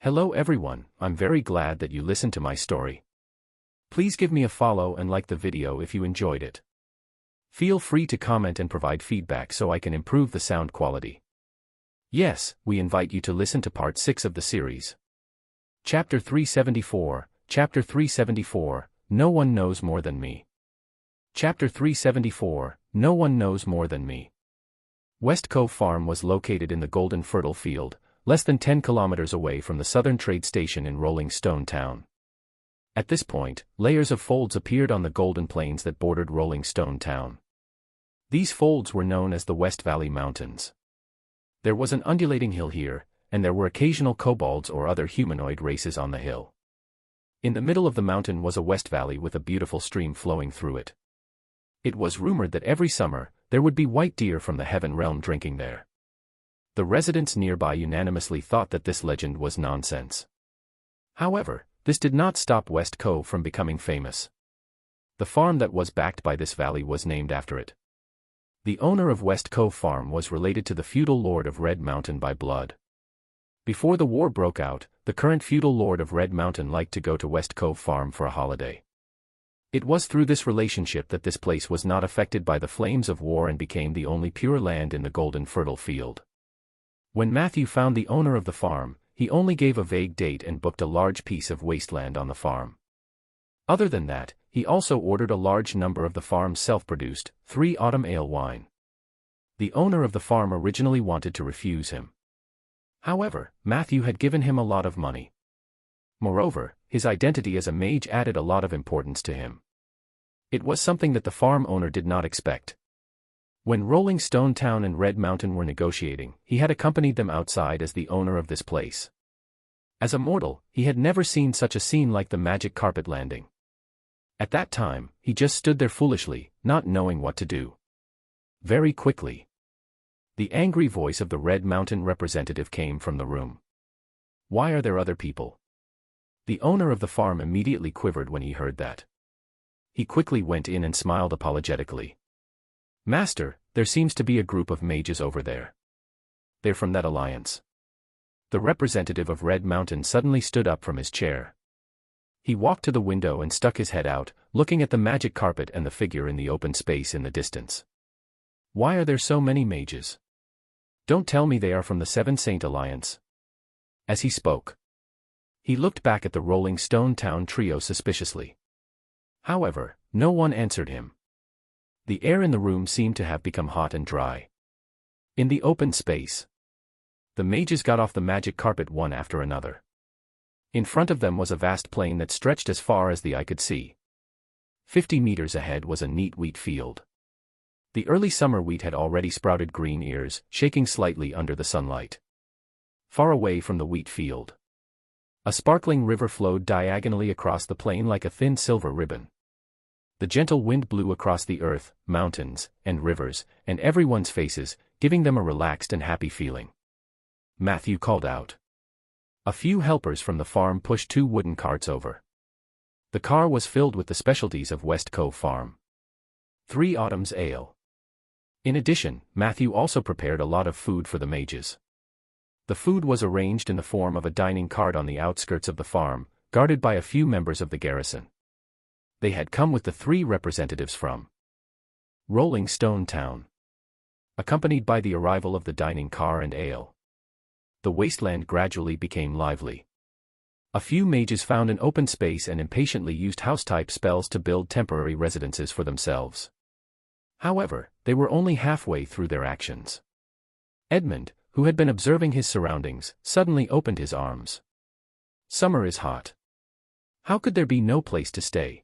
Hello everyone, I'm very glad that you listened to my story. Please give me a follow and like the video if you enjoyed it. Feel free to comment and provide feedback so I can improve the sound quality. Yes, we invite you to listen to part 6 of the series. Chapter 374, Chapter 374, No One Knows More Than Me. Chapter 374, No One Knows More Than Me. West Cove Farm was located in the Golden Fertile Field, less than 10 kilometers away from the southern trade station in Rolling Stone Town. At this point, layers of folds appeared on the golden plains that bordered Rolling Stone Town. These folds were known as the West Valley Mountains. There was an undulating hill here, and there were occasional kobolds or other humanoid races on the hill. In the middle of the mountain was a West Valley with a beautiful stream flowing through it. It was rumored that every summer, there would be white deer from the Heaven Realm drinking there. The residents nearby unanimously thought that this legend was nonsense. However, this did not stop West Cove from becoming famous. The farm that was backed by this valley was named after it. The owner of West Cove Farm was related to the feudal lord of Red Mountain by blood. Before the war broke out, the current feudal lord of Red Mountain liked to go to West Cove Farm for a holiday. It was through this relationship that this place was not affected by the flames of war and became the only pure land in the Golden Fertile Field. When Matthew found the owner of the farm, he only gave a vague date and booked a large piece of wasteland on the farm. Other than that, he also ordered a large number of the farm's self-produced, 3 autumn ale wine. The owner of the farm originally wanted to refuse him. However, Matthew had given him a lot of money. Moreover, his identity as a mage added a lot of importance to him. It was something that the farm owner did not expect. When Rolling Stone Town and Red Mountain were negotiating, he had accompanied them outside as the owner of this place. As a mortal, he had never seen such a scene like the magic carpet landing. At that time, he just stood there foolishly, not knowing what to do. Very quickly, the angry voice of the Red Mountain representative came from the room. "Why are there other people?" The owner of the farm immediately quivered when he heard that. He quickly went in and smiled apologetically. "Master, there seems to be a group of mages over there. They're from that alliance." The representative of Red Mountain suddenly stood up from his chair. He walked to the window and stuck his head out, looking at the magic carpet and the figure in the open space in the distance. "Why are there so many mages? Don't tell me they are from the Seven Saint Alliance." As he spoke, he looked back at the Rolling Stone Town trio suspiciously. However, no one answered him. The air in the room seemed to have become hot and dry. In the open space, the mages got off the magic carpet one after another. In front of them was a vast plain that stretched as far as the eye could see. 50 meters ahead was a neat wheat field. The early summer wheat had already sprouted green ears, shaking slightly under the sunlight. Far away from the wheat field, a sparkling river flowed diagonally across the plain like a thin silver ribbon. The gentle wind blew across the earth, mountains, and rivers, and everyone's faces, giving them a relaxed and happy feeling. Matthew called out. A few helpers from the farm pushed 2 wooden carts over. The car was filled with the specialties of West Cove Farm. 3 autumn's ale. In addition, Matthew also prepared a lot of food for the mages. The food was arranged in the form of a dining cart on the outskirts of the farm, guarded by a few members of the garrison. They had come with the 3 representatives from Rolling Stone Town. Accompanied by the arrival of the dining car and ale, the wasteland gradually became lively. A few mages found an open space and impatiently used house-type spells to build temporary residences for themselves. However, they were only halfway through their actions. Edmund, who had been observing his surroundings, suddenly opened his arms. "Summer is hot. How could there be no place to stay?"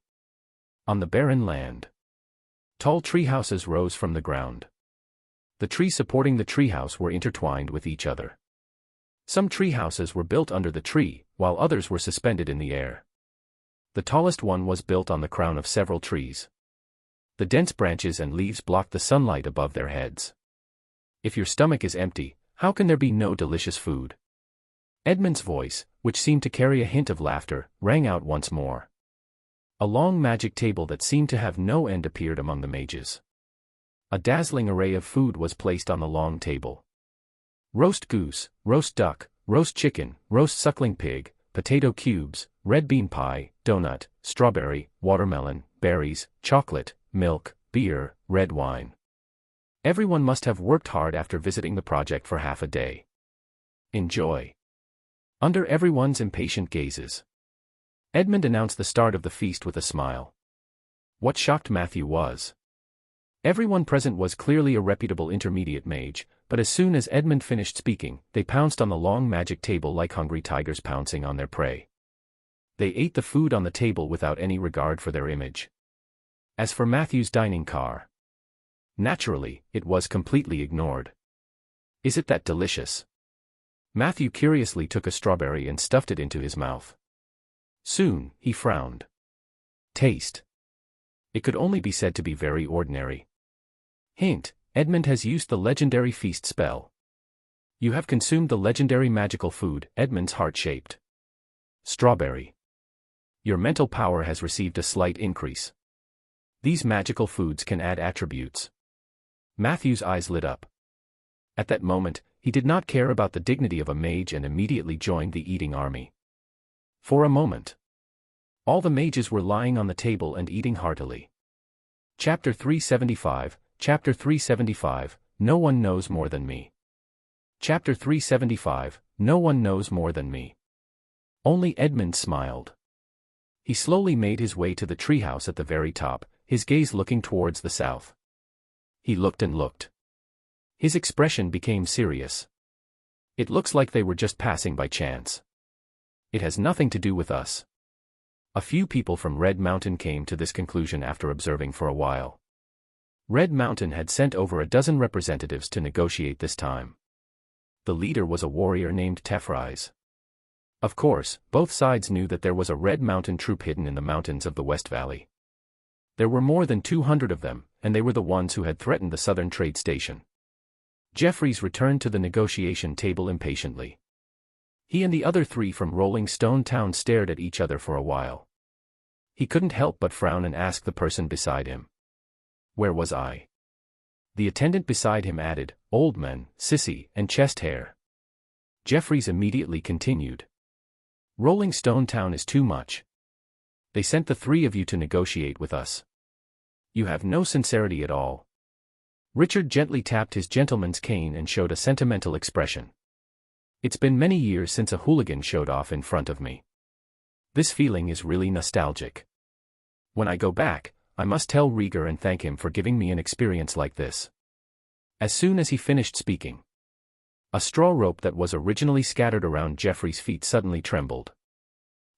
On the barren land, tall tree houses rose from the ground. The trees supporting the treehouse were intertwined with each other. Some tree houses were built under the tree, while others were suspended in the air. The tallest one was built on the crown of several trees. The dense branches and leaves blocked the sunlight above their heads. "If your stomach is empty, how can there be no delicious food?" Edmund's voice, which seemed to carry a hint of laughter, rang out once more. A long magic table that seemed to have no end appeared among the mages. A dazzling array of food was placed on the long table. Roast goose, roast duck, roast chicken, roast suckling pig, potato cubes, red bean pie, donut, strawberry, watermelon, berries, chocolate, milk, beer, red wine. Everyone must have worked hard after visiting the project for half a day. Enjoy. Under everyone's impatient gazes, Edmund announced the start of the feast with a smile. What shocked Matthew was, everyone present was clearly a reputable intermediate mage, but as soon as Edmund finished speaking, they pounced on the long magic table like hungry tigers pouncing on their prey. They ate the food on the table without any regard for their image. As for Matthew's dining car, naturally, it was completely ignored. Is it that delicious? Matthew curiously took a strawberry and stuffed it into his mouth. Soon, he frowned. Taste. It could only be said to be very ordinary. Hint: Edmund has used the legendary feast spell. You have consumed the legendary magical food, Edmund's heart-shaped strawberry. Your mental power has received a slight increase. These magical foods can add attributes. Matthew's eyes lit up. At that moment, he did not care about the dignity of a mage and immediately joined the eating army. For a moment, all the mages were lying on the table and eating heartily. Chapter 375, Chapter 375, No One Knows More Than Me. Chapter 375, No One Knows More Than Me. Only Edmund smiled. He slowly made his way to the treehouse at the very top, his gaze looking towards the south. He looked and looked. His expression became serious. It looks like they were just passing by chance. It has nothing to do with us. A few people from Red Mountain came to this conclusion after observing for a while. Red Mountain had sent over a dozen representatives to negotiate this time. The leader was a warrior named Tefrise. Of course, both sides knew that there was a Red Mountain troop hidden in the mountains of the West Valley. There were more than 200 of them, and they were the ones who had threatened the southern trade station. Jeffries returned to the negotiation table impatiently. He and the other three from Rolling Stone Town stared at each other for a while. He couldn't help but frown and ask the person beside him. Where was I? The attendant beside him added, old man, sissy, and chest hair. Jeffries immediately continued. Rolling Stone Town is too much. They sent the three of you to negotiate with us. You have no sincerity at all. Richard gently tapped his gentleman's cane and showed a sentimental expression. It's been many years since a hooligan showed off in front of me. This feeling is really nostalgic. When I go back, I must tell Rieger and thank him for giving me an experience like this. As soon as he finished speaking, a straw rope that was originally scattered around Jeffrey's feet suddenly trembled.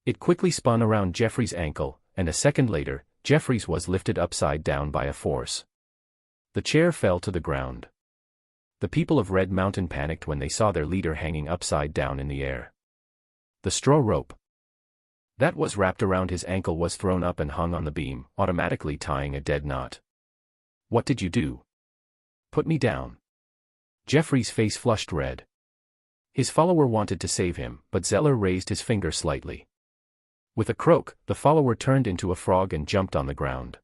It quickly spun around Jeffrey's ankle, and a second later, Jeffrey's was lifted upside down by a force. The chair fell to the ground. The people of Red Mountain panicked when they saw their leader hanging upside down in the air. The straw rope that was wrapped around his ankle was thrown up and hung on the beam, automatically tying a dead knot. What did you do? Put me down. Jeffrey's face flushed red. His follower wanted to save him, but Zeller raised his finger slightly. With a croak, the follower turned into a frog and jumped on the ground.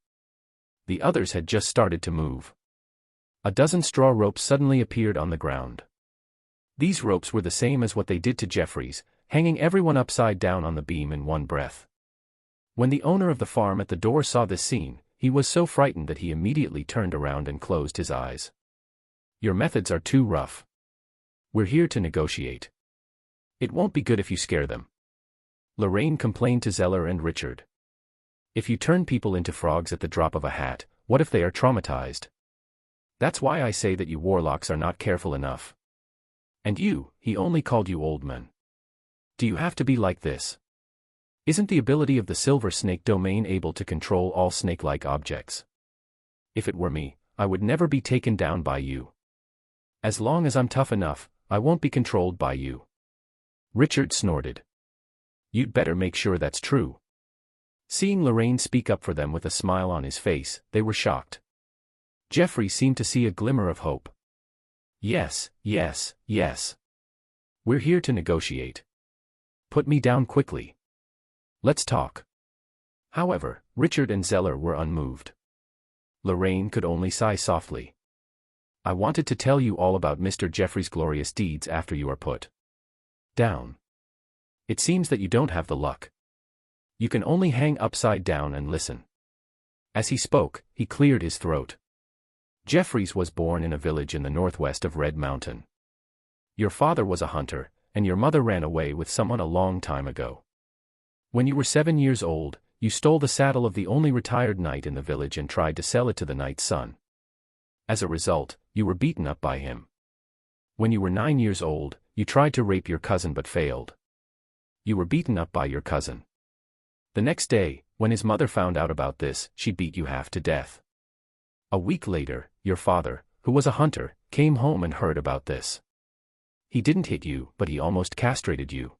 The others had just started to move. A dozen straw ropes suddenly appeared on the ground. These ropes were the same as what they did to Jeffries, hanging everyone upside down on the beam in one breath. When the owner of the farm at the door saw this scene, he was so frightened that he immediately turned around and closed his eyes. Your methods are too rough. We're here to negotiate. It won't be good if you scare them. Lorraine complained to Zeller and Richard. If you turn people into frogs at the drop of a hat, what if they are traumatized? That's why I say that you warlocks are not careful enough. And you, he only called you old men. Do you have to be like this? Isn't the ability of the Silver Snake domain able to control all snake-like objects? If it were me, I would never be taken down by you. As long as I'm tough enough, I won't be controlled by you. Richard snorted. You'd better make sure that's true. Seeing Lorraine speak up for them with a smile on his face, they were shocked. Jeffrey seemed to see a glimmer of hope. Yes, yes, yes. We're here to negotiate. Put me down quickly. Let's talk. However, Richard and Zeller were unmoved. Lorraine could only sigh softly. I wanted to tell you all about Mr. Jeffrey's glorious deeds after you are put Down. It seems that you don't have the luck. You can only hang upside down and listen. As he spoke, he cleared his throat. Jeffries was born in a village in the northwest of Red Mountain. Your father was a hunter, and your mother ran away with someone a long time ago. When you were 7 years old, you stole the saddle of the only retired knight in the village and tried to sell it to the knight's son. As a result, you were beaten up by him. When you were 9 years old, you tried to rape your cousin but failed. You were beaten up by your cousin. The next day, when his mother found out about this, she beat you half to death. A week later, your father, who was a hunter, came home and heard about this. He didn't hit you, but he almost castrated you.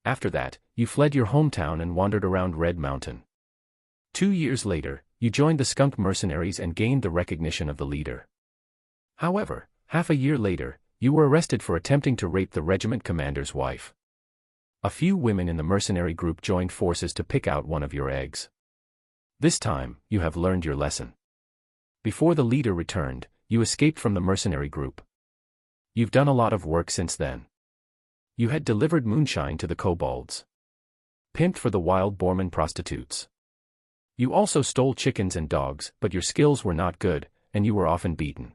After that, you fled your hometown and wandered around Red Mountain. 2 years later, you joined the skunk mercenaries and gained the recognition of the leader. However, half a year later, you were arrested for attempting to rape the regiment commander's wife. A few women in the mercenary group joined forces to pick out one of your eggs. This time, you have learned your lesson. Before the leader returned, you escaped from the mercenary group. You've done a lot of work since then. You had delivered moonshine to the kobolds. Pimped for the wild boarman prostitutes. You also stole chickens and dogs, but your skills were not good, and you were often beaten.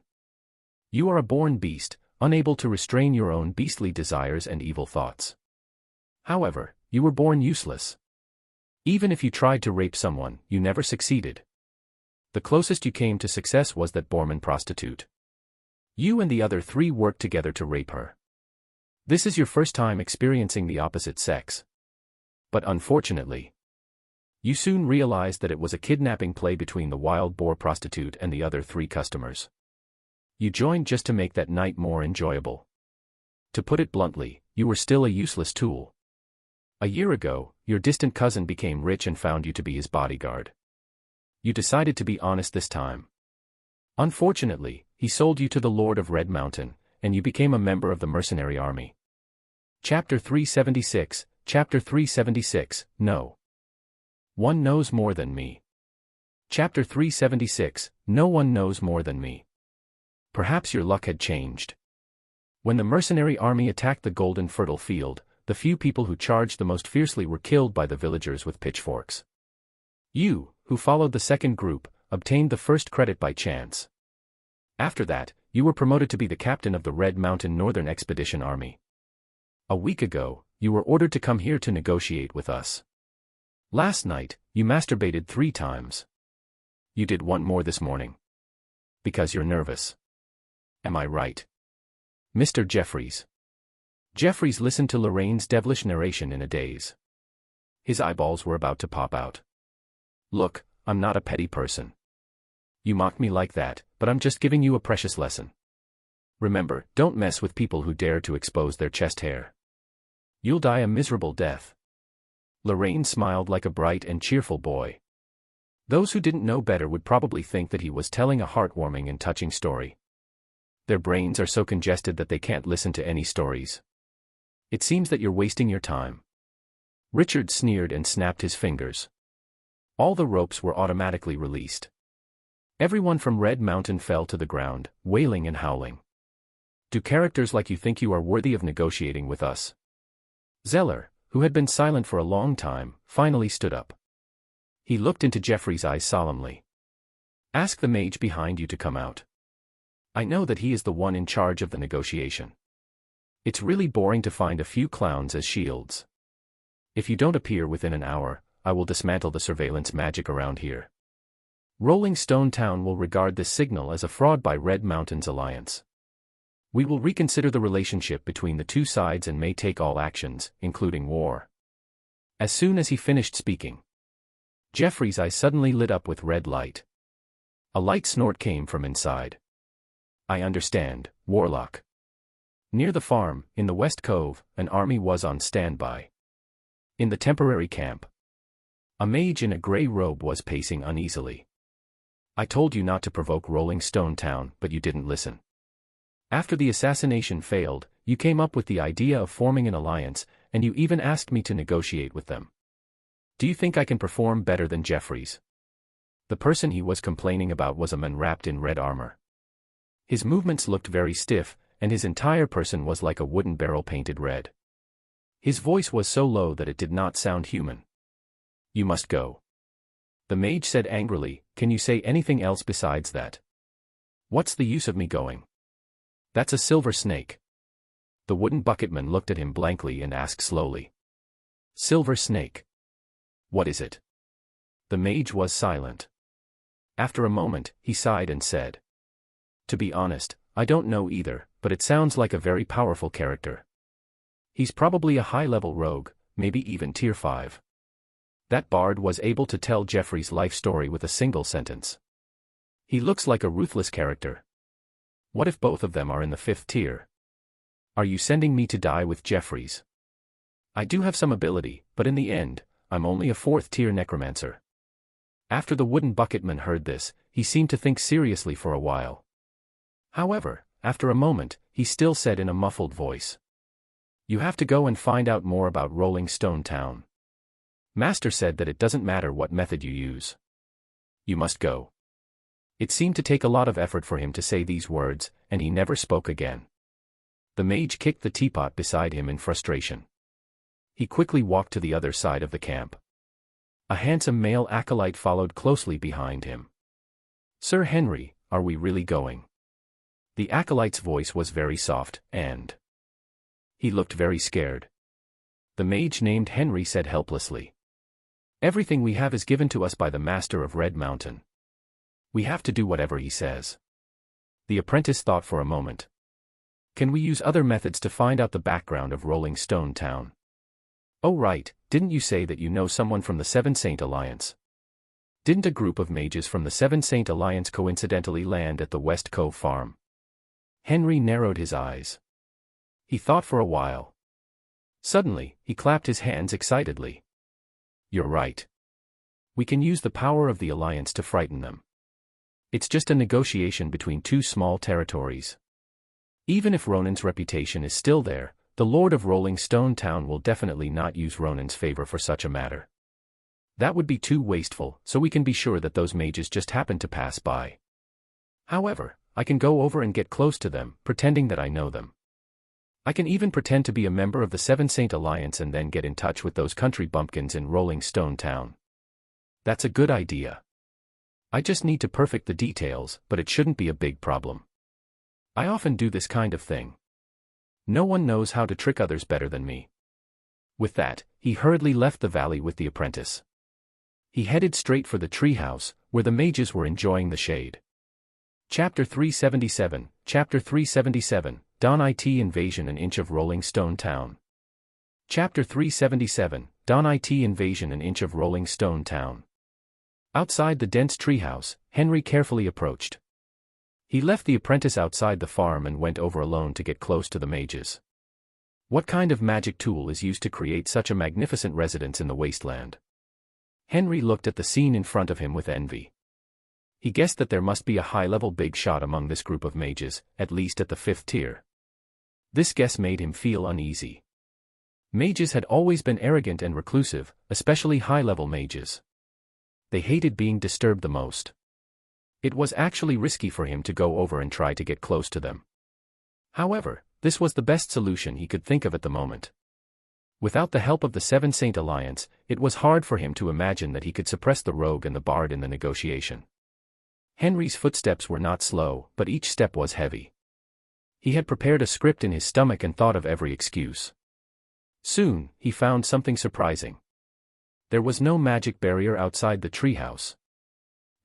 You are a born beast, unable to restrain your own beastly desires and evil thoughts. However, you were born useless. Even if you tried to rape someone, you never succeeded. The closest you came to success was that boarman prostitute. You and the other 3 worked together to rape her. This is your first time experiencing the opposite sex. But unfortunately, you soon realized that it was a kidnapping play between the wild boar prostitute and the other 3 customers. You joined just to make that night more enjoyable. To put it bluntly, you were still a useless tool. A year ago, your distant cousin became rich and found you to be his bodyguard. You decided to be honest this time. Unfortunately, he sold you to the Lord of Red Mountain, and you became a member of the mercenary army. Chapter 376, Chapter 376, No. One knows more than me. Chapter 376, No one knows more than me. Perhaps your luck had changed. When the mercenary army attacked the golden fertile field, the few people who charged the most fiercely were killed by the villagers with pitchforks. You, who followed the second group, obtained the first credit by chance. After that, you were promoted to be the captain of the Red Mountain Northern Expedition Army. A week ago, you were ordered to come here to negotiate with us. Last night, you masturbated 3 times. You did 1 more this morning. Because you're nervous. Am I right? Mr. Jeffries. Jeffries listened to Lorraine's devilish narration in a daze. His eyeballs were about to pop out. Look, I'm not a petty person. You mock me like that, but I'm just giving you a precious lesson. Remember, don't mess with people who dare to expose their chest hair. You'll die a miserable death. Lorraine smiled like a bright and cheerful boy. Those who didn't know better would probably think that he was telling a heartwarming and touching story. Their brains are so congested that they can't listen to any stories. It seems that you're wasting your time. Richard sneered and snapped his fingers. All the ropes were automatically released. Everyone from Red Mountain fell to the ground, wailing and howling. Do characters like you think you are worthy of negotiating with us? Zeller, who had been silent for a long time, finally stood up. He looked into Jeffrey's eyes solemnly. Ask the mage behind you to come out. I know that he is the one in charge of the negotiation. It's really boring to find a few clowns as shields. If you don't appear within an hour, I will dismantle the surveillance magic around here. Rolling Stone Town will regard this signal as a fraud by Red Mountain's alliance. We will reconsider the relationship between the 2 sides and may take all actions, including war. As soon as he finished speaking, Jeffrey's eyes suddenly lit up with red light. A light snort came from inside. I understand, Warlock. Near the farm, in the West Cove, an army was on standby. In the temporary camp, a mage in a gray robe was pacing uneasily. I told you not to provoke Rolling Stone Town, but you didn't listen. After the assassination failed, you came up with the idea of forming an alliance, and you even asked me to negotiate with them. Do you think I can perform better than Jeffries? The person he was complaining about was a man wrapped in red armor. His movements looked very stiff, and his entire person was like a wooden barrel painted red. His voice was so low that it did not sound human. "You must go." The mage said angrily, "Can you say anything else besides that? What's the use of me going?" "That's a silver snake." The wooden bucketman looked at him blankly and asked slowly. "Silver snake? What is it?" The mage was silent. After a moment, he sighed and said, "To be honest, I don't know either, but it sounds like a very powerful character. He's probably a high-level rogue, maybe even tier 5. That bard was able to tell Jeffrey's life story with a single sentence. He looks like a ruthless character. What if both of them are in the 5th tier? Are you sending me to die with Jeffries? I do have some ability, but in the end, I'm only a 4th tier necromancer." After the wooden bucketman heard this, he seemed to think seriously for a while. However, after a moment, he still said in a muffled voice, "You have to go and find out more about Rolling Stone Town. Master said that it doesn't matter what method you use. You must go." It seemed to take a lot of effort for him to say these words, and he never spoke again. The mage kicked the teapot beside him in frustration. He quickly walked to the other side of the camp. A handsome male acolyte followed closely behind him. "Sir Henry, are we really going?" The acolyte's voice was very soft, and he looked very scared. The mage named Henry said helplessly, "Everything we have is given to us by the master of Red Mountain. We have to do whatever he says." The apprentice thought for a moment. "Can we use other methods to find out the background of Rolling Stone Town?" "Oh right, didn't you say that you know someone from the Seven Saint Alliance? Didn't a group of mages from the Seven Saint Alliance coincidentally land at the West Cove farm?" Henry narrowed his eyes. He thought for a while. Suddenly, he clapped his hands excitedly. "You're right. We can use the power of the Alliance to frighten them. It's just a negotiation between two small territories. Even if Ronan's reputation is still there, the Lord of Rolling Stone Town will definitely not use Ronan's favor for such a matter. That would be too wasteful, so we can be sure that those mages just happened to pass by. However, I can go over and get close to them, pretending that I know them. I can even pretend to be a member of the Seven Saint Alliance and then get in touch with those country bumpkins in Rolling Stone Town. That's a good idea. I just need to perfect the details, but it shouldn't be a big problem. I often do this kind of thing. No one knows how to trick others better than me." With that, he hurriedly left the valley with the apprentice. He headed straight for the treehouse, where the mages were enjoying the shade. Chapter 377, Chapter 377, Dawn IT Invasion, an inch of Rolling Stone Town. Chapter 377, Dawn IT Invasion, an inch of Rolling Stone Town. Outside the dense treehouse, Henry carefully approached. He left the apprentice outside the farm and went over alone to get close to the mages. What kind of magic tool is used to create such a magnificent residence in the wasteland? Henry looked at the scene in front of him with envy. He guessed that there must be a high-level big shot among this group of mages, at least at the 5th tier. This guess made him feel uneasy. Mages had always been arrogant and reclusive, especially high-level mages. They hated being disturbed the most. It was actually risky for him to go over and try to get close to them. However, this was the best solution he could think of at the moment. Without the help of the Seven Saint Alliance, it was hard for him to imagine that he could suppress the rogue and the bard in the negotiation. Henry's footsteps were not slow, but each step was heavy. He had prepared a script in his stomach and thought of every excuse. Soon, he found something surprising. There was no magic barrier outside the treehouse.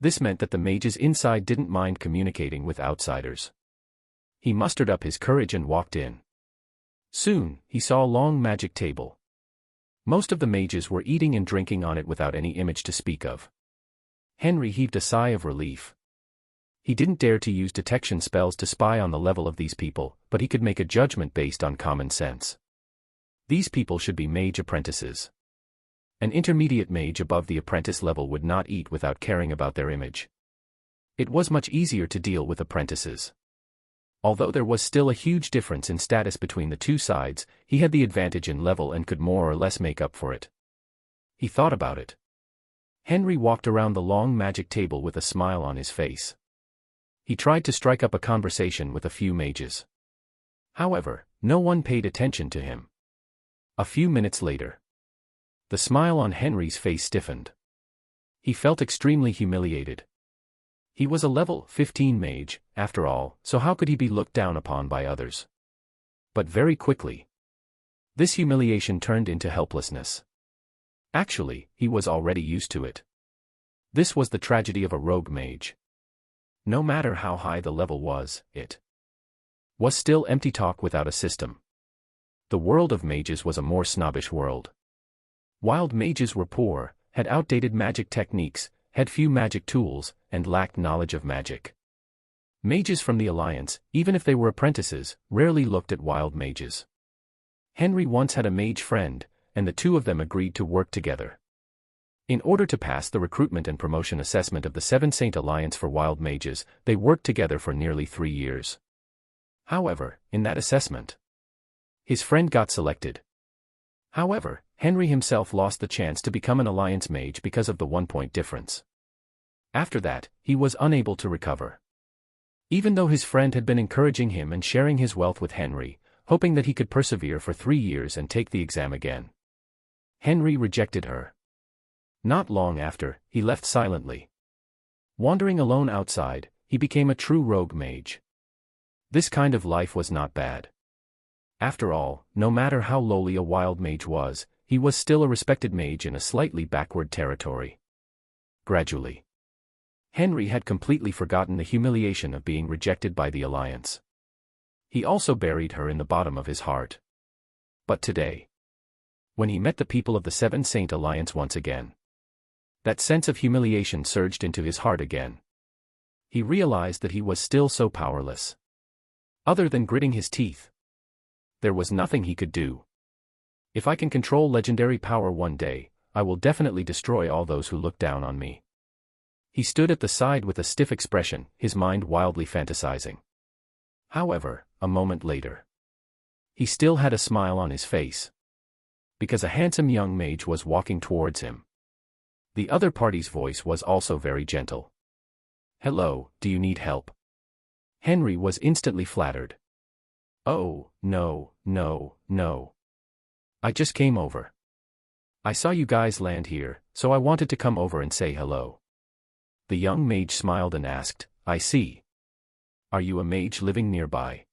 This meant that the mages inside didn't mind communicating with outsiders. He mustered up his courage and walked in. Soon, he saw a long magic table. Most of the mages were eating and drinking on it without any image to speak of. Henry heaved a sigh of relief. He didn't dare to use detection spells to spy on the level of these people, but he could make a judgment based on common sense. These people should be mage apprentices. An intermediate mage above the apprentice level would not eat without caring about their image. It was much easier to deal with apprentices. Although there was still a huge difference in status between the two sides, he had the advantage in level and could more or less make up for it. He thought about it. Henry walked around the long magic table with a smile on his face. He tried to strike up a conversation with a few mages. However, no one paid attention to him. A few minutes later, the smile on Henry's face stiffened. He felt extremely humiliated. He was a level 15 mage, after all, so how could he be looked down upon by others? But very quickly, this humiliation turned into helplessness. Actually, he was already used to it. This was the tragedy of a rogue mage. No matter how high the level was, it was still empty talk without a system. The world of mages was a more snobbish world. Wild mages were poor, had outdated magic techniques, had few magic tools, and lacked knowledge of magic. Mages from the Alliance, even if they were apprentices, rarely looked at wild mages. Henry once had a mage friend, and the two of them agreed to work together. In order to pass the recruitment and promotion assessment of the Seven Saint Alliance for wild mages, they worked together for nearly 3 years. However, in that assessment, his friend got selected. However, Henry himself lost the chance to become an Alliance mage because of the 1-point difference. After that, he was unable to recover. Even though his friend had been encouraging him and sharing his wealth with Henry, hoping that he could persevere for 3 years and take the exam again, Henry rejected her. Not long after, he left silently. Wandering alone outside, he became a true rogue mage. This kind of life was not bad. After all, no matter how lowly a wild mage was, he was still a respected mage in a slightly backward territory. Gradually, Henry had completely forgotten the humiliation of being rejected by the Alliance. He also buried her in the bottom of his heart. But today, when he met the people of the Seven Saint Alliance once again, that sense of humiliation surged into his heart again. He realized that he was still so powerless. Other than gritting his teeth, there was nothing he could do. If I can control legendary power one day, I will definitely destroy all those who look down on me. He stood at the side with a stiff expression, his mind wildly fantasizing. However, a moment later, he still had a smile on his face, because a handsome young mage was walking towards him. The other party's voice was also very gentle. "Hello, do you need help?" Henry was instantly flattered. "Oh, no, no, no. I just came over. I saw you guys land here, so I wanted to come over and say hello." The young mage smiled and asked, "I see. Are you a mage living nearby?"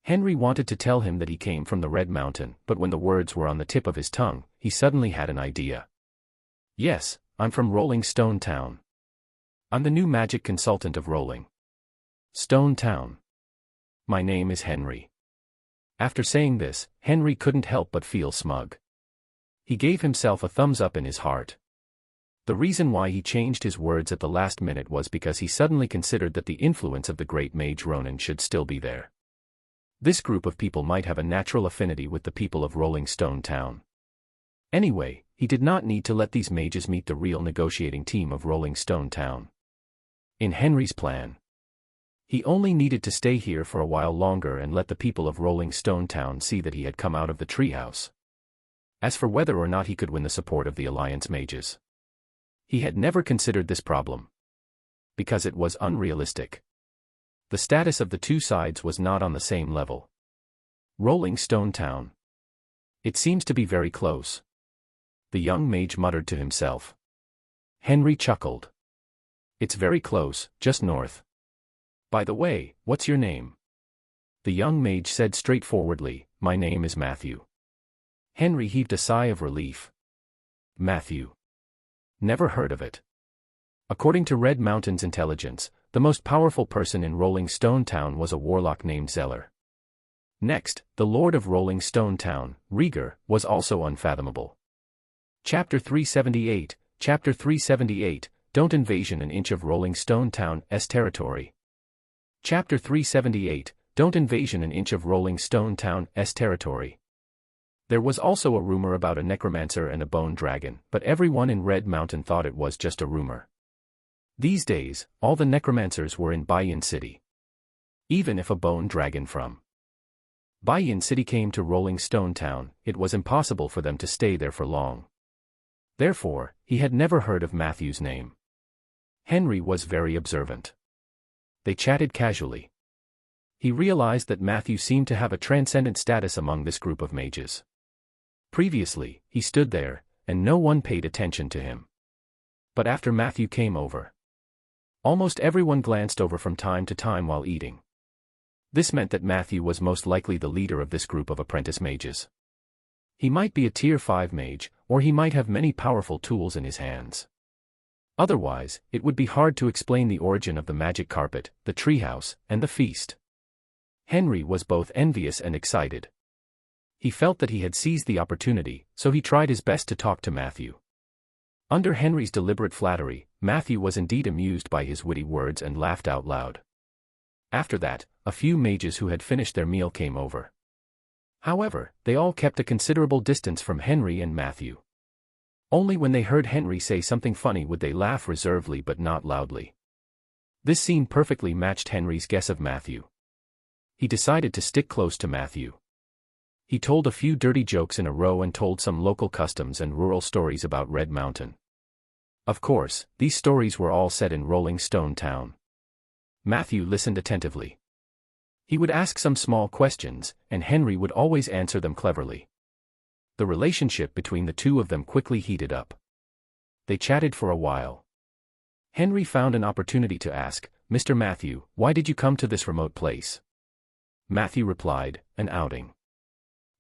Henry wanted to tell him that he came from the Red Mountain, but when the words were on the tip of his tongue, he suddenly had an idea. "Yes, I'm from Rolling Stone Town. I'm the new magic consultant of Rolling Stone Town. My name is Henry." After saying this, Henry couldn't help but feel smug. He gave himself a thumbs up in his heart. The reason why he changed his words at the last minute was because he suddenly considered that the influence of the great mage Ronan should still be there. This group of people might have a natural affinity with the people of Rolling Stone Town. Anyway, he did not need to let these mages meet the real negotiating team of Rolling Stone Town. In Henry's plan, he only needed to stay here for a while longer and let the people of Rolling Stone Town see that he had come out of the treehouse. As for whether or not he could win the support of the Alliance mages, he had never considered this problem, because it was unrealistic. The status of the two sides was not on the same level. Rolling Stone Town. It seems to be very close, the young mage muttered to himself. Henry chuckled. It's very close, just north. By the way, what's your name? The young mage said straightforwardly, "My name is Matthew." Henry heaved a sigh of relief. Matthew. Never heard of it. According to Red Mountain's intelligence, the most powerful person in Rolling Stone Town was a warlock named Zeller. Next, the Lord of Rolling Stone Town, Rieger, was also unfathomable. Chapter 378, Chapter 378, Don't Invasion an Inch of Rolling Stone Town's Territory. Chapter 378, Don't Invasion an Inch of Rolling Stone Town's Territory. There was also a rumor about a necromancer and a bone dragon, but everyone in Red Mountain thought it was just a rumor. These days, all the necromancers were in Barren City. Even if a bone dragon from Barren City came to Rolling Stone Town, it was impossible for them to stay there for long. Therefore, he had never heard of Matthew's name. Henry was very observant. They chatted casually. He realized that Matthew seemed to have a transcendent status among this group of mages. Previously, he stood there, and no one paid attention to him. But after Matthew came over, almost everyone glanced over from time to time while eating. This meant that Matthew was most likely the leader of this group of apprentice mages. He might be a Tier 5 mage, or he might have many powerful tools in his hands. Otherwise, it would be hard to explain the origin of the magic carpet, the treehouse, and the feast. Henry was both envious and excited. He felt that he had seized the opportunity, so he tried his best to talk to Matthew. Under Henry's deliberate flattery, Matthew was indeed amused by his witty words and laughed out loud. After that, a few mages who had finished their meal came over. However, they all kept a considerable distance from Henry and Matthew. Only when they heard Henry say something funny would they laugh reservedly but not loudly. This scene perfectly matched Henry's guess of Matthew. He decided to stick close to Matthew. He told a few dirty jokes in a row and told some local customs and rural stories about Red Mountain. Of course, these stories were all set in Rolling Stone Town. Matthew listened attentively. He would ask some small questions, and Henry would always answer them cleverly. The relationship between the two of them quickly heated up. They chatted for a while. Henry found an opportunity to ask, "Mr. Matthew, why did you come to this remote place?" Matthew replied, "An outing."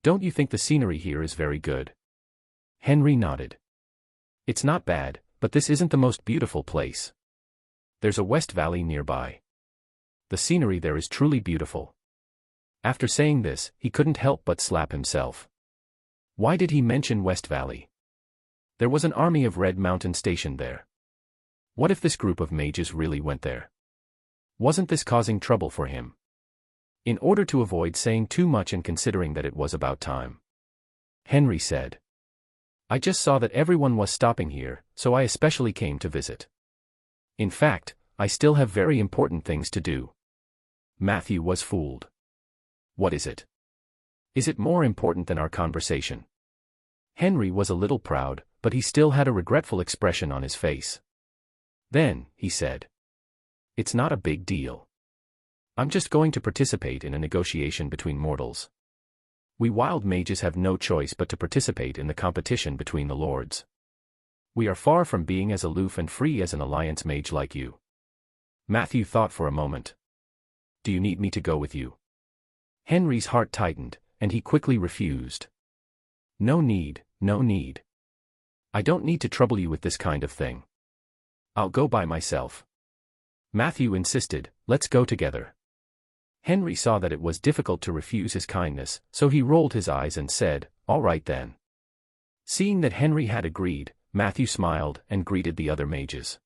"Don't you think the scenery here is very good?" Henry nodded. "It's not bad, but this isn't the most beautiful place. There's a West Valley nearby. The scenery there is truly beautiful." After saying this, he couldn't help but slap himself. Why did he mention West Valley? There was an army of Red Mountain stationed there. What if this group of mages really went there? Wasn't this causing trouble for him? In order to avoid saying too much and considering that it was about time, Henry said, "I just saw that everyone was stopping here, so I especially came to visit. In fact, I still have very important things to do." Matthew was fooled. "What is it? Is it more important than our conversation?" Henry was a little proud, but he still had a regretful expression on his face. Then, he said, "It's not a big deal. I'm just going to participate in a negotiation between mortals. We wild mages have no choice but to participate in the competition between the lords. We are far from being as aloof and free as an alliance mage like you." Matthew thought for a moment. "Do you need me to go with you?" Henry's heart tightened, and he quickly refused. "No need, no need. I don't need to trouble you with this kind of thing. I'll go by myself." Matthew insisted, "Let's go together." Henry saw that it was difficult to refuse his kindness, so he rolled his eyes and said, "All right then." Seeing that Henry had agreed, Matthew smiled and greeted the other mages.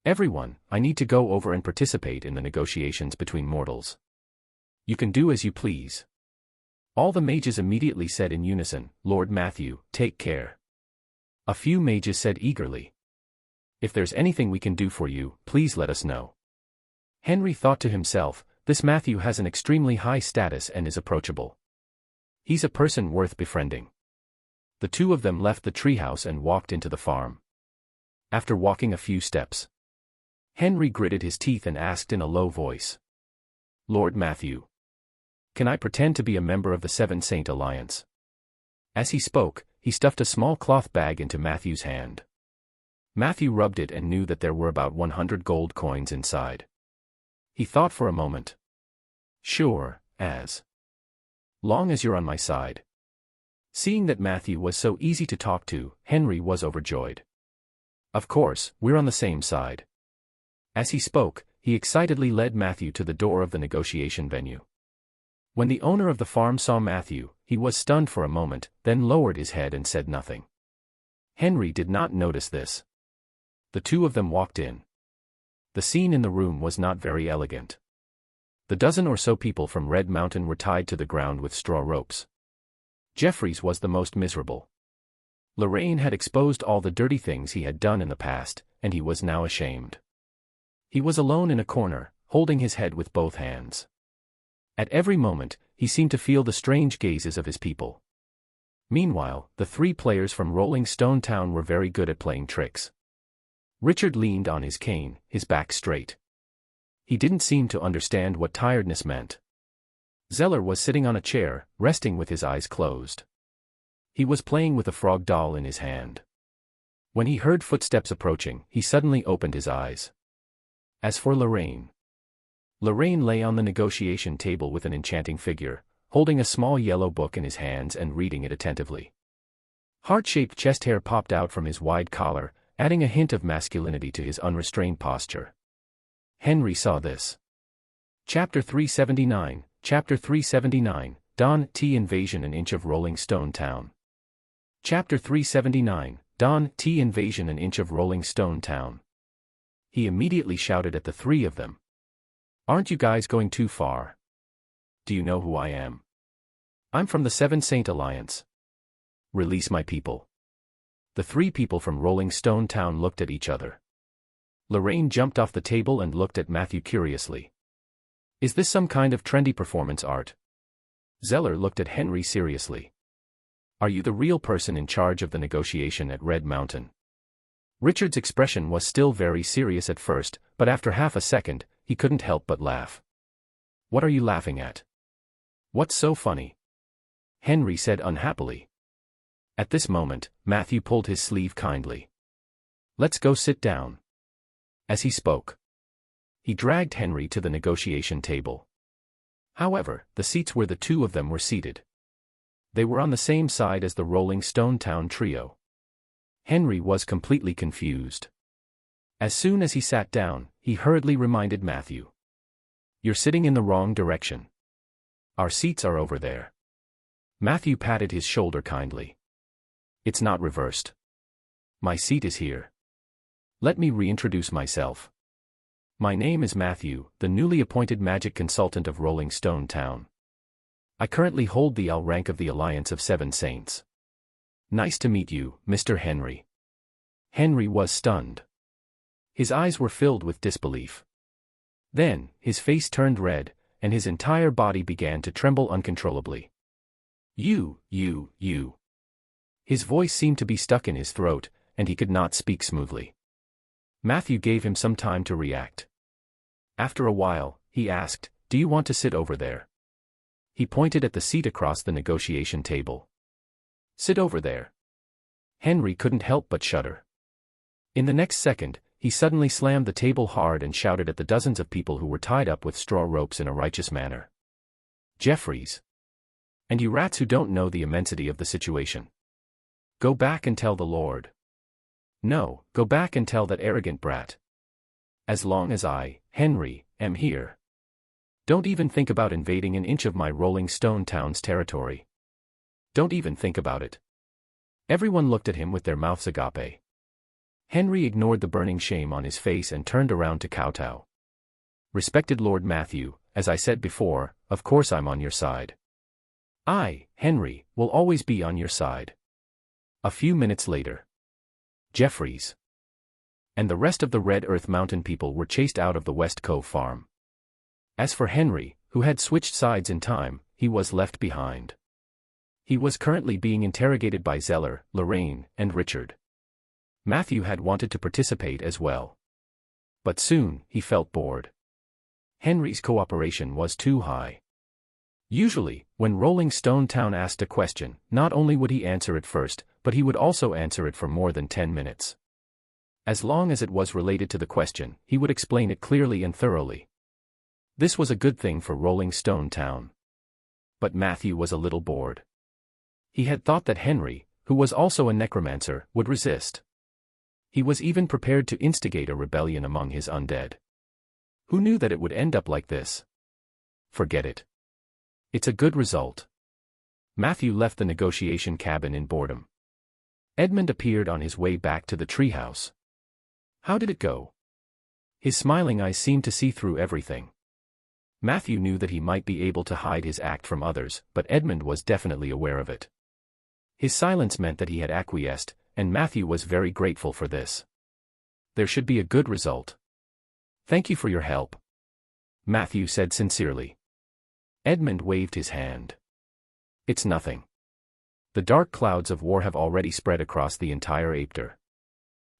"Everyone, I need to go over and participate in the negotiations between mortals. You can do as you please." All the mages immediately said in unison, "Lord Matthew, take care." A few mages said eagerly, "If there's anything we can do for you, please let us know." Henry thought to himself, "This Matthew has an extremely high status and is approachable. He's a person worth befriending." The two of them left the treehouse and walked into the farm. After walking a few steps, Henry gritted his teeth and asked in a low voice, "Lord Matthew, can I pretend to be a member of the Seven Saint Alliance?" As he spoke, he stuffed a small cloth bag into Matthew's hand. Matthew rubbed it and knew that there were about 100 gold coins inside. He thought for a moment. "Sure, as long as you're on my side." Seeing that Matthew was so easy to talk to, Henry was overjoyed. "Of course, we're on the same side." As he spoke, he excitedly led Matthew to the door of the negotiation venue. When the owner of the farm saw Matthew, he was stunned for a moment, then lowered his head and said nothing. Henry did not notice this. The two of them walked in. The scene in the room was not very elegant. The dozen or so people from Red Mountain were tied to the ground with straw ropes. Jeffries was the most miserable. Lorraine had exposed all the dirty things he had done in the past, and he was now ashamed. He was alone in a corner, holding his head with both hands. At every moment, he seemed to feel the strange gazes of his people. Meanwhile, the three players from Rolling Stone Town were very good at playing tricks. Richard leaned on his cane, his back straight. He didn't seem to understand what tiredness meant. Zeller was sitting on a chair, resting with his eyes closed. He was playing with a frog doll in his hand. When he heard footsteps approaching, he suddenly opened his eyes. As for Lorraine lay on the negotiation table with an enchanting figure, holding a small yellow book in his hands and reading it attentively. Heart-shaped chest hair popped out from his wide collar, adding a hint of masculinity to his unrestrained posture. Henry saw this. Chapter 379, Chapter 379, Dawn T Invasion, an inch of Rolling Stone Town. Chapter 379, Dawn T Invasion, an inch of Rolling Stone Town. He immediately shouted at the three of them. Aren't you guys going too far? Do you know who I am? I'm from the Seven Saint Alliance. Release my people. The three people from Rolling Stone Town looked at each other. Lorraine jumped off the table and looked at Matthew curiously. Is this some kind of trendy performance art? Zeller looked at Henry seriously. Are you the real person in charge of the negotiation at Red Mountain? Richard's expression was still very serious at first, but after half a second, he couldn't help but laugh. What are you laughing at? What's so funny? Henry said unhappily. At this moment, Matthew pulled his sleeve kindly. Let's go sit down. As he spoke, he dragged Henry to the negotiation table. However, the seats where the two of them were seated. They were on the same side as the Rolling Stone Town trio. Henry was completely confused. As soon as he sat down, he hurriedly reminded Matthew. You're sitting in the wrong direction. Our seats are over there. Matthew patted his shoulder kindly. It's not reversed. My seat is here. Let me reintroduce myself. My name is Matthew, the newly appointed magic consultant of Rolling Stone Town. I currently hold the L rank of the Alliance of Seven Saints. Nice to meet you, Mr. Henry. Henry was stunned. His eyes were filled with disbelief. Then, his face turned red, and his entire body began to tremble uncontrollably. You. His voice seemed to be stuck in his throat, and he could not speak smoothly. Matthew gave him some time to react. After a while, he asked, Do you want to sit over there? He pointed at the seat across the negotiation table. Sit over there. Henry couldn't help but shudder. In the next second, he suddenly slammed the table hard and shouted at the dozens of people who were tied up with straw ropes in a righteous manner. Jeffries. And you rats who don't know the immensity of the situation. Go back and tell the Lord. No, go back and tell that arrogant brat. As long as I, Henry, am here. Don't even think about invading an inch of my Rolling Stone Town's territory. Don't even think about it. Everyone looked at him with their mouths agape. Henry ignored the burning shame on his face and turned around to kowtow. Respected Lord Matthew, as I said before, of course I'm on your side. I, Henry, will always be on your side. A few minutes later. Jeffries and the rest of the Red Earth Mountain people were chased out of the West Cove farm. As for Henry, who had switched sides in time, he was left behind. He was currently being interrogated by Zeller, Lorraine, and Richard. Matthew had wanted to participate as well. But soon, he felt bored. Henry's cooperation was too high. Usually, when Rolling Stone Town asked a question, not only would he answer it first, but he would also answer it for more than 10 minutes. As long as it was related to the question, he would explain it clearly and thoroughly. This was a good thing for Rolling Stone Town. But Matthew was a little bored. He had thought that Henry, who was also a necromancer, would resist. He was even prepared to instigate a rebellion among his undead. Who knew that it would end up like this? Forget it. It's a good result. Matthew left the negotiation cabin in boredom. Edmund appeared on his way back to the treehouse. How did it go? His smiling eyes seemed to see through everything. Matthew knew that he might be able to hide his act from others, but Edmund was definitely aware of it. His silence meant that he had acquiesced, and Matthew was very grateful for this. There should be a good result. Thank you for your help, Matthew said sincerely. Edmund waved his hand. It's nothing. The dark clouds of war have already spread across the entire Aether.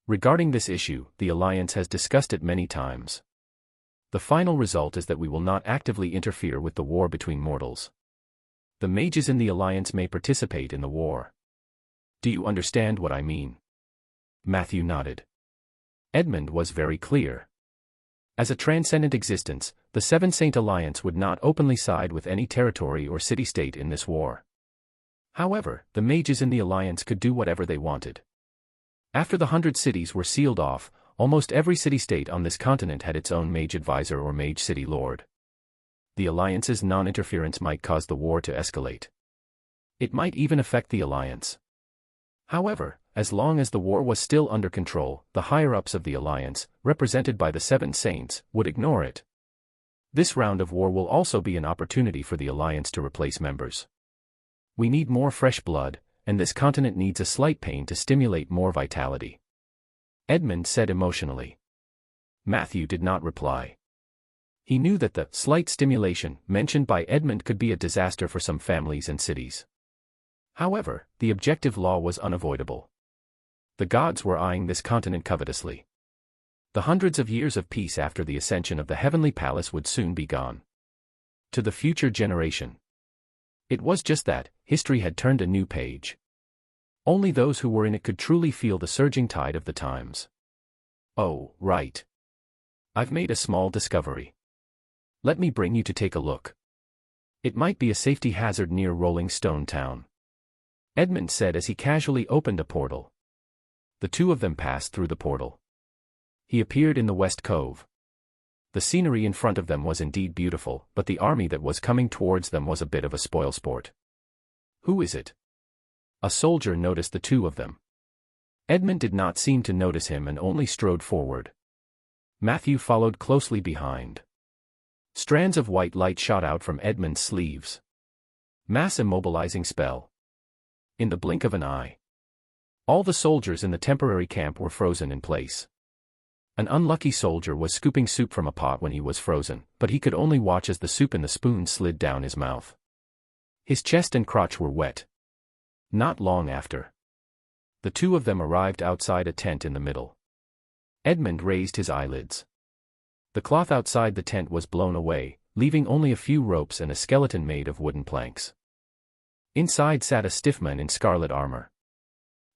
Regarding this issue, the Alliance has discussed it many times. The final result is that we will not actively interfere with the war between mortals. The mages in the Alliance may participate in the war. Do you understand what I mean? Matthew nodded. Edmund was very clear. As a transcendent existence, the Seven Saint Alliance would not openly side with any territory or city-state in this war. However, the mages in the Alliance could do whatever they wanted. After the 100 cities were sealed off, almost every city-state on this continent had its own mage advisor or mage city lord. The Alliance's non-interference might cause the war to escalate. It might even affect the Alliance. However, as long as the war was still under control, the higher-ups of the Alliance, represented by the Seven Saints, would ignore it. This round of war will also be an opportunity for the Alliance to replace members. We need more fresh blood, and this continent needs a slight pain to stimulate more vitality. Edmund said emotionally. Matthew did not reply. He knew that the slight stimulation mentioned by Edmund could be a disaster for some families and cities. However, the objective law was unavoidable. The gods were eyeing this continent covetously. The hundreds of years of peace after the ascension of the heavenly palace would soon be gone. To the future generation. It was just that, history had turned a new page. Only those who were in it could truly feel the surging tide of the times. Oh, right. I've made a small discovery. Let me bring you to take a look. It might be a safety hazard near Rolling Stone Town. Edmund said as he casually opened a portal. The two of them passed through the portal. He appeared in the West Cove. The scenery in front of them was indeed beautiful, but the army that was coming towards them was a bit of a spoilsport. Who is it? A soldier noticed the two of them. Edmund did not seem to notice him and only strode forward. Matthew followed closely behind. Strands of white light shot out from Edmund's sleeves. Mass immobilizing spell. In the blink of an eye. All the soldiers in the temporary camp were frozen in place. An unlucky soldier was scooping soup from a pot when he was frozen, but he could only watch as the soup in the spoon slid down his mouth. His chest and crotch were wet. Not long after. The two of them arrived outside a tent in the middle. Edmund raised his eyelids. The cloth outside the tent was blown away, leaving only a few ropes and a skeleton made of wooden planks. Inside sat a stiff man in scarlet armor.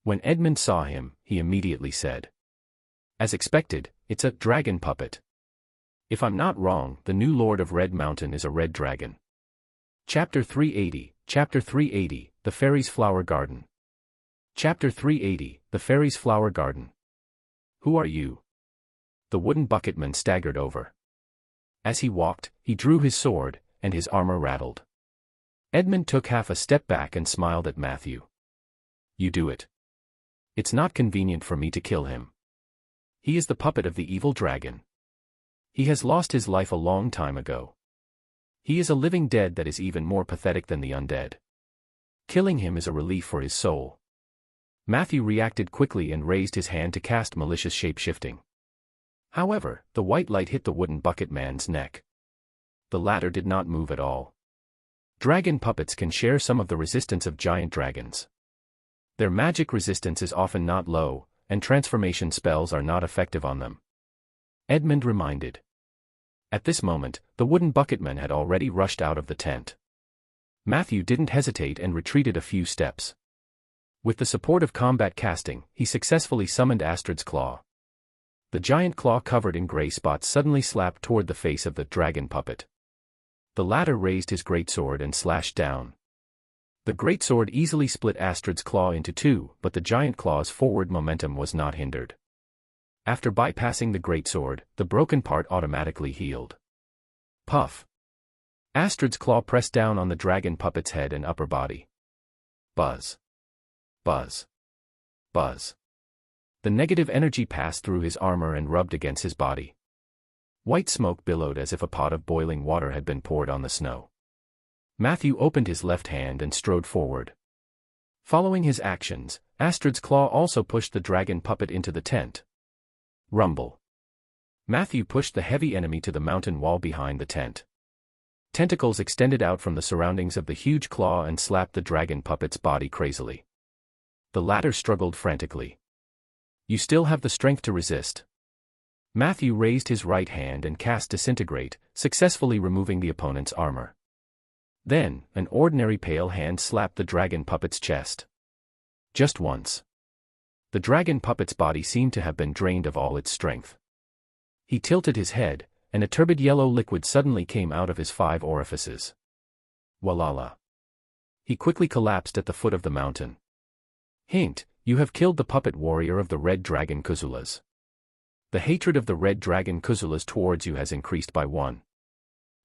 When Edmund saw him, he immediately said. As expected, it's a dragon puppet. If I'm not wrong, the new Lord of Red Mountain is a red dragon. Chapter 380, The Fairy's Flower Garden. Chapter 380, The Fairy's Flower Garden. Who are you? The wooden bucketman staggered over. As he walked, he drew his sword, and his armor rattled. Edmund took half a step back and smiled at Matthew. You do it. It's not convenient for me to kill him. He is the puppet of the evil dragon. He has lost his life a long time ago. He is a living dead that is even more pathetic than the undead. Killing him is a relief for his soul. Matthew reacted quickly and raised his hand to cast malicious shape-shifting. However, the white light hit the wooden bucket man's neck. The latter did not move at all. Dragon puppets can share some of the resistance of giant dragons. Their magic resistance is often not low, and transformation spells are not effective on them. Edmund reminded. At this moment, the wooden bucketman had already rushed out of the tent. Matthew didn't hesitate and retreated a few steps. With the support of combat casting, he successfully summoned Astrid's Claw. The giant claw covered in gray spots suddenly slapped toward the face of the dragon puppet. The latter raised his greatsword and slashed down. The greatsword easily split Astrid's claw into two, but the giant claw's forward momentum was not hindered. After bypassing the greatsword, the broken part automatically healed. Puff. Astrid's claw pressed down on the dragon puppet's head and upper body. Buzz. Buzz. Buzz. The negative energy passed through his armor and rubbed against his body. White smoke billowed as if a pot of boiling water had been poured on the snow. Matthew opened his left hand and strode forward. Following his actions, Astrid's claw also pushed the dragon puppet into the tent. Rumble. Matthew pushed the heavy enemy to the mountain wall behind the tent. Tentacles extended out from the surroundings of the huge claw and slapped the dragon puppet's body crazily. The latter struggled frantically. You still have the strength to resist. Matthew raised his right hand and cast Disintegrate, successfully removing the opponent's armor. Then, an ordinary pale hand slapped the dragon puppet's chest. just once. The dragon puppet's body seemed to have been drained of all its strength. He tilted his head, and a turbid yellow liquid suddenly came out of his 5 orifices. Walala. He quickly collapsed at the foot of the mountain. Hint, you have killed the puppet warrior of the red dragon Kuzulas. The hatred of the red dragon Kuzulas towards you has increased by 1.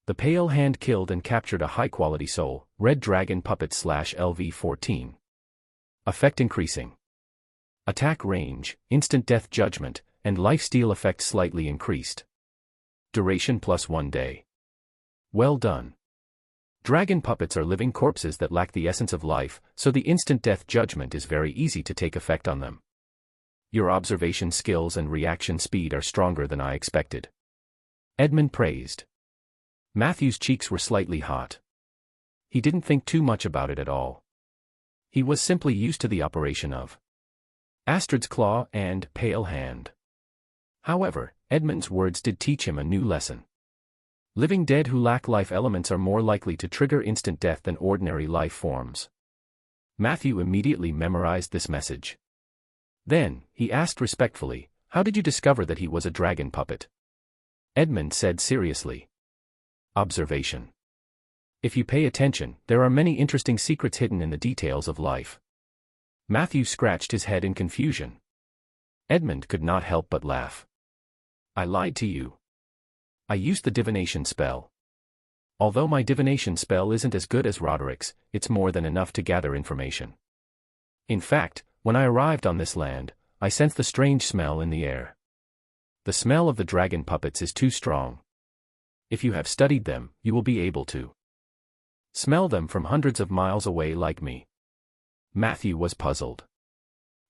The pale hand killed and captured a high-quality soul, red dragon puppet /LV14. Effect increasing. Attack range, instant death judgment, and lifesteal effect slightly increased. Duration +1 day. Well done. Dragon puppets are living corpses that lack the essence of life, so the instant death judgment is very easy to take effect on them. Your observation skills and reaction speed are stronger than I expected. Edmund praised. Matthew's cheeks were slightly hot. He didn't think too much about it at all. He was simply used to the operation of Astrid's claw and pale hand. However, Edmund's words did teach him a new lesson. Living dead who lack life elements are more likely to trigger instant death than ordinary life forms. Matthew immediately memorized this message. Then, he asked respectfully, "How did you discover that he was a dragon puppet?" Edmund said seriously. Observation. If you pay attention, there are many interesting secrets hidden in the details of life. Matthew scratched his head in confusion. Edmund could not help but laugh. I lied to you. I used the divination spell. Although my divination spell isn't as good as Roderick's, it's more than enough to gather information. In fact, when I arrived on this land, I sensed the strange smell in the air. The smell of the dragon puppets is too strong. If you have studied them, you will be able to smell them from hundreds of miles away like me. Matthew was puzzled.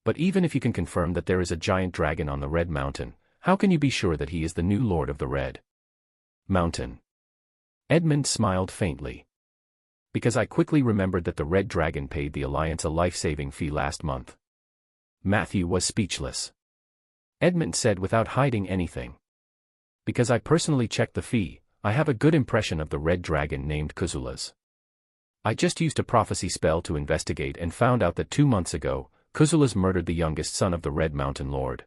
But even if you can confirm that there is a giant dragon on the Red Mountain, how can you be sure that he is the new Lord of the Red Mountain? Edmund smiled faintly. Because I quickly remembered that the Red Dragon paid the Alliance a life-saving fee last month. Matthew was speechless. Edmund said without hiding anything. Because I personally checked the fee, I have a good impression of the Red Dragon named Kuzulas. I just used a prophecy spell to investigate and found out that 2 months ago, Kuzulas murdered the youngest son of the Red Mountain Lord.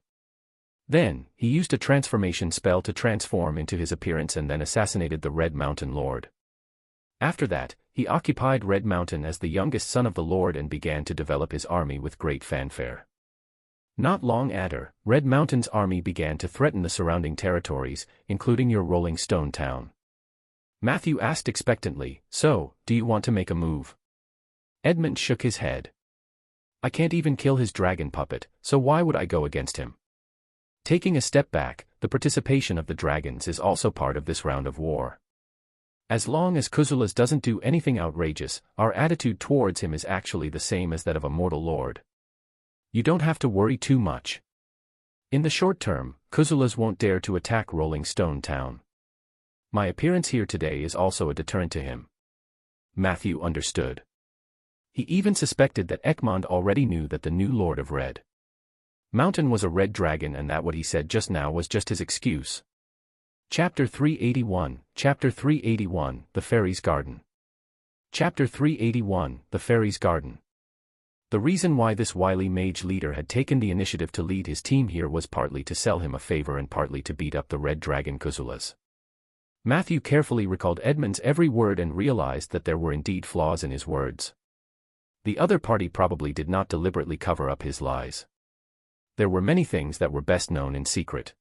Then, he used a transformation spell to transform into his appearance and then assassinated the Red Mountain Lord. After that, he occupied Red Mountain as the youngest son of the Lord and began to develop his army with great fanfare. Not long after, Red Mountain's army began to threaten the surrounding territories, including your Rolling Stone town. Matthew asked expectantly, "So, do you want to make a move?" Edmund shook his head. I can't even kill his dragon puppet, so why would I go against him? Taking a step back, the participation of the dragons is also part of this round of war. As long as Kuzulas doesn't do anything outrageous, our attitude towards him is actually the same as that of a mortal lord. You don't have to worry too much. In the short term, Kuzulas won't dare to attack Rolling Stone Town. My appearance here today is also a deterrent to him. Matthew understood. He even suspected that Ekmond already knew that the new Lord of Red Mountain was a red dragon and that what he said just now was just his excuse. Chapter 381, The Fairy's Garden. Chapter 381, The Fairy's Garden. The reason why this wily mage leader had taken the initiative to lead his team here was partly to sell him a favor and partly to beat up the red dragon Kuzulas. Matthew carefully recalled Edmund's every word and realized that there were indeed flaws in his words. The other party probably did not deliberately cover up his lies. There were many things that were best known in secret.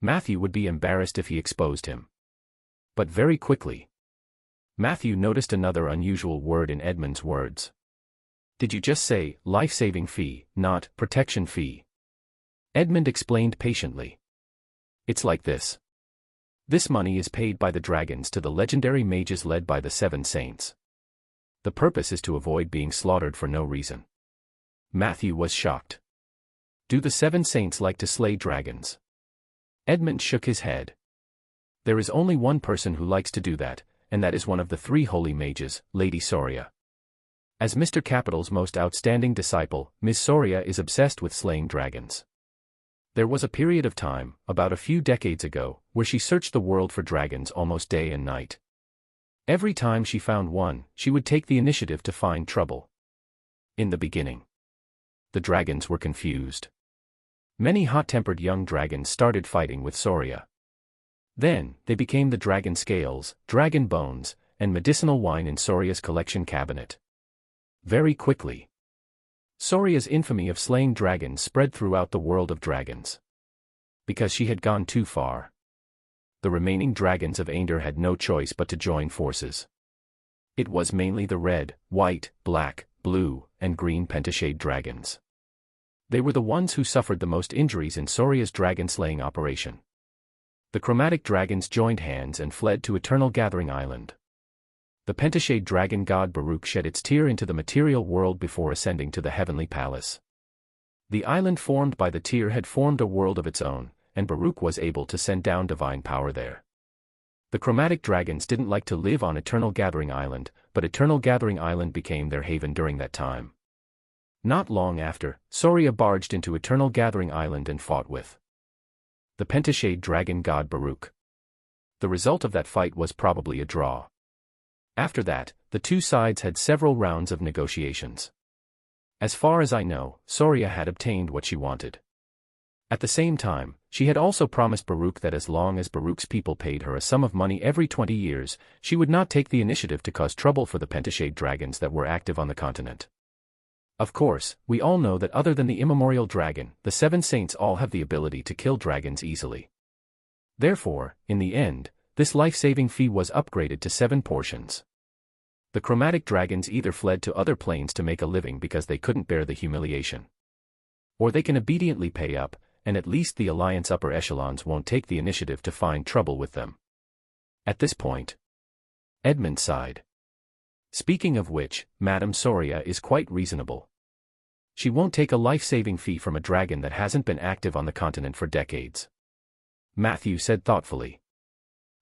Matthew would be embarrassed if he exposed him. But very quickly, Matthew noticed another unusual word in Edmund's words. Did you just say, life-saving fee, not protection fee? Edmund explained patiently. It's like this. This money is paid by the dragons to the legendary mages led by the 7 saints. The purpose is to avoid being slaughtered for no reason. Matthew was shocked. Do the 7 saints like to slay dragons? Edmund shook his head. There is only one person who likes to do that, and that is one of the 3 holy mages, Lady Soria. As Mr. Capital's most outstanding disciple, Ms. Soria is obsessed with slaying dragons. There was a period of time, about a few decades ago, where she searched the world for dragons almost day and night. Every time she found one, she would take the initiative to find trouble. In the beginning, the dragons were confused. Many hot-tempered young dragons started fighting with Soria. Then, they became the dragon scales, dragon bones, and medicinal wine in Soria's collection cabinet. Very quickly, Soria's infamy of slaying dragons spread throughout the world of dragons. Because she had gone too far, the remaining dragons of Aender had no choice but to join forces. It was mainly the red, white, black, blue, and green pentashade dragons. They were the ones who suffered the most injuries in Soria's dragon-slaying operation. The chromatic dragons joined hands and fled to Eternal Gathering Island. The pentashade dragon god Baruch shed its tear into the material world before ascending to the heavenly palace. The island formed by the tear had formed a world of its own, and Baruch was able to send down divine power there. The chromatic dragons didn't like to live on Eternal Gathering Island, but Eternal Gathering Island became their haven during that time. Not long after, Soria barged into Eternal Gathering Island and fought with the pentashade dragon god Baruch. The result of that fight was probably a draw. After that, the two sides had several rounds of negotiations. As far as I know, Soria had obtained what she wanted. At the same time, she had also promised Baruch that as long as Baruch's people paid her a sum of money every 20 years, she would not take the initiative to cause trouble for the pentashade dragons that were active on the continent. Of course, we all know that other than the immemorial dragon, the seven saints all have the ability to kill dragons easily. Therefore, in the end, this life-saving fee was upgraded to 7 portions. The chromatic dragons either fled to other planes to make a living because they couldn't bear the humiliation, or they can obediently pay up, and at least the Alliance upper echelons won't take the initiative to find trouble with them. At this point, Edmund sighed. Speaking of which, Madame Soria is quite reasonable. She won't take a life-saving fee from a dragon that hasn't been active on the continent for decades. Matthew said thoughtfully.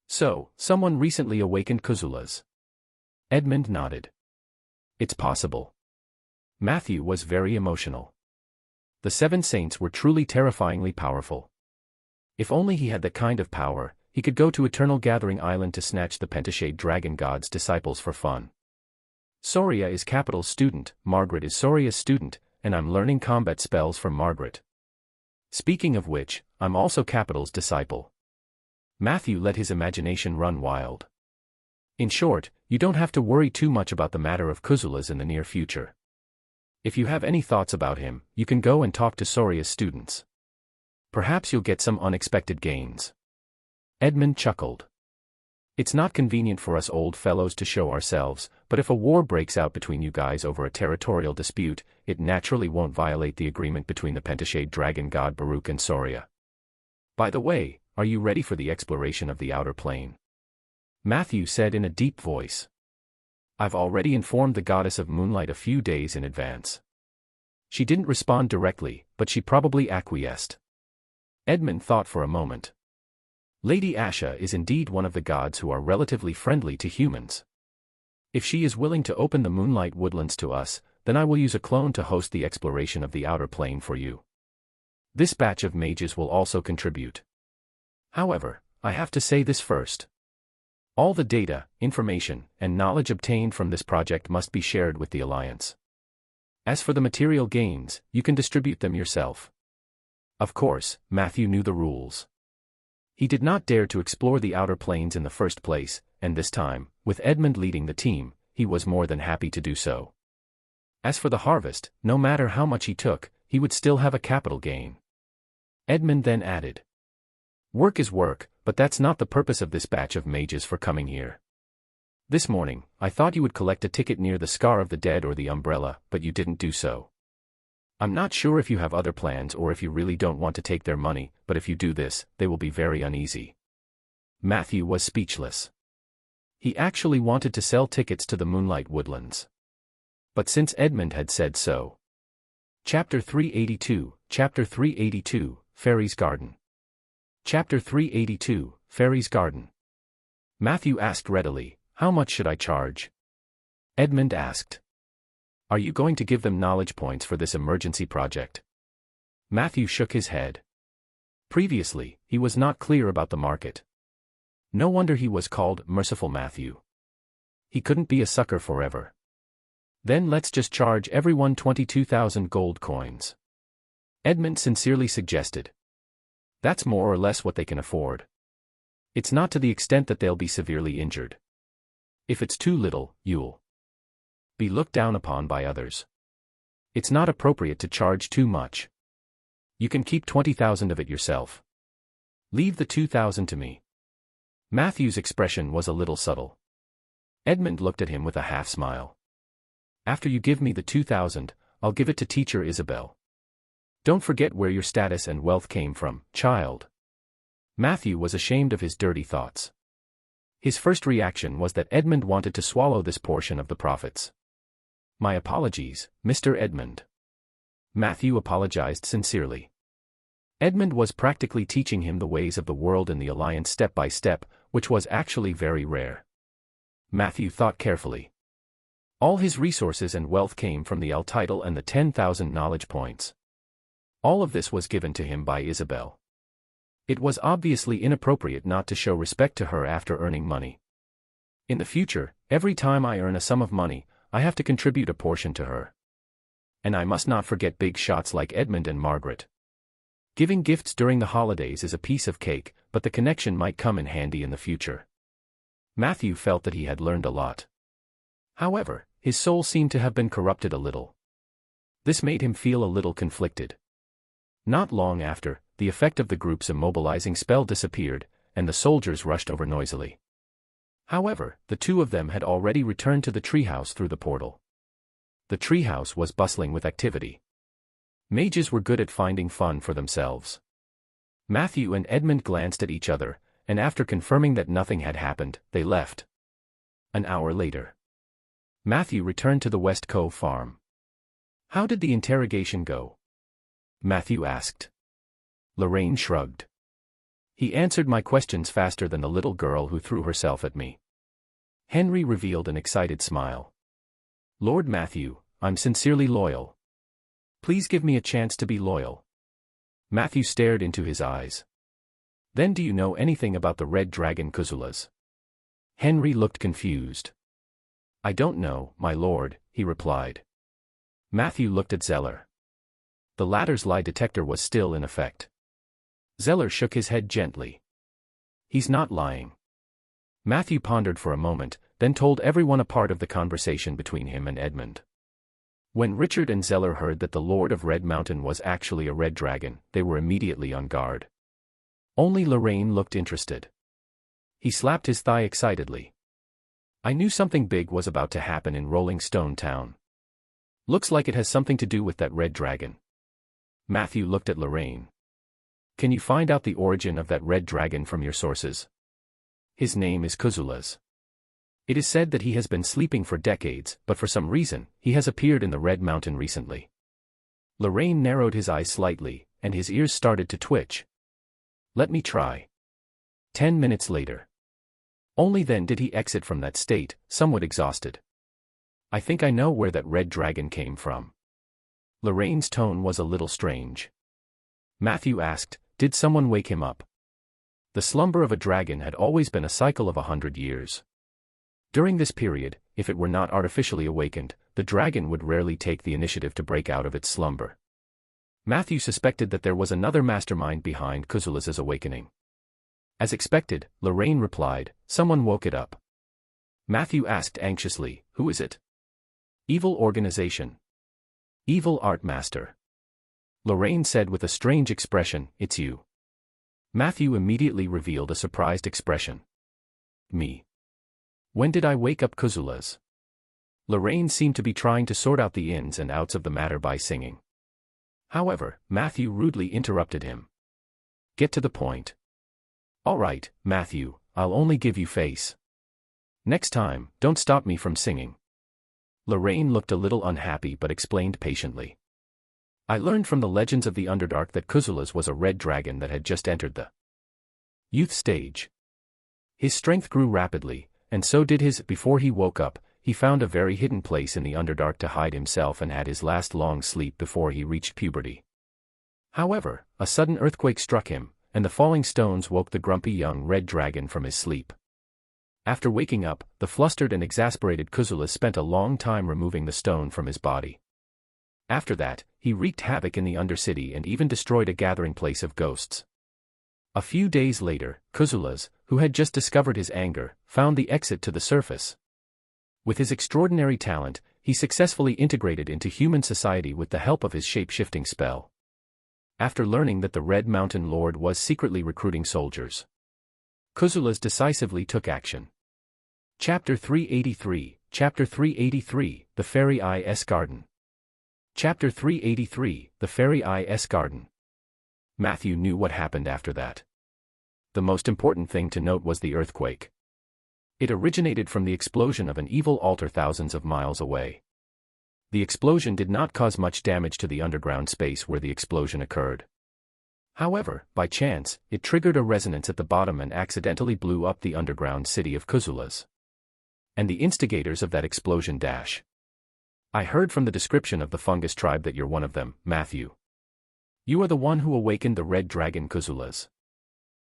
So, someone recently awakened Kuzula's. Edmund nodded. It's possible. Matthew was very emotional. The seven saints were truly terrifyingly powerful. If only he had that kind of power, he could go to Eternal Gathering Island to snatch the pentashade dragon god's disciples for fun. Soria is Capital's student, Margaret is Soria's student, and I'm learning combat spells from Margaret. Speaking of which, I'm also Capital's disciple. Matthew let his imagination run wild. In short, you don't have to worry too much about the matter of Kuzula's in the near future. If you have any thoughts about him, you can go and talk to Soria's students. Perhaps you'll get some unexpected gains. Edmund chuckled. It's not convenient for us old fellows to show ourselves, but if a war breaks out between you guys over a territorial dispute, it naturally won't violate the agreement between the pentashade dragon god Baruch and Soria. By the way, are you ready for the exploration of the outer plane? Matthew said in a deep voice. I've already informed the goddess of moonlight a few days in advance. She didn't respond directly, but she probably acquiesced. Edmund thought for a moment. Lady Asha is indeed one of the gods who are relatively friendly to humans. If she is willing to open the moonlight woodlands to us, then I will use a clone to host the exploration of the outer plane for you. This batch of mages will also contribute. However, I have to say this first. All the data, information, and knowledge obtained from this project must be shared with the Alliance. As for the material gains, you can distribute them yourself. Of course, Matthew knew the rules. He did not dare to explore the outer planes in the first place, and this time, with Edmund leading the team, he was more than happy to do so. As for the harvest, no matter how much he took, he would still have a capital gain. Edmund then added. Work is work, but that's not the purpose of this batch of mages for coming here. This morning, I thought you would collect a ticket near the Scar of the Dead or the Umbrella, but you didn't do so. I'm not sure if you have other plans or if you really don't want to take their money, but if you do this, they will be very uneasy. Matthew was speechless. He actually wanted to sell tickets to the Moonlight Woodlands. But since Edmund had said so. Chapter 382, Fairy's Garden. Chapter 382, Fairy's Garden. Matthew asked readily, how much should I charge? Edmund asked. Are you going to give them knowledge points for this emergency project? Matthew shook his head. Previously, he was not clear about the market. No wonder he was called Merciful Matthew. He couldn't be a sucker forever. Then let's just charge everyone 22,000 gold coins. Edmund sincerely suggested. That's more or less what they can afford. It's not to the extent that they'll be severely injured. If it's too little, you'll be looked down upon by others. It's not appropriate to charge too much. You can keep 20,000 of it yourself. Leave the 2,000 to me. Matthew's expression was a little subtle. Edmund looked at him with a half-smile. After you give me the 2,000, I'll give it to Teacher Isabel. Don't forget where your status and wealth came from, child. Matthew was ashamed of his dirty thoughts. His first reaction was that Edmund wanted to swallow this portion of the profits. My apologies, Mr. Edmund. Matthew apologized sincerely. Edmund was practically teaching him the ways of the world in the Alliance step by step, which was actually very rare. Matthew thought carefully. All his resources and wealth came from the L title and the 10,000 knowledge points. All of this was given to him by Isabel. It was obviously inappropriate not to show respect to her after earning money. In the future, every time I earn a sum of money, I have to contribute a portion to her. And I must not forget big shots like Edmund and Margaret. Giving gifts during the holidays is a piece of cake, but the connection might come in handy in the future. Matthew felt that he had learned a lot. However, his soul seemed to have been corrupted a little. This made him feel a little conflicted. Not long after, the effect of the group's immobilizing spell disappeared, and the soldiers rushed over noisily. However, the two of them had already returned to the treehouse through the portal. The treehouse was bustling with activity. Mages were good at finding fun for themselves. Matthew and Edmund glanced at each other, and after confirming that nothing had happened, they left. An hour later, Matthew returned to the West Cove farm. How did the interrogation go? Matthew asked. Lorraine shrugged. He answered my questions faster than the little girl who threw herself at me. Henry revealed an excited smile. Lord Matthew, I'm sincerely loyal. Please give me a chance to be loyal. Matthew stared into his eyes. Then do you know anything about the red dragon Kuzulas? Henry looked confused. I don't know, my lord, he replied. Matthew looked at Zeller. The latter's lie detector was still in effect. Zeller shook his head gently. He's not lying. Matthew pondered for a moment, then told everyone a part of the conversation between him and Edmund. When Richard and Zeller heard that the Lord of Red Mountain was actually a red dragon, they were immediately on guard. Only Lorraine looked interested. He slapped his thigh excitedly. I knew something big was about to happen in Rolling Stone Town. Looks like it has something to do with that red dragon. Matthew looked at Lorraine. Can you find out the origin of that red dragon from your sources? His name is Kuzulas. It is said that he has been sleeping for decades, but for some reason, he has appeared in the Red Mountain recently. Lorraine narrowed his eyes slightly, and his ears started to twitch. Let me try. 10 minutes later. Only then did he exit from that state, somewhat exhausted. I think I know where that red dragon came from. Lorraine's tone was a little strange. Matthew asked, did someone wake him up? The slumber of a dragon had always been a cycle of 100 years. During this period, if it were not artificially awakened, the dragon would rarely take the initiative to break out of its slumber. Matthew suspected that there was another mastermind behind Kuzulas's awakening. As expected, Lorraine replied, someone woke it up. Matthew asked anxiously, who is it? Evil organization. Evil art master. Lorraine said with a strange expression, it's you. Matthew immediately revealed a surprised expression. Me. When did I wake up Kuzulas? Lorraine seemed to be trying to sort out the ins and outs of the matter by singing. However, Matthew rudely interrupted him. Get to the point. All right, Matthew, I'll only give you face. Next time, don't stop me from singing. Lorraine looked a little unhappy but explained patiently. I learned from the legends of the Underdark that Kuzulas was a red dragon that had just entered the youth stage. His strength grew rapidly, and so did his. Before he woke up, he found a very hidden place in the Underdark to hide himself and had his last long sleep before he reached puberty. However, a sudden earthquake struck him, and the falling stones woke the grumpy young red dragon from his sleep. After waking up, the flustered and exasperated Kuzula spent a long time removing the stone from his body. After that, he wreaked havoc in the Undercity and even destroyed a gathering place of ghosts. A few days later, Kuzulas, who had just discovered his anger, found the exit to the surface. With his extraordinary talent, he successfully integrated into human society with the help of his shape-shifting spell. After learning that the Red Mountain Lord was secretly recruiting soldiers, Kuzulas decisively took action. Chapter 383, Chapter 383, The Fairy Eye-S Garden. Chapter 383, The Fairy Eye-S Garden. Matthew knew what happened after that. The most important thing to note was the earthquake. It originated from the explosion of an evil altar thousands of miles away. The explosion did not cause much damage to the underground space where the explosion occurred. However, by chance, it triggered a resonance at the bottom and accidentally blew up the underground city of Kuzulas. And the instigators of that explosion dash. I heard from the description of the fungus tribe that you're one of them, Matthew. You are the one who awakened the red dragon Kuzulas.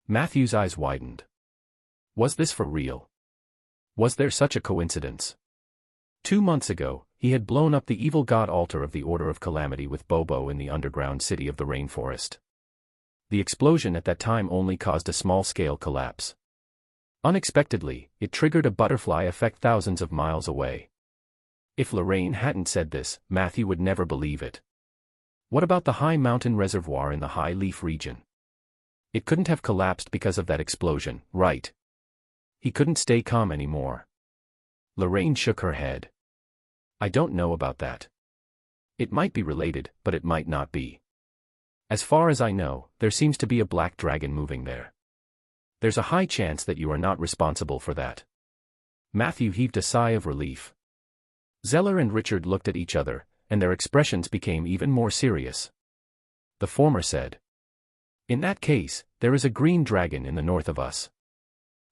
Matthew's eyes widened. Was this for real? Was there such a coincidence? 2 months ago, he had blown up the evil god altar of the Order of Calamity with Bobo in the underground city of the rainforest. The explosion at that time only caused a small-scale collapse. Unexpectedly, it triggered a butterfly effect thousands of miles away. If Lorraine hadn't said this, Matthew would never believe it. What about the high mountain reservoir in the High Leaf region? It couldn't have collapsed because of that explosion, right? He couldn't stay calm anymore. Lorraine shook her head. I don't know about that. It might be related, but it might not be. As far as I know, there seems to be a black dragon moving there. There's a high chance that you are not responsible for that. Matthew heaved a sigh of relief. Zeller and Richard looked at each other, and their expressions became even more serious. The former said, "In that case, there is a green dragon in the north of us.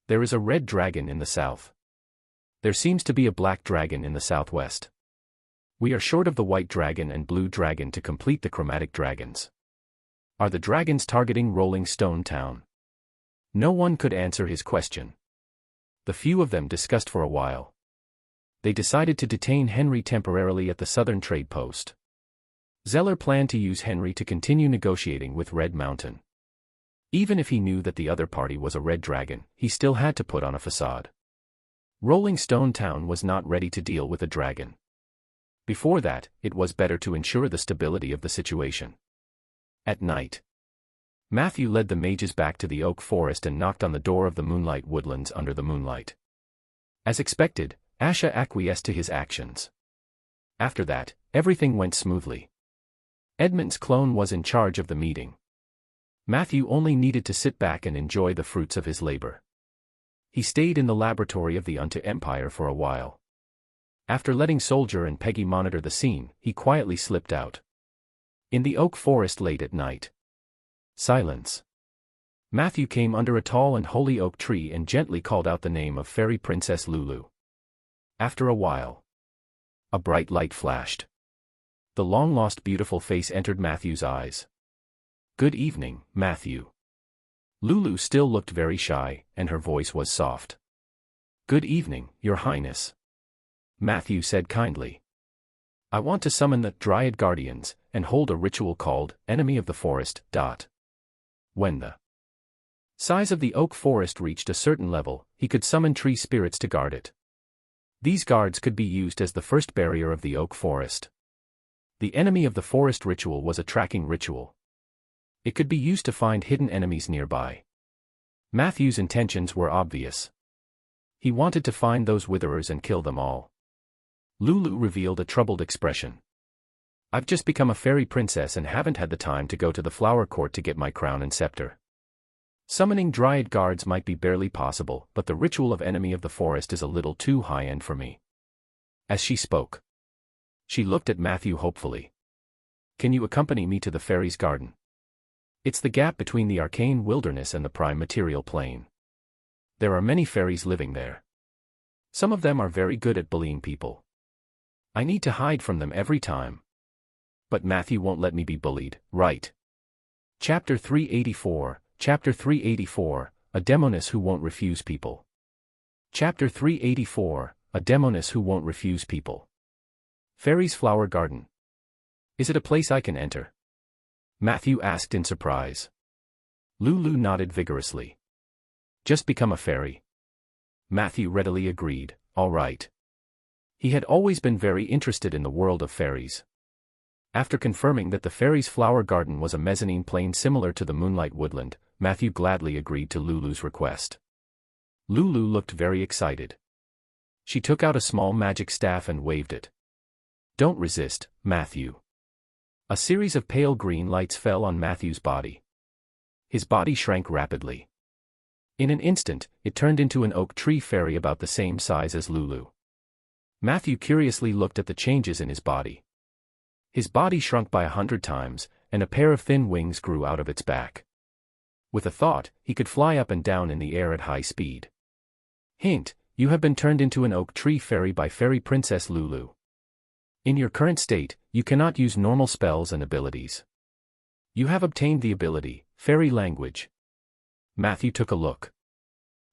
There is a red dragon in the south. There seems to be a black dragon in the southwest. We are short of the white dragon and blue dragon to complete the chromatic dragons. Are the dragons targeting Rolling Stone Town?" No one could answer his question. The few of them discussed for a while. They decided to detain Henry temporarily at the southern trade post. Zeller planned to use Henry to continue negotiating with Red Mountain. Even if he knew that the other party was a red dragon, he still had to put on a facade. Rolling Stone Town was not ready to deal with a dragon. Before that, it was better to ensure the stability of the situation. At night, Matthew led the mages back to the oak forest and knocked on the door of the Moonlight Woodlands under the moonlight. As expected, Asha acquiesced to his actions. After that, everything went smoothly. Edmund's clone was in charge of the meeting. Matthew only needed to sit back and enjoy the fruits of his labor. He stayed in the laboratory of the Unto Empire for a while. After letting Soldier and Peggy monitor the scene, he quietly slipped out. In the oak forest late at night. Silence. Matthew came under a tall and holy oak tree and gently called out the name of Fairy Princess Lulu. After a while, a bright light flashed. The long-lost beautiful face entered Matthew's eyes. "Good evening, Matthew." Lulu still looked very shy, and her voice was soft. "Good evening, Your Highness," Matthew said kindly. "I want to summon the Dryad Guardians, and hold a ritual called Enemy of the Forest. When the size of the oak forest reached a certain level, he could summon tree spirits to guard it. These guards could be used as the first barrier of the oak forest. The Enemy of the Forest ritual was a tracking ritual. It could be used to find hidden enemies nearby. Matthew's intentions were obvious. He wanted to find those witherers and kill them all. Lulu revealed a troubled expression. "I've just become a fairy princess and haven't had the time to go to the flower court to get my crown and scepter. Summoning Dryad guards might be barely possible, but the ritual of Enemy of the Forest is a little too high-end for me." As she spoke, she looked at Matthew hopefully. "Can you accompany me to the fairies' garden? It's the gap between the arcane wilderness and the prime material plane. There are many fairies living there. Some of them are very good at bullying people. I need to hide from them every time. But Matthew won't let me be bullied, right?" Chapter 384, Chapter 384, A Demoness Who Won't Refuse People. Chapter 384, A Demoness Who Won't Refuse People. Fairy's Flower Garden. Is it a place I can enter? Matthew asked in surprise. Lulu nodded vigorously. Just become a fairy. Matthew readily agreed, all right. He had always been very interested in the world of fairies. After confirming that the fairy's flower garden was a mezzanine plane similar to the moonlight woodland, Matthew gladly agreed to Lulu's request. Lulu looked very excited. She took out a small magic staff and waved it. Don't resist, Matthew. A series of pale green lights fell on Matthew's body. His body shrank rapidly. In an instant, it turned into an oak tree fairy about the same size as Lulu. Matthew curiously looked at the changes in his body. His body shrunk by 100 times, and a pair of thin wings grew out of its back. With a thought, he could fly up and down in the air at high speed. Hint: you have been turned into an oak tree fairy by Fairy Princess Lulu. In your current state, you cannot use normal spells and abilities. You have obtained the ability, Fairy Language. Matthew took a look.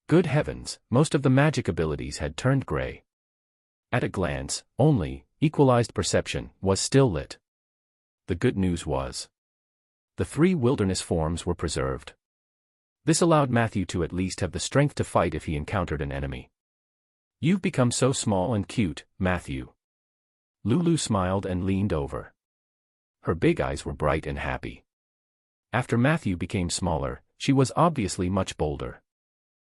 Good heavens, most of the magic abilities had turned gray. At a glance, only equalized perception was still lit. The good news was, the 3 wilderness forms were preserved. This allowed Matthew to at least have the strength to fight if he encountered an enemy. You've become so small and cute, Matthew. Lulu smiled and leaned over. Her big eyes were bright and happy. After Matthew became smaller, she was obviously much bolder.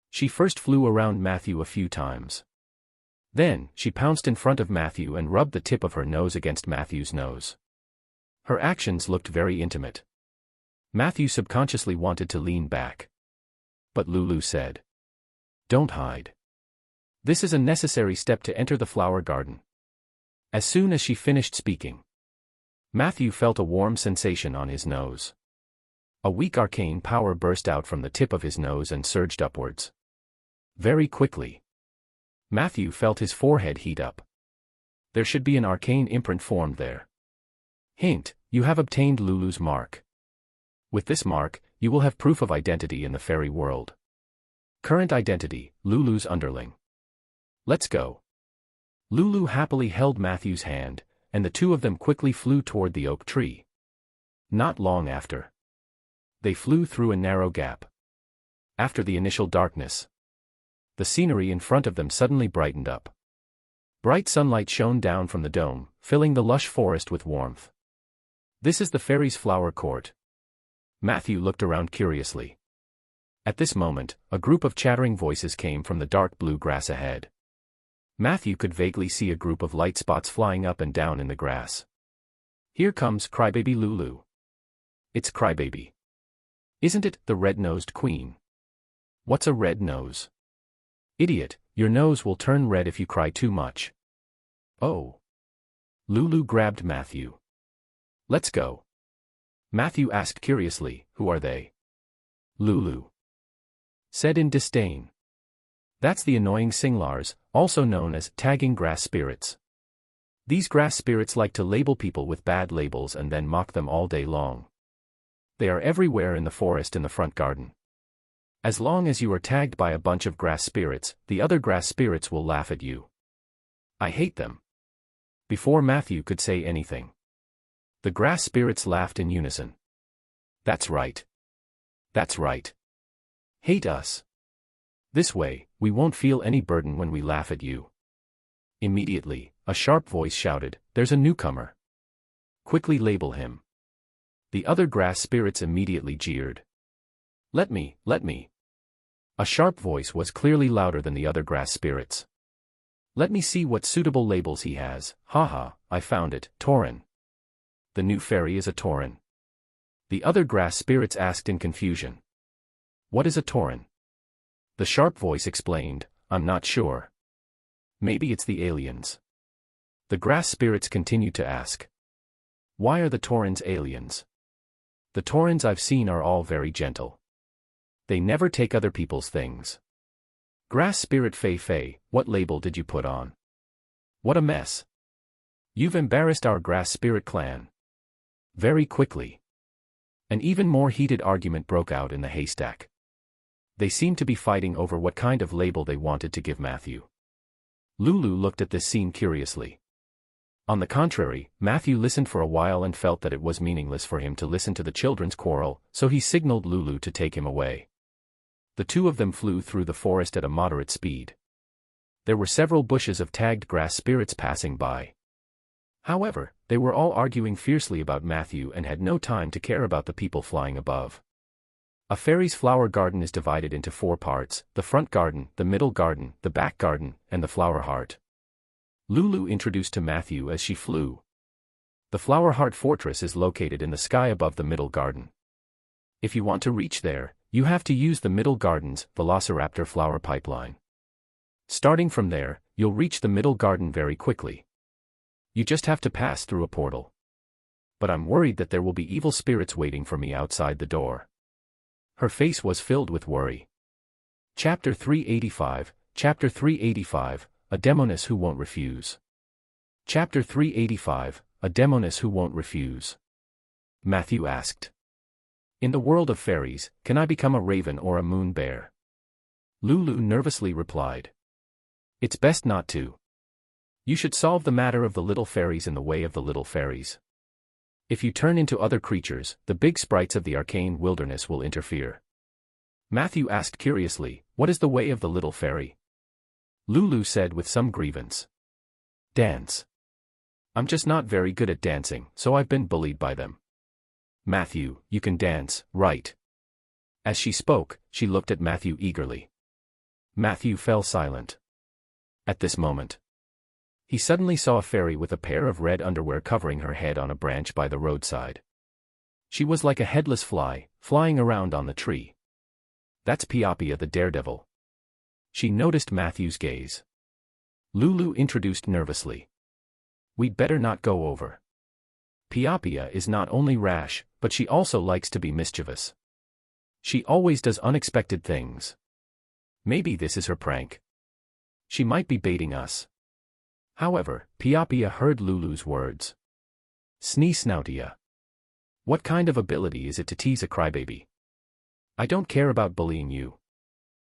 She first flew around Matthew a few times. Then, she pounced in front of Matthew and rubbed the tip of her nose against Matthew's nose. Her actions looked very intimate. Matthew subconsciously wanted to lean back. But Lulu said, "Don't hide. This is a necessary step to enter the flower garden." As soon as she finished speaking, Matthew felt a warm sensation on his nose. A weak arcane power burst out from the tip of his nose and surged upwards. Very quickly, Matthew felt his forehead heat up. There should be an arcane imprint formed there. Hint: you have obtained Lulu's mark. With this mark, you will have proof of identity in the fairy world. Current identity: Lulu's underling. Let's go. Lulu happily held Matthew's hand, and the two of them quickly flew toward the oak tree. Not long after, they flew through a narrow gap. After the initial darkness, the scenery in front of them suddenly brightened up. Bright sunlight shone down from the dome, filling the lush forest with warmth. This is the fairy's flower court. Matthew looked around curiously. At this moment, a group of chattering voices came from the dark blue grass ahead. Matthew could vaguely see a group of light spots flying up and down in the grass. Here comes Crybaby Lulu. It's Crybaby. Isn't it, the red-nosed queen? What's a red nose? Idiot, your nose will turn red if you cry too much. Oh. Lulu grabbed Matthew. Let's go. Matthew asked curiously, who are they? Lulu said in disdain. That's the annoying singlars, also known as tagging grass spirits. These grass spirits like to label people with bad labels and then mock them all day long. They are everywhere in the forest in the front garden. As long as you are tagged by a bunch of grass spirits, the other grass spirits will laugh at you. I hate them. Before Matthew could say anything, the grass spirits laughed in unison. That's right. That's right. Hate us. This way, we won't feel any burden when we laugh at you. Immediately, a sharp voice shouted, "There's a newcomer. Quickly label him." The other grass spirits immediately jeered. Let me. A sharp voice was clearly louder than the other grass spirits. Let me see what suitable labels he has. Haha, I found it, Tauren. The new fairy is a Tauren. The other grass spirits asked in confusion. What is a Tauren? The sharp voice explained, I'm not sure. Maybe it's the aliens. The grass spirits continued to ask. Why are the Taurens aliens? The Taurens I've seen are all very gentle. They never take other people's things. Grass spirit Fei, what label did you put on? What a mess. You've embarrassed our grass spirit clan. Very quickly, an even more heated argument broke out in the haystack. They seemed to be fighting over what kind of label they wanted to give Matthew. Lulu looked at this scene curiously. On the contrary, Matthew listened for a while and felt that it was meaningless for him to listen to the children's quarrel, so he signaled Lulu to take him away. The two of them flew through the forest at a moderate speed. There were several bushes of tagged grass spirits passing by. However, they were all arguing fiercely about Matthew and had no time to care about the people flying above. A fairy's flower garden is divided into 4 parts: the front garden, the middle garden, the back garden, and the flower heart. Lulu introduced to Matthew as she flew. The Flower Heart Fortress is located in the sky above the middle garden. If you want to reach there, you have to use the middle garden's Velociraptor flower pipeline. Starting from there, you'll reach the middle garden very quickly. You just have to pass through a portal. But I'm worried that there will be evil spirits waiting for me outside the door. Her face was filled with worry. Chapter 385, Chapter 385, A Demoness Who Won't Refuse. Chapter 385, A Demoness Who Won't Refuse. Matthew asked. In the world of fairies, can I become a raven or a moon bear? Lulu nervously replied. It's best not to. You should solve the matter of the little fairies in the way of the little fairies. If you turn into other creatures, the big sprites of the arcane wilderness will interfere. Matthew asked curiously, what is the way of the little fairy? Lulu said with some grievance. Dance. I'm just not very good at dancing, so I've been bullied by them. Matthew, you can dance, right? As she spoke, she looked at Matthew eagerly. Matthew fell silent. At this moment, he suddenly saw a fairy with a pair of red underwear covering her head on a branch by the roadside. She was like a headless fly, flying around on the tree. That's Piapia the daredevil. She noticed Matthew's gaze. Lulu introduced nervously. We'd better not go over. Piapia is not only rash, but she also likes to be mischievous. She always does unexpected things. Maybe this is her prank. She might be baiting us. However, Piapia heard Lulu's words. Snee-snoutia. What kind of ability is it to tease a crybaby? I don't care about bullying you.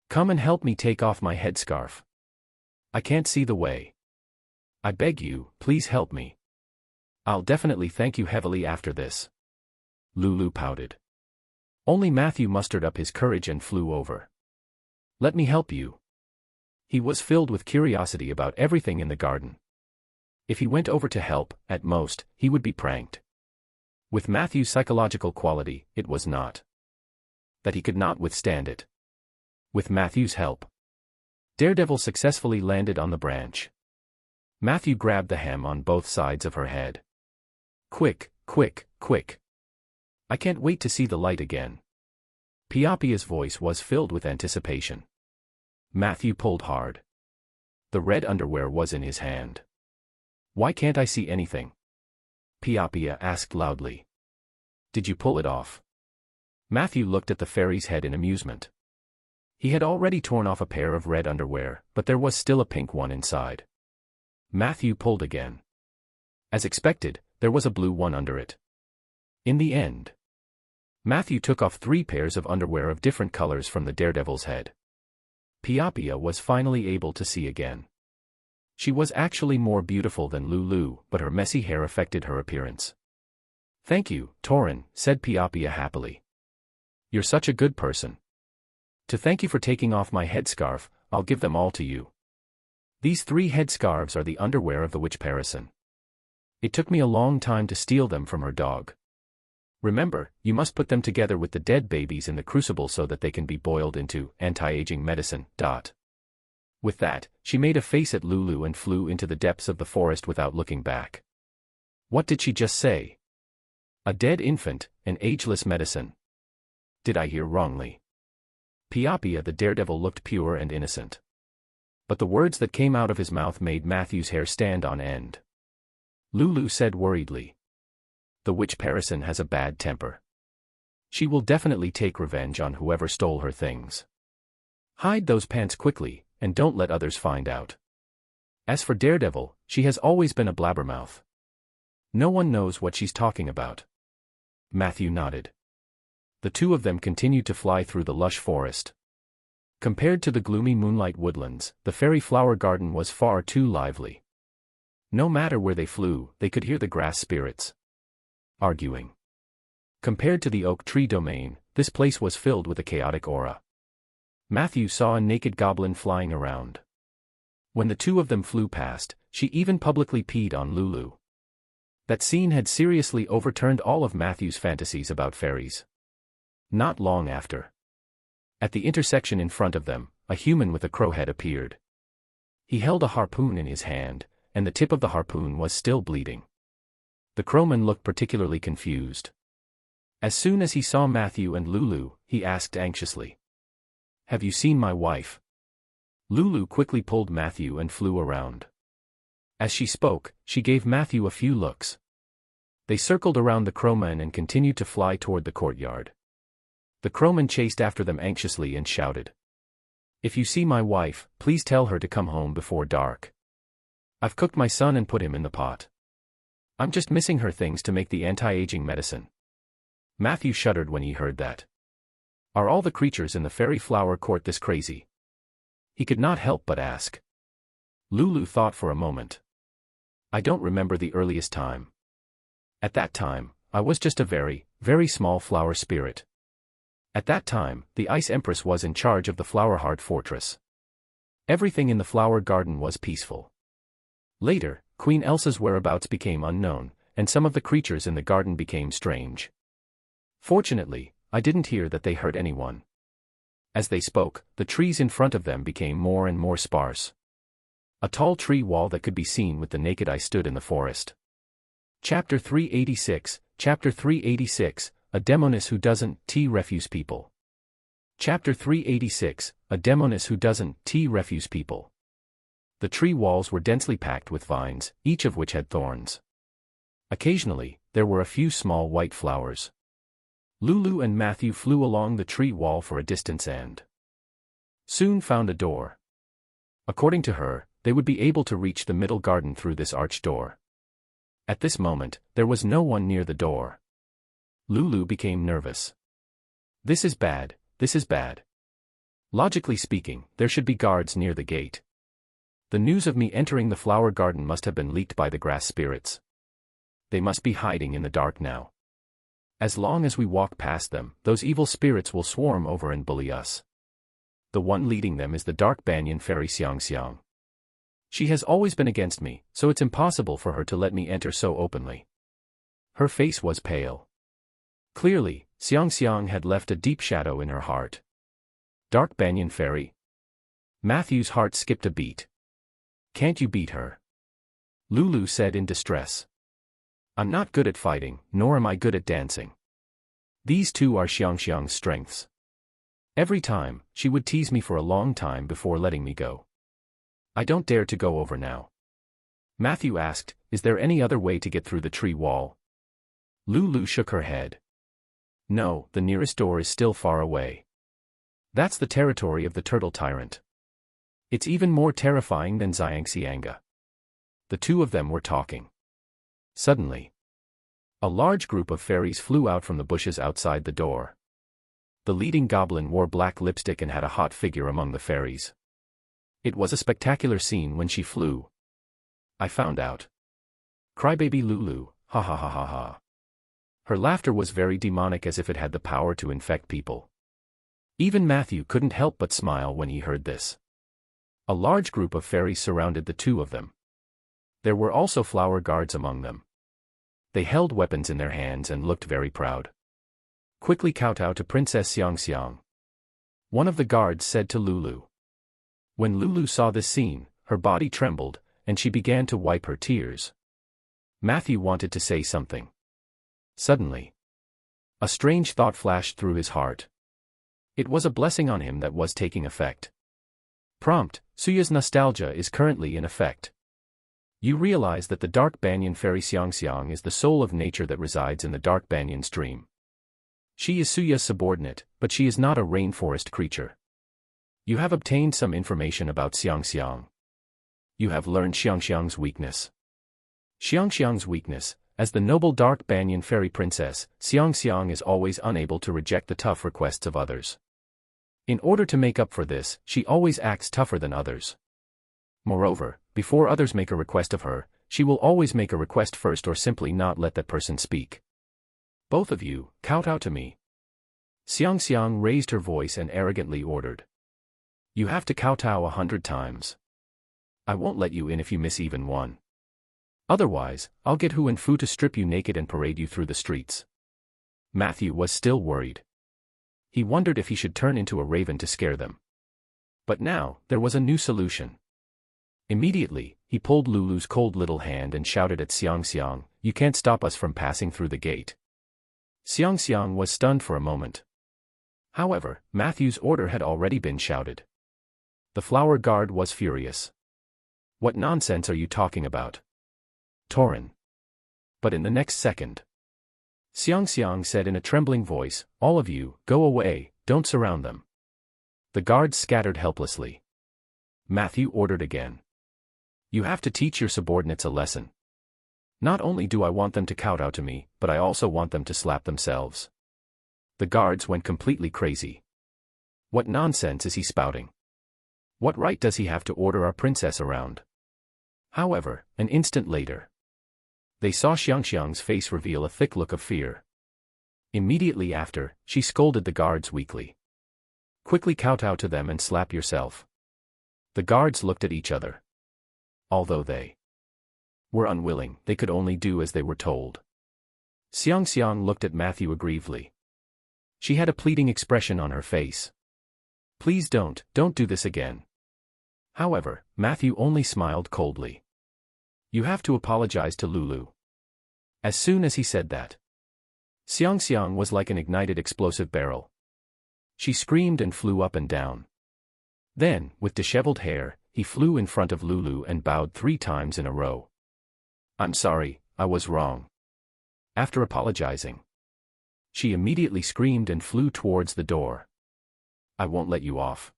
Come and help me take off my headscarf. I can't see the way. I beg you, please help me. I'll definitely thank you heavily after this. Lulu pouted. Only Matthew mustered up his courage and flew over. Let me help you. He was filled with curiosity about everything in the garden. If he went over to help, at most, he would be pranked. With Matthew's psychological quality, it was not that he could not withstand it. With Matthew's help, Daredevil successfully landed on the branch. Matthew grabbed the hem on both sides of her head. Quick, quick, quick. I can't wait to see the light again. Piapia's voice was filled with anticipation. Matthew pulled hard. The red underwear was in his hand. Why can't I see anything? Piapia asked loudly. Did you pull it off? Matthew looked at the fairy's head in amusement. He had already torn off a pair of red underwear, but there was still a pink one inside. Matthew pulled again. As expected, there was a blue one under it. In the end, Matthew took off 3 pairs of underwear of different colors from the daredevil's head. Piapia was finally able to see again. She was actually more beautiful than Lulu, but her messy hair affected her appearance. Thank you, Torin, said Piapia happily. You're such a good person. To thank you for taking off my headscarf, I'll give them all to you. These 3 headscarves are the underwear of the witch Parison. It took me a long time to steal them from her dog. Remember, you must put them together with the dead babies in the crucible so that they can be boiled into anti-aging medicine. With that, she made a face at Lulu and flew into the depths of the forest without looking back. What did she just say? A dead infant, an ageless medicine. Did I hear wrongly? Piapia the daredevil looked pure and innocent. But the words that came out of his mouth made Matthew's hair stand on end. Lulu said worriedly. The witch Parison has a bad temper. She will definitely take revenge on whoever stole her things. Hide those pants quickly, and don't let others find out. As for Daredevil, she has always been a blabbermouth. No one knows what she's talking about. Matthew nodded. The two of them continued to fly through the lush forest. Compared to the gloomy moonlight woodlands, the fairy flower garden was far too lively. No matter where they flew, they could hear the grass spirits arguing. Compared to the oak tree domain, this place was filled with a chaotic aura. Matthew saw a naked goblin flying around. When the two of them flew past, she even publicly peed on Lulu. That scene had seriously overturned all of Matthew's fantasies about fairies. Not long after, at the intersection in front of them, a human with a crow head appeared. He held a harpoon in his hand, and the tip of the harpoon was still bleeding. The crowman looked particularly confused. As soon as he saw Matthew and Lulu, he asked anxiously, "Have you seen my wife?" Lulu quickly pulled Matthew and flew around. As she spoke, she gave Matthew a few looks. They circled around the crowman and continued to fly toward the courtyard. The crowman chased after them anxiously and shouted, "If you see my wife, please tell her to come home before dark. I've cooked my son and put him in the pot. I'm just missing her things to make the anti-aging medicine." Matthew shuddered when he heard that. Are all the creatures in the fairy flower court this crazy? He could not help but ask. Lulu thought for a moment. I don't remember the earliest time. At that time, I was just a very, very small flower spirit. At that time, the Ice Empress was in charge of the Flowerheart Fortress. Everything in the flower garden was peaceful. Later, Queen Elsa's whereabouts became unknown, and some of the creatures in the garden became strange. Fortunately, I didn't hear that they hurt anyone. As they spoke, the trees in front of them became more and more sparse. A tall tree wall that could be seen with the naked eye stood in the forest. Chapter 386, Chapter 386, A Demoness Who Doesn't Refuse People. Chapter 386, A Demoness Who Doesn't Refuse People. The tree walls were densely packed with vines, each of which had thorns. Occasionally, there were a few small white flowers. Lulu and Matthew flew along the tree wall for a distance and soon found a door. According to her, they would be able to reach the middle garden through this arched door. At this moment, there was no one near the door. Lulu became nervous. This is bad, this is bad. Logically speaking, there should be guards near the gate. The news of me entering the flower garden must have been leaked by the grass spirits. They must be hiding in the dark now. As long as we walk past them, those evil spirits will swarm over and bully us. The one leading them is the dark banyan fairy Xiang Xiang. She has always been against me, so it's impossible for her to let me enter so openly. Her face was pale. Clearly, Xiang Xiang had left a deep shadow in her heart. Dark banyan fairy. Matthew's heart skipped a beat. Can't you beat her? Lulu said in distress. I'm not good at fighting, nor am I good at dancing. These two are Xiang Xiang's strengths. Every time, she would tease me for a long time before letting me go. I don't dare to go over now. Matthew asked, is there any other way to get through the tree wall? Lulu shook her head. No, the nearest door is still far away. That's the territory of the turtle tyrant. It's even more terrifying than Xiangxianga. The two of them were talking. Suddenly, a large group of fairies flew out from the bushes outside the door. The leading goblin wore black lipstick and had a hot figure among the fairies. It was a spectacular scene when she flew. I found out. Crybaby Lulu, ha ha ha ha ha. Her laughter was very demonic, as if it had the power to infect people. Even Matthew couldn't help but smile when he heard this. A large group of fairies surrounded the two of them. There were also flower guards among them. They held weapons in their hands and looked very proud. Quickly kowtow to Princess Xiang Xiang. One of the guards said to Lulu. When Lulu saw this scene, her body trembled, and she began to wipe her tears. Matthew wanted to say something. Suddenly, a strange thought flashed through his heart. It was a blessing on him that was taking effect. Prompt, Suya's nostalgia is currently in effect. You realize that the dark banyan fairy Xiang Xiang is the soul of nature that resides in the dark banyan stream. She is Suya's subordinate, but she is not a rainforest creature. You have obtained some information about Xiang Xiang. You have learned Xiang Xiang's weakness. Xiang Xiang's weakness, as the noble dark banyan fairy princess, Xiang Xiang is always unable to reject the tough requests of others. In order to make up for this, she always acts tougher than others. Moreover, before others make a request of her, she will always make a request first or simply not let that person speak. Both of you, kowtow to me. Xiang raised her voice and arrogantly ordered. You have to kowtow 100 times. I won't let you in if you miss even one. Otherwise, I'll get Hu and Fu to strip you naked and parade you through the streets. Matthew was still worried. He wondered if he should turn into a raven to scare them. But now, there was a new solution. Immediately, he pulled Lulu's cold little hand and shouted at Xiang, "You can't stop us from passing through the gate." Xiang was stunned for a moment. However, Matthew's order had already been shouted. The flower guard was furious. What nonsense are you talking about, Torin? But in the next second, Xiang said in a trembling voice, "All of you, go away, don't surround them." The guards scattered helplessly. Matthew ordered again. You have to teach your subordinates a lesson. Not only do I want them to kowtow to me, but I also want them to slap themselves. The guards went completely crazy. What nonsense is he spouting? What right does he have to order our princess around? However, an instant later, they saw Xiang's face reveal a thick look of fear. Immediately after, she scolded the guards weakly. Quickly kowtow to them and slap yourself. The guards looked at each other. Although they were unwilling, they could only do as they were told. Xiang looked at Matthew aggrievedly. She had a pleading expression on her face. Please don't do this again. However, Matthew only smiled coldly. You have to apologize to Lulu. As soon as he said that, Xiang was like an ignited explosive barrel. She screamed and flew up and down. Then, with disheveled hair, he flew in front of Lulu and bowed 3 times in a row. I'm sorry, I was wrong. After apologizing, she immediately screamed and flew towards the door. I won't let you off.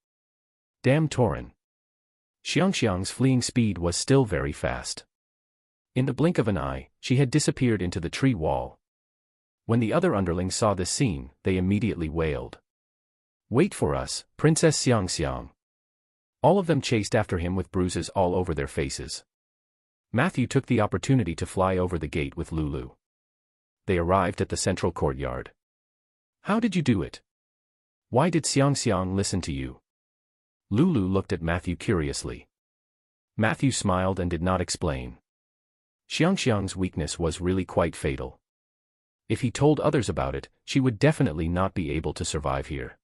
Damn Torin. Xiang's fleeing speed was still very fast. In the blink of an eye, she had disappeared into the tree wall. When the other underlings saw this scene, they immediately wailed. Wait for us, Princess Xiang. All of them chased after him with bruises all over their faces. Matthew took the opportunity to fly over the gate with Lulu. They arrived at the central courtyard. How did you do it? Why did Xiang listen to you? Lulu looked at Matthew curiously. Matthew smiled and did not explain. Xiang's weakness was really quite fatal. If he told others about it, she would definitely not be able to survive here.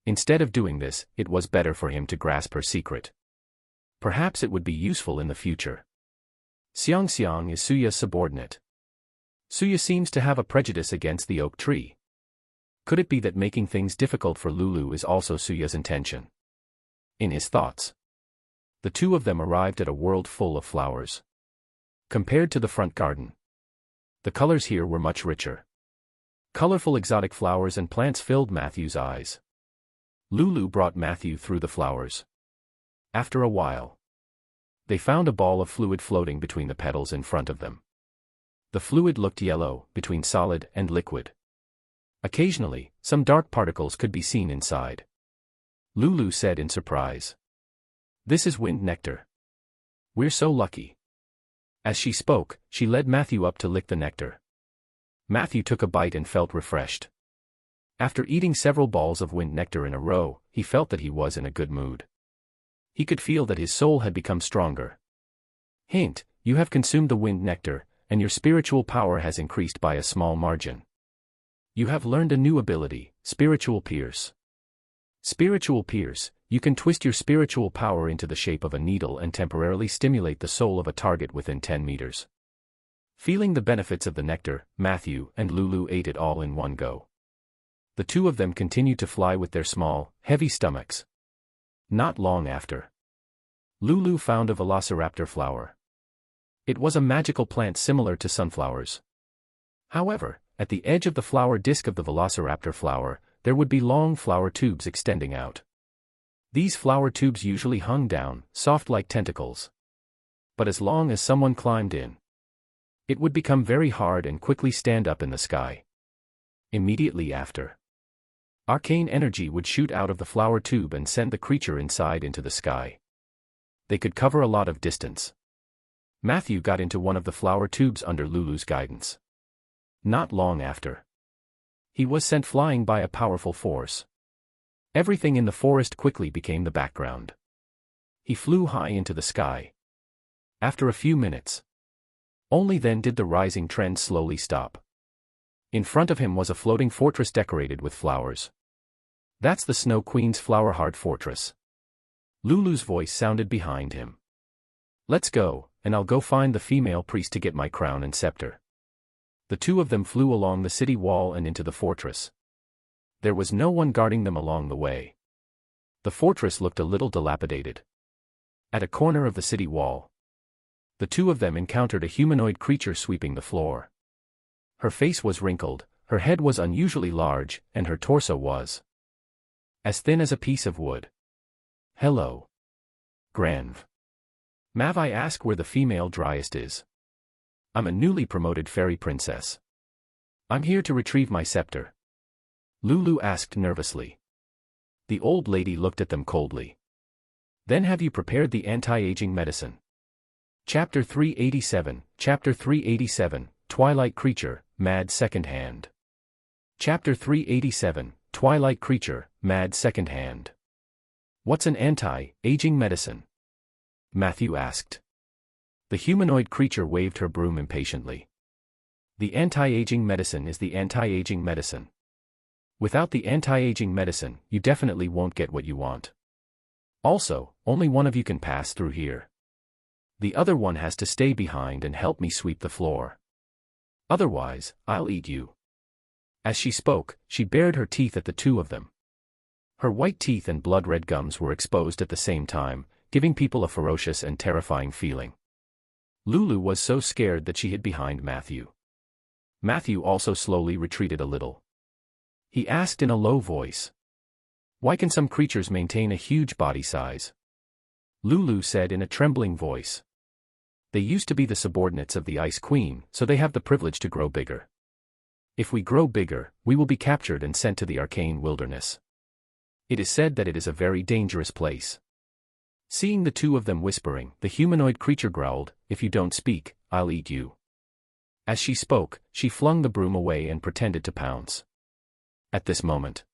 Instead of doing this, it was better for him to grasp her secret. Perhaps it would be useful in the future. Xiang is Suya's subordinate. Suya seems to have a prejudice against the oak tree. Could it be that making things difficult for Lulu is also Suya's intention? In his thoughts, the two of them arrived at a world full of flowers. Compared to the front garden, the colors here were much richer. Colorful exotic flowers and plants filled Matthew's eyes. Lulu brought Matthew through the flowers. After a while, they found a ball of fluid floating between the petals in front of them. The fluid looked yellow, between solid and liquid. Occasionally, some dark particles could be seen inside. Lulu said in surprise. This is wind nectar. We're so lucky. As she spoke, she led Matthew up to lick the nectar. Matthew took a bite and felt refreshed. After eating several balls of wind nectar in a row, he felt that he was in a good mood. He could feel that his soul had become stronger. Hint, you have consumed the wind nectar, and your spiritual power has increased by a small margin. You have learned a new ability, Spiritual Pierce. Spiritual Pierce, you can twist your spiritual power into the shape of a needle and temporarily stimulate the soul of a target within 10 meters. Feeling the benefits of the nectar, Matthew and Lulu ate it all in one go. The two of them continued to fly with their small, heavy stomachs. Not long after, Lulu found a velociraptor flower. It was a magical plant similar to sunflowers. However, at the edge of the flower disc of the velociraptor flower, there would be long flower tubes extending out. These flower tubes usually hung down, soft like tentacles. But as long as someone climbed in, it would become very hard and quickly stand up in the sky. Immediately after, Arcane energy would shoot out of the flower tube and send the creature inside into the sky. They could cover a lot of distance. Matthew got into one of the flower tubes under Lulu's guidance. Not long after, he was sent flying by a powerful force. Everything in the forest quickly became the background. He flew high into the sky. After a few minutes, only then did the rising trend slowly stop. In front of him was a floating fortress decorated with flowers. That's the Snow Queen's flower-heart fortress. Lulu's voice sounded behind him. Let's go, and I'll go find the female priest to get my crown and scepter. The two of them flew along the city wall and into the fortress. There was no one guarding them along the way. The fortress looked a little dilapidated. At a corner of the city wall, the two of them encountered a humanoid creature sweeping the floor. Her face was wrinkled, her head was unusually large, and her torso was as thin as a piece of wood. Hello, Granv. Mav, I ask where the female dryast is. I'm a newly promoted fairy princess. I'm here to retrieve my scepter. Lulu asked nervously. The old lady looked at them coldly. Then have you prepared the anti-aging medicine? Chapter 387, Chapter 387, Twilight Creature, Mad Second Hand. Chapter 387, Twilight Creature, Mad Second Hand. What's an anti-aging medicine? Matthew asked. The humanoid creature waved her broom impatiently. The anti-aging medicine is the anti-aging medicine. Without the anti-aging medicine, you definitely won't get what you want. Also, only one of you can pass through here. The other one has to stay behind and help me sweep the floor. Otherwise, I'll eat you. As she spoke, she bared her teeth at the two of them. Her white teeth and blood-red gums were exposed at the same time, giving people a ferocious and terrifying feeling. Lulu was so scared that she hid behind Matthew. Matthew also slowly retreated a little. He asked in a low voice, "Why can some creatures maintain a huge body size?" Lulu said in a trembling voice, "They used to be the subordinates of the Ice Queen, so they have the privilege to grow bigger. If we grow bigger, we will be captured and sent to the arcane wilderness. It is said that it is a very dangerous place." Seeing the two of them whispering, the humanoid creature growled, "If you don't speak, I'll eat you." As she spoke, she flung the broom away and pretended to pounce. At this moment,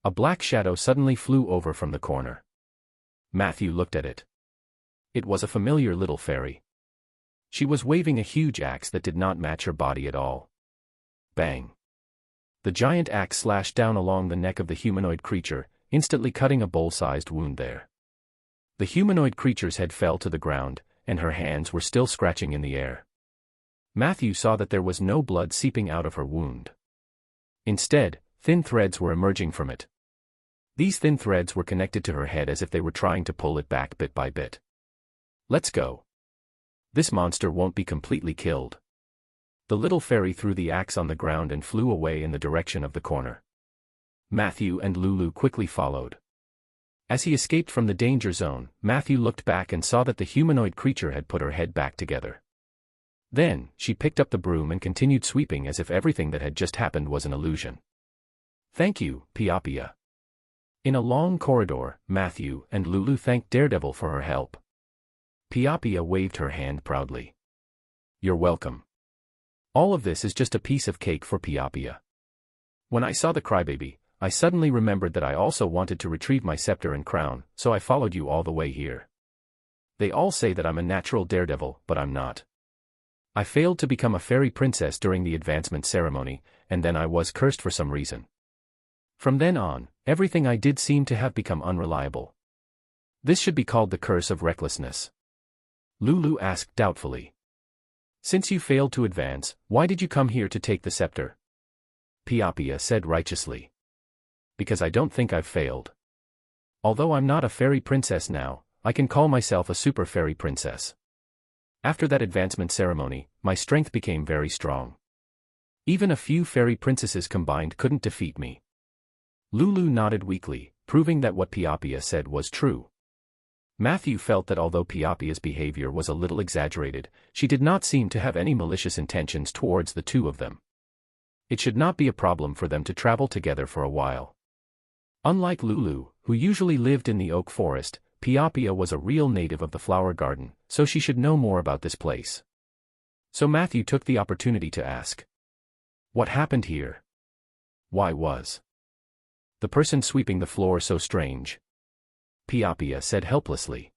a black shadow suddenly flew over from the corner. Matthew looked at it. It was a familiar little fairy. She was waving a huge axe that did not match her body at all. Bang! The giant axe slashed down along the neck of the humanoid creature, instantly cutting a bowl-sized wound there. The humanoid creature's head fell to the ground, and her hands were still scratching in the air. Matthew saw that there was no blood seeping out of her wound. Instead, thin threads were emerging from it. These thin threads were connected to her head as if they were trying to pull it back bit by bit. "Let's go. This monster won't be completely killed." The little fairy threw the axe on the ground and flew away in the direction of the corner. Matthew and Lulu quickly followed. As he escaped from the danger zone, Matthew looked back and saw that the humanoid creature had put her head back together. Then, she picked up the broom and continued sweeping as if everything that had just happened was an illusion. "Thank you, Piapia." In a long corridor, Matthew and Lulu thanked Daredevil for her help. Piapia waved her hand proudly. "You're welcome. All of this is just a piece of cake for Piapia. When I saw the crybaby, I suddenly remembered that I also wanted to retrieve my scepter and crown, so I followed you all the way here. They all say that I'm a natural daredevil, but I'm not. I failed to become a fairy princess during the advancement ceremony, and then I was cursed for some reason. From then on, everything I did seemed to have become unreliable. This should be called the curse of recklessness." Lulu asked doubtfully. "Since you failed to advance, why did you come here to take the scepter?" Piapia said righteously. "Because I don't think I've failed. Although I'm not a fairy princess now, I can call myself a super fairy princess. After that advancement ceremony, my strength became very strong. Even a few fairy princesses combined couldn't defeat me." Lulu nodded weakly, proving that what Piapia said was true. Matthew felt that although Piapia's behavior was a little exaggerated, she did not seem to have any malicious intentions towards the two of them. It should not be a problem for them to travel together for a while. Unlike Lulu, who usually lived in the oak forest, Piapia was a real native of the flower garden, so she should know more about this place. So Matthew took the opportunity to ask, "What happened here? Why was the person sweeping the floor so strange?" Piapia said helplessly.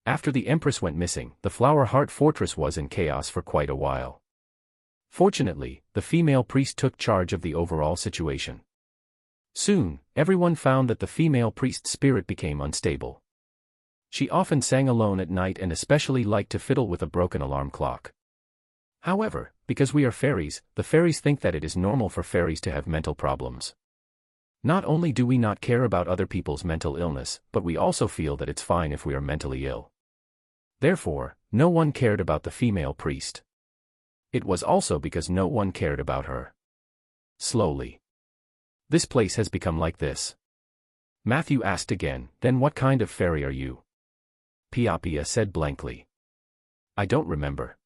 After the Empress went missing, the Flower Heart Fortress was in chaos for quite a while. Fortunately, the female priest took charge of the overall situation. Soon, everyone found that the female priest's spirit became unstable. She often sang alone at night and especially liked to fiddle with a broken alarm clock. However, because we are fairies, the fairies think that it is normal for fairies to have mental problems. Not only do we not care about other people's mental illness, but we also feel that it's fine if we are mentally ill. Therefore, no one cared about the female priest. It was also because no one cared about her. Slowly, this place has become like this. Matthew asked again, "Then what kind of fairy are you?" Piapia said blankly, "I don't remember.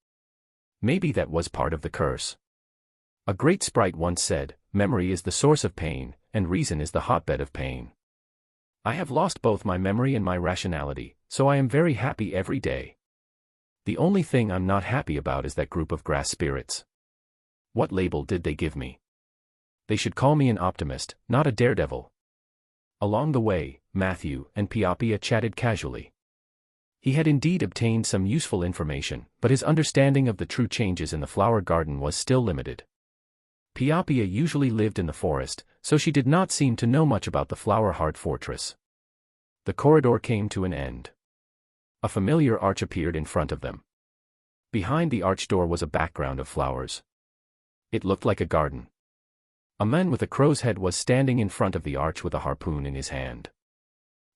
Maybe that was part of the curse. A great sprite once said, 'Memory is the source of pain, and reason is the hotbed of pain.' I have lost both my memory and my rationality, so I am very happy every day. The only thing I'm not happy about is that group of grass spirits. What label did they give me? They should call me an optimist, not a daredevil." Along the way, Matthew and Piapia chatted casually. He had indeed obtained some useful information, but his understanding of the true changes in the flower garden was still limited. Piapia usually lived in the forest, so she did not seem to know much about the Flower Heart Fortress. The corridor came to an end. A familiar arch appeared in front of them. Behind the arch door was a background of flowers. It looked like a garden. A man with a crow's head was standing in front of the arch with a harpoon in his hand.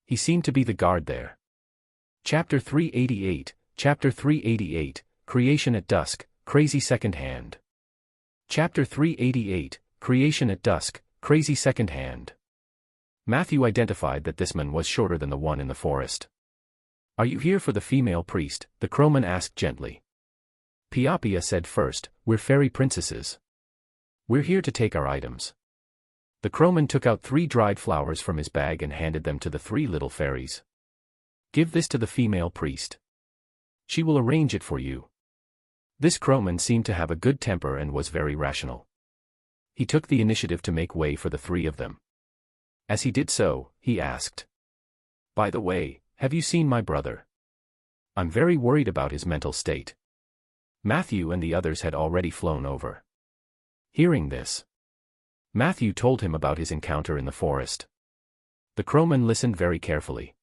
He seemed to be the guard there. Chapter 388, Chapter 388, Creation at Dusk, Crazy Second Hand. Chapter 388, Creation at Dusk, Crazy Second Hand. Matthew identified that this man was shorter than the one in the forest. "Are you here for the female priest?" the crowman asked gently. Piapia said first, "We're fairy princesses. We're here to take our items." The crowman took out 3 dried flowers from his bag and handed them to the 3 little fairies. "Give this to the female priest. She will arrange it for you." This crowman seemed to have a good temper and was very rational. He took the initiative to make way for the 3 of them. As he did so, he asked, "By the way, have you seen my brother? I'm very worried about his mental state." Matthew and the others had already flown over. Hearing this, Matthew told him about his encounter in the forest. The crowman listened very carefully.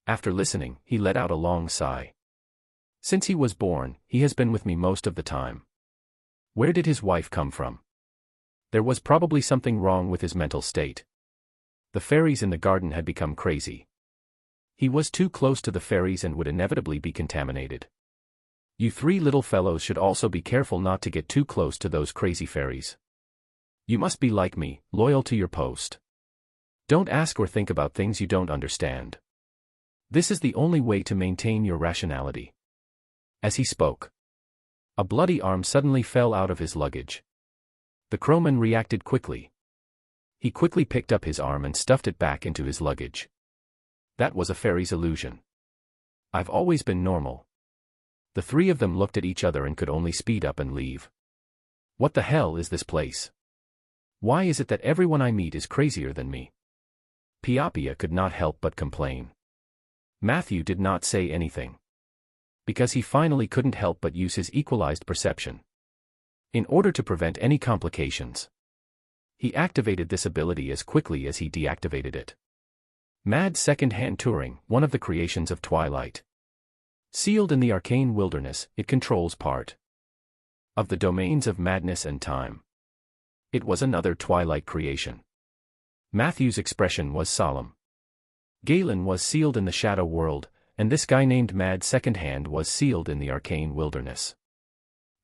After listening, he let out a long sigh. "Since he was born, he has been with me most of the time. Where did his wife come from? There was probably something wrong with his mental state. The fairies in the garden had become crazy. He was too close to the fairies and would inevitably be contaminated. You 3 little fellows should also be careful not to get too close to those crazy fairies. You must be like me, loyal to your post. Don't ask or think about things you don't understand. This is the only way to maintain your rationality." As he spoke, a bloody arm suddenly fell out of his luggage. The crowman reacted quickly. He quickly picked up his arm and stuffed it back into his luggage. That was a fairy's illusion. "I've always been normal." The 3 of them looked at each other and could only speed up and leave. "What the hell is this place? Why is it that everyone I meet is crazier than me?" Piapia could not help but complain. Matthew did not say anything, because he finally couldn't help but use his equalized perception. In order to prevent any complications, he activated this ability as quickly as he deactivated it. Mad Second-Hand Touring, one of the creations of Twilight. Sealed in the arcane wilderness, it controls part of the domains of madness and time. It was another Twilight creation. Matthew's expression was solemn. Galen was sealed in the shadow world, and this guy named Mad Second-Hand was sealed in the arcane wilderness.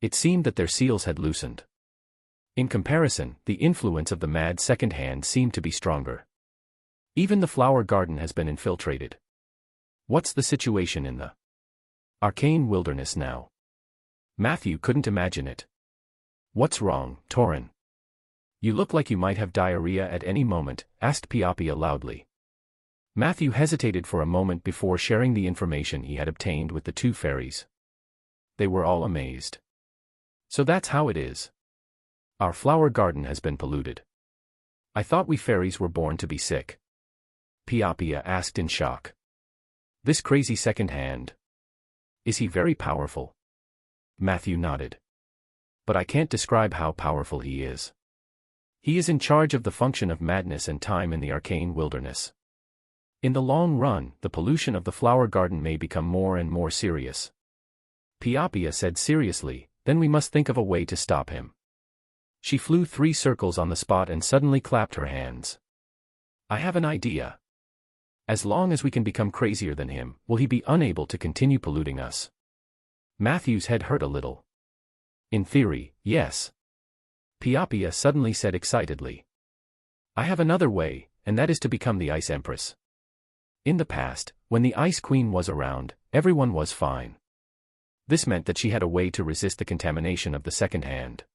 It seemed that their seals had loosened. In comparison, the influence of the Mad Second-Hand seemed to be stronger. Even the flower garden has been infiltrated. What's the situation in the arcane wilderness now? Matthew couldn't imagine it. "What's wrong, Torin? "You look like you might have diarrhea at any moment," asked Piapia loudly. Matthew hesitated for a moment before sharing the information he had obtained with the two fairies. They were all amazed. "So that's how it is. Our flower garden has been polluted. I thought we fairies were born to be sick." Piapia asked in shock. "This crazy second hand. Is he very powerful?" Matthew nodded. "But I can't describe how powerful he is. He is in charge of the function of madness and time in the arcane wilderness. In the long run, the pollution of the flower garden may become more and more serious." Piapia said seriously, "Then we must think of a way to stop him." She flew 3 circles on the spot and suddenly clapped her hands. "I have an idea. As long as we can become crazier than him, will he be unable to continue polluting us?" Matthew's head hurt a little. "In theory, yes." Piapia suddenly said excitedly. "I have another way, and that is to become the Ice Empress. In the past, when the Ice Queen was around, everyone was fine. This meant that she had a way to resist the contamination of the second hand.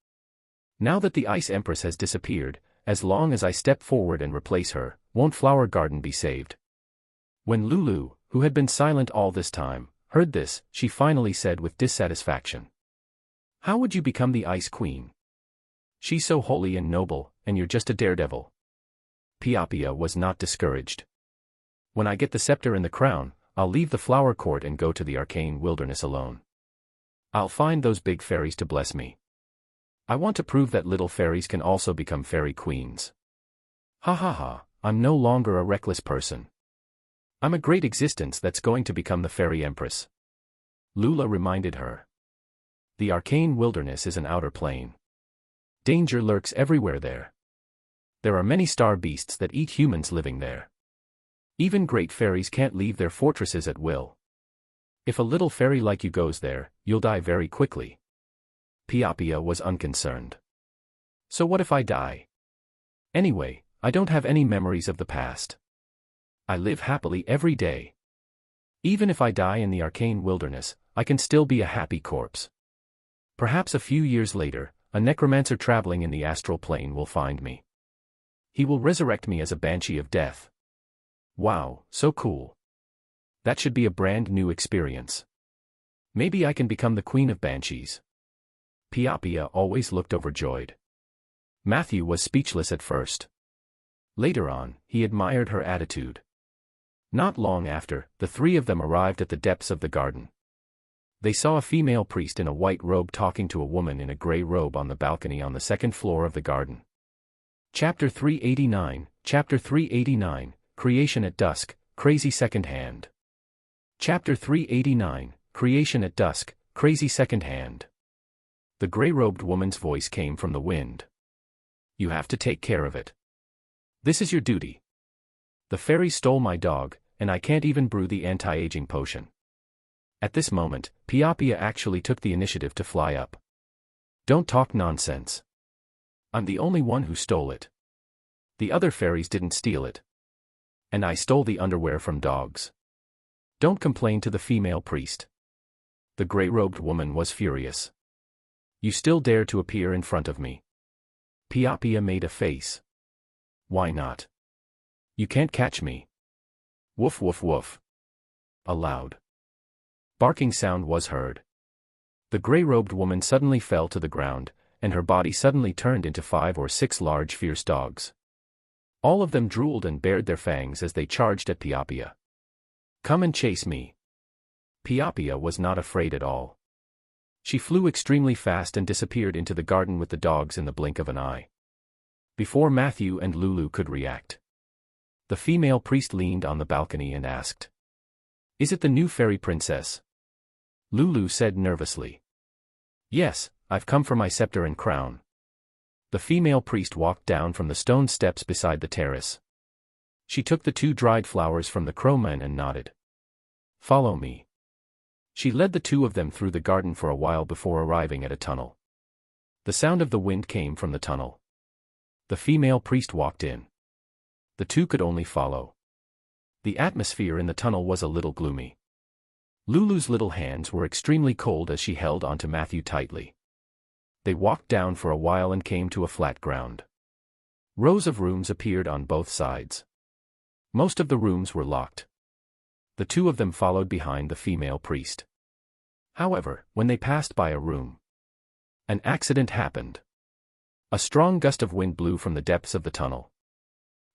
Now that the Ice Empress has disappeared, as long as I step forward and replace her, won't Flower Garden be saved?" When Lulu, who had been silent all this time, heard this, she finally said with dissatisfaction. "How would you become the Ice Queen? She's so holy and noble, and you're just a daredevil." Piapia was not discouraged. "When I get the scepter and the crown, I'll leave the flower court and go to the arcane wilderness alone. I'll find those big fairies to bless me. I want to prove that little fairies can also become fairy queens. Ha ha ha, I'm no longer a reckless person. I'm a great existence that's going to become the fairy empress." Lula reminded her. "The arcane wilderness is an outer plane. Danger lurks everywhere there. There are many star beasts that eat humans living there. Even great fairies can't leave their fortresses at will. If a little fairy like you goes there, you'll die very quickly." Piapia was unconcerned. "So what if I die? Anyway, I don't have any memories of the past. I live happily every day. Even if I die in the arcane wilderness, I can still be a happy corpse. Perhaps a few years later, a necromancer traveling in the astral plane will find me. He will resurrect me as a banshee of death. Wow, so cool. That should be a brand new experience. Maybe I can become the queen of banshees." Piapia always looked overjoyed. Matthew was speechless at first. Later on, he admired her attitude. Not long after, the 3 of them arrived at the depths of the garden. They saw a female priest in a white robe talking to a woman in a gray robe on the balcony on the 2nd floor of the garden. Chapter 389, Chapter 389, Creation at Dusk, Crazy Second Hand. Chapter 389, Creation at Dusk, Crazy Second Hand. The gray-robed woman's voice came from the wind. "You have to take care of it. This is your duty. The fairies stole my dog, and I can't even brew the anti-aging potion." At this moment, Piapia actually took the initiative to fly up. "Don't talk nonsense. I'm the only one who stole it. The other fairies didn't steal it. And I stole the underwear from dogs. Don't complain to the female priest." The gray-robed woman was furious. "You still dare to appear in front of me?" Piapia made a face. "Why not? You can't catch me." Woof woof woof. A loud barking sound was heard. The gray-robed woman suddenly fell to the ground, and her body suddenly turned into 5 or 6 large fierce dogs. All of them drooled and bared their fangs as they charged at Piapia. "Come and chase me." Piapia was not afraid at all. She flew extremely fast and disappeared into the garden with the dogs in the blink of an eye. Before Matthew and Lulu could react, the female priest leaned on the balcony and asked, "Is it the new fairy princess?" Lulu said nervously, "Yes, I've come for my scepter and crown." The female priest walked down from the stone steps beside the terrace. She took the 2 dried flowers from the crowman and nodded. "Follow me." She led the 2 of them through the garden for a while before arriving at a tunnel. The sound of the wind came from the tunnel. The female priest walked in. The 2 could only follow. The atmosphere in the tunnel was a little gloomy. Lulu's little hands were extremely cold as she held onto Matthew tightly. They walked down for a while and came to a flat ground. Rows of rooms appeared on both sides. Most of the rooms were locked. The two of them followed behind the female priest. However, when they passed by a room, an accident happened. A strong gust of wind blew from the depths of the tunnel.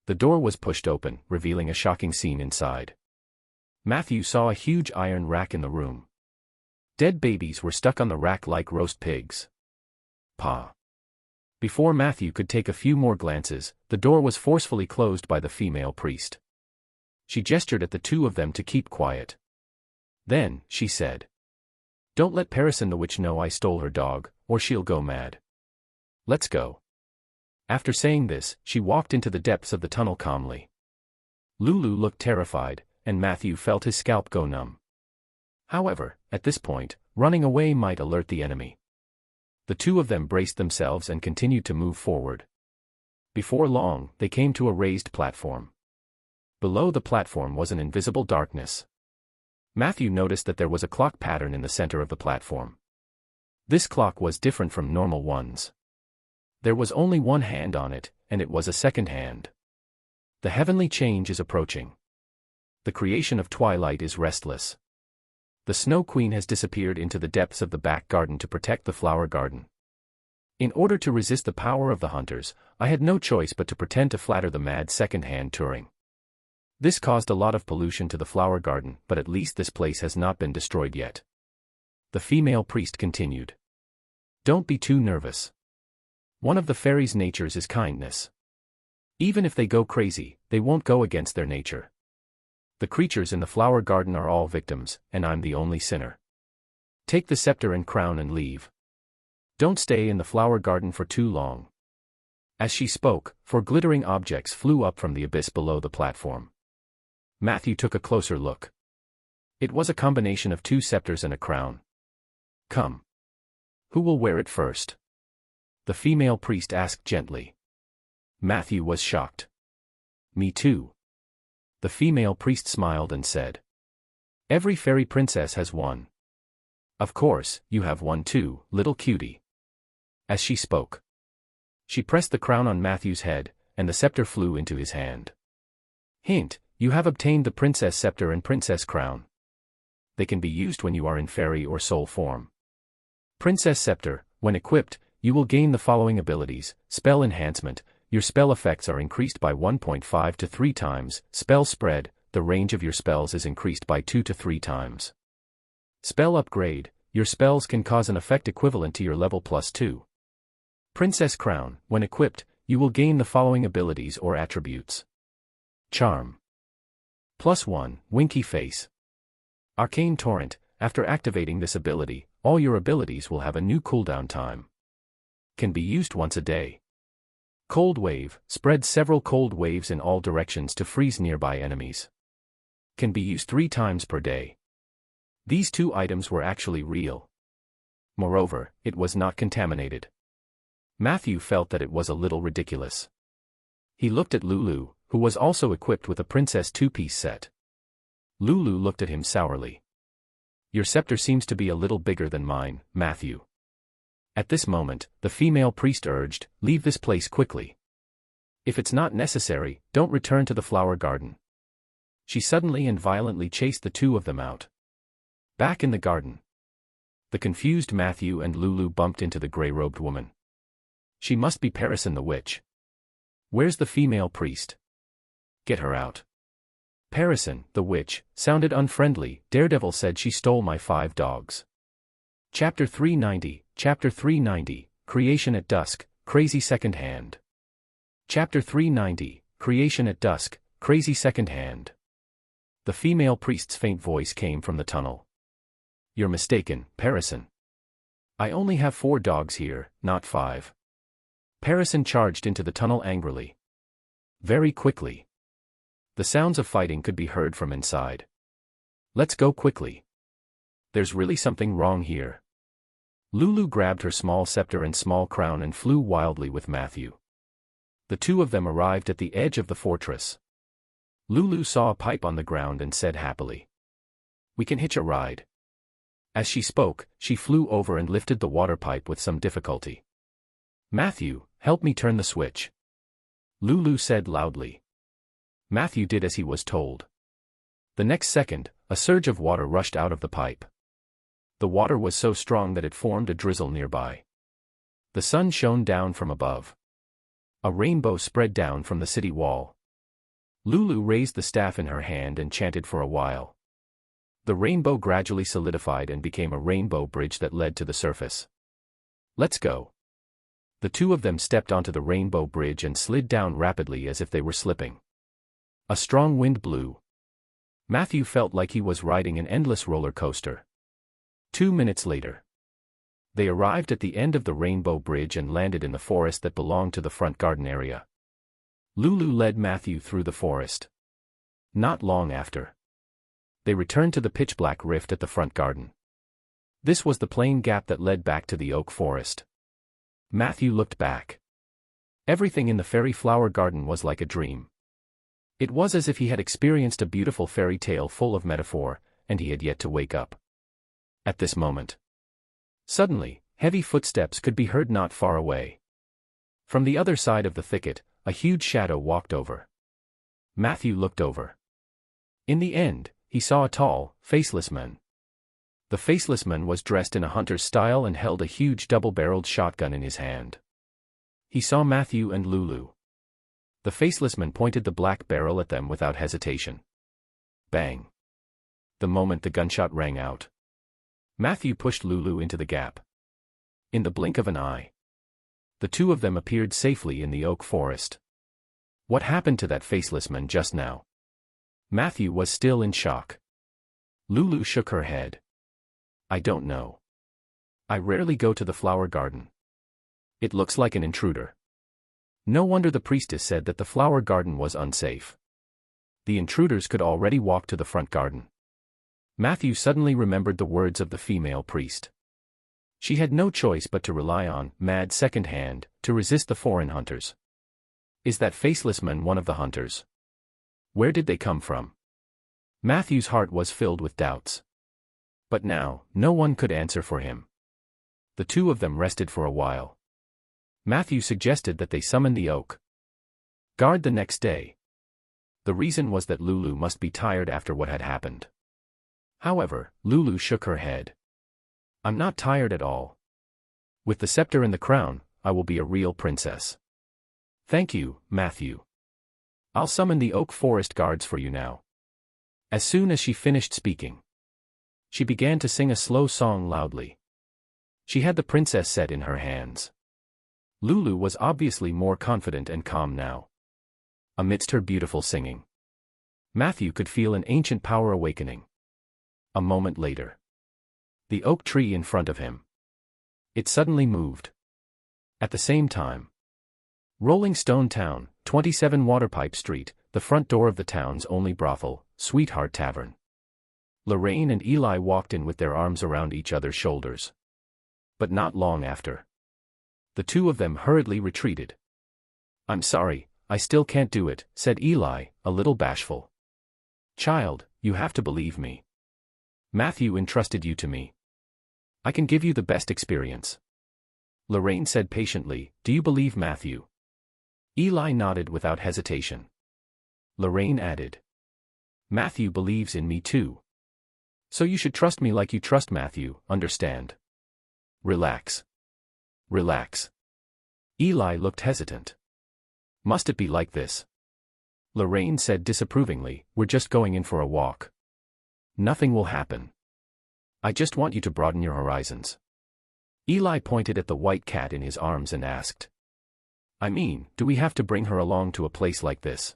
The door was pushed open, revealing a shocking scene inside. Matthew saw a huge iron rack in the room. Dead babies were stuck on the rack like roast pigs. Pa. Before Matthew could take a few more glances, the door was forcefully closed by the female priest. She gestured at the two of them to keep quiet. Then, she said, "Don't let Parison the witch know I stole her dog, or she'll go mad. Let's go." After saying this, she walked into the depths of the tunnel calmly. Lulu looked terrified, and Matthew felt his scalp go numb. However, at this point, running away might alert the enemy. The two of them braced themselves and continued to move forward. Before long, they came to a raised platform. Below the platform was an invisible darkness. Matthew noticed that there was a clock pattern in the center of the platform. This clock was different from normal ones. There was only one hand on it, and it was a second hand. The heavenly change is approaching. The creation of twilight is restless. The Snow Queen has disappeared into the depths of the back garden to protect the flower garden. In order to resist the power of the hunters, I had no choice but to pretend to flatter the mad second-hand touring. This caused a lot of pollution to the flower garden, but at least this place has not been destroyed yet. The female priest continued. Don't be too nervous. One of the fairies' natures is kindness. Even if they go crazy, they won't go against their nature. The creatures in the flower garden are all victims, and I'm the only sinner. Take the scepter and crown and leave. Don't stay in the flower garden for too long. As she spoke, 4 glittering objects flew up from the abyss below the platform. Matthew took a closer look. It was a combination of 2 scepters and a crown. Come. Who will wear it first? The female priest asked gently. Matthew was shocked. Me too. The female priest smiled and said, Every fairy princess has one. Of course, you have one too, little cutie. As she spoke, she pressed the crown on Matthew's head, and the scepter flew into his hand. Hint, you have obtained the princess scepter and princess crown. They can be used when you are in fairy or soul form. Princess scepter, when equipped, you will gain the following abilities: spell enhancement. Your spell effects are increased by 1.5 to 3 times. Spell spread, the range of your spells is increased by 2 to 3 times. Spell upgrade, your spells can cause an effect equivalent to your level +2. Princess crown, when equipped, you will gain the following abilities or attributes. Charm. +1, winky face. Arcane torrent, after activating this ability, all your abilities will have a new cooldown time. Can be used once a day. Cold wave, spreads several cold waves in all directions to freeze nearby enemies. Can be used 3 times per day. These 2 items were actually real. Moreover, it was not contaminated. Matthew felt that it was a little ridiculous. He looked at Lulu, who was also equipped with a princess 2-piece set. Lulu looked at him sourly. Your scepter seems to be a little bigger than mine, Matthew. At this moment, the female priest urged, leave this place quickly. If it's not necessary, don't return to the flower garden. She suddenly and violently chased the 2 of them out. Back in the garden, the confused Matthew and Lulu bumped into the gray-robed woman. She must be Parison the witch. Where's the female priest? Get her out. Parison, the witch, sounded unfriendly. Daredevil said she stole my 5 dogs. Chapter 390, Chapter 390, Creation at Dusk, Crazy Second Hand. Chapter 390, Creation at Dusk, Crazy Second Hand. The female priest's faint voice came from the tunnel. You're mistaken, Parison. I only have 4 dogs here, not 5. Parison charged into the tunnel angrily. Very quickly. The sounds of fighting could be heard from inside. Let's go quickly. There's really something wrong here. Lulu grabbed her small scepter and small crown and flew wildly with Matthew. The 2 of them arrived at the edge of the fortress. Lulu saw a pipe on the ground and said happily, We can hitch a ride. As she spoke, she flew over and lifted the water pipe with some difficulty. Matthew, help me turn the switch. Lulu said loudly. Matthew did as he was told. The next second, a surge of water rushed out of the pipe. The water was so strong that it formed a drizzle nearby. The sun shone down from above. A rainbow spread down from the city wall. Lulu raised the staff in her hand and chanted for a while. The rainbow gradually solidified and became a rainbow bridge that led to the surface. Let's go. The two of them stepped onto the rainbow bridge and slid down rapidly as if they were slipping. A strong wind blew. Matthew felt like he was riding an endless roller coaster. 2 minutes later, they arrived at the end of the rainbow bridge and landed in the forest that belonged to the front garden area. Lulu led Matthew through the forest. Not long after, they returned to the pitch-black rift at the front garden. This was the plain gap that led back to the oak forest. Matthew looked back. Everything in the fairy flower garden was like a dream. It was as if he had experienced a beautiful fairy tale full of metaphor, and he had yet to wake up. At this moment, suddenly, heavy footsteps could be heard not far away. From the other side of the thicket, a huge shadow walked over. Matthew looked over. In the end, he saw a tall, faceless man. The faceless man was dressed in a hunter's style and held a huge double-barreled shotgun in his hand. He saw Matthew and Lulu. The faceless man pointed the black barrel at them without hesitation. Bang! The moment the gunshot rang out, Matthew pushed Lulu into the gap. In the blink of an eye, the two of them appeared safely in the oak forest. What happened to that faceless man just now? Matthew was still in shock. Lulu shook her head. I don't know. I rarely go to the flower garden. It looks like an intruder. No wonder the priestess said that the flower garden was unsafe. The intruders could already walk to the front garden. Matthew suddenly remembered the words of the female priest. She had no choice but to rely on mad second hand to resist the foreign hunters. Is that faceless man one of the hunters? Where did they come from? Matthew's heart was filled with doubts. But now, no one could answer for him. The two of them rested for a while. Matthew suggested that they summon the oak guard the next day. The reason was that Lulu must be tired after what had happened. However, Lulu shook her head. I'm not tired at all. With the scepter and the crown, I will be a real princess. Thank you, Matthew. I'll summon the oak forest guards for you now. As soon as she finished speaking, she began to sing a slow song loudly. She had the princess set in her hands. Lulu was obviously more confident and calm now. Amidst her beautiful singing, Matthew could feel an ancient power awakening. A moment later, the oak tree in front of him, it suddenly moved. At the same time, Rolling Stone Town, 27 Waterpipe Street, the front door of the town's only brothel, Sweetheart Tavern. Lorraine and Eli walked in with their arms around each other's shoulders. But not long after, the two of them hurriedly retreated. I'm sorry, I still can't do it, said Eli, a little bashful. Child, you have to believe me. Matthew entrusted you to me. I can give you the best experience. Lorraine said patiently, do you believe Matthew? Eli nodded without hesitation. Lorraine added, Matthew believes in me too. So you should trust me like you trust Matthew, understand? Relax. Relax. Eli looked hesitant. Must it be like this? Lorraine said disapprovingly, we're just going in for a walk. Nothing will happen. I just want you to broaden your horizons. Eli pointed at the white cat in his arms and asked, I mean, do we have to bring her along to a place like this?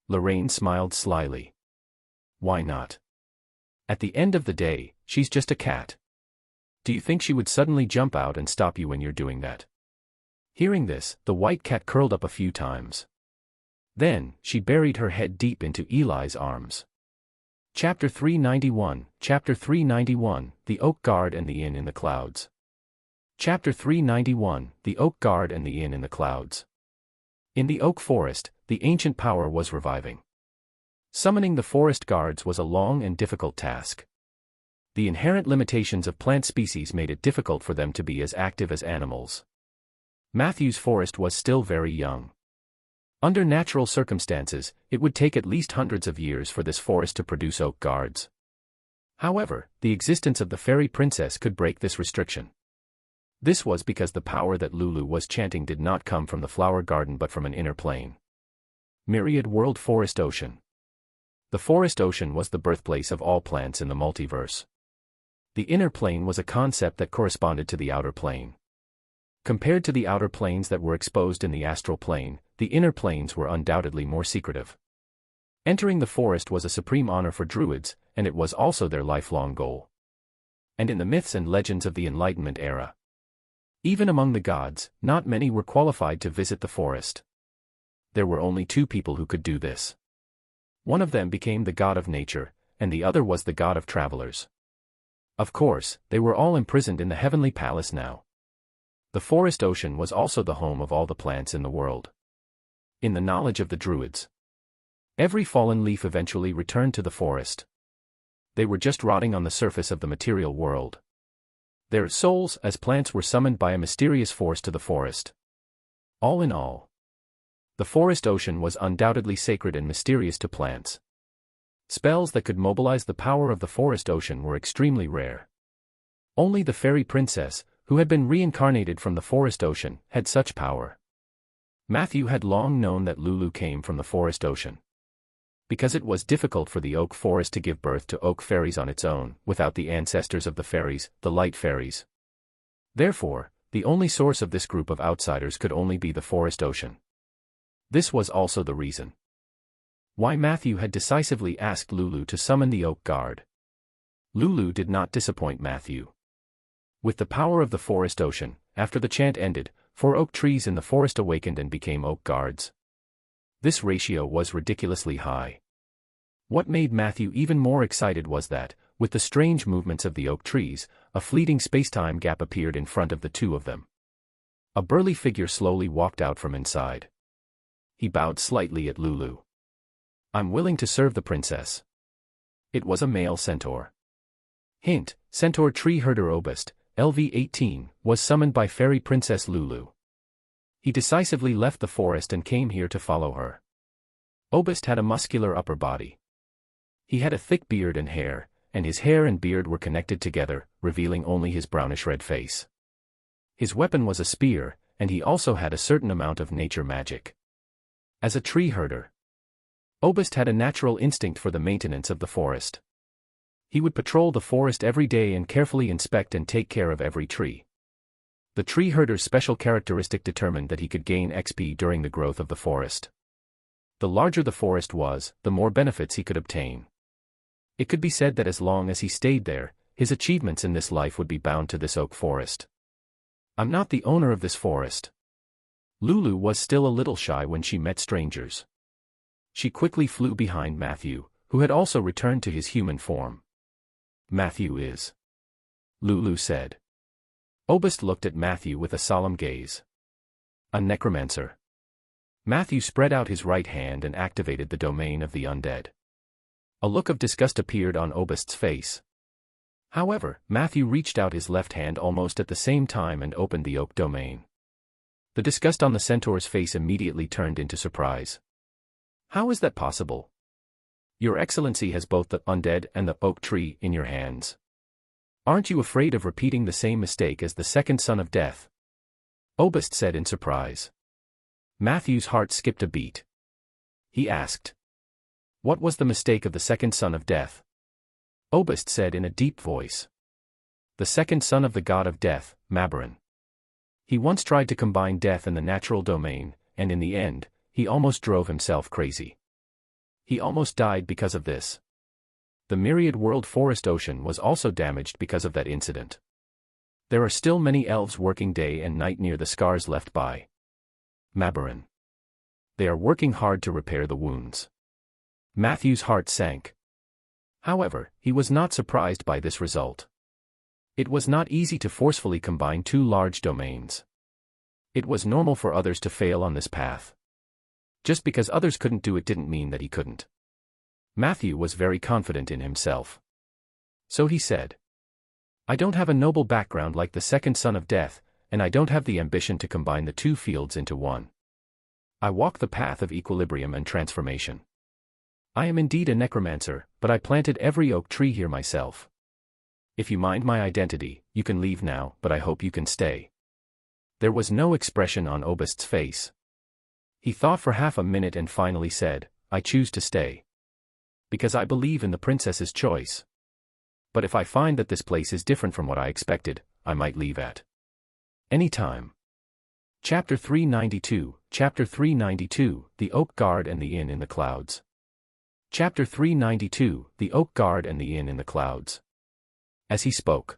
Lorraine smiled slyly. Why not? At the end of the day, she's just a cat. Do you think she would suddenly jump out and stop you when you're doing that? Hearing this, the white cat curled up a few times. Then, she buried her head deep into Eli's arms. Chapter 391, Chapter 391, The Oak Guard and the Inn in the Clouds. Chapter 391, The Oak Guard and the Inn in the Clouds. In the oak forest, the ancient power was reviving. Summoning the forest guards was a long and difficult task. The inherent limitations of plant species made it difficult for them to be as active as animals. Matthew's forest was still very young. Under natural circumstances, it would take at least hundreds of years for this forest to produce oak guards. However, the existence of the fairy princess could break this restriction. This was because the power that Lulu was chanting did not come from the flower garden but from an inner plane. Myriad World Forest Ocean. The forest ocean was the birthplace of all plants in the multiverse. The inner plane was a concept that corresponded to the outer plane. Compared to the outer planes that were exposed in the astral plane, the inner planes were undoubtedly more secretive. Entering the forest was a supreme honor for druids, and it was also their lifelong goal. And in the myths and legends of the Enlightenment era, even among the gods, not many were qualified to visit the forest. There were only two people who could do this. One of them became the god of nature, and the other was the god of travelers. Of course, they were all imprisoned in the heavenly palace now. The forest ocean was also the home of all the plants in the world. In the knowledge of the druids, every fallen leaf eventually returned to the forest. They were just rotting on the surface of the material world. Their souls as plants were summoned by a mysterious force to the forest. All in all, the forest ocean was undoubtedly sacred and mysterious to plants. Spells that could mobilize the power of the forest ocean were extremely rare. Only the fairy princess, who had been reincarnated from the forest ocean, had such power. Matthew had long known that Lulu came from the forest ocean. Because it was difficult for the oak forest to give birth to oak fairies on its own, without the ancestors of the fairies, the light fairies. Therefore, the only source of this group of outsiders could only be the forest ocean. This was also the reason why Matthew had decisively asked Lulu to summon the oak guard. Lulu did not disappoint Matthew. With the power of the forest ocean, after the chant ended, 4 oak trees in the forest awakened and became oak guards. This ratio was ridiculously high. What made Matthew even more excited was that, with the strange movements of the oak trees, a fleeting space-time gap appeared in front of the two of them. A burly figure slowly walked out from inside. He bowed slightly at Lulu. "I'm willing to serve the princess." It was a male centaur. Hint: Centaur tree herder Obist, LV-18, was summoned by fairy princess Lulu. He decisively left the forest and came here to follow her. Obist had a muscular upper body. He had a thick beard and hair, and his hair and beard were connected together, revealing only his brownish-red face. His weapon was a spear, and he also had a certain amount of nature magic. As a tree herder, Obist had a natural instinct for the maintenance of the forest. He would patrol the forest every day and carefully inspect and take care of every tree. The tree herder's special characteristic determined that he could gain XP during the growth of the forest. The larger the forest was, the more benefits he could obtain. It could be said that as long as he stayed there, his achievements in this life would be bound to this oak forest. "I'm not the owner of this forest." Lulu was still a little shy when she met strangers. She quickly flew behind Matthew, who had also returned to his human form. "Matthew is," Lulu said. Obist looked at Matthew with a solemn gaze. "A necromancer." Matthew spread out his right hand and activated the domain of the undead. A look of disgust appeared on Obist's face. However, Matthew reached out his left hand almost at the same time and opened the oak domain. The disgust on the centaur's face immediately turned into surprise. "How is that possible? Your Excellency has both the undead and the oak tree in your hands. Aren't you afraid of repeating the same mistake as the second son of death?" Obist said in surprise. Matthew's heart skipped a beat. He asked, "What was the mistake of the second son of death?" Obist said in a deep voice, "The second son of the god of death, barren. He once tried to combine death and the natural domain, and in the end, he almost drove himself crazy. He almost died because of this. The myriad world forest ocean was also damaged because of that incident. There are still many elves working day and night near the scars left by barren. They are working hard to repair the wounds." Matthew's heart sank. However, he was not surprised by this result. It was not easy to forcefully combine two large domains. It was normal for others to fail on this path. Just because others couldn't do it didn't mean that he couldn't. Matthew was very confident in himself. So he said, "I don't have a noble background like the second son of death, and I don't have the ambition to combine the two fields into one. I walk the path of equilibrium and transformation. I am indeed a necromancer, but I planted every oak tree here myself. If you mind my identity, you can leave now, but I hope you can stay." There was no expression on Obist's face. He thought for half a minute and finally said, "I choose to stay. Because I believe in the princess's choice. But if I find that this place is different from what I expected, I might leave at any time." Chapter 392, Chapter 392, The Oak Guard and the Inn in the Clouds. Chapter 392, The Oak Guard and the Inn in the Clouds. As he spoke,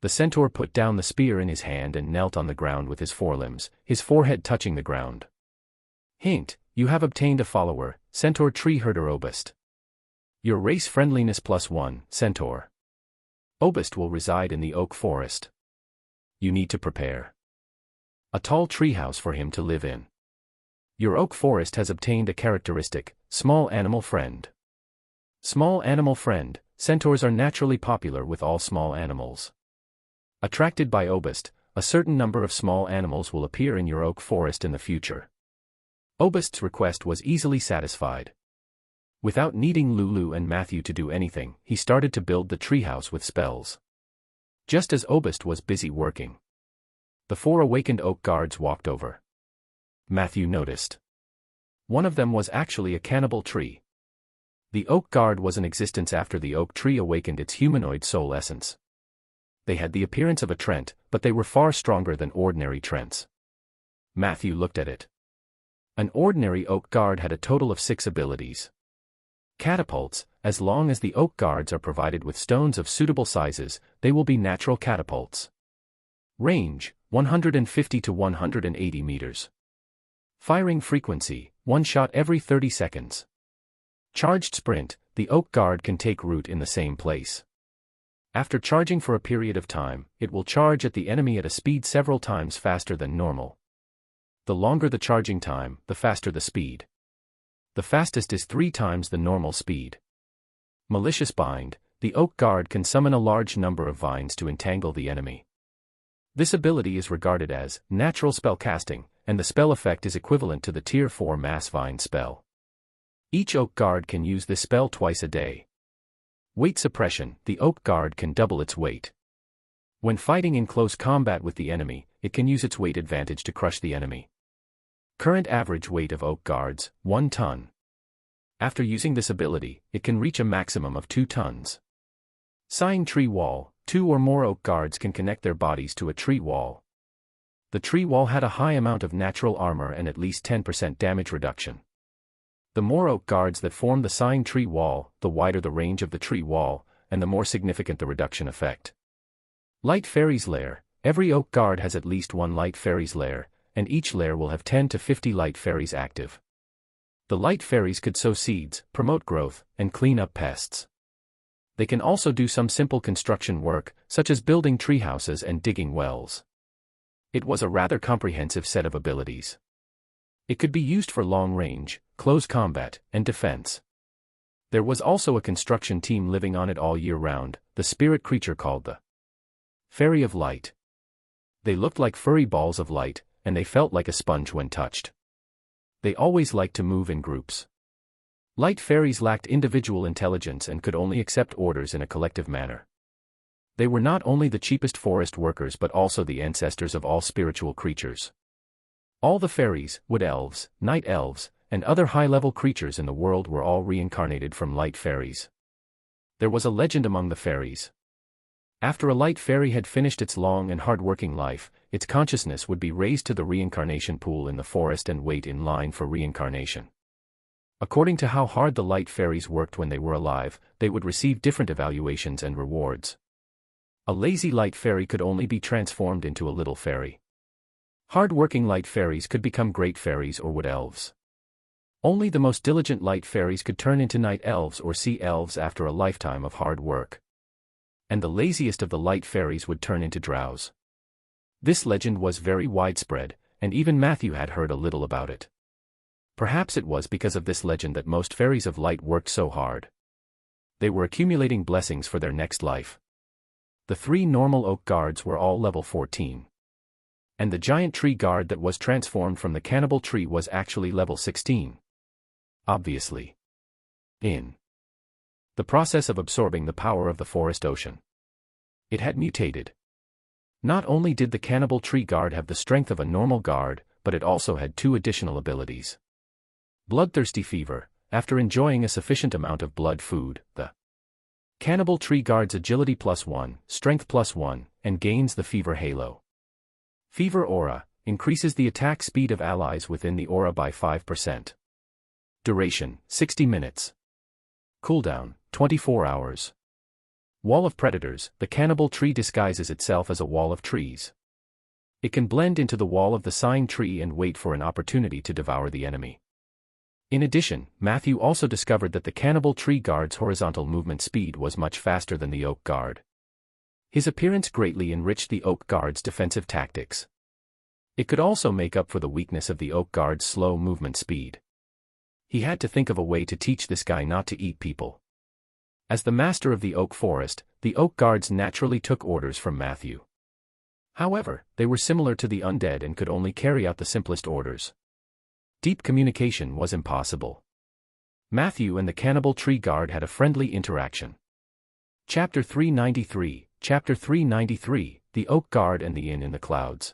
the centaur put down the spear in his hand and knelt on the ground with his forelimbs, his forehead touching the ground. Hint, you have obtained a follower, Centaur Tree Herder Obist. Your race friendliness +1, Centaur. Obist will reside in the oak forest. You need to prepare a tall treehouse for him to live in. Your oak forest has obtained a characteristic, small animal friend. Small animal friend, centaurs are naturally popular with all small animals. Attracted by Obist, a certain number of small animals will appear in your oak forest in the future. Obist's request was easily satisfied. Without needing Lulu and Matthew to do anything, he started to build the treehouse with spells. Just as Obist was busy working, the 4 awakened oak guards walked over. Matthew noticed. One of them was actually a cannibal tree. The oak guard was in existence after the oak tree awakened its humanoid soul essence. They had the appearance of a Trent, but they were far stronger than ordinary Trents. Matthew looked at it. An ordinary oak guard had a total of 6 abilities. Catapults, as long as the oak guards are provided with stones of suitable sizes, they will be natural catapults. Range, 150 to 180 meters. Firing frequency, 1 shot every 30 seconds. Charged sprint, the oak guard can take root in the same place. After charging for a period of time, it will charge at the enemy at a speed several times faster than normal. The longer the charging time, the faster the speed. The fastest is 3 times the normal speed. Malicious bind, the oak guard can summon a large number of vines to entangle the enemy. This ability is regarded as natural spellcasting, and the spell effect is equivalent to the Tier 4 Mass Vine spell. Each oak guard can use this spell twice a day. Weight suppression, the oak guard can double its weight. When fighting in close combat with the enemy, it can use its weight advantage to crush the enemy. Current average weight of oak guards, 1 ton. After using this ability, it can reach a maximum of 2 tons. Sighing tree wall, 2 or more oak guards can connect their bodies to a tree wall. The tree wall had a high amount of natural armor and at least 10% damage reduction. The more oak guards that form the sighing tree wall, the wider the range of the tree wall, and the more significant the reduction effect. Light Fairies Lair, every oak guard has at least 1 Light Fairies Lair, and each lair will have 10 to 50 light fairies active. The light fairies could sow seeds, promote growth, and clean up pests. They can also do some simple construction work, such as building treehouses and digging wells. It was a rather comprehensive set of abilities. It could be used for long range, close combat, and defense. There was also a construction team living on it all year round, the spirit creature called the Fairy of Light. They looked like furry balls of light, and they felt like a sponge when touched. They always liked to move in groups. Light fairies lacked individual intelligence and could only accept orders in a collective manner. They were not only the cheapest forest workers but also the ancestors of all spiritual creatures. All the fairies, wood elves, night elves, and other high-level creatures in the world were all reincarnated from light fairies. There was a legend among the fairies. After a light fairy had finished its long and hard-working life, its consciousness would be raised to the reincarnation pool in the forest and wait in line for reincarnation. According to how hard the light fairies worked when they were alive, they would receive different evaluations and rewards. A lazy light fairy could only be transformed into a little fairy. Hard-working light fairies could become great fairies or wood elves. Only the most diligent light fairies could turn into night elves or sea elves after a lifetime of hard work. And the laziest of the light fairies would turn into drows. This legend was very widespread, and even Matthew had heard a little about it. Perhaps it was because of this legend that most fairies of light worked so hard. They were accumulating blessings for their next life. The 3 normal oak guards were all level 14. And the giant tree guard that was transformed from the cannibal tree was actually level 16. Obviously. In the process of absorbing the power of the forest ocean, it had mutated. Not only did the cannibal tree guard have the strength of a normal guard, but it also had 2 additional abilities. Bloodthirsty fever. After enjoying a sufficient amount of blood food, the cannibal tree guard's agility +1, strength +1, and gains the fever halo. Fever aura increases the attack speed of allies within the aura by 5%. Duration 60 minutes. Cooldown 24 hours. Wall of predators. The cannibal tree disguises itself as a wall of trees. It can blend into the wall of the sign tree and wait for an opportunity to devour the enemy. In addition, Matthew also discovered that the cannibal tree guard's horizontal movement speed was much faster than the oak guard. His appearance greatly enriched the oak guard's defensive tactics. It could also make up for the weakness of the oak guard's slow movement speed. He had to think of a way to teach this guy not to eat people. As the master of the oak forest, the oak guards naturally took orders from Matthew. However, they were similar to the undead and could only carry out the simplest orders. Deep communication was impossible. Matthew and the cannibal tree guard had a friendly interaction. Chapter 393, Chapter 393, The Oak Guard and the Inn in the Clouds.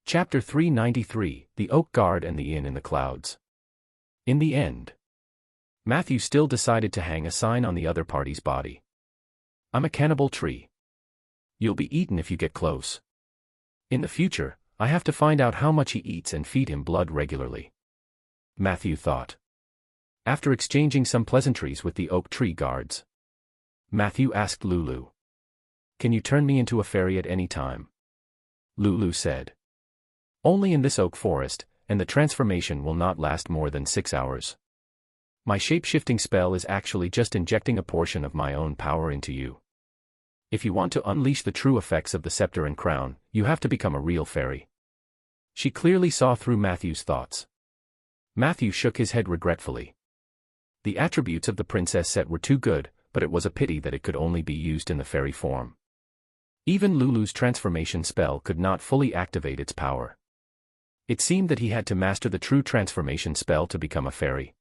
Chapter 393, The Oak Guard and the Inn in the Clouds. In the end, Matthew still decided to hang a sign on the other party's body. I'm a cannibal tree. You'll be eaten if you get close. In the future, I have to find out how much he eats and feed him blood regularly. Matthew thought. After exchanging some pleasantries with the oak tree guards, Matthew asked Lulu, "Can you turn me into a fairy at any time?" Lulu said, "Only in this oak forest, and the transformation will not last more than 6 hours. My shape-shifting spell is actually just injecting a portion of my own power into you. If you want to unleash the true effects of the scepter and crown, you have to become a real fairy." She clearly saw through Matthew's thoughts. Matthew shook his head regretfully. The attributes of the princess set were too good, but it was a pity that it could only be used in the fairy form. Even Lulu's transformation spell could not fully activate its power. It seemed that he had to master the true transformation spell to become a fairy.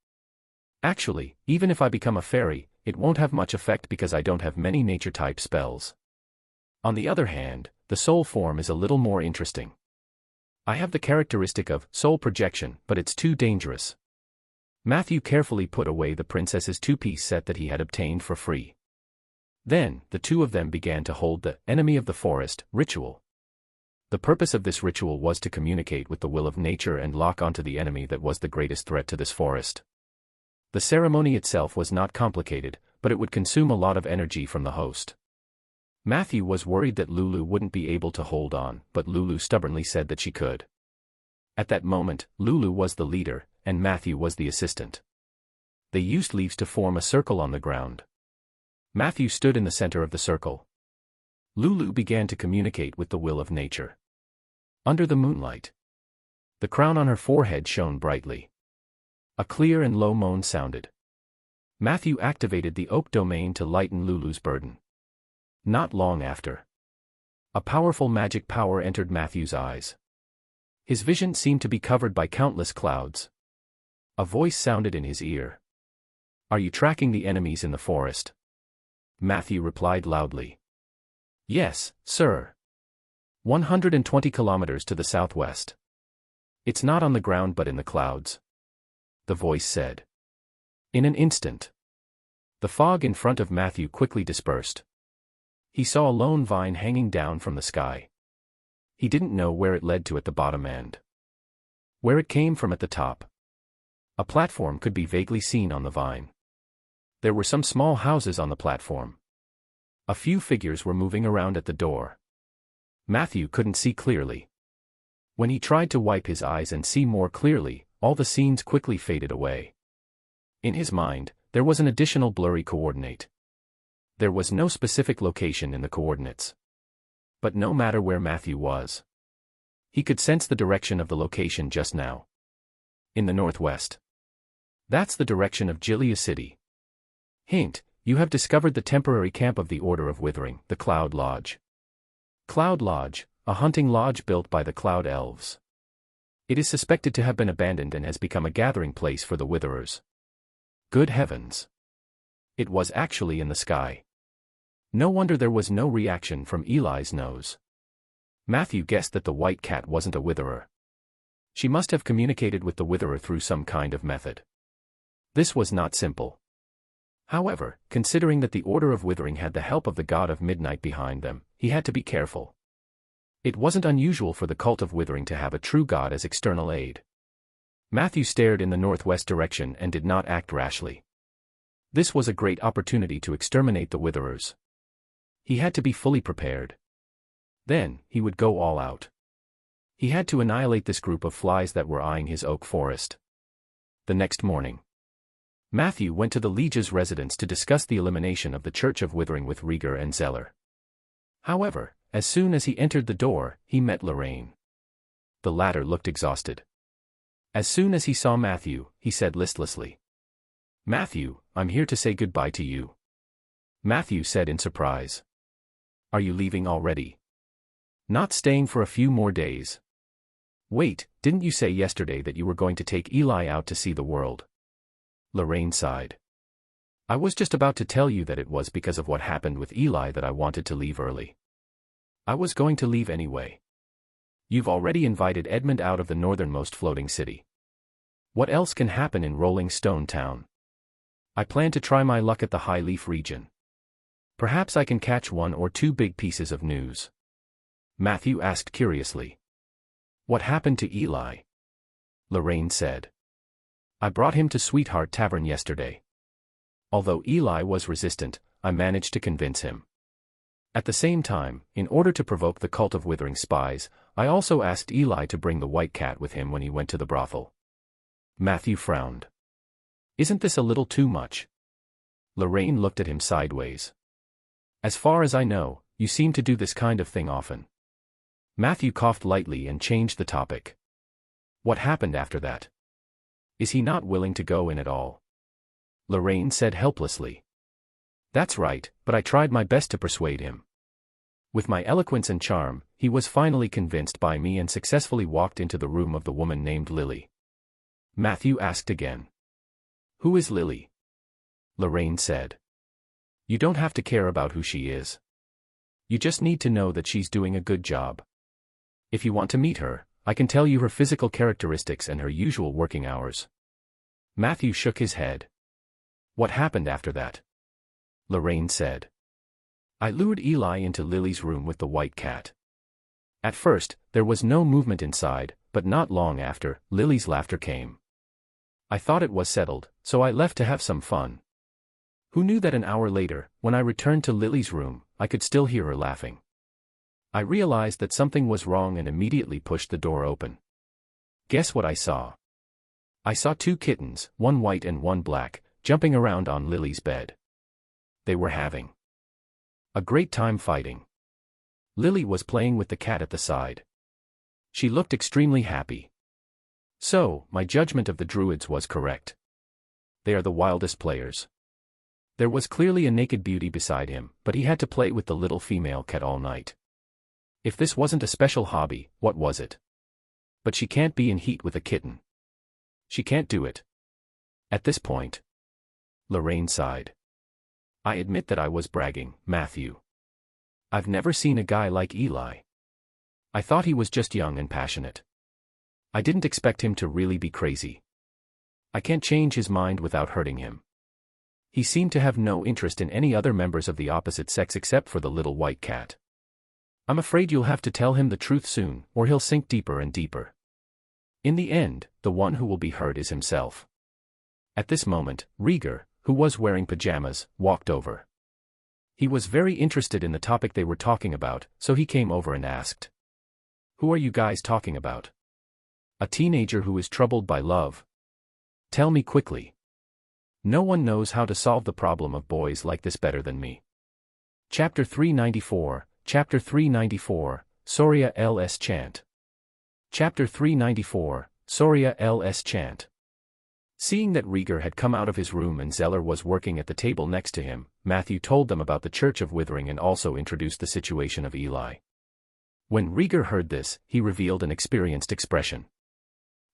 Actually, even if I become a fairy, it won't have much effect because I don't have many nature-type spells. On the other hand, the soul form is a little more interesting. I have the characteristic of soul projection, but it's too dangerous. Matthew carefully put away the princess's 2-piece set that he had obtained for free. Then, the two of them began to hold the enemy of the forest ritual. The purpose of this ritual was to communicate with the will of nature and lock onto the enemy that was the greatest threat to this forest. The ceremony itself was not complicated, but it would consume a lot of energy from the host. Matthew was worried that Lulu wouldn't be able to hold on, but Lulu stubbornly said that she could. At that moment, Lulu was the leader, and Matthew was the assistant. They used leaves to form a circle on the ground. Matthew stood in the center of the circle. Lulu began to communicate with the will of nature. Under the moonlight, the crown on her forehead shone brightly. A clear and low moan sounded. Matthew activated the oak domain to lighten Lulu's burden. Not long after, a powerful magic power entered Matthew's eyes. His vision seemed to be covered by countless clouds. A voice sounded in his ear. "Are you tracking the enemies in the forest?" Matthew replied loudly. "Yes, sir. 120 kilometers to the southwest. It's not on the ground but in the clouds," the voice said. In an instant, the fog in front of Matthew quickly dispersed. He saw a lone vine hanging down from the sky. He didn't know where it led to at the bottom end. Where it came from at the top. A platform could be vaguely seen on the vine. There were some small houses on the platform. A few figures were moving around at the door. Matthew couldn't see clearly. When he tried to wipe his eyes and see more clearly, all the scenes quickly faded away. In his mind, there was an additional blurry coordinate. There was no specific location in the coordinates. But no matter where Matthew was, he could sense the direction of the location just now. In the northwest. That's the direction of Gilia City. Hint, you have discovered the temporary camp of the Order of Withering, the Cloud Lodge. Cloud Lodge, a hunting lodge built by the Cloud Elves. It is suspected to have been abandoned and has become a gathering place for the Witherers. Good heavens! It was actually in the sky. No wonder there was no reaction from Eli's nose. Matthew guessed that the white cat wasn't a Witherer. She must have communicated with the Witherer through some kind of method. This was not simple. However, considering that the Order of Withering had the help of the God of Midnight behind them, he had to be careful. It wasn't unusual for the cult of Withering to have a true god as external aid. Matthew stared in the northwest direction and did not act rashly. This was a great opportunity to exterminate the Witherers. He had to be fully prepared. Then, he would go all out. He had to annihilate this group of flies that were eyeing his oak forest. The next morning, Matthew went to the Liege's residence to discuss the elimination of the Church of Withering with Rieger and Zeller. However, as soon as he entered the door, he met Lorraine. The latter looked exhausted. As soon as he saw Matthew, he said listlessly, "Matthew, I'm here to say goodbye to you." Matthew said in surprise, "Are you leaving already? Not staying for a few more days?" "Wait, didn't you say yesterday that you were going to take Eli out to see the world?" Lorraine sighed. "I was just about to tell you that it was because of what happened with Eli that I wanted to leave early. I was going to leave anyway. You've already invited Edmund out of the northernmost floating city. What else can happen in Rolling Stone Town? I plan to try my luck at the High Leaf region. Perhaps I can catch one or two big pieces of news." Matthew asked curiously. "What happened to Eli?" Lorraine said. "I brought him to Sweetheart Tavern yesterday. Although Eli was resistant, I managed to convince him. At the same time, in order to provoke the cult of Withering spies, I also asked Eli to bring the white cat with him when he went to the brothel." Matthew frowned. "Isn't this a little too much?" Lorraine looked at him sideways. "As far as I know, you seem to do this kind of thing often." Matthew coughed lightly and changed the topic. "What happened after that? Is he not willing to go in at all?" Lorraine said helplessly. "That's right, but I tried my best to persuade him. With my eloquence and charm, he was finally convinced by me and successfully walked into the room of the woman named Lily." Matthew asked again. "Who is Lily?" Lorraine said. "You don't have to care about who she is. You just need to know that she's doing a good job. If you want to meet her, I can tell you her physical characteristics and her usual working hours." Matthew shook his head. "What happened after that?" Lorraine said. "I lured Eli into Lily's room with the white cat. At first, there was no movement inside, but not long after, Lily's laughter came. I thought it was settled, so I left to have some fun. Who knew that an hour later, when I returned to Lily's room, I could still hear her laughing. I realized that something was wrong and immediately pushed the door open. Guess what I saw? I saw two kittens, one white and one black, jumping around on Lily's bed. They were having a great time fighting. Lily was playing with the cat at the side. She looked extremely happy. So, my judgment of the druids was correct. They are the wildest players. There was clearly a naked beauty beside him, but he had to play with the little female cat all night. If this wasn't a special hobby, what was it? But she can't be in heat with a kitten. She can't do it. At this point, Lorraine sighed. I admit that I was bragging, Matthew. I've never seen a guy like Eli. I thought he was just young and passionate. I didn't expect him to really be crazy. I can't change his mind without hurting him. He seemed to have no interest in any other members of the opposite sex except for the little white cat. I'm afraid you'll have to tell him the truth soon, or he'll sink deeper and deeper. In the end, the one who will be hurt is himself." At this moment, Rieger, who was wearing pajamas, walked over. He was very interested in the topic they were talking about, so he came over and asked, "Who are you guys talking about?" "A teenager who is troubled by love. Tell me quickly. No one knows how to solve the problem of boys like this better than me." Chapter 394, Chapter 394, Soria LS Chant. Chapter 394, Soria LS Chant. Seeing that Rieger had come out of his room and Zeller was working at the table next to him, Matthew told them about the Church of Withering and also introduced the situation of Eli. When Rieger heard this, he revealed an experienced expression.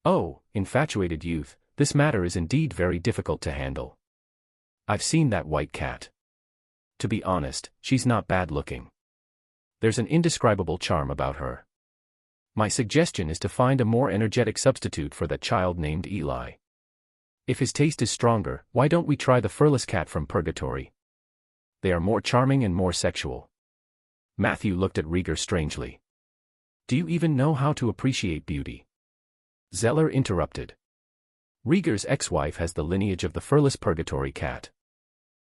"Oh, infatuated youth, this matter is indeed very difficult to handle. I've seen that white cat. To be honest, she's not bad looking. There's an indescribable charm about her. My suggestion is to find a more energetic substitute for that child named Eli. If his taste is stronger, why don't we try the furless cat from Purgatory? They are more charming and more sexual." Matthew looked at Rieger strangely. "Do you even know how to appreciate beauty?" Zeller interrupted. "Rieger's ex-wife has the lineage of the furless Purgatory cat."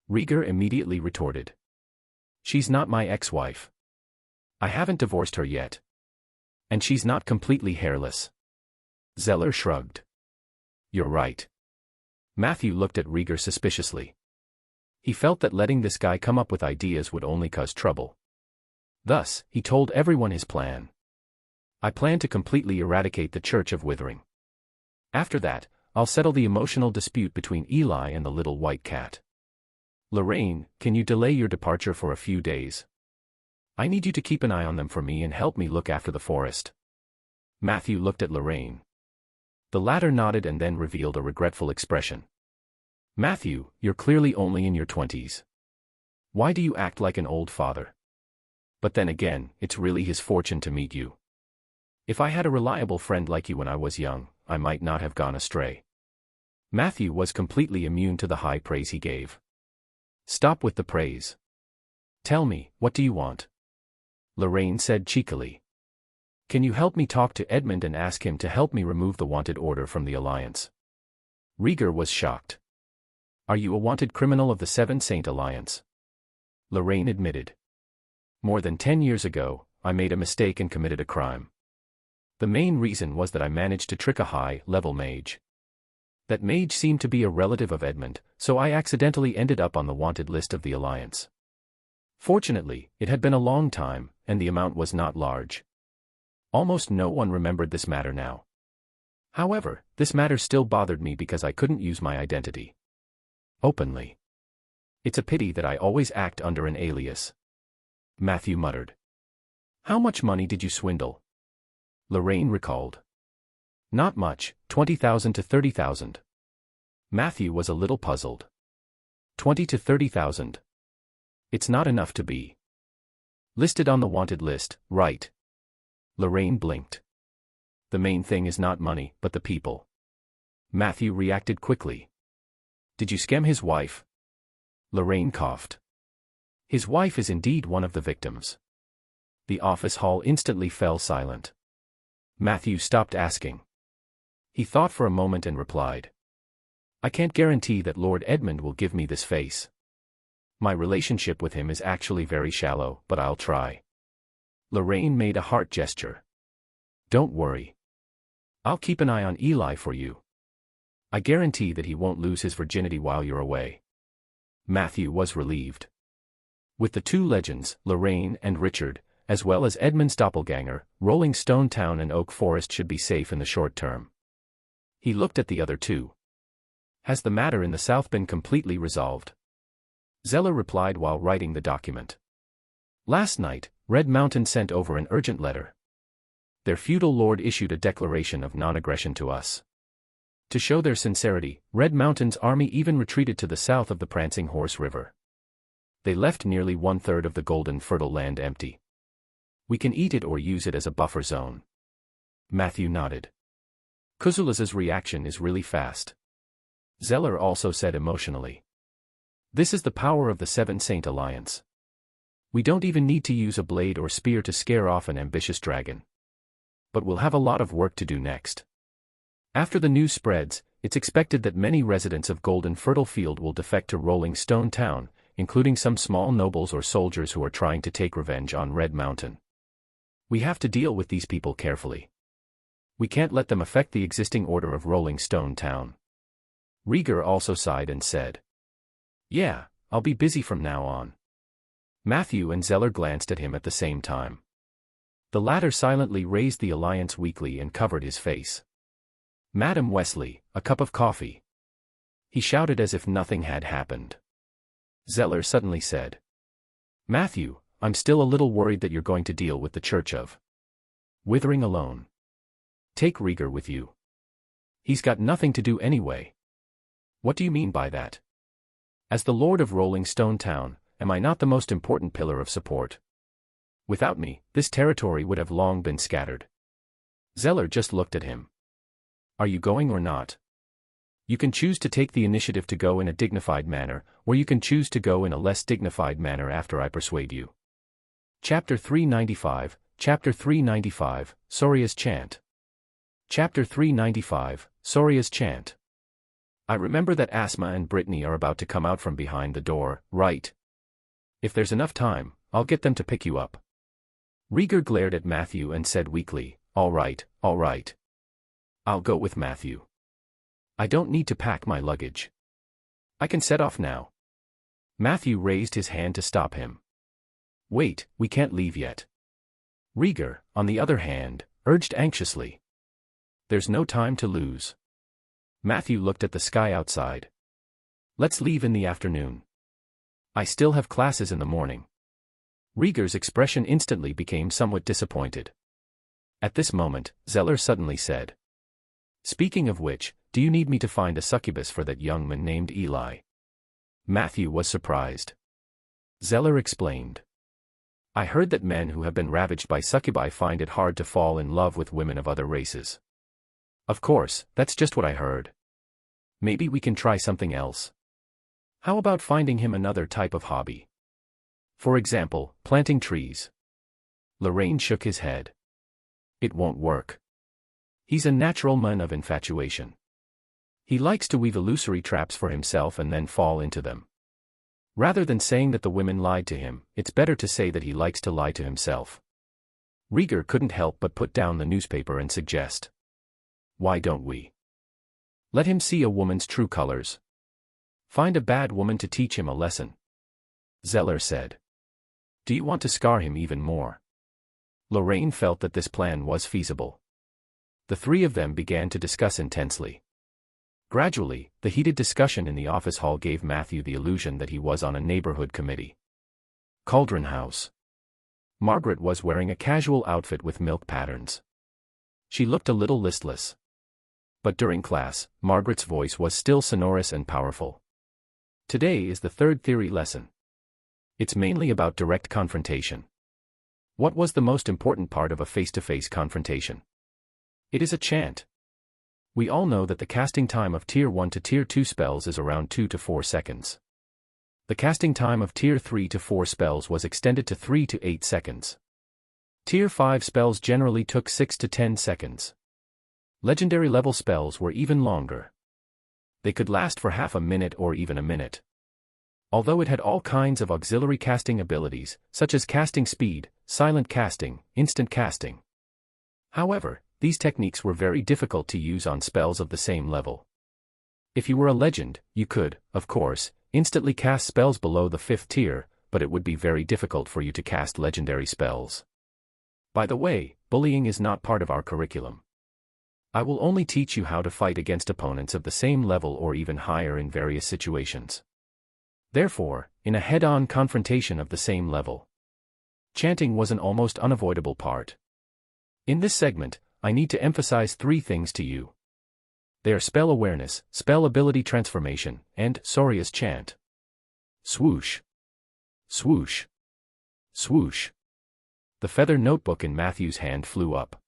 Rieger immediately retorted. "She's not my ex-wife. I haven't divorced her yet. And she's not completely hairless." Zeller shrugged. "You're right." Matthew looked at Rieger suspiciously. He felt that letting this guy come up with ideas would only cause trouble. Thus, he told everyone his plan. "I plan to completely eradicate the Church of Withering. After that, I'll settle the emotional dispute between Eli and the little white cat. Lorraine, can you delay your departure for a few days? I need you to keep an eye on them for me and help me look after the forest." Matthew looked at Lorraine. The latter nodded and then revealed a regretful expression. "Matthew, you're clearly only in your 20s. Why do you act like an old father? But then again, it's really his fortune to meet you. If I had a reliable friend like you when I was young, I might not have gone astray." Matthew was completely immune to the high praise he gave. "Stop with the praise. Tell me, what do you want?" Lorraine said cheekily. "Can you help me talk to Edmund and ask him to help me remove the wanted order from the Alliance?" Rieger was shocked. "Are you a wanted criminal of the Seven Saint Alliance?" Lorraine admitted. "More than 10 years ago, I made a mistake and committed a crime. The main reason was that I managed to trick a high-level mage. That mage seemed to be a relative of Edmund, so I accidentally ended up on the wanted list of the Alliance. Fortunately, it had been a long time, and the amount was not large. Almost no one remembered this matter now. However, this matter still bothered me because I couldn't use my identity openly. It's a pity that I always act under an alias." Matthew muttered. "How much money did you swindle?" Lorraine recalled. "Not much, 20,000 to 30,000. Matthew was a little puzzled. 20 to 30,000. It's not enough to be listed on the wanted list, right?" Lorraine blinked. "The main thing is not money, but the people." Matthew reacted quickly. "Did you scam his wife?" Lorraine coughed. "His wife is indeed one of the victims." The office hall instantly fell silent. Matthew stopped asking. He thought for a moment and replied. "I can't guarantee that Lord Edmund will give me this face. My relationship with him is actually very shallow, but I'll try." Lorraine made a heart gesture. "Don't worry. I'll keep an eye on Eli for you. I guarantee that he won't lose his virginity while you're away." Matthew was relieved. With the two legends, Lorraine and Richard, as well as Edmund's doppelganger, Rolling Stone Town and Oak Forest should be safe in the short term. He looked at the other two. "Has the matter in the south been completely resolved?" Zeller replied while writing the document. "Last night, Red Mountain sent over an urgent letter. Their feudal lord issued a declaration of non-aggression to us. To show their sincerity, Red Mountain's army even retreated to the south of the Prancing Horse River. They left nearly 1/3 of the golden fertile land empty. We can eat it or use it as a buffer zone." Matthew nodded. "Kuzula's reaction is really fast." Zeller also said emotionally. "This is the power of the Seven Saint Alliance. We don't even need to use a blade or spear to scare off an ambitious dragon. But we'll have a lot of work to do next. After the news spreads, it's expected that many residents of Golden Fertile Field will defect to Rolling Stone Town, including some small nobles or soldiers who are trying to take revenge on Red Mountain. We have to deal with these people carefully. We can't let them affect the existing order of Rolling Stone Town." Rieger also sighed and said, "Yeah, I'll be busy from now on." Matthew and Zeller glanced at him at the same time. The latter silently raised the Alliance Weekly and covered his face. "Madam Wesley, a cup of coffee." He shouted as if nothing had happened. Zeller suddenly said, "Matthew, I'm still a little worried that you're going to deal with the Church of Withering alone. Take Rieger with you. He's got nothing to do anyway. What do you mean by that? As the Lord of Rolling Stone Town, am I not the most important pillar of support? Without me, this territory would have long been scattered. Zeller just looked at him. Are you going or not? You can choose to take the initiative to go in a dignified manner, or you can choose to go in a less dignified manner after I persuade you. Chapter 395, Chapter 395, Soria's Chant. Chapter 395, Soria's Chant. I remember that Asma and Brittany are about to come out from behind the door, right? If there's enough time, I'll get them to pick you up. Rieger glared at Matthew and said weakly, all right, all right. I'll go with Matthew. I don't need to pack my luggage. I can set off now. Matthew raised his hand to stop him. Wait, we can't leave yet. Rieger, on the other hand, urged anxiously. There's no time to lose. Matthew looked at the sky outside. Let's leave in the afternoon. I still have classes in the morning. Rieger's expression instantly became somewhat disappointed. At this moment, Zeller suddenly said, speaking of which, do you need me to find a succubus for that young man named Eli? Matthew was surprised. Zeller explained. I heard that men who have been ravaged by succubi find it hard to fall in love with women of other races. Of course, that's just what I heard. Maybe we can try something else. How about finding him another type of hobby? For example, planting trees. Lorraine shook his head. It won't work. He's a natural man of infatuation. He likes to weave illusory traps for himself and then fall into them. Rather than saying that the women lied to him, it's better to say that he likes to lie to himself. Rieger couldn't help but put down the newspaper and suggest. Why don't we? Let him see a woman's true colors. Find a bad woman to teach him a lesson. Zeller said. Do you want to scar him even more? Lorraine felt that this plan was feasible. The three of them began to discuss intensely. Gradually, the heated discussion in the office hall gave Matthew the illusion that he was on a neighborhood committee. Cauldron House. Margaret was wearing a casual outfit with milk patterns. She looked a little listless. But during class, Margaret's voice was still sonorous and powerful. Today is the third theory lesson. It's mainly about direct confrontation. What was the most important part of a face-to-face confrontation? It is a chant. We all know that the casting time of Tier 1 to Tier 2 spells is around 2 to 4 seconds. The casting time of Tier 3 to 4 spells was extended to 3 to 8 seconds. Tier 5 spells generally took 6 to 10 seconds. Legendary level spells were even longer. They could last for half a minute or even a minute. Although it had all kinds of auxiliary casting abilities, such as casting speed, silent casting, instant casting. However, these techniques were very difficult to use on spells of the same level. If you were a legend, you could, of course, instantly cast spells below the 5th tier, but it would be very difficult for you to cast legendary spells. By the way, bullying is not part of our curriculum. I will only teach you how to fight against opponents of the same level or even higher in various situations. Therefore, in a head-on confrontation of the same level, chanting was an almost unavoidable part. In this segment, I need to emphasize 3 things to you. They are spell awareness, spell ability transformation, and Soria's chant. Swoosh. Swoosh. Swoosh. The feather notebook in Matthew's hand flew up.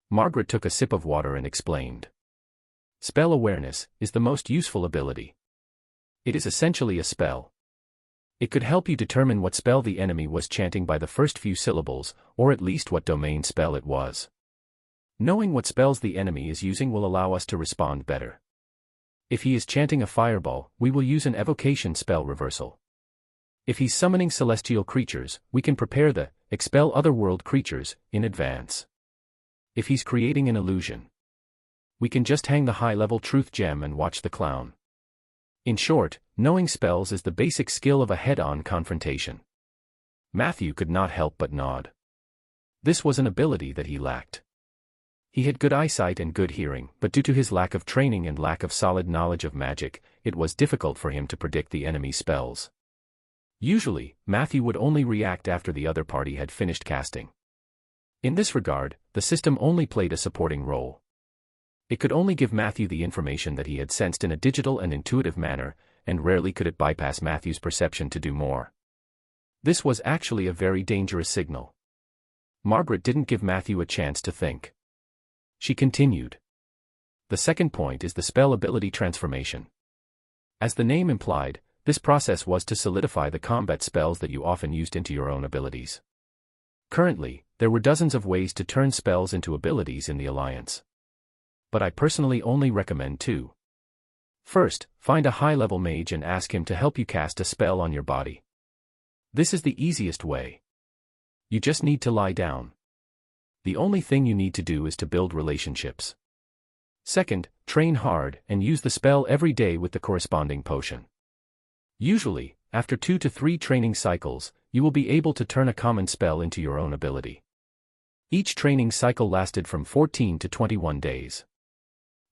Margaret took a sip of water and explained. Spell awareness is the most useful ability. It is essentially a spell. It could help you determine what spell the enemy was chanting by the first few syllables, or at least what domain spell it was. Knowing what spells the enemy is using will allow us to respond better. If he is chanting a fireball, we will use an evocation spell reversal. If he's summoning celestial creatures, we can prepare the expel otherworld creatures in advance. If he's creating an illusion, we can just hang the high-level truth gem and watch the clown. In short, knowing spells is the basic skill of a head-on confrontation. Matthew could not help but nod. This was an ability that he lacked. He had good eyesight and good hearing, but due to his lack of training and lack of solid knowledge of magic, it was difficult for him to predict the enemy's spells. Usually, Matthew would only react after the other party had finished casting. In this regard, the system only played a supporting role. It could only give Matthew the information that he had sensed in a digital and intuitive manner, and rarely could it bypass Matthew's perception to do more. This was actually a very dangerous signal. Margaret didn't give Matthew a chance to think. She continued. The second point is the spell ability transformation. As the name implied, this process was to solidify the combat spells that you often used into your own abilities. Currently, there were dozens of ways to turn spells into abilities in the Alliance. But I personally only recommend two. First, find a high-level mage and ask him to help you cast a spell on your body. This is the easiest way. You just need to lie down. The only thing you need to do is to build relationships. Second, train hard and use the spell every day with the corresponding potion. Usually, after 2 to 3 training cycles, you will be able to turn a common spell into your own ability. Each training cycle lasted from 14 to 21 days.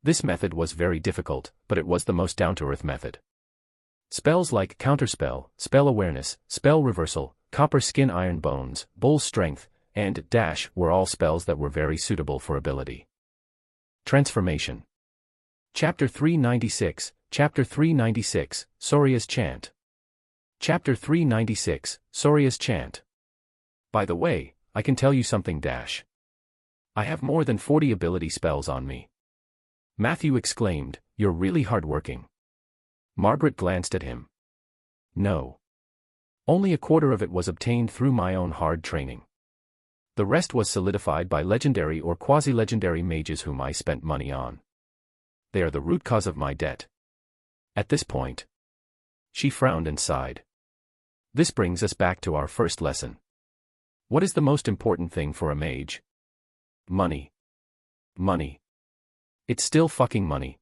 This method was very difficult, but it was the most down-to-earth method. Spells like Counterspell, Spell Awareness, Spell Reversal, Copper Skin Iron Bones, Bull's Strength, and Dash were all spells that were very suitable for ability. Transformation. Chapter 396, Chapter 396, Soria's Chant. Chapter 396, Soria's Chant. By the way, I can tell you something, Dash. I have more than 40 ability spells on me. Matthew exclaimed, "You're really hardworking." Margaret glanced at him. No. Only a quarter of it was obtained through my own hard training. The rest was solidified by legendary or quasi-legendary mages whom I spent money on. They are the root cause of my debt. At this point, she frowned and sighed. This brings us back to our first lesson. What is the most important thing for a mage? Money. Money. It's still fucking money.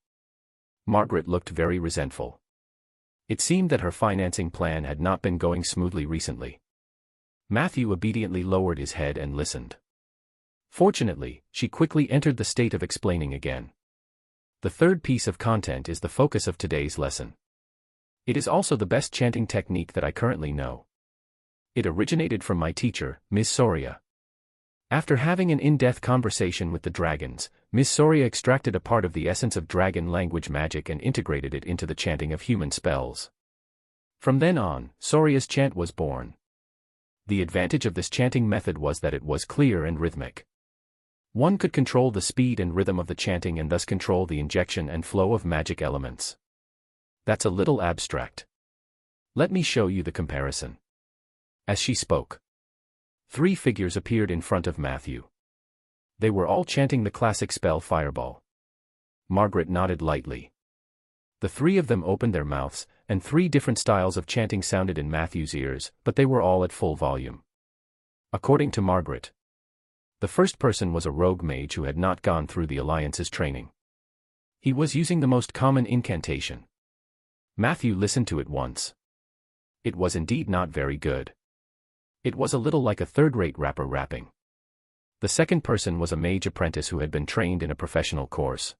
Margaret looked very resentful. It seemed that her financing plan had not been going smoothly recently. Matthew obediently lowered his head and listened. Fortunately, she quickly entered the state of explaining again. The third piece of content is the focus of today's lesson. It is also the best chanting technique that I currently know. It originated from my teacher, Ms. Soria. After having an in-depth conversation with the dragons, Ms. Soria extracted a part of the essence of dragon language magic and integrated it into the chanting of human spells. From then on, Soria's chant was born. The advantage of this chanting method was that it was clear and rhythmic. One could control the speed and rhythm of the chanting and thus control the injection and flow of magic elements. That's a little abstract. Let me show you the comparison. As she spoke, 3 figures appeared in front of Matthew. They were all chanting the classic spell Fireball. Margaret nodded lightly. The 3 of them opened their mouths, and 3 different styles of chanting sounded in Matthew's ears, but they were all at full volume. According to Margaret, the first person was a rogue mage who had not gone through the Alliance's training. He was using the most common incantation. Matthew listened to it once. It was indeed not very good. It was a little like a third-rate rapper rapping. The second person was a mage apprentice who had been trained in a professional course.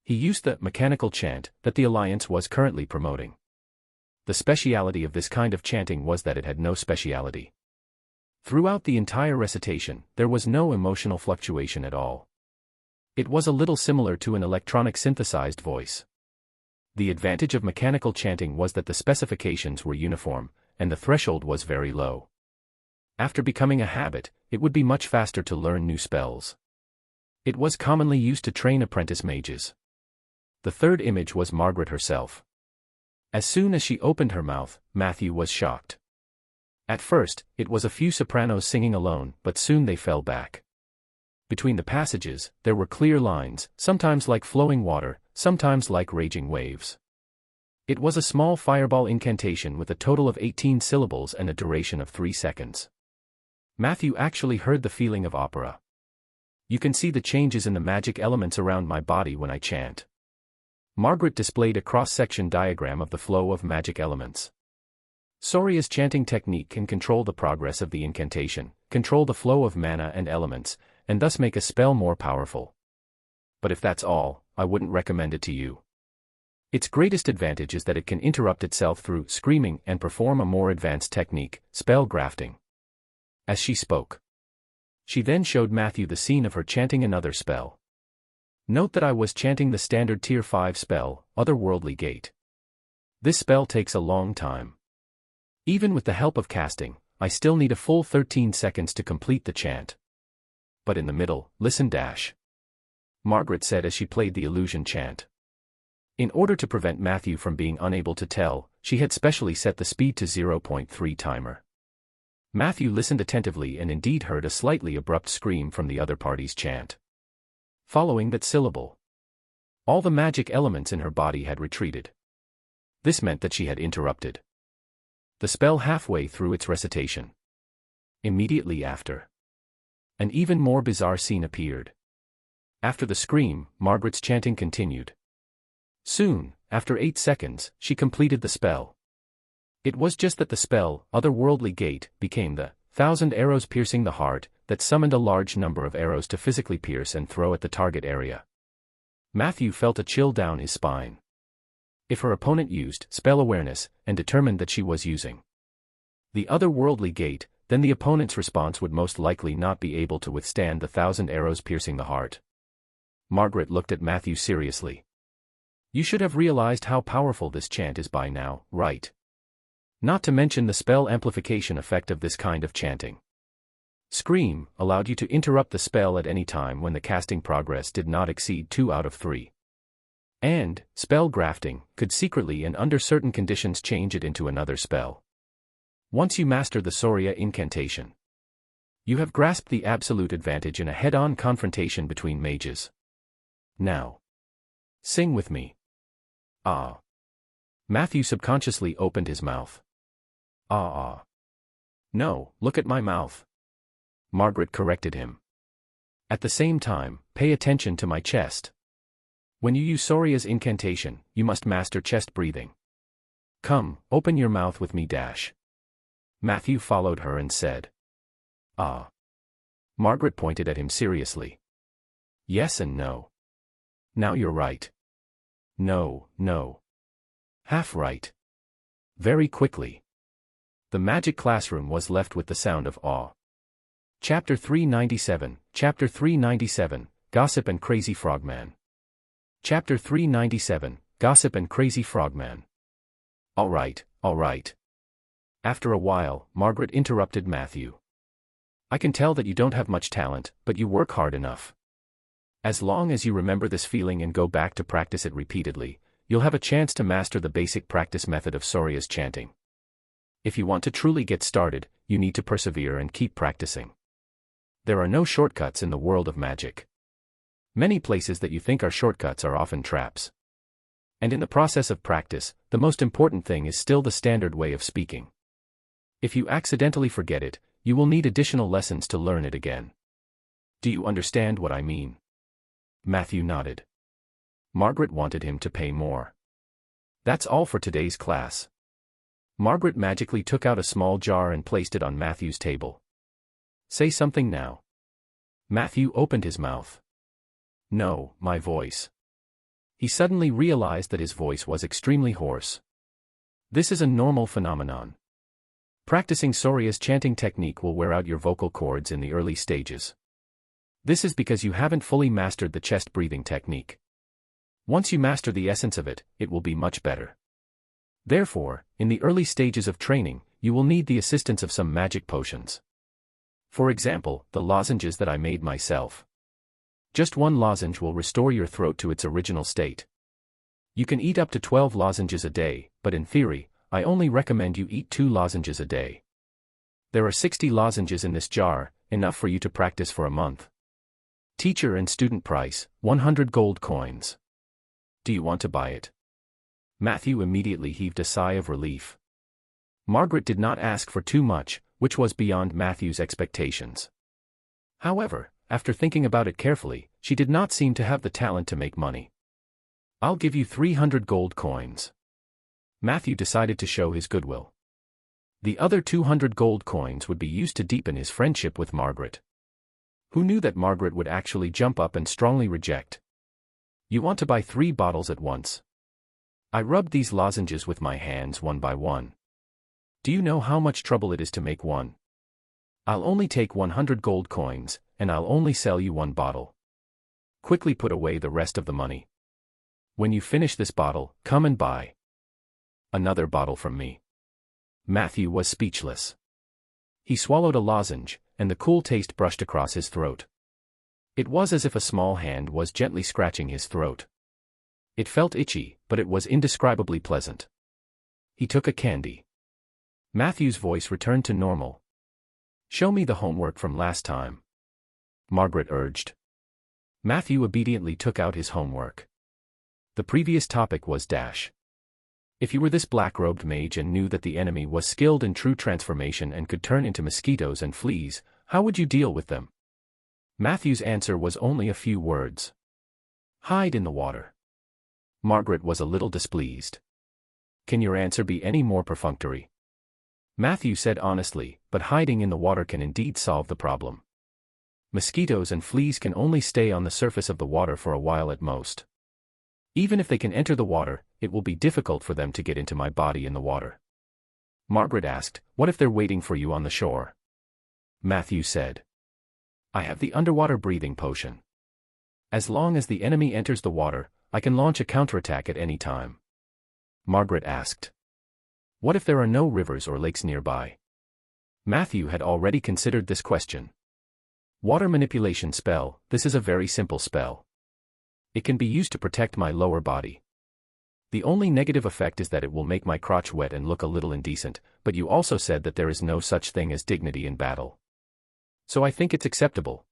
He used the mechanical chant that the Alliance was currently promoting. The speciality of this kind of chanting was that it had no speciality. Throughout the entire recitation, there was no emotional fluctuation at all. It was a little similar to an electronic synthesized voice. The advantage of mechanical chanting was that the specifications were uniform, and the threshold was very low. After becoming a habit, it would be much faster to learn new spells. It was commonly used to train apprentice mages. The third image was Margaret herself. As soon as she opened her mouth, Matthew was shocked. At first, it was a few sopranos singing alone, but soon they fell back. Between the passages, there were clear lines, sometimes like flowing water, sometimes like raging waves. It was a small fireball incantation with a total of 18 syllables and a duration of 3 seconds. Matthew actually heard the feeling of opera. You can see the changes in the magic elements around my body when I chant. Margaret displayed a cross-section diagram of the flow of magic elements. Soria's chanting technique can control the progress of the incantation, control the flow of mana and elements, and thus make a spell more powerful. But if that's all, I wouldn't recommend it to you. Its greatest advantage is that it can interrupt itself through screaming and perform a more advanced technique, spell grafting. As she spoke, She then showed Matthew the scene of her chanting another spell. Note that I was chanting the standard Tier 5 spell, Otherworldly Gate. This spell takes a long time. Even with the help of casting, I still need a full 13 seconds to complete the chant. But in the middle, listen dash. Margaret said as she played the illusion chant. In order to prevent Matthew from being unable to tell, she had specially set the speed to 0.3 timer. Matthew listened attentively and indeed heard a slightly abrupt scream from the other party's chant. Following that syllable, all the magic elements in her body had retreated. This meant that she had interrupted the spell halfway through its recitation. Immediately after, an even more bizarre scene appeared. After the scream, Margaret's chanting continued. Soon, after 8 seconds, she completed the spell. It was just that the spell, Otherworldly Gate, became the 1,000 arrows piercing the heart, that summoned a large number of arrows to physically pierce and throw at the target area. Matthew felt a chill down his spine. If her opponent used spell awareness and determined that she was using the Otherworldly Gate, then the opponent's response would most likely not be able to withstand the 1,000 arrows piercing the heart. Margaret looked at Matthew seriously. You should have realized how powerful this chant is by now, right? Not to mention the spell amplification effect of this kind of chanting. Scream allowed you to interrupt the spell at any time when the casting progress did not exceed 2 out of 3. And, spell grafting, could secretly and under certain conditions change it into another spell. Once you master the Soria incantation, you have grasped the absolute advantage in a head-on confrontation between mages. Now, sing with me. Ah. Matthew subconsciously opened his mouth. Ah. No, look at my mouth. Margaret corrected him. At the same time, pay attention to my chest. When you use Soria's incantation, you must master chest breathing. Come, open your mouth with me dash. Matthew followed her and said. Ah. Margaret pointed at him seriously. Yes and no. Now you're right. No. Half right. Very quickly. The magic classroom was left with the sound of awe. Chapter 397, Chapter 397, Gossip and Crazy Frogman. Chapter 397, Gossip and Crazy Frogman. All right. After a while, Margaret interrupted Matthew. I can tell that you don't have much talent, but you work hard enough. As long as you remember this feeling and go back to practice it repeatedly, you'll have a chance to master the basic practice method of Soria's chanting. If you want to truly get started, you need to persevere and keep practicing. There are no shortcuts in the world of magic. Many places that you think are shortcuts are often traps. And in the process of practice, the most important thing is still the standard way of speaking. If you accidentally forget it, you will need additional lessons to learn it again. Do you understand what I mean? Matthew nodded. Margaret wanted him to pay more. That's all for today's class. Margaret magically took out a small jar and placed it on Matthew's table. Say something now. Matthew opened his mouth. No, my voice. He suddenly realized that his voice was extremely hoarse. This is a normal phenomenon. Practicing Soria's chanting technique will wear out your vocal cords in the early stages. This is because you haven't fully mastered the chest breathing technique. Once you master the essence of it, it will be much better. Therefore, in the early stages of training, you will need the assistance of some magic potions. For example, the lozenges that I made myself. Just one lozenge will restore your throat to its original state. You can eat up to 12 lozenges a day, but in theory, I only recommend you eat 2 lozenges a day. There are 60 lozenges in this jar, enough for you to practice for a month. Teacher and student price, 100 gold coins. Do you want to buy it? Matthew immediately heaved a sigh of relief. Margaret did not ask for too much, which was beyond Matthew's expectations. However, after thinking about it carefully, she did not seem to have the talent to make money. I'll give you 300 gold coins. Matthew decided to show his goodwill. The other 200 gold coins would be used to deepen his friendship with Margaret. Who knew that Margaret would actually jump up and strongly reject? You want to buy 3 bottles at once. I rubbed these lozenges with my hands one by one. Do you know how much trouble it is to make one? I'll only take 100 gold coins, and I'll only sell you one bottle. Quickly put away the rest of the money. When you finish this bottle, come and buy another bottle from me. Matthew was speechless. He swallowed a lozenge, and the cool taste brushed across his throat. It was as if a small hand was gently scratching his throat. It felt itchy, but it was indescribably pleasant. He took a candy. Matthew's voice returned to normal. Show me the homework from last time, Margaret urged. Matthew obediently took out his homework. The previous topic was dash. If you were this black-robed mage and knew that the enemy was skilled in true transformation and could turn into mosquitoes and fleas, how would you deal with them? Matthew's answer was only a few words. Hide in the water. Margaret was a little displeased. Can your answer be any more perfunctory? Matthew said honestly, but hiding in the water can indeed solve the problem. Mosquitoes and fleas can only stay on the surface of the water for a while at most. Even if they can enter the water, it will be difficult for them to get into my body in the water. Margaret asked, what if they're waiting for you on the shore? Matthew said, I have the underwater breathing potion. As long as the enemy enters the water, I can launch a counterattack at any time. Margaret asked, what if there are no rivers or lakes nearby? Matthew had already considered this question. Water manipulation spell, this is a very simple spell. It can be used to protect my lower body. The only negative effect is that it will make my crotch wet and look a little indecent, but you also said that there is no such thing as dignity in battle. So I think it's acceptable.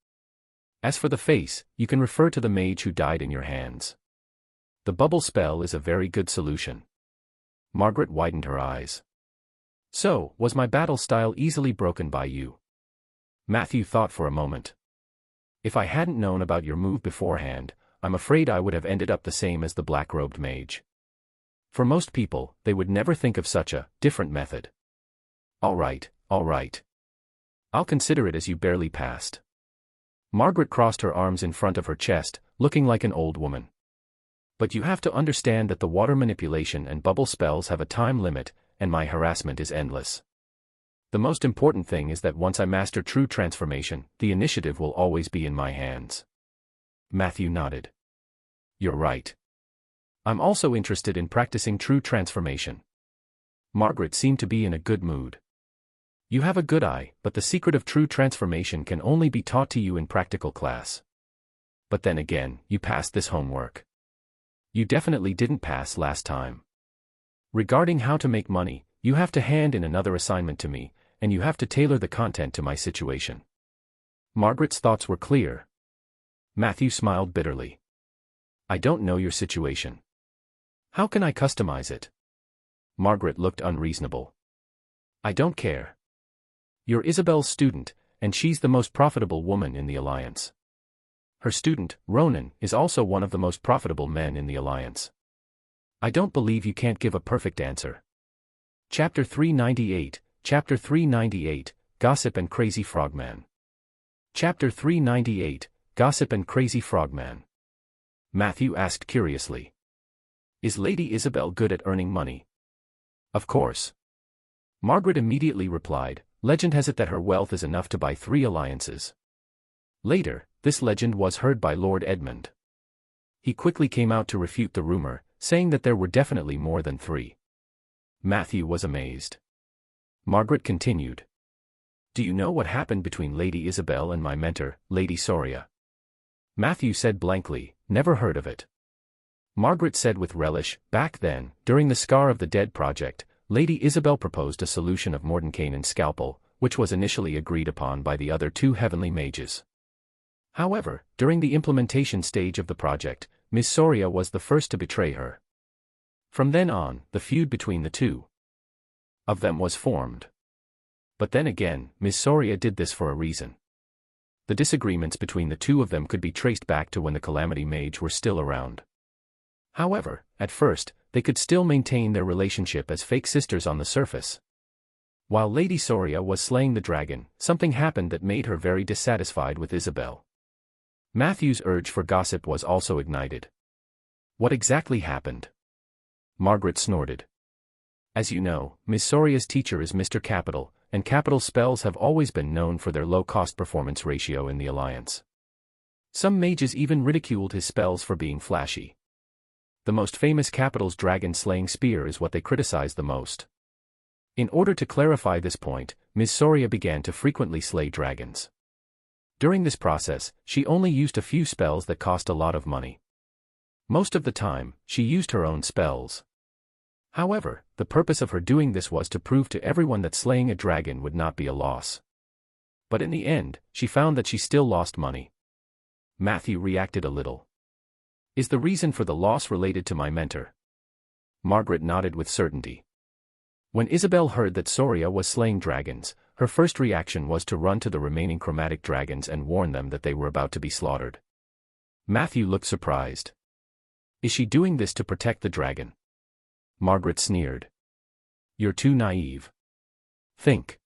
As for the face, you can refer to the mage who died in your hands. The bubble spell is a very good solution. Margaret widened her eyes. So, was my battle style easily broken by you? Matthew thought for a moment. If I hadn't known about your move beforehand, I'm afraid I would have ended up the same as the black-robed mage. For most people, they would never think of such a different method. All right. I'll consider it as you barely passed. Margaret crossed her arms in front of her chest, looking like an old woman. But you have to understand that the water manipulation and bubble spells have a time limit, and my harassment is endless. The most important thing is that once I master true transformation, the initiative will always be in my hands. Matthew nodded. You're right. I'm also interested in practicing true transformation. Margaret seemed to be in a good mood. You have a good eye, but the secret of true transformation can only be taught to you in practical class. But then again, you passed this homework. You definitely didn't pass last time. Regarding how to make money, you have to hand in another assignment to me, and you have to tailor the content to my situation. Margaret's thoughts were clear. Matthew smiled bitterly. I don't know your situation. How can I customize it? Margaret looked unreasonable. I don't care. You're Isabel's student, and she's the most profitable woman in the Alliance. Her student, Ronan, is also one of the most profitable men in the Alliance. I don't believe you can't give a perfect answer. Chapter 398, Chapter 398, Gossip and Crazy Frogman. Chapter 398, Gossip and Crazy Frogman. Matthew asked curiously. Is Lady Isabel good at earning money? Of course. Margaret immediately replied, legend has it that her wealth is enough to buy 3 alliances. Later, this legend was heard by Lord Edmund. He quickly came out to refute the rumor, saying that there were definitely more than 3. Matthew was amazed. Margaret continued. Do you know what happened between Lady Isabel and my mentor, Lady Soria? Matthew said blankly, never heard of it. Margaret said with relish, back then, during the Scar of the Dead project, Lady Isabel proposed a solution of Mordenkainen's scalpel, which was initially agreed upon by the other 2 heavenly mages. However, during the implementation stage of the project, Miss Soria was the first to betray her. From then on, the feud between the 2 of them was formed. But then again, Miss Soria did this for a reason. The disagreements between the 2 of them could be traced back to when the Calamity Mage were still around. However, at first, they could still maintain their relationship as fake sisters on the surface. While Lady Soria was slaying the dragon, something happened that made her very dissatisfied with Isabel. Matthew's urge for gossip was also ignited. What exactly happened? Margaret snorted. As you know, Miss Soria's teacher is Mr. Capital, and capital spells have always been known for their low cost-performance ratio in the Alliance. Some mages even ridiculed his spells for being flashy. The most famous capital's dragon-slaying spear is what they criticize the most. In order to clarify this point, Ms. Soria began to frequently slay dragons. During this process, she only used a few spells that cost a lot of money. Most of the time, she used her own spells. However, the purpose of her doing this was to prove to everyone that slaying a dragon would not be a loss. But in the end, she found that she still lost money. Matthew reacted a little. Is the reason for the loss related to my mentor? Margaret nodded with certainty. When Isabel heard that Soria was slaying dragons, her first reaction was to run to the remaining chromatic dragons and warn them that they were about to be slaughtered. Matthew looked surprised. Is she doing this to protect the dragon? Margaret sneered. You're too naive. Think.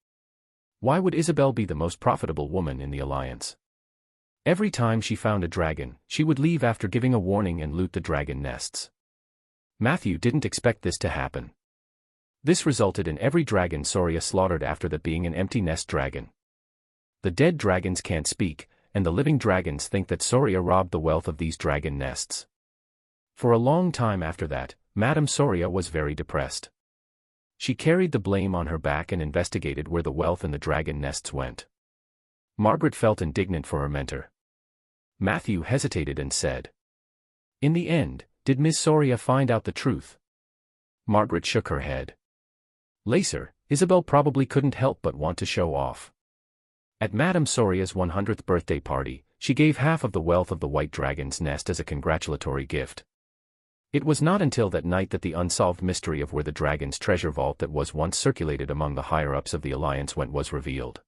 Why would Isabel be the most profitable woman in the Alliance? Every time she found a dragon, she would leave after giving a warning and loot the dragon nests. Matthew didn't expect this to happen. This resulted in every dragon Soria slaughtered after that being an empty nest dragon. The dead dragons can't speak, and the living dragons think that Soria robbed the wealth of these dragon nests. For a long time after that, Madame Soria was very depressed. She carried the blame on her back and investigated where the wealth in the dragon nests went. Margaret felt indignant for her mentor. Matthew hesitated and said, "In the end, did Miss Soria find out the truth?" Margaret shook her head. Later, Isabel probably couldn't help but want to show off. At Madame Soria's 100th birthday party, she gave half of the wealth of the White Dragon's nest as a congratulatory gift. It was not until that night that the unsolved mystery of where the dragon's treasure vault that was once circulated among the higher-ups of the Alliance went was revealed.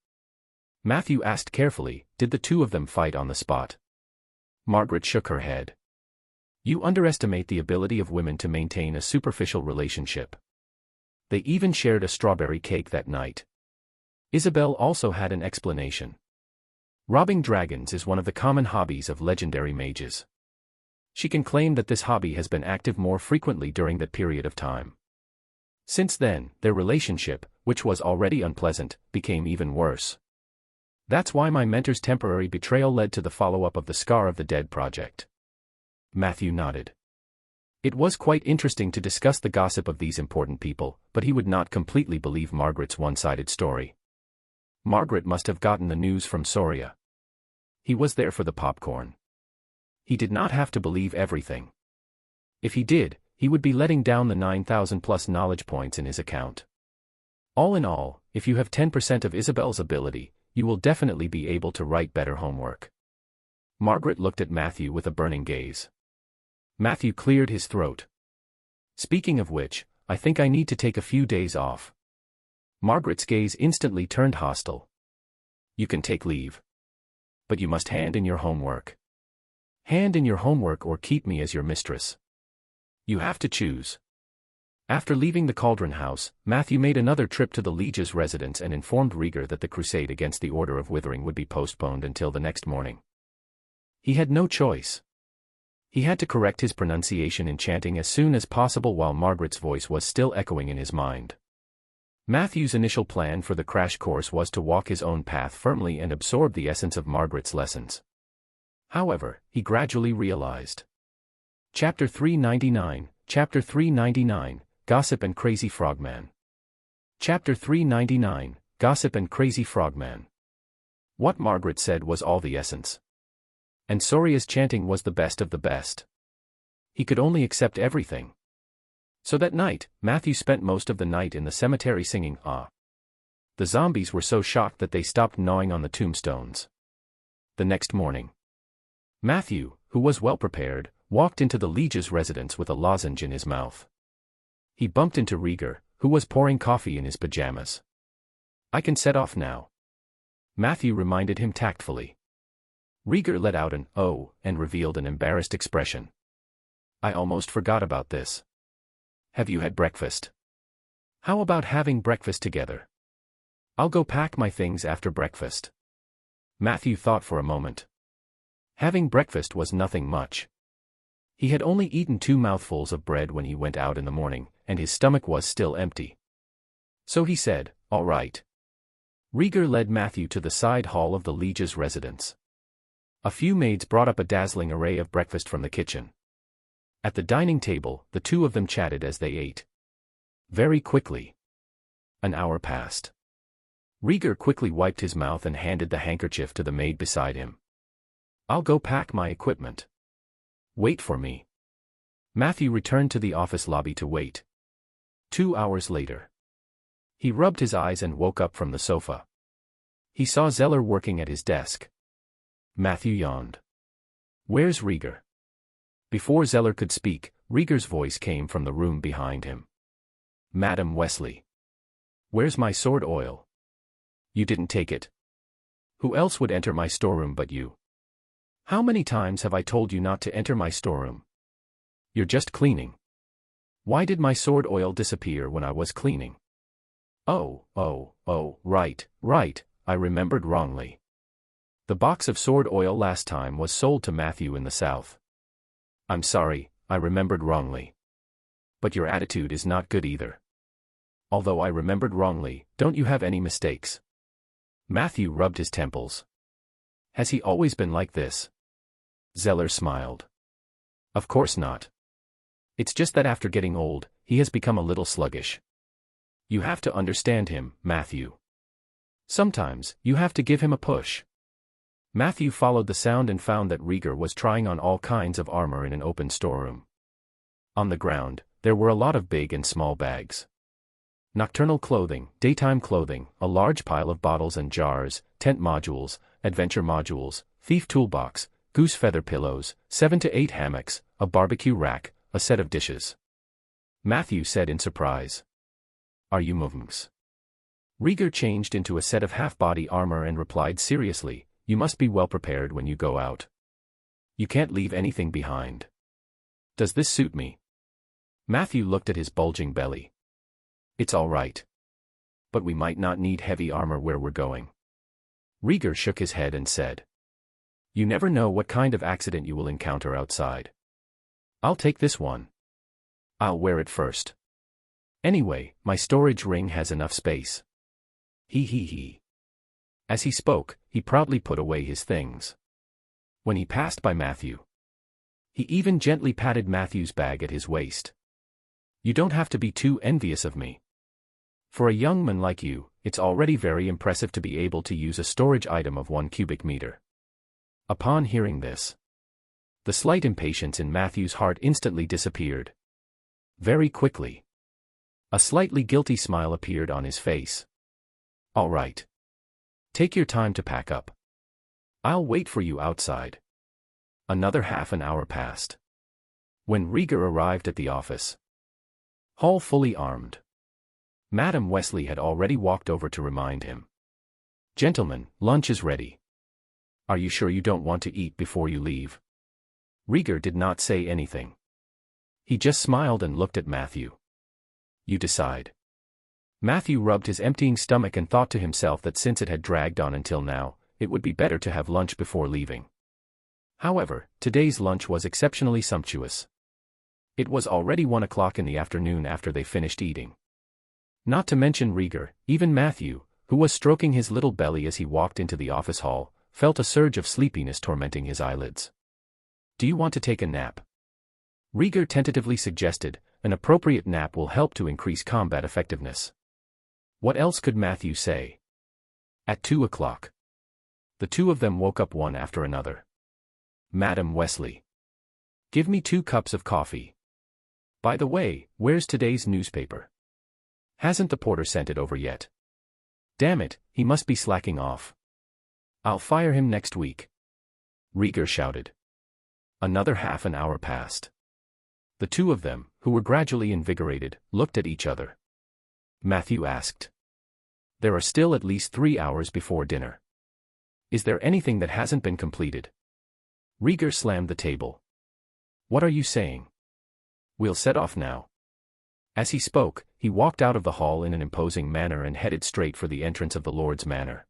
Matthew asked carefully, did the two of them fight on the spot? Margaret shook her head. You underestimate the ability of women to maintain a superficial relationship. They even shared a strawberry cake that night. Isabel also had an explanation. Robbing dragons is one of the common hobbies of legendary mages. She can claim that this hobby has been active more frequently during that period of time. Since then, their relationship, which was already unpleasant, became even worse. That's why my mentor's temporary betrayal led to the follow-up of the Scar of the Dead project. Matthew nodded. It was quite interesting to discuss the gossip of these important people, but he would not completely believe Margaret's one-sided story. Margaret must have gotten the news from Soria. He was there for the popcorn. He did not have to believe everything. If he did, he would be letting down the 9,000+ knowledge points in his account. All in all, if you have 10% of Isabel's ability, you will definitely be able to write better homework. Margaret looked at Matthew with a burning gaze. Matthew cleared his throat. Speaking of which, I think I need to take a few days off. Margaret's gaze instantly turned hostile. You can take leave. But you must hand in your homework. Hand in your homework or keep me as your mistress. You have to choose. After leaving the Cauldron House, Matthew made another trip to the Liege's residence and informed Rieger that the crusade against the Order of Withering would be postponed until the next morning. He had no choice. He had to correct his pronunciation in chanting as soon as possible while Margaret's voice was still echoing in his mind. Matthew's initial plan for the crash course was to walk his own path firmly and absorb the essence of Margaret's lessons. However, he gradually realized. Chapter 399, Chapter 399, Gossip and Crazy Frogman. Chapter 399, Gossip and Crazy Frogman. What Margaret said was all the essence. And Soria's chanting was the best of the best. He could only accept everything. So that night, Matthew spent most of the night in the cemetery singing Ah. The zombies were so shocked that they stopped gnawing on the tombstones. The next morning, Matthew, who was well prepared, walked into the Liege's residence with a lozenge in his mouth. He bumped into Rieger, who was pouring coffee in his pajamas. I can set off now. Matthew reminded him tactfully. Rieger let out an "oh" and revealed an embarrassed expression. I almost forgot about this. Have you had breakfast? How about having breakfast together? I'll go pack my things after breakfast. Matthew thought for a moment. Having breakfast was nothing much. He had only eaten 2 mouthfuls of bread when he went out in the morning, and his stomach was still empty. So he said, all right. Rieger led Matthew to the side hall of the Liege's residence. A few maids brought up a dazzling array of breakfast from the kitchen. At the dining table, the two of them chatted as they ate. Very quickly. An hour passed. Rieger quickly wiped his mouth and handed the handkerchief to the maid beside him. "I'll go pack my equipment. Wait for me." Matthew returned to the office lobby to wait. 2 hours later. He rubbed his eyes and woke up from the sofa. He saw Zeller working at his desk. Matthew yawned. "Where's Rieger?" Before Zeller could speak, Rieger's voice came from the room behind him. "Madam Wesley. Where's my sword oil? You didn't take it. Who else would enter my storeroom but you? How many times have I told you not to enter my storeroom? You're just cleaning. Why did my sword oil disappear when I was cleaning? Oh, right, I remembered wrongly. The box of sword oil last time was sold to Matthew in the South. I'm sorry, I remembered wrongly. But your attitude is not good either. Although I remembered wrongly, don't you have any mistakes?" Matthew rubbed his temples. "Has he always been like this?" Zeller smiled. "Of course not. It's just that after getting old, he has become a little sluggish. You have to understand him, Matthew. Sometimes, you have to give him a push." Matthew followed the sound and found that Rieger was trying on all kinds of armor in an open storeroom. On the ground, there were a lot of big and small bags. Nocturnal clothing, daytime clothing, a large pile of bottles and jars, tent modules, adventure modules, thief toolbox, goose feather pillows, 7 to 8 hammocks, a barbecue rack, a set of dishes. Matthew said in surprise. "Are you monks?" Rieger changed into a set of half-body armor and replied seriously, "You must be well prepared when you go out. You can't leave anything behind. Does this suit me?" Matthew looked at his bulging belly. "It's all right. But we might not need heavy armor where we're going." Rieger shook his head and said, "You never know what kind of accident you will encounter outside. I'll take this one. I'll wear it first. Anyway, my storage ring has enough space." He. As he spoke, he proudly put away his things. When he passed by Matthew, he even gently patted Matthew's bag at his waist. "You don't have to be too envious of me. For a young man like you, it's already very impressive to be able to use a storage item of 1 cubic meter." Upon hearing this, the slight impatience in Matthew's heart instantly disappeared. Very quickly, a slightly guilty smile appeared on his face. "All right. Take your time to pack up. I'll wait for you outside." Another half an hour passed. When Rieger arrived at the office hall fully armed, Madam Wesley had already walked over to remind him. "Gentlemen, lunch is ready. Are you sure you don't want to eat before you leave?" Rieger did not say anything. He just smiled and looked at Matthew. "You decide." Matthew rubbed his emptying stomach and thought to himself that since it had dragged on until now, it would be better to have lunch before leaving. However, today's lunch was exceptionally sumptuous. It was already 1 o'clock in the afternoon after they finished eating. Not to mention Rieger, even Matthew, who was stroking his little belly as he walked into the office hall, felt a surge of sleepiness tormenting his eyelids. "Do you want to take a nap?" Rieger tentatively suggested. An appropriate nap will help to increase combat effectiveness. What else could Matthew say? At 2 o'clock. The two of them woke up one after another. "Madam Wesley. Give me 2 cups of coffee. By the way, where's today's newspaper? Hasn't the porter sent it over yet? Damn it, he must be slacking off. I'll fire him next week." Rieger shouted. Another half an hour passed. The two of them, who were gradually invigorated, looked at each other. Matthew asked, "There are still at least 3 hours before dinner. Is there anything that hasn't been completed?" Rieger slammed the table. "What are you saying? We'll set off now." As he spoke, he walked out of the hall in an imposing manner and headed straight for the entrance of the Lord's manor.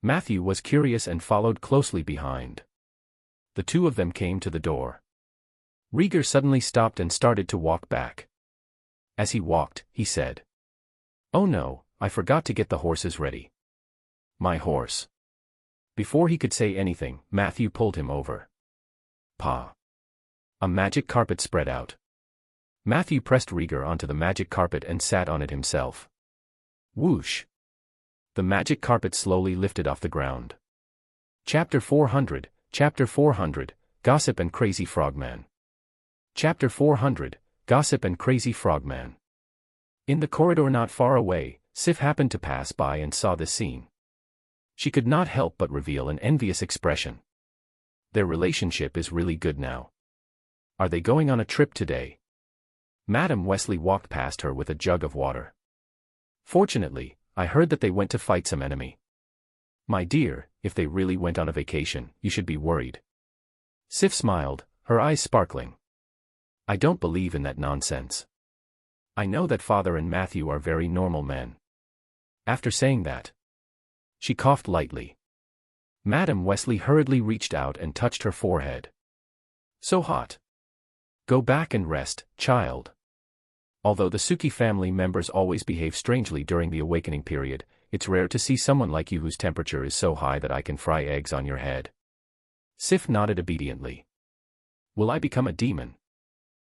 Matthew was curious and followed closely behind. The two of them came to the door. Rieger suddenly stopped and started to walk back. As he walked, he said, "Oh no, I forgot to get the horses ready. My horse. Before he could say anything, Matthew pulled him over. Pa. A magic carpet spread out. Matthew pressed Rieger onto the magic carpet and sat on it himself. Whoosh. The magic carpet slowly lifted off the ground. Chapter 400, Gossip and Crazy Frogman. Chapter 400, Gossip and Crazy Frogman. In the corridor not far away, Sif happened to pass by and saw this scene. She could not help but reveal an envious expression. Their relationship is really good now. Are they going on a trip today? Madam Wesley walked past her with a jug of water. Fortunately, I heard that they went to fight some enemy. My dear, if they really went on a vacation, you should be worried. Sif smiled, her eyes sparkling. I don't believe in that nonsense. I know that Father and Matthew are very normal men. After saying that, she coughed lightly. Madam Wesley hurriedly reached out and touched her forehead. So hot. Go back and rest, child. Although the Suki family members always behave strangely during the awakening period, it's rare to see someone like you whose temperature is so high that I can fry eggs on your head. Sif nodded obediently. Will I become a demon?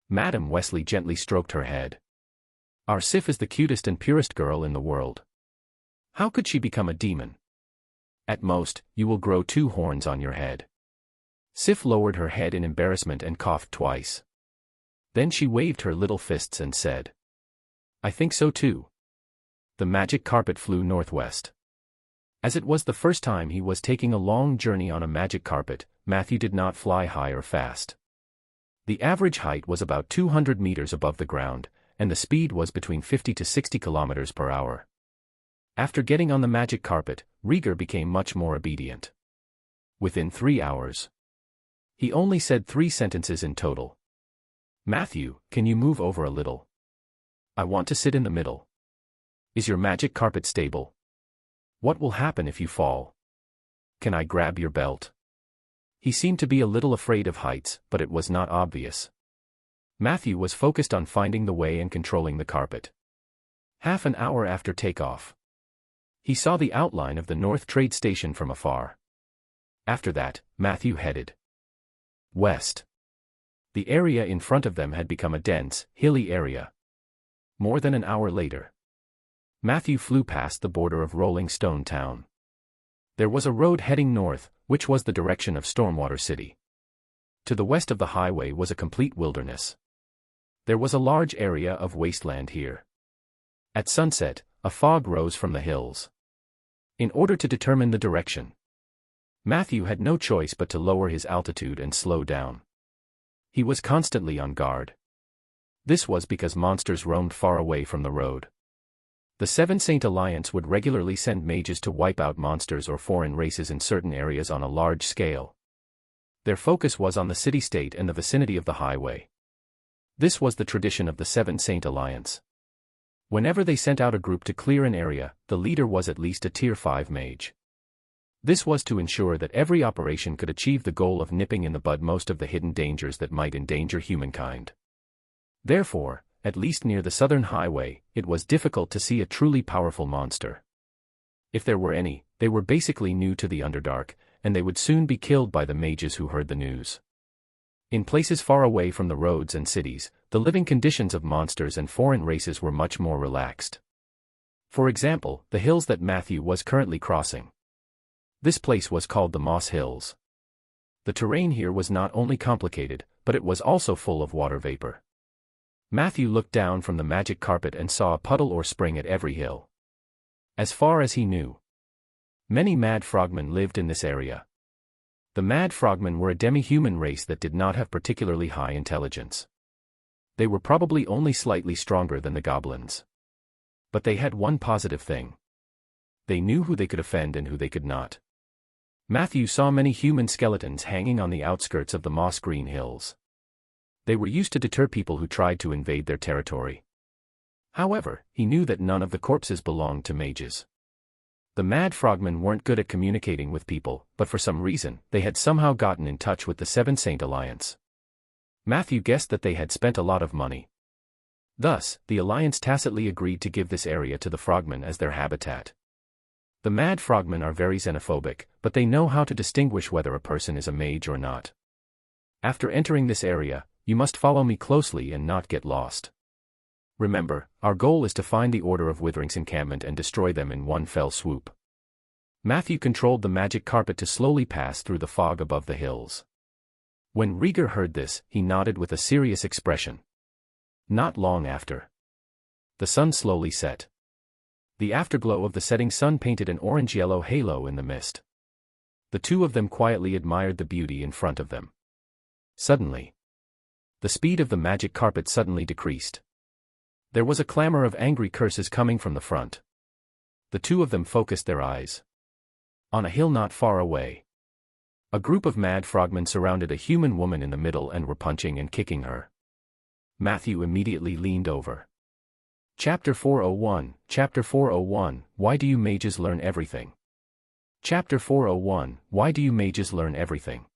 Madam Wesley gently stroked her head. Our Sif is the cutest and purest girl in the world. How could she become a demon? At most, you will grow 2 horns on your head. Sif lowered her head in embarrassment and coughed twice. Then she waved her little fists and said, I think so too. The magic carpet flew northwest. As it was the first time he was taking a long journey on a magic carpet, Matthew did not fly high or fast. The average height was about 200 meters above the ground, and the speed was between 50 to 60 kilometers per hour. After getting on the magic carpet, Rieger became much more obedient. Within 3 hours. He only said 3 sentences in total. Matthew, can you move over a little? I want to sit in the middle. Is your magic carpet stable? What will happen if you fall? Can I grab your belt? He seemed to be a little afraid of heights, but it was not obvious. Matthew was focused on finding the way and controlling the carpet. Half an hour after takeoff, he saw the outline of the North Trade Station from afar. After that, Matthew headed west. The area in front of them had become a dense, hilly area. More than an hour later, Matthew flew past the border of Rolling Stone Town. There was a road heading north, which was the direction of Stormwater City. To the west of the highway was a complete wilderness. There was a large area of wasteland here. At sunset, a fog rose from the hills. In order to determine the direction, Matthew had no choice but to lower his altitude and slow down. He was constantly on guard. This was because monsters roamed far away from the road. The Seven Saint Alliance would regularly send mages to wipe out monsters or foreign races in certain areas on a large scale. Their focus was on the city-state and the vicinity of the highway. This was the tradition of the Seven Saint Alliance. Whenever they sent out a group to clear an area, the leader was at least a Tier 5 mage. This was to ensure that every operation could achieve the goal of nipping in the bud most of the hidden dangers that might endanger humankind. Therefore, at least near the southern highway, it was difficult to see a truly powerful monster. If there were any, they were basically new to the Underdark, and they would soon be killed by the mages who heard the news. In places far away from the roads and cities, the living conditions of monsters and foreign races were much more relaxed. For example, the hills that Matthew was currently crossing. This place was called the Moss Hills. The terrain here was not only complicated, but it was also full of water vapor. Matthew looked down from the magic carpet and saw a puddle or spring at every hill. As far as he knew, many mad frogmen lived in this area. The mad frogmen were a demi-human race that did not have particularly high intelligence. They were probably only slightly stronger than the goblins. But they had one positive thing. They knew who they could offend and who they could not. Matthew saw many human skeletons hanging on the outskirts of the moss-green hills. They were used to deter people who tried to invade their territory. However, he knew that none of the corpses belonged to mages. The mad frogmen weren't good at communicating with people, but for some reason, they had somehow gotten in touch with the Seven Saint Alliance. Matthew guessed that they had spent a lot of money. Thus, the Alliance tacitly agreed to give this area to the frogmen as their habitat. The mad frogmen are very xenophobic, but they know how to distinguish whether a person is a mage or not. After entering this area, you must follow me closely and not get lost. Remember, our goal is to find the Order of Withering's encampment and destroy them in one fell swoop. Matthew controlled the magic carpet to slowly pass through the fog above the hills. When Rieger heard this, he nodded with a serious expression. Not long after, the sun slowly set. The afterglow of the setting sun painted an orange-yellow halo in the mist. The two of them quietly admired the beauty in front of them. Suddenly, the speed of the magic carpet suddenly decreased. There was a clamor of angry curses coming from the front. The two of them focused their eyes. On a hill not far away, a group of mad frogmen surrounded a human woman in the middle and were punching and kicking her. Matthew immediately leaned over. Chapter 401, Why do you mages learn everything? Chapter 401, Why do you mages learn everything?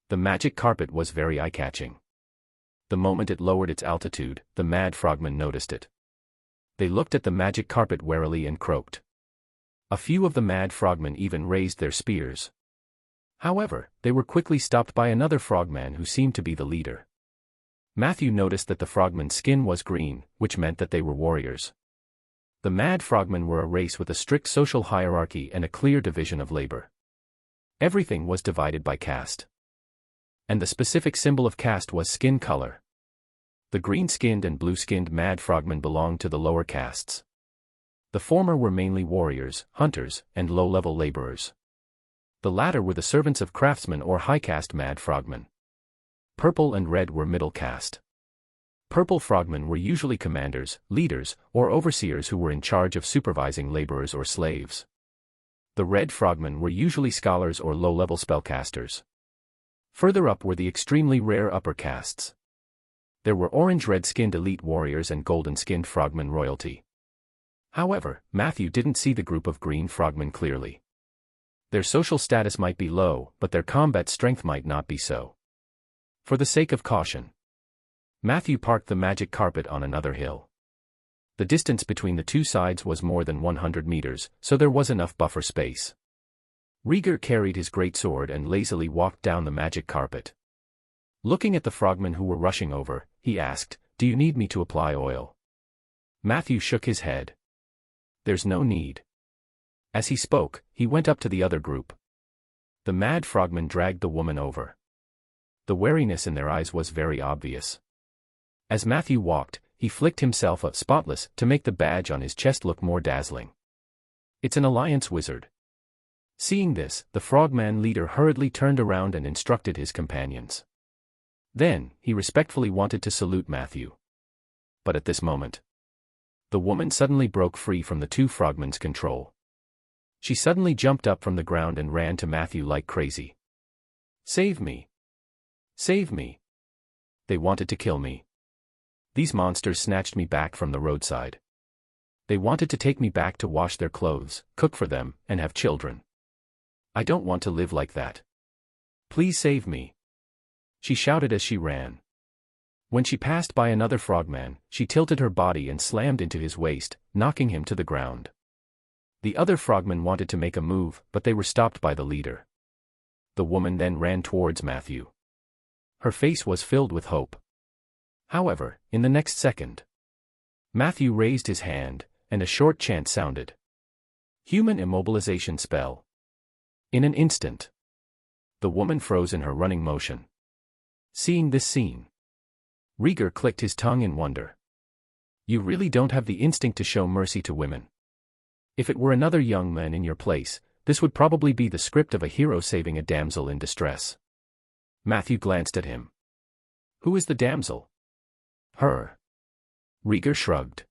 The magic carpet was very eye-catching. The moment it lowered its altitude, the mad frogmen noticed it. They looked at the magic carpet warily and croaked. A few of the mad frogmen even raised their spears. However, they were quickly stopped by another frogman who seemed to be the leader. Matthew noticed that the frogman's skin was green, which meant that they were warriors. The mad frogmen were a race with a strict social hierarchy and a clear division of labor. Everything was divided by caste. And the specific symbol of caste was skin color. The green-skinned and blue-skinned mad frogmen belonged to the lower castes. The former were mainly warriors, hunters, and low-level laborers. The latter were the servants of craftsmen or high-caste mad frogmen. Purple and red were middle caste. Purple frogmen were usually commanders, leaders, or overseers who were in charge of supervising laborers or slaves. The red frogmen were usually scholars or low-level spellcasters. Further up were the extremely rare upper castes. There were orange-red-skinned elite warriors and golden-skinned frogmen royalty. However, Matthew didn't see the group of green frogmen clearly. Their social status might be low, but their combat strength might not be so. For the sake of caution, Matthew parked the magic carpet on another hill. The distance between the two sides was more than 100 meters, so there was enough buffer space. Rieger carried his great sword and lazily walked down the magic carpet. Looking at the frogmen who were rushing over, he asked, "Do you need me to apply oil?" Matthew shook his head. "There's no need." As he spoke, he went up to the other group. The mad frogmen dragged the woman over. The wariness in their eyes was very obvious. As Matthew walked, he flicked himself up spotless to make the badge on his chest look more dazzling. "It's an alliance wizard." Seeing this, the frogman leader hurriedly turned around and instructed his companions. Then, he respectfully wanted to salute Matthew. But at this moment, the woman suddenly broke free from the two frogmen's control. She suddenly jumped up from the ground and ran to Matthew like crazy. "Save me! Save me! They wanted to kill me. These monsters snatched me back from the roadside. They wanted to take me back to wash their clothes, cook for them, and have children. I don't want to live like that. Please save me!" She shouted as she ran. When she passed by another frogman, she tilted her body and slammed into his waist, knocking him to the ground. The other frogmen wanted to make a move, but they were stopped by the leader. The woman then ran towards Matthew. Her face was filled with hope. However, in the next second, Matthew raised his hand, and a short chant sounded. Human immobilization spell. In an instant, the woman froze in her running motion. Seeing this scene, Rieger clicked his tongue in wonder. You really don't have the instinct to show mercy to women. If it were another young man in your place, this would probably be the script of a hero saving a damsel in distress. Matthew glanced at him. Who is the damsel? Her. Rieger shrugged.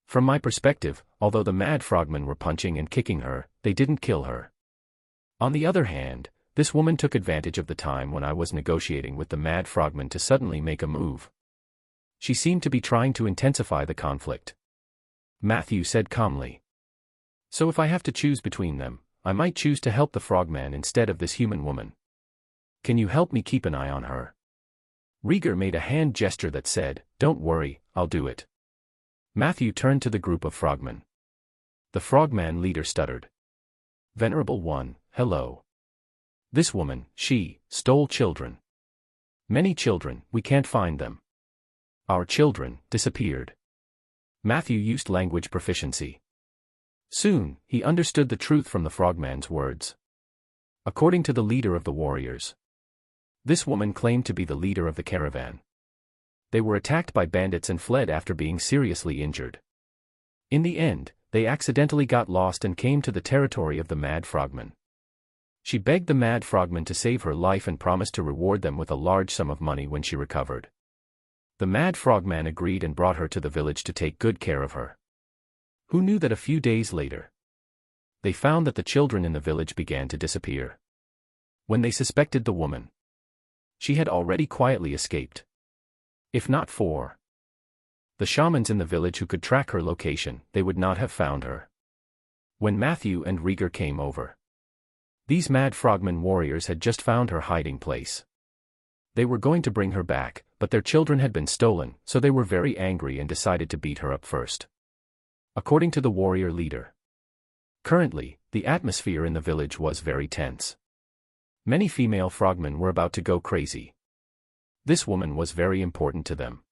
From my perspective, although the mad frogmen were punching and kicking her, they didn't kill her. On the other hand, this woman took advantage of the time when I was negotiating with the mad frogmen to suddenly make a move. She seemed to be trying to intensify the conflict. Matthew said calmly. So if I have to choose between them, I might choose to help the frogman instead of this human woman. Can you help me keep an eye on her? Rieger made a hand gesture that said, Don't worry, I'll do it. Matthew turned to the group of frogmen. The frogman leader stuttered. Venerable One, hello. This woman, she, stole children. Many children, we can't find them. Our children, disappeared. Matthew used language proficiency. Soon, he understood the truth from the frogman's words. According to the leader of the warriors, this woman claimed to be the leader of the caravan. They were attacked by bandits and fled after being seriously injured. In the end, they accidentally got lost and came to the territory of the mad frogman. She begged the mad frogman to save her life and promised to reward them with a large sum of money when she recovered. The mad frogman agreed and brought her to the village to take good care of her. Who knew that a few days later, they found that the children in the village began to disappear. When they suspected the woman, she had already quietly escaped. If not for the shamans in the village who could track her location, they would not have found her. When Matthew and Rieger came over, these mad frogman warriors had just found her hiding place. They were going to bring her back, but their children had been stolen, so they were very angry and decided to beat her up first. According to the warrior leader, currently, the atmosphere in the village was very tense. Many female frogmen were about to go crazy. This woman was very important to them.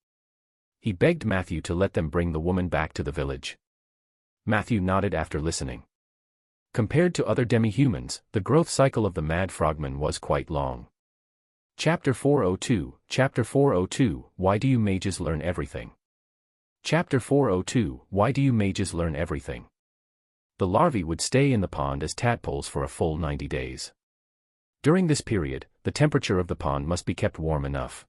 He begged Matthew to let them bring the woman back to the village. Matthew nodded after listening. Compared to other demi-humans, the growth cycle of the mad frogman was quite long. Chapter 402, Why do you mages learn everything? Chapter 402, Why do you mages learn everything? The larvae would stay in the pond as tadpoles for a full 90 days. During this period, the temperature of the pond must be kept warm enough.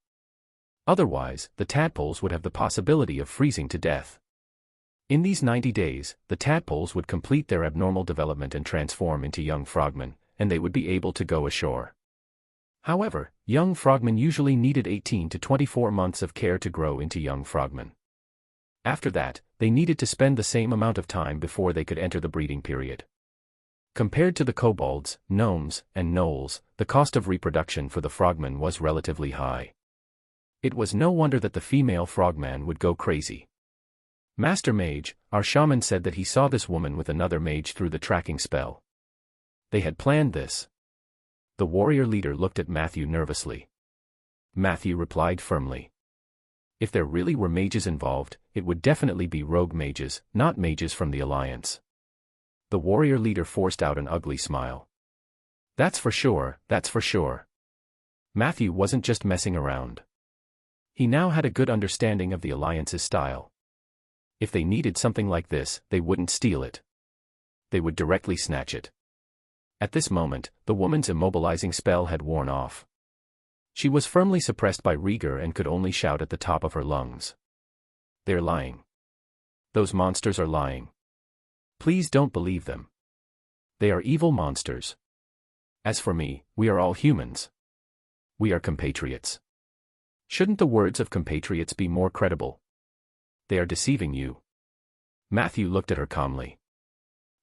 Otherwise, the tadpoles would have the possibility of freezing to death. In these 90 days, the tadpoles would complete their abnormal development and transform into young frogmen, and they would be able to go ashore. However, young frogmen usually needed 18 to 24 months of care to grow into young frogmen. After that, they needed to spend the same amount of time before they could enter the breeding period. Compared to the kobolds, gnomes, and gnolls, the cost of reproduction for the frogmen was relatively high. It was no wonder that the female frogman would go crazy. Master Mage, our shaman, said that he saw this woman with another mage through the tracking spell. They had planned this. The warrior leader looked at Matthew nervously. Matthew replied firmly. If there really were mages involved, it would definitely be rogue mages, not mages from the Alliance. The warrior leader forced out an ugly smile. That's for sure, that's for sure. Matthew wasn't just messing around. He now had a good understanding of the Alliance's style. If they needed something like this, they wouldn't steal it. They would directly snatch it. At this moment, the woman's immobilizing spell had worn off. She was firmly suppressed by Rieger and could only shout at the top of her lungs. They're lying. Those monsters are lying. Please don't believe them. They are evil monsters. As for me, we are all humans. We are compatriots. Shouldn't the words of compatriots be more credible? They are deceiving you. Matthew looked at her calmly.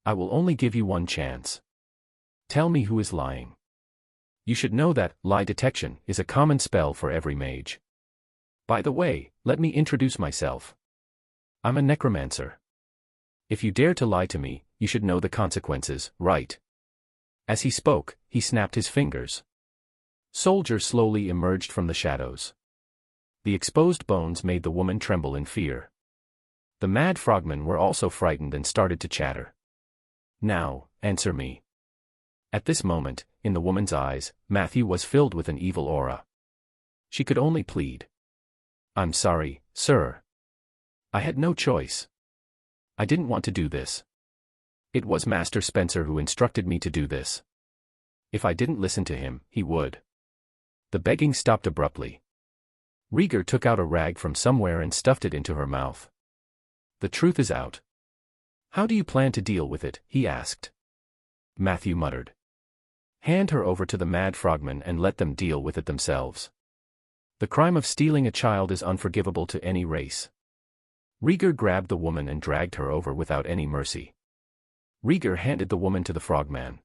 I will only give you one chance. Tell me who is lying. You should know that lie detection is a common spell for every mage. By the way, let me introduce myself. I'm a necromancer. If you dare to lie to me, you should know the consequences, right? As he spoke, he snapped his fingers. Soldier slowly emerged from the shadows. The exposed bones made the woman tremble in fear. The mad frogmen were also frightened and started to chatter. Now, answer me. At this moment, in the woman's eyes, Matthew was filled with an evil aura. She could only plead. I'm sorry, sir. I had no choice. I didn't want to do this. It was Master Spencer who instructed me to do this. If I didn't listen to him, he would. The begging stopped abruptly. Rieger took out a rag from somewhere and stuffed it into her mouth. The truth is out. How do you plan to deal with it? He asked. Matthew muttered. Hand her over to the mad frogmen and let them deal with it themselves. The crime of stealing a child is unforgivable to any race. Rieger grabbed the woman and dragged her over without any mercy. Rieger handed the woman to the frogman.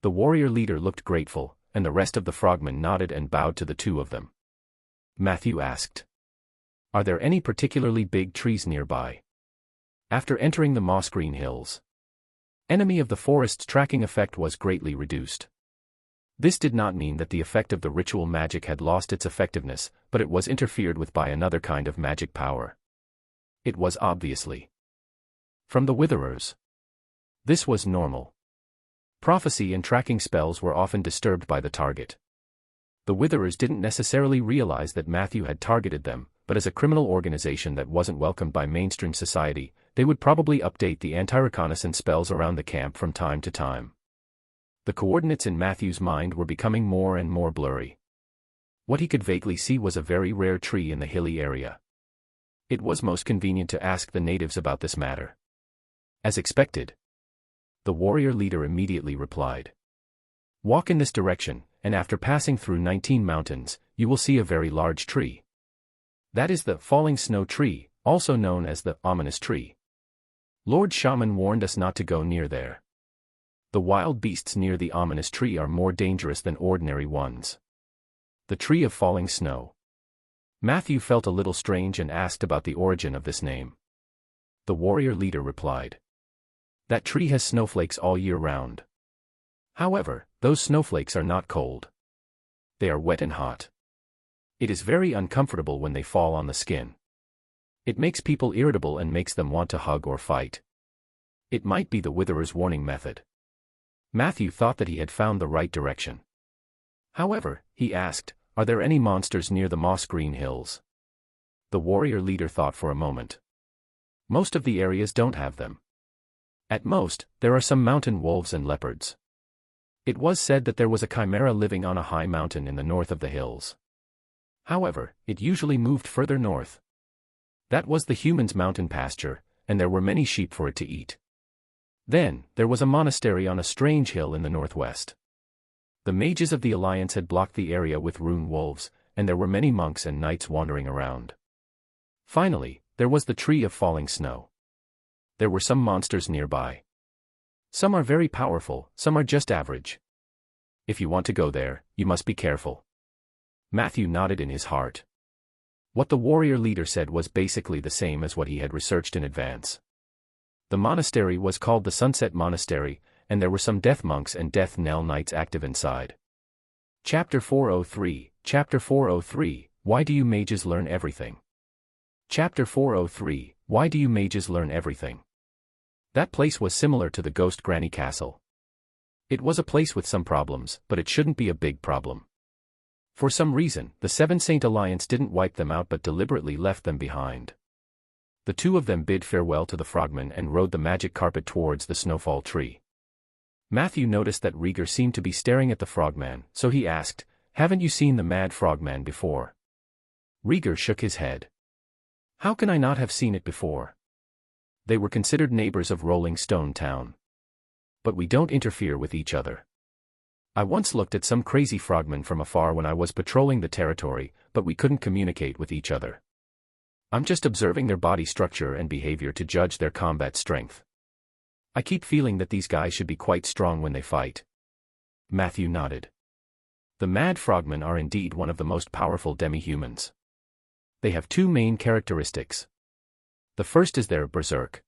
The warrior leader looked grateful, and the rest of the frogmen nodded and bowed to the two of them. Matthew asked. Are there any particularly big trees nearby? After entering the moss-green hills, Enemy of the forest's tracking effect was greatly reduced. This did not mean that the effect of the ritual magic had lost its effectiveness, but it was interfered with by another kind of magic power. It was obviously from the Witherers. This was normal. Prophecy and tracking spells were often disturbed by the target. The Witherers didn't necessarily realize that Matthew had targeted them, but as a criminal organization that wasn't welcomed by mainstream society, they would probably update the anti-reconnaissance spells around the camp from time to time. The coordinates in Matthew's mind were becoming more and more blurry. What he could vaguely see was a very rare tree in the hilly area. It was most convenient to ask the natives about this matter. As expected, the warrior leader immediately replied, "Walk in this direction, and after passing through 19 mountains, you will see a very large tree. That is the falling snow tree, also known as the ominous tree. Lord Shaman warned us not to go near there. The wild beasts near the ominous tree are more dangerous than ordinary ones." The tree of falling snow. Matthew felt a little strange and asked about the origin of this name. The warrior leader replied, "That tree has snowflakes all year round. However, those snowflakes are not cold. They are wet and hot. It is very uncomfortable when they fall on the skin. It makes people irritable and makes them want to hug or fight. It might be the Witherer's warning method." Matthew thought that he had found the right direction. However, he asked, "Are there any monsters near the moss-green hills?" The warrior leader thought for a moment. Most of the areas don't have them. At most, there are some mountain wolves and leopards. It was said that there was a chimera living on a high mountain in the north of the hills. However, it usually moved further north. That was the humans' mountain pasture, and there were many sheep for it to eat. Then, there was a monastery on a strange hill in the northwest. The mages of the Alliance had blocked the area with rune wolves, and there were many monks and knights wandering around. Finally, there was the tree of falling snow. There were some monsters nearby. Some are very powerful, some are just average. If you want to go there, you must be careful. Matthew nodded in his heart. What the warrior leader said was basically the same as what he had researched in advance. The monastery was called the Sunset Monastery, and there were some death monks and death knell knights active inside. Chapter 403, Chapter 403, Why do you mages learn everything? Chapter 403, Why do you mages learn everything? That place was similar to the Ghost Granny Castle. It was a place with some problems, but it shouldn't be a big problem. For some reason, the Seven Saint Alliance didn't wipe them out but deliberately left them behind. The two of them bid farewell to the frogmen and rode the magic carpet towards the snowfall tree. Matthew noticed that Rieger seemed to be staring at the frogman, so he asked, "Haven't you seen the mad frogman before?" Rieger shook his head. "How can I not have seen it before? They were considered neighbors of Rolling Stone Town. But we don't interfere with each other. I once looked at some crazy frogmen from afar when I was patrolling the territory, but we couldn't communicate with each other. I'm just observing their body structure and behavior to judge their combat strength. I keep feeling that these guys should be quite strong when they fight." Matthew nodded. The Mad Frogmen are indeed one of the most powerful demi-humans. They have two main characteristics. The first is their berserk.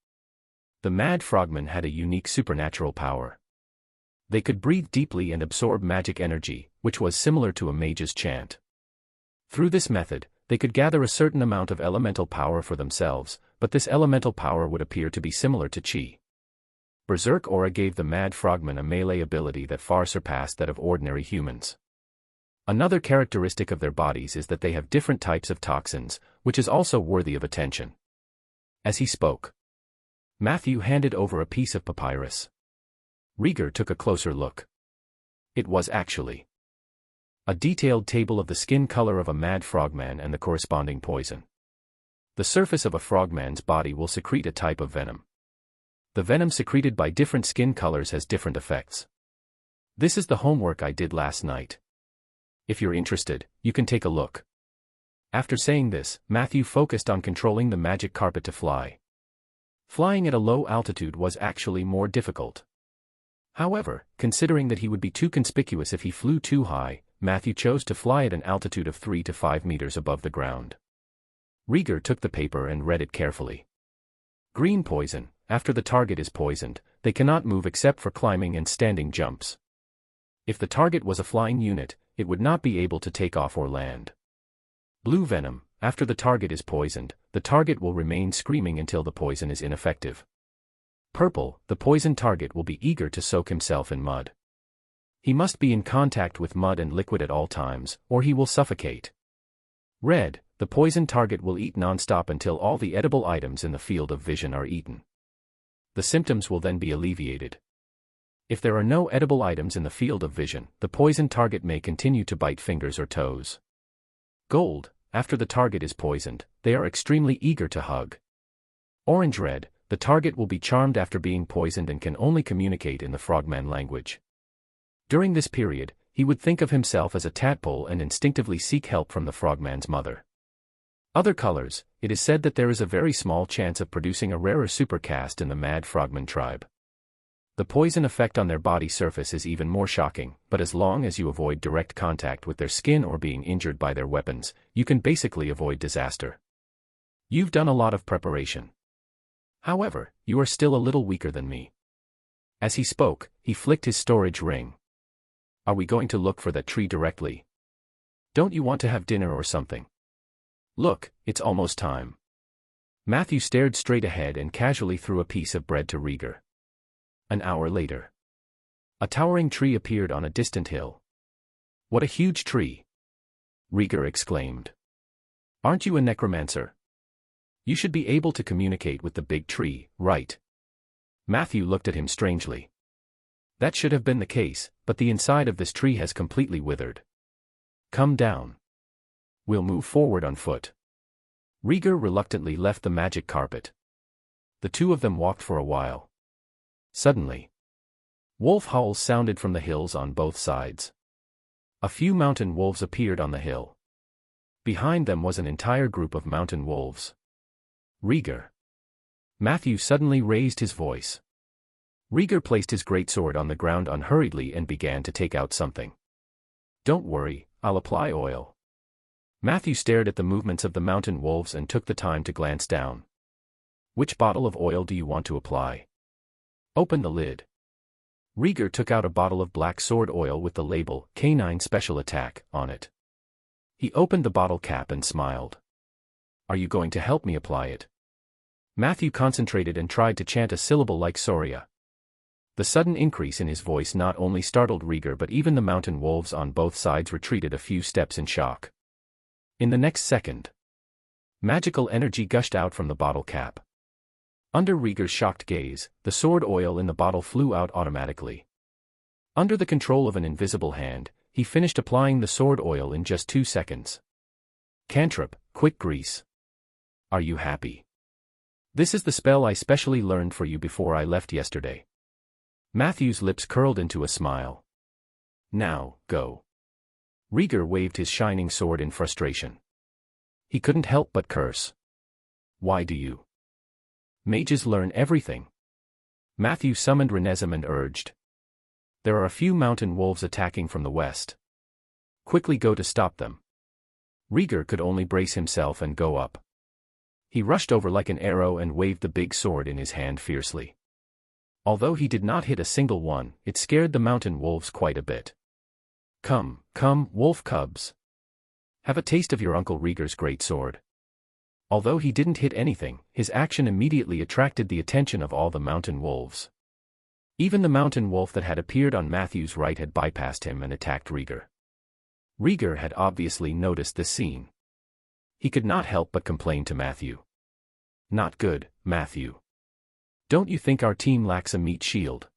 The Mad Frogmen had a unique supernatural power. They could breathe deeply and absorb magic energy, which was similar to a mage's chant. Through this method, they could gather a certain amount of elemental power for themselves, but this elemental power would appear to be similar to chi. Berserk aura gave the Mad Frogmen a melee ability that far surpassed that of ordinary humans. Another characteristic of their bodies is that they have different types of toxins, which is also worthy of attention. As he spoke, Matthew handed over a piece of papyrus. Rieger took a closer look. It was actually a detailed table of the skin color of a mad frogman and the corresponding poison. The surface of a frogman's body will secrete a type of venom. The venom secreted by different skin colors has different effects. This is the homework I did last night. If you're interested, you can take a look. After saying this, Matthew focused on controlling the magic carpet to fly. Flying at a low altitude was actually more difficult. However, considering that he would be too conspicuous if he flew too high, Matthew chose to fly at an altitude of 3 to 5 meters above the ground. Rieger took the paper and read it carefully. Green poison. After the target is poisoned, they cannot move except for climbing and standing jumps. If the target was a flying unit, it would not be able to take off or land. Blue venom, after the target is poisoned, the target will remain screaming until the poison is ineffective. Purple, the poisoned target will be eager to soak himself in mud. He must be in contact with mud and liquid at all times, or he will suffocate. Red, the poisoned target will eat non-stop until all the edible items in the field of vision are eaten. The symptoms will then be alleviated. If there are no edible items in the field of vision, the poisoned target may continue to bite fingers or toes. Gold, after the target is poisoned, they are extremely eager to hug. Orange-red, the target will be charmed after being poisoned and can only communicate in the frogman language. During this period, he would think of himself as a tadpole and instinctively seek help from the frogman's mother. Other colors, it is said that there is a very small chance of producing a rarer supercaste in the mad frogman tribe. The poison effect on their body surface is even more shocking, but as long as you avoid direct contact with their skin or being injured by their weapons, you can basically avoid disaster. You've done a lot of preparation. However, you are still a little weaker than me. As he spoke, he flicked his storage ring. Are we going to look for that tree directly? Don't you want to have dinner or something? Look, it's almost time. Matthew stared straight ahead and casually threw a piece of bread to Rieger. An hour later, a towering tree appeared on a distant hill. What a huge tree! Rieger exclaimed. Aren't you a necromancer? You should be able to communicate with the big tree, right? Matthew looked at him strangely. That should have been the case, but the inside of this tree has completely withered. Come down. We'll move forward on foot. Rieger reluctantly left the magic carpet. The two of them walked for a while. Suddenly, wolf howls sounded from the hills on both sides. A few mountain wolves appeared on the hill. Behind them was an entire group of mountain wolves. Rieger. Matthew suddenly raised his voice. Rieger placed his greatsword on the ground unhurriedly and began to take out something. Don't worry, I'll apply oil. Matthew stared at the movements of the mountain wolves and took the time to glance down. Which bottle of oil do you want to apply? Open the lid. Rieger took out a bottle of black sword oil with the label, Canine Special Attack, on it. He opened the bottle cap and smiled. Are you going to help me apply it? Matthew concentrated and tried to chant a syllable like Soria. The sudden increase in his voice not only startled Rieger but even the mountain wolves on both sides retreated a few steps in shock. In the next second, magical energy gushed out from the bottle cap. Under Rieger's shocked gaze, the sword oil in the bottle flew out automatically. Under the control of an invisible hand, he finished applying the sword oil in just 2 seconds. Cantrip, quick grease. Are you happy? This is the spell I specially learned for you before I left yesterday. Matthew's lips curled into a smile. Now, go. Rieger waved his shining sword in frustration. He couldn't help but curse. Why do you? Mages learn everything. Matthew summoned Renesm and urged. There are a few mountain wolves attacking from the west. Quickly go to stop them. Rieger could only brace himself and go up. He rushed over like an arrow and waved the big sword in his hand fiercely. Although he did not hit a single one, it scared the mountain wolves quite a bit. Come, come, wolf cubs. Have a taste of your Uncle Rieger's great sword. Although he didn't hit anything, his action immediately attracted the attention of all the mountain wolves. Even the mountain wolf that had appeared on Matthew's right had bypassed him and attacked Rieger. Rieger had obviously noticed this scene. He could not help but complain to Matthew. Not good, Matthew. Don't you think our team lacks a meat shield?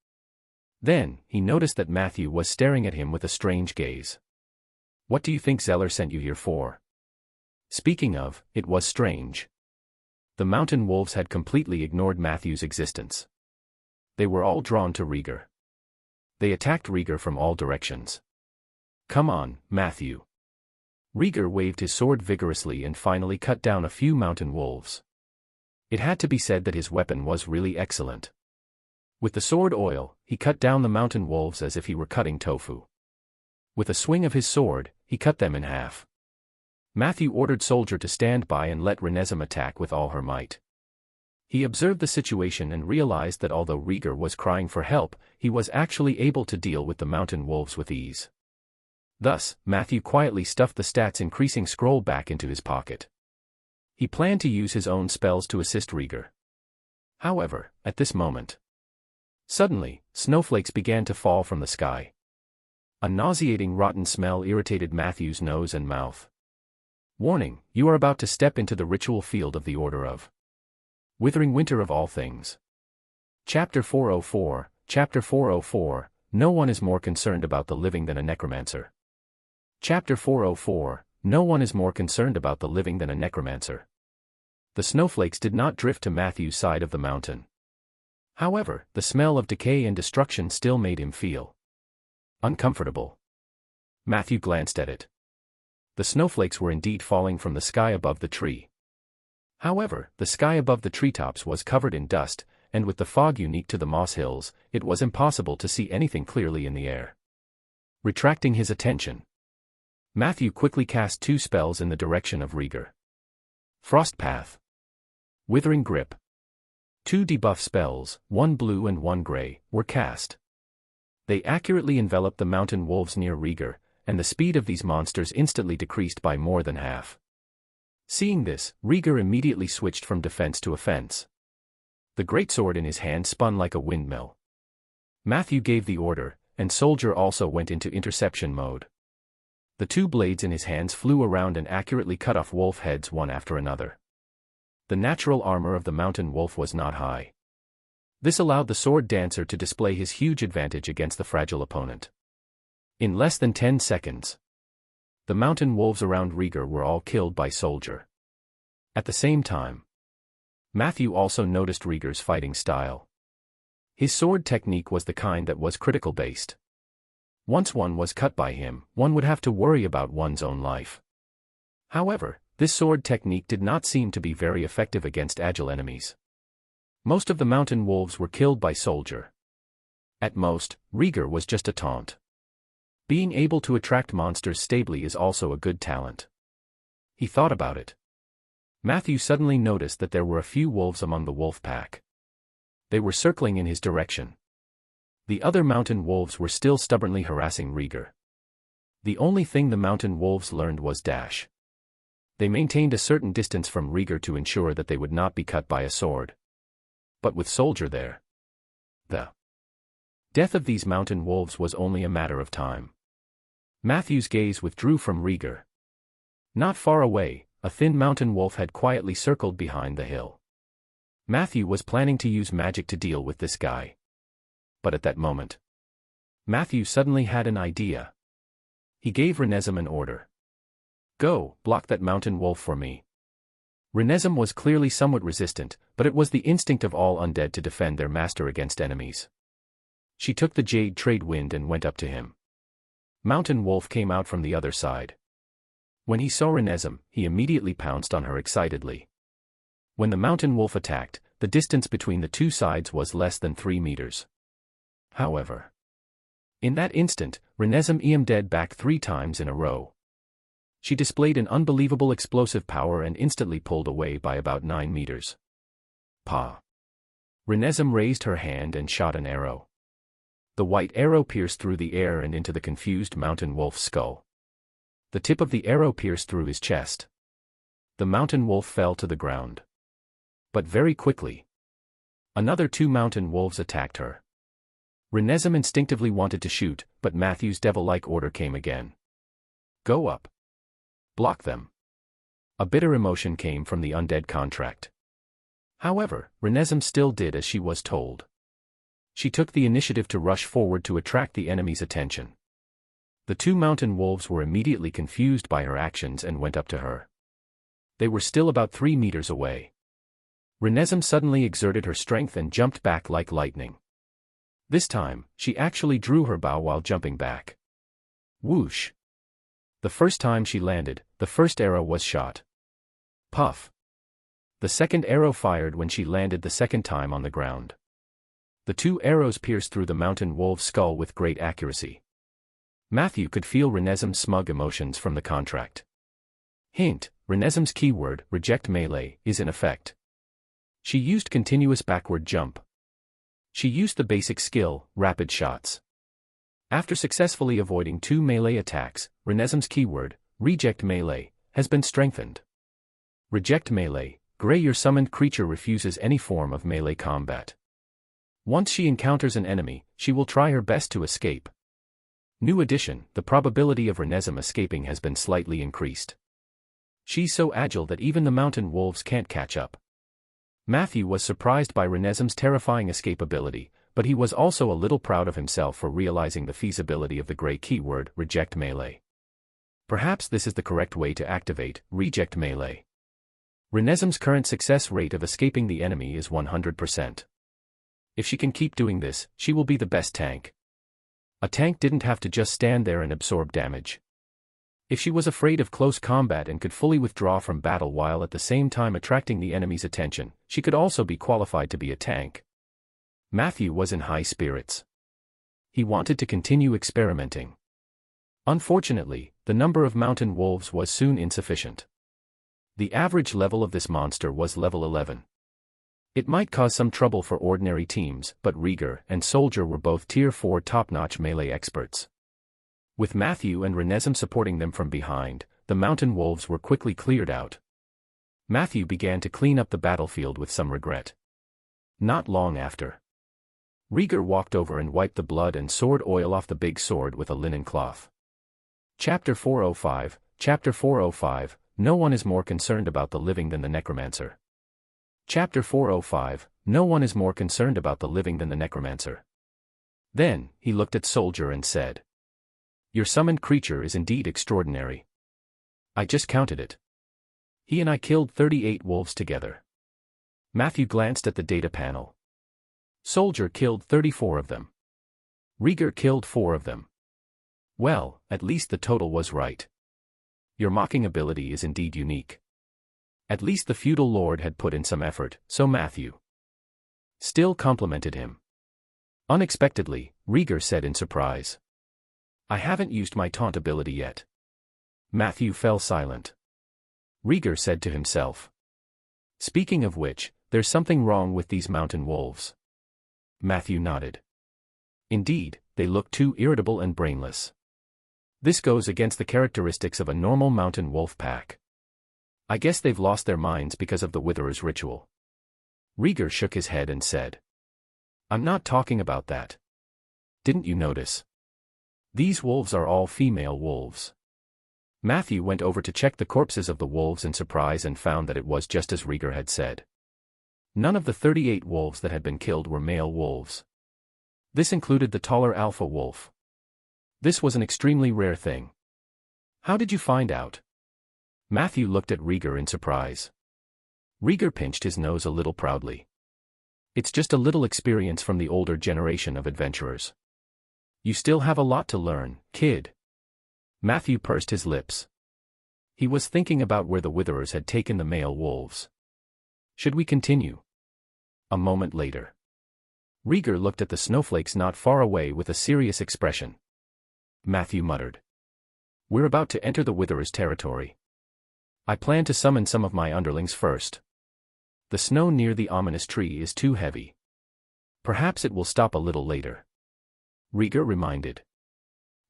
Then, he noticed that Matthew was staring at him with a strange gaze. What do you think Zeller sent you here for? Speaking of, it was strange. The mountain wolves had completely ignored Matthew's existence. They were all drawn to Rieger. They attacked Rieger from all directions. Come on, Matthew. Rieger waved his sword vigorously and finally cut down a few mountain wolves. It had to be said that his weapon was really excellent. With the sword oil, he cut down the mountain wolves as if he were cutting tofu. With a swing of his sword, he cut them in half. Matthew ordered Soldier to stand by and let Renesm attack with all her might. He observed the situation and realized that although Rieger was crying for help, he was actually able to deal with the mountain wolves with ease. Thus, Matthew quietly stuffed the stats increasing scroll back into his pocket. He planned to use his own spells to assist Rieger. However, at this moment, suddenly, snowflakes began to fall from the sky. A nauseating rotten smell irritated Matthew's nose and mouth. Warning, you are about to step into the ritual field of the Order of Withering Winter of all things. Chapter 404, Chapter 404, No one is more concerned about the living than a necromancer. Chapter 404, No one is more concerned about the living than a necromancer. The snowflakes did not drift to Matthew's side of the mountain. However, the smell of decay and destruction still made him feel uncomfortable. Matthew glanced at it. The snowflakes were indeed falling from the sky above the tree. However, the sky above the treetops was covered in dust, and with the fog unique to the Moss Hills, it was impossible to see anything clearly in the air. Retracting his attention, Matthew quickly cast 2 spells in the direction of Rieger. Frost Path, Withering Grip. 2 debuff spells, 1 blue and 1 gray, were cast. They accurately enveloped the mountain wolves near Rieger, and the speed of these monsters instantly decreased by more than half. Seeing this, Rieger immediately switched from defense to offense. The greatsword in his hand spun like a windmill. Matthew gave the order, and Soldier also went into interception mode. The 2 blades in his hands flew around and accurately cut off wolf heads one after another. The natural armor of the mountain wolf was not high. This allowed the sword dancer to display his huge advantage against the fragile opponent. In less than 10 seconds, the mountain wolves around Rieger were all killed by Soldier. At the same time, Matthew also noticed Rieger's fighting style. His sword technique was the kind that was critical-based. Once one was cut by him, one would have to worry about one's own life. However, this sword technique did not seem to be very effective against agile enemies. Most of the mountain wolves were killed by Soldier. At most, Rieger was just a taunt. Being able to attract monsters stably is also a good talent. He thought about it. Matthew suddenly noticed that there were a few wolves among the wolf pack. They were circling in his direction. The other mountain wolves were still stubbornly harassing Rieger. The only thing the mountain wolves learned was dash. They maintained a certain distance from Rieger to ensure that they would not be cut by a sword. But with Soldier there, the death of these mountain wolves was only a matter of time. Matthew's gaze withdrew from Rieger. Not far away, a thin mountain wolf had quietly circled behind the hill. Matthew was planning to use magic to deal with this guy. But at that moment, Matthew suddenly had an idea. He gave Renesm an order. Go, block that mountain wolf for me. Renesm was clearly somewhat resistant, but it was the instinct of all undead to defend their master against enemies. She took the jade trade wind and went up to him. Mountain Wolf came out from the other side. When he saw Renesm, he immediately pounced on her excitedly. When the Mountain Wolf attacked, the distance between the 2 sides was less than 3 meters. However, in that instant, Renesm EM'd back 3 times in a row. She displayed an unbelievable explosive power and instantly pulled away by about 9 meters. Pa! Renesm raised her hand and shot an arrow. The white arrow pierced through the air and into the confused mountain wolf's skull. The tip of the arrow pierced through his chest. The mountain wolf fell to the ground. But very quickly, another 2 mountain wolves attacked her. Renesm instinctively wanted to shoot, but Matthew's devil-like order came again. Go up. Block them. A bitter emotion came from the undead contract. However, Renesm still did as she was told. She took the initiative to rush forward to attract the enemy's attention. The 2 mountain wolves were immediately confused by her actions and went up to her. They were still about 3 meters away. Renesm suddenly exerted her strength and jumped back like lightning. This time, she actually drew her bow while jumping back. Whoosh! The first time she landed, the first arrow was shot. Puff! The second arrow fired when she landed the second time on the ground. The 2 arrows pierced through the mountain wolf's skull with great accuracy. Matthew could feel Renesm's smug emotions from the contract. Hint: Renesm's keyword, reject melee, is in effect. She used continuous backward jump. She used the basic skill, rapid shots. After successfully avoiding 2 melee attacks, Renesme's keyword, reject melee, has been strengthened. Reject melee, Gray, your summoned creature refuses any form of melee combat. Once she encounters an enemy, she will try her best to escape. New addition, the probability of Renesme escaping has been slightly increased. She's so agile that even the mountain wolves can't catch up. Matthew was surprised by Renesme's terrifying escape ability, but he was also a little proud of himself for realizing the feasibility of the Gray keyword, reject melee. Perhaps this is the correct way to activate reject melee. Renesme's current success rate of escaping the enemy is 100%. If she can keep doing this, she will be the best tank. A tank didn't have to just stand there and absorb damage. If she was afraid of close combat and could fully withdraw from battle while at the same time attracting the enemy's attention, she could also be qualified to be a tank. Matthew was in high spirits. He wanted to continue experimenting. Unfortunately, the number of mountain wolves was soon insufficient. The average level of this monster was level 11. It might cause some trouble for ordinary teams, but Rieger and Soldier were both Tier 4 top-notch melee experts. With Matthew and Renesme supporting them from behind, the mountain wolves were quickly cleared out. Matthew began to clean up the battlefield with some regret. Not long after, Rieger walked over and wiped the blood and sword oil off the big sword with a linen cloth. Chapter 405, Chapter 405, No one is more concerned about the living than the Necromancer. Chapter 405, No one is more concerned about the living than the Necromancer. Then, he looked at Soldier and said, Your summoned creature is indeed extraordinary. I just counted it. He and I killed 38 wolves together. Matthew glanced at the data panel. Soldier killed 34 of them. Rieger killed 4 of them. Well, at least the total was right. Your mocking ability is indeed unique. At least the feudal lord had put in some effort, so Matthew still complimented him. Unexpectedly, Rieger said in surprise, I haven't used my taunt ability yet. Matthew fell silent. Rieger said to himself, Speaking of which, there's something wrong with these mountain wolves. Matthew nodded. Indeed, they look too irritable and brainless. This goes against the characteristics of a normal mountain wolf pack. I guess they've lost their minds because of the Witherer's ritual. Rieger shook his head and said, I'm not talking about that. Didn't you notice? These wolves are all female wolves. Matthew went over to check the corpses of the wolves in surprise and found that it was just as Rieger had said. None of the 38 wolves that had been killed were male wolves. This included the taller alpha wolf. This was an extremely rare thing. How did you find out? Matthew looked at Rieger in surprise. Rieger pinched his nose a little proudly. It's just a little experience from the older generation of adventurers. You still have a lot to learn, kid. Matthew pursed his lips. He was thinking about where the Witherers had taken the male wolves. Should we continue? A moment later, Rieger looked at the snowflakes not far away with a serious expression. Matthew muttered, We're about to enter the Witherers' territory. I plan to summon some of my underlings first. The snow near the ominous tree is too heavy. Perhaps it will stop a little later. Rieger reminded.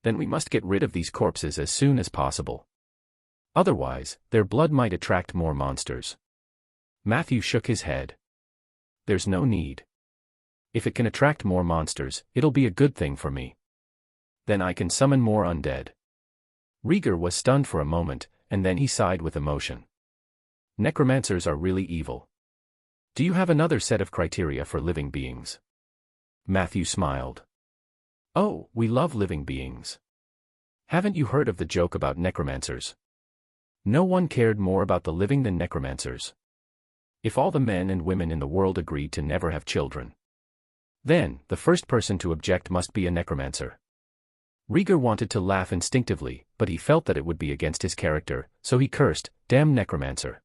Then we must get rid of these corpses as soon as possible. Otherwise, their blood might attract more monsters. Matthew shook his head. There's no need. If it can attract more monsters, it'll be a good thing for me. Then I can summon more undead. Rieger was stunned for a moment, and then he sighed with emotion. Necromancers are really evil. Do you have another set of criteria for living beings? Matthew smiled. Oh, we love living beings. Haven't you heard of the joke about necromancers? No one cared more about the living than necromancers. If all the men and women in the world agreed to never have children, then the first person to object must be a necromancer. Rieger wanted to laugh instinctively, but he felt that it would be against his character, so he cursed, Damn necromancer.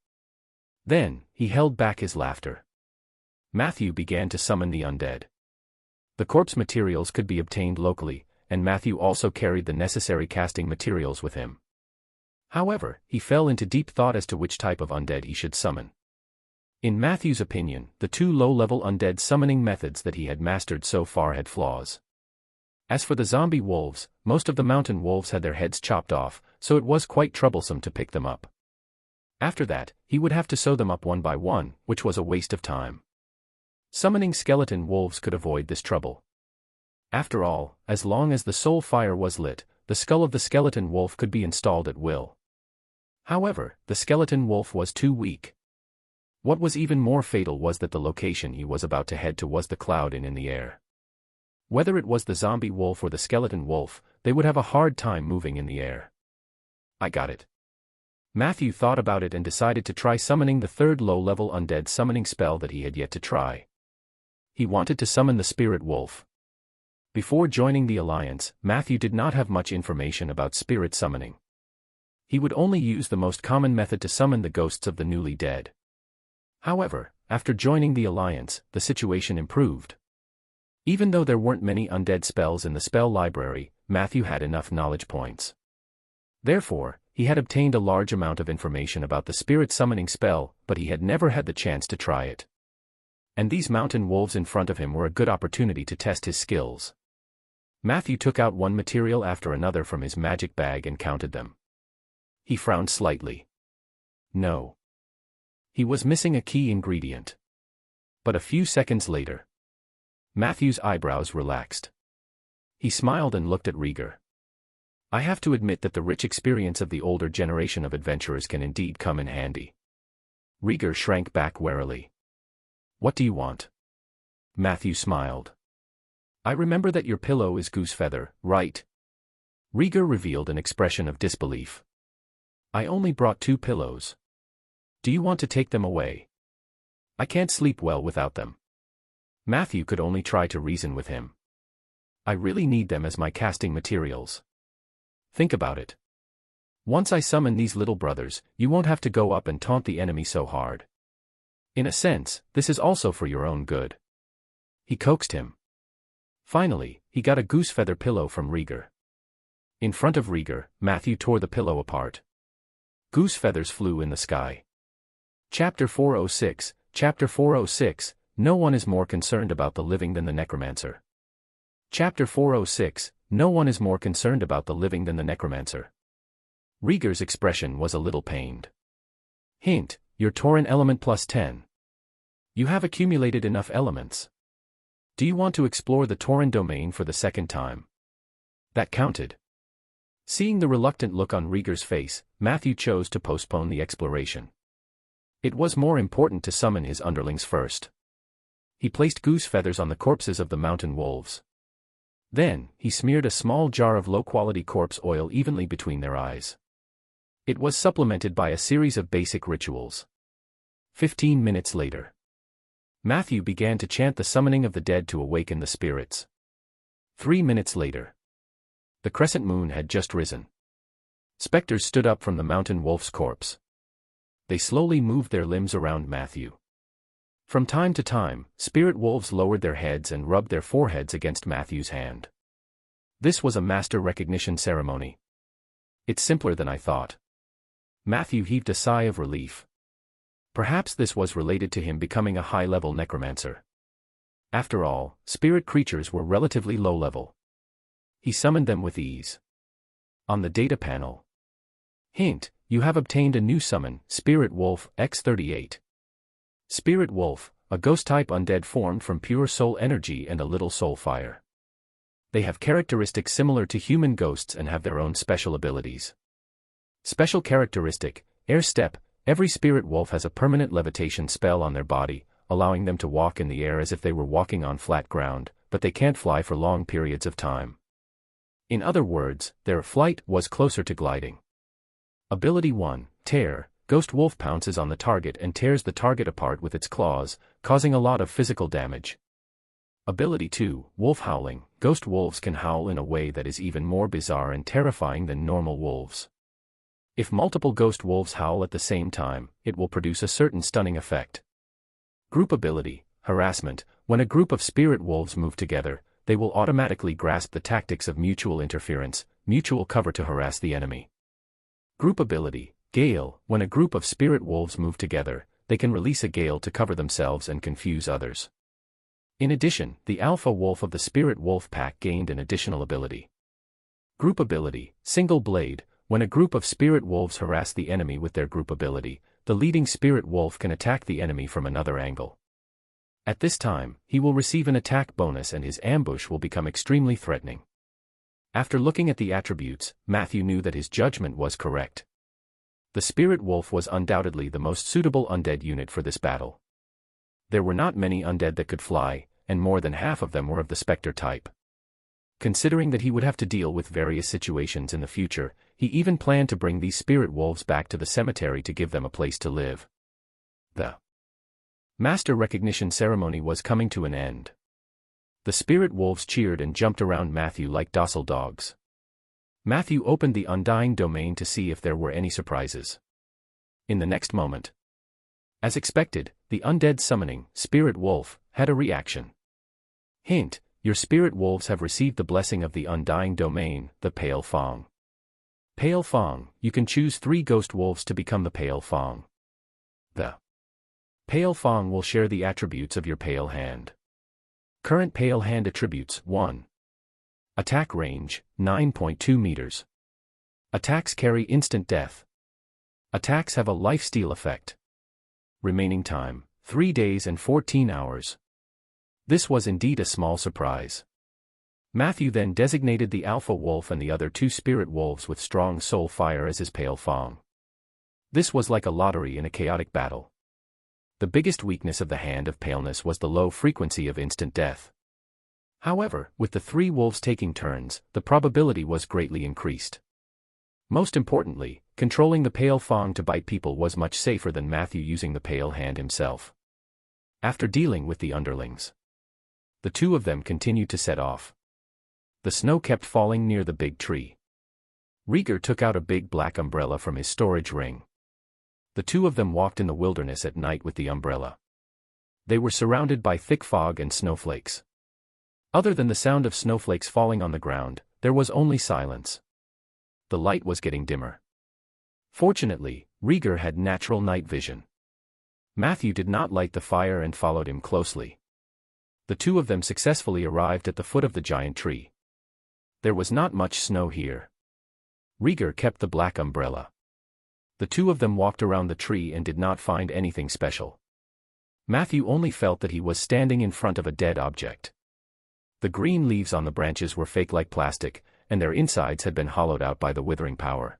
Then, he held back his laughter. Matthew began to summon the undead. The corpse materials could be obtained locally, and Matthew also carried the necessary casting materials with him. However, he fell into deep thought as to which type of undead he should summon. In Matthew's opinion, the two low-level undead summoning methods that he had mastered so far had flaws. As for the zombie wolves, most of the mountain wolves had their heads chopped off, so it was quite troublesome to pick them up. After that, he would have to sew them up one by one, which was a waste of time. Summoning skeleton wolves could avoid this trouble. After all, as long as the soul fire was lit, the skull of the skeleton wolf could be installed at will. However, the skeleton wolf was too weak. What was even more fatal was that the location he was about to head to was the cloud in the air. Whether it was the zombie wolf or the skeleton wolf, they would have a hard time moving in the air. I got it. Matthew thought about it and decided to try summoning the third low-level undead summoning spell that he had yet to try. He wanted to summon the spirit wolf. Before joining the Alliance, Matthew did not have much information about spirit summoning. He would only use the most common method to summon the ghosts of the newly dead. However, after joining the Alliance, the situation improved. Even though there weren't many undead spells in the spell library, Matthew had enough knowledge points. Therefore, he had obtained a large amount of information about the spirit summoning spell, but he had never had the chance to try it. And these mountain wolves in front of him were a good opportunity to test his skills. Matthew took out one material after another from his magic bag and counted them. He frowned slightly. No. He was missing a key ingredient. But a few seconds later, Matthew's eyebrows relaxed. He smiled and looked at Rieger. I have to admit that the rich experience of the older generation of adventurers can indeed come in handy. Rieger shrank back warily. What do you want? Matthew smiled. I remember that your pillow is goose feather, right? Rieger revealed an expression of disbelief. I only brought 2 pillows. Do you want to take them away? I can't sleep well without them. Matthew could only try to reason with him. I really need them as my casting materials. Think about it. Once I summon these little brothers, you won't have to go up and taunt the enemy so hard. In a sense, this is also for your own good. He coaxed him. Finally, he got a goose feather pillow from Rieger. In front of Rieger, Matthew tore the pillow apart. Goose feathers flew in the sky. Chapter 406, Chapter 406, No one is more concerned about the living than the necromancer. Chapter 406, No one is more concerned about the living than the necromancer. Rieger's expression was a little pained. Hint, your Tauren element plus 10. You have accumulated enough elements. Do you want to explore the Tauren domain for the second time? That counted. Seeing the reluctant look on Rieger's face, Matthew chose to postpone the exploration. It was more important to summon his underlings first. He placed goose feathers on the corpses of the mountain wolves. Then, he smeared a small jar of low-quality corpse oil evenly between their eyes. It was supplemented by a series of basic rituals. 15 minutes later, Matthew began to chant the summoning of the dead to awaken the spirits. 3 minutes later, the crescent moon had just risen. Specters stood up from the mountain wolf's corpse. They slowly moved their limbs around Matthew. From time to time, spirit wolves lowered their heads and rubbed their foreheads against Matthew's hand. This was a master recognition ceremony. It's simpler than I thought. Matthew heaved a sigh of relief. Perhaps this was related to him becoming a high-level necromancer. After all, spirit creatures were relatively low-level. He summoned them with ease. On the data panel. Hint, you have obtained a new summon, Spirit Wolf, X38. Spirit Wolf, a ghost-type undead formed from pure soul energy and a little soul fire. They have characteristics similar to human ghosts and have their own special abilities. Special characteristic, Air Step. Every spirit wolf has a permanent levitation spell on their body, allowing them to walk in the air as if they were walking on flat ground, but they can't fly for long periods of time. In other words, their flight was closer to gliding. Ability 1, Tear. Ghost wolf pounces on the target and tears the target apart with its claws, causing a lot of physical damage. Ability 2, Wolf Howling. Ghost wolves can howl in a way that is even more bizarre and terrifying than normal wolves. If multiple ghost wolves howl at the same time, it will produce a certain stunning effect. Group Ability, Harassment. When a group of spirit wolves move together, they will automatically grasp the tactics of mutual interference, mutual cover to harass the enemy. Group Ability, Gale. When a group of spirit wolves move together, they can release a gale to cover themselves and confuse others. In addition, the alpha wolf of the spirit wolf pack gained an additional ability. Group ability, single blade. When a group of spirit wolves harass the enemy with their group ability, the leading spirit wolf can attack the enemy from another angle. At this time, he will receive an attack bonus and his ambush will become extremely threatening. After looking at the attributes, Matthew knew that his judgment was correct. The spirit wolf was undoubtedly the most suitable undead unit for this battle. There were not many undead that could fly, and more than half of them were of the specter type. Considering that he would have to deal with various situations in the future, he even planned to bring these spirit wolves back to the cemetery to give them a place to live. The master recognition ceremony was coming to an end. The spirit wolves cheered and jumped around Matthew like docile dogs. Matthew opened the undying domain to see if there were any surprises. In the next moment, as expected, the undead summoning spirit wolf had a reaction. Hint: your spirit wolves have received the blessing of the undying domain, the Pale Fong. Pale Fong, you can choose 3 ghost wolves to become the Pale Fong. The Pale Fong will share the attributes of your Pale Hand. Current Pale Hand attributes: 1. Attack range, 9.2 meters. Attacks carry instant death. Attacks have a lifesteal effect. Remaining time, 3 days and 14 hours. This was indeed a small surprise. Matthew then designated the Alpha Wolf and the other 2 Spirit Wolves with strong soul fire as his Pale Fong. This was like a lottery in a chaotic battle. The biggest weakness of the Hand of Paleness was the low frequency of instant death. However, with the 3 wolves taking turns, the probability was greatly increased. Most importantly, controlling the Pale Fong to bite people was much safer than Matthew using the Pale Hand himself. After dealing with the underlings, the 2 of them continued to set off. The snow kept falling near the big tree. Rieger took out a big black umbrella from his storage ring. The 2 of them walked in the wilderness at night with the umbrella. They were surrounded by thick fog and snowflakes. Other than the sound of snowflakes falling on the ground, there was only silence. The light was getting dimmer. Fortunately, Rieger had natural night vision. Matthew did not light the fire and followed him closely. The 2 of them successfully arrived at the foot of the giant tree. There was not much snow here. Rieger kept the black umbrella. The 2 of them walked around the tree and did not find anything special. Matthew only felt that he was standing in front of a dead object. The green leaves on the branches were fake like plastic, and their insides had been hollowed out by the withering power.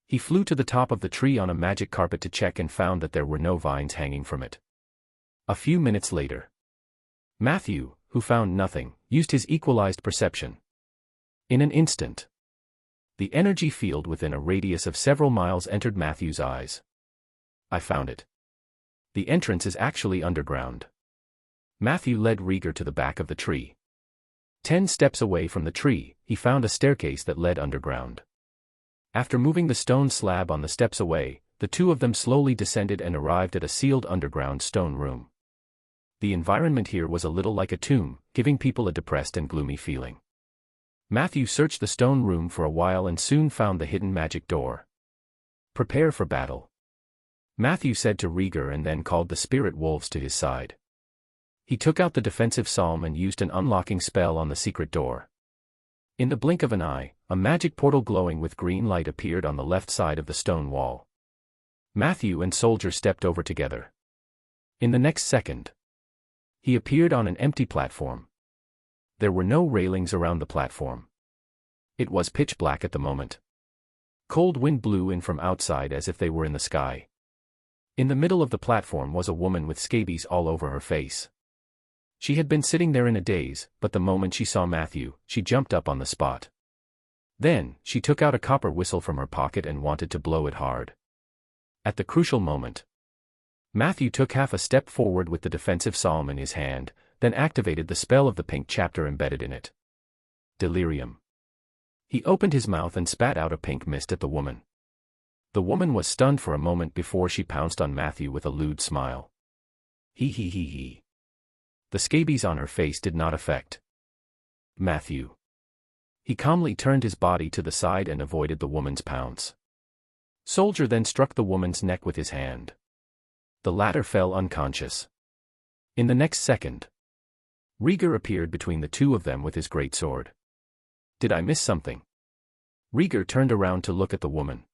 He flew to the top of the tree on a magic carpet to check and found that there were no vines hanging from it. A few minutes later, Matthew, who found nothing, used his equalized perception. In an instant, the energy field within a radius of several miles entered Matthew's eyes. I found it. The entrance is actually underground. Matthew led Rieger to the back of the tree. 10 steps away from the tree, he found a staircase that led underground. After moving the stone slab on the steps away, the 2 of them slowly descended and arrived at a sealed underground stone room. The environment here was a little like a tomb, giving people a depressed and gloomy feeling. Matthew searched the stone room for a while and soon found the hidden magic door. Prepare for battle, Matthew said to Rieger, and then called the spirit wolves to his side. He took out the defensive psalm and used an unlocking spell on the secret door. In the blink of an eye, a magic portal glowing with green light appeared on the left side of the stone wall. Matthew and Soldier stepped over together. In the next second, he appeared on an empty platform. There were no railings around the platform. It was pitch black at the moment. Cold wind blew in from outside as if they were in the sky. In the middle of the platform was a woman with scabies all over her face. She had been sitting there in a daze, but the moment she saw Matthew, she jumped up on the spot. Then, she took out a copper whistle from her pocket and wanted to blow it hard. At the crucial moment, Matthew took half a step forward with the defensive psalm in his hand, then activated the spell of the pink chapter embedded in it. Delirium. He opened his mouth and spat out a pink mist at the woman. The woman was stunned for a moment before she pounced on Matthew with a lewd smile. He. The scabies on her face did not affect Matthew. He calmly turned his body to the side and avoided the woman's pounce. Soldier then struck the woman's neck with his hand. The latter fell unconscious. In the next second, Rieger appeared between the two of them with his greatsword. Did I miss something? Rieger turned around to look at the woman.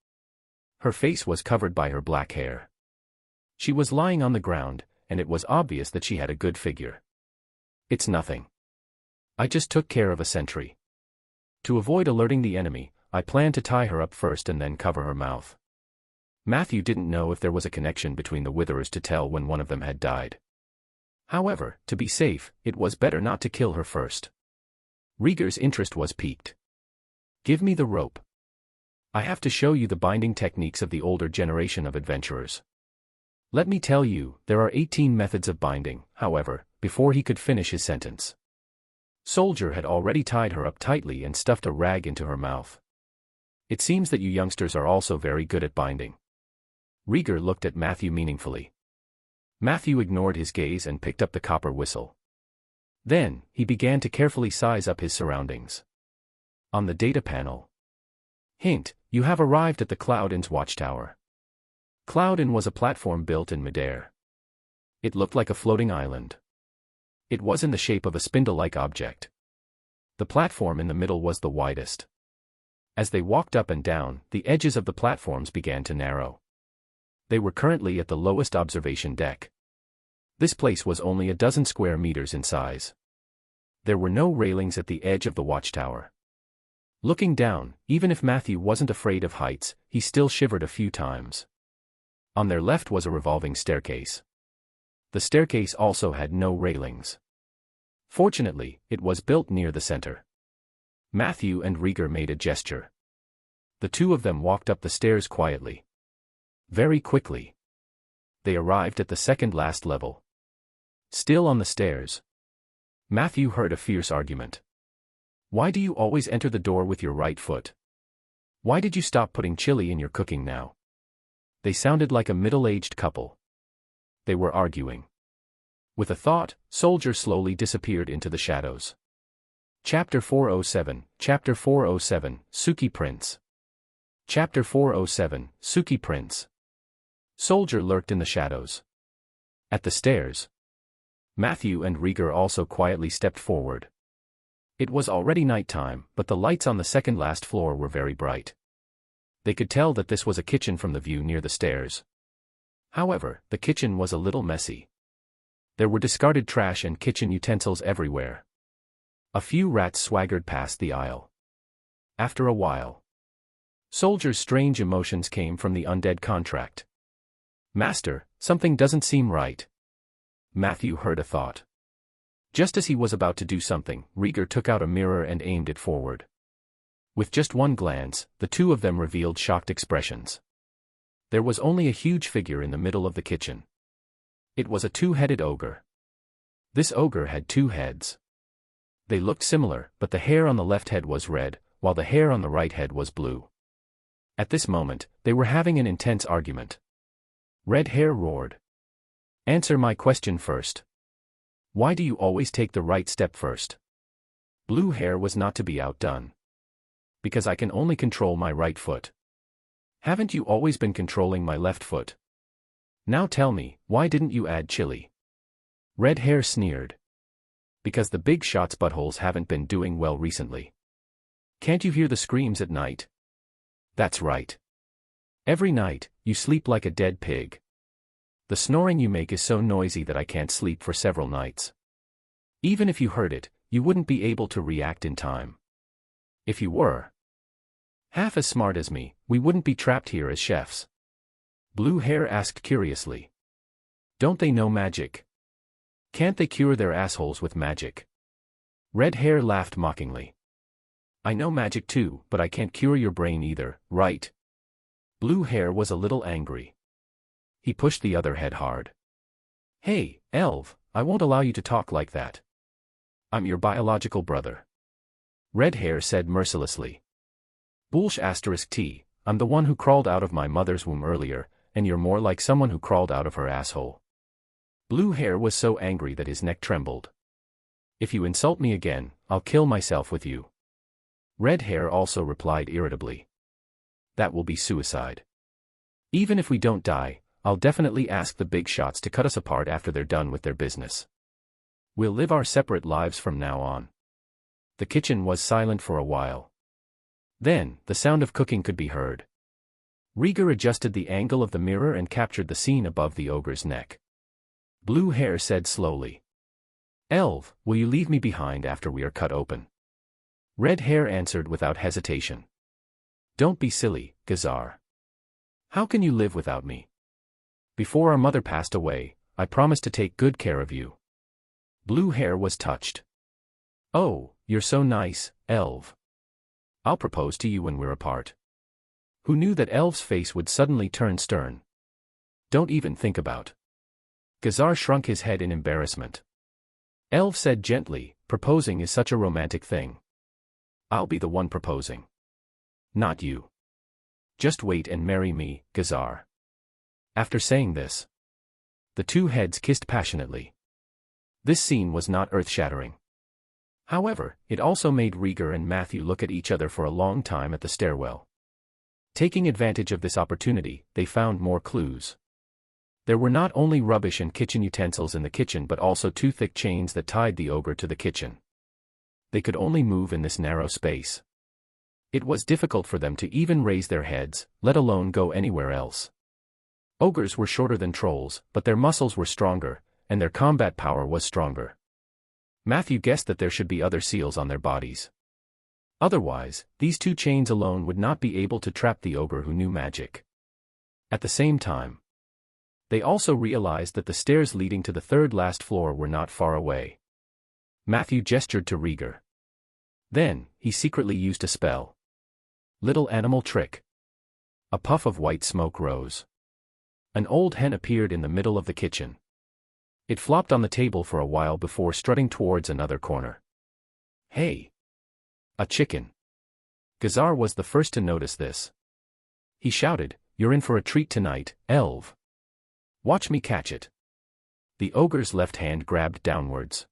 Her face was covered by her black hair. She was lying on the ground, and it was obvious that she had a good figure. It's nothing. I just took care of a sentry. To avoid alerting the enemy, I planned to tie her up first and then cover her mouth. Matthew didn't know if there was a connection between the witherers to tell when one of them had died. However, to be safe, it was better not to kill her first. Rieger's interest was piqued. Give me the rope. I have to show you the binding techniques of the older generation of adventurers. Let me tell you, there are 18 methods of binding. However, before he could finish his sentence, Soldier had already tied her up tightly and stuffed a rag into her mouth. It seems that you youngsters are also very good at binding. Rieger looked at Matthew meaningfully. Matthew ignored his gaze and picked up the copper whistle. Then, he began to carefully size up his surroundings. On the data panel. Hint, you have arrived at the Cloud Inn's watchtower. Cloud Inn was a platform built in midair. It looked like a floating island. It was in the shape of a spindle-like object. The platform in the middle was the widest. As they walked up and down, the edges of the platforms began to narrow. They were currently at the lowest observation deck. This place was only a dozen square meters in size. There were no railings at the edge of the watchtower. Looking down, even if Matthew wasn't afraid of heights, he still shivered a few times. On their left was a revolving staircase. The staircase also had no railings. Fortunately, it was built near the center. Matthew and Rieger made a gesture. The two of them walked up the stairs quietly. Very quickly. They arrived at the second last level. Still on the stairs, Matthew heard a fierce argument. Why do you always enter the door with your right foot? Why did you stop putting chili in your cooking now? They sounded like a middle-aged couple. They were arguing. With a thought, Soldier slowly disappeared into the shadows. Chapter 407, Chapter 407, Suki Prince. Chapter 407, Suki Prince. Soldier lurked in the shadows. At the stairs, Matthew and Rieger also quietly stepped forward. It was already nighttime, but the lights on the second-last floor were very bright. They could tell that this was a kitchen from the view near the stairs. However, the kitchen was a little messy. There were discarded trash and kitchen utensils everywhere. A few rats swaggered past the aisle. After a while, Soldier's strange emotions came from the undead contract. Master, something doesn't seem right. Matthew heard a thought. Just as he was about to do something, Rieger took out a mirror and aimed it forward. With just one glance, the two of them revealed shocked expressions. There was only a huge figure in the middle of the kitchen. It was a two-headed ogre. This ogre had two heads. They looked similar, but the hair on the left head was red, while the hair on the right head was blue. At this moment, they were having an intense argument. Red Hair roared. Answer my question first. Why do you always take the right step first? Blue Hair was not to be outdone. Because I can only control my right foot. Haven't you always been controlling my left foot? Now tell me, why didn't you add chili? Red Hair sneered. Because the big shot's buttholes haven't been doing well recently. Can't you hear the screams at night? That's right. Every night, you sleep like a dead pig. The snoring you make is so noisy that I can't sleep for several nights. Even if you heard it, you wouldn't be able to react in time. If you were half as smart as me, we wouldn't be trapped here as chefs. Blue Hair asked curiously. Don't they know magic? Can't they cure their assholes with magic? Red Hair laughed mockingly. I know magic too, but I can't cure your brain either, right? Blue Hair was a little angry. He pushed the other head hard. Hey, Elv, I won't allow you to talk like that. I'm your biological brother. Red Hair said mercilessly. Bullsh *T, I'm the one who crawled out of my mother's womb earlier, and you're more like someone who crawled out of her asshole. Blue Hair was so angry that his neck trembled. If you insult me again, I'll kill myself with you. Red Hair also replied irritably. That will be suicide. Even if we don't die, I'll definitely ask the big shots to cut us apart after they're done with their business. We'll live our separate lives from now on." The kitchen was silent for a while. Then, the sound of cooking could be heard. Rieger adjusted the angle of the mirror and captured the scene above the ogre's neck. Blue Hair said slowly, "Elv, will you leave me behind after we are cut open?" Red Hair answered without hesitation, "Don't be silly, Gazar. How can you live without me? Before our mother passed away, I promised to take good care of you." Blue Hair was touched. "Oh, you're so nice, Elv. I'll propose to you when we're apart." Who knew that Elv's face would suddenly turn stern? "Don't even think about." Gazar shrunk his head in embarrassment. Elv said gently, "Proposing is such a romantic thing. I'll be the one proposing. Not you. Just wait and marry me, Gazar." After saying this, the two heads kissed passionately. This scene was not earth-shattering. However, it also made Rieger and Matthew look at each other for a long time at the stairwell. Taking advantage of this opportunity, they found more clues. There were not only rubbish and kitchen utensils in the kitchen but also two thick chains that tied the ogre to the kitchen. They could only move in this narrow space. It was difficult for them to even raise their heads, let alone go anywhere else. Ogres were shorter than trolls, but their muscles were stronger, and their combat power was stronger. Matthew guessed that there should be other seals on their bodies. Otherwise, these two chains alone would not be able to trap the ogre who knew magic. At the same time, they also realized that the stairs leading to the third last floor were not far away. Matthew gestured to Rieger. Then, he secretly used a spell. Little animal trick. A puff of white smoke rose. An old hen appeared in the middle of the kitchen. It flopped on the table for a while before strutting towards another corner. "Hey! A chicken!" Gazar was the first to notice this. He shouted, "You're in for a treat tonight, Elv. Watch me catch it." The ogre's left hand grabbed downwards.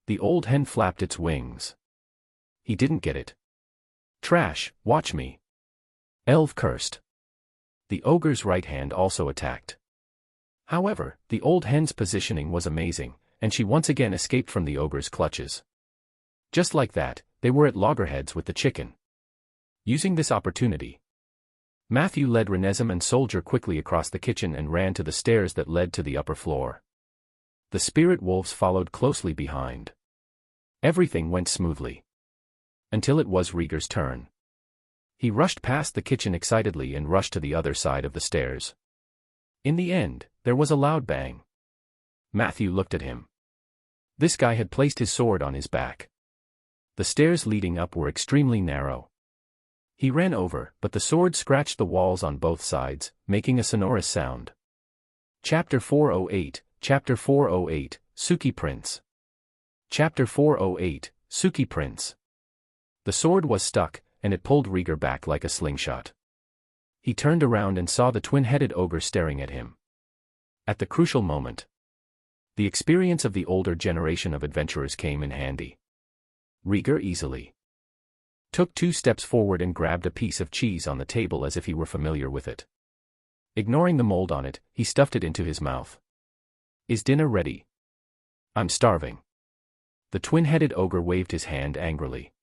The old hen flapped its wings. He didn't get it. "Trash, watch me." Elv cursed. The ogre's right hand also attacked. However, the old hen's positioning was amazing, and she once again escaped from the ogre's clutches. Just like that, they were at loggerheads with the chicken. Using this opportunity, Matthew led Renesm and Soldier quickly across the kitchen and ran to the stairs that led to the upper floor. The spirit wolves followed closely behind. Everything went smoothly. Until it was Rieger's turn. He rushed past the kitchen excitedly and rushed to the other side of the stairs. In the end, there was a loud bang. Matthew looked at him. This guy had placed his sword on his back. The stairs leading up were extremely narrow. He ran over, but the sword scratched the walls on both sides, making a sonorous sound. Chapter 408, Chapter 408, Suki Prince. Chapter 408, Suki Prince. The sword was stuck, and it pulled Rieger back like a slingshot. He turned around and saw the twin-headed ogre staring at him. At the crucial moment, the experience of the older generation of adventurers came in handy. Rieger easily took 2 steps forward and grabbed a piece of cheese on the table as if he were familiar with it. Ignoring the mold on it, he stuffed it into his mouth. "Is dinner ready?" "I'm starving." The twin-headed ogre waved his hand angrily.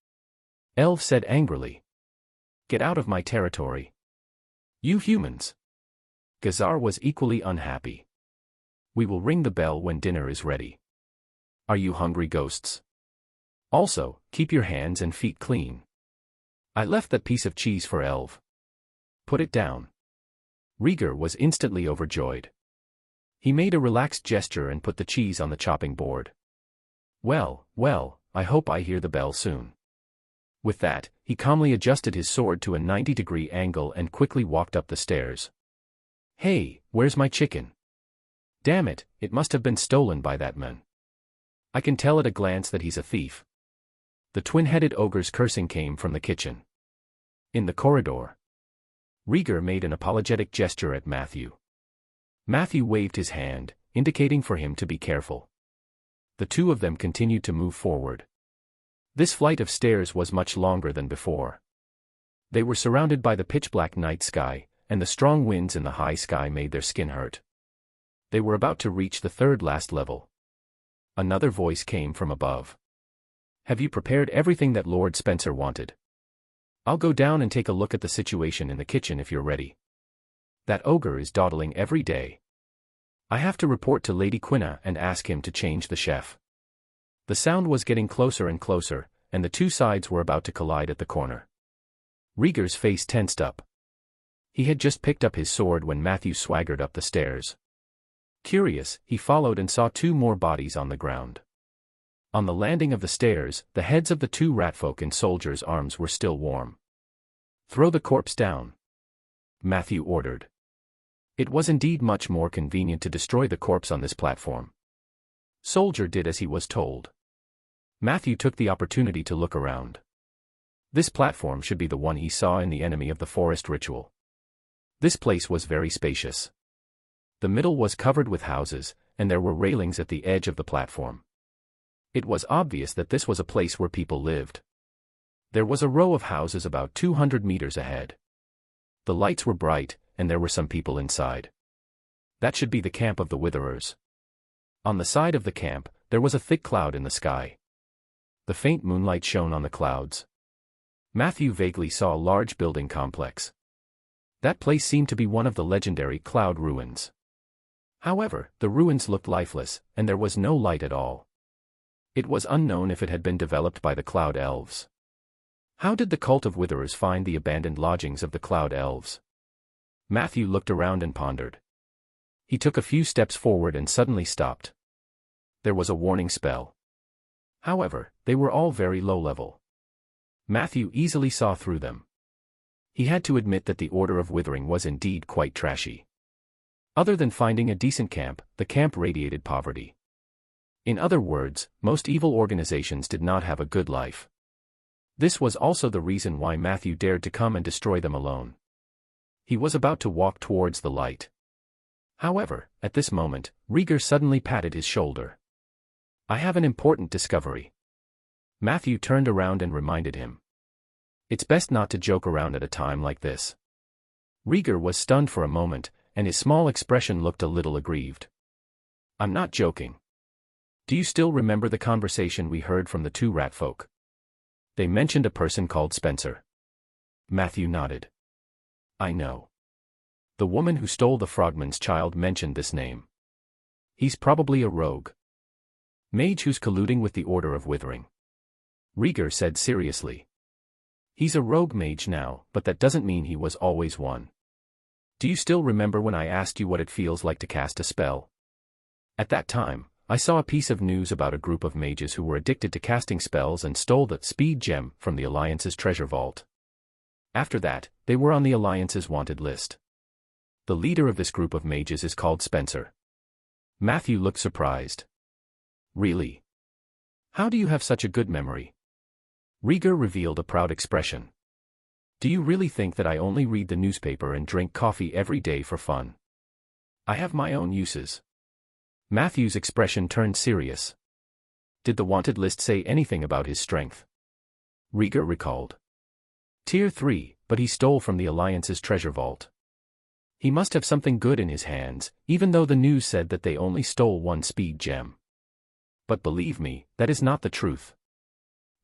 Elv said angrily, "Get out of my territory. You humans." Gazar was equally unhappy. "We will ring the bell when dinner is ready. Are you hungry ghosts? Also, keep your hands and feet clean. I left that piece of cheese for Elv. Put it down." Rieger was instantly overjoyed. He made a relaxed gesture and put the cheese on the chopping board. Well, I hope I hear the bell soon." With that, he calmly adjusted his sword to a 90-degree angle and quickly walked up the stairs. "Hey, where's my chicken? Damn it, it must have been stolen by that man. I can tell at a glance that he's a thief." The twin-headed ogre's cursing came from the kitchen. In the corridor, Rieger made an apologetic gesture at Matthew. Matthew waved his hand, indicating for him to be careful. The two of them continued to move forward. This flight of stairs was much longer than before. They were surrounded by the pitch-black night sky, and the strong winds in the high sky made their skin hurt. They were about to reach the third last level. Another voice came from above. "Have you prepared everything that Lord Spencer wanted? I'll go down and take a look at the situation in the kitchen if you're ready. That ogre is dawdling every day. I have to report to Lady Quina and ask him to change the chef." The sound was getting closer and closer, and the two sides were about to collide at the corner. Rieger's face tensed up. He had just picked up his sword when Matthew swaggered up the stairs. Curious, he followed and saw two more bodies on the ground. On the landing of the stairs, the heads of the two ratfolk and soldiers' arms were still warm. "Throw the corpse down," Matthew ordered. It was indeed much more convenient to destroy the corpse on this platform. Soldier did as he was told. Matthew took the opportunity to look around. This platform should be the one he saw in the Enemy of the Forest ritual. This place was very spacious. The middle was covered with houses, and there were railings at the edge of the platform. It was obvious that this was a place where people lived. There was a row of houses about 200 meters ahead. The lights were bright, and there were some people inside. That should be the camp of the Witherers. On the side of the camp, there was a thick cloud in the sky. The faint moonlight shone on the clouds. Matthew vaguely saw a large building complex. That place seemed to be one of the legendary cloud ruins. However, the ruins looked lifeless, and there was no light at all. It was unknown if it had been developed by the Cloud Elves. How did the cult of Witherers find the abandoned lodgings of the Cloud Elves? Matthew looked around and pondered. He took a few steps forward and suddenly stopped. There was a warning spell. However, they were all very low level. Matthew easily saw through them. He had to admit that the Order of Withering was indeed quite trashy. Other than finding a decent camp, the camp radiated poverty. In other words, most evil organizations did not have a good life. This was also the reason why Matthew dared to come and destroy them alone. He was about to walk towards the light. However, at this moment, Rieger suddenly patted his shoulder. "I have an important discovery." Matthew turned around and reminded him. "It's best not to joke around at a time like this." Rieger was stunned for a moment, and his small expression looked a little aggrieved. "I'm not joking. Do you still remember the conversation we heard from the two ratfolk? They mentioned a person called Spencer." Matthew nodded. "I know. The woman who stole the frogman's child mentioned this name. He's probably a rogue. Mage who's colluding with the Order of Withering," Rieger said seriously. "He's a rogue mage now, but that doesn't mean he was always one. Do you still remember when I asked you what it feels like to cast a spell? At that time, I saw a piece of news about a group of mages who were addicted to casting spells and stole the speed gem from the Alliance's treasure vault. After that, they were on the Alliance's wanted list. The leader of this group of mages is called Spencer." Matthew looked surprised. "Really? How do you have such a good memory?" Rieger revealed a proud expression. "Do you really think that I only read the newspaper and drink coffee every day for fun? I have my own uses." Matthew's expression turned serious. "Did the wanted list say anything about his strength?" Rieger recalled. "Tier 3, but he stole from the Alliance's treasure vault. He must have something good in his hands, even though the news said that they only stole one speed gem. But believe me, that is not the truth.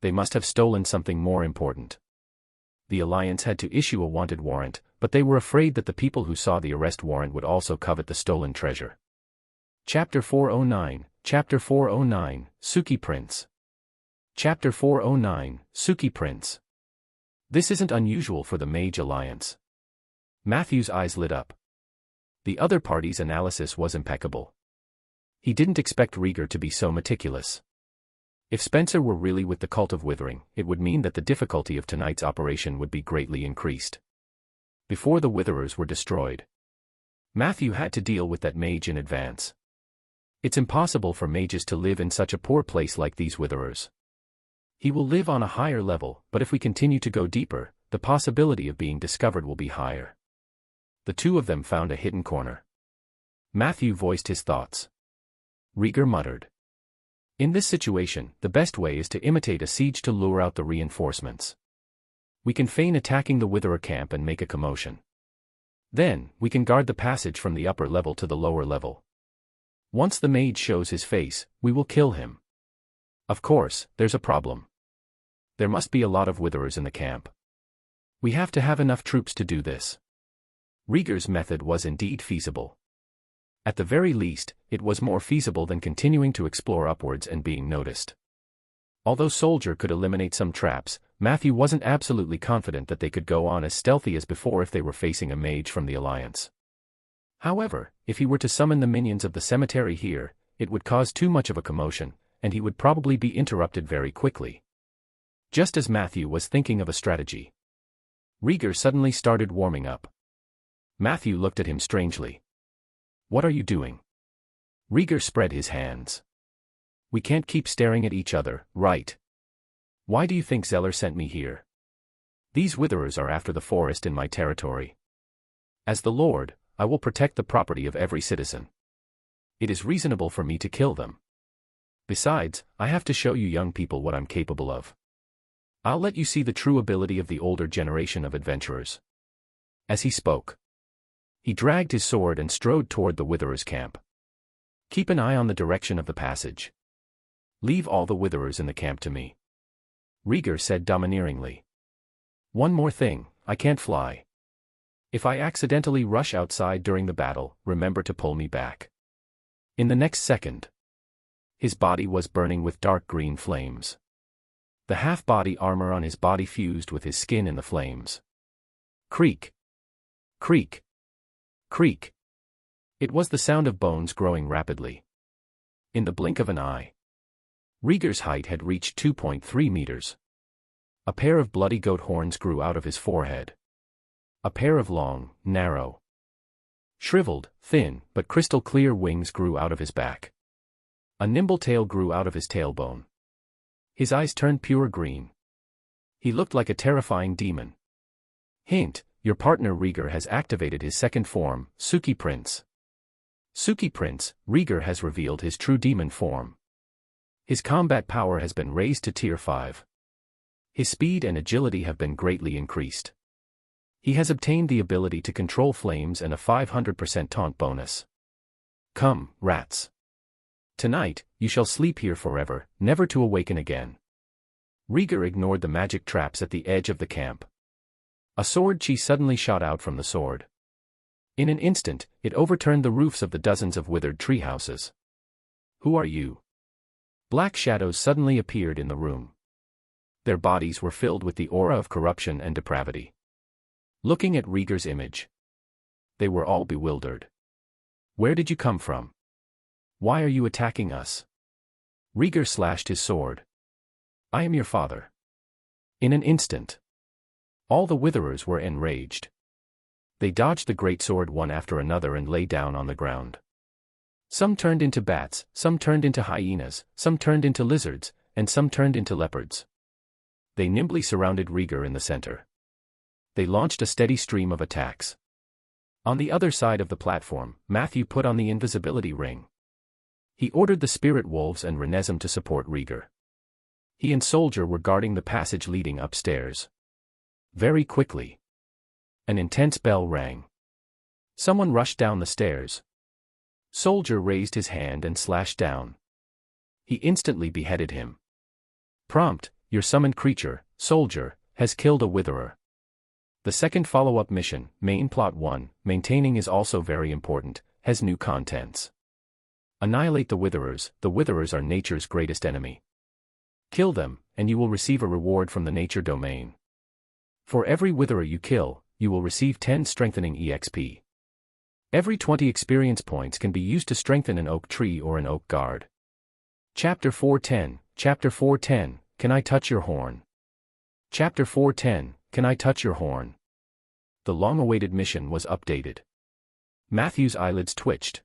They must have stolen something more important. The Alliance had to issue a wanted warrant, but they were afraid that the people who saw the arrest warrant would also covet the stolen treasure." Chapter 409, Chapter 409, Suki Prince. Chapter 409, Suki Prince. This isn't unusual for the Mage Alliance. Matthew's eyes lit up. The other party's analysis was impeccable. He didn't expect Rieger to be so meticulous. If Spencer were really with the Cult of Withering, it would mean that the difficulty of tonight's operation would be greatly increased. Before the Witherers were destroyed, Matthew had to deal with that mage in advance. It's impossible for mages to live in such a poor place like these Witherers. He will live on a higher level, but if we continue to go deeper, the possibility of being discovered will be higher. The two of them found a hidden corner. Matthew voiced his thoughts. Rieger muttered. "In this situation, the best way is to imitate a siege to lure out the reinforcements. We can feign attacking the Witherer camp and make a commotion. Then, we can guard the passage from the upper level to the lower level. Once the mage shows his face, we will kill him. Of course, there's a problem. There must be a lot of witherers in the camp. We have to have enough troops to do this. Rieger's method was indeed feasible. At the very least, it was more feasible than continuing to explore upwards and being noticed. Although Soldier could eliminate some traps, Matthew wasn't absolutely confident that they could go on as stealthy as before if they were facing a mage from the Alliance. However, if he were to summon the minions of the cemetery here, it would cause too much of a commotion, and he would probably be interrupted very quickly. Just as Matthew was thinking of a strategy, Rieger suddenly started warming up. Matthew looked at him strangely. "What are you doing?" Rieger spread his hands. "We can't keep staring at each other, right? Why do you think Zeller sent me here? These witherers are after the forest in my territory. As the Lord, I will protect the property of every citizen. It is reasonable for me to kill them. Besides, I have to show you young people what I'm capable of. I'll let you see the true ability of the older generation of adventurers." As he spoke, he dragged his sword and strode toward the witherers' camp. "Keep an eye on the direction of the passage. Leave all the witherers in the camp to me," Rieger said domineeringly. "One more thing, I can't fly. If I accidentally rush outside during the battle, remember to pull me back." In the next second, his body was burning with dark green flames. The half-body armor on his body fused with his skin in the flames. Creak! Creak! Creak! It was the sound of bones growing rapidly. In the blink of an eye, Rieger's height had reached 2.3 meters. A pair of bloody goat horns grew out of his forehead. A pair of long, narrow, shriveled, thin, but crystal-clear wings grew out of his back. A nimble tail grew out of his tailbone. His eyes turned pure green. He looked like a terrifying demon. Hint: your partner Rieger has activated his second form, Suki Prince. Suki Prince, Rieger has revealed his true demon form. His combat power has been raised to Tier 5. His speed and agility have been greatly increased. He has obtained the ability to control flames and a 500% taunt bonus. Come, rats. Tonight, you shall sleep here forever, never to awaken again. Rieger ignored the magic traps at the edge of the camp. A sword chi suddenly shot out from the sword. In an instant, it overturned the roofs of the dozens of withered treehouses. "Who are you?" Black shadows suddenly appeared in the room. Their bodies were filled with the aura of corruption and depravity. Looking at Rieger's image, they were all bewildered. "Where did you come from? Why are you attacking us?" Rieger slashed his sword. "I am your father." In an instant, all the witherers were enraged. They dodged the great sword one after another and lay down on the ground. Some turned into bats, some turned into hyenas, some turned into lizards, and some turned into leopards. They nimbly surrounded Rieger in the center. They launched a steady stream of attacks. On the other side of the platform, Matthew put on the invisibility ring. He ordered the spirit wolves and Renesm to support Rieger. He and Soldier were guarding the passage leading upstairs. Very quickly, an intense bell rang. Someone rushed down the stairs. Soldier raised his hand and slashed down. He instantly beheaded him. Prompt: your summoned creature, Soldier, has killed a witherer. The second follow-up mission, Main Plot 1, Maintaining is also very important, has new contents. Annihilate the witherers. The witherers are nature's greatest enemy. Kill them, and you will receive a reward from the nature domain. For every witherer you kill, you will receive 10 strengthening EXP. Every 20 experience points can be used to strengthen an oak tree or an oak guard. Chapter 410, Chapter 410, Can I Touch Your Horn? Chapter 410, Can I Touch Your Horn? The long-awaited mission was updated. Matthew's eyelids twitched.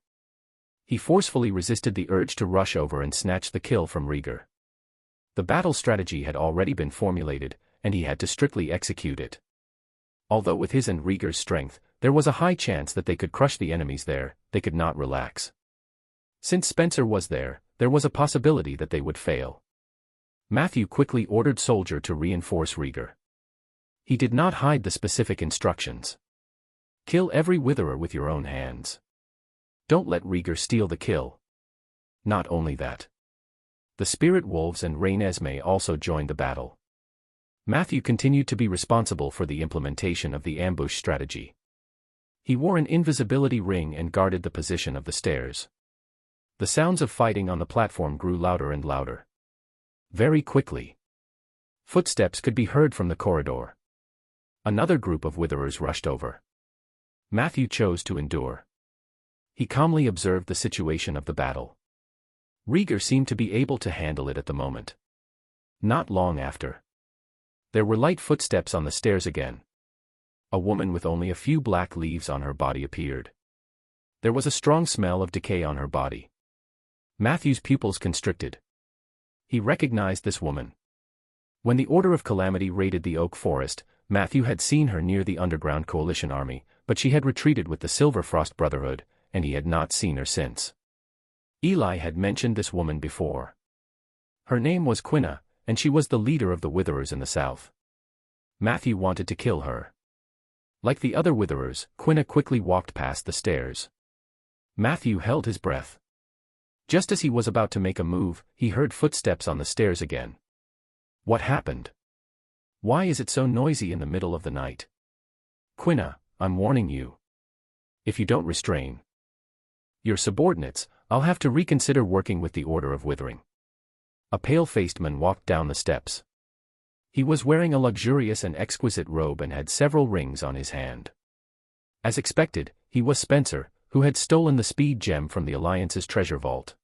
He forcefully resisted the urge to rush over and snatch the kill from Rieger. The battle strategy had already been formulated, and he had to strictly execute it. Although with his and Rieger's strength, there was a high chance that they could crush the enemies there, they could not relax. Since Spencer was there, there was a possibility that they would fail. Matthew quickly ordered Soldier to reinforce Rieger. He did not hide the specific instructions. Kill every witherer with your own hands. Don't let Rieger steal the kill. Not only that. The spirit wolves and Renesmee also joined the battle. Matthew continued to be responsible for the implementation of the ambush strategy. He wore an invisibility ring and guarded the position of the stairs. The sounds of fighting on the platform grew louder and louder. Very quickly. Footsteps could be heard from the corridor. Another group of witherers rushed over. Matthew chose to endure. He calmly observed the situation of the battle. Rieger seemed to be able to handle it at the moment. Not long after. There were light footsteps on the stairs again. A woman with only a few black leaves on her body appeared. There was a strong smell of decay on her body. Matthew's pupils constricted. He recognized this woman. When the Order of Calamity raided the Oak Forest, Matthew had seen her near the Underground Coalition army, but she had retreated with the Silver Frost Brotherhood, and he had not seen her since. Eli had mentioned this woman before. Her name was Quina, and she was the leader of the Witherers in the south. Matthew wanted to kill her. Like the other Witherers, Quina quickly walked past the stairs. Matthew held his breath. Just as he was about to make a move, he heard footsteps on the stairs again. What happened? Why is it so noisy in the middle of the night? Quina, I'm warning you. If you don't restrain your subordinates, I'll have to reconsider working with the Order of Withering. A pale-faced man walked down the steps. He was wearing a luxurious and exquisite robe and had several rings on his hand. As expected, he was Spencer, who had stolen the speed gem from the Alliance's treasure vault.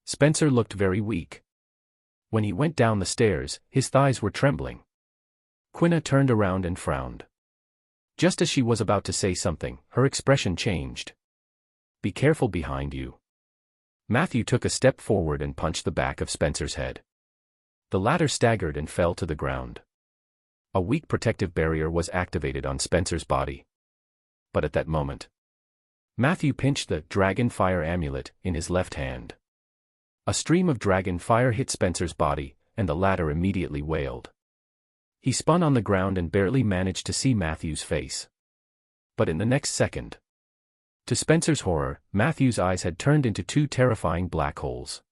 Spencer looked very weak. When he went down the stairs, his thighs were trembling. Quina turned around and frowned. Just as she was about to say something, her expression changed. Be careful behind you. Matthew took a step forward and punched the back of Spencer's head. The latter staggered and fell to the ground. A weak protective barrier was activated on Spencer's body. But at that moment, Matthew pinched the dragon fire amulet in his left hand. A stream of dragon fire hit Spencer's body, and the latter immediately wailed. He spun on the ground and barely managed to see Matthew's face. But in the next second, to Spencer's horror, Matthew's eyes had turned into two terrifying black holes.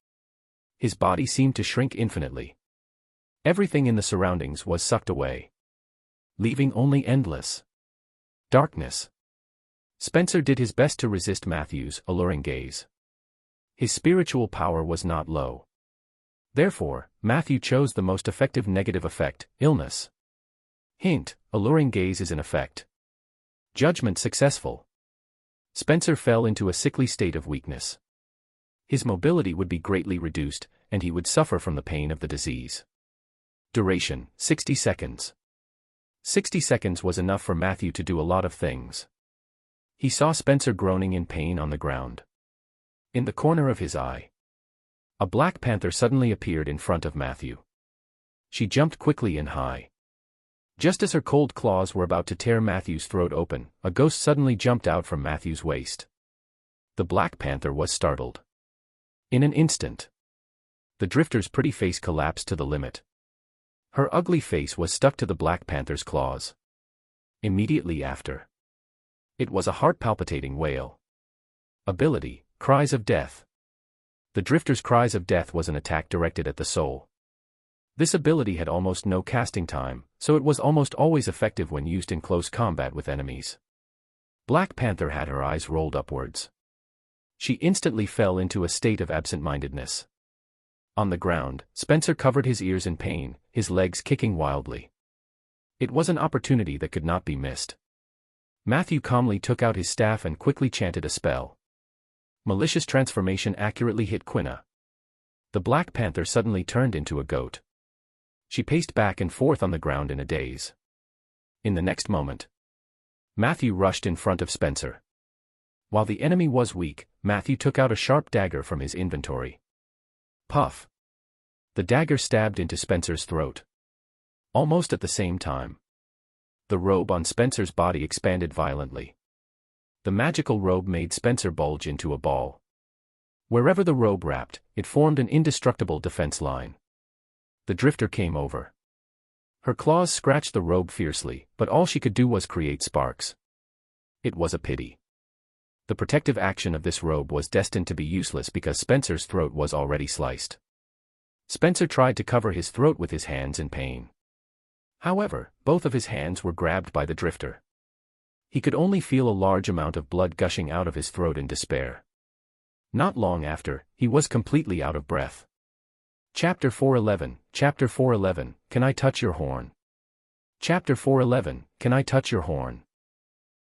His body seemed to shrink infinitely. Everything in the surroundings was sucked away, leaving only endless darkness. Spencer did his best to resist Matthew's alluring gaze. His spiritual power was not low. Therefore, Matthew chose the most effective negative effect, illness. Hint, alluring gaze is in effect. Judgment successful. Spencer fell into a sickly state of weakness. His mobility would be greatly reduced, and he would suffer from the pain of the disease. Duration, 60 seconds. 60 seconds was enough for Matthew to do a lot of things. He saw Spencer groaning in pain on the ground. In the corner of his eye, a black panther suddenly appeared in front of Matthew. She jumped quickly and high. Just as her cold claws were about to tear Matthew's throat open, a ghost suddenly jumped out from Matthew's waist. The black panther was startled. In an instant, the drifter's pretty face collapsed to the limit. Her ugly face was stuck to the black panther's claws. Immediately after, it was a heart-palpitating wail. Ability, Cries of Death. The drifter's Cries of Death was an attack directed at the soul. This ability had almost no casting time, so it was almost always effective when used in close combat with enemies. Black Panther had her eyes rolled upwards. She instantly fell into a state of absent-mindedness. On the ground, Spencer covered his ears in pain, his legs kicking wildly. It was an opportunity that could not be missed. Matthew calmly took out his staff and quickly chanted a spell. Malicious transformation accurately hit Quina. The Black Panther suddenly turned into a goat. She paced back and forth on the ground in a daze. In the next moment, Matthew rushed in front of Spencer. While the enemy was weak, Matthew took out a sharp dagger from his inventory. Puff! The dagger stabbed into Spencer's throat. Almost at the same time, the robe on Spencer's body expanded violently. The magical robe made Spencer bulge into a ball. Wherever the robe wrapped, it formed an indestructible defense line. The drifter came over. Her claws scratched the robe fiercely, but all she could do was create sparks. It was a pity. The protective action of this robe was destined to be useless because Spencer's throat was already sliced. Spencer tried to cover his throat with his hands in pain. However, both of his hands were grabbed by the drifter. He could only feel a large amount of blood gushing out of his throat in despair. Not long after, he was completely out of breath. Chapter 411, Chapter 411, Can I Touch Your Horn? Chapter 411, Can I Touch Your Horn?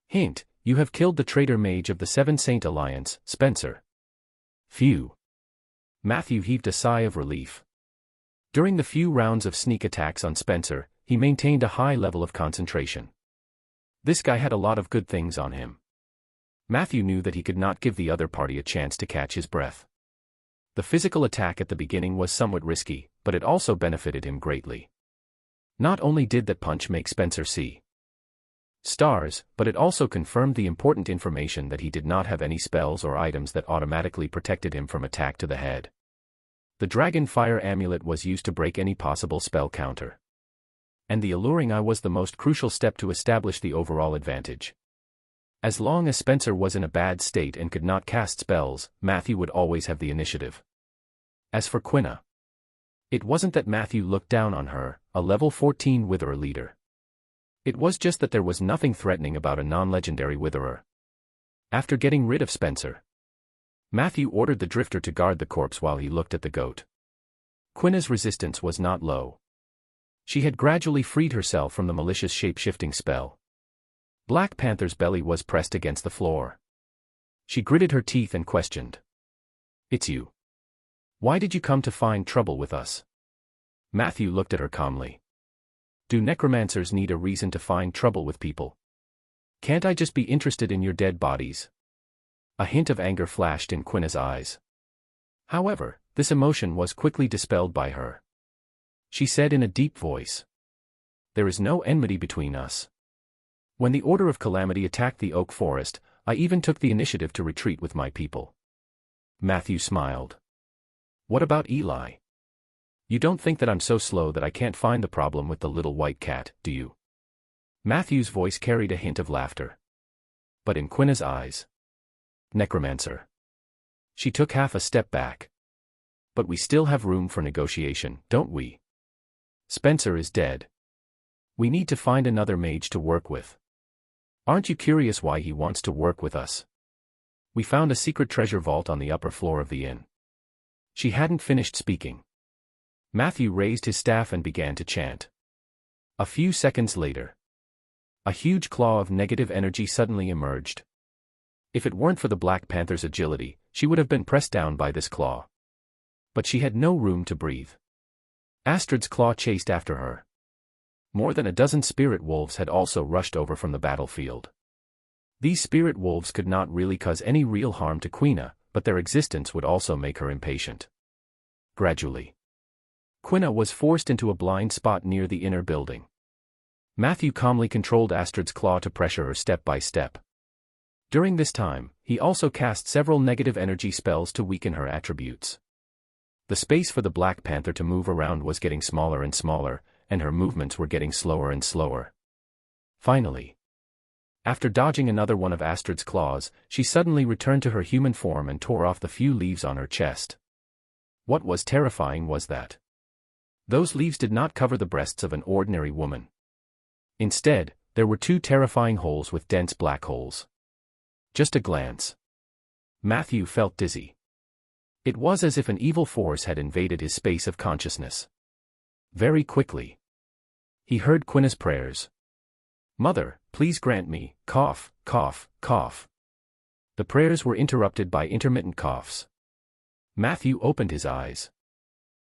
Hint, you have killed the traitor mage of the Seven Saint Alliance, Spencer. Phew. Matthew heaved a sigh of relief. During the few rounds of sneak attacks on Spencer, he maintained a high level of concentration. This guy had a lot of good things on him. Matthew knew that he could not give the other party a chance to catch his breath. The physical attack at the beginning was somewhat risky, but it also benefited him greatly. Not only did that punch make Spencer see stars, but it also confirmed the important information that he did not have any spells or items that automatically protected him from attack to the head. The Dragon Fire Amulet was used to break any possible spell counter. And the alluring eye was the most crucial step to establish the overall advantage. As long as Spencer was in a bad state and could not cast spells, Matthew would always have the initiative. As for Quina, it wasn't that Matthew looked down on her, a level 14 Witherer leader. It was just that there was nothing threatening about a non-legendary Witherer. After getting rid of Spencer, Matthew ordered the drifter to guard the corpse while he looked at the goat. Quina's resistance was not low. She had gradually freed herself from the malicious shape-shifting spell. Black Panther's belly was pressed against the floor. She gritted her teeth and questioned. "It's you. Why did you come to find trouble with us?" Matthew looked at her calmly. "Do necromancers need a reason to find trouble with people? Can't I just be interested in your dead bodies?" A hint of anger flashed in Quina's eyes. However, this emotion was quickly dispelled by her. She said in a deep voice, "There is no enmity between us. When the Order of Calamity attacked the oak forest, I even took the initiative to retreat with my people." Matthew smiled. "What about Eli? You don't think that I'm so slow that I can't find the problem with the little white cat, do you?" Matthew's voice carried a hint of laughter. But in Quina's eyes, "Necromancer." She took half a step back. "But we still have room for negotiation, don't we? Spencer is dead. We need to find another mage to work with. Aren't you curious why he wants to work with us? We found a secret treasure vault on the upper floor of the inn." She hadn't finished speaking. Matthew raised his staff and began to chant. A few seconds later, a huge claw of negative energy suddenly emerged. If it weren't for the Black Panther's agility, she would have been pressed down by this claw. But she had no room to breathe. Astrid's claw chased after her. More than a dozen spirit wolves had also rushed over from the battlefield. These spirit wolves could not really cause any real harm to Quina, but their existence would also make her impatient. Gradually, Quina was forced into a blind spot near the inner building. Matthew calmly controlled Astrid's claw to pressure her step by step. During this time, he also cast several negative energy spells to weaken her attributes. The space for the Black Panther to move around was getting smaller and smaller, and her movements were getting slower and slower. Finally, after dodging another one of Astrid's claws, she suddenly returned to her human form and tore off the few leaves on her chest. What was terrifying was that those leaves did not cover the breasts of an ordinary woman. Instead, there were two terrifying holes with dense black holes. Just a glance, Matthew felt dizzy. It was as if an evil force had invaded his space of consciousness. Very quickly, he heard Quina's prayers. "Mother, please grant me, cough, cough, cough." The prayers were interrupted by intermittent coughs. Matthew opened his eyes.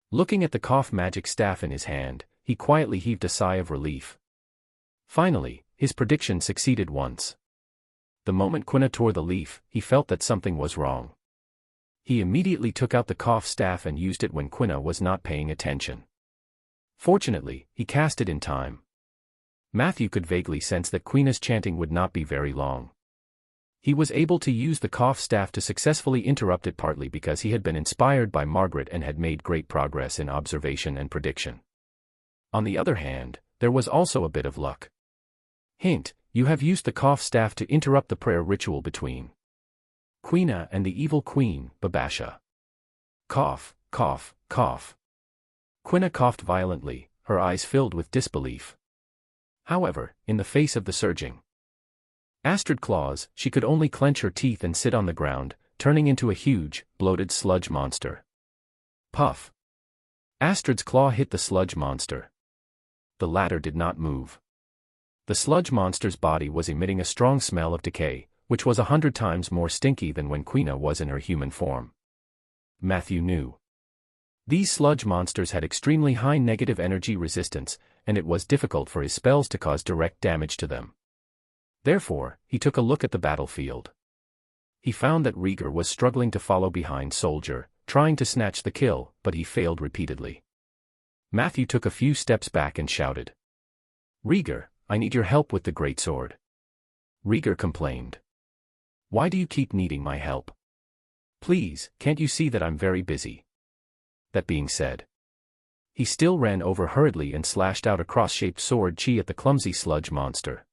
Looking at the cough magic staff in his hand, he quietly heaved a sigh of relief. Finally, his prediction succeeded once. The moment Quina tore the leaf, he felt that something was wrong. He immediately took out the cough staff and used it when Quina was not paying attention. Fortunately, he cast it in time. Matthew could vaguely sense that Quina's chanting would not be very long. He was able to use the cough staff to successfully interrupt it, partly because he had been inspired by Margaret and had made great progress in observation and prediction. On the other hand, there was also a bit of luck. Hint, You have used the cough staff to interrupt the prayer ritual between Quina and the evil queen, Babasha. Cough, cough, cough. Quina coughed violently, her eyes filled with disbelief. However, in the face of the surging Astrid claws, she could only clench her teeth and sit on the ground, turning into a huge, bloated sludge monster. Puff. Astrid's claw hit the sludge monster. The latter did not move. The sludge monster's body was emitting a strong smell of decay, which was 100 times more stinky than when Quina was in her human form. Matthew knew. These sludge monsters had extremely high negative energy resistance, and it was difficult for his spells to cause direct damage to them. Therefore, he took a look at the battlefield. He found that Rieger was struggling to follow behind Soldier, trying to snatch the kill, but he failed repeatedly. Matthew took a few steps back and shouted, "Rieger, I need your help with the greatsword." Rieger complained. "Why do you keep needing my help? Please, can't you see that I'm very busy?" That being said, he still ran over hurriedly and slashed out a cross-shaped sword chi at the clumsy sludge monster.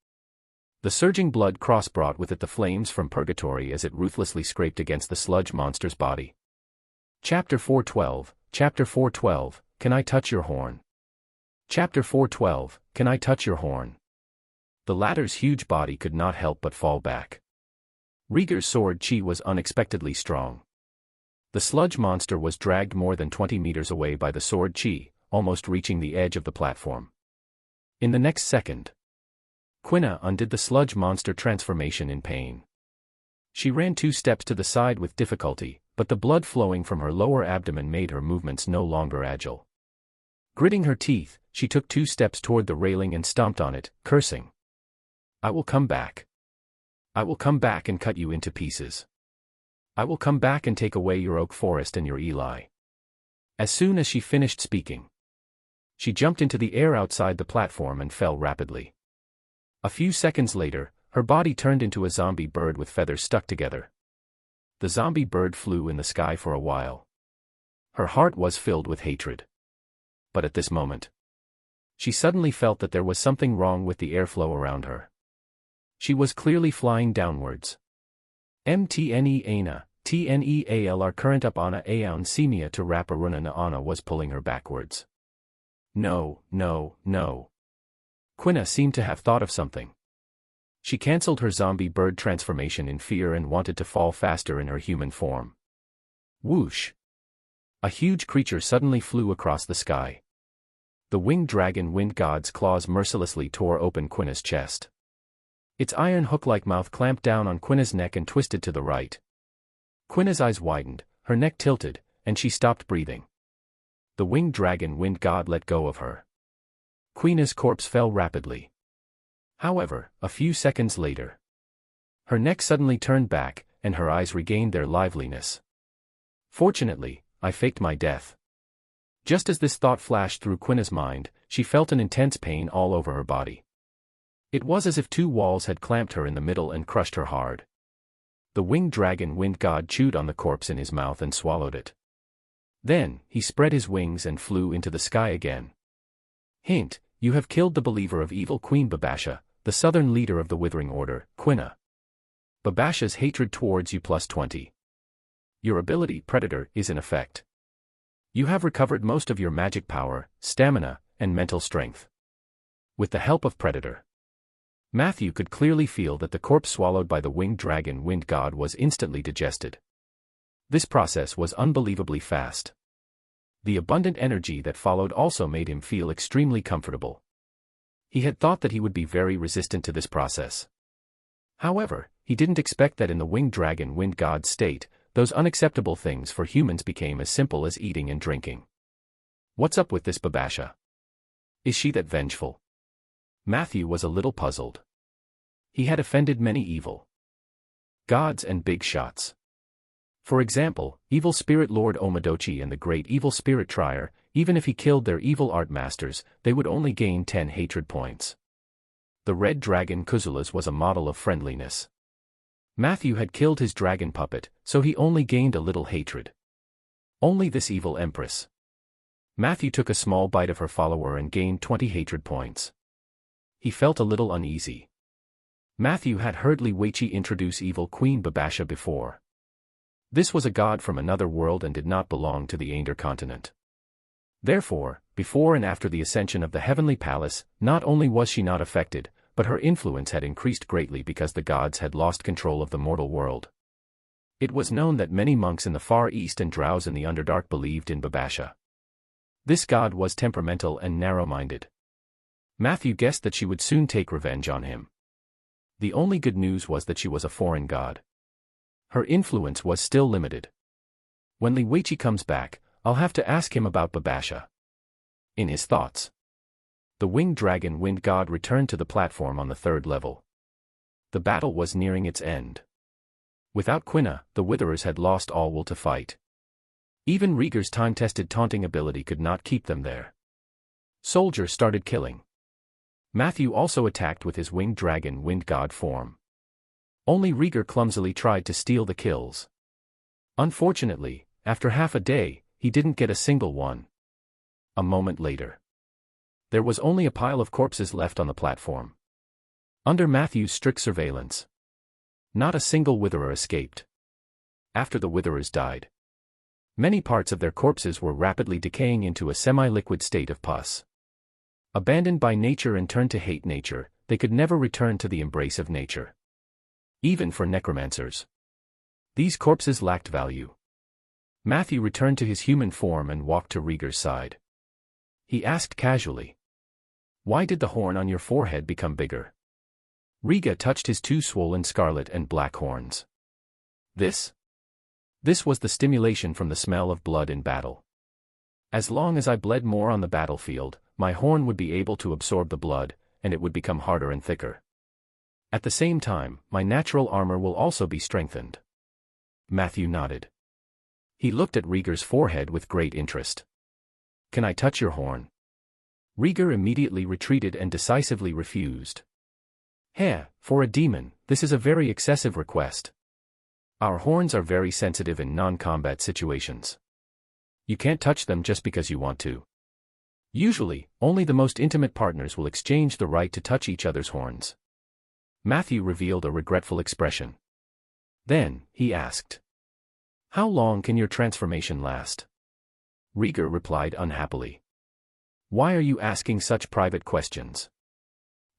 The surging blood cross brought with it the flames from purgatory as it ruthlessly scraped against the sludge monster's body. Chapter 412, Chapter 412, Can I Touch Your Horn? Chapter 412, Can I Touch Your Horn? The latter's huge body could not help but fall back. Rieger's sword chi was unexpectedly strong. The sludge monster was dragged more than 20 meters away by the sword chi, almost reaching the edge of the platform. In the next second, Quina undid the sludge monster transformation in pain. She ran 2 steps to the side with difficulty, but the blood flowing from her lower abdomen made her movements no longer agile. Gritting her teeth, she took 2 steps toward the railing and stomped on it, cursing. "I will come back. I will come back and cut you into pieces. I will come back and take away your oak forest and your Eli." As soon as she finished speaking, she jumped into the air outside the platform and fell rapidly. A few seconds later, her body turned into a zombie bird with feathers stuck together. The zombie bird flew in the sky for a while. Her heart was filled with hatred. But at this moment, she suddenly felt that there was something wrong with the airflow around her. She was clearly flying downwards. Mtne ana, tneal current up ana aoun semia to rap aruna na ana was pulling her backwards. No, no, no. Quina seemed to have thought of something. She cancelled her zombie bird transformation in fear and wanted to fall faster in her human form. Whoosh! A huge creature suddenly flew across the sky. The winged dragon wind god's claws mercilessly tore open Quina's chest. Its iron hook-like mouth clamped down on Quina's neck and twisted to the right. Quina's eyes widened, her neck tilted, and she stopped breathing. The winged dragon wind god let go of her. Quina's corpse fell rapidly. However, a few seconds later, her neck suddenly turned back, and her eyes regained their liveliness. Fortunately, I faked my death. Just as this thought flashed through Quina's mind, she felt an intense pain all over her body. It was as if 2 walls had clamped her in the middle and crushed her hard. The winged dragon wind god chewed on the corpse in his mouth and swallowed it. Then, he spread his wings and flew into the sky again. Hint, you have killed the believer of evil Queen Babasha, the southern leader of the Withering Order, Quina. Babasha's hatred towards you +20. Your ability, Predator, is in effect. You have recovered most of your magic power, stamina, and mental strength. With the help of Predator, Matthew could clearly feel that the corpse swallowed by the winged dragon wind god was instantly digested. This process was unbelievably fast. The abundant energy that followed also made him feel extremely comfortable. He had thought that he would be very resistant to this process. However, he didn't expect that in the winged dragon wind god's state, those unacceptable things for humans became as simple as eating and drinking. What's up with this Babasha? Is she that vengeful? Matthew was a little puzzled. He had offended many evil gods and big shots. For example, evil spirit Lord Omadochi and the great evil spirit Trier. Even if he killed their evil art masters, they would only gain 10 hatred points. The red dragon Kuzulas was a model of friendliness. Matthew had killed his dragon puppet, so he only gained a little hatred. Only this evil empress. Matthew took a small bite of her follower and gained 20 hatred points. He felt a little uneasy. Matthew had heard Weichi introduce evil Queen Babasha before. This was a god from another world and did not belong to the Ander continent. Therefore, before and after the ascension of the heavenly palace, not only was she not affected, but her influence had increased greatly because the gods had lost control of the mortal world. It was known that many monks in the Far East and drows in the Underdark believed in Babasha. This god was temperamental and narrow-minded. Matthew guessed that she would soon take revenge on him. The only good news was that she was a foreign god. Her influence was still limited. When Weichi comes back, I'll have to ask him about Babasha. In his thoughts, the winged dragon wind god returned to the platform on the third level. The battle was nearing its end. Without Quina, the Witherers had lost all will to fight. Even Rieger's time-tested taunting ability could not keep them there. Soldier started killing. Matthew also attacked with his winged dragon wind god form. Only Rieger clumsily tried to steal the kills. Unfortunately, after half a day, he didn't get a single one. A moment later, there was only a pile of corpses left on the platform. Under Matthew's strict surveillance, not a single Witherer escaped. After the Witherers died, many parts of their corpses were rapidly decaying into a semi-liquid state of pus. Abandoned by nature and turned to hate nature, they could never return to the embrace of nature. Even for necromancers, these corpses lacked value. Matthew returned to his human form and walked to Rieger's side. He asked casually, "Why did the horn on your forehead become bigger?" Rieger touched his two swollen scarlet and black horns. This was the stimulation from the smell of blood in battle. As long as I bled more on the battlefield, my horn would be able to absorb the blood, and it would become harder and thicker. At the same time, my natural armor will also be strengthened. Matthew nodded. He looked at Rieger's forehead with great interest. "Can I touch your horn?" Rieger immediately retreated and decisively refused. For a demon, this is a very excessive request. Our horns are very sensitive in non-combat situations. You can't touch them just because you want to. Usually, only the most intimate partners will exchange the right to touch each other's horns. Matthew revealed a regretful expression. Then, he asked, "How long can your transformation last?" Rieger replied unhappily, "Why are you asking such private questions?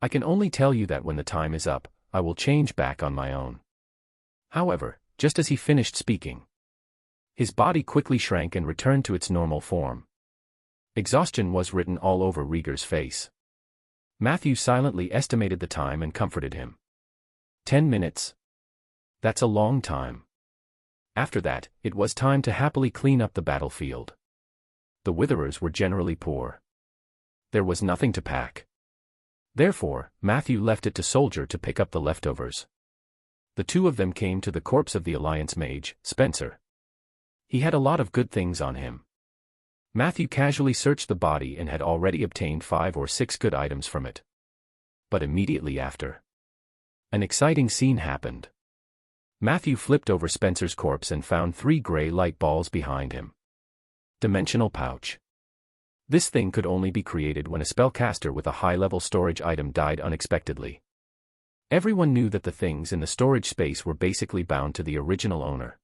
I can only tell you that when the time is up, I will change back on my own." However, just as he finished speaking, his body quickly shrank and returned to its normal form. Exhaustion was written all over Rieger's face. Matthew silently estimated the time and comforted him. 10 minutes. That's a long time. After that, it was time to happily clean up the battlefield. The Witherers were generally poor. There was nothing to pack. Therefore, Matthew left it to Soldier to pick up the leftovers. The two of them came to the corpse of the Alliance mage, Spencer. He had a lot of good things on him. Matthew casually searched the body and had already obtained 5 or 6 good items from it. But immediately after, an exciting scene happened. Matthew flipped over Spencer's corpse and found 3 gray light balls behind him. Dimensional pouch. This thing could only be created when a spellcaster with a high-level storage item died unexpectedly. Everyone knew that the things in the storage space were basically bound to the original owner.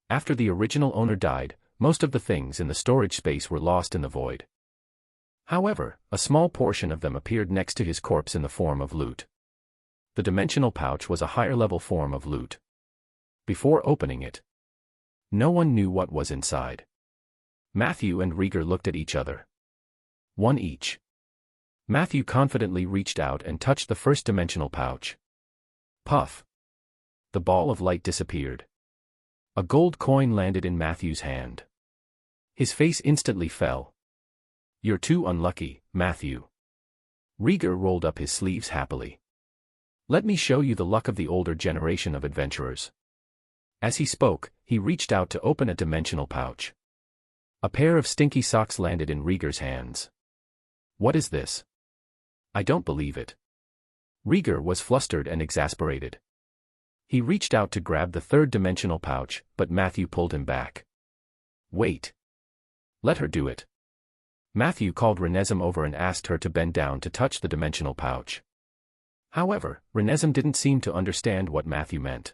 After the original owner died, most of the things in the storage space were lost in the void. However, a small portion of them appeared next to his corpse in the form of loot. The dimensional pouch was a higher-level form of loot. Before opening it, no one knew what was inside. Matthew and Rieger looked at each other. One each. Matthew confidently reached out and touched the first dimensional pouch. Puff. The ball of light disappeared. A gold coin landed in Matthew's hand. His face instantly fell. "You're too unlucky, Matthew." Rieger rolled up his sleeves happily. "Let me show you the luck of the older generation of adventurers." As he spoke, he reached out to open a dimensional pouch. A pair of stinky socks landed in Rieger's hands. "What is this? I don't believe it." Rieger was flustered and exasperated. He reached out to grab the third dimensional pouch, but Matthew pulled him back. "Wait. Let her do it." Matthew called Renesm over and asked her to bend down to touch the dimensional pouch. However, Renesmee didn't seem to understand what Matthew meant.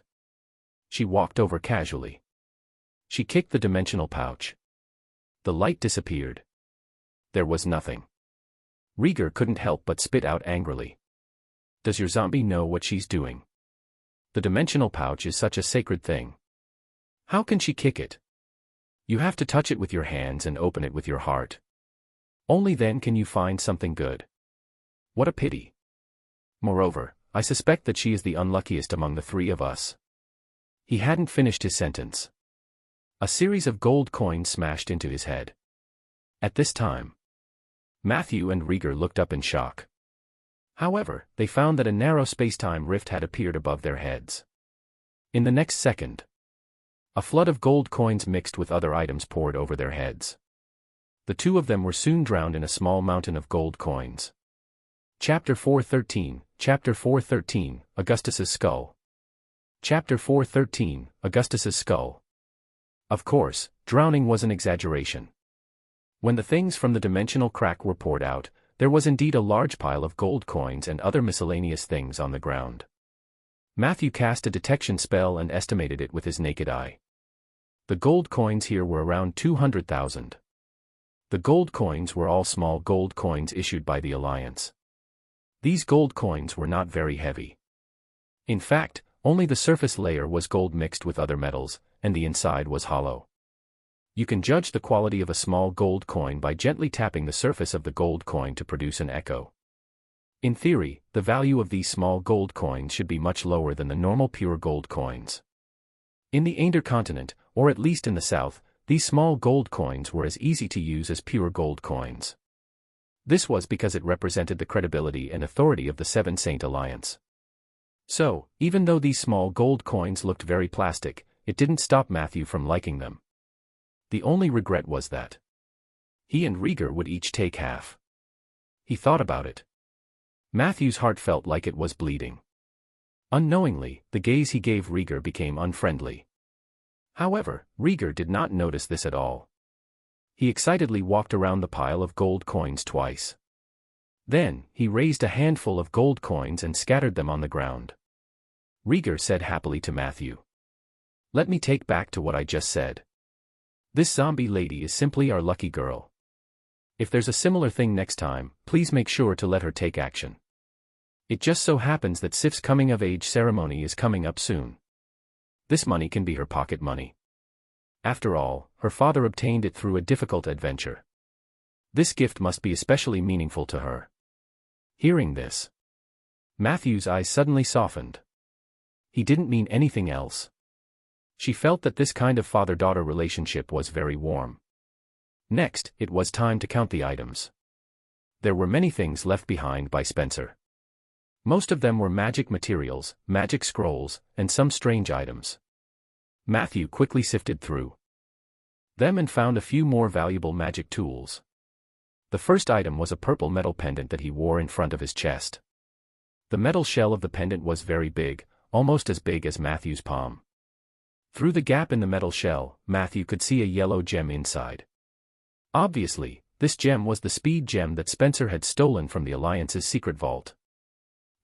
She walked over casually. She kicked the dimensional pouch. The light disappeared. There was nothing. Rieger couldn't help but spit out angrily. Does your zombie know what she's doing? The dimensional pouch is such a sacred thing. How can she kick it? You have to touch it with your hands and open it with your heart. Only then can you find something good. What a pity. Moreover, I suspect that she is the unluckiest among the three of us. He hadn't finished his sentence. A series of gold coins smashed into his head. At this time, Matthew and Rieger looked up in shock. However, they found that a narrow space-time rift had appeared above their heads. In the next second, a flood of gold coins mixed with other items poured over their heads. The two of them were soon drowned in a small mountain of gold coins. Chapter 413, Chapter 413, Augustus's Skull. Chapter 413, Augustus's Skull. Of course, drowning was an exaggeration. When the things from the dimensional crack were poured out, there was indeed a large pile of gold coins and other miscellaneous things on the ground. Matthew cast a detection spell and estimated it with his naked eye. The gold coins here were around 200,000. The gold coins were all small gold coins issued by the Alliance. These gold coins were not very heavy. In fact, only the surface layer was gold mixed with other metals, and the inside was hollow. You can judge the quality of a small gold coin by gently tapping the surface of the gold coin to produce an echo. In theory, the value of these small gold coins should be much lower than the normal pure gold coins. In the Ander continent, or at least in the south, these small gold coins were as easy to use as pure gold coins. This was because it represented the credibility and authority of the Seven Saint Alliance. So, even though these small gold coins looked very plastic, it didn't stop Matthew from liking them. The only regret was that he and Rieger would each take half. He thought about it. Matthew's heart felt like it was bleeding. Unknowingly, the gaze he gave Rieger became unfriendly. However, Rieger did not notice this at all. He excitedly walked around the pile of gold coins twice. Then, he raised a handful of gold coins and scattered them on the ground. Rieger said happily to Matthew, "Let me take back to what I just said. This zombie lady is simply our lucky girl. If there's a similar thing next time, please make sure to let her take action. It just so happens that Sif's coming-of-age ceremony is coming up soon. This money can be her pocket money. After all, her father obtained it through a difficult adventure. This gift must be especially meaningful to her." Hearing this, Matthew's eyes suddenly softened. He didn't mean anything else. She felt that this kind of father-daughter relationship was very warm. Next, it was time to count the items. There were many things left behind by Spencer. Most of them were magic materials, magic scrolls, and some strange items. Matthew quickly sifted through them and found a few more valuable magic tools. The first item was a purple metal pendant that he wore in front of his chest. The metal shell of the pendant was very big, almost as big as Matthew's palm. Through the gap in the metal shell, Matthew could see a yellow gem inside. Obviously, this gem was the speed gem that Spencer had stolen from the Alliance's secret vault.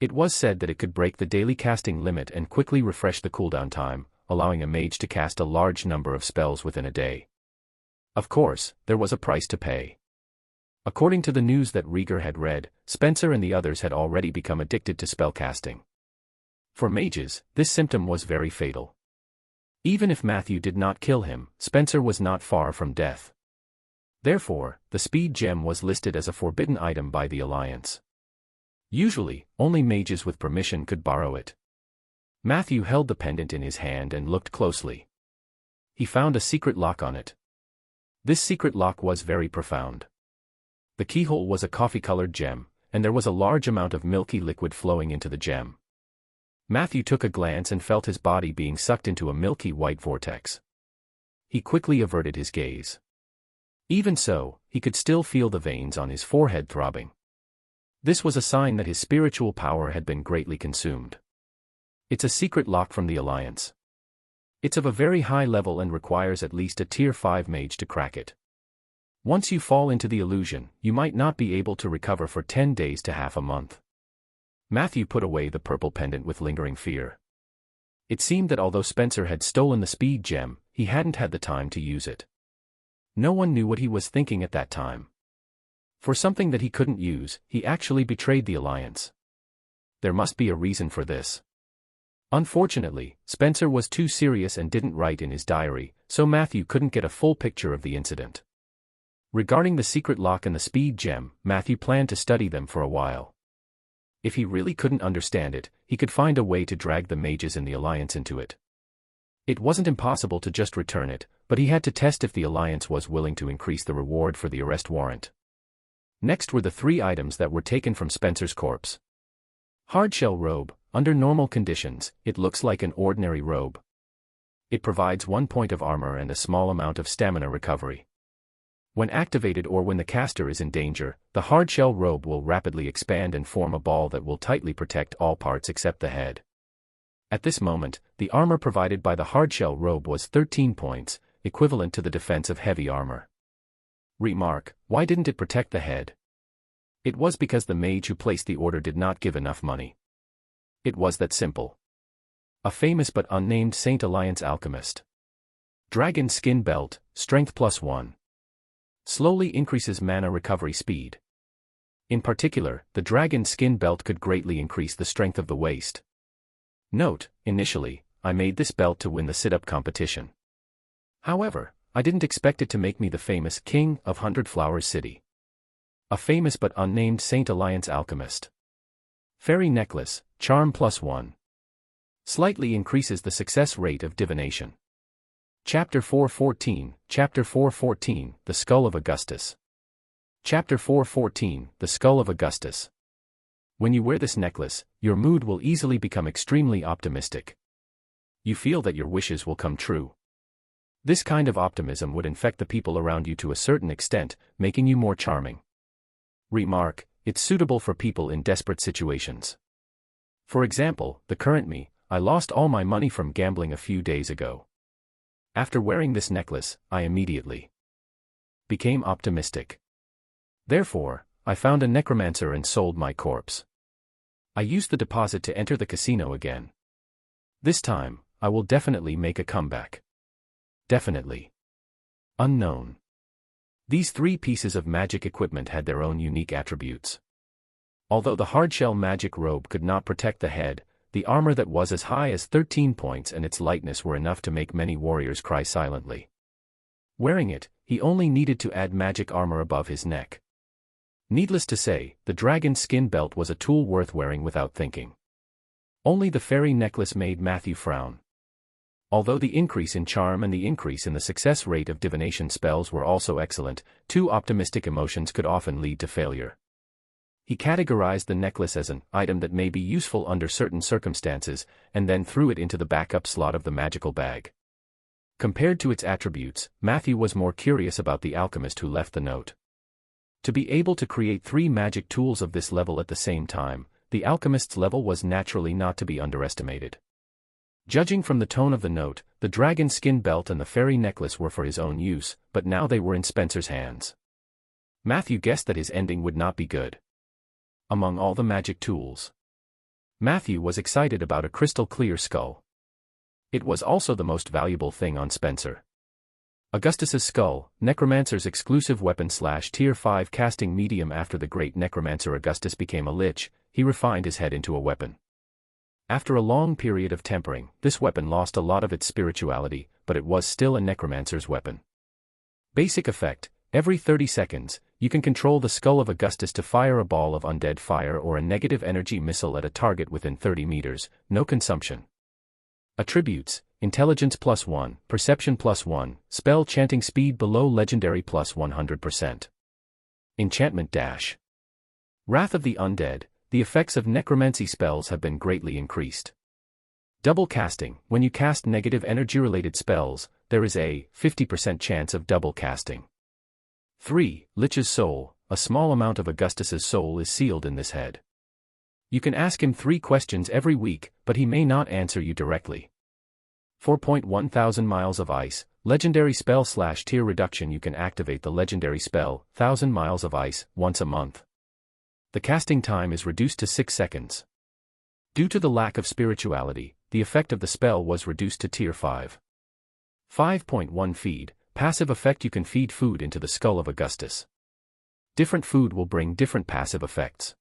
It was said that it could break the daily casting limit and quickly refresh the cooldown time, allowing a mage to cast a large number of spells within a day. Of course, there was a price to pay. According to the news that Rieger had read, Spencer and the others had already become addicted to spellcasting. For mages, this symptom was very fatal. Even if Matthew did not kill him, Spencer was not far from death. Therefore, the speed gem was listed as a forbidden item by the Alliance. Usually, only mages with permission could borrow it. Matthew held the pendant in his hand and looked closely. He found a secret lock on it. This secret lock was very profound. The keyhole was a coffee-colored gem, and there was a large amount of milky liquid flowing into the gem. Matthew took a glance and felt his body being sucked into a milky white vortex. He quickly averted his gaze. Even so, he could still feel the veins on his forehead throbbing. This was a sign that his spiritual power had been greatly consumed. It's a secret lock from the Alliance. It's of a very high level and requires at least a Tier 5 mage to crack it. Once you fall into the illusion, you might not be able to recover for 10 days to half a month. Matthew put away the purple pendant with lingering fear. It seemed that although Spencer had stolen the speed gem, he hadn't had the time to use it. No one knew what he was thinking at that time. For something that he couldn't use, he actually betrayed the alliance. There must be a reason for this. Unfortunately, Spencer was too serious and didn't write in his diary, so Matthew couldn't get a full picture of the incident. Regarding the secret lock and the speed gem, Matthew planned to study them for a while. If he really couldn't understand it, he could find a way to drag the mages in the alliance into it. It wasn't impossible to just return it, but he had to test if the alliance was willing to increase the reward for the arrest warrant. Next were the 3 items that were taken from Spencer's corpse. Hardshell robe. Under normal conditions, it looks like an ordinary robe. It provides 1 point of armor and a small amount of stamina recovery. When activated or when the caster is in danger, the hardshell robe will rapidly expand and form a ball that will tightly protect all parts except the head. At this moment, the armor provided by the hardshell robe was 13 points, equivalent to the defense of heavy armor. Remark: why didn't it protect the head? It was because the mage who placed the order did not give enough money. It was that simple. A famous but unnamed Saint Alliance alchemist. Dragon skin belt, strength +1. Slowly increases mana recovery speed. In particular, the dragon skin belt could greatly increase the strength of the waist. Note: initially, I made this belt to win the sit-up competition. However, I didn't expect it to make me the famous King of Hundred Flowers City. A famous but unnamed Saint Alliance alchemist. Fairy necklace, charm +1. Slightly increases the success rate of divination. Chapter 414, The Skull of Augustus. Chapter 414, The Skull of Augustus. When you wear this necklace, your mood will easily become extremely optimistic. You feel that your wishes will come true. This kind of optimism would infect the people around you to a certain extent, making you more charming. Remark: it's suitable for people in desperate situations. For example, the current me: I lost all my money from gambling a few days ago. After wearing this necklace, I immediately became optimistic. Therefore, I found a necromancer and sold my corpse. I used the deposit to enter the casino again. This time, I will definitely make a comeback. Definitely. Unknown. These 3 pieces of magic equipment had their own unique attributes. Although the hardshell magic robe could not protect the head, the armor that was as high as 13 points and its lightness were enough to make many warriors cry silently. Wearing it, he only needed to add magic armor above his neck. Needless to say, the dragon skin belt was a tool worth wearing without thinking. Only the fairy necklace made Matthew frown. Although the increase in charm and the increase in the success rate of divination spells were also excellent, too optimistic emotions could often lead to failure. He categorized the necklace as an item that may be useful under certain circumstances, and then threw it into the backup slot of the magical bag. Compared to its attributes, Matthew was more curious about the alchemist who left the note. To be able to create 3 magic tools of this level at the same time, the alchemist's level was naturally not to be underestimated. Judging from the tone of the note, the dragon skin belt and the fairy necklace were for his own use, but now they were in Spencer's hands. Matthew guessed that his ending would not be good. Among all the magic tools, Matthew was excited about a crystal-clear skull. It was also the most valuable thing on Spencer. Augustus's skull, Necromancer's exclusive weapon / tier 5 casting medium. After the great Necromancer Augustus became a lich, he refined his head into a weapon. After a long period of tempering, this weapon lost a lot of its spirituality, but it was still a Necromancer's weapon. Basic effect: every 30 seconds, you can control the skull of Augustus to fire a ball of undead fire or a negative energy missile at a target within 30 meters, no consumption. Attributes: intelligence +1, perception +1, spell chanting speed below legendary +100%. Enchantment dash. Wrath of the Undead. The effects of necromancy spells have been greatly increased. Double casting: when you cast negative energy-related spells, there is a 50% chance of double casting. 3. Lich's Soul: a small amount of Augustus's soul is sealed in this head. You can ask him 3 questions every week, but he may not answer you directly. 4.1000 Miles of Ice, legendary spell / tier reduction. You can activate the legendary spell, 1000 Miles of Ice, once a month. The casting time is reduced to 6 seconds. Due to the lack of spirituality, the effect of the spell was reduced to Tier 5. 5.1 Feed. Passive effect: you can feed food into the skull of Augustus. Different food will bring different passive effects.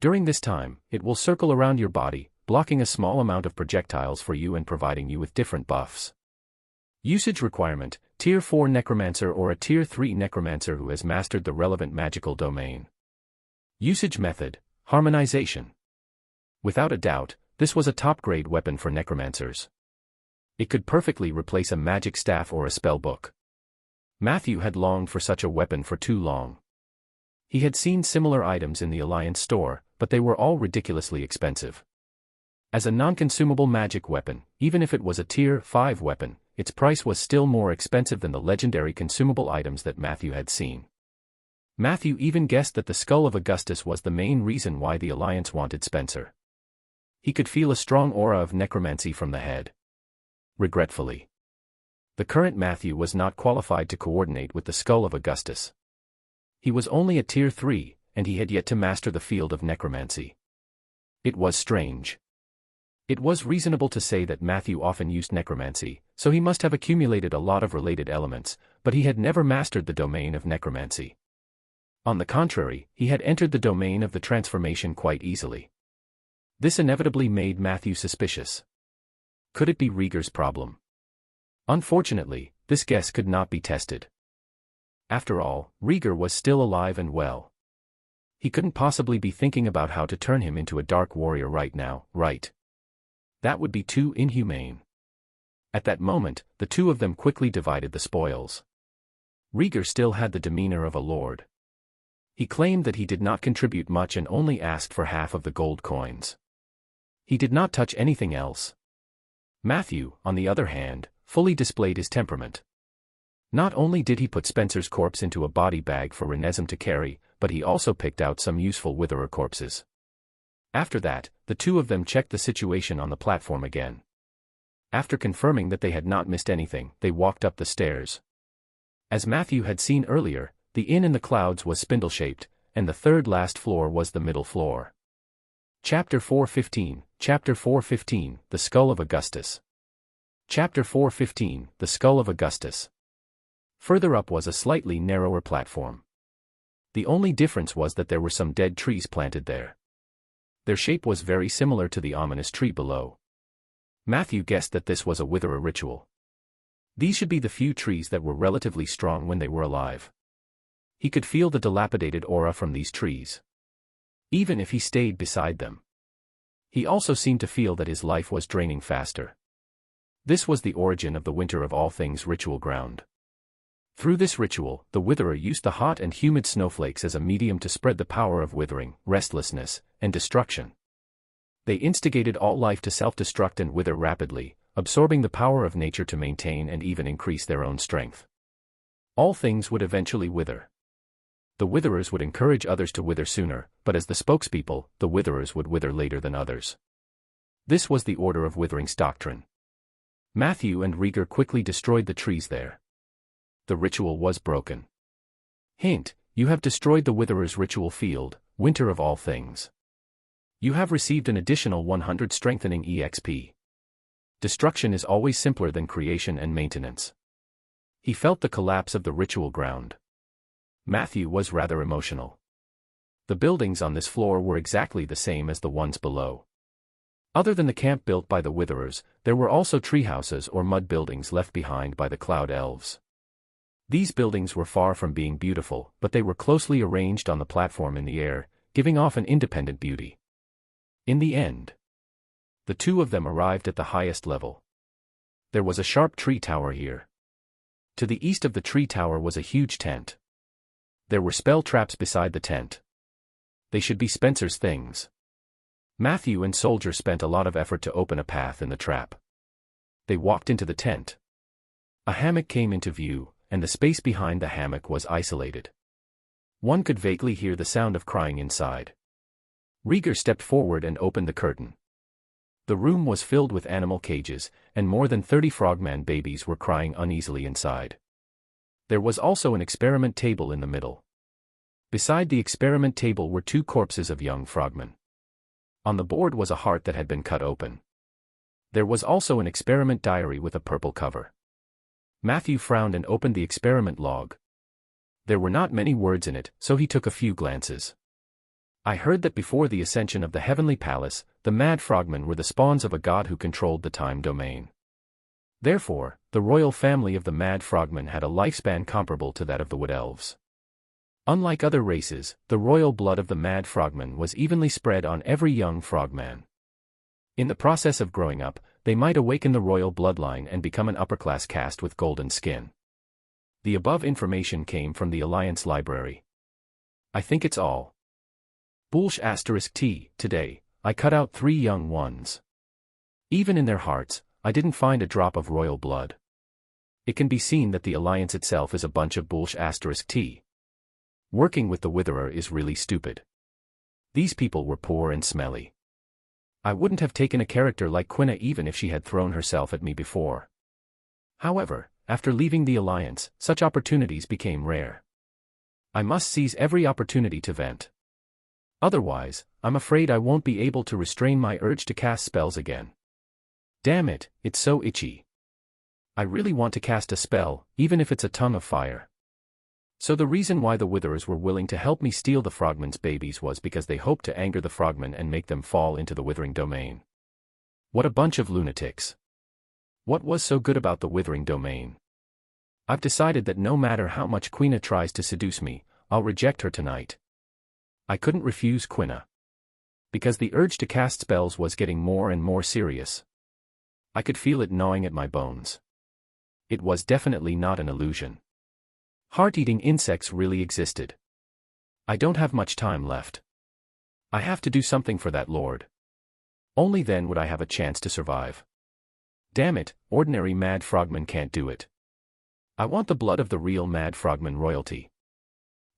During this time, it will circle around your body, blocking a small amount of projectiles for you and providing you with different buffs. Usage requirement: Tier 4 Necromancer or a Tier 3 Necromancer who has mastered the relevant magical domain. Usage method: harmonization. Without a doubt, this was a top-grade weapon for necromancers. It could perfectly replace a magic staff or a spell book. Matthew had longed for such a weapon for too long. He had seen similar items in the Alliance store, but they were all ridiculously expensive. As a non-consumable magic weapon, even if it was a Tier 5 weapon, its price was still more expensive than the legendary consumable items that Matthew had seen. Matthew even guessed that the skull of Augustus was the main reason why the Alliance wanted Spencer. He could feel a strong aura of necromancy from the head. Regretfully, the current Matthew was not qualified to coordinate with the skull of Augustus. He was only a Tier 3, and he had yet to master the field of necromancy. It was strange. It was reasonable to say that Matthew often used necromancy, so he must have accumulated a lot of related elements, but he had never mastered the domain of necromancy. On the contrary, he had entered the domain of the transformation quite easily. This inevitably made Matthew suspicious. Could it be Rieger's problem? Unfortunately, this guess could not be tested. After all, Rieger was still alive and well. He couldn't possibly be thinking about how to turn him into a dark warrior right now, right? That would be too inhumane. At that moment, the two of them quickly divided the spoils. Rieger still had the demeanor of a lord. He claimed that he did not contribute much and only asked for half of the gold coins. He did not touch anything else. Matthew, on the other hand, fully displayed his temperament. Not only did he put Spencer's corpse into a body bag for Renesm to carry, but he also picked out some useful witherer corpses. After that, the two of them checked the situation on the platform again. After confirming that they had not missed anything, they walked up the stairs. As Matthew had seen earlier, the inn in the clouds was spindle-shaped, and the third last floor was the middle floor. Chapter 4:15, Chapter 4:15, The Skull of Augustus. Chapter 4:15, The Skull of Augustus. Further up was a slightly narrower platform. The only difference was that there were some dead trees planted there. Their shape was very similar to the ominous tree below. Matthew guessed that this was a witherer ritual. These should be the few trees that were relatively strong when they were alive. He could feel the dilapidated aura from these trees, even if he stayed beside them. He also seemed to feel that his life was draining faster. This was the origin of the winter of all things ritual ground. Through this ritual, the witherer used the hot and humid snowflakes as a medium to spread the power of withering, restlessness, and destruction. They instigated all life to self-destruct and wither rapidly, absorbing the power of nature to maintain and even increase their own strength. All things would eventually wither. The witherers would encourage others to wither sooner, but as the spokespeople, the witherers would wither later than others. This was the order of withering's doctrine. Matthew and Rieger quickly destroyed the trees there. The ritual was broken. Hint: you have destroyed the witherer's ritual field, winter of all things. You have received an additional 100 strengthening EXP. Destruction is always simpler than creation and maintenance. He felt the collapse of the ritual ground. Matthew was rather emotional. The buildings on this floor were exactly the same as the ones below. Other than the camp built by the witherers, there were also treehouses or mud buildings left behind by the cloud elves. These buildings were far from being beautiful, but they were closely arranged on the platform in the air, giving off an independent beauty. In the end, the two of them arrived at the highest level. There was a sharp tree tower here. To the east of the tree tower was a huge tent. There were spell traps beside the tent. They should be Spencer's things. Matthew and Soldier spent a lot of effort to open a path in the trap. They walked into the tent. A hammock came into view, and the space behind the hammock was isolated. One could vaguely hear the sound of crying inside. Rieger stepped forward and opened the curtain. The room was filled with animal cages, and more than 30 frogman babies were crying uneasily inside. There was also an experiment table in the middle. Beside the experiment table were two corpses of young frogmen. On the board was a heart that had been cut open. There was also an experiment diary with a purple cover. Matthew frowned and opened the experiment log. There were not many words in it, so he took a few glances. I heard that before the ascension of the heavenly palace, the mad frogmen were the spawns of a god who controlled the time domain. Therefore, the royal family of the mad frogmen had a lifespan comparable to that of the wood elves. Unlike other races, the royal blood of the mad frogmen was evenly spread on every young frogman. In the process of growing up, they might awaken the royal bloodline and become an upper-class caste with golden skin. The above information came from the Alliance Library. I think it's all. Bullsh *T, today, I cut out 3 young ones. Even in their hearts, I didn't find a drop of royal blood. It can be seen that the Alliance itself is a bunch of Bullsh *T. Working with the Witherer is really stupid. These people were poor and smelly. I wouldn't have taken a character like Quina even if she had thrown herself at me before. However, after leaving the Alliance, such opportunities became rare. I must seize every opportunity to vent. Otherwise, I'm afraid I won't be able to restrain my urge to cast spells again. Damn it, it's so itchy. I really want to cast a spell, even if it's a tongue of fire. So the reason why the Witherers were willing to help me steal the frogmen's babies was because they hoped to anger the frogmen and make them fall into the withering domain. What a bunch of lunatics. What was so good about the withering domain? I've decided that no matter how much Quina tries to seduce me, I'll reject her tonight. I couldn't refuse Quina. Because the urge to cast spells was getting more and more serious. I could feel it gnawing at my bones. It was definitely not an illusion. Heart-eating insects really existed. I don't have much time left. I have to do something for that lord. Only then would I have a chance to survive. Damn it, ordinary mad frogmen can't do it. I want the blood of the real mad frogman royalty.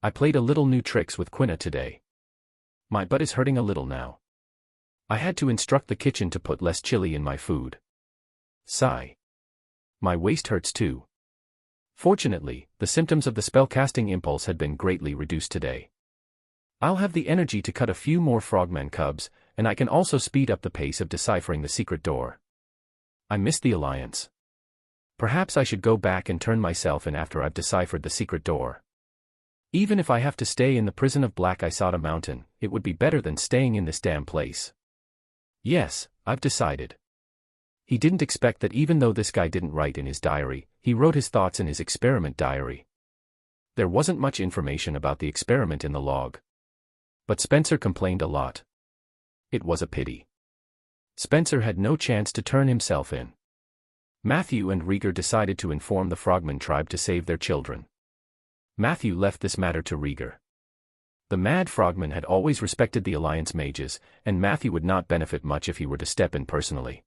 I played a little new tricks with Quina today. My butt is hurting a little now. I had to instruct the kitchen to put less chili in my food. Sigh. My waist hurts too. Fortunately, the symptoms of the spellcasting impulse had been greatly reduced today. I'll have the energy to cut a few more frogman cubs, and I can also speed up the pace of deciphering the secret door. I miss the Alliance. Perhaps I should go back and turn myself in after I've deciphered the secret door. Even if I have to stay in the prison of Black Isata Mountain, it would be better than staying in this damn place. Yes, I've decided. He didn't expect that even though this guy didn't write in his diary, he wrote his thoughts in his experiment diary. There wasn't much information about the experiment in the log. But Spencer complained a lot. It was a pity. Spencer had no chance to turn himself in. Matthew and Rieger decided to inform the Frogman tribe to save their children. Matthew left this matter to Rieger. The Mad Frogman had always respected the Alliance mages, and Matthew would not benefit much if he were to step in personally.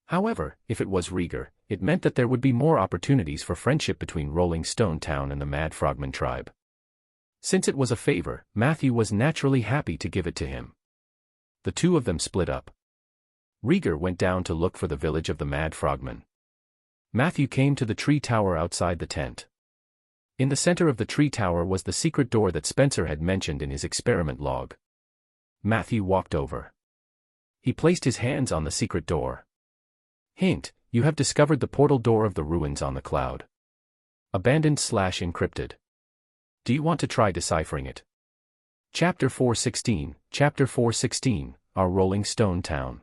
However, if it was Rieger, it meant that there would be more opportunities for friendship between Rolling Stone Town and the Mad Frogman tribe. Since it was a favor, Matthew was naturally happy to give it to him. The two of them split up. Rieger went down to look for the village of the Mad Frogman. Matthew came to the tree tower outside the tent. In the center of the tree tower was the secret door that Spencer had mentioned in his experiment log. Matthew walked over. He placed his hands on the secret door. Hint, you have discovered the portal door of the ruins on the cloud. Abandoned/encrypted. Do you want to try deciphering it? Chapter 416, Chapter 416, Our Rolling Stone Town.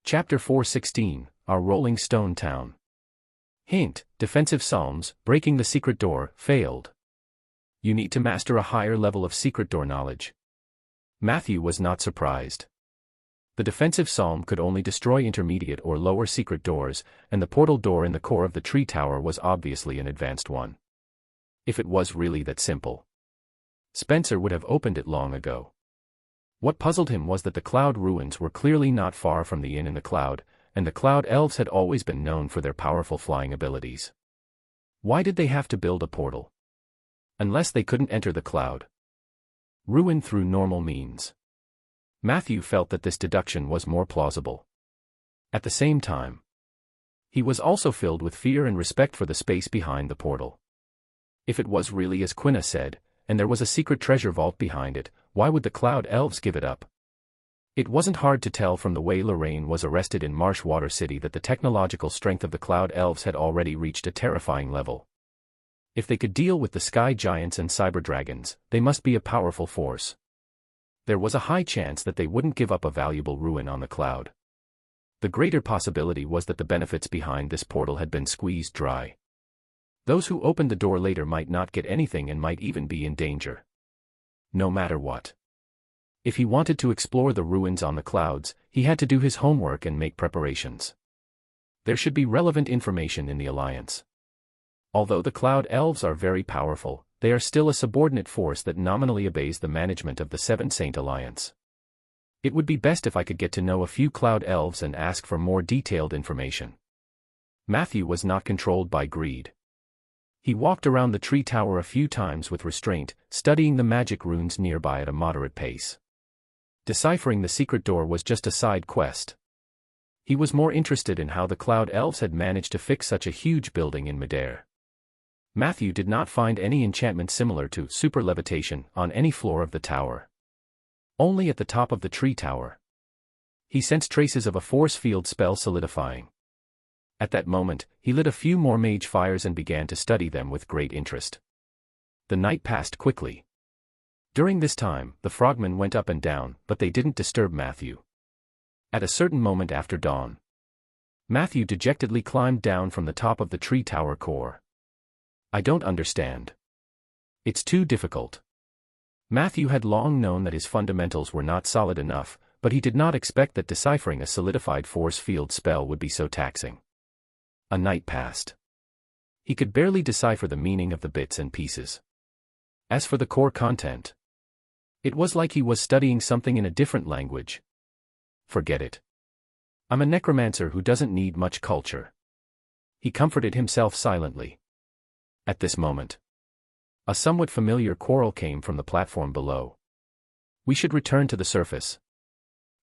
Chapter 416, Our Rolling Stone Town. Hint, defensive psalms, breaking the secret door, failed. You need to master a higher level of secret door knowledge. Matthew was not surprised. The defensive psalm could only destroy intermediate or lower secret doors, and the portal door in the core of the tree tower was obviously an advanced one. If it was really that simple, Spencer would have opened it long ago. What puzzled him was that the cloud ruins were clearly not far from the inn in the cloud, and the cloud elves had always been known for their powerful flying abilities. Why did they have to build a portal? Unless they couldn't enter the cloud ruin through normal means. Matthew felt that this deduction was more plausible. At the same time, he was also filled with fear and respect for the space behind the portal. If it was really as Quina said, and there was a secret treasure vault behind it, why would the cloud elves give it up? It wasn't hard to tell from the way Lorraine was arrested in Marshwater City that the technological strength of the Cloud Elves had already reached a terrifying level. If they could deal with the Sky Giants and Cyber Dragons, they must be a powerful force. There was a high chance that they wouldn't give up a valuable ruin on the cloud. The greater possibility was that the benefits behind this portal had been squeezed dry. Those who opened the door later might not get anything and might even be in danger. No matter what. If he wanted to explore the ruins on the clouds, he had to do his homework and make preparations. There should be relevant information in the Alliance. Although the Cloud Elves are very powerful, they are still a subordinate force that nominally obeys the management of the Seven Saint Alliance. It would be best if I could get to know a few Cloud Elves and ask for more detailed information. Matthew was not controlled by greed. He walked around the tree tower a few times with restraint, studying the magic runes nearby at a moderate pace. Deciphering the secret door was just a side quest. He was more interested in how the Cloud Elves had managed to fix such a huge building in midair. Matthew did not find any enchantment similar to super levitation on any floor of the tower. Only at the top of the tree tower. He sensed traces of a force field spell solidifying. At that moment, he lit a few more mage fires and began to study them with great interest. The night passed quickly. During this time, the frogmen went up and down, but they didn't disturb Matthew. At a certain moment after dawn, Matthew dejectedly climbed down from the top of the tree tower core. I don't understand. It's too difficult. Matthew had long known that his fundamentals were not solid enough, but he did not expect that deciphering a solidified force field spell would be so taxing. A night passed. He could barely decipher the meaning of the bits and pieces. As for the core content, it was like he was studying something in a different language. Forget it. I'm a necromancer who doesn't need much culture. He comforted himself silently. At this moment, a somewhat familiar quarrel came from the platform below. We should return to the surface.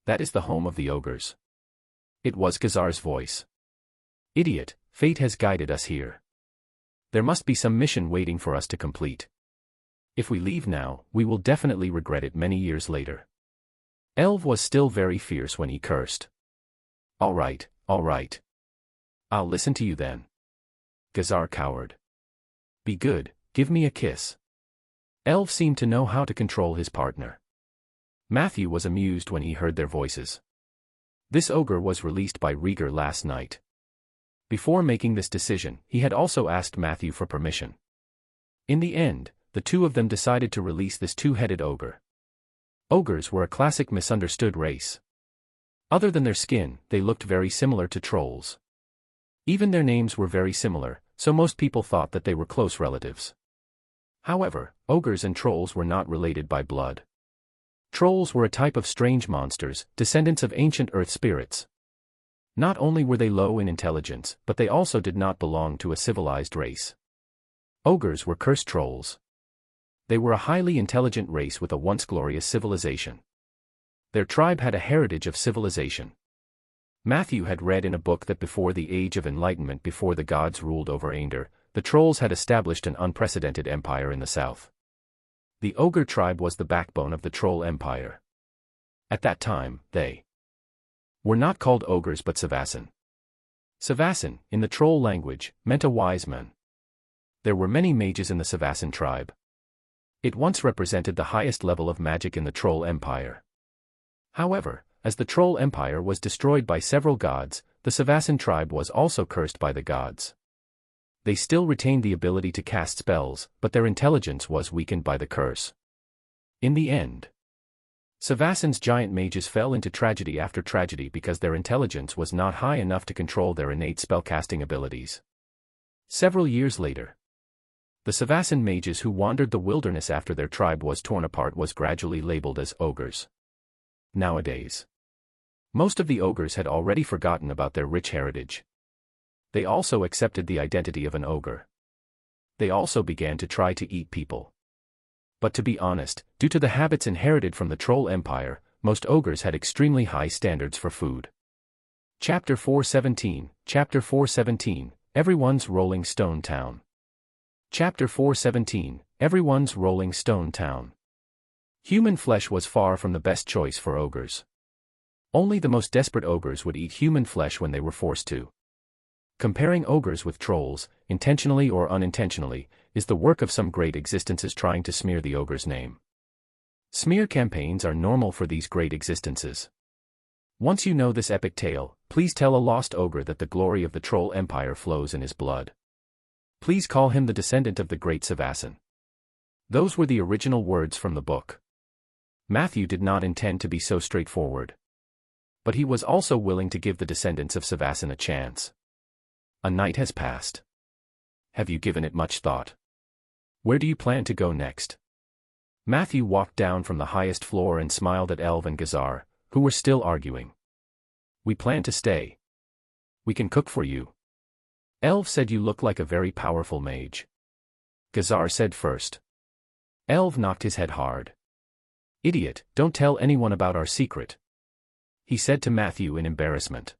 That is the home of the ogres. It was Khazar's voice. Idiot, fate has guided us here. There must be some mission waiting for us to complete. If we leave now, we will definitely regret it many years later. Elv was still very fierce when he cursed. All right. I'll listen to you then. Khazar cowered. Be good, give me a kiss. Elv seemed to know how to control his partner. Matthew was amused when he heard their voices. This ogre was released by Rieger last night. Before making this decision, he had also asked Matthew for permission. In the end, the two of them decided to release this two-headed ogre. Ogres were a classic misunderstood race. Other than their skin, they looked very similar to trolls. Even their names were very similar, so most people thought that they were close relatives. However, ogres and trolls were not related by blood. Trolls were a type of strange monsters, descendants of ancient earth spirits. Not only were they low in intelligence, but they also did not belong to a civilized race. Ogres were cursed trolls. They were a highly intelligent race with a once glorious civilization. Their tribe had a heritage of civilization. Matthew had read in a book that before the Age of Enlightenment, before the gods ruled over Aender, the trolls had established an unprecedented empire in the south. The ogre tribe was the backbone of the troll empire. At that time, they were not called ogres but Savassin. Savassin, in the troll language, meant a wise man. There were many mages in the Savassin tribe. It once represented the highest level of magic in the Troll Empire. However, as the Troll Empire was destroyed by several gods, the Savassin tribe was also cursed by the gods. They still retained the ability to cast spells, but their intelligence was weakened by the curse. In the end, Savassin's giant mages fell into tragedy after tragedy because their intelligence was not high enough to control their innate spellcasting abilities. Several years later, the Savassin mages who wandered the wilderness after their tribe was torn apart was gradually labeled as ogres. Nowadays, most of the ogres had already forgotten about their rich heritage. They also accepted the identity of an ogre. They also began to try to eat people. But to be honest, due to the habits inherited from the Troll Empire, most ogres had extremely high standards for food. Chapter 417, Everyone's Rolling Stone Town. Chapter 417, Everyone's Rolling Stone Town. Human flesh was far from the best choice for ogres. Only the most desperate ogres would eat human flesh when they were forced to. Comparing ogres with trolls, intentionally or unintentionally, is the work of some great existences trying to smear the ogre's name. Smear campaigns are normal for these great existences. Once you know this epic tale, please tell a lost ogre that the glory of the troll empire flows in his blood. Please call him the descendant of the great Savassan. Those were the original words from the book. Matthew did not intend to be so straightforward. But he was also willing to give the descendants of Savassan a chance. A night has passed. Have you given it much thought? Where do you plan to go next? Matthew walked down from the highest floor and smiled at Elv and Gazar, who were still arguing. We plan to stay. We can cook for you. Elv said you look like a very powerful mage. Gazar said first. Elv knocked his head hard. Idiot, don't tell anyone about our secret. He said to Matthew in embarrassment.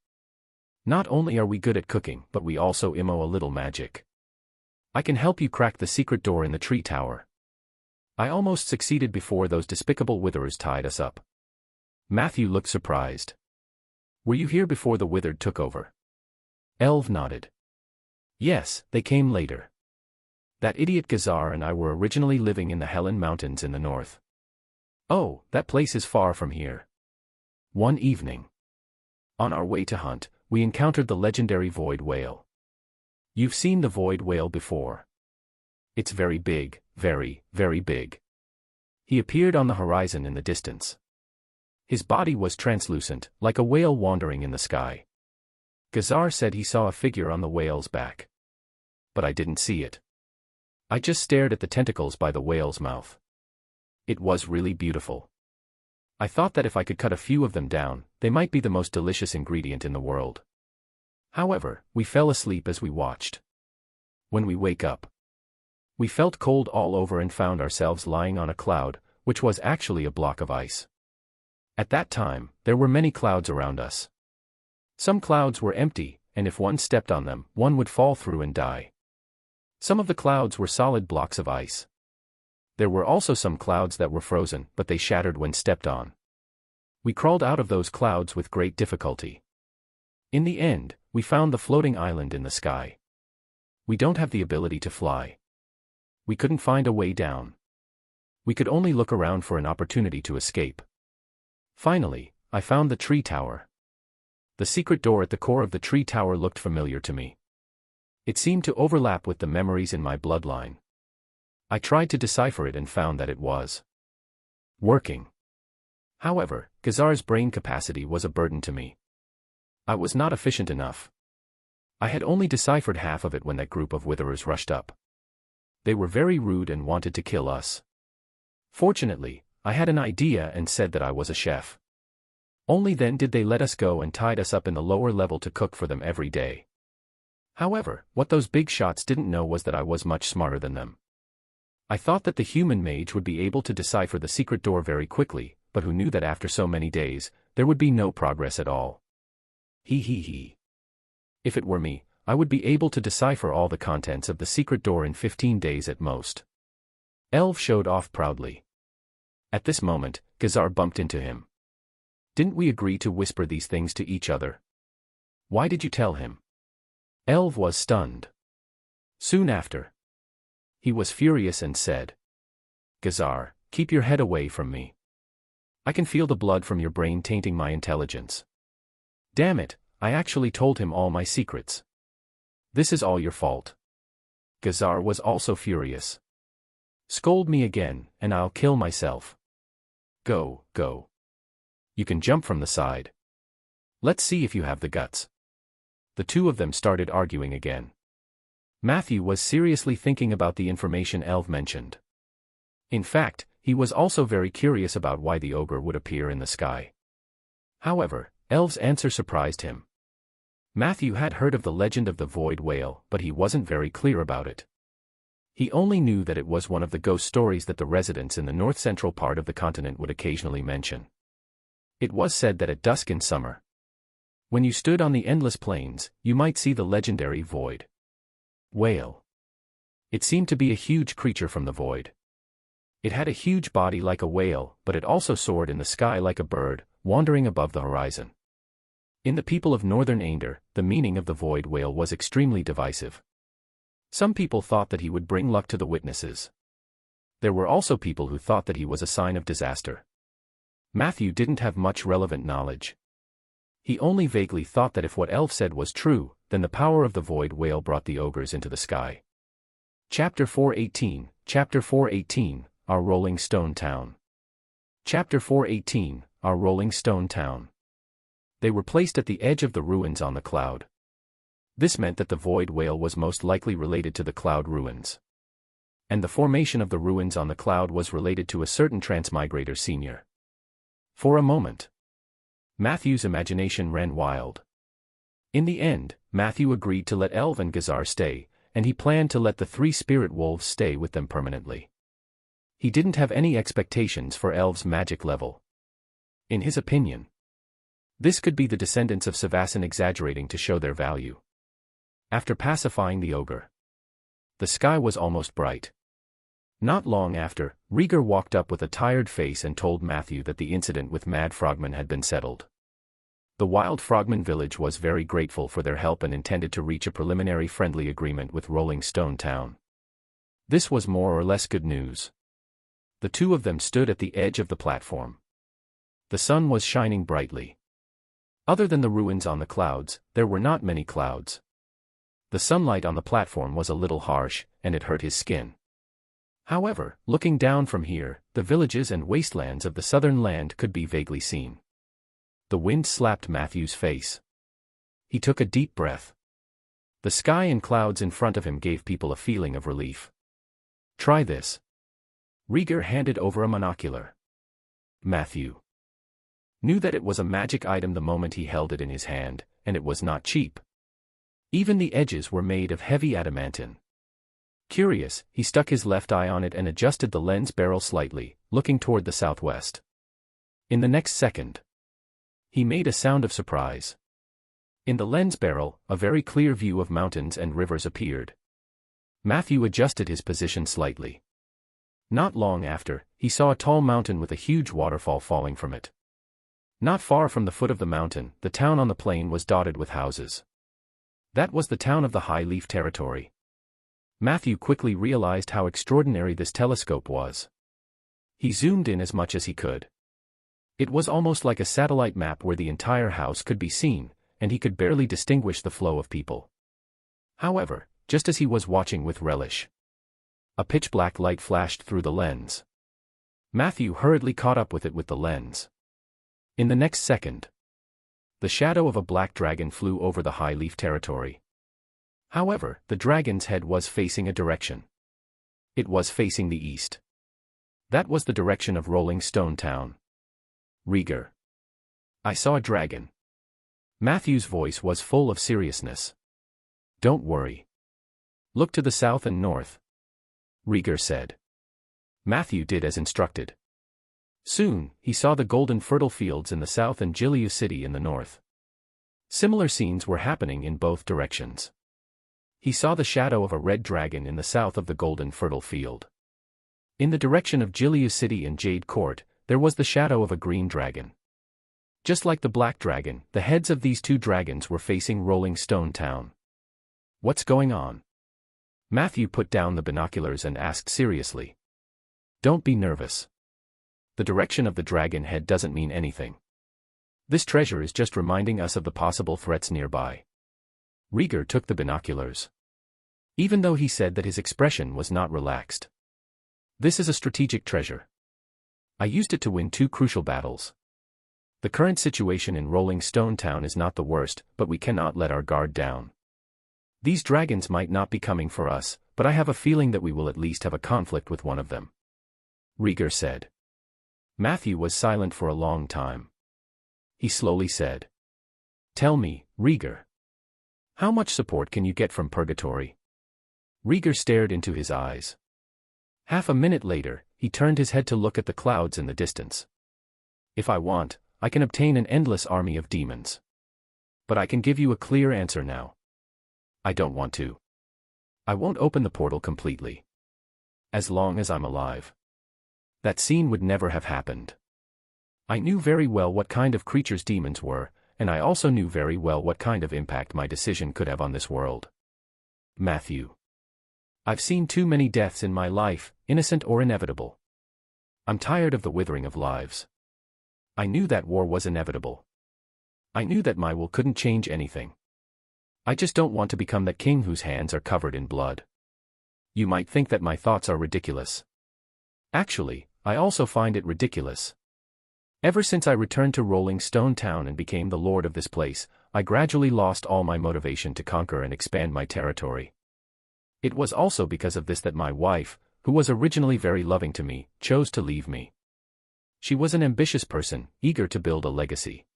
Not only are we good at cooking, but we also know a little magic. I can help you crack the secret door in the tree tower. I almost succeeded before those despicable witherers tied us up. Matthew looked surprised. Were you here before the withered took over? Elv nodded. Yes, they came later. That idiot Gazar and I were originally living in the Helen Mountains in the north. Oh, that place is far from here. One evening, on our way to hunt, we encountered the legendary void whale. You've seen the void whale before. It's very big, very, very big. He appeared on the horizon in the distance. His body was translucent, like a whale wandering in the sky. Gazar said he saw a figure on the whale's back. But I didn't see it. I just stared at the tentacles by the whale's mouth. It was really beautiful. I thought that if I could cut a few of them down, they might be the most delicious ingredient in the world. However, we fell asleep as we watched. When we wake up, we felt cold all over and found ourselves lying on a cloud, which was actually a block of ice. At that time, there were many clouds around us. Some clouds were empty, and if one stepped on them, one would fall through and die. Some of the clouds were solid blocks of ice. There were also some clouds that were frozen, but they shattered when stepped on. We crawled out of those clouds with great difficulty. In the end, we found the floating island in the sky. We don't have the ability to fly. We couldn't find a way down. We could only look around for an opportunity to escape. Finally, I found the tree tower. The secret door at the core of the tree tower looked familiar to me. It seemed to overlap with the memories in my bloodline. I tried to decipher it and found that it was working. However, Gazar's brain capacity was a burden to me. I was not efficient enough. I had only deciphered half of it when that group of witherers rushed up. They were very rude and wanted to kill us. Fortunately, I had an idea and said that I was a chef. Only then did they let us go and tied us up in the lower level to cook for them every day. However, what those big shots didn't know was that I was much smarter than them. I thought that the human mage would be able to decipher the secret door very quickly, but who knew that after so many days, there would be no progress at all. He. If it were me, I would be able to decipher all the contents of the secret door in 15 days at most. Elv showed off proudly. At this moment, Gazar bumped into him. Didn't we agree to whisper these things to each other? Why did you tell him? Elv was stunned. Soon after, he was furious and said, Gazar, keep your head away from me. I can feel the blood from your brain tainting my intelligence. Damn it, I actually told him all my secrets. This is all your fault. Gazar was also furious. Scold me again, and I'll kill myself. Go. You can jump from the side. Let's see if you have the guts. The two of them started arguing again. Matthew was seriously thinking about the information Elv mentioned. In fact, he was also very curious about why the ogre would appear in the sky. However, Elv's answer surprised him. Matthew had heard of the legend of the void whale, but he wasn't very clear about it. He only knew that it was one of the ghost stories that the residents in the north-central part of the continent would occasionally mention. It was said that at dusk in summer, when you stood on the endless plains, you might see the legendary void whale. It seemed to be a huge creature from the void. It had a huge body like a whale, but it also soared in the sky like a bird, wandering above the horizon. In the people of northern Ainder, the meaning of the void whale was extremely divisive. Some people thought that he would bring luck to the witnesses. There were also people who thought that he was a sign of disaster. Matthew didn't have much relevant knowledge. He only vaguely thought that if what Elf said was true, then the power of the void whale brought the ogres into the sky. Chapter 418, Chapter 418, Our Rolling Stone Town. Chapter 418, Our Rolling Stone Town. They were placed at the edge of the ruins on the cloud. This meant that the void whale was most likely related to the cloud ruins. And the formation of the ruins on the cloud was related to a certain transmigrator senior. For a moment, Matthew's imagination ran wild. In the end, Matthew agreed to let Elv and Gazar stay, and he planned to let the 3 spirit wolves stay with them permanently. He didn't have any expectations for Elv's magic level. In his opinion, this could be the descendants of Savassan exaggerating to show their value. After pacifying the ogre, the sky was almost bright. Not long after, Rieger walked up with a tired face and told Matthew that the incident with Mad Frogman had been settled. The Wild Frogman village was very grateful for their help and intended to reach a preliminary friendly agreement with Rolling Stone Town. This was more or less good news. The two of them stood at the edge of the platform. The sun was shining brightly. Other than the ruins on the clouds, there were not many clouds. The sunlight on the platform was a little harsh, and it hurt his skin. However, looking down from here, the villages and wastelands of the southern land could be vaguely seen. The wind slapped Matthew's face. He took a deep breath. The sky and clouds in front of him gave people a feeling of relief. Try this. Rieger handed over a monocular. Matthew knew that it was a magic item the moment he held it in his hand, and it was not cheap. Even the edges were made of heavy adamantine. Curious, he stuck his left eye on it and adjusted the lens barrel slightly, looking toward the southwest. In the next second, he made a sound of surprise. In the lens barrel, a very clear view of mountains and rivers appeared. Matthew adjusted his position slightly. Not long after, he saw a tall mountain with a huge waterfall falling from it. Not far from the foot of the mountain, the town on the plain was dotted with houses. That was the town of the High Leaf Territory. Matthew quickly realized how extraordinary this telescope was. He zoomed in as much as he could. It was almost like a satellite map where the entire house could be seen, and he could barely distinguish the flow of people. However, just as he was watching with relish, a pitch-black light flashed through the lens. Matthew hurriedly caught up with it with the lens. In the next second, the shadow of a black dragon flew over the High Leaf Territory. However, the dragon's head was facing a direction. It was facing the east. That was the direction of Rolling Stone Town. Rieger. I saw a dragon. Matthew's voice was full of seriousness. Don't worry. Look to the south and north, Rieger said. Matthew did as instructed. Soon, he saw the golden fertile fields in the south and Giliu City in the north. Similar scenes were happening in both directions. He saw the shadow of a red dragon in the south of the golden fertile field. In the direction of Giliu City and Jade Court, there was the shadow of a green dragon. Just like the black dragon, the heads of these two dragons were facing Rolling Stone Town. What's going on? Matthew put down the binoculars and asked seriously. Don't be nervous. The direction of the dragon head doesn't mean anything. This treasure is just reminding us of the possible threats nearby. Rieger took the binoculars. Even though he said that his expression was not relaxed. This is a strategic treasure. I used it to win 2 crucial battles. The current situation in Rolling Stone Town is not the worst, but we cannot let our guard down. These dragons might not be coming for us, but I have a feeling that we will at least have a conflict with one of them. Rieger said. Matthew was silent for a long time. He slowly said. Tell me, Rieger. How much support can you get from Purgatory? Rieger stared into his eyes. Half a minute later, he turned his head to look at the clouds in the distance. If I want, I can obtain an endless army of demons. But I can give you a clear answer now. I don't want to. I won't open the portal completely. As long as I'm alive. that scene would never have happened. I knew very well what kind of creatures demons were, and I also knew very well what kind of impact my decision could have on this world. Matthew. I've seen too many deaths in my life, innocent or inevitable. I'm tired of the withering of lives. I knew that war was inevitable. I knew that my will couldn't change anything. I just don't want to become that king whose hands are covered in blood. You might think that my thoughts are ridiculous. Actually, I also find it ridiculous. Ever since I returned to Rolling Stone Town and became the lord of this place, I gradually lost all my motivation to conquer and expand my territory. It was also because of this that my wife, who was originally very loving to me, chose to leave me. She was an ambitious person, eager to build a legacy.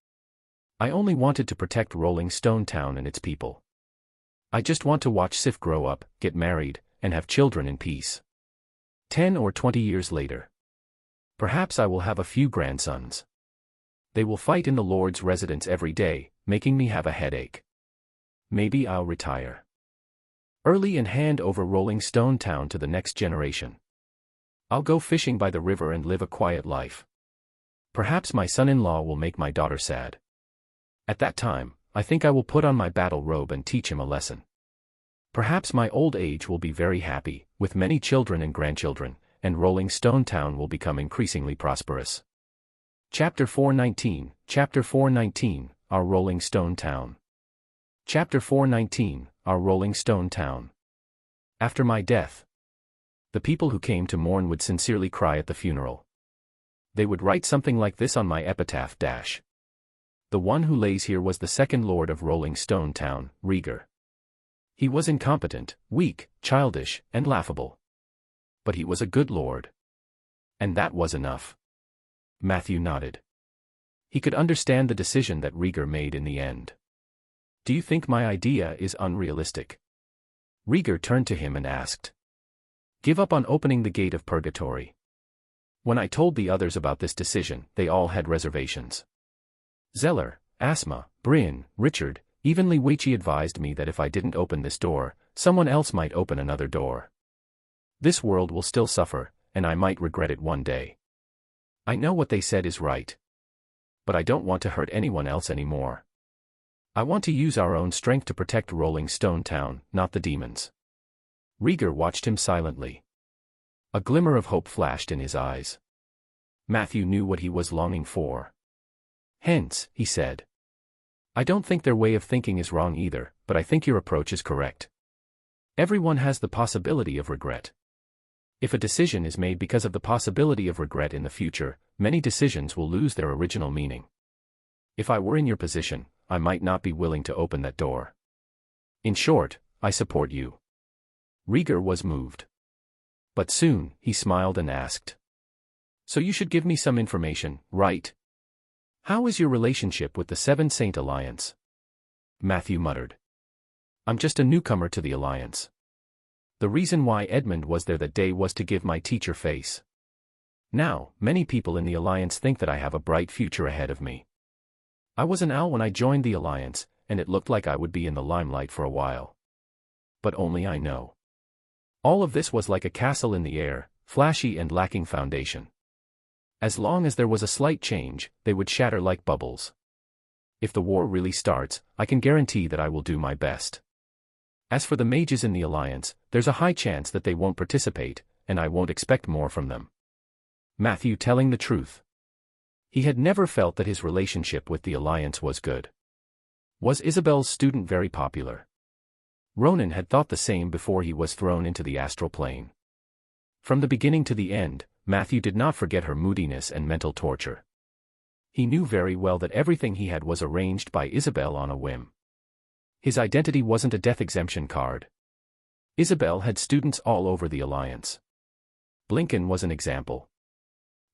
I only wanted to protect Rolling Stone Town and its people. I just want to watch Sif grow up, get married, and have children in peace. 10 or 20 years later. Perhaps I will have a few grandsons. They will fight in the Lord's residence every day, making me have a headache. Maybe I'll retire early and hand over Rolling Stone Town to the next generation. I'll go fishing by the river and live a quiet life. Perhaps my son-in-law will make my daughter sad. At that time, I think I will put on my battle robe and teach him a lesson. Perhaps my old age will be very happy, with many children and grandchildren, and Rolling Stone Town will become increasingly prosperous. Chapter 419, Chapter 419, Our Rolling Stone Town. Chapter 419, Our Rolling Stone Town. After my death, the people who came to mourn would sincerely cry at the funeral. They would write something like this on my epitaph dash. The one who lays here was the second lord of Rolling Stone Town, Rieger. He was incompetent, weak, childish, and laughable. But he was a good lord. And that was enough. Matthew nodded. He could understand the decision that Rieger made in the end. Do you think my idea is unrealistic? Rieger turned to him and asked. Give up on opening the gate of purgatory. When I told the others about this decision, they all had reservations. Zeller, Asma, Bryn, Richard, even Liwichi advised me that if I didn't open this door, someone else might open another door. This world will still suffer, and I might regret it one day. I know what they said is right. But I don't want to hurt anyone else anymore. I want to use our own strength to protect Rolling Stone Town, not the demons. Rieger watched him silently. A glimmer of hope flashed in his eyes. Matthew knew what he was longing for. Hence, he said. I don't think their way of thinking is wrong either, but I think your approach is correct. Everyone has the possibility of regret. If a decision is made because of the possibility of regret in the future, many decisions will lose their original meaning. If I were in your position, I might not be willing to open that door. In short, I support you. Rieger was moved. But soon, he smiled and asked. So you should give me some information, right? How is your relationship with the Seven Saint Alliance? Matthew muttered. I'm just a newcomer to the Alliance. The reason why Edmund was there that day was to give my teacher face. Now, many people in the Alliance think that I have a bright future ahead of me. I was an owl when I joined the Alliance, and it looked like I would be in the limelight for a while. But only I know. All of this was like a castle in the air, flashy and lacking foundation. As long as there was a slight change, they would shatter like bubbles. If the war really starts, I can guarantee that I will do my best. As for the mages in the Alliance, there's a high chance that they won't participate, and I won't expect more from them. Matthew telling the truth. He had never felt that his relationship with the Alliance was good. Was Isabel's student very popular? Ronan had thought the same before he was thrown into the astral plane. From the beginning to the end, Matthew did not forget her moodiness and mental torture. He knew very well that everything he had was arranged by Isabel on a whim. His identity wasn't a death exemption card. Isabel had students all over the Alliance. Blinken was an example.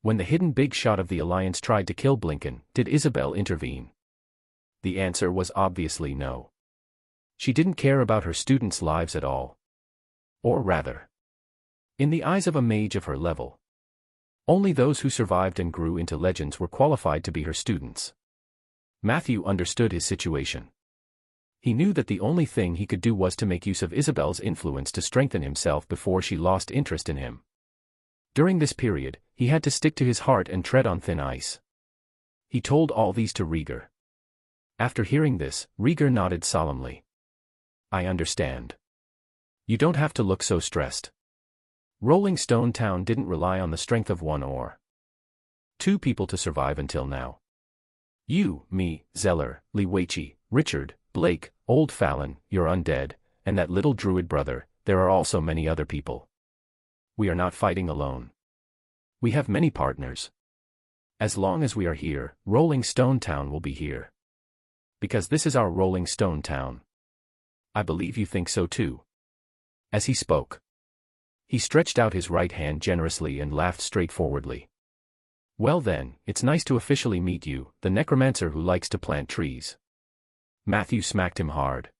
When the hidden big shot of the Alliance tried to kill Blinken, did Isabel intervene? The answer was obviously no. She didn't care about her students' lives at all. Or rather, in the eyes of a mage of her level, only those who survived and grew into legends were qualified to be her students. Matthew understood his situation. He knew that the only thing he could do was to make use of Isabel's influence to strengthen himself before she lost interest in him. During this period, he had to stick to his heart and tread on thin ice. He told all these to Rieger. After hearing this, Rieger nodded solemnly. I understand. You don't have to look so stressed. Rolling Stone Town didn't rely on the strength of one or two people to survive until now. You, me, Zeller, Liweichi, Richard, Blake, Old Fallon, your undead, and that little druid brother, there are also many other people. We are not fighting alone. We have many partners. As long as we are here, Rolling Stone Town will be here. Because this is our Rolling Stone Town. I believe you think so too. As he spoke, he stretched out his right hand generously and laughed straightforwardly. Well then, it's nice to officially meet you, the necromancer who likes to plant trees. Matthew smacked him hard.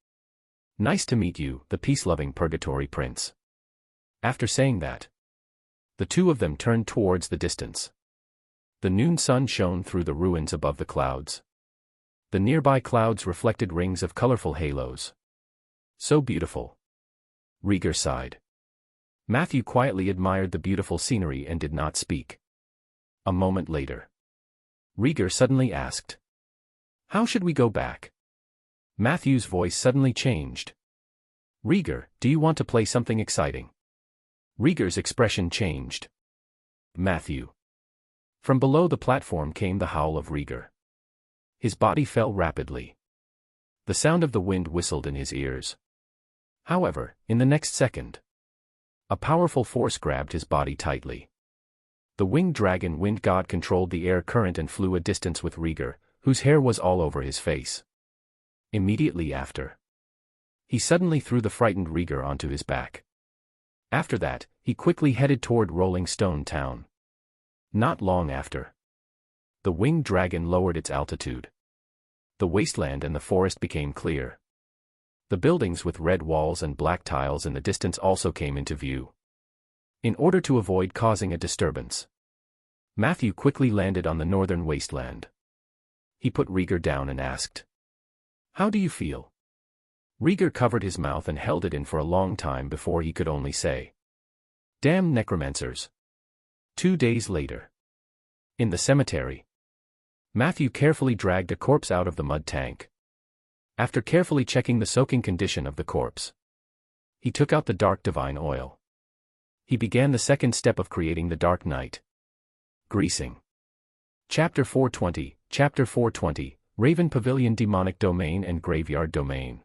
Nice to meet you, the peace-loving purgatory prince. After saying that, the two of them turned towards the distance. The noon sun shone through the ruins above the clouds. The nearby clouds reflected rings of colorful halos. So beautiful. Rieger sighed. Matthew quietly admired the beautiful scenery and did not speak. A moment later, Rieger suddenly asked, "How should we go back?" Matthew's voice suddenly changed. "Rieger, do you want to play something exciting?" Rieger's expression changed. Matthew. From below the platform came the howl of Rieger. His body fell rapidly. The sound of the wind whistled in his ears. However, in the next second, a powerful force grabbed his body tightly. The winged dragon wind god controlled the air current and flew a distance with Rieger, whose hair was all over his face. Immediately after, he suddenly threw the frightened Rieger onto his back. After that, he quickly headed toward Rolling Stone Town. Not long after, the winged dragon lowered its altitude. The wasteland and the forest became clear. The buildings with red walls and black tiles in the distance also came into view. In order to avoid causing a disturbance, Matthew quickly landed on the northern wasteland. He put Rieger down and asked, "How do you feel?" Rieger covered his mouth and held it in for a long time before he could only say, "Damn necromancers." 2 days later, in the cemetery, Matthew carefully dragged a corpse out of the mud tank. After carefully checking the soaking condition of the corpse, he took out the dark divine oil. He began the second step of creating the dark night. Greasing. Chapter 420, Raven Pavilion Demonic Domain and Graveyard Domain.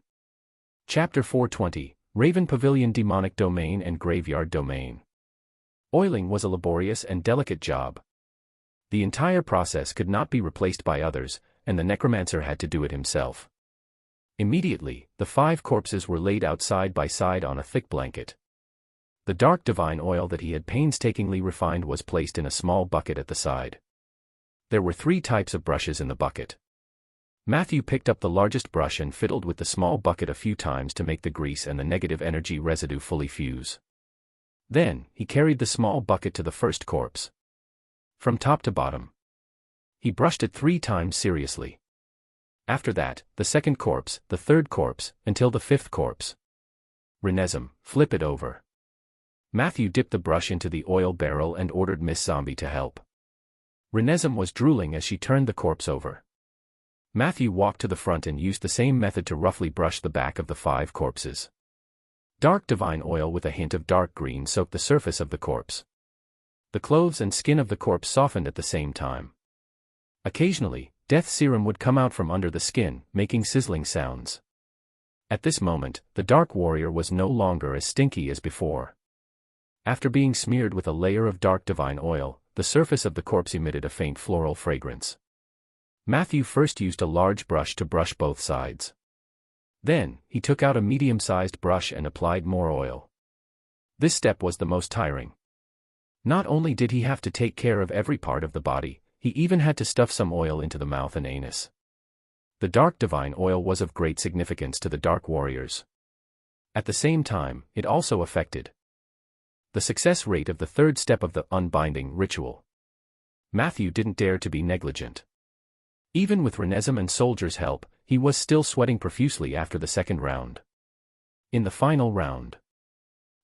Chapter 420, Raven Pavilion Demonic Domain and Graveyard Domain. Oiling was a laborious and delicate job. The entire process could not be replaced by others, and the necromancer had to do it himself. Immediately, the 5 corpses were laid out side by side on a thick blanket. The dark divine oil that he had painstakingly refined was placed in a small bucket at the side. There were 3 types of brushes in the bucket. Matthew picked up the largest brush and fiddled with the small bucket a few times to make the grease and the negative energy residue fully fuse. Then, he carried the small bucket to the first corpse. From top to bottom, he brushed it 3 times seriously. After that, the second corpse, the third corpse, until the 5th corpse. Renesm, flip it over. Matthew dipped the brush into the oil barrel and ordered Miss Zombie to help. Renesm was drooling as she turned the corpse over. Matthew walked to the front and used the same method to roughly brush the back of the 5 corpses. Dark divine oil with a hint of dark green soaked the surface of the corpse. The clothes and skin of the corpse softened at the same time. Occasionally, death serum would come out from under the skin, making sizzling sounds. At this moment, the dark warrior was no longer as stinky as before. After being smeared with a layer of dark divine oil, the surface of the corpse emitted a faint floral fragrance. Matthew first used a large brush to brush both sides. Then, he took out a medium-sized brush and applied more oil. This step was the most tiring. Not only did he have to take care of every part of the body, he even had to stuff some oil into the mouth and anus. The dark divine oil was of great significance to the dark warriors. At the same time, it also affected the success rate of the 3rd step of the unbinding ritual. Matthew didn't dare to be negligent. Even with Renesm and soldiers' help, he was still sweating profusely after the 2nd round. In the final round,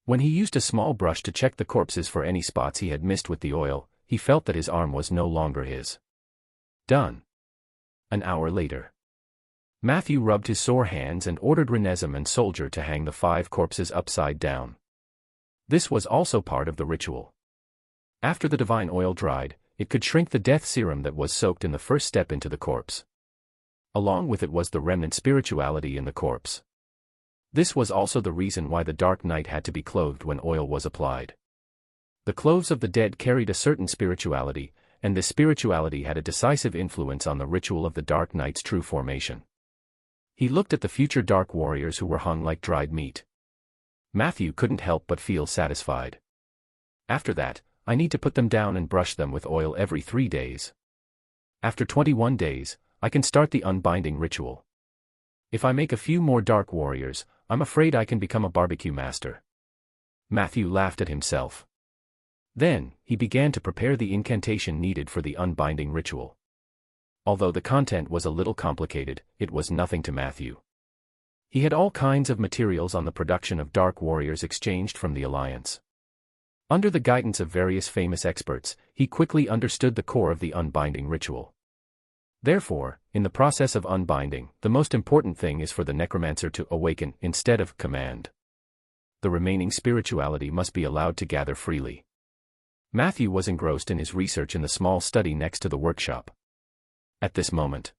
when he used a small brush to check the corpses for any spots he had missed with the oil, he felt that his arm was no longer his. Done. An hour later. Matthew rubbed his sore hands and ordered Renesm and Soldier to hang the 5 corpses upside down. This was also part of the ritual. After the divine oil dried, it could shrink the death serum that was soaked in the first step into the corpse. Along with it was the remnant spirituality in the corpse. This was also the reason why the dark night had to be clothed when oil was applied. The clothes of the dead carried a certain spirituality, and this spirituality had a decisive influence on the ritual of the dark night's true formation. He looked at the future dark warriors who were hung like dried meat. Matthew couldn't help but feel satisfied. After that, I need to put them down and brush them with oil every 3 days. After 21 days, I can start the unbinding ritual. If I make a few more dark warriors, I'm afraid I can become a barbecue master. Matthew laughed at himself. Then, he began to prepare the incantation needed for the unbinding ritual. Although the content was a little complicated, it was nothing to Matthew. He had all kinds of materials on the production of dark warriors exchanged from the Alliance. Under the guidance of various famous experts, he quickly understood the core of the unbinding ritual. Therefore, in the process of unbinding, the most important thing is for the necromancer to awaken instead of command. The remaining spirituality must be allowed to gather freely. Matthew was engrossed in his research in the small study next to the workshop. At this moment,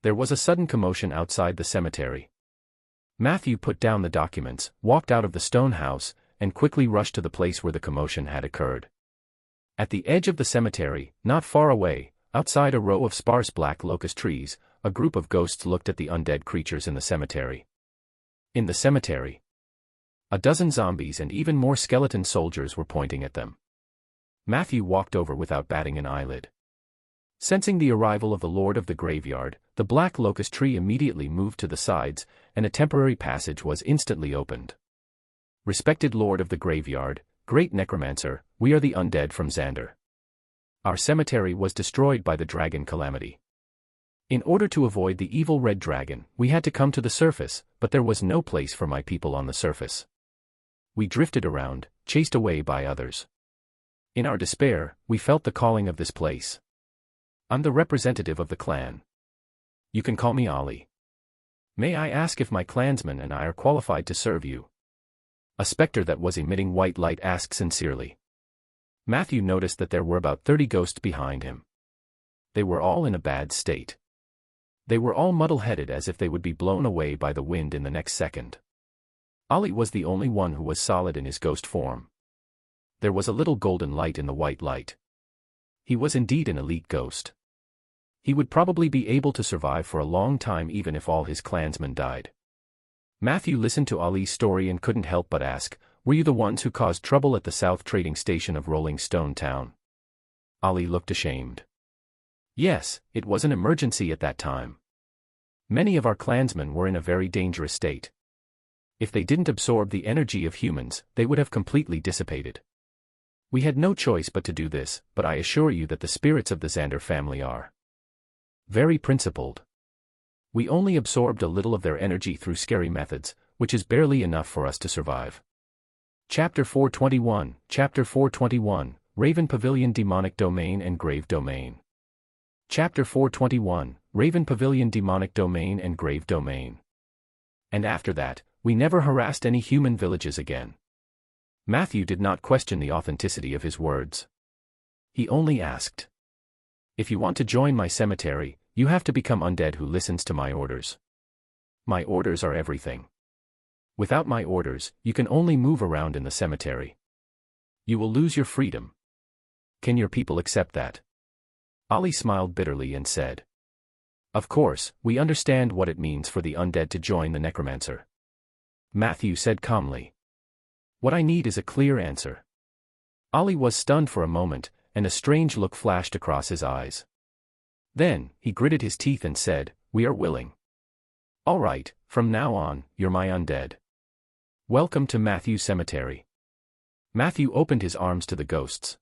there was a sudden commotion outside the cemetery. Matthew put down the documents, walked out of the stone house, and quickly rushed to the place where the commotion had occurred. At the edge of the cemetery, not far away, outside a row of sparse black locust trees, a group of ghosts looked at the undead creatures in the cemetery. In the cemetery, a dozen zombies and even more skeleton soldiers were pointing at them. Matthew walked over without batting an eyelid. Sensing the arrival of the Lord of the Graveyard, the black locust tree immediately moved to the sides, and a temporary passage was instantly opened. Respected Lord of the Graveyard, Great Necromancer, we are the undead from Xander. Our cemetery was destroyed by the dragon calamity. In order to avoid the evil red dragon, we had to come to the surface, but there was no place for my people on the surface. We drifted around, chased away by others. In our despair, we felt the calling of this place. I'm the representative of the clan. You can call me Ali. May I ask if my clansmen and I are qualified to serve you? A specter that was emitting white light asked sincerely. Matthew noticed that there were about 30 ghosts behind him. They were all in a bad state. They were all muddle-headed as if they would be blown away by the wind in the next second. Ali was the only one who was solid in his ghost form. There was a little golden light in the white light. He was indeed an elite ghost. He would probably be able to survive for a long time even if all his clansmen died. Matthew listened to Ali's story and couldn't help but ask, were you the ones who caused trouble at the South Trading Station of Rolling Stone Town? Ali looked ashamed. Yes, it was an emergency at that time. Many of our clansmen were in a very dangerous state. If they didn't absorb the energy of humans, they would have completely dissipated. We had no choice but to do this, but I assure you that the spirits of the Xander family are very principled. We only absorbed a little of their energy through scary methods, which is barely enough for us to survive. Chapter 421, Chapter 421, Raven Pavilion Demonic Domain and Grave Domain. Chapter 421, Raven Pavilion Demonic Domain and Grave Domain. And after that, we never harassed any human villages again. Matthew did not question the authenticity of his words. He only asked, if you want to join my cemetery, you have to become undead who listens to my orders. My orders are everything. Without my orders, you can only move around in the cemetery. You will lose your freedom. Can your people accept that? Ali smiled bitterly and said, of course, we understand what it means for the undead to join the Necromancer. Matthew said calmly, what I need is a clear answer. Ali was stunned for a moment, and a strange look flashed across his eyes. Then, he gritted his teeth and said, we are willing. All right, from now on, you're my undead. Welcome to Matthew's cemetery. Matthew opened his arms to the ghosts.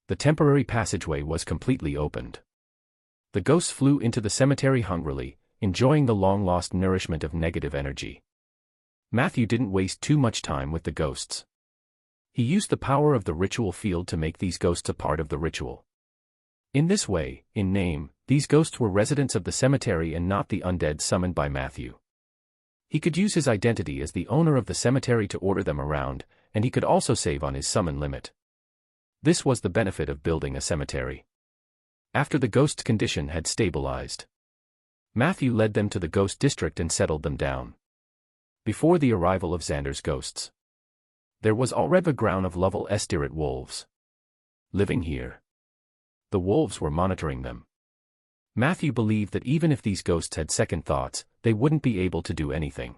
The temporary passageway was completely opened. The ghosts flew into the cemetery hungrily, enjoying the long-lost nourishment of negative energy. Matthew didn't waste too much time with the ghosts. He used the power of the ritual field to make these ghosts a part of the ritual. In this way, in name, these ghosts were residents of the cemetery and not the undead summoned by Matthew. He could use his identity as the owner of the cemetery to order them around, and he could also save on his summon limit. This was the benefit of building a cemetery. After the ghost condition had stabilized, Matthew led them to the ghost district and settled them down. Before the arrival of Xander's ghosts, there was already a ground of Lovell Estirit wolves living here. The wolves were monitoring them. Matthew believed that even if these ghosts had second thoughts, they wouldn't be able to do anything.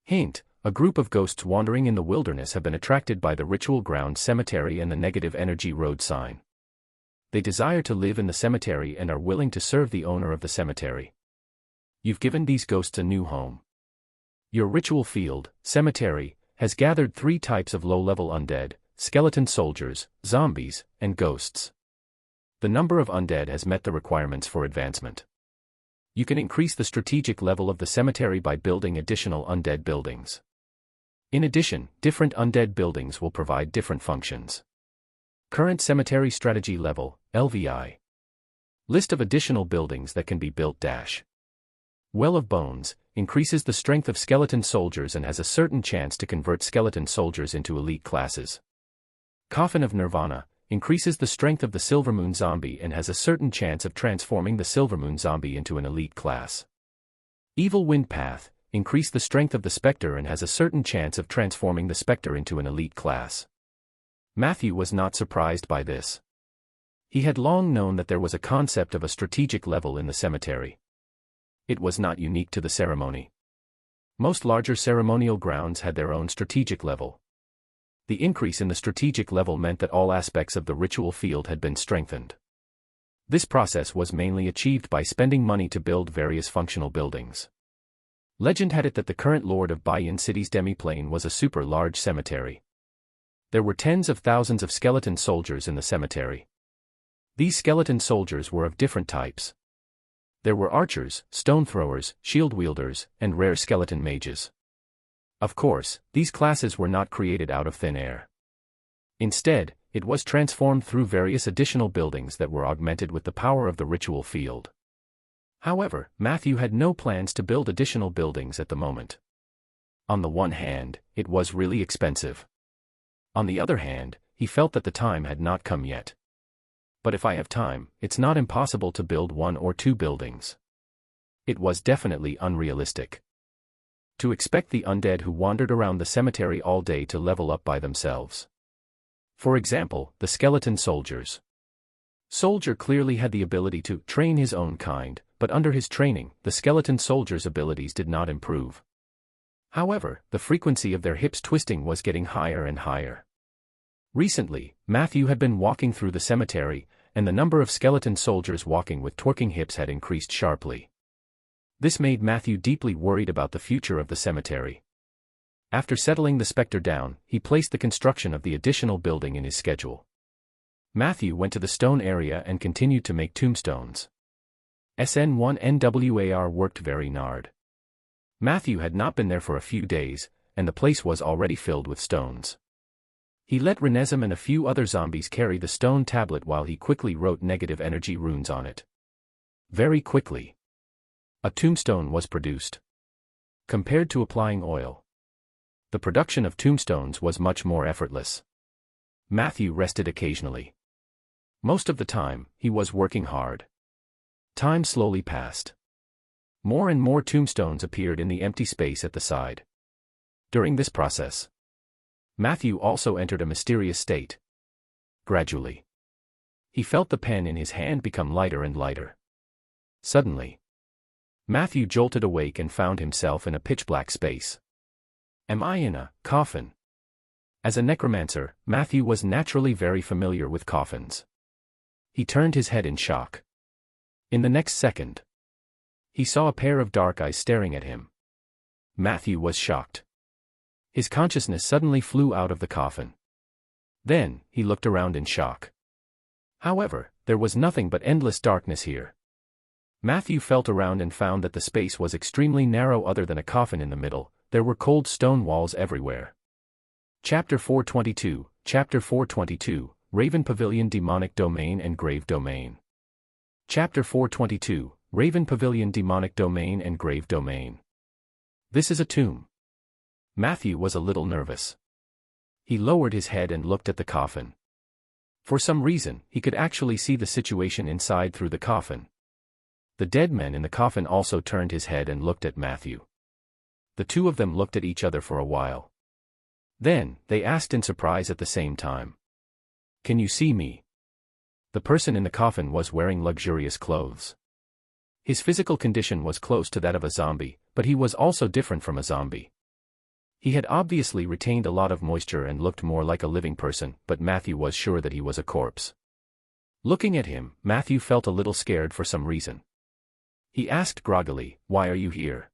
Hint: a group of ghosts wandering in the wilderness have been attracted by the ritual ground cemetery and the negative energy road sign. They desire to live in the cemetery and are willing to serve the owner of the cemetery. You've given these ghosts a new home. Your ritual field, cemetery, has gathered 3 types of low-level undead: skeleton soldiers, zombies, and ghosts. The number of undead has met the requirements for advancement. You can increase the strategic level of the cemetery by building additional undead buildings. In addition, different undead buildings will provide different functions. Current cemetery strategy level, LVI. List of additional buildings that can be built - Well of Bones, increases the strength of skeleton soldiers and has a certain chance to convert skeleton soldiers into elite classes. Coffin of Nirvana, increases the strength of the Silvermoon zombie and has a certain chance of transforming the Silvermoon zombie into an elite class. Evil Wind Path, increase the strength of the Spectre and has a certain chance of transforming the Spectre into an elite class. Matthew was not surprised by this. He had long known that there was a concept of a strategic level in the cemetery. It was not unique to the ceremony. Most larger ceremonial grounds had their own strategic level. The increase in the strategic level meant that all aspects of the ritual field had been strengthened. This process was mainly achieved by spending money to build various functional buildings. Legend had it that the current Lord of Bayan City's demiplane was a super-large cemetery. There were tens of thousands of skeleton soldiers in the cemetery. These skeleton soldiers were of different types. There were archers, stone throwers, shield wielders, and rare skeleton mages. Of course, these classes were not created out of thin air. Instead, it was transformed through various additional buildings that were augmented with the power of the ritual field. However, Matthew had no plans to build additional buildings at the moment. On the one hand, it was really expensive. On the other hand, he felt that the time had not come yet. But if I have time, it's not impossible to build 1 or 2 buildings. It was definitely unrealistic to expect the undead who wandered around the cemetery all day to level up by themselves. For example, the skeleton soldiers. Soldier clearly had the ability to train his own kind, but under his training, the skeleton soldier's abilities did not improve. However, the frequency of their hips twisting was getting higher and higher. Recently, Matthew had been walking through the cemetery, and the number of skeleton soldiers walking with twerking hips had increased sharply. This made Matthew deeply worried about the future of the cemetery. After settling the Spectre down, he placed the construction of the additional building in his schedule. Matthew went to the stone area and continued to make tombstones. SN1NWAR worked very hard. Matthew had not been there for a few days, and the place was already filled with stones. He let Renesm and a few other zombies carry the stone tablet while he quickly wrote negative energy runes on it. Very quickly, a tombstone was produced. Compared to applying oil, the production of tombstones was much more effortless. Matthew rested occasionally. Most of the time, he was working hard. Time slowly passed. More and more tombstones appeared in the empty space at the side. During this process, Matthew also entered a mysterious state. Gradually, he felt the pen in his hand become lighter and lighter. Suddenly, Matthew jolted awake and found himself in a pitch-black space. Am I in a coffin? As a necromancer, Matthew was naturally very familiar with coffins. He turned his head in shock. In the next second, he saw a pair of dark eyes staring at him. Matthew was shocked. His consciousness suddenly flew out of the coffin. Then, he looked around in shock. However, there was nothing but endless darkness here. Matthew felt around and found that the space was extremely narrow. Other than a coffin in the middle, there were cold stone walls everywhere. Chapter 422, Chapter 422, Raven Pavilion Demonic Domain and Grave Domain. Chapter 422, Raven Pavilion Demonic Domain and Grave Domain. This is a tomb. Matthew was a little nervous. He lowered his head and looked at the coffin. For some reason, he could actually see the situation inside through the coffin. The dead man in the coffin also turned his head and looked at Matthew. The two of them looked at each other for a while. Then, they asked in surprise at the same time. "Can you see me?" The person in the coffin was wearing luxurious clothes. His physical condition was close to that of a zombie, but he was also different from a zombie. He had obviously retained a lot of moisture and looked more like a living person, but Matthew was sure that he was a corpse. Looking at him, Matthew felt a little scared for some reason. He asked groggily, "Why are you here?"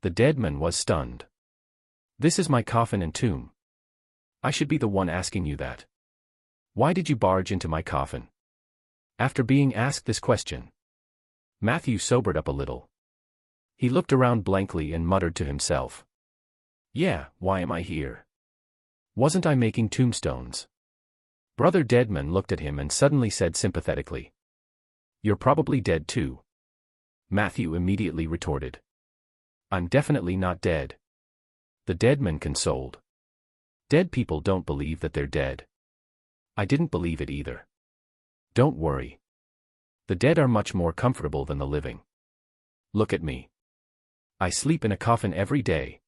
The dead man was stunned. "This is my coffin and tomb. I should be the one asking you that. Why did you barge into my coffin?" After being asked this question, Matthew sobered up a little. He looked around blankly and muttered to himself. "Yeah, why am I here? Wasn't I making tombstones?" Brother Deadman looked at him and suddenly said sympathetically, "You're probably dead too." Matthew immediately retorted, "I'm definitely not dead." The deadman consoled. "Dead people don't believe that they're dead. I didn't believe it either. Don't worry. The dead are much more comfortable than the living. Look at me. I sleep in a coffin every day.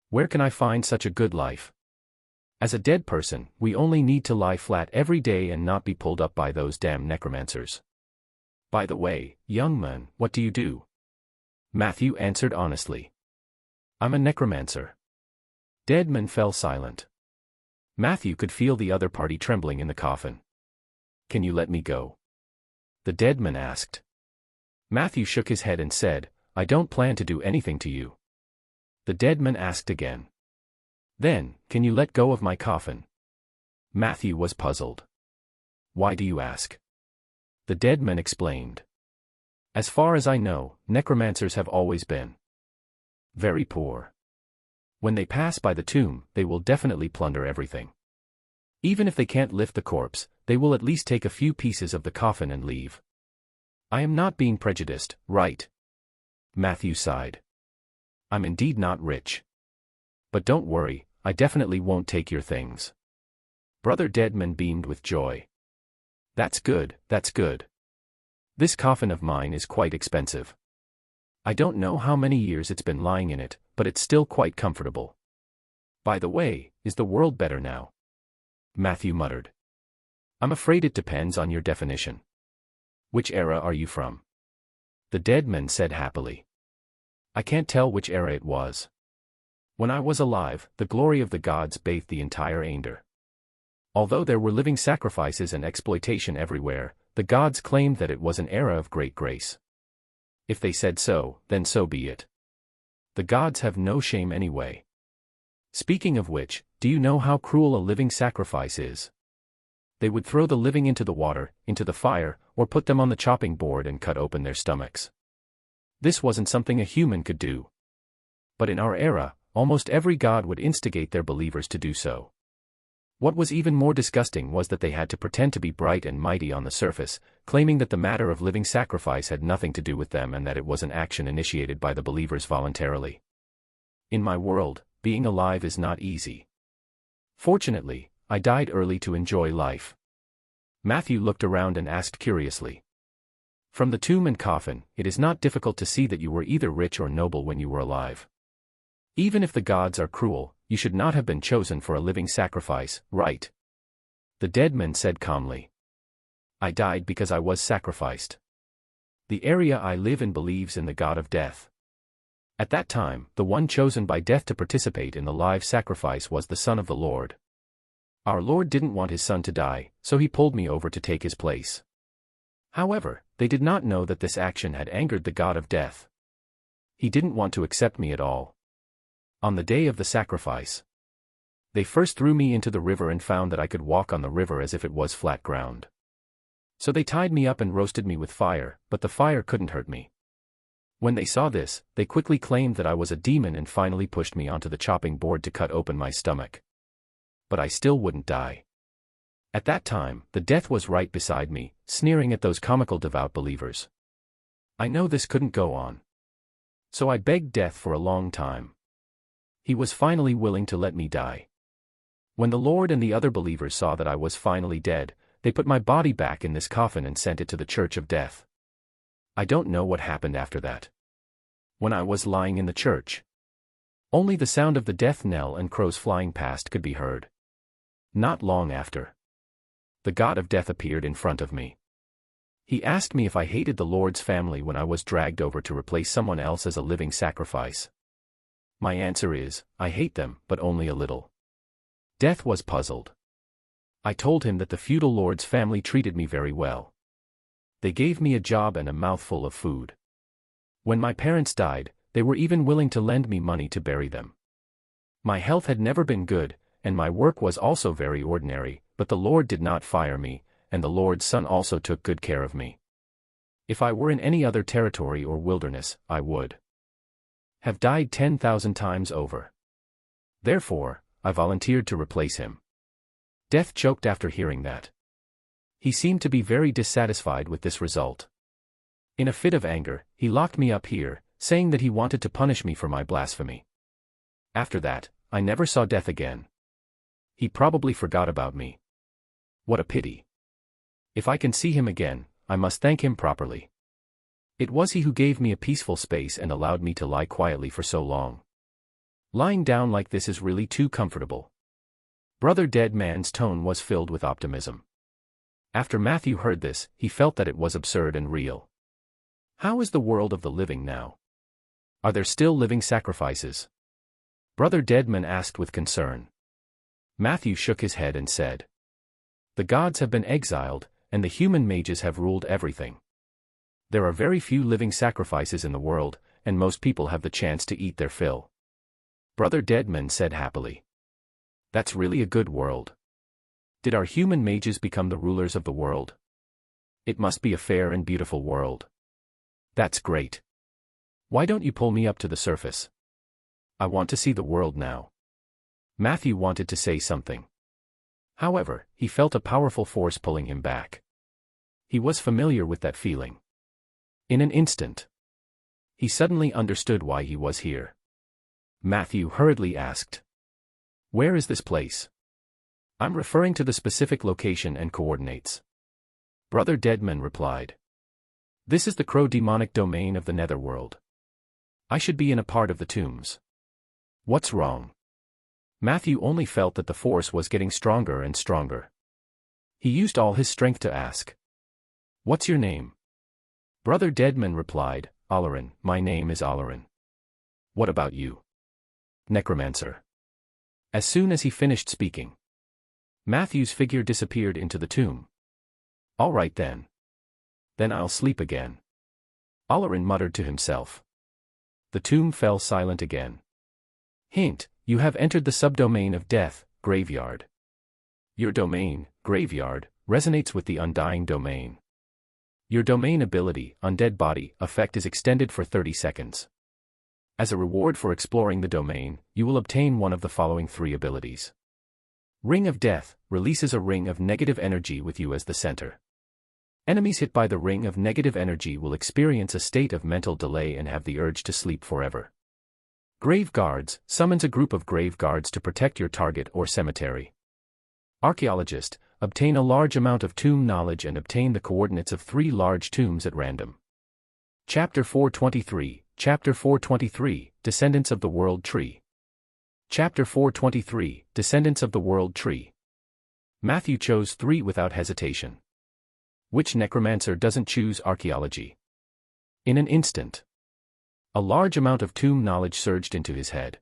Where can I find such a good life? As a dead person, we only need to lie flat every day and not be pulled up by those damn necromancers. By the way, young man, what do you do?" Matthew answered honestly. "I'm a necromancer." Deadman fell silent. Matthew could feel the other party trembling in the coffin. "Can you let me go?" the deadman asked. Matthew shook his head and said, "I don't plan to do anything to you." The deadman asked again. "Then, can you let go of my coffin?" Matthew was puzzled. "Why do you ask?" The deadman explained. "As far as I know, necromancers have always been very poor. When they pass by the tomb, they will definitely plunder everything. Even if they can't lift the corpse, they will at least take a few pieces of the coffin and leave. I am not being prejudiced, right?" Matthew sighed. "I'm indeed not rich. But don't worry, I definitely won't take your things." Brother Deadman beamed with joy. That's good, that's good. This coffin of mine is quite expensive. I don't know how many years it's been lying in it, but it's still quite comfortable. By the way, is the world better now?" Matthew muttered. "I'm afraid it depends on your definition. Which era are you from?" The deadman said happily. "I can't tell which era it was. When I was alive, the glory of the gods bathed the entire Aender. Although there were living sacrifices and exploitation everywhere, the gods claimed that it was an era of great grace. If they said so, then so be it. The gods have no shame anyway. Speaking of which, do you know how cruel a living sacrifice is? They would throw the living into the water, into the fire, or put them on the chopping board and cut open their stomachs. This wasn't something a human could do. But in our era, almost every god would instigate their believers to do so. What was even more disgusting was that they had to pretend to be bright and mighty on the surface, claiming that the matter of living sacrifice had nothing to do with them and that it was an action initiated by the believers voluntarily. In my world, being alive is not easy. Fortunately, I died early to enjoy life." Matthew looked around and asked curiously. "From the tomb and coffin, it is not difficult to see that you were either rich or noble when you were alive. Even if the gods are cruel, you should not have been chosen for a living sacrifice, right?" The deadman said calmly. "I died because I was sacrificed. The area I live in believes in the god of death. At that time, the one chosen by death to participate in the live sacrifice was the Son of the Lord. Our Lord didn't want his son to die, so he pulled me over to take his place. However, they did not know that this action had angered the god of death. He didn't want to accept me at all. On the day of the sacrifice, they first threw me into the river and found that I could walk on the river as if it was flat ground. So they tied me up and roasted me with fire, but the fire couldn't hurt me. When they saw this, they quickly claimed that I was a demon and finally pushed me onto the chopping board to cut open my stomach. but I still wouldn't die. At that time, the death was right beside me, sneering at those comical devout believers. I know this couldn't go on. So I begged death for a long time. He was finally willing to let me die. When the Lord and the other believers saw that I was finally dead, they put my body back in this coffin and sent it to the Church of Death. I don't know what happened after that. When I was lying in the church, only the sound of the death knell and crows flying past could be heard. Not long after, the god of death appeared in front of me. He asked me if I hated the Lord's family when I was dragged over to replace someone else as a living sacrifice. My answer is, I hate them, but only a little. Death was puzzled. I told him that the feudal lord's family treated me very well. They gave me a job and a mouthful of food. When my parents died, they were even willing to lend me money to bury them. My health had never been good, and my work was also very ordinary, but the Lord did not fire me, and the Lord's Son also took good care of me. If I were in any other territory or wilderness, I would have died 10,000 times over. Therefore, I volunteered to replace him. Death choked after hearing that. He seemed to be very dissatisfied with this result. In a fit of anger, he locked me up here, saying that he wanted to punish me for my blasphemy. After that, I never saw Death again. He probably forgot about me. What a pity. If I can see him again, I must thank him properly. It was he who gave me a peaceful space and allowed me to lie quietly for so long. Lying down like this is really too comfortable. Brother Dead Man's tone was filled with optimism. After Matthew heard this, he felt that it was absurd and real. How is the world of the living now? Are there still living sacrifices? Brother Deadman asked with concern. Matthew shook his head and said, the gods have been exiled, and the human mages have ruled everything. There are very few living sacrifices in the world, and most people have the chance to eat their fill. Brother Deadman said happily. That's really a good world. Did our human mages become the rulers of the world? It must be a fair and beautiful world. That's great. Why don't you pull me up to the surface? I want to see the world now. Matthew wanted to say something. However, he felt a powerful force pulling him back. He was familiar with that feeling. In an instant, he suddenly understood why he was here. Matthew hurriedly asked, where is this place? I'm referring to the specific location and coordinates. Brother Deadman replied. This is the crow demonic domain of the netherworld. I should be in a part of the tombs. What's wrong? Matthew only felt that the force was getting stronger and stronger. He used all his strength to ask. What's your name? Brother Deadman replied, Alarin, my name is Alarin. What about you? Necromancer. As soon as he finished speaking, Matthew's figure disappeared into the tomb. All right then. Then I'll sleep again. Alarin muttered to himself. The tomb fell silent again. Hint, you have entered the subdomain of death, graveyard. Your domain, graveyard, resonates with the undying domain. Your domain ability, undead body, effect is extended for 30 seconds. As a reward for exploring the domain, you will obtain one of the following 3 abilities. Ring of Death, releases a ring of negative energy with you as the center. Enemies hit by the ring of negative energy will experience a state of mental delay and have the urge to sleep forever. Grave Guards, summons a group of grave guards to protect your target or cemetery. Archaeologist, obtain a large amount of tomb knowledge and obtain the coordinates of 3 large tombs at random. Chapter 423, Chapter 423, Descendants of the World Tree. Chapter 423, Descendants of the World Tree. Matthew chose 3 without hesitation. Which necromancer doesn't choose archaeology? In an instant, a large amount of tomb knowledge surged into his head.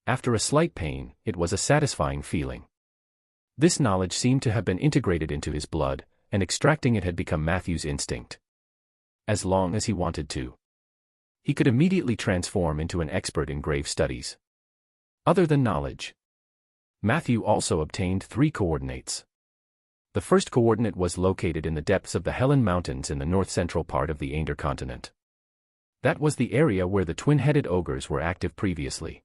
After a slight pain, it was a satisfying feeling. This knowledge seemed to have been integrated into his blood, and extracting it had become Matthew's instinct. As long as he wanted to, he could immediately transform into an expert in grave studies. Other than knowledge, Matthew also obtained 3 coordinates. The first coordinate was located in the depths of the Helen Mountains in the north-central part of the Ander continent. That was the area where the twin-headed ogres were active previously.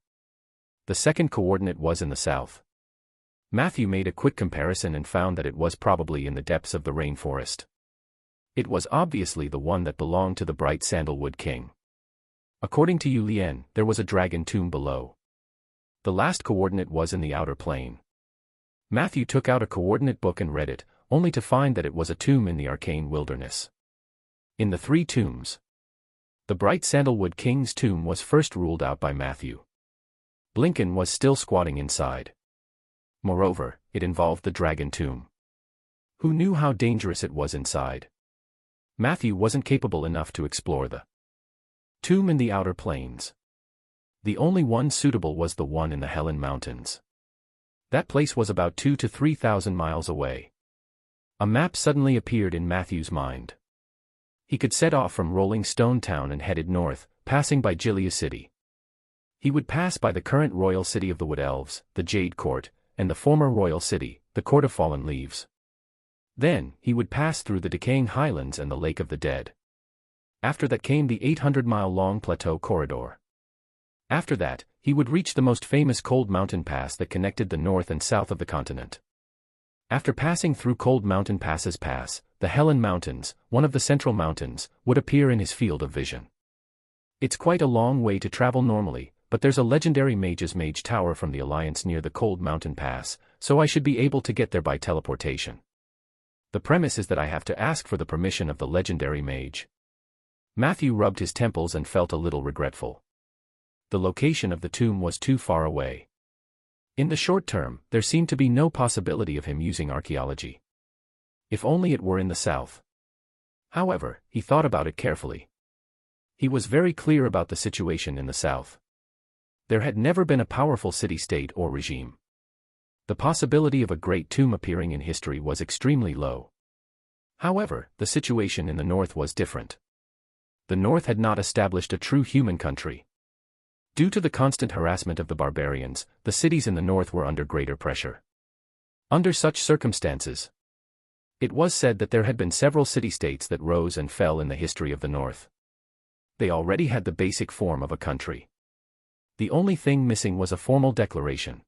The second coordinate was in the south. Matthew made a quick comparison and found that it was probably in the depths of the rainforest. It was obviously the one that belonged to the bright sandalwood king. According to Yu Lian, there was a dragon tomb below. The last coordinate was in the outer plane. Matthew took out a coordinate book and read it, only to find that it was a tomb in the arcane wilderness. In the 3 tombs, the bright sandalwood king's tomb was first ruled out by Matthew. Blinken was still squatting inside. Moreover, it involved the dragon tomb. Who knew how dangerous it was inside? Matthew wasn't capable enough to explore the tomb in the outer plains. The only one suitable was the one in the Helen Mountains. That place was about 2,000 to 3,000 miles away. A map suddenly appeared in Matthew's mind. He could set off from Rolling Stone Town and headed north, passing by Gilead City. He would pass by the current royal city of the Wood Elves, the Jade Court, and the former royal city, the Court of Fallen Leaves. Then, he would pass through the decaying highlands and the Lake of the Dead. After that came the 800-mile-long plateau corridor. After that, he would reach the most famous Cold Mountain Pass that connected the north and south of the continent. After passing through Cold Mountain Pass's pass, the Helen Mountains, one of the central mountains, would appear in his field of vision. It's quite a long way to travel normally, but there's a legendary Mage's Mage Tower from the Alliance near the Cold Mountain Pass, so I should be able to get there by teleportation. The premise is that I have to ask for the permission of the legendary mage. Matthew rubbed his temples and felt a little regretful. The location of the tomb was too far away. In the short term, there seemed to be no possibility of him using archaeology. If only it were in the south. However, he thought about it carefully. He was very clear about the situation in the south. There had never been a powerful city-state or regime. The possibility of a great tomb appearing in history was extremely low. However, the situation in the north was different. The north had not established a true human country. Due to the constant harassment of the barbarians, the cities in the north were under greater pressure. Under such circumstances, it was said that there had been several city-states that rose and fell in the history of the north. They already had the basic form of a country. The only thing missing was a formal declaration.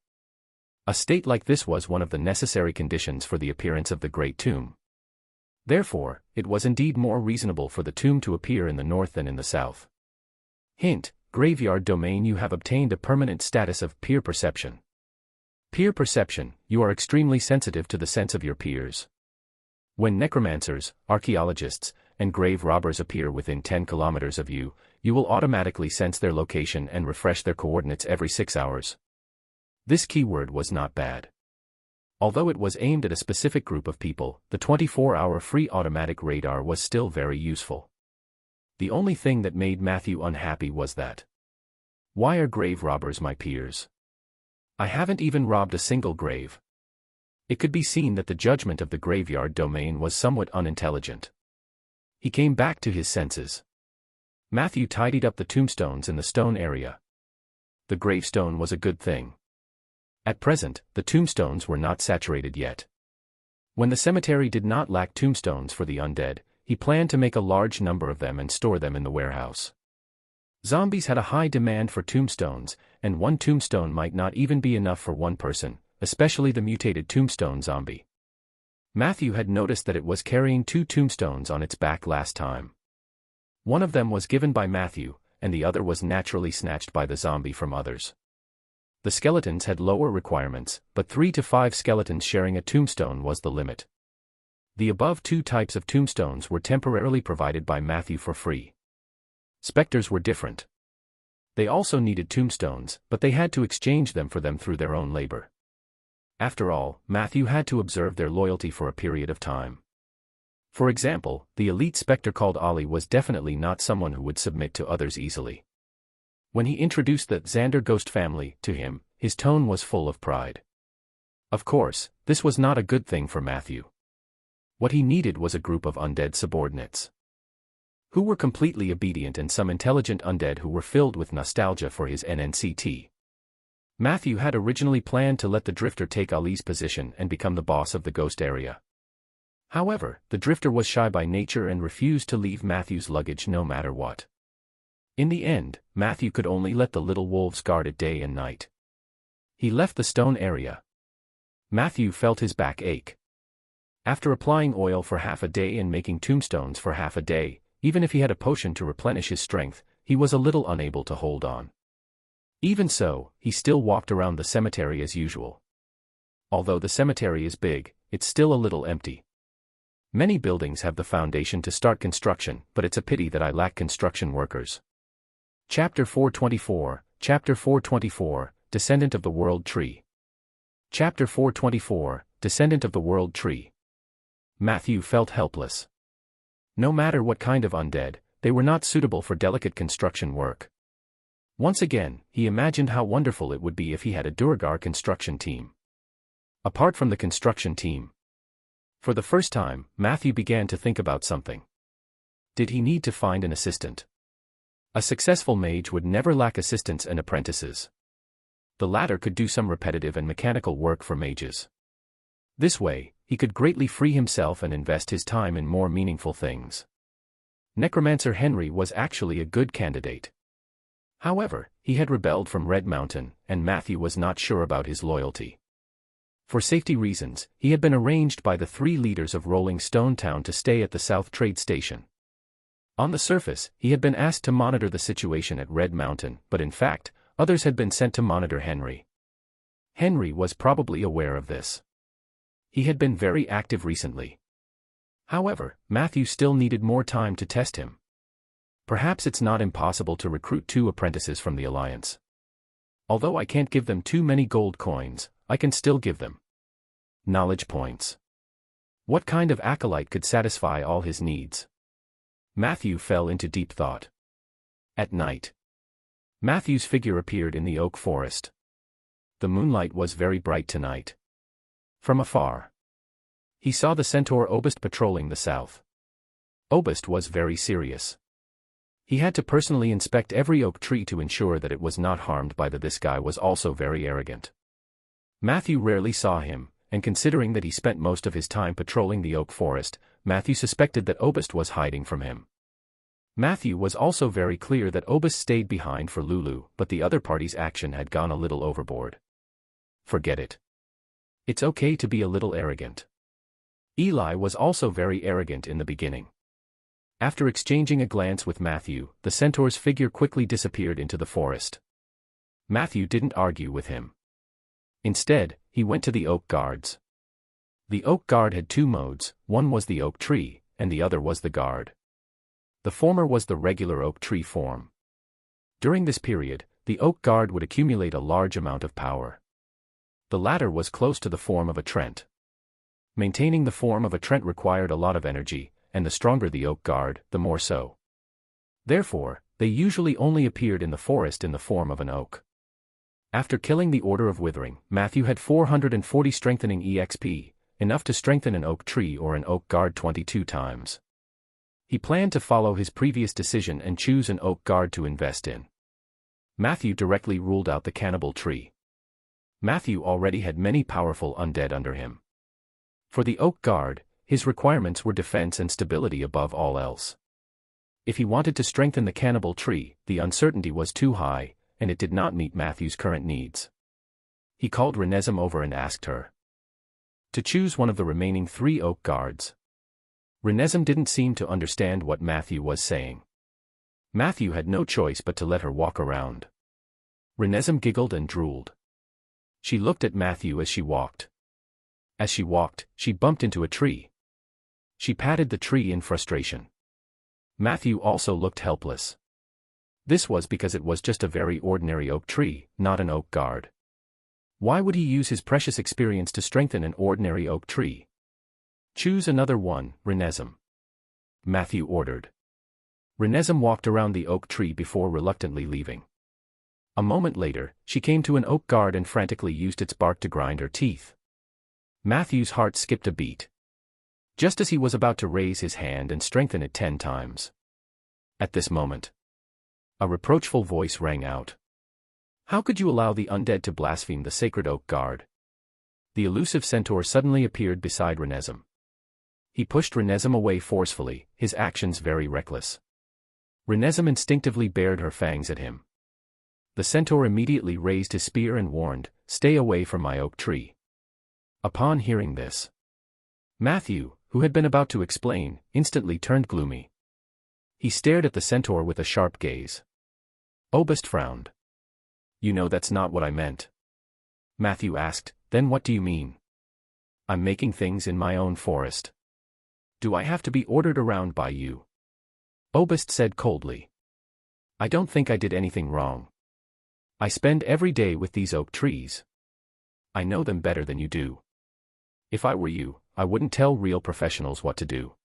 A state like this was one of the necessary conditions for the appearance of the Great Tomb. Therefore, it was indeed more reasonable for the tomb to appear in the north than in the south. Hint: Graveyard Domain. You have obtained a permanent status of peer perception. Peer perception: you are extremely sensitive to the sense of your peers. When necromancers, archaeologists, and grave robbers appear within 10 kilometers of you, you will automatically sense their location and refresh their coordinates every 6 hours. This keyword was not bad. Although it was aimed at a specific group of people, the 24-hour free automatic radar was still very useful. The only thing that made Matthew unhappy was that. Why are grave robbers my peers? I haven't even robbed a single grave. It could be seen that the judgment of the graveyard domain was somewhat unintelligent. He came back to his senses. Matthew tidied up the tombstones in the stone area. The gravestone was a good thing. At present, the tombstones were not saturated yet. When the cemetery did not lack tombstones for the undead, he planned to make a large number of them and store them in the warehouse. Zombies had a high demand for tombstones, and one tombstone might not even be enough for one person, especially the mutated tombstone zombie. Matthew had noticed that it was carrying 2 tombstones on its back last time. One of them was given by Matthew, and the other was naturally snatched by the zombie from others. The skeletons had lower requirements, but 3 to 5 skeletons sharing a tombstone was the limit. The above 2 types of tombstones were temporarily provided by Matthew for free. Spectres were different. They also needed tombstones, but they had to exchange them for them through their own labor. After all, Matthew had to observe their loyalty for a period of time. For example, the elite spectre called Ollie was definitely not someone who would submit to others easily. When he introduced the Xander ghost family to him, his tone was full of pride. Of course, this was not a good thing for Matthew. What he needed was a group of undead subordinates who were completely obedient and some intelligent undead who were filled with nostalgia for his NNCT. Matthew had originally planned to let the Drifter take Ali's position and become the boss of the ghost area. However, the Drifter was shy by nature and refused to leave Matthew's luggage no matter what. In the end, Matthew could only let the little wolves guard it day and night. He left the stone area. Matthew felt his back ache. After applying oil for half a day and making tombstones for half a day, even if he had a potion to replenish his strength, he was a little unable to hold on. Even so, he still walked around the cemetery as usual. Although the cemetery is big, it's still a little empty. Many buildings have the foundation to start construction, but it's a pity that I lack construction workers. Chapter 424, Chapter 424, Descendant of the World Tree. Chapter 424, Descendant of the World Tree. Matthew felt helpless. No matter what kind of undead, they were not suitable for delicate construction work. Once again, he imagined how wonderful it would be if he had a Duergar construction team. Apart from the construction team. For the first time, Matthew began to think about something. Did he need to find an assistant? A successful mage would never lack assistants and apprentices. The latter could do some repetitive and mechanical work for mages. This way, he could greatly free himself and invest his time in more meaningful things. Necromancer Henry was actually a good candidate. However, he had rebelled from Red Mountain, and Matthew was not sure about his loyalty. For safety reasons, he had been arranged by the 3 leaders of Rolling Stone Town to stay at the South Trade Station. On the surface, he had been asked to monitor the situation at Red Mountain, but in fact, others had been sent to monitor Henry. Henry was probably aware of this. He had been very active recently. However, Matthew still needed more time to test him. Perhaps it's not impossible to recruit 2 apprentices from the Alliance. Although I can't give them too many gold coins, I can still give them knowledge points. What kind of acolyte could satisfy all his needs? Matthew fell into deep thought. At night, Matthew's figure appeared in the oak forest. The moonlight was very bright tonight. From afar, he saw the centaur Obist patrolling the south. Obist was very serious. He had to personally inspect every oak tree to ensure that it was not harmed by this guy was also very arrogant. Matthew rarely saw him, and considering that he spent most of his time patrolling the oak forest, Matthew suspected that Obist was hiding from him. Matthew was also very clear that Obist stayed behind for Lulu, but the other party's action had gone a little overboard. Forget it. It's okay to be a little arrogant. Eli was also very arrogant in the beginning. After exchanging a glance with Matthew, the centaur's figure quickly disappeared into the forest. Matthew didn't argue with him. Instead, he went to the oak guards. The oak guard had 2 modes, one was the oak tree, and the other was the guard. The former was the regular oak tree form. During this period, the oak guard would accumulate a large amount of power. The latter was close to the form of a Trent. Maintaining the form of a Trent required a lot of energy, and the stronger the oak guard, the more so. Therefore, they usually only appeared in the forest in the form of an oak. After killing the Order of Withering, Matthew had 440 strengthening EXP, enough to strengthen an oak tree or an oak guard 22 times. He planned to follow his previous decision and choose an oak guard to invest in. Matthew directly ruled out the cannibal tree. Matthew already had many powerful undead under him. For the oak guard, his requirements were defense and stability above all else. If he wanted to strengthen the cannibal tree, the uncertainty was too high, and it did not meet Matthew's current needs. He called Renesm over and asked her to choose one of the remaining 3 oak guards. Renesm didn't seem to understand what Matthew was saying. Matthew had no choice but to let her walk around. Renesm giggled and drooled. She looked at Matthew as she walked. As she walked, she bumped into a tree. She patted the tree in frustration. Matthew also looked helpless. This was because it was just a very ordinary oak tree, not an oak guard. Why would he use his precious experience to strengthen an ordinary oak tree? Choose another one, Renesm. Matthew ordered. Renesm walked around the oak tree before reluctantly leaving. A moment later, she came to an oak guard and frantically used its bark to grind her teeth. Matthew's heart skipped a beat. Just as he was about to raise his hand and strengthen it 10 times. At this moment, a reproachful voice rang out. How could you allow the undead to blaspheme the sacred oak guard? The elusive centaur suddenly appeared beside Renesm. He pushed Renesm away forcefully, his actions very reckless. Renesm instinctively bared her fangs at him. The centaur immediately raised his spear and warned, "Stay away from my oak tree." Upon hearing this, Matthew, who had been about to explain, instantly turned gloomy. He stared at the centaur with a sharp gaze. Audiobook frowned. "You know that's not what I meant." Matthew asked, "Then what do you mean?" "I'm making things in my own forest. Do I have to be ordered around by you?" Audiobook said coldly. "I don't think I did anything wrong. I spend every day with these oak trees. I know them better than you do. If I were you, I wouldn't tell real professionals what to do."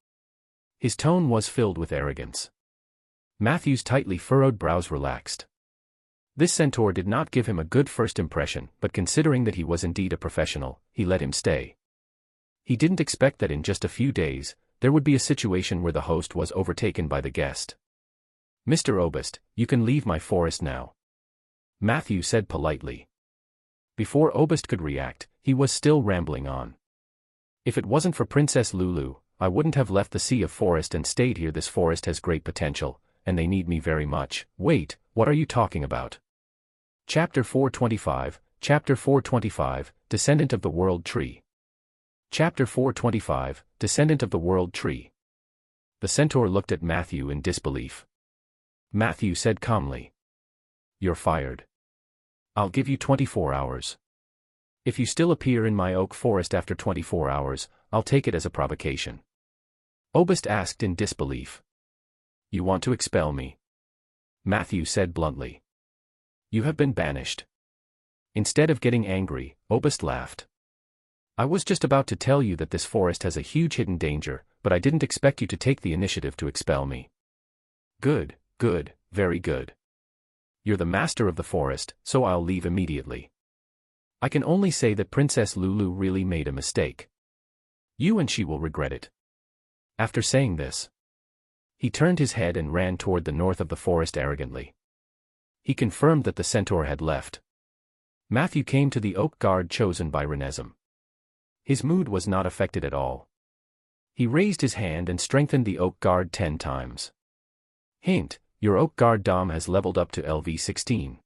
His tone was filled with arrogance. Matthew's tightly furrowed brows relaxed. This centaur did not give him a good first impression, but considering that he was indeed a professional, he let him stay. He didn't expect that in just a few days, there would be a situation where the host was overtaken by the guest. "Mr. Audiobook, you can leave my forest now," Matthew said politely. Before Audiobook could react, he was still rambling on. "If it wasn't for Princess Lulu, I wouldn't have left the sea of forest and stayed here. This forest has great potential, and they need me very much." "Wait, what are you talking about?" Chapter 425, Chapter 425, Descendant of the World Tree. Chapter 425, Descendant of the World Tree. The centaur looked at Matthew in disbelief. Matthew said calmly, "You're fired. I'll give you 24 hours. If you still appear in my oak forest after 24 hours, I'll take it as a provocation." Audiobook asked in disbelief. "You want to expel me?" Matthew said bluntly. "You have been banished." Instead of getting angry, Audiobook laughed. "I was just about to tell you that this forest has a huge hidden danger, but I didn't expect you to take the initiative to expel me." "Good, good, very good. You're the master of the forest, so I'll leave immediately. I can only say that Princess Lulu really made a mistake. You and she will regret it." After saying this, he turned his head and ran toward the north of the forest arrogantly. He confirmed that the centaur had left. Matthew came to the oak guard chosen by Renesm. His mood was not affected at all. He raised his hand and strengthened the oak guard 10 times. Hint: your oak guard Dom has leveled up to LV16.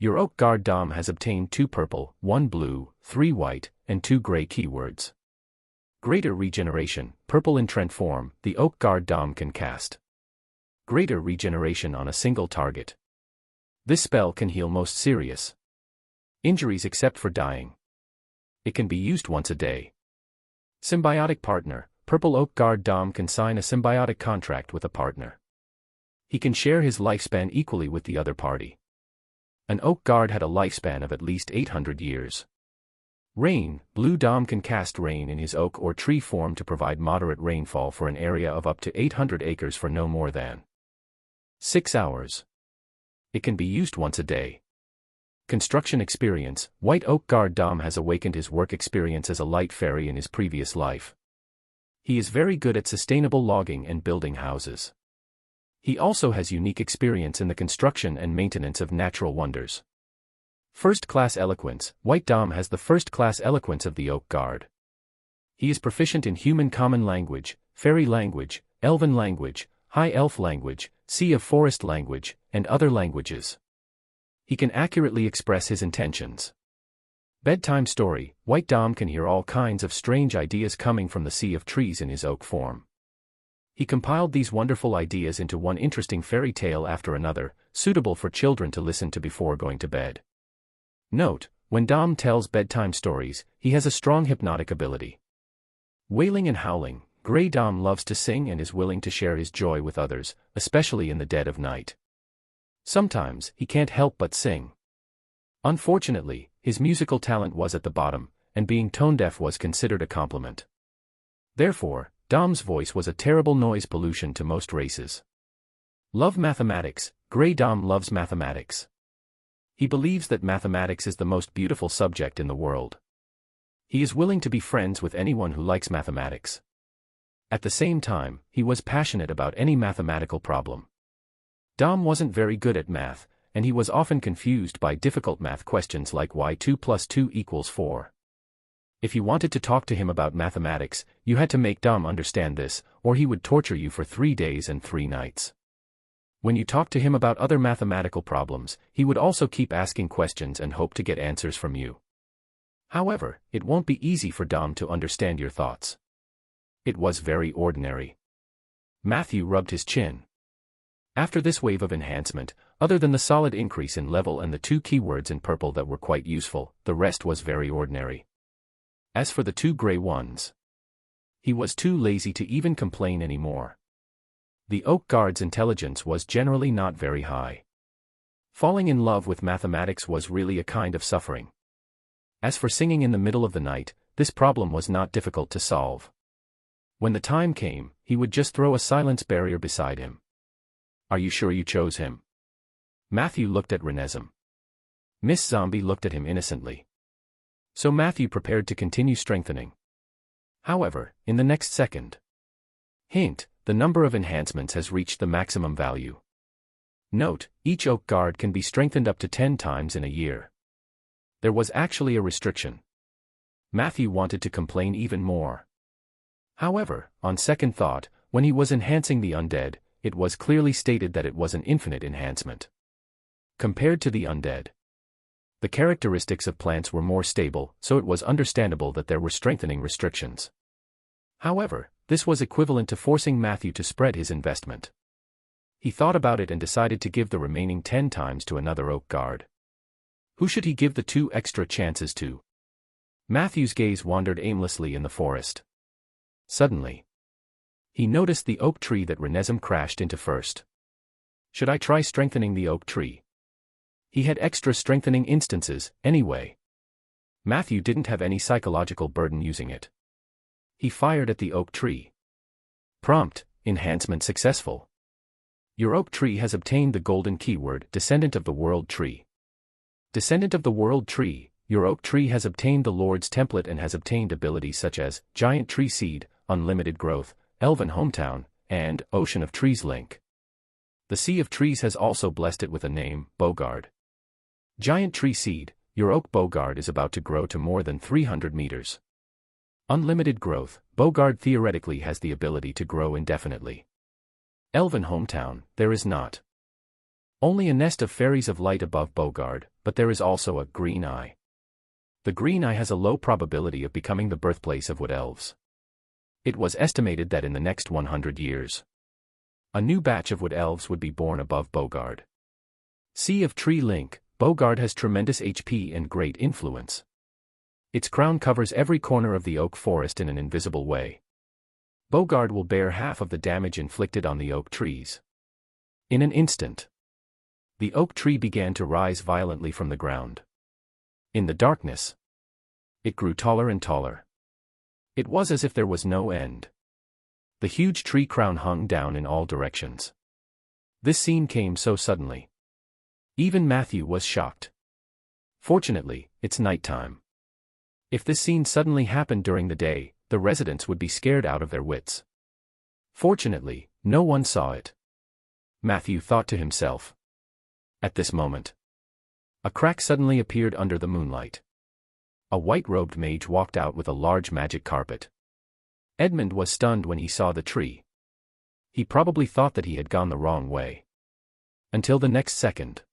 Your oak guard Dom has obtained 2 purple, 1 blue, 3 white, and 2 gray keywords. Greater regeneration, purple in trend form, the oak guard Dom can cast. Greater regeneration on a single target. This spell can heal most serious injuries except for dying. It can be used once a day. Symbiotic partner, purple oak guard Dom can sign a symbiotic contract with a partner. He can share his lifespan equally with the other party. An oak guard had a lifespan of at least 800 years. Rain, blue Dom can cast rain in his oak or tree form to provide moderate rainfall for an area of up to 800 acres for no more than 6 hours. It can be used once a day. Construction experience, white oak guard Dom has awakened his work experience as a light fairy in his previous life. He is very good at sustainable logging and building houses. He also has unique experience in the construction and maintenance of natural wonders. First-class eloquence, white Dom has the first-class eloquence of the oak guard. He is proficient in human common language, fairy language, elven language, high elf language, sea of forest language, and other languages. He can accurately express his intentions. Bedtime story, white Dom can hear all kinds of strange ideas coming from the sea of trees in his oak form. He compiled these wonderful ideas into one interesting fairy tale after another, suitable for children to listen to before going to bed. Note: when Dom tells bedtime stories, he has a strong hypnotic ability. Wailing and howling, Grey Dom loves to sing and is willing to share his joy with others, especially in the dead of night. Sometimes, he can't help but sing. Unfortunately, his musical talent was at the bottom, and being tone-deaf was considered a compliment. Therefore, Dom's voice was a terrible noise pollution to most races. Love mathematics, Grey Dom loves mathematics. He believes that mathematics is the most beautiful subject in the world. He is willing to be friends with anyone who likes mathematics. At the same time, he was passionate about any mathematical problem. Dom wasn't very good at math, and he was often confused by difficult math questions like why 2 + 2 = 4. If you wanted to talk to him about mathematics, you had to make Dom understand this, or he would torture you for 3 days and 3 nights. When you talked to him about other mathematical problems, he would also keep asking questions and hope to get answers from you. However, it won't be easy for Dom to understand your thoughts. It was very ordinary. Matthew rubbed his chin. After this wave of enhancement, other than the solid increase in level and the 2 keywords in purple that were quite useful, the rest was very ordinary. As for the 2 gray ones, he was too lazy to even complain anymore. The Oak Guard's intelligence was generally not very high. Falling in love with mathematics was really a kind of suffering. As for singing in the middle of the night, this problem was not difficult to solve. When the time came, he would just throw a silence barrier beside him. Are you sure you chose him? Matthew looked at Renesm. Miss Zombie looked at him innocently. So Matthew prepared to continue strengthening. However, in the next second. Hint, the number of enhancements has reached the maximum value. Note, each Oak Guard can be strengthened up to 10 times in a year. There was actually a restriction. Matthew wanted to complain even more. However, on second thought, when he was enhancing the undead, it was clearly stated that it was an infinite enhancement. Compared to the undead, the characteristics of plants were more stable, so it was understandable that there were strengthening restrictions. However, this was equivalent to forcing Matthew to spread his investment. He thought about it and decided to give the remaining 10 times to another Oak Guard. Who should he give the 2 extra chances to? Matthew's gaze wandered aimlessly in the forest. Suddenly, he noticed the oak tree that Renesm crashed into first. Should I try strengthening the oak tree? He had extra strengthening instances, anyway. Matthew didn't have any psychological burden using it. He fired at the oak tree. Prompt, enhancement successful. Your oak tree has obtained the golden keyword, Descendant of the World Tree. Descendant of the World Tree, your oak tree has obtained the Lord's template and has obtained abilities such as Giant Tree Seed, Unlimited Growth, Elven Hometown, and Ocean of Trees Link. The Sea of Trees has also blessed it with a name, Bogard. Giant Tree Seed, your oak Bogard is about to grow to more than 300 meters. Unlimited Growth, Bogard theoretically has the ability to grow indefinitely. Elven Hometown, there is not only a nest of fairies of light above Bogard, but there is also a Green Eye. The Green Eye has a low probability of becoming the birthplace of wood elves. It was estimated that in the next 100 years, a new batch of wood elves would be born above Bogard. Sea of Tree Link, Bogard has tremendous HP and great influence. Its crown covers every corner of the oak forest in an invisible way. Bogard will bear half of the damage inflicted on the oak trees. In an instant, the oak tree began to rise violently from the ground. In the darkness, it grew taller and taller. It was as if there was no end. The huge tree crown hung down in all directions. This scene came so suddenly. Even Matthew was shocked. Fortunately, it's nighttime. If this scene suddenly happened during the day, the residents would be scared out of their wits. Fortunately, no one saw it. Matthew thought to himself. At this moment, a crack suddenly appeared under the moonlight. A white-robed mage walked out with a large magic carpet. Edmund was stunned when he saw the tree. He probably thought that he had gone the wrong way. Until the next second.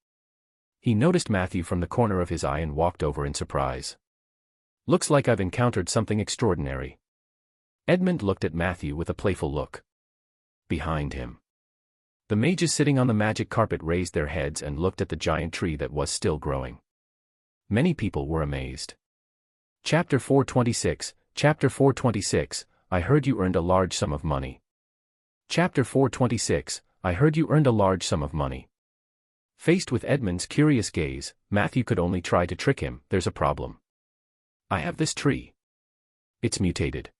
He noticed Matthew from the corner of his eye and walked over in surprise. Looks like I've encountered something extraordinary. Edmund looked at Matthew with a playful look. Behind him, the mages sitting on the magic carpet raised their heads and looked at the giant tree that was still growing. Many people were amazed. Chapter 426, Chapter 426, I heard you earned a large sum of money. Chapter 426, I heard you earned a large sum of money. Faced with Edmund's curious gaze, Matthew could only try to trick him. There's a problem. I have this tree. It's mutated.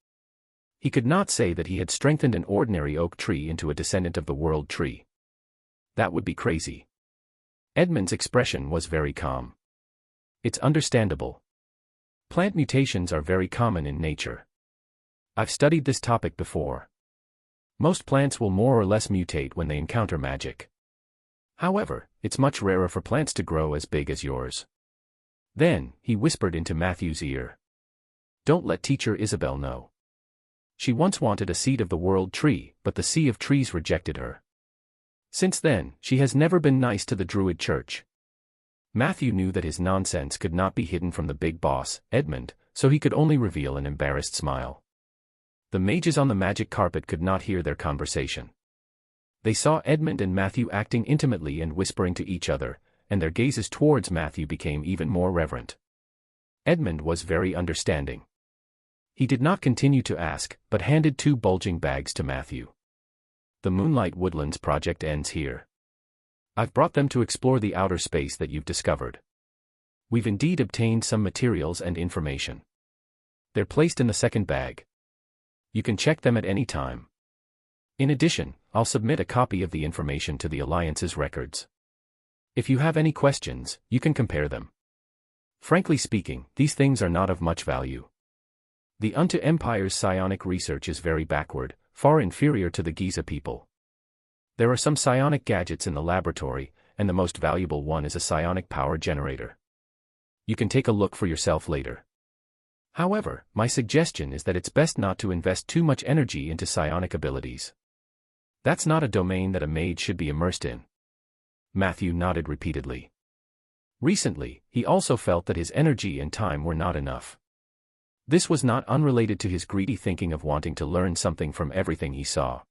He could not say that he had strengthened an ordinary oak tree into a descendant of the world tree. That would be crazy. Edmund's expression was very calm. It's understandable. Plant mutations are very common in nature. I've studied this topic before. Most plants will more or less mutate when they encounter magic. However, it's much rarer for plants to grow as big as yours. Then, he whispered into Matthew's ear. Don't let Teacher Isabel know. She once wanted a seed of the world tree, but the Sea of Trees rejected her. Since then, she has never been nice to the Druid Church. Matthew knew that his nonsense could not be hidden from the big boss, Edmund, so he could only reveal an embarrassed smile. The mages on the magic carpet could not hear their conversation. They saw Edmund and Matthew acting intimately and whispering to each other, and their gazes towards Matthew became even more reverent. Edmund was very understanding. He did not continue to ask, but handed 2 bulging bags to Matthew. The Moonlight Woodlands project ends here. I've brought them to explore the outer space that you've discovered. We've indeed obtained some materials and information. They're placed in the second bag. You can check them at any time. In addition, I'll submit a copy of the information to the Alliance's records. If you have any questions, you can compare them. Frankly speaking, these things are not of much value. The Unto Empire's psionic research is very backward, far inferior to the Giza people. There are some psionic gadgets in the laboratory, and the most valuable one is a psionic power generator. You can take a look for yourself later. However, my suggestion is that it's best not to invest too much energy into psionic abilities. That's not a domain that a mage should be immersed in. Matthew nodded repeatedly. Recently, he also felt that his energy and time were not enough. This was not unrelated to his greedy thinking of wanting to learn something from everything he saw.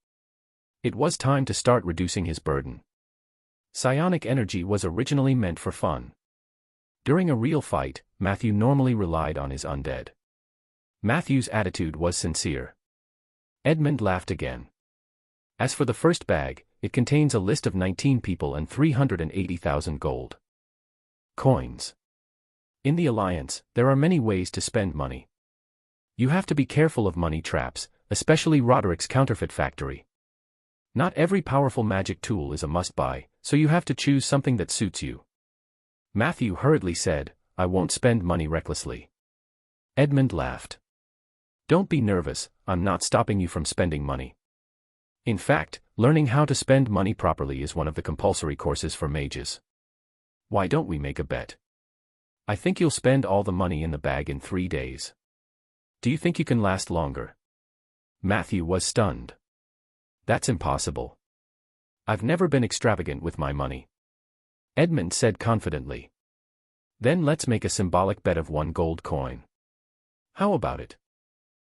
It was time to start reducing his burden. Psionic energy was originally meant for fun. During a real fight, Matthew normally relied on his undead. Matthew's attitude was sincere. Edmund laughed again. As for the first bag, it contains a list of 19 people and 380,000 gold coins. In the Alliance, there are many ways to spend money. You have to be careful of money traps, especially Roderick's counterfeit factory. Not every powerful magic tool is a must-buy, so you have to choose something that suits you. Matthew hurriedly said, I won't spend money recklessly. Edmund laughed. Don't be nervous, I'm not stopping you from spending money. In fact, learning how to spend money properly is one of the compulsory courses for mages. Why don't we make a bet? I think you'll spend all the money in the bag in 3 days. Do you think you can last longer? Matthew was stunned. That's impossible. I've never been extravagant with my money. Edmund said confidently. Then let's make a symbolic bet of 1 gold coin. How about it?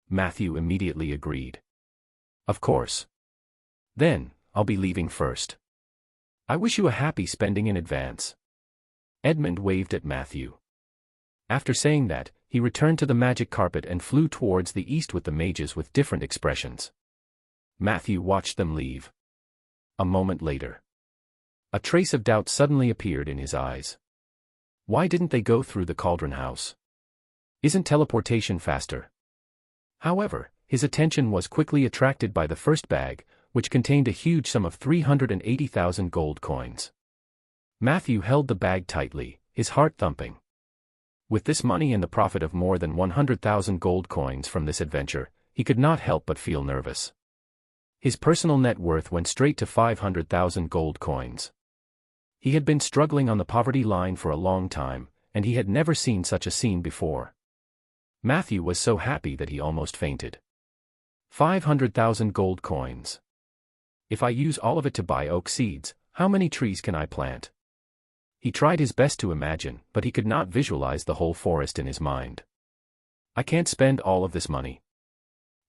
Matthew immediately agreed. Of course. Then, I'll be leaving first. I wish you a happy spending in advance. Edmund waved at Matthew. After saying that, he returned to the magic carpet and flew towards the east with the mages with different expressions. Matthew watched them leave. A moment later, a trace of doubt suddenly appeared in his eyes. Why didn't they go through the cauldron house? Isn't teleportation faster? However, his attention was quickly attracted by the first bag, which contained a huge sum of 380,000 gold coins. Matthew held the bag tightly, his heart thumping. With this money and the profit of more than 100,000 gold coins from this adventure, he could not help but feel nervous. His personal net worth went straight to 500,000 gold coins. He had been struggling on the poverty line for a long time, and he had never seen such a scene before. Matthew was so happy that he almost fainted. 500,000 gold coins. If I use all of it to buy oak seeds, how many trees can I plant? He tried his best to imagine, but he could not visualize the whole forest in his mind. I can't spend all of this money.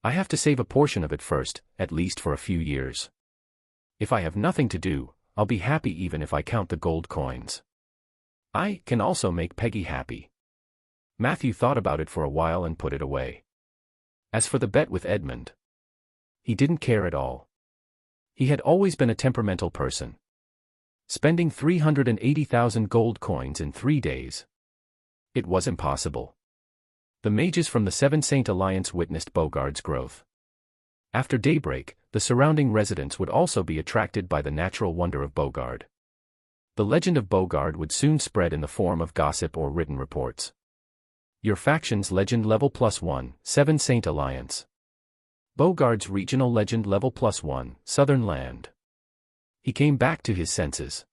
I have to save a portion of it first, at least for a few years. If I have nothing to do, I'll be happy even if I count the gold coins. I can also make Peggy happy. Matthew thought about it for a while and put it away. As for the bet with Edmund, he didn't care at all. He had always been a temperamental person. Spending 380,000 gold coins in 3 days. It was impossible. The mages from the Seven Saint Alliance witnessed Bogard's growth. After daybreak, the surrounding residents would also be attracted by the natural wonder of Bogard. The legend of Bogard would soon spread in the form of gossip or written reports. Your faction's legend level +1, Seven Saint Alliance. Bogard's regional legend level +1, Southern Land. He came back to his senses.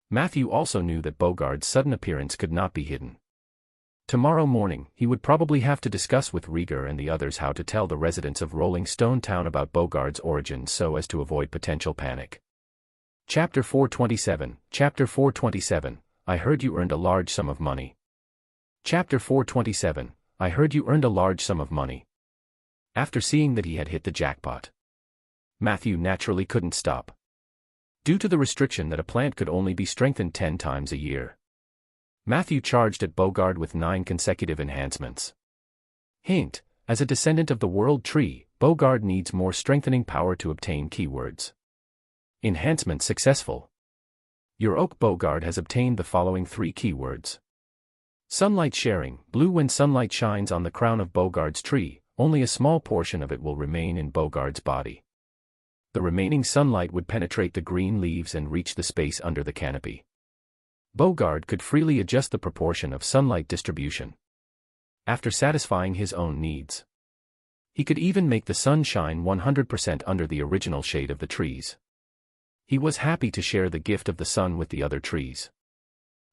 Matthew also knew that Bogard's sudden appearance could not be hidden. Tomorrow morning, he would probably have to discuss with Rieger and the others how to tell the residents of Rolling Stone Town about Bogard's origins so as to avoid potential panic. Chapter 427, I heard you earned a large sum of money. Chapter 427, I heard you earned a large sum of money. After seeing that he had hit the jackpot, Matthew naturally couldn't stop. Due to the restriction that a plant could only be strengthened 10 times a year, Matthew charged at Bogard with 9 consecutive enhancements. Hint: as a descendant of the World Tree, Bogard needs more strengthening power to obtain keywords. Enhancement successful. Your Oak Bogard has obtained the following 3 keywords. Sunlight sharing, blue. When sunlight shines on the crown of Bogard's tree, only a small portion of it will remain in Bogard's body. The remaining sunlight would penetrate the green leaves and reach the space under the canopy. Bogard could freely adjust the proportion of sunlight distribution after satisfying his own needs. He could even make the sun shine 100% under the original shade of the trees. He was happy to share the gift of the sun with the other trees.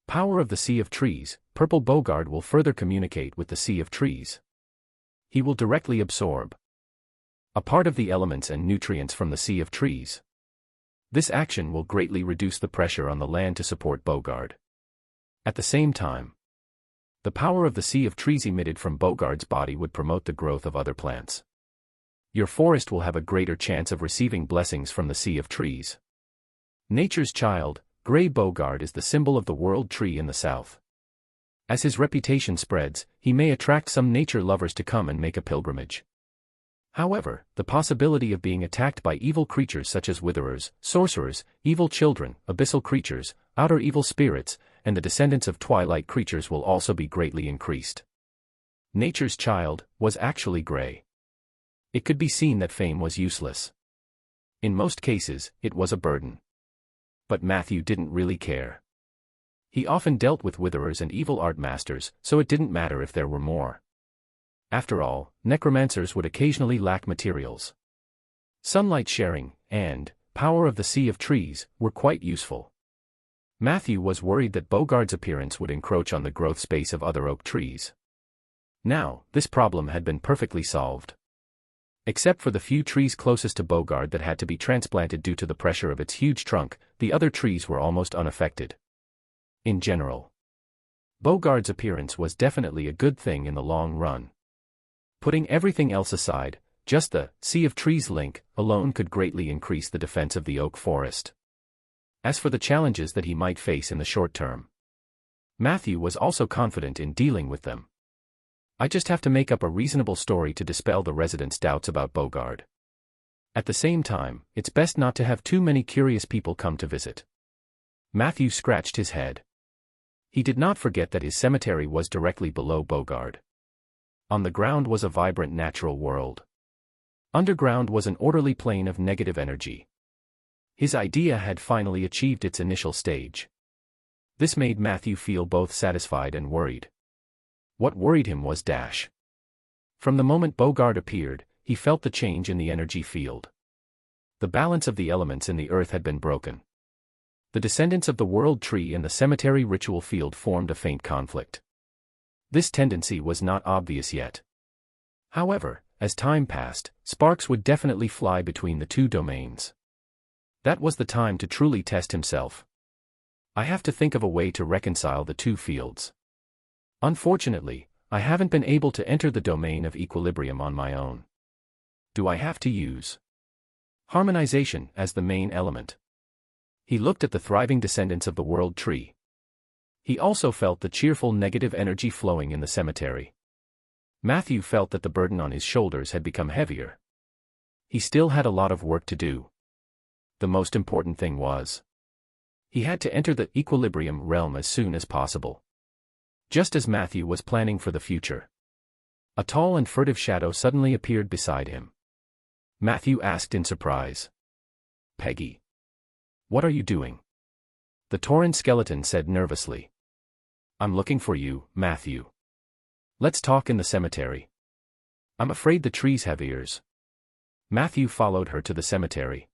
Power of the Sea of Trees, Purple Bogard will further communicate with the Sea of Trees. He will directly absorb a part of the elements and nutrients from the Sea of Trees. This action will greatly reduce the pressure on the land to support Bogard. At the same time, the power of the Sea of Trees emitted from Bogard's body would promote the growth of other plants. Your forest will have a greater chance of receiving blessings from the Sea of Trees. Nature's child, Grey Bogard is the symbol of the World Tree in the south. As his reputation spreads, he may attract some nature lovers to come and make a pilgrimage. However, the possibility of being attacked by evil creatures such as witherers, sorcerers, evil children, abyssal creatures, outer evil spirits, and the descendants of twilight creatures will also be greatly increased. Nature's child was actually gray. It could be seen that fame was useless. In most cases, it was a burden. But Matthew didn't really care. He often dealt with witherers and evil art masters, so it didn't matter if there were more. After all, necromancers would occasionally lack materials. Sunlight sharing and power of the Sea of Trees were quite useful. Matthew was worried that Bogard's appearance would encroach on the growth space of other oak trees. Now, this problem had been perfectly solved. Except for the few trees closest to Bogard that had to be transplanted due to the pressure of its huge trunk, the other trees were almost unaffected. In general, Bogard's appearance was definitely a good thing in the long run. Putting everything else aside, just the Sea of Trees link alone could greatly increase the defense of the oak forest. As for the challenges that he might face in the short term, Matthew was also confident in dealing with them. I just have to make up a reasonable story to dispel the residents' doubts about Bogard. At the same time, it's best not to have too many curious people come to visit. Matthew scratched his head. He did not forget that his cemetery was directly below Bogard. On the ground was a vibrant natural world. Underground was an orderly plane of negative energy. His idea had finally achieved its initial stage. This made Matthew feel both satisfied and worried. What worried him was Dash. From the moment Bogard appeared, he felt the change in the energy field. The balance of the elements in the earth had been broken. The descendants of the World Tree and the cemetery ritual field formed a faint conflict. This tendency was not obvious yet. However, as time passed, sparks would definitely fly between the two domains. That was the time to truly test himself. I have to think of a way to reconcile the two fields. Unfortunately, I haven't been able to enter the domain of equilibrium on my own. Do I have to use harmonization as the main element? He looked at the thriving descendants of the World Tree. He also felt the cheerful negative energy flowing in the cemetery. Matthew felt that the burden on his shoulders had become heavier. He still had a lot of work to do. The most important thing was, he had to enter the equilibrium realm as soon as possible. Just as Matthew was planning for the future, a tall and furtive shadow suddenly appeared beside him. Matthew asked in surprise, "Peggy, what are you doing?" The Tauren skeleton said nervously, "I'm looking for you, Matthew. Let's talk in the cemetery. I'm afraid the trees have ears." Matthew followed her to the cemetery.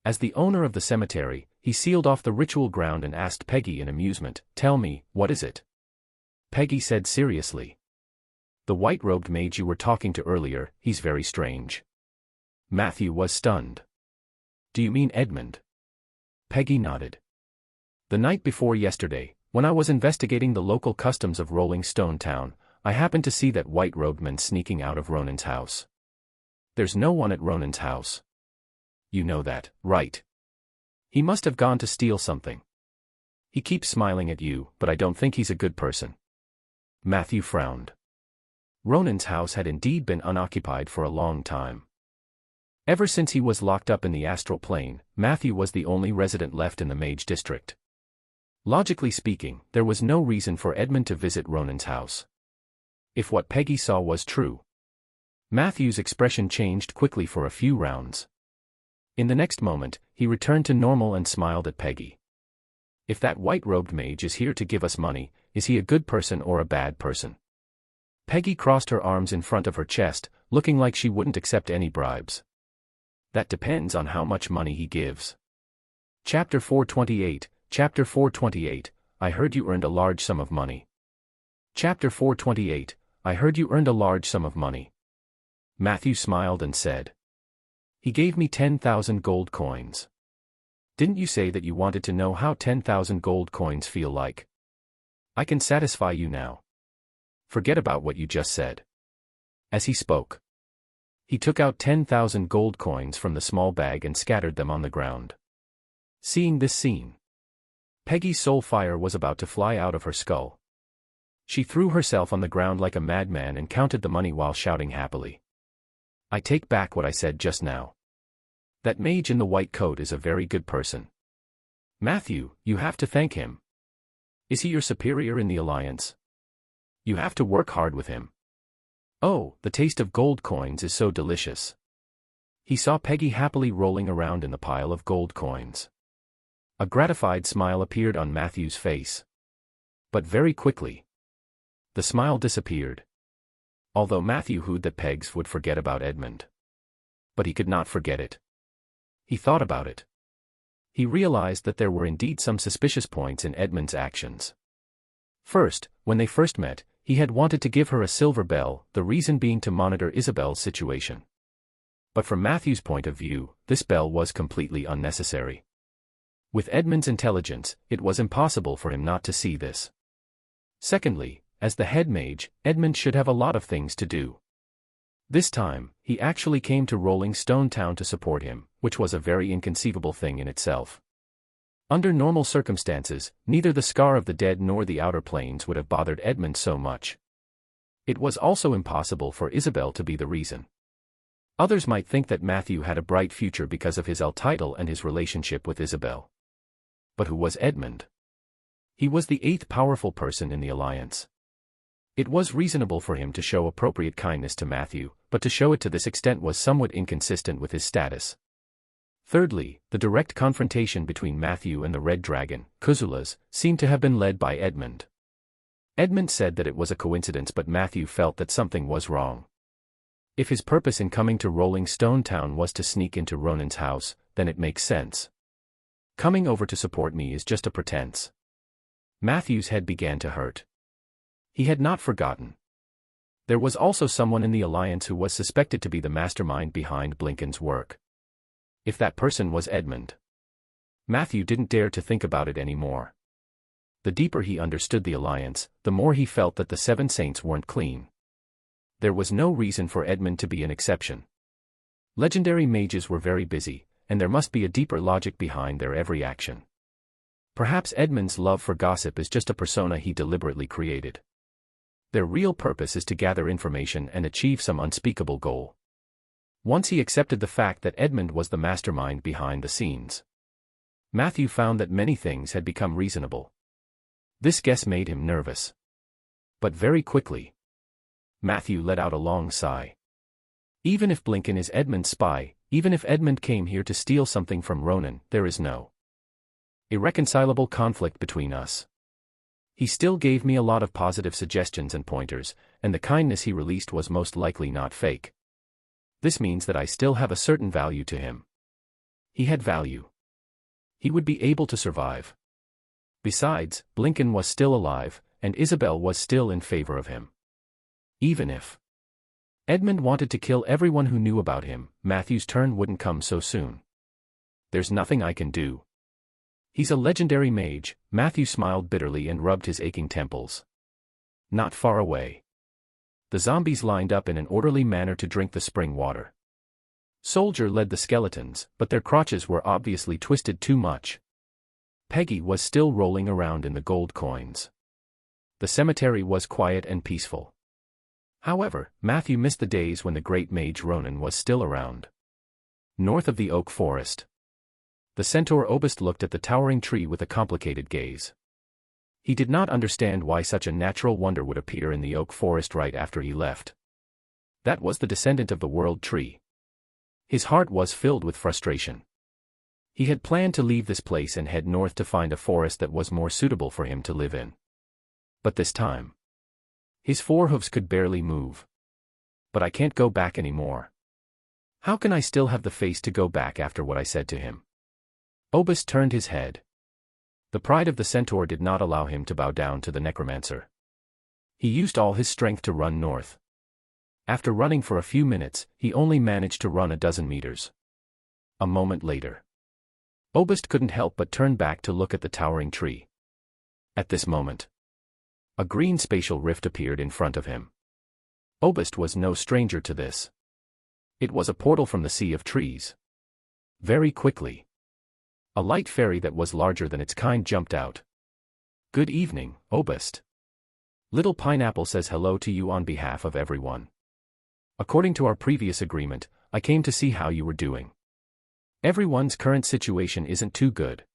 As the owner of the cemetery, he sealed off the ritual ground and asked Peggy in amusement, "Tell me, what is it?" Peggy said seriously, "The white-robed mage you were talking to earlier, he's very strange." Matthew was stunned. "Do you mean Edmund?" Peggy nodded. "The night before yesterday, When I was investigating the local customs of Rolling Stone Town, I happened to see that white-robed man sneaking out of Ronan's house. There's no one at Ronan's house. You know that, right? He must have gone to steal something. He keeps smiling at you, but I don't think he's a good person. Matthew frowned. Ronan's house had indeed been unoccupied for a long time. Ever since he was locked up in the astral plane, Matthew was the only resident left in the Mage District. Logically speaking, there was no reason for Edmund to visit Ronan's house. If what Peggy saw was true. Matthew's expression changed quickly for a few rounds. In the next moment, he returned to normal and smiled at Peggy. If that white-robed mage is here to give us money, is he a good person or a bad person? Peggy crossed her arms in front of her chest, looking like she wouldn't accept any bribes. That depends on how much money he gives. Chapter 428, Chapter 428, I heard you earned a large sum of money. Chapter 428, I heard you earned a large sum of money. Matthew smiled and said. He gave me 10,000 gold coins. Didn't you say that you wanted to know how 10,000 gold coins feel like? I can satisfy you now. Forget about what you just said. As he spoke, he took out 10,000 gold coins from the small bag and scattered them on the ground. Seeing this scene, Peggy's soul fire was about to fly out of her skull. She threw herself on the ground like a madman and counted the money while shouting happily. I take back what I said just now. That mage in the white coat is a very good person. Matthew, you have to thank him. Is he your superior in the Alliance? You have to work hard with him. Oh, the taste of gold coins is so delicious. He saw Peggy happily rolling around in the pile of gold coins. A gratified smile appeared on Matthew's face. But very quickly, the smile disappeared. Although Matthew hoped that Pegs would forget about Edmund. But he could not forget it. He thought about it. He realized that there were indeed some suspicious points in Edmund's actions. First, when they first met, he had wanted to give her a silver bell, the reason being to monitor Isabel's situation. But from Matthew's point of view, this bell was completely unnecessary. With Edmund's intelligence, it was impossible for him not to see this. Secondly, as the head mage, Edmund should have a lot of things to do. This time, he actually came to Rolling Stone Town to support him, which was a very inconceivable thing in itself. Under normal circumstances, neither the Scar of the Dead nor the Outer Planes would have bothered Edmund so much. It was also impossible for Isabel to be the reason. Others might think that Matthew had a bright future because of his title and his relationship with Isabel. But who was Edmund? He was the 8th powerful person in the Alliance. It was reasonable for him to show appropriate kindness to Matthew, but to show it to this extent was somewhat inconsistent with his status. Thirdly, the direct confrontation between Matthew and the Red Dragon, Kuzulas, seemed to have been led by Edmund. Edmund said that it was a coincidence, but Matthew felt that something was wrong. If his purpose in coming to Rolling Stone Town was to sneak into Ronan's house, then it makes sense. Coming over to support me is just a pretense. Matthew's head began to hurt. He had not forgotten. There was also someone in the Alliance who was suspected to be the mastermind behind Blinken's work. If that person was Edmund. Matthew didn't dare to think about it anymore. The deeper he understood the Alliance, the more he felt that the Seven Saints weren't clean. There was no reason for Edmund to be an exception. Legendary mages were very busy, and there must be a deeper logic behind their every action. Perhaps Edmund's love for gossip is just a persona he deliberately created. Their real purpose is to gather information and achieve some unspeakable goal. Once he accepted the fact that Edmund was the mastermind behind the scenes, Matthew found that many things had become reasonable. This guess made him nervous. But very quickly, Matthew let out a long sigh. Even if Blinken is Edmund's spy, even if Edmund came here to steal something from Ronan, there is no irreconcilable conflict between us. He still gave me a lot of positive suggestions and pointers, and the kindness he released was most likely not fake. This means that I still have a certain value to him. He had value. He would be able to survive. Besides, Blinken was still alive, and Isabel was still in favor of him. Even if Edmund wanted to kill everyone who knew about him, Matthew's turn wouldn't come so soon. There's nothing I can do. He's a legendary mage, Matthew smiled bitterly and rubbed his aching temples. Not far away. The zombies lined up in an orderly manner to drink the spring water. Soldier led the skeletons, but their crotches were obviously twisted too much. Peggy was still rolling around in the gold coins. The cemetery was quiet and peaceful. However, Matthew missed the days when the great mage Ronan was still around. North of the oak forest. The centaur Obist looked at the towering tree with a complicated gaze. He did not understand why such a natural wonder would appear in the oak forest right after he left. That was the descendant of the world tree. His heart was filled with frustration. He had planned to leave this place and head north to find a forest that was more suitable for him to live in. But this time, his forehoofs could barely move. But I can't go back anymore. How can I still have the face to go back after what I said to him? Obist turned his head. The pride of the centaur did not allow him to bow down to the necromancer. He used all his strength to run north. After running for a few minutes, he only managed to run a dozen meters. A moment later, Obist couldn't help but turn back to look at the towering tree. At this moment, a green spatial rift appeared in front of him. Obist was no stranger to this. It was a portal from the sea of trees. Very quickly, a light fairy that was larger than its kind jumped out. Good evening, Obist. Little Pineapple says hello to you on behalf of everyone. According to our previous agreement, I came to see how you were doing. Everyone's current situation isn't too good.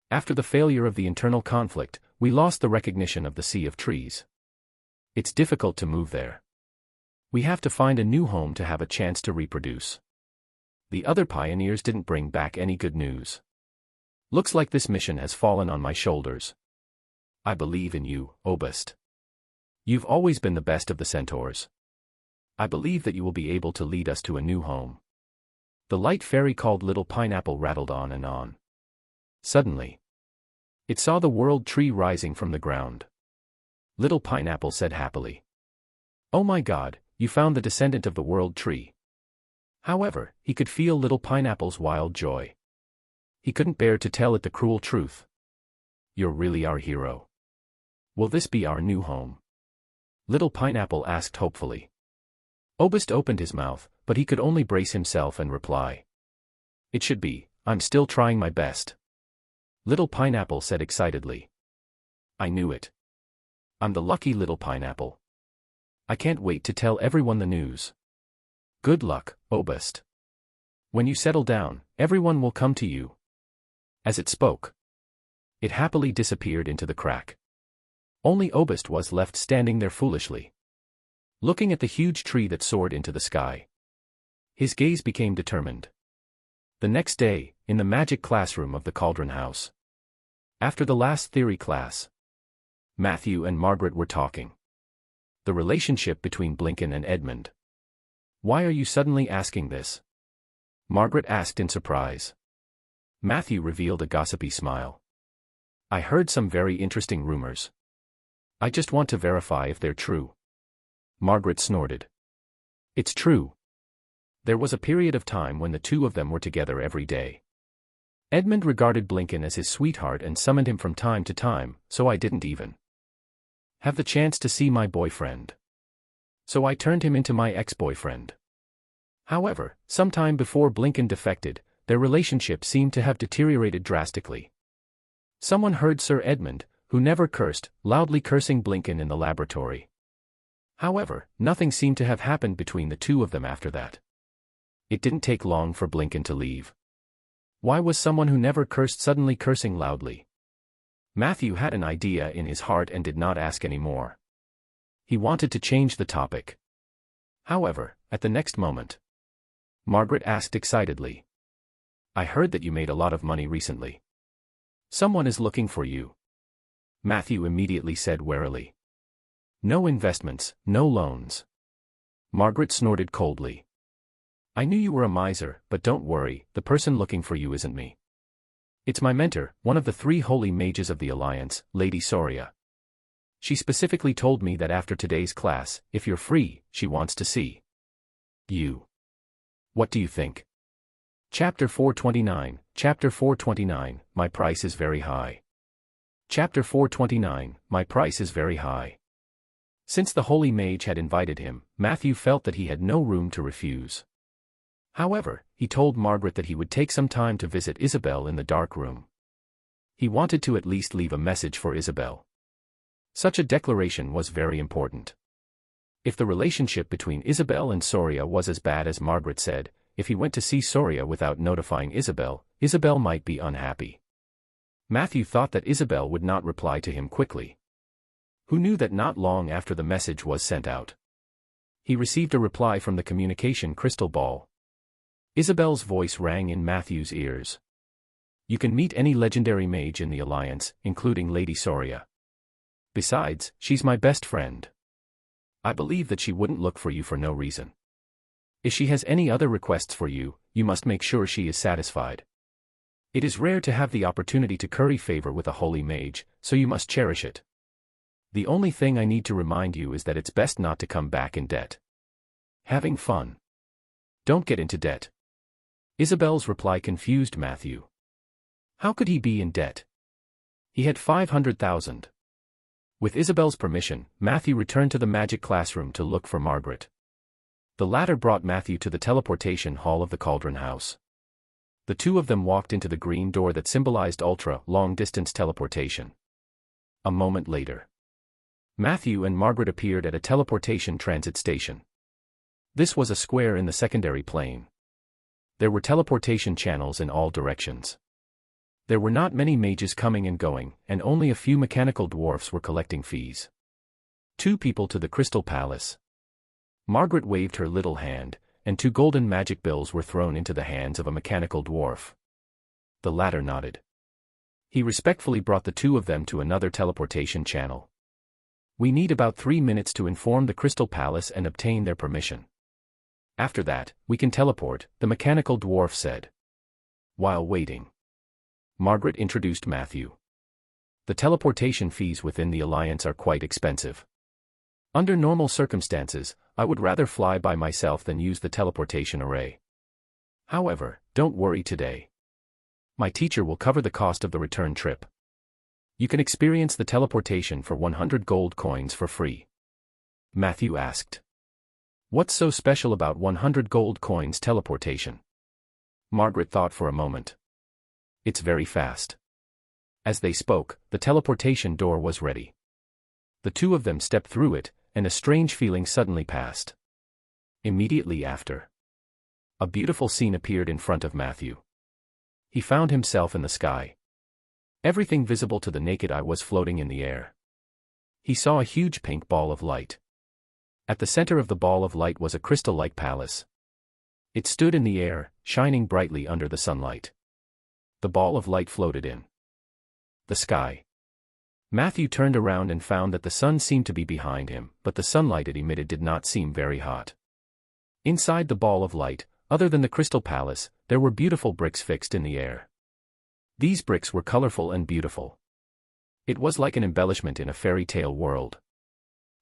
After the failure of the internal conflict, we lost the recognition of the sea of trees. It's difficult to move there. We have to find a new home to have a chance to reproduce. The other pioneers didn't bring back any good news. Looks like this mission has fallen on my shoulders. I believe in you, Obist. You've always been the best of the centaurs. I believe that you will be able to lead us to a new home. The light fairy called Little Pineapple rattled on and on. Suddenly, it saw the world tree rising from the ground. Little Pineapple said happily, "Oh my God, you found the descendant of the world tree." However, he could feel Little Pineapple's wild joy. He couldn't bear to tell it the cruel truth. "You're really our hero. Will this be our new home?" Little Pineapple asked hopefully. Obist opened his mouth, but he could only brace himself and reply, "It should be. I'm still trying my best." Little Pineapple said excitedly, "I knew it. I'm the lucky Little Pineapple. I can't wait to tell everyone the news. Good luck, Obist. When you settle down, everyone will come to you." As it spoke, it happily disappeared into the crack. Only Obist was left standing there foolishly, looking at the huge tree that soared into the sky. His gaze became determined. The next day, in the magic classroom of the Cauldron House. After the last theory class, Matthew and Margaret were talking. The relationship between Blinken and Edmund. "Why are you suddenly asking this?" Margaret asked in surprise. Matthew revealed a gossipy smile. "I heard some very interesting rumors. I just want to verify if they're true." Margaret snorted. "It's true. There was a period of time when the two of them were together every day. Edmund regarded Blinken as his sweetheart and summoned him from time to time, so I didn't even have the chance to see my boyfriend. So I turned him into my ex-boyfriend. However, sometime before Blinken defected, their relationship seemed to have deteriorated drastically. Someone heard Sir Edmund, who never cursed, loudly cursing Blinken in the laboratory. However, nothing seemed to have happened between the two of them after that. It didn't take long for Blinken to leave. Why was someone who never cursed suddenly cursing loudly? Matthew had an idea in his heart and did not ask any more. He wanted to change the topic. However, at the next moment, Margaret asked excitedly, "I heard that you made a lot of money recently. Someone is looking for you." Matthew immediately said warily, "No investments, no loans." Margaret snorted coldly. "I knew you were a miser, but don't worry, the person looking for you isn't me. It's my mentor, one of the 3 holy mages of the Alliance, Lady Soria. She specifically told me that after today's class, if you're free, she wants to see you. What do you think?" Chapter 429, Chapter 429, My price is very high. Chapter 429, My price is very high. Since the holy mage had invited him, Matthew felt that he had no room to refuse. However, he told Margaret that he would take some time to visit Isabel in the dark room. He wanted to at least leave a message for Isabel. Such a declaration was very important. If the relationship between Isabel and Soria was as bad as Margaret said, if he went to see Soria without notifying Isabel, Isabel might be unhappy. Matthew thought that Isabel would not reply to him quickly. Who knew that not long after the message was sent out, he received a reply from the communication crystal ball. Isabel's voice rang in Matthew's ears. You can meet any legendary mage in the Alliance, including Lady Soria. Besides, she's my best friend. I believe that she wouldn't look for you for no reason. If she has any other requests for you, you must make sure she is satisfied. It is rare to have the opportunity to curry favor with a holy mage, so you must cherish it. The only thing I need to remind you is that it's best not to come back in debt. Having fun. Don't get into debt. Isabel's reply confused Matthew. How could he be in debt? He had 500,000. With Isabel's permission, Matthew returned to the magic classroom to look for Margaret. The latter brought Matthew to the teleportation hall of the Cauldron House. The two of them walked into the green door that symbolized ultra-long-distance teleportation. A moment later, Matthew and Margaret appeared at a teleportation transit station. This was a square in the secondary plane. There were teleportation channels in all directions. There were not many mages coming and going, and only a few mechanical dwarfs were collecting fees. 2 people to the Crystal Palace. Margaret waved her little hand, and 2 golden magic bills were thrown into the hands of a mechanical dwarf. The latter nodded. He respectfully brought the 2 of them to another teleportation channel. We need about 3 minutes to inform the Crystal Palace and obtain their permission. After that, we can teleport, the mechanical dwarf said. While waiting, Margaret introduced Matthew. The teleportation fees within the Alliance are quite expensive. Under normal circumstances, I would rather fly by myself than use the teleportation array. However, don't worry today. My teacher will cover the cost of the return trip. You can experience the teleportation for 100 gold coins for free. Matthew asked. What's so special about 100 gold coins teleportation? Margaret thought for a moment. It's very fast. As they spoke, the teleportation door was ready. The 2 of them stepped through it, and a strange feeling suddenly passed. Immediately after, a beautiful scene appeared in front of Matthew. He found himself in the sky. Everything visible to the naked eye was floating in the air. He saw a huge pink ball of light. At the center of the ball of light was a crystal-like palace. It stood in the air, shining brightly under the sunlight. The ball of light floated in the sky. Matthew turned around and found that the sun seemed to be behind him, but the sunlight it emitted did not seem very hot. Inside the ball of light, other than the crystal palace, there were beautiful bricks fixed in the air. These bricks were colorful and beautiful. It was like an embellishment in a fairy tale world.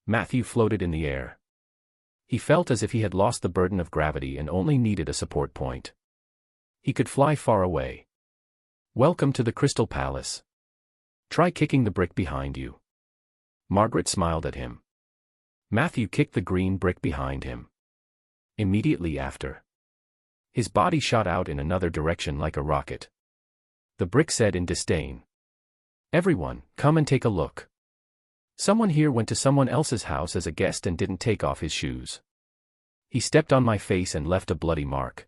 Matthew floated in the air. He felt as if he had lost the burden of gravity and only needed a support point. He could fly far away. Welcome to the Crystal Palace. Try kicking the brick behind you. Margaret smiled at him. Matthew kicked the green brick behind him. Immediately after, his body shot out in another direction like a rocket. The brick said in disdain, "Everyone, come and take a look. Someone here went to someone else's house as a guest and didn't take off his shoes. He stepped on my face and left a bloody mark.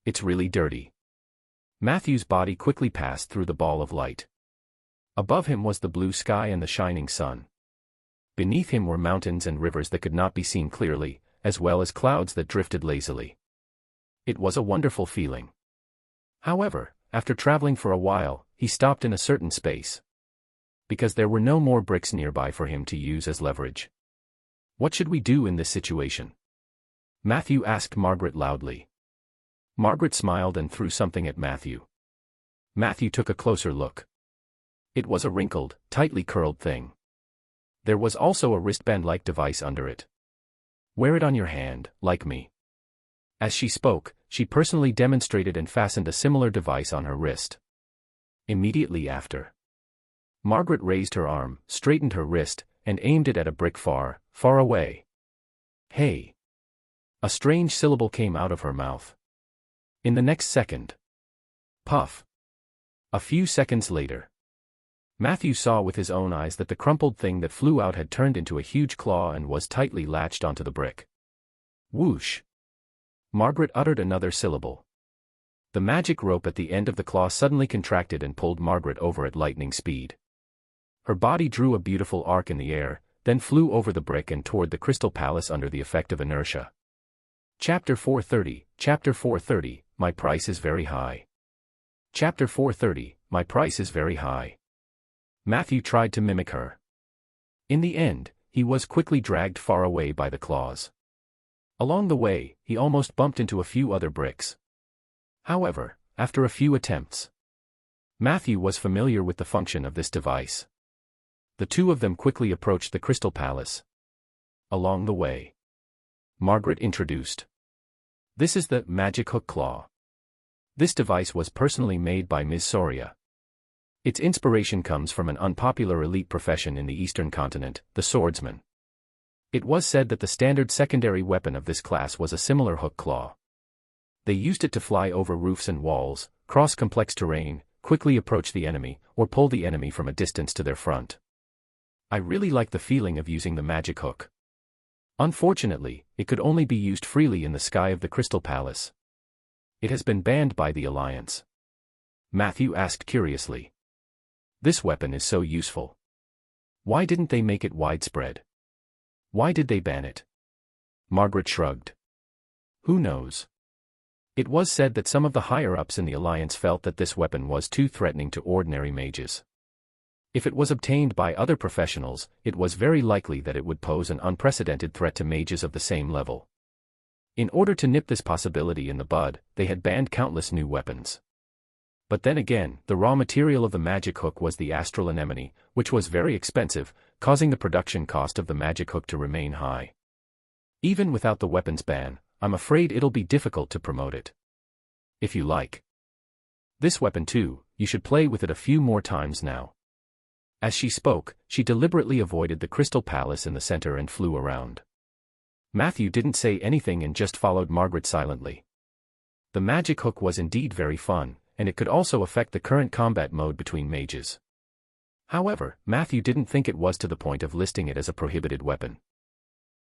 It's really dirty." Matthew's body quickly passed through the ball of light. Above him was the blue sky and the shining sun. Beneath him were mountains and rivers that could not be seen clearly, as well as clouds that drifted lazily. It was a wonderful feeling. However, after traveling for a while, he stopped in a certain space. Because there were no more bricks nearby for him to use as leverage. What should we do in this situation? Matthew asked Margaret loudly. Margaret smiled and threw something at Matthew. Matthew took a closer look. It was a wrinkled, tightly curled thing. There was also a wristband-like device under it. Wear it on your hand, like me. As she spoke, she personally demonstrated and fastened a similar device on her wrist. Immediately after, Margaret raised her arm, straightened her wrist, and aimed it at a brick far, far away. "Hey!" A strange syllable came out of her mouth. In the next second, puff. A few seconds later, Matthew saw with his own eyes that the crumpled thing that flew out had turned into a huge claw and was tightly latched onto the brick. Whoosh! Margaret uttered another syllable. The magic rope at the end of the claw suddenly contracted and pulled Margaret over at lightning speed. Her body drew a beautiful arc in the air, then flew over the brick and toward the crystal palace under the effect of inertia. Chapter 430, My price is very high. Chapter 430, My price is very high. Matthew tried to mimic her. In the end, he was quickly dragged far away by the claws. Along the way, he almost bumped into a few other bricks. However, after a few attempts, Matthew was familiar with the function of this device. The two of them quickly approached the crystal palace. Along the way, Margaret introduced. This is the magic hook claw. This device was personally made by Ms. Soria. Its inspiration comes from an unpopular elite profession in the Eastern continent, the swordsman. It was said that the standard secondary weapon of this class was a similar hook claw. They used it to fly over roofs and walls, cross complex terrain, quickly approach the enemy, or pull the enemy from a distance to their front. I really like the feeling of using the magic hook. Unfortunately, it could only be used freely in the sky of the Crystal Palace. It has been banned by the Alliance. Matthew asked curiously. This weapon is so useful. Why didn't they make it widespread? Why did they ban it? Margaret shrugged. Who knows? It was said that some of the higher-ups in the Alliance felt that this weapon was too threatening to ordinary mages. If it was obtained by other professionals, it was very likely that it would pose an unprecedented threat to mages of the same level. In order to nip this possibility in the bud, they had banned countless new weapons. But then again, the raw material of the magic hook was the astral anemone, which was very expensive, causing the production cost of the magic hook to remain high. Even without the weapons ban, I'm afraid it'll be difficult to promote it. If you like this weapon too, you should play with it a few more times now. As she spoke, she deliberately avoided the crystal palace in the center and flew around. Matthew didn't say anything and just followed Margaret silently. The magic hook was indeed very fun, and it could also affect the current combat mode between mages. However, Matthew didn't think it was to the point of listing it as a prohibited weapon.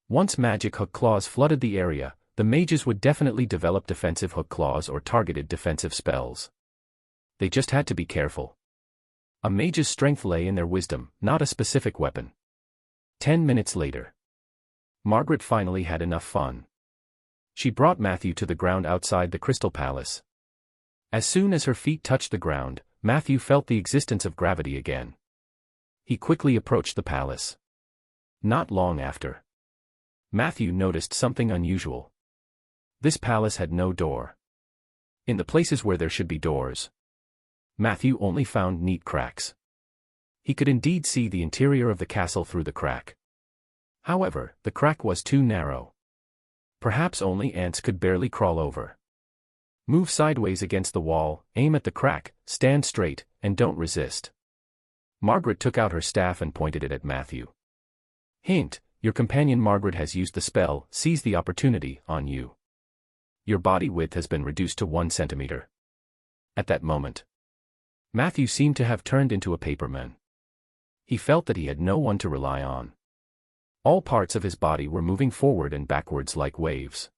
Once magic hook claws flooded the area, the mages would definitely develop defensive hook claws or targeted defensive spells. They just had to be careful. A mage's strength lay in their wisdom, not a specific weapon. 10 minutes later, Margaret finally had enough fun. She brought Matthew to the ground outside the Crystal Palace. As soon as her feet touched the ground, Matthew felt the existence of gravity again. He quickly approached the palace. Not long after, Matthew noticed something unusual. This palace had no door. In the places where there should be doors, Matthew only found neat cracks. He could indeed see the interior of the castle through the crack. However, the crack was too narrow. Perhaps only ants could barely crawl over. Move sideways against the wall, aim at the crack, stand straight, and don't resist. Margaret took out her staff and pointed it at Matthew. Hint, your companion Margaret has used the spell, Seize the Opportunity, on you. Your body width has been reduced to 1 centimeter. At that moment, Matthew seemed to have turned into a paperman. He felt that he had no one to rely on. All parts of his body were moving forward and backwards like waves.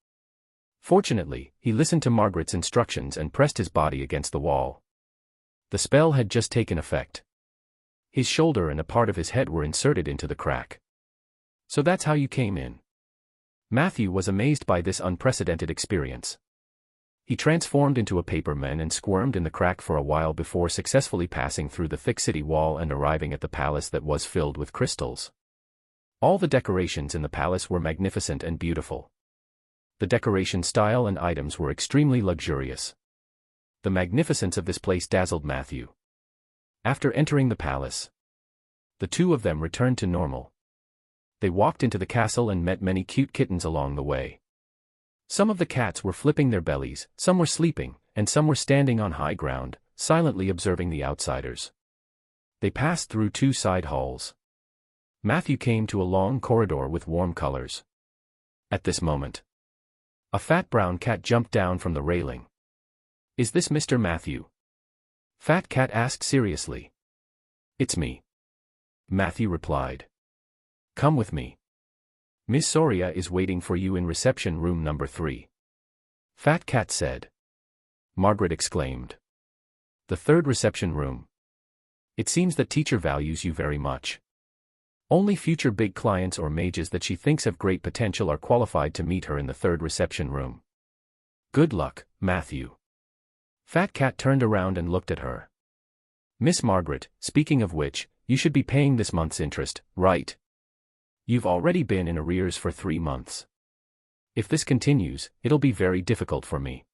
Fortunately, he listened to Margaret's instructions and pressed his body against the wall. The spell had just taken effect. His shoulder and a part of his head were inserted into the crack. So that's how you came in. Matthew was amazed by this unprecedented experience. He transformed into a paperman and squirmed in the crack for a while before successfully passing through the thick city wall and arriving at the palace that was filled with crystals. All the decorations in the palace were magnificent and beautiful. The decoration style and items were extremely luxurious. The magnificence of this place dazzled Matthew. After entering the palace, the two of them returned to normal. They walked into the castle and met many cute kittens along the way. Some of the cats were flipping their bellies, some were sleeping, and some were standing on high ground, silently observing the outsiders. They passed through 2 side halls. Matthew came to a long corridor with warm colors. At this moment, a fat brown cat jumped down from the railing. "Is this Mr. Matthew?" Fat cat asked seriously. "It's me," Matthew replied. "Come with me. Miss Soria is waiting for you in reception room number 3. Fat cat said. Margaret exclaimed. "The 3rd reception room. It seems that teacher values you very much. Only future big clients or mages that she thinks have great potential are qualified to meet her in the 3rd reception room. Good luck, Matthew." Fat cat turned around and looked at her. "Miss Margaret, speaking of which, you should be paying this month's interest, right? You've already been in arrears for 3 months. If this continues, it'll be very difficult for me,"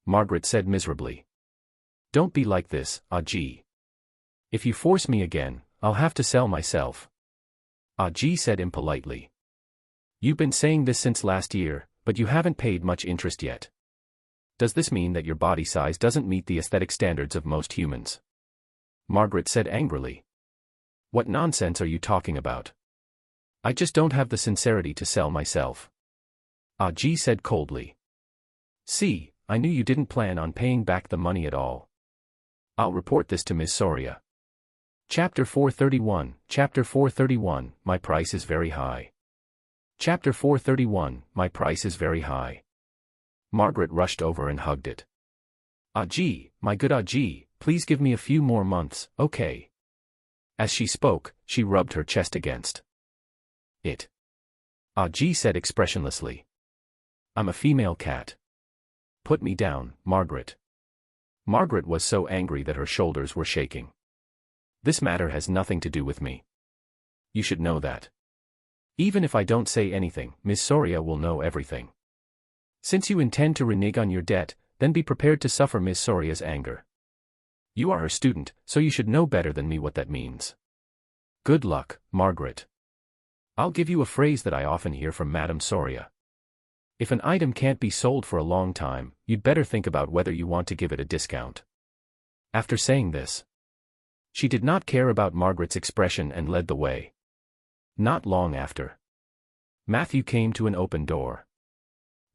Margaret said miserably. "Don't be like this, Audie. If you force me again, I'll have to sell myself," Audie said impolitely. "You've been saying this since last year, but you haven't paid much interest yet. Does this mean that your body size doesn't meet the aesthetic standards of most humans?" Margaret said angrily. "What nonsense are you talking about? I just don't have the sincerity to sell myself," Audie said coldly. "See, I knew you didn't plan on paying back the money at all. I'll report this to Miss Soria." Chapter 431, My price is very high. Chapter 431, My price is very high. Margaret rushed over and hugged it. "Audie, my good Audie, please give me a few more months, okay?" As she spoke, she rubbed her chest against it. Audie said expressionlessly. "I'm a female cat. Put me down, Margaret." Margaret was so angry that her shoulders were shaking. "This matter has nothing to do with me. You should know that. Even if I don't say anything, Miss Soria will know everything. Since you intend to renege on your debt, then be prepared to suffer Miss Soria's anger. You are her student, so you should know better than me what that means. Good luck, Margaret. I'll give you a phrase that I often hear from Madame Soria. If an item can't be sold for a long time, you'd better think about whether you want to give it a discount." After saying this, she did not care about Margaret's expression and led the way. Not long after, Matthew came to an open door.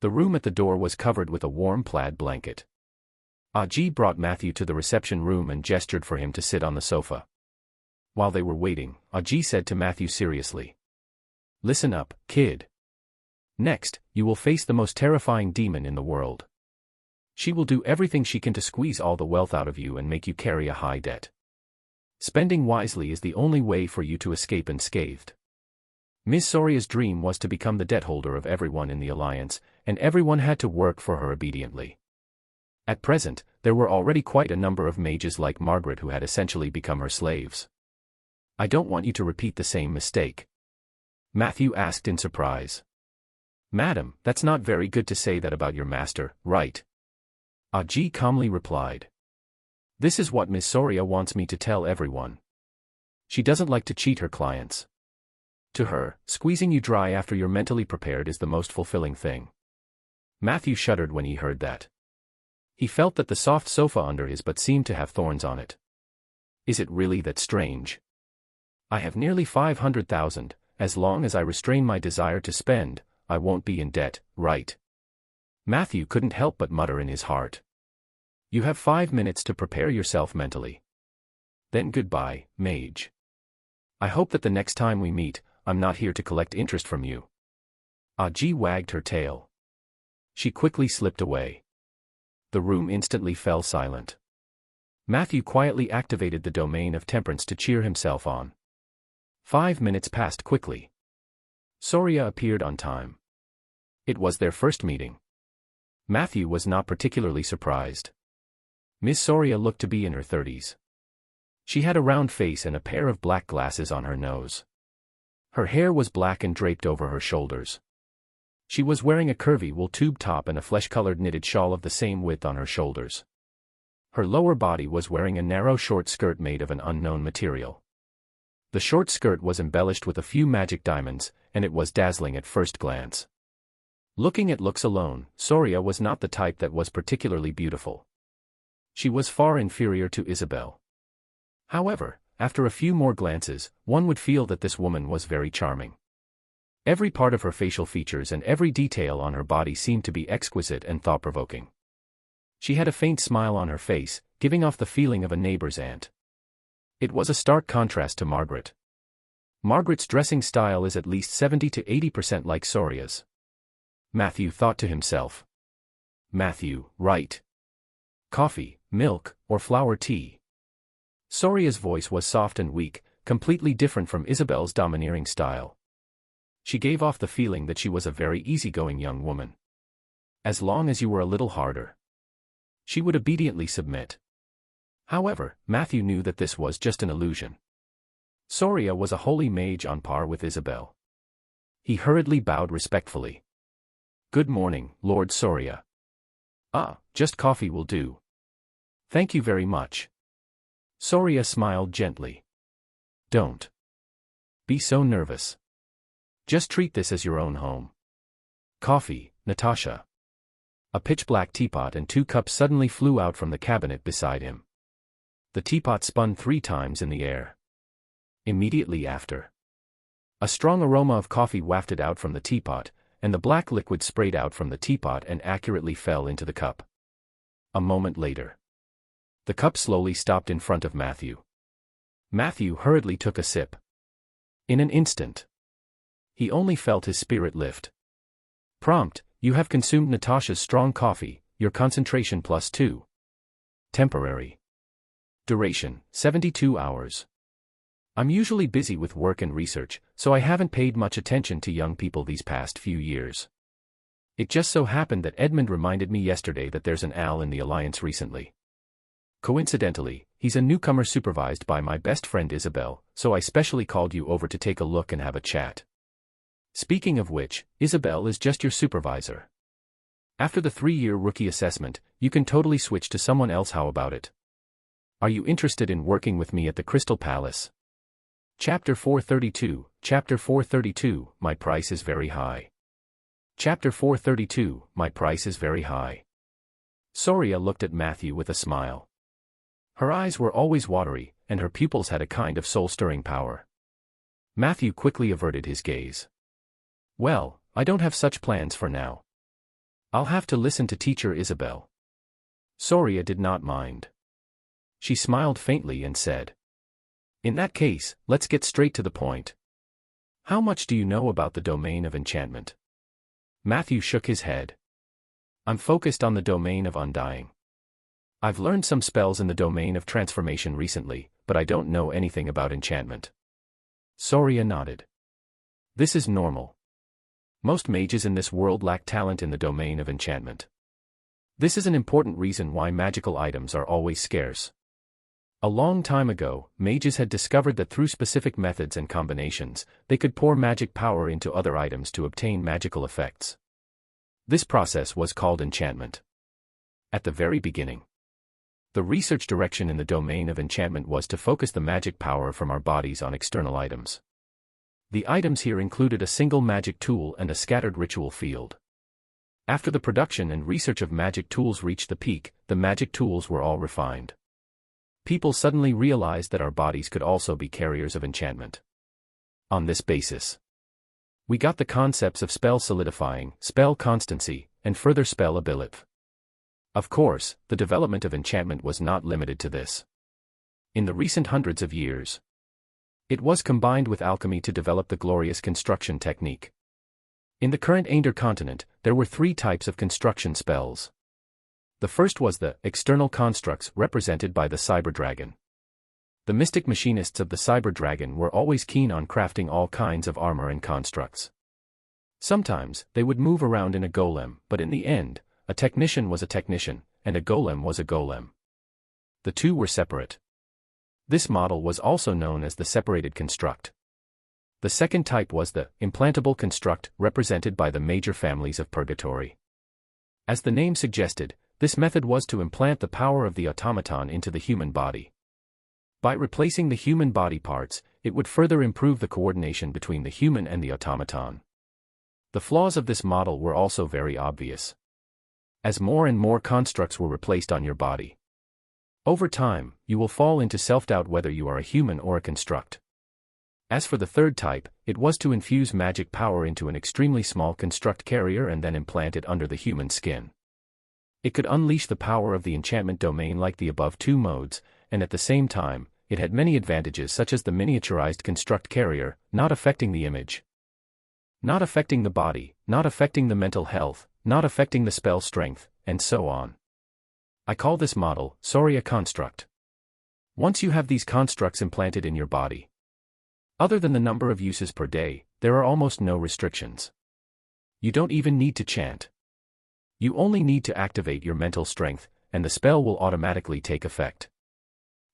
The room at the door was covered with a warm plaid blanket. Audie brought Matthew to the reception room and gestured for him to sit on the sofa. While they were waiting, Audie said to Matthew seriously, "Listen up, kid. Next, you will face the most terrifying demon in the world. She will do everything she can to squeeze all the wealth out of you and make you carry a high debt. Spending wisely is the only way for you to escape unscathed. Miss Soria's dream was to become the debt holder of everyone in the Alliance, and everyone had to work for her obediently. At present, there were already quite a number of mages like Margaret who had essentially become her slaves. I don't want you to repeat the same mistake." Matthew asked in surprise. "Madam, that's not very good to say that about your master, right?" Audie calmly replied. "This is what Miss Soria wants me to tell everyone. She doesn't like to cheat her clients. To her, squeezing you dry after you're mentally prepared is the most fulfilling thing." Matthew shuddered when he heard that. He felt that the soft sofa under his butt seemed to have thorns on it. Is it really that strange? I have nearly 500,000, as long as I restrain my desire to spend, I won't be in debt, right? Matthew couldn't help but mutter in his heart. You have 5 minutes to prepare yourself mentally. Then goodbye, mage. I hope that the next time we meet, I'm not here to collect interest from you. Audie wagged her tail. She quickly slipped away. The room instantly fell silent. Matthew quietly activated the domain of temperance to cheer himself on. 5 minutes passed quickly. Soria appeared on time. It was their first meeting. Matthew was not particularly surprised. Miss Soria looked to be in her 30s. She had a round face and a pair of black glasses on her nose. Her hair was black and draped over her shoulders. She was wearing a curvy wool tube top and a flesh-colored knitted shawl of the same width on her shoulders. Her lower body was wearing a narrow short skirt made of an unknown material. The short skirt was embellished with a few magic diamonds, and it was dazzling at first glance. Looking at looks alone, Soria was not the type that was particularly beautiful. She was far inferior to Isabel. However, after a few more glances, one would feel that this woman was very charming. Every part of her facial features and every detail on her body seemed to be exquisite and thought-provoking. She had a faint smile on her face, giving off the feeling of a neighbor's aunt. It was a stark contrast to Margaret. Margaret's dressing style is at least 70 to 80% like Soria's. Matthew thought to himself. Matthew, right. Coffee, milk, or flower tea? Soria's voice was soft and weak, completely different from Isabel's domineering style. She gave off the feeling that she was a very easygoing young woman. As long as you were a little harder, she would obediently submit. However, Matthew knew that this was just an illusion. Soria was a holy mage on par with Isabel. He hurriedly bowed respectfully. Good morning, Lord Soria. Ah, just coffee will do. Thank you very much. Soria smiled gently. Don't be so nervous. Just treat this as your own home. Coffee, Natasha. A pitch-black teapot and 2 cups suddenly flew out from the cabinet beside him. The teapot spun 3 times in the air. Immediately after, a strong aroma of coffee wafted out from the teapot, and the black liquid sprayed out from the teapot and accurately fell into the cup. A moment later, the cup slowly stopped in front of Matthew. Matthew hurriedly took a sip. In an instant, he only felt his spirit lift. Prompt, you have consumed Natasha's strong coffee, your concentration +2. Temporary. Duration, 72 hours. I'm usually busy with work and research, so I haven't paid much attention to young people these past few years. It just so happened that Edmund reminded me yesterday that there's an Al in the Alliance recently. Coincidentally, he's a newcomer supervised by my best friend Isabel, so I specially called you over to take a look and have a chat. Speaking of which, Isabel is just your supervisor. After the 3-year rookie assessment, you can totally switch to someone else. How about it? Are you interested in working with me at the Crystal Palace? Chapter 432, Chapter 432, My price is very high. Chapter 432, My price is very high. Soria looked at Matthew with a smile. Her eyes were always watery, and her pupils had a kind of soul-stirring power. Matthew quickly averted his gaze. Well, I don't have such plans for now. I'll have to listen to Teacher Isabel. Soria did not mind. She smiled faintly and said, in that case, let's get straight to the point. How much do you know about the domain of enchantment? Matthew shook his head. I'm focused on the domain of undying. I've learned some spells in the domain of transformation recently, but I don't know anything about enchantment. Soria nodded. This is normal. Most mages in this world lack talent in the domain of enchantment. This is an important reason why magical items are always scarce. A long time ago, mages had discovered that through specific methods and combinations, they could pour magic power into other items to obtain magical effects. This process was called enchantment. At the very beginning, the research direction in the domain of enchantment was to focus the magic power from our bodies on external items. The items here included a single magic tool and a scattered ritual field. After the production and research of magic tools reached the peak, the magic tools were all refined. People suddenly realized that our bodies could also be carriers of enchantment. On this basis, we got the concepts of spell solidifying, spell constancy, and further spell ability. Of course, the development of enchantment was not limited to this. In the recent hundreds of years, it was combined with alchemy to develop the glorious construction technique. In the current Ander continent, there were 3 types of construction spells. The first was the external constructs represented by the cyber dragon. The mystic machinists of the cyber dragon were always keen on crafting all kinds of armor and constructs. Sometimes, they would move around in a golem, but in the end, a technician was a technician, and a golem was a golem. The two were separate. This model was also known as the separated construct. The second type was the implantable construct, represented by the major families of purgatory. As the name suggested, this method was to implant the power of the automaton into the human body. By replacing the human body parts, it would further improve the coordination between the human and the automaton. The flaws of this model were also very obvious. As more and more constructs were replaced on your body, over time, you will fall into self-doubt whether you are a human or a construct. As for the third type, it was to infuse magic power into an extremely small construct carrier and then implant it under the human skin. It could unleash the power of the enchantment domain like the above two modes, and at the same time, it had many advantages such as the miniaturized construct carrier, not affecting the image, not affecting the body, not affecting the mental health, not affecting the spell strength, and so on. I call this model, a construct. Once you have these constructs implanted in your body, other than the number of uses per day, there are almost no restrictions. You don't even need to chant. You only need to activate your mental strength, and the spell will automatically take effect.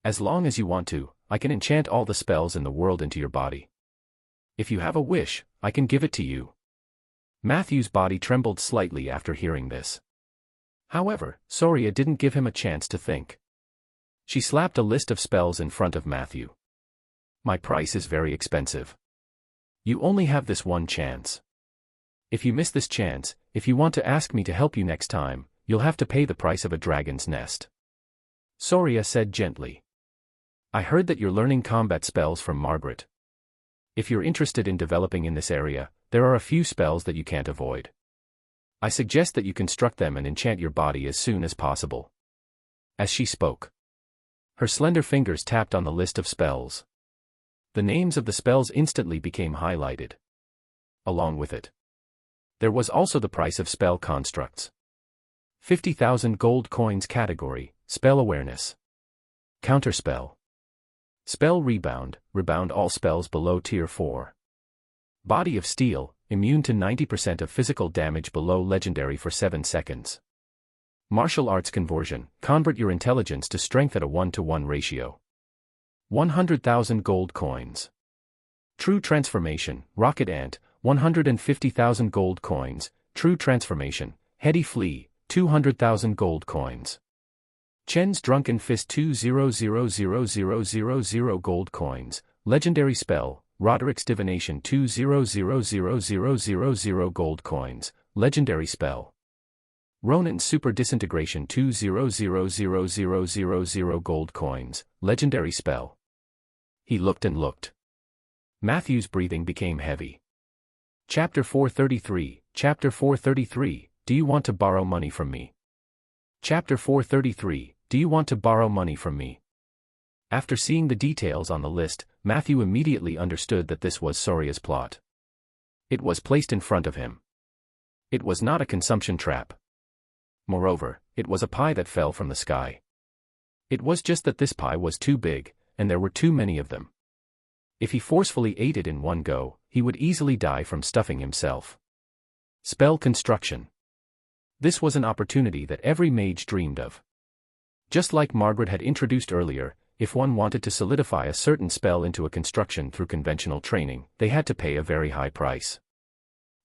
As long as you want to, I can enchant all the spells in the world into your body. If you have a wish, I can give it to you. Matthew's body trembled slightly after hearing this. However, Soria didn't give him a chance to think. She slapped a list of spells in front of Matthew. My price is very expensive. You only have this one chance. If you miss this chance, if you want to ask me to help you next time, you'll have to pay the price of a dragon's nest. Soria said gently. I heard that you're learning combat spells from Margaret. If you're interested in developing in this area, there are a few spells that you can't avoid. I suggest that you construct them and enchant your body as soon as possible. As she spoke, her slender fingers tapped on the list of spells. The names of the spells instantly became highlighted. Along with it, there was also the price of spell constructs. 50,000 gold coins category, spell awareness. Counterspell. Spell rebound, rebound all spells below tier 4. Body of steel, immune to 90% of physical damage below legendary for 7 seconds. Martial arts conversion, convert your intelligence to strength at a 1-to-1 ratio. 100,000 gold coins. True transformation, rocket ant, 150,000 gold coins. True transformation, heady flea, 200,000 gold coins. Chen's drunken fist 200,000 gold coins. Legendary spell, Roderick's divination 200,000 gold coins. Legendary spell. Ronan's super disintegration 200,000 gold coins. Legendary spell. He looked and looked. Matthew's breathing became heavy. Chapter 433, Chapter 433, Do you want to borrow money from me? Chapter 433, Do you want to borrow money from me? After seeing the details on the list, Matthew immediately understood that this was Soria's plot. It was placed in front of him. It was not a consumption trap. Moreover, it was a pie that fell from the sky. It was just that this pie was too big, and there were too many of them. If he forcefully ate it in one go, he would easily die from stuffing himself. Spell construction. This was an opportunity that every mage dreamed of. Just like Margaret had introduced earlier, if one wanted to solidify a certain spell into a construction through conventional training, they had to pay a very high price.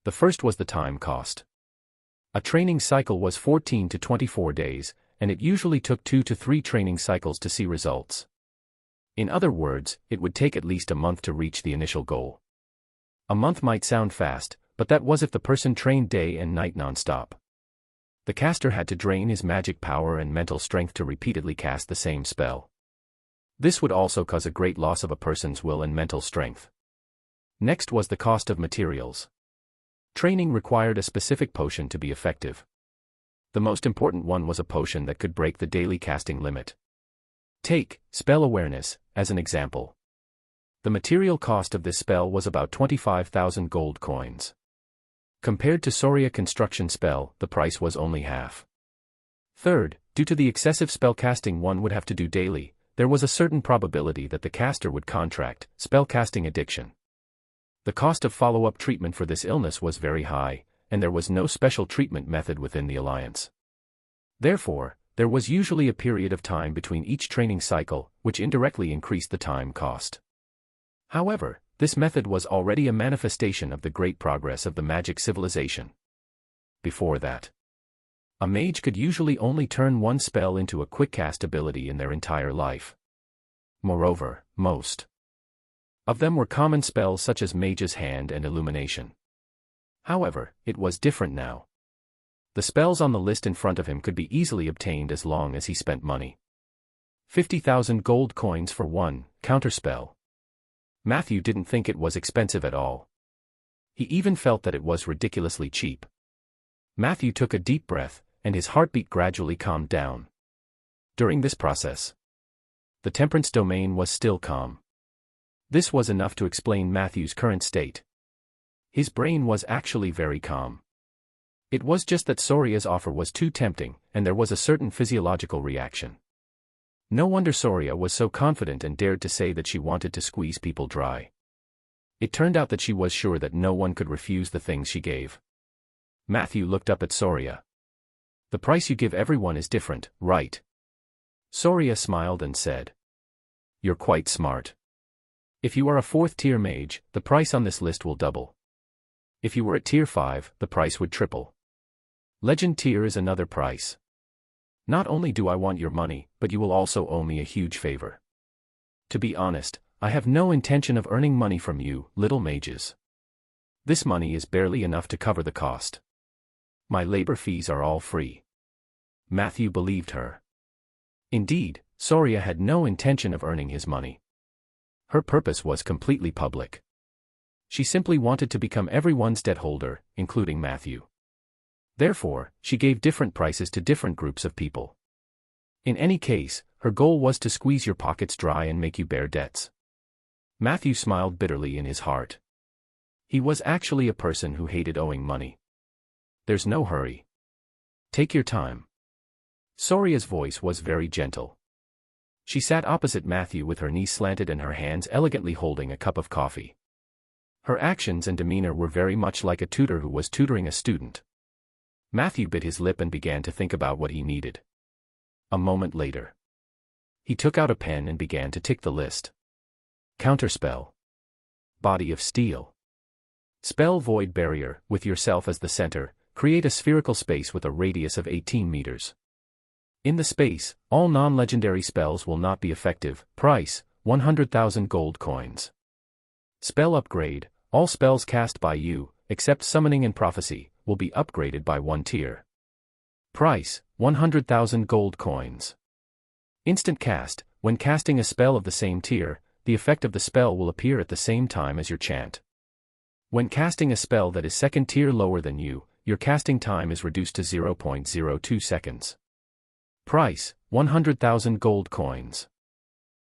The first was the time cost. A training cycle was 14 to 24 days, and it usually took 2 to 3 training cycles to see results. In other words, it would take at least a month to reach the initial goal. A month might sound fast, but that was if the person trained day and night non-stop. The caster had to drain his magic power and mental strength to repeatedly cast the same spell. This would also cause a great loss of a person's will and mental strength. Next was the cost of materials. Training required a specific potion to be effective. The most important one was a potion that could break the daily casting limit. Take spell awareness as an example. The material cost of this spell was about 25,000 gold coins. Compared to Soria construction spell, the price was only half. Third, due to the excessive spell casting one would have to do daily, there was a certain probability that the caster would contract spellcasting addiction. The cost of follow-up treatment for this illness was very high, and there was no special treatment method within the Alliance. Therefore, there was usually a period of time between each training cycle, which indirectly increased the time cost. However, this method was already a manifestation of the great progress of the magic civilization. Before that, a mage could usually only turn one spell into a quick cast ability in their entire life. Moreover, most of them were common spells such as Mage's Hand and Illumination. However, it was different now. The spells on the list in front of him could be easily obtained as long as he spent money. 50,000 gold coins for one counterspell. Matthew didn't think it was expensive at all. He even felt that it was ridiculously cheap. Matthew took a deep breath, and his heartbeat gradually calmed down. During this process, the temperance domain was still calm. This was enough to explain Matthew's current state. His brain was actually very calm. It was just that Soria's offer was too tempting, and there was a certain physiological reaction. No wonder Soria was so confident and dared to say that she wanted to squeeze people dry. It turned out that she was sure that no one could refuse the things she gave. Matthew looked up at Soria. The price you give everyone is different, right? Soria smiled and said, "You're quite smart. If you are a 4th tier mage, the price on this list will double. If you were at tier 5, the price would triple. Legend tier is another price. Not only do I want your money, but you will also owe me a huge favor. To be honest, I have no intention of earning money from you, little mages. This money is barely enough to cover the cost. My labor fees are all free." Matthew believed her. Indeed, Soria had no intention of earning his money. Her purpose was completely public. She simply wanted to become everyone's debt holder, including Matthew. Therefore, she gave different prices to different groups of people. In any case, her goal was to squeeze your pockets dry and make you bear debts. Matthew smiled bitterly in his heart. He was actually a person who hated owing money. "There's no hurry. Take your time." Soria's voice was very gentle. She sat opposite Matthew with her knees slanted and her hands elegantly holding a cup of coffee. Her actions and demeanor were very much like a tutor who was tutoring a student. Matthew bit his lip and began to think about what he needed. A moment later, he took out a pen and began to tick the list. Counterspell. Body of steel. Spell void barrier, with yourself as the center, create a spherical space with a radius of 18 meters. In the space, all non-legendary spells will not be effective. Price, 100,000 gold coins. Spell upgrade, all spells cast by you, except summoning and prophecy, will be upgraded by 1 tier. Price, 100,000 gold coins. Instant cast, when casting a spell of the same tier, the effect of the spell will appear at the same time as your chant. When casting a spell that is 2nd tier lower than you, your casting time is reduced to 0.02 seconds. Price, 100,000 gold coins.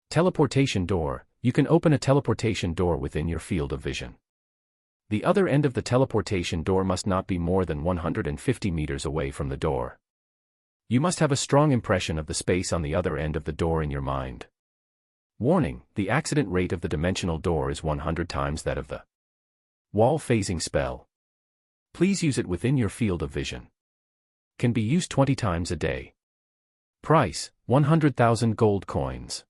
Teleportation door, you can open a teleportation door within your field of vision. The other end of the teleportation door must not be more than 150 meters away from the door. You must have a strong impression of the space on the other end of the door in your mind. Warning, the accident rate of the dimensional door is 100 times that of the wall phasing spell. Please use it within your field of vision. Can be used 20 times a day. Price, 100,000 gold coins.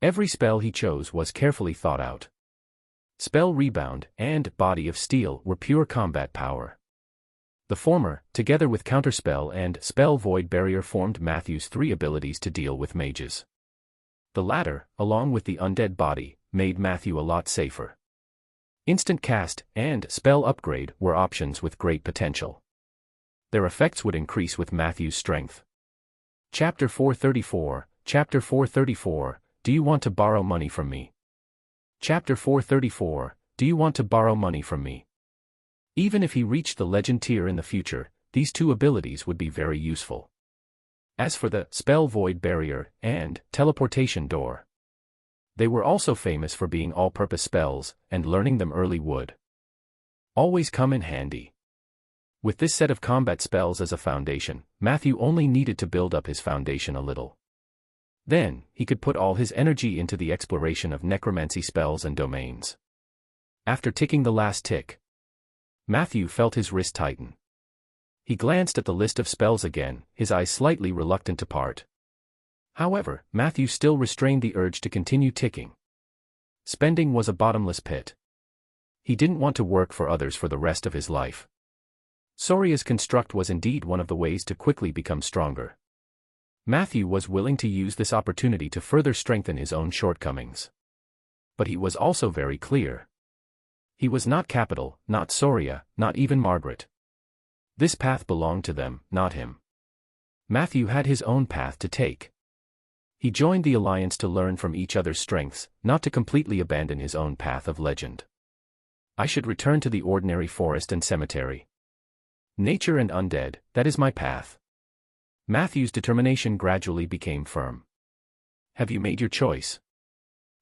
Every spell he chose was carefully thought out. Spell rebound and body of steel were pure combat power. The former, together with counterspell and spell void barrier, formed Matthew's 3 abilities to deal with mages. The latter, along with the undead body, made Matthew a lot safer. Instant cast and spell upgrade were options with great potential. Their effects would increase with Matthew's strength. Chapter 434, Chapter 434, Do you want to borrow money from me? Chapter 434, Do you want to borrow money from me? Even if he reached the legend tier in the future, these 2 abilities would be very useful. As for the spell void barrier and teleportation door, they were also famous for being all-purpose spells, and learning them early would always come in handy. With this set of combat spells as a foundation, Matthew only needed to build up his foundation a little. Then, he could put all his energy into the exploration of necromancy spells and domains. After ticking the last tick, Matthew felt his wrist tighten. He glanced at the list of spells again, his eyes slightly reluctant to part. However, Matthew still restrained the urge to continue ticking. Spending was a bottomless pit. He didn't want to work for others for the rest of his life. Soria's construct was indeed one of the ways to quickly become stronger. Matthew was willing to use this opportunity to further strengthen his own shortcomings. But he was also very clear. He was not capital, not Soria, not even Margaret. This path belonged to them, not him. Matthew had his own path to take. He joined the alliance to learn from each other's strengths, not to completely abandon his own path of legend. I should return to the ordinary forest and cemetery. Nature and undead, that is my path. Matthew's determination gradually became firm. Have you made your choice?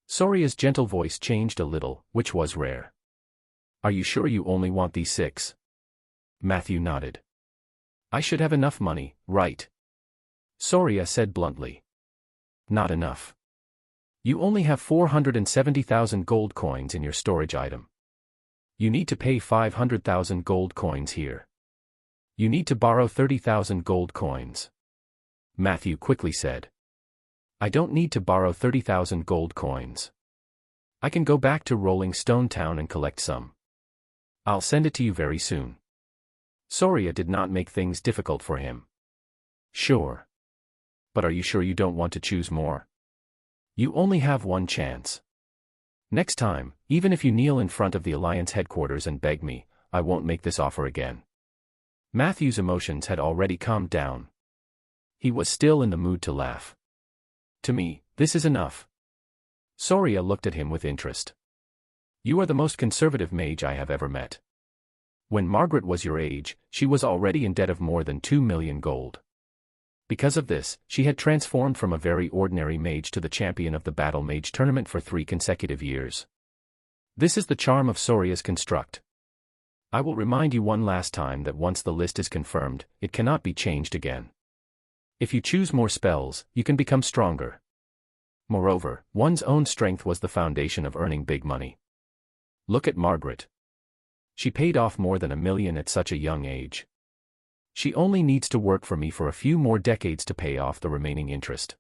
Soria's gentle voice changed a little, which was rare. Are you sure you only want these 6? Matthew nodded. I should have enough money, right? Soria said bluntly. Not enough. You only have 470,000 gold coins in your storage item. You need to pay 500,000 gold coins here. You need to borrow 30,000 gold coins. Matthew quickly said. I don't need to borrow 30,000 gold coins. I can go back to Rolling Stone Town and collect some. I'll send it to you very soon. Soria did not make things difficult for him. Sure. But are you sure you don't want to choose more? You only have one chance. Next time, even if you kneel in front of the Alliance headquarters and beg me, I won't make this offer again. Matthew's emotions had already calmed down. He was still in the mood to laugh. To me, this is enough. Soria looked at him with interest. You are the most conservative mage I have ever met. When Margaret was your age, she was already in debt of more than 2 million gold. Because of this, she had transformed from a very ordinary mage to the champion of the Battle Mage tournament for 3 consecutive years. This is the charm of Soria's construct. I will remind you one last time that once the list is confirmed, it cannot be changed again. If you choose more spells, you can become stronger. Moreover, one's own strength was the foundation of earning big money. Look at Margaret. She paid off more than 1 million at such a young age. She only needs to work for me for a few more decades to pay off the remaining interest.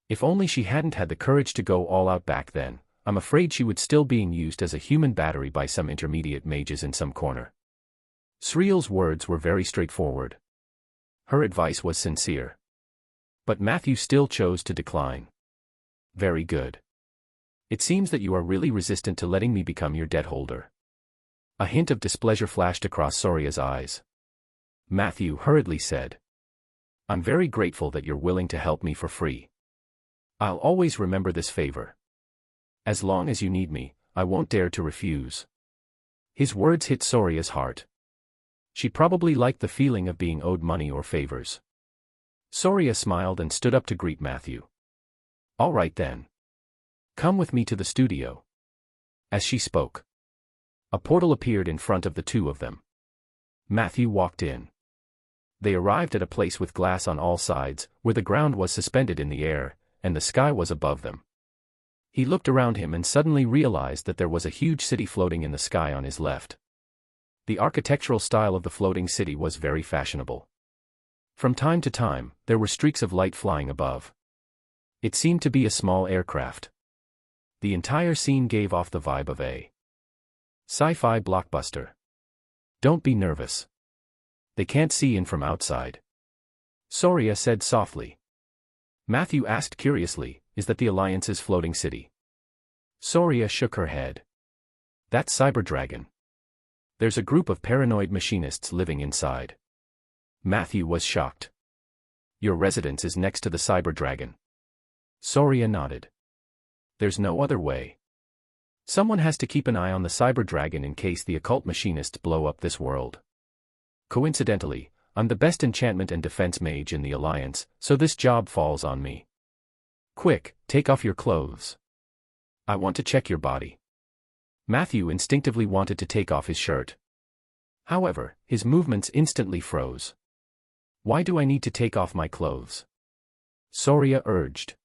If only she hadn't had the courage to go all out back then, I'm afraid she would still being used as a human battery by some intermediate mages in some corner. Sriel's words were very straightforward. Her advice was sincere. But Matthew still chose to decline. Very good. It seems that you are really resistant to letting me become your debt holder. A hint of displeasure flashed across Soria's eyes. Matthew hurriedly said. I'm very grateful that you're willing to help me for free. I'll always remember this favor. As long as you need me, I won't dare to refuse. His words hit Soria's heart. She probably liked the feeling of being owed money or favors. Soria smiled and stood up to greet Matthew. All right then. Come with me to the studio. As she spoke, a portal appeared in front of the two of them. Matthew walked in. They arrived at a place with glass on all sides, where the ground was suspended in the air, and the sky was above them. He looked around him and suddenly realized that there was a huge city floating in the sky on his left. The architectural style of the floating city was very fashionable. From time to time, there were streaks of light flying above. It seemed to be a small aircraft. The entire scene gave off the vibe of a sci-fi blockbuster. Don't be nervous. They can't see in from outside. Soria said softly. Matthew asked curiously, is that the Alliance's floating city? Soria shook her head. That's Cyber Dragon. There's a group of paranoid machinists living inside. Matthew was shocked. Your residence is next to the Cyber Dragon. Soria nodded. There's no other way. Someone has to keep an eye on the Cyber Dragon in case the occult machinists blow up this world. Coincidentally, I'm the best enchantment and defense mage in the Alliance, so this job falls on me. Quick, take off your clothes. I want to check your body. Matthew instinctively wanted to take off his shirt. However, his movements instantly froze. Why do I need to take off my clothes? Soria urged.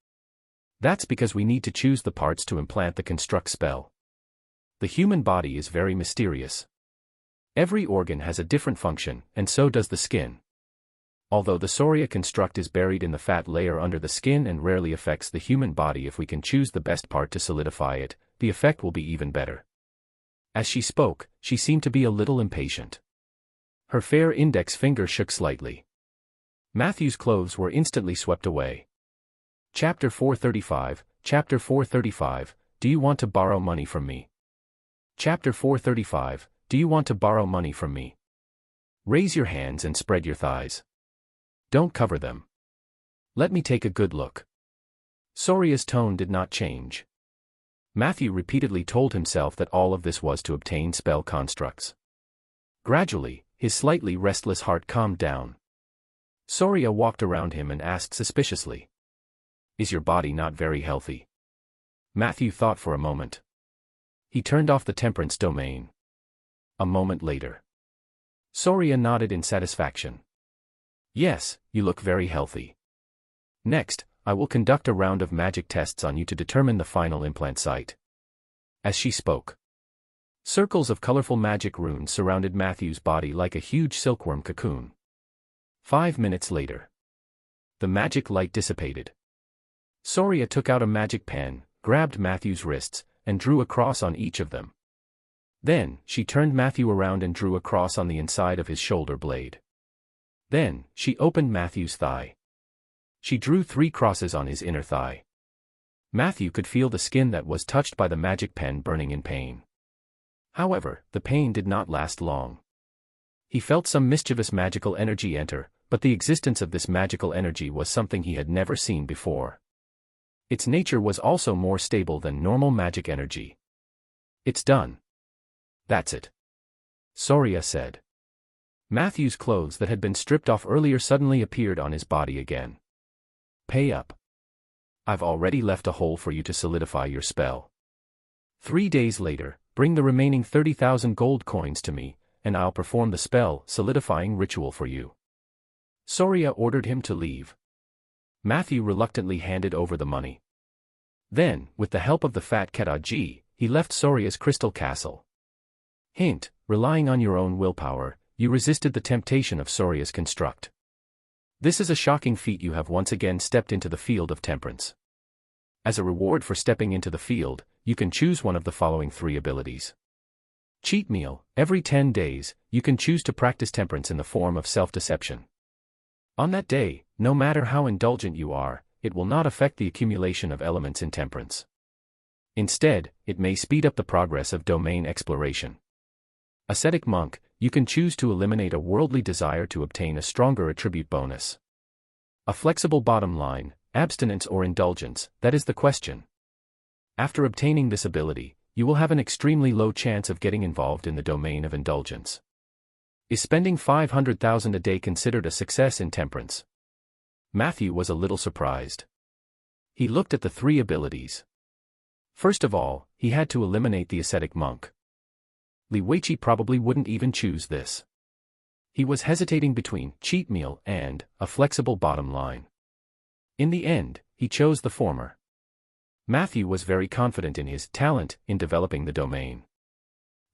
That's because we need to choose the parts to implant the construct spell. The human body is very mysterious. Every organ has a different function, and so does the skin. Although the Soria construct is buried in the fat layer under the skin and rarely affects the human body, if we can choose the best part to solidify it, the effect will be even better. As she spoke, she seemed to be a little impatient. Her fair index finger shook slightly. Matthew's clothes were instantly swept away. Chapter 435, Chapter 435, Do you want to borrow money from me? Chapter 435, Do you want to borrow money from me? Raise your hands and spread your thighs. Don't cover them. Let me take a good look. Soria's tone did not change. Matthew repeatedly told himself that all of this was to obtain spell constructs. Gradually, his slightly restless heart calmed down. Soria walked around him and asked suspiciously, "Is your body not very healthy?" Matthew thought for a moment. He turned off the temperance domain. A moment later, Soria nodded in satisfaction. "Yes, you look very healthy. Next, I will conduct a round of magic tests on you to determine the final implant site." As she spoke, circles of colorful magic runes surrounded Matthew's body like a huge silkworm cocoon. 5 minutes later, the magic light dissipated. Soria took out a magic pen, grabbed Matthew's wrists, and drew a cross on each of them. Then, she turned Matthew around and drew a cross on the inside of his shoulder blade. Then, she opened Matthew's thigh. She drew 3 crosses on his inner thigh. Matthew could feel the skin that was touched by the magic pen burning in pain. However, the pain did not last long. He felt some mischievous magical energy enter, but the existence of this magical energy was something he had never seen before. Its nature was also more stable than normal magic energy. "It's done. That's it," Soria said. Matthew's clothes that had been stripped off earlier suddenly appeared on his body again. "Pay up. I've already left a hole for you to solidify your spell. 3 days later, bring the remaining 30,000 gold coins to me, and I'll perform the spell solidifying ritual for you." Soria ordered him to leave. Matthew reluctantly handed over the money. Then, with the help of the fat Ketaji, he left Soria's crystal castle. Hint: relying on your own willpower, you resisted the temptation of Soria's construct. This is a shocking feat. You have once again stepped into the field of temperance. As a reward for stepping into the field, you can choose one of the following 3 abilities. Cheat meal: every 10 days, you can choose to practice temperance in the form of self-deception. On that day, no matter how indulgent you are, it will not affect the accumulation of elements in temperance. Instead, it may speed up the progress of domain exploration. Ascetic monk: you can choose to eliminate a worldly desire to obtain a stronger attribute bonus. A flexible bottom line: abstinence or indulgence, that is the question. After obtaining this ability, you will have an extremely low chance of getting involved in the domain of indulgence. Is spending 500,000 a day considered a success in temperance? Matthew was a little surprised. He looked at the 3 abilities. First of all, he had to eliminate the ascetic monk. Li Weiqi probably wouldn't even choose this. He was hesitating between cheat meal and a flexible bottom line. In the end, he chose the former. Matthew was very confident in his talent in developing the domain.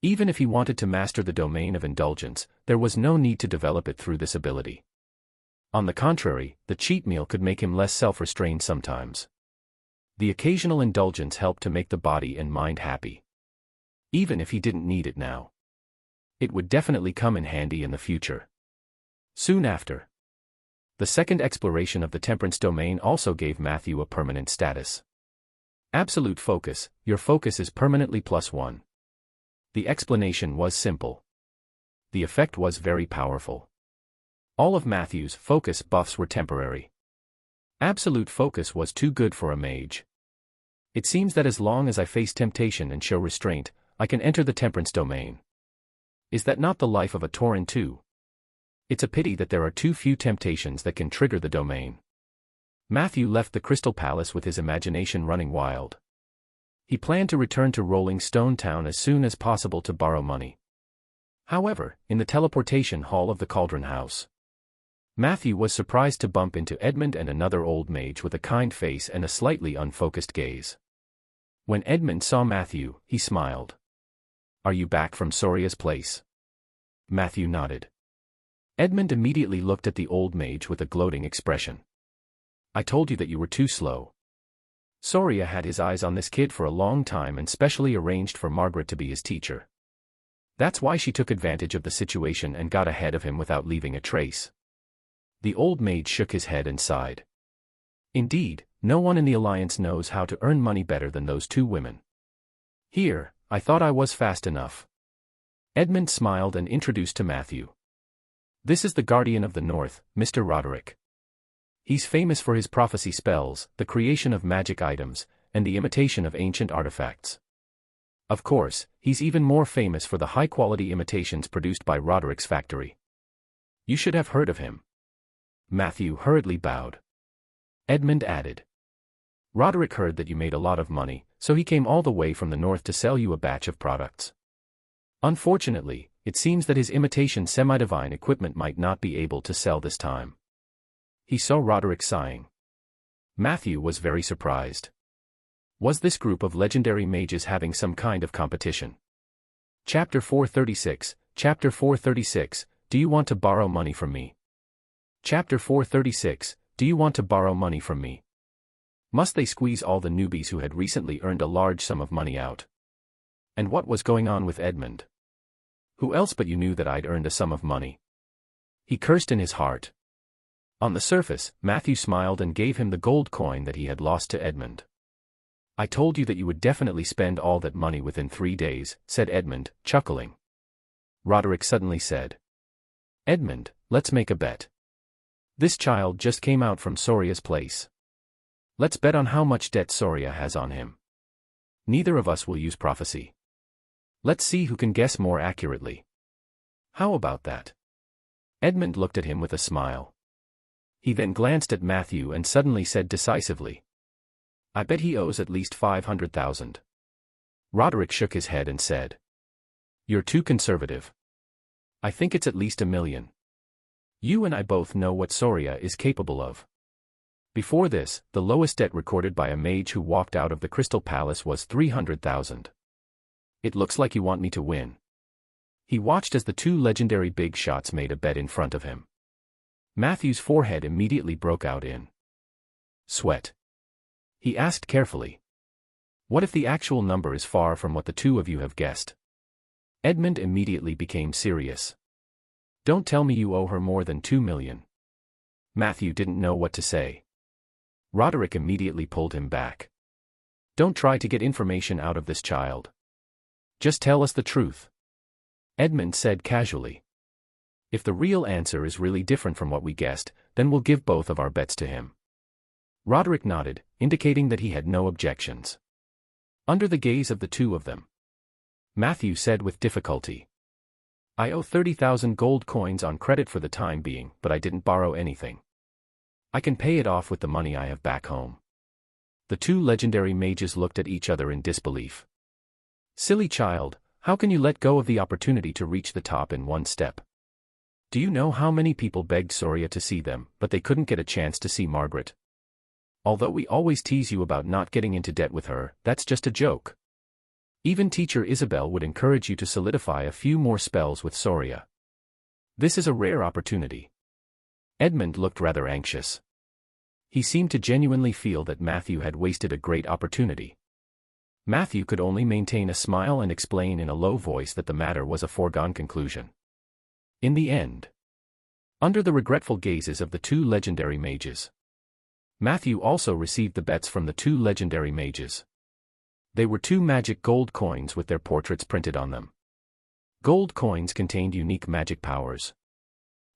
Even if he wanted to master the domain of indulgence, there was no need to develop it through this ability. On the contrary, the cheat meal could make him less self-restrained sometimes. The occasional indulgence helped to make the body and mind happy. Even if he didn't need it now, it would definitely come in handy in the future. Soon after, the second exploration of the temperance domain also gave Matthew a permanent status. Absolute focus: your focus is permanently +1. The explanation was simple. The effect was very powerful. All of Matthew's focus buffs were temporary. Absolute focus was too good for a mage. It seems that as long as I face temptation and show restraint, I can enter the temperance domain. Is that not the life of a Tauren too? It's a pity that there are too few temptations that can trigger the domain. Matthew left the Crystal Palace with his imagination running wild. He planned to return to Rolling Stone Town as soon as possible to borrow money. However, in the teleportation hall of the Cauldron House, Matthew was surprised to bump into Edmund and another old mage with a kind face and a slightly unfocused gaze. When Edmund saw Matthew, he smiled. "Are you back from Soria's place?" Matthew nodded. Edmund immediately looked at the old mage with a gloating expression. "I told you that you were too slow." Soria had his eyes on this kid for a long time and specially arranged for Margaret to be his teacher. That's why she took advantage of the situation and got ahead of him without leaving a trace. The old mage shook his head and sighed. Indeed, no one in the Alliance knows how to earn money better than those 2 women. Here, I thought I was fast enough. Edmund smiled and introduced to Matthew. This is the Guardian of the North, Mr. Roderick. He's famous for his prophecy spells, the creation of magic items, and the imitation of ancient artifacts. Of course, he's even more famous for the high-quality imitations produced by Roderick's factory. You should have heard of him. Matthew hurriedly bowed. Edmund added. Roderick heard that you made a lot of money, so he came all the way from the north to sell you a batch of products. Unfortunately, it seems that his imitation semi-divine equipment might not be able to sell this time. He saw Roderick sighing. Matthew was very surprised. Was this group of legendary mages having some kind of competition? Chapter 436, Chapter 436, Do you want to borrow money from me? Chapter 436, Do you want to borrow money from me? Must they squeeze all the newbies who had recently earned a large sum of money out? And what was going on with Edmund? Who else but you knew that I'd earned a sum of money? He cursed in his heart. On the surface, Matthew smiled and gave him the gold coin that he had lost to Edmund. I told you that you would definitely spend all that money within 3 days, said Edmund, chuckling. Roderick suddenly said. Edmund, let's make a bet. This child just came out from Soria's place. Let's bet on how much debt Soria has on him. Neither of us will use prophecy. Let's see who can guess more accurately. How about that? Edmund looked at him with a smile. He then glanced at Matthew and suddenly said decisively. I bet he owes at least 500,000. Roderick shook his head and said. You're too conservative. I think it's at least 1 million. You and I both know what Soria is capable of. Before this, the lowest debt recorded by a mage who walked out of the Crystal Palace was 300,000. It looks like you want me to win. He watched as the two legendary big shots made a bet in front of him. Matthew's forehead immediately broke out in sweat. He asked carefully. What if the actual number is far from what the two of you have guessed? Edmund immediately became serious. Don't tell me you owe her more than 2 million. Matthew didn't know what to say. Roderick immediately pulled him back. Don't try to get information out of this child. Just tell us the truth. Edmund said casually. If the real answer is really different from what we guessed, then we'll give both of our bets to him. Roderick nodded, indicating that he had no objections. Under the gaze of the two of them, Matthew said with difficulty. I owe 30,000 gold coins on credit for the time being, but I didn't borrow anything. I can pay it off with the money I have back home. The two legendary mages looked at each other in disbelief. Silly child, how can you let go of the opportunity to reach the top in one step? Do you know how many people begged Soria to see them, but they couldn't get a chance to see Margaret? Although we always tease you about not getting into debt with her, that's just a joke. Even Teacher Isabel would encourage you to solidify a few more spells with Soria. This is a rare opportunity. Edmund looked rather anxious. He seemed to genuinely feel that Matthew had wasted a great opportunity. Matthew could only maintain a smile and explain in a low voice that the matter was a foregone conclusion. In the end, under the regretful gazes of the two legendary mages, Matthew also received the bets from the two legendary mages. They were 2 magic gold coins with their portraits printed on them. Gold coins contained unique magic powers.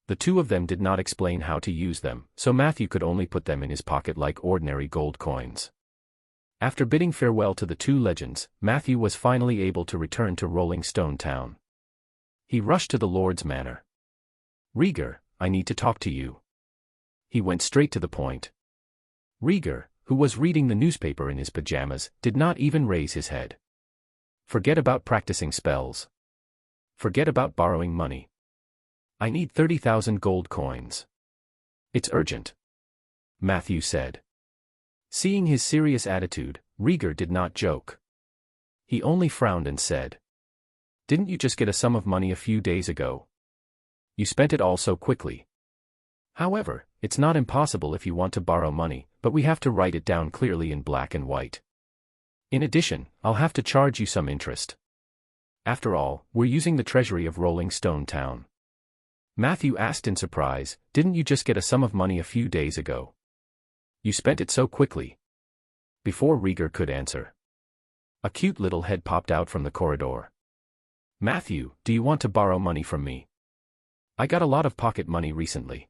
The two of them did not explain how to use them, so Matthew could only put them in his pocket like ordinary gold coins. After bidding farewell to the two legends, Matthew was finally able to return to Rolling Stone Town. He rushed to the Lord's manor. Rieger, I need to talk to you. He went straight to the point. Rieger, who was reading the newspaper in his pajamas, did not even raise his head. Forget about practicing spells. Forget about borrowing money. I need 30,000 gold coins. It's urgent. Matthew said. Seeing his serious attitude, Rieger did not joke. He only frowned and said, Didn't you just get a sum of money a few days ago? You spent it all so quickly. However, it's not impossible if you want to borrow money, but we have to write it down clearly in black and white. In addition, I'll have to charge you some interest. After all, we're using the treasury of Rolling Stone Town. Matthew asked in surprise, Didn't you just get a sum of money a few days ago? You spent it so quickly. Before Rieger could answer. A cute little head popped out from the corridor. "Matthew, do you want to borrow money from me? I got a lot of pocket money recently.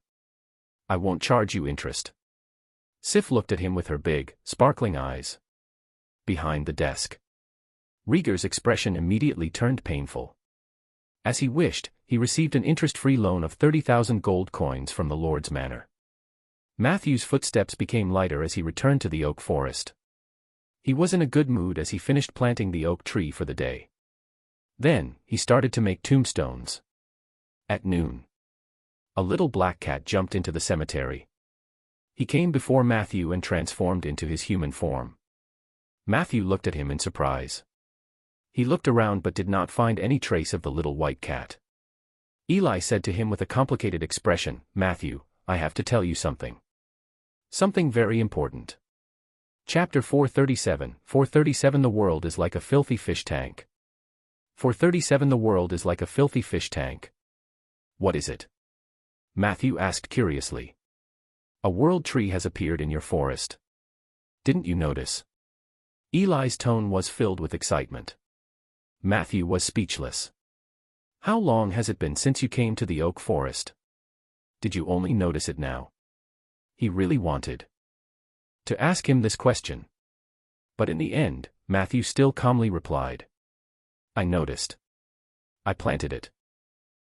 I won't charge you interest." Sif looked at him with her big, sparkling eyes. Behind the desk, Rieger's expression immediately turned painful. As he wished, he received an interest-free loan of 30,000 gold coins from the Lord's Manor. Matthew's footsteps became lighter as he returned to the oak forest. He was in a good mood as he finished planting the oak tree for the day. Then, he started to make tombstones. At noon, a little black cat jumped into the cemetery. He came before Matthew and transformed into his human form. Matthew looked at him in surprise. He looked around but did not find any trace of the little white cat. Eli said to him with a complicated expression, "Matthew, I have to tell you something. Something very important." Chapter 437, 437 The world is like a filthy fish tank. 437 The world is like a filthy fish tank. What is it? Matthew asked curiously. A world tree has appeared in your forest. Didn't you notice? Eli's tone was filled with excitement. Matthew was speechless. How long has it been since you came to the oak forest? Did you only notice it now? He really wanted to ask him this question. But in the end, Matthew still calmly replied. I noticed. I planted it.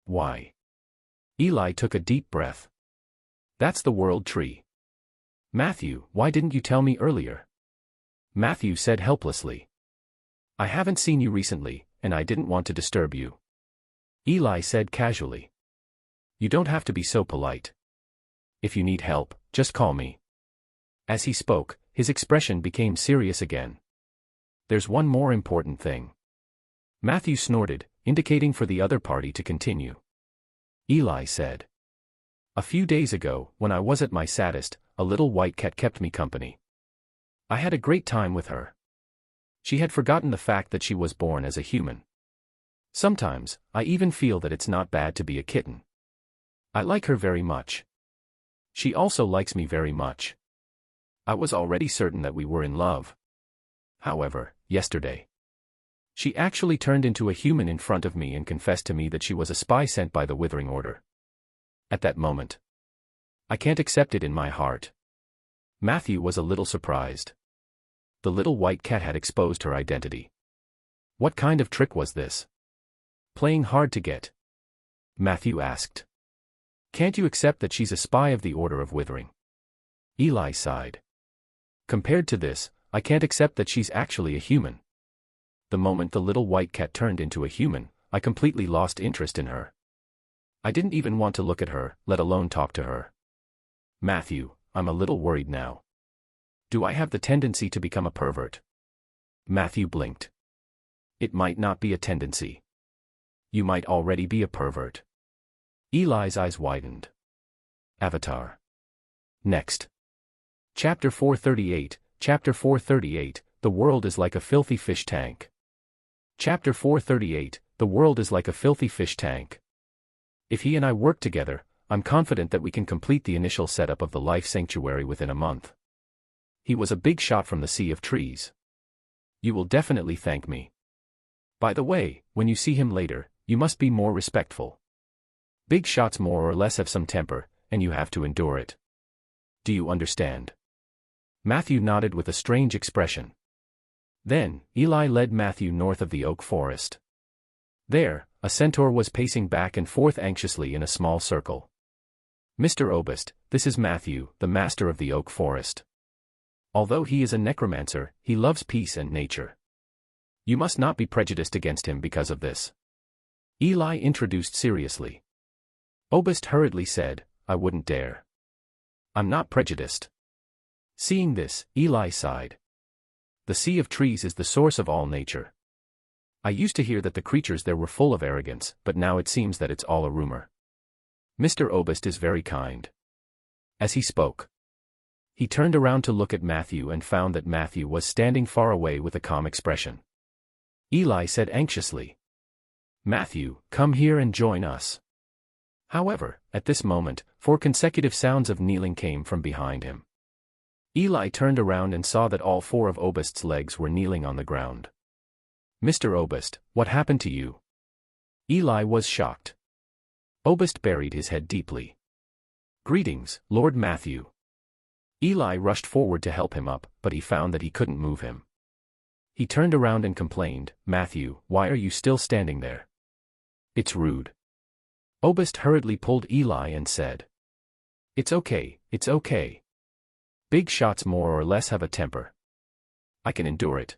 Why? Eli took a deep breath. That's the world tree. Matthew, why didn't you tell me earlier? Matthew said helplessly. I haven't seen you recently, and I didn't want to disturb you. Eli said casually. You don't have to be so polite. If you need help, just call me. As he spoke, his expression became serious again. There's one more important thing. Matthew snorted, indicating for the other party to continue. Eli said. A few days ago, when I was at my saddest, a little white cat kept me company. I had a great time with her. She had forgotten the fact that she was born as a human. Sometimes, I even feel that it's not bad to be a kitten. I like her very much. She also likes me very much. I was already certain that we were in love. However, yesterday, she actually turned into a human in front of me and confessed to me that she was a spy sent by the Withering Order. At that moment, I can't accept it in my heart. Matthew was a little surprised. The little white cat had exposed her identity. What kind of trick was this? Playing hard to get? Matthew asked. Can't you accept that she's a spy of the Order of Withering? Eli sighed. Compared to this, I can't accept that she's actually a human. The moment the little white cat turned into a human, I completely lost interest in her. I didn't even want to look at her, let alone talk to her. Matthew, I'm a little worried now. Do I have the tendency to become a pervert? Matthew blinked. It might not be a tendency. You might already be a pervert. Eli's eyes widened. Avatar. Next. Chapter 438, Chapter 438, The world is like a filthy fish tank. Chapter 438, The world is like a filthy fish tank. If he and I work together, I'm confident that we can complete the initial setup of the life sanctuary within a month. He was a big shot from the sea of trees. You will definitely thank me. By the way, when you see him later, you must be more respectful. Big shots more or less have some temper, and you have to endure it. Do you understand? Matthew nodded with a strange expression. Then, Eli led Matthew north of the oak forest. There, a centaur was pacing back and forth anxiously in a small circle. Mr. Obist, this is Matthew, the master of the oak forest. Although he is a necromancer, he loves peace and nature. You must not be prejudiced against him because of this. Eli introduced seriously. Obist hurriedly said, I wouldn't dare. I'm not prejudiced. Seeing this, Eli sighed. The sea of trees is the source of all nature. I used to hear that the creatures there were full of arrogance, but now it seems that it's all a rumor. Mr. Obist is very kind. As he spoke, he turned around to look at Matthew and found that Matthew was standing far away with a calm expression. Eli said anxiously, Matthew, come here and join us. However, at this moment, 4 consecutive sounds of kneeling came from behind him. Eli turned around and saw that all 4 of Obist's legs were kneeling on the ground. Mr. Obist, what happened to you? Eli was shocked. Obist buried his head deeply. Greetings, Lord Matthew. Eli rushed forward to help him up, but he found that he couldn't move him. He turned around and complained, Matthew, why are you still standing there? It's rude. Obist hurriedly pulled Eli and said, It's okay, it's okay. Big shots more or less have a temper. I can endure it.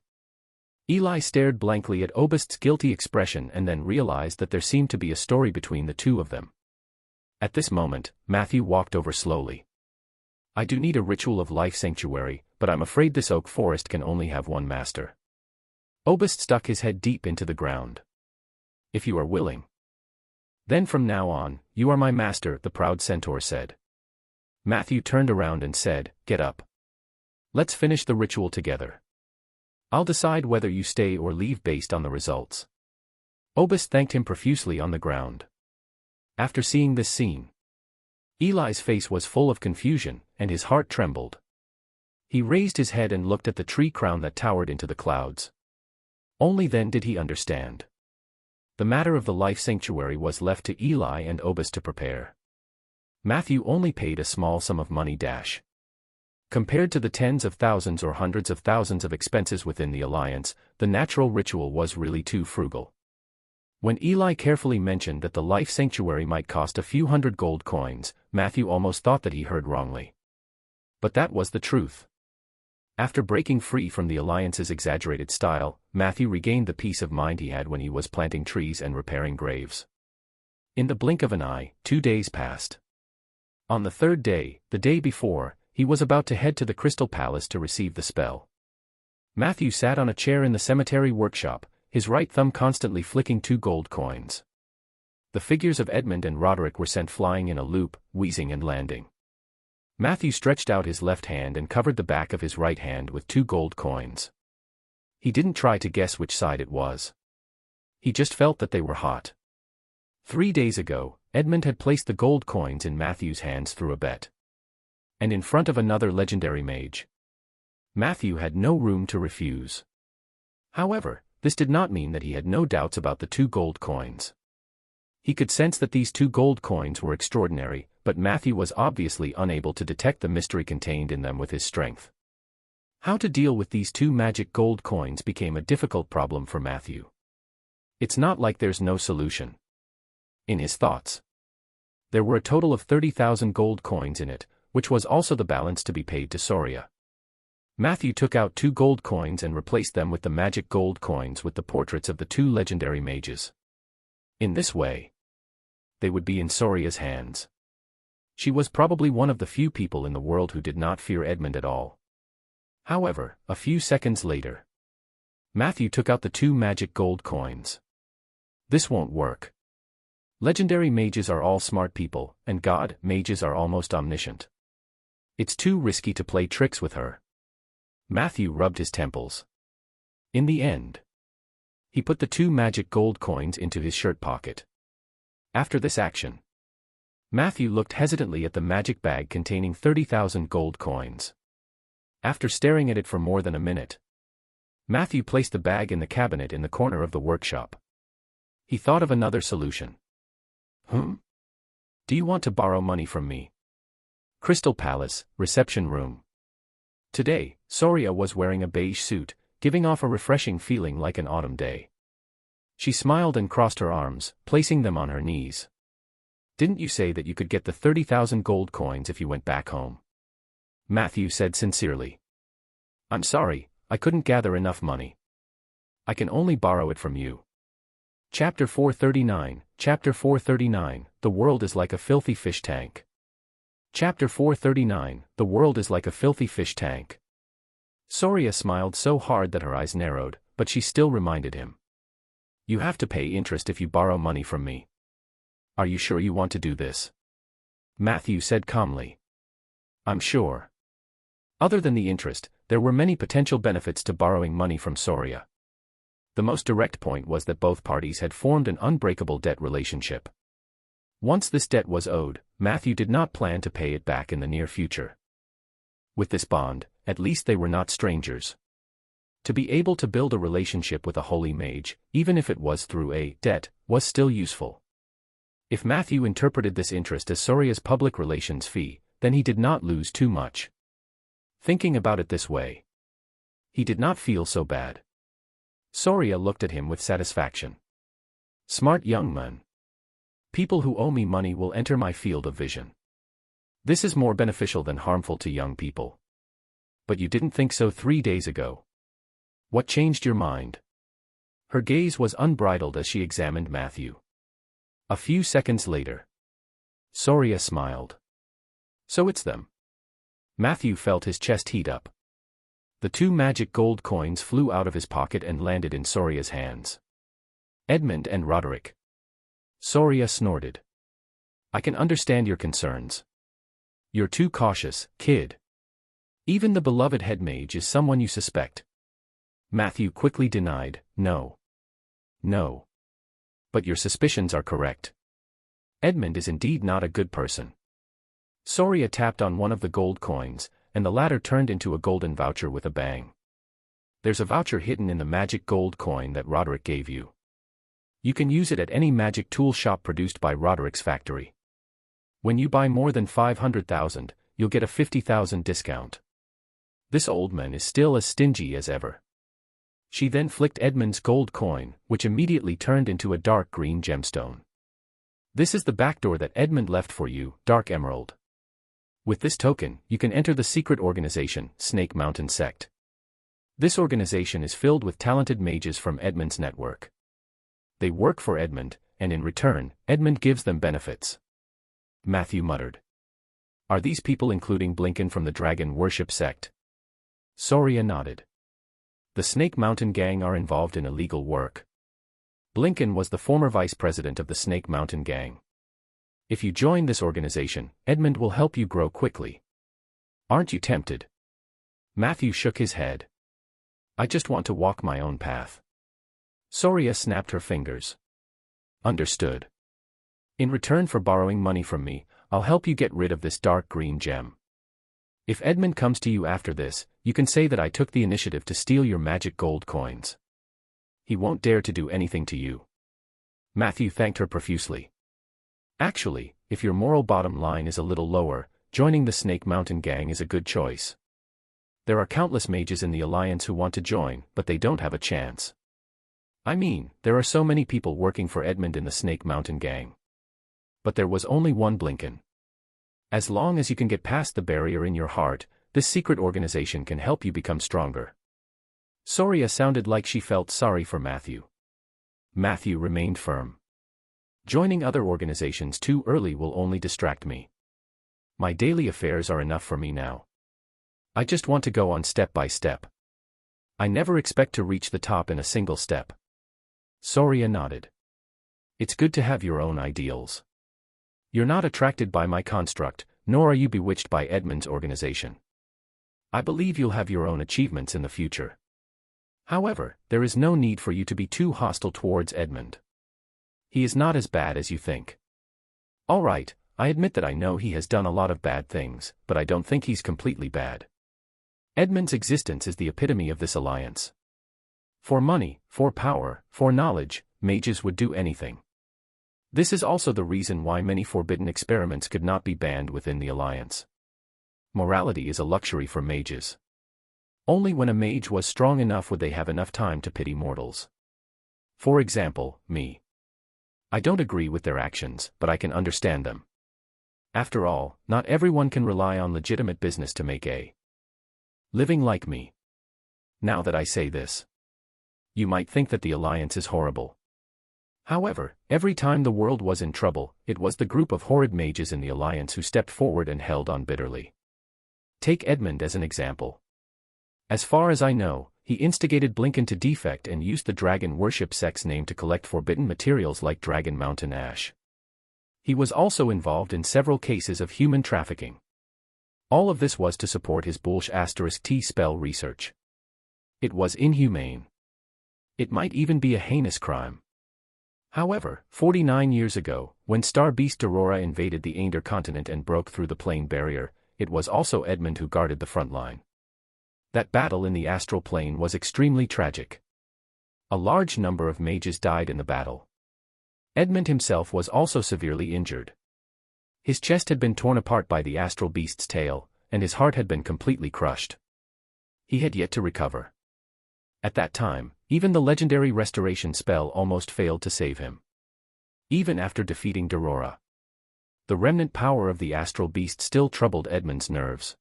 Eli stared blankly at Obist's guilty expression and then realized that there seemed to be a story between the two of them. At this moment, Matthew walked over slowly. I do need a ritual of life sanctuary, but I'm afraid this oak forest can only have one master. Obist stuck his head deep into the ground. If you are willing. Then from now on, you are my master, the proud centaur said. Matthew turned around and said, Get up. Let's finish the ritual together. I'll decide whether you stay or leave based on the results. Obist thanked him profusely on the ground. After seeing this scene, Eli's face was full of confusion, and his heart trembled. He raised his head and looked at the tree crown that towered into the clouds. Only then did he understand. The matter of the life sanctuary was left to Eli and Obist to prepare. Matthew only paid a small sum of money. Compared to the tens of thousands or hundreds of thousands of expenses within the alliance, the natural ritual was really too frugal. When Eli carefully mentioned that the life sanctuary might cost a few hundred gold coins, Matthew almost thought that he heard wrongly. But that was the truth. After breaking free from the alliance's exaggerated style, Matthew regained the peace of mind he had when he was planting trees and repairing graves. In the blink of an eye, 2 days passed. On the third day, the day before, he was about to head to the Crystal Palace to receive the spell. Matthew sat on a chair in the cemetery workshop, his right thumb constantly flicking 2 gold coins. The figures of Edmund and Roderick were sent flying in a loop, wheezing and landing. Matthew stretched out his left hand and covered the back of his right hand with 2 gold coins. He didn't try to guess which side it was. He just felt that they were hot. 3 days ago, Edmund had placed the gold coins in Matthew's hands through a bet. And in front of another legendary mage. Matthew had no room to refuse. However, this did not mean that he had no doubts about the 2 gold coins. He could sense that these 2 gold coins were extraordinary, but Matthew was obviously unable to detect the mystery contained in them with his strength. How to deal with these 2 magic gold coins became a difficult problem for Matthew. It's not like there's no solution. In his thoughts, there were a total of 30,000 gold coins in it, which was also the balance to be paid to Soria. Matthew took out 2 gold coins and replaced them with the magic gold coins with the portraits of the 2 legendary mages. In this way, they would be in Soria's hands. She was probably one of the few people in the world who did not fear Edmund at all. However, a few seconds later, Matthew took out the 2 magic gold coins. This won't work. Legendary mages are all smart people, and god mages are almost omniscient. It's too risky to play tricks with her. Matthew rubbed his temples. In the end, he put the 2 magic gold coins into his shirt pocket. After this action, Matthew looked hesitantly at the magic bag containing 30,000 gold coins. After staring at it for more than a minute, Matthew placed the bag in the cabinet in the corner of the workshop. He thought of another solution. Do you want to borrow money from me? Crystal Palace, reception room. Today, Soria was wearing a beige suit, giving off a refreshing feeling like an autumn day. She smiled and crossed her arms, placing them on her knees. Didn't you say that you could get the 30,000 gold coins if you went back home? Matthew said sincerely. I'm sorry, I couldn't gather enough money. I can only borrow it from you. Chapter 439, Chapter 439, The world is like a filthy fish tank. Chapter 439, The world is like a filthy fish tank. Soria smiled so hard that her eyes narrowed, but she still reminded him. You have to pay interest if you borrow money from me. Are you sure you want to do this? Matthew said calmly. I'm sure. Other than the interest, there were many potential benefits to borrowing money from Soria. The most direct point was that both parties had formed an unbreakable debt relationship. Once this debt was owed, Matthew did not plan to pay it back in the near future. With this bond, at least they were not strangers. To be able to build a relationship with a holy mage, even if it was through a debt, was still useful. If Matthew interpreted this interest as Soria's public relations fee, then he did not lose too much. Thinking about it this way, he did not feel so bad. Soria looked at him with satisfaction. Smart young man. People who owe me money will enter my field of vision. This is more beneficial than harmful to young people. But you didn't think so 3 days ago. What changed your mind? Her gaze was unbridled as she examined Matthew. A few seconds later, Soria smiled. So it's them. Matthew felt his chest heat up. The 2 magic gold coins flew out of his pocket and landed in Soria's hands. Edmund and Roderick. Soria snorted. I can understand your concerns. You're too cautious, kid. Even the beloved head mage is someone you suspect. Matthew quickly denied, no. No. But your suspicions are correct. Edmund is indeed not a good person. Soria tapped on one of the gold coins, and the latter turned into a golden voucher with a bang. There's a voucher hidden in the magic gold coin that Roderick gave you. You can use it at any magic tool shop produced by Roderick's factory. When you buy more than 500,000, you'll get a 50,000 discount. This old man is still as stingy as ever. She then flicked Edmund's gold coin, which immediately turned into a dark green gemstone. This is the backdoor that Edmund left for you, Dark Emerald. With this token, you can enter the secret organization, Snake Mountain Sect. This organization is filled with talented mages from Edmund's network. They work for Edmund, and in return, Edmund gives them benefits. Matthew muttered. Are these people including Blinken from the Dragon Worship Sect? Soria nodded. The Snake Mountain Gang are involved in illegal work. Blinken was the former vice president of the Snake Mountain Gang. If you join this organization, Edmund will help you grow quickly. Aren't you tempted? Matthew shook his head. I just want to walk my own path. Soria snapped her fingers. Understood. In return for borrowing money from me, I'll help you get rid of this dark green gem. If Edmund comes to you after this, you can say that I took the initiative to steal your magic gold coins. He won't dare to do anything to you. Matthew thanked her profusely. Actually, if your moral bottom line is a little lower, joining the Snake Mountain Gang is a good choice. There are countless mages in the Alliance who want to join, but they don't have a chance. I mean, there are so many people working for Edmund in the Snake Mountain Gang. But there was only one Blinken. As long as you can get past the barrier in your heart, this secret organization can help you become stronger. Soria sounded like she felt sorry for Matthew. Matthew remained firm. Joining other organizations too early will only distract me. My daily affairs are enough for me now. I just want to go on step by step. I never expect to reach the top in a single step. Soria nodded. It's good to have your own ideals. You're not attracted by my construct, nor are you bewitched by Edmund's organization. I believe you'll have your own achievements in the future. However, there is no need for you to be too hostile towards Edmund. He is not as bad as you think. All right, I admit that I know he has done a lot of bad things, but I don't think he's completely bad. Edmund's existence is the epitome of this alliance. For money, for power, for knowledge, mages would do anything. This is also the reason why many forbidden experiments could not be banned within the alliance. Morality is a luxury for mages. Only when a mage was strong enough would they have enough time to pity mortals. For example, me. I don't agree with their actions, but I can understand them. After all, not everyone can rely on legitimate business to make a living like me. Now that I say this, you might think that the alliance is horrible. However, every time the world was in trouble, it was the group of horrid mages in the alliance who stepped forward and held on bitterly. Take Edmund as an example. As far as I know, he instigated Blinken to defect and used the Dragon Worship Sect's name to collect forbidden materials like Dragon Mountain Ash. He was also involved in several cases of human trafficking. All of this was to support his bullsh *T spell research. It was inhumane. It might even be a heinous crime. However, 49 years ago, when Star Beast Aurora invaded the Ainder continent and broke through the plane barrier, it was also Edmund who guarded the front line. That battle in the astral plane was extremely tragic. A large number of mages died in the battle. Edmund himself was also severely injured. His chest had been torn apart by the astral beast's tail, and his heart had been completely crushed. He had yet to recover. At that time, even the legendary restoration spell almost failed to save him. Even after defeating Dorora, the remnant power of the astral beast still troubled Edmund's nerves.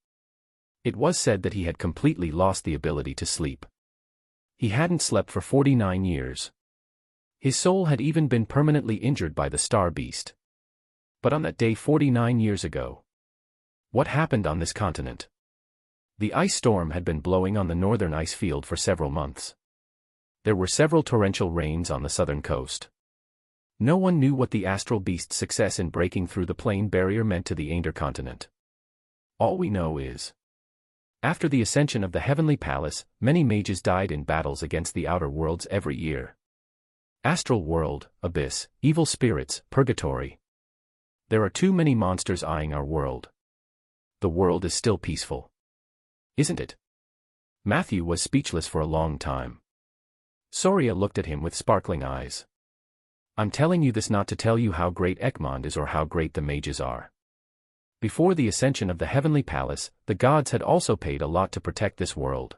It was said that he had completely lost the ability to sleep. He hadn't slept for 49 years. His soul had even been permanently injured by the star beast. But on that day 49 years ago, what happened on this continent? The ice storm had been blowing on the northern ice field for several months. There were several torrential rains on the southern coast. No one knew what the astral beast's success in breaking through the plane barrier meant to the Ander continent. All we know is, after the ascension of the heavenly palace, many mages died in battles against the outer worlds every year. Astral world, abyss, evil spirits, purgatory. There are too many monsters eyeing our world. The world is still peaceful, isn't it? Matthew was speechless for a long time. Soria looked at him with sparkling eyes. I'm telling you this not to tell you how great Ekmond is or how great the mages are. Before the ascension of the heavenly palace, the gods had also paid a lot to protect this world.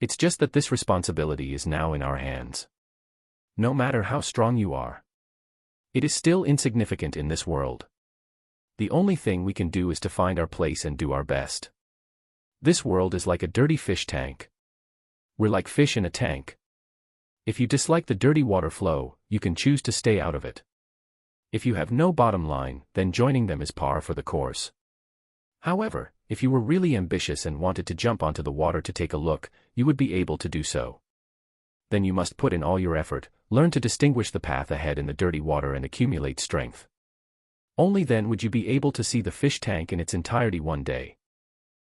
It's just that this responsibility is now in our hands. No matter how strong you are, it is still insignificant in this world. The only thing we can do is to find our place and do our best. This world is like a dirty fish tank. We're like fish in a tank. If you dislike the dirty water flow, you can choose to stay out of it. If you have no bottom line, then joining them is par for the course. However, if you were really ambitious and wanted to jump onto the water to take a look, you would be able to do so. Then you must put in all your effort, learn to distinguish the path ahead in the dirty water and accumulate strength. Only then would you be able to see the fish tank in its entirety one day.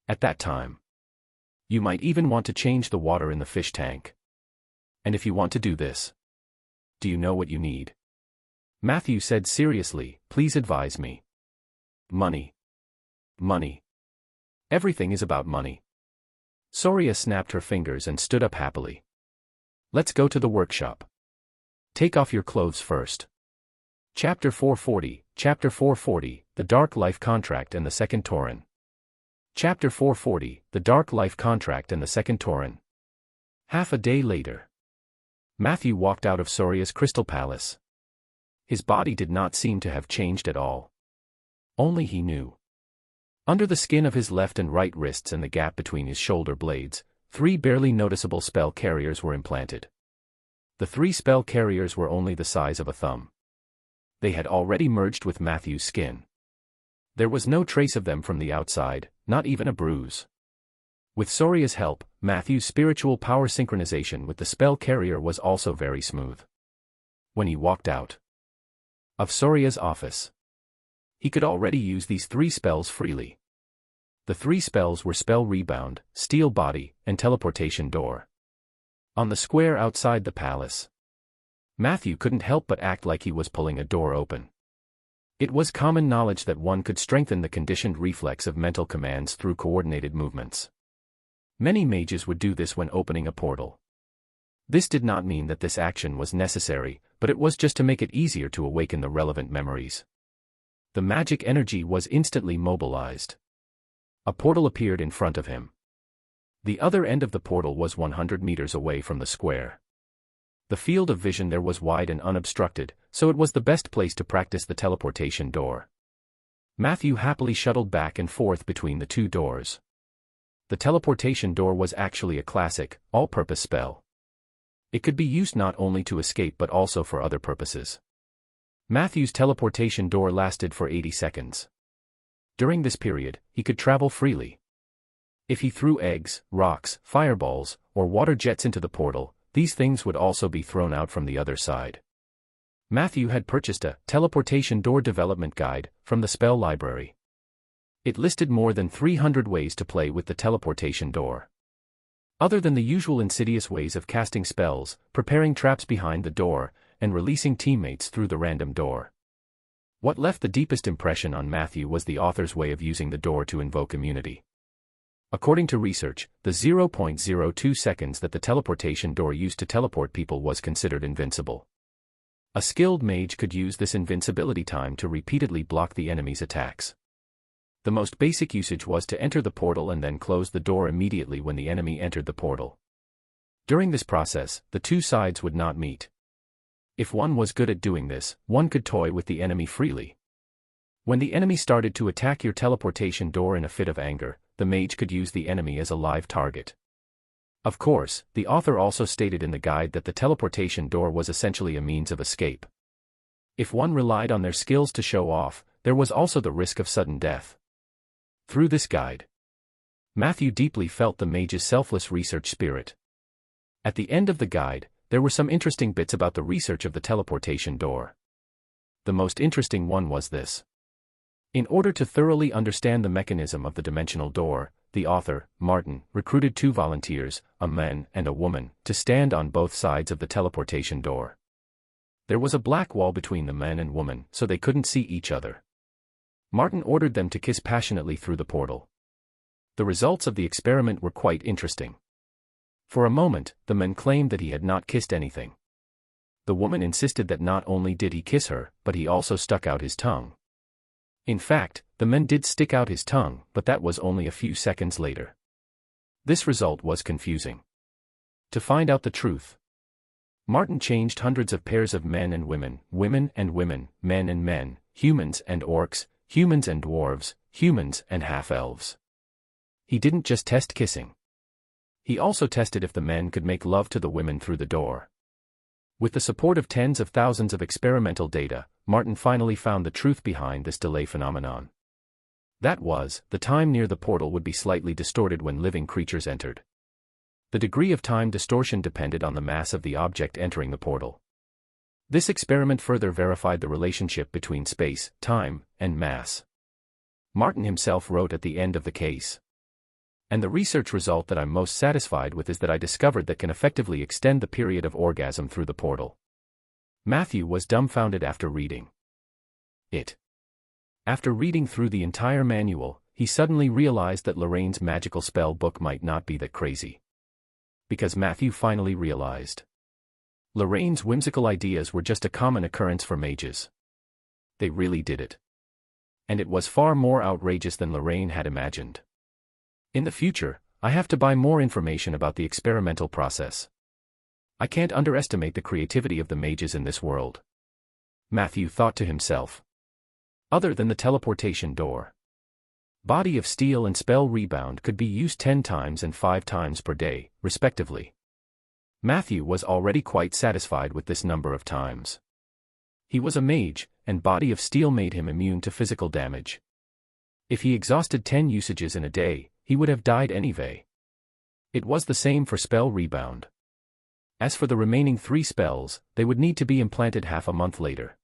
At that time, you might even want to change the water in the fish tank. And if you want to do this, do you know what you need? Matthew said seriously, please advise me. Money. Money. Everything is about money. Soria snapped her fingers and stood up happily. Let's go to the workshop. Take off your clothes first. Chapter 440, The Dark Life Contract and the Second Tauren. Chapter 440, The Dark Life Contract and the Second Tauren. Half a day later, Matthew walked out of Soria's crystal palace. His body did not seem to have changed at all. Only he knew. Under the skin of his left and right wrists and the gap between his shoulder blades, 3 barely noticeable spell carriers were implanted. The 3 spell carriers were only the size of a thumb. They had already merged with Matthew's skin. There was no trace of them from the outside, not even a bruise. With Soria's help, Matthew's spiritual power synchronization with the spell carrier was also very smooth. When he walked out of Soria's office, he could already use these 3 spells freely. The 3 spells were Spell Rebound, Steel Body, and Teleportation Door. On the square outside the palace, Matthew couldn't help but act like he was pulling a door open. It was common knowledge that one could strengthen the conditioned reflex of mental commands through coordinated movements. Many mages would do this when opening a portal. This did not mean that this action was necessary, but it was just to make it easier to awaken the relevant memories. The magic energy was instantly mobilized. A portal appeared in front of him. The other end of the portal was 100 meters away from the square. The field of vision there was wide and unobstructed, so it was the best place to practice the teleportation door. Matthew happily shuttled back and forth between the 2 doors. The teleportation door was actually a classic, all-purpose spell. It could be used not only to escape but also for other purposes. Matthew's teleportation door lasted for 80 seconds. During this period, he could travel freely. If he threw eggs, rocks, fireballs, or water jets into the portal, these things would also be thrown out from the other side. Matthew had purchased a teleportation door development guide from the spell library. It listed more than 300 ways to play with the teleportation door. Other than the usual insidious ways of casting spells, preparing traps behind the door, and releasing teammates through the random door. What left the deepest impression on Matthew was the author's way of using the door to invoke immunity. According to research, the 0.02 seconds that the teleportation door used to teleport people was considered invincible. A skilled mage could use this invincibility time to repeatedly block the enemy's attacks. The most basic usage was to enter the portal and then close the door immediately when the enemy entered the portal. During this process, the two sides would not meet. If one was good at doing this, one could toy with the enemy freely. When the enemy started to attack your teleportation door in a fit of anger, the mage could use the enemy as a live target. Of course, the author also stated in the guide that the teleportation door was essentially a means of escape. If one relied on their skills to show off, there was also the risk of sudden death. Through this guide, Matthew deeply felt the mage's selfless research spirit. At the end of the guide, there were some interesting bits about the research of the teleportation door. The most interesting one was this. In order to thoroughly understand the mechanism of the dimensional door, the author, Martin, recruited 2 volunteers, a man and a woman, to stand on both sides of the teleportation door. There was a black wall between the man and woman, so they couldn't see each other. Martin ordered them to kiss passionately through the portal. The results of the experiment were quite interesting. For a moment, the man claimed that he had not kissed anything. The woman insisted that not only did he kiss her, but he also stuck out his tongue. In fact, the man did stick out his tongue, but that was only a few seconds later. This result was confusing. To find out the truth, Martin changed hundreds of pairs of men and women, women and women, men and men, humans and orcs, humans and dwarves, humans and half-elves. He didn't just test kissing. He also tested if the men could make love to the women through the door. With the support of tens of thousands of experimental data, Martin finally found the truth behind this delay phenomenon. That was, the time near the portal would be slightly distorted when living creatures entered. The degree of time distortion depended on the mass of the object entering the portal. This experiment further verified the relationship between space, time, and mass. Martin himself wrote at the end of the case. And the research result that I'm most satisfied with is that I discovered that can effectively extend the period of orgasm through the portal. Matthew was dumbfounded after reading it. After reading through the entire manual, he suddenly realized that Lorraine's magical spell book might not be that crazy. Because Matthew finally realized Lorraine's whimsical ideas were just a common occurrence for mages. They really did it. And it was far more outrageous than Lorraine had imagined. In the future, I have to buy more information about the experimental process. I can't underestimate the creativity of the mages in this world. Matthew thought to himself. Other than the teleportation door, Body of Steel and Spell Rebound could be used 10 times and 5 times per day, respectively. Matthew was already quite satisfied with this number of times. He was a mage, and Body of Steel made him immune to physical damage. If he exhausted 10 usages in a day, he would have died anyway. It was the same for Spell Rebound. As for the remaining 3 spells, they would need to be implanted half a month later.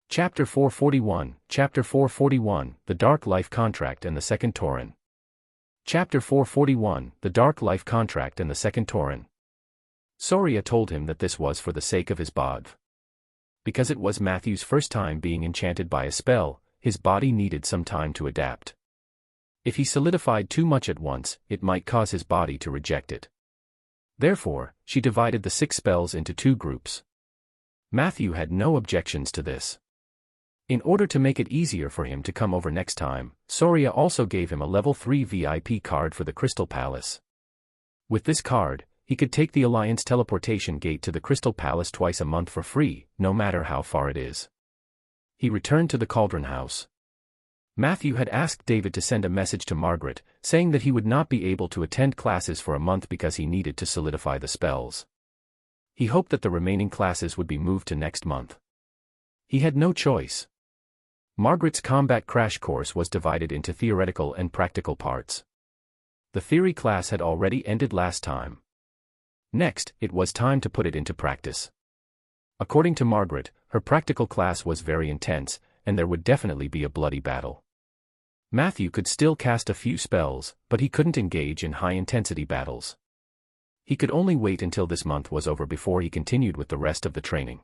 Chapter 441, Chapter 441, The Dark Life Contract and the Second Tauren. Chapter 441, The Dark Life Contract and the Second Tauren. Soria told him that this was for the sake of his bodv. Because it was Matthew's first time being enchanted by a spell, his body needed some time to adapt. If he solidified too much at once, it might cause his body to reject it. Therefore, she divided the 6 spells into 2 groups. Matthew had no objections to this. In order to make it easier for him to come over next time, Soria also gave him a level 3 VIP card for the Crystal Palace. With this card, he could take the Alliance teleportation gate to the Crystal Palace twice a month for free, no matter how far it is. He returned to the Cauldron House. Matthew had asked David to send a message to Margaret, saying that he would not be able to attend classes for a month because he needed to solidify the spells. He hoped that the remaining classes would be moved to next month. He had no choice. Margaret's combat crash course was divided into theoretical and practical parts. The theory class had already ended last time. Next, it was time to put it into practice. According to Margaret, her practical class was very intense, and there would definitely be a bloody battle. Matthew could still cast a few spells, but he couldn't engage in high-intensity battles. He could only wait until this month was over before he continued with the rest of the training.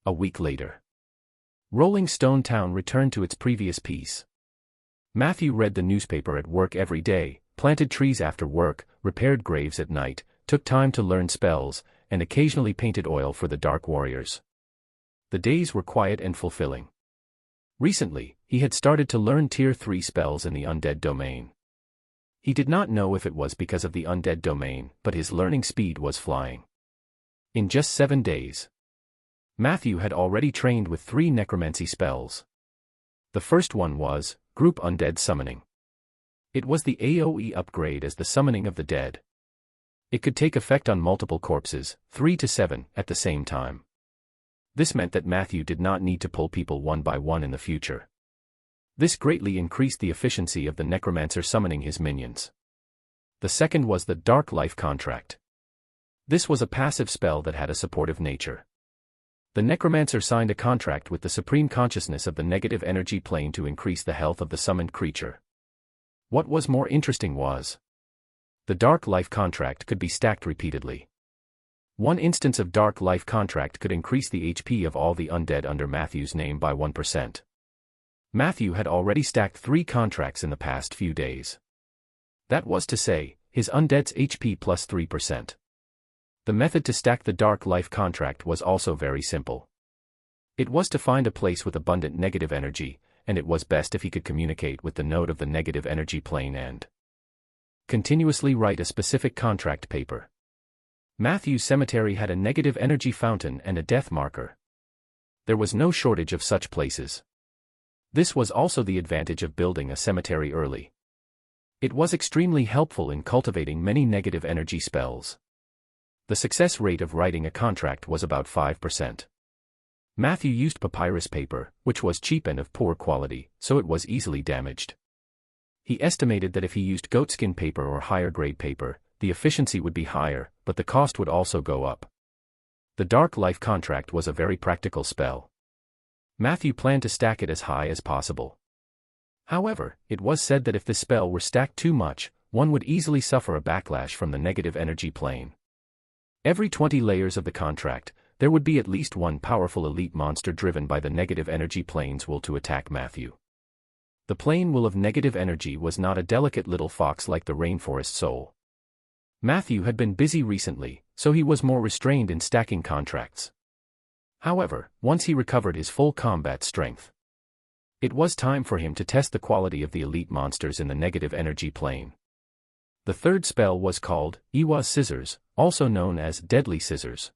A week later, Rolling Stone Town returned to its previous peace. Matthew read the newspaper at work every day, planted trees after work, repaired graves at night, took time to learn spells, and occasionally painted oil for the dark warriors. The days were quiet and fulfilling. Recently, he had started to learn Tier 3 spells in the undead domain. He did not know if it was because of the undead domain, but his learning speed was flying. In just 7 days, Matthew had already trained with 3 necromancy spells. The first one was Group Undead Summoning. It was the AoE upgrade as the summoning of the dead. It could take effect on multiple corpses, 3 to 7, at the same time. This meant that Matthew did not need to pull people one by one in the future. This greatly increased the efficiency of the Necromancer summoning his minions. The second was the Dark Life Contract. This was a passive spell that had a supportive nature. The Necromancer signed a contract with the supreme consciousness of the negative energy plane to increase the health of the summoned creature. What was more interesting was, the Dark Life Contract could be stacked repeatedly. One instance of Dark Life Contract could increase the HP of all the undead under Matthew's name by 1%. Matthew had already stacked 3 contracts in the past few days. That was to say, his undead's HP plus 3%. The method to stack the Dark Life Contract was also very simple. It was to find a place with abundant negative energy, and it was best if he could communicate with the node of the negative energy plane and continuously write a specific contract paper. Matthew's cemetery had a negative energy fountain and a death marker. There was no shortage of such places. This was also the advantage of building a cemetery early. It was extremely helpful in cultivating many negative energy spells. The success rate of writing a contract was about 5%. Matthew used papyrus paper, which was cheap and of poor quality, so it was easily damaged. He estimated that if he used goatskin paper or higher-grade paper, the efficiency would be higher, but the cost would also go up. The Dark Life Contract was a very practical spell. Matthew planned to stack it as high as possible. However, it was said that if this spell were stacked too much, one would easily suffer a backlash from the negative energy plane. Every 20 layers of the contract, there would be at least one powerful elite monster driven by the negative energy plane's will to attack Matthew. The plane will of negative energy was not a delicate little fox like the rainforest soul. Matthew had been busy recently, so he was more restrained in stacking contracts. However, once he recovered his full combat strength, it was time for him to test the quality of the elite monsters in the negative energy plane. The third spell was called Iwa's Scissors, also known as Deadly Scissors.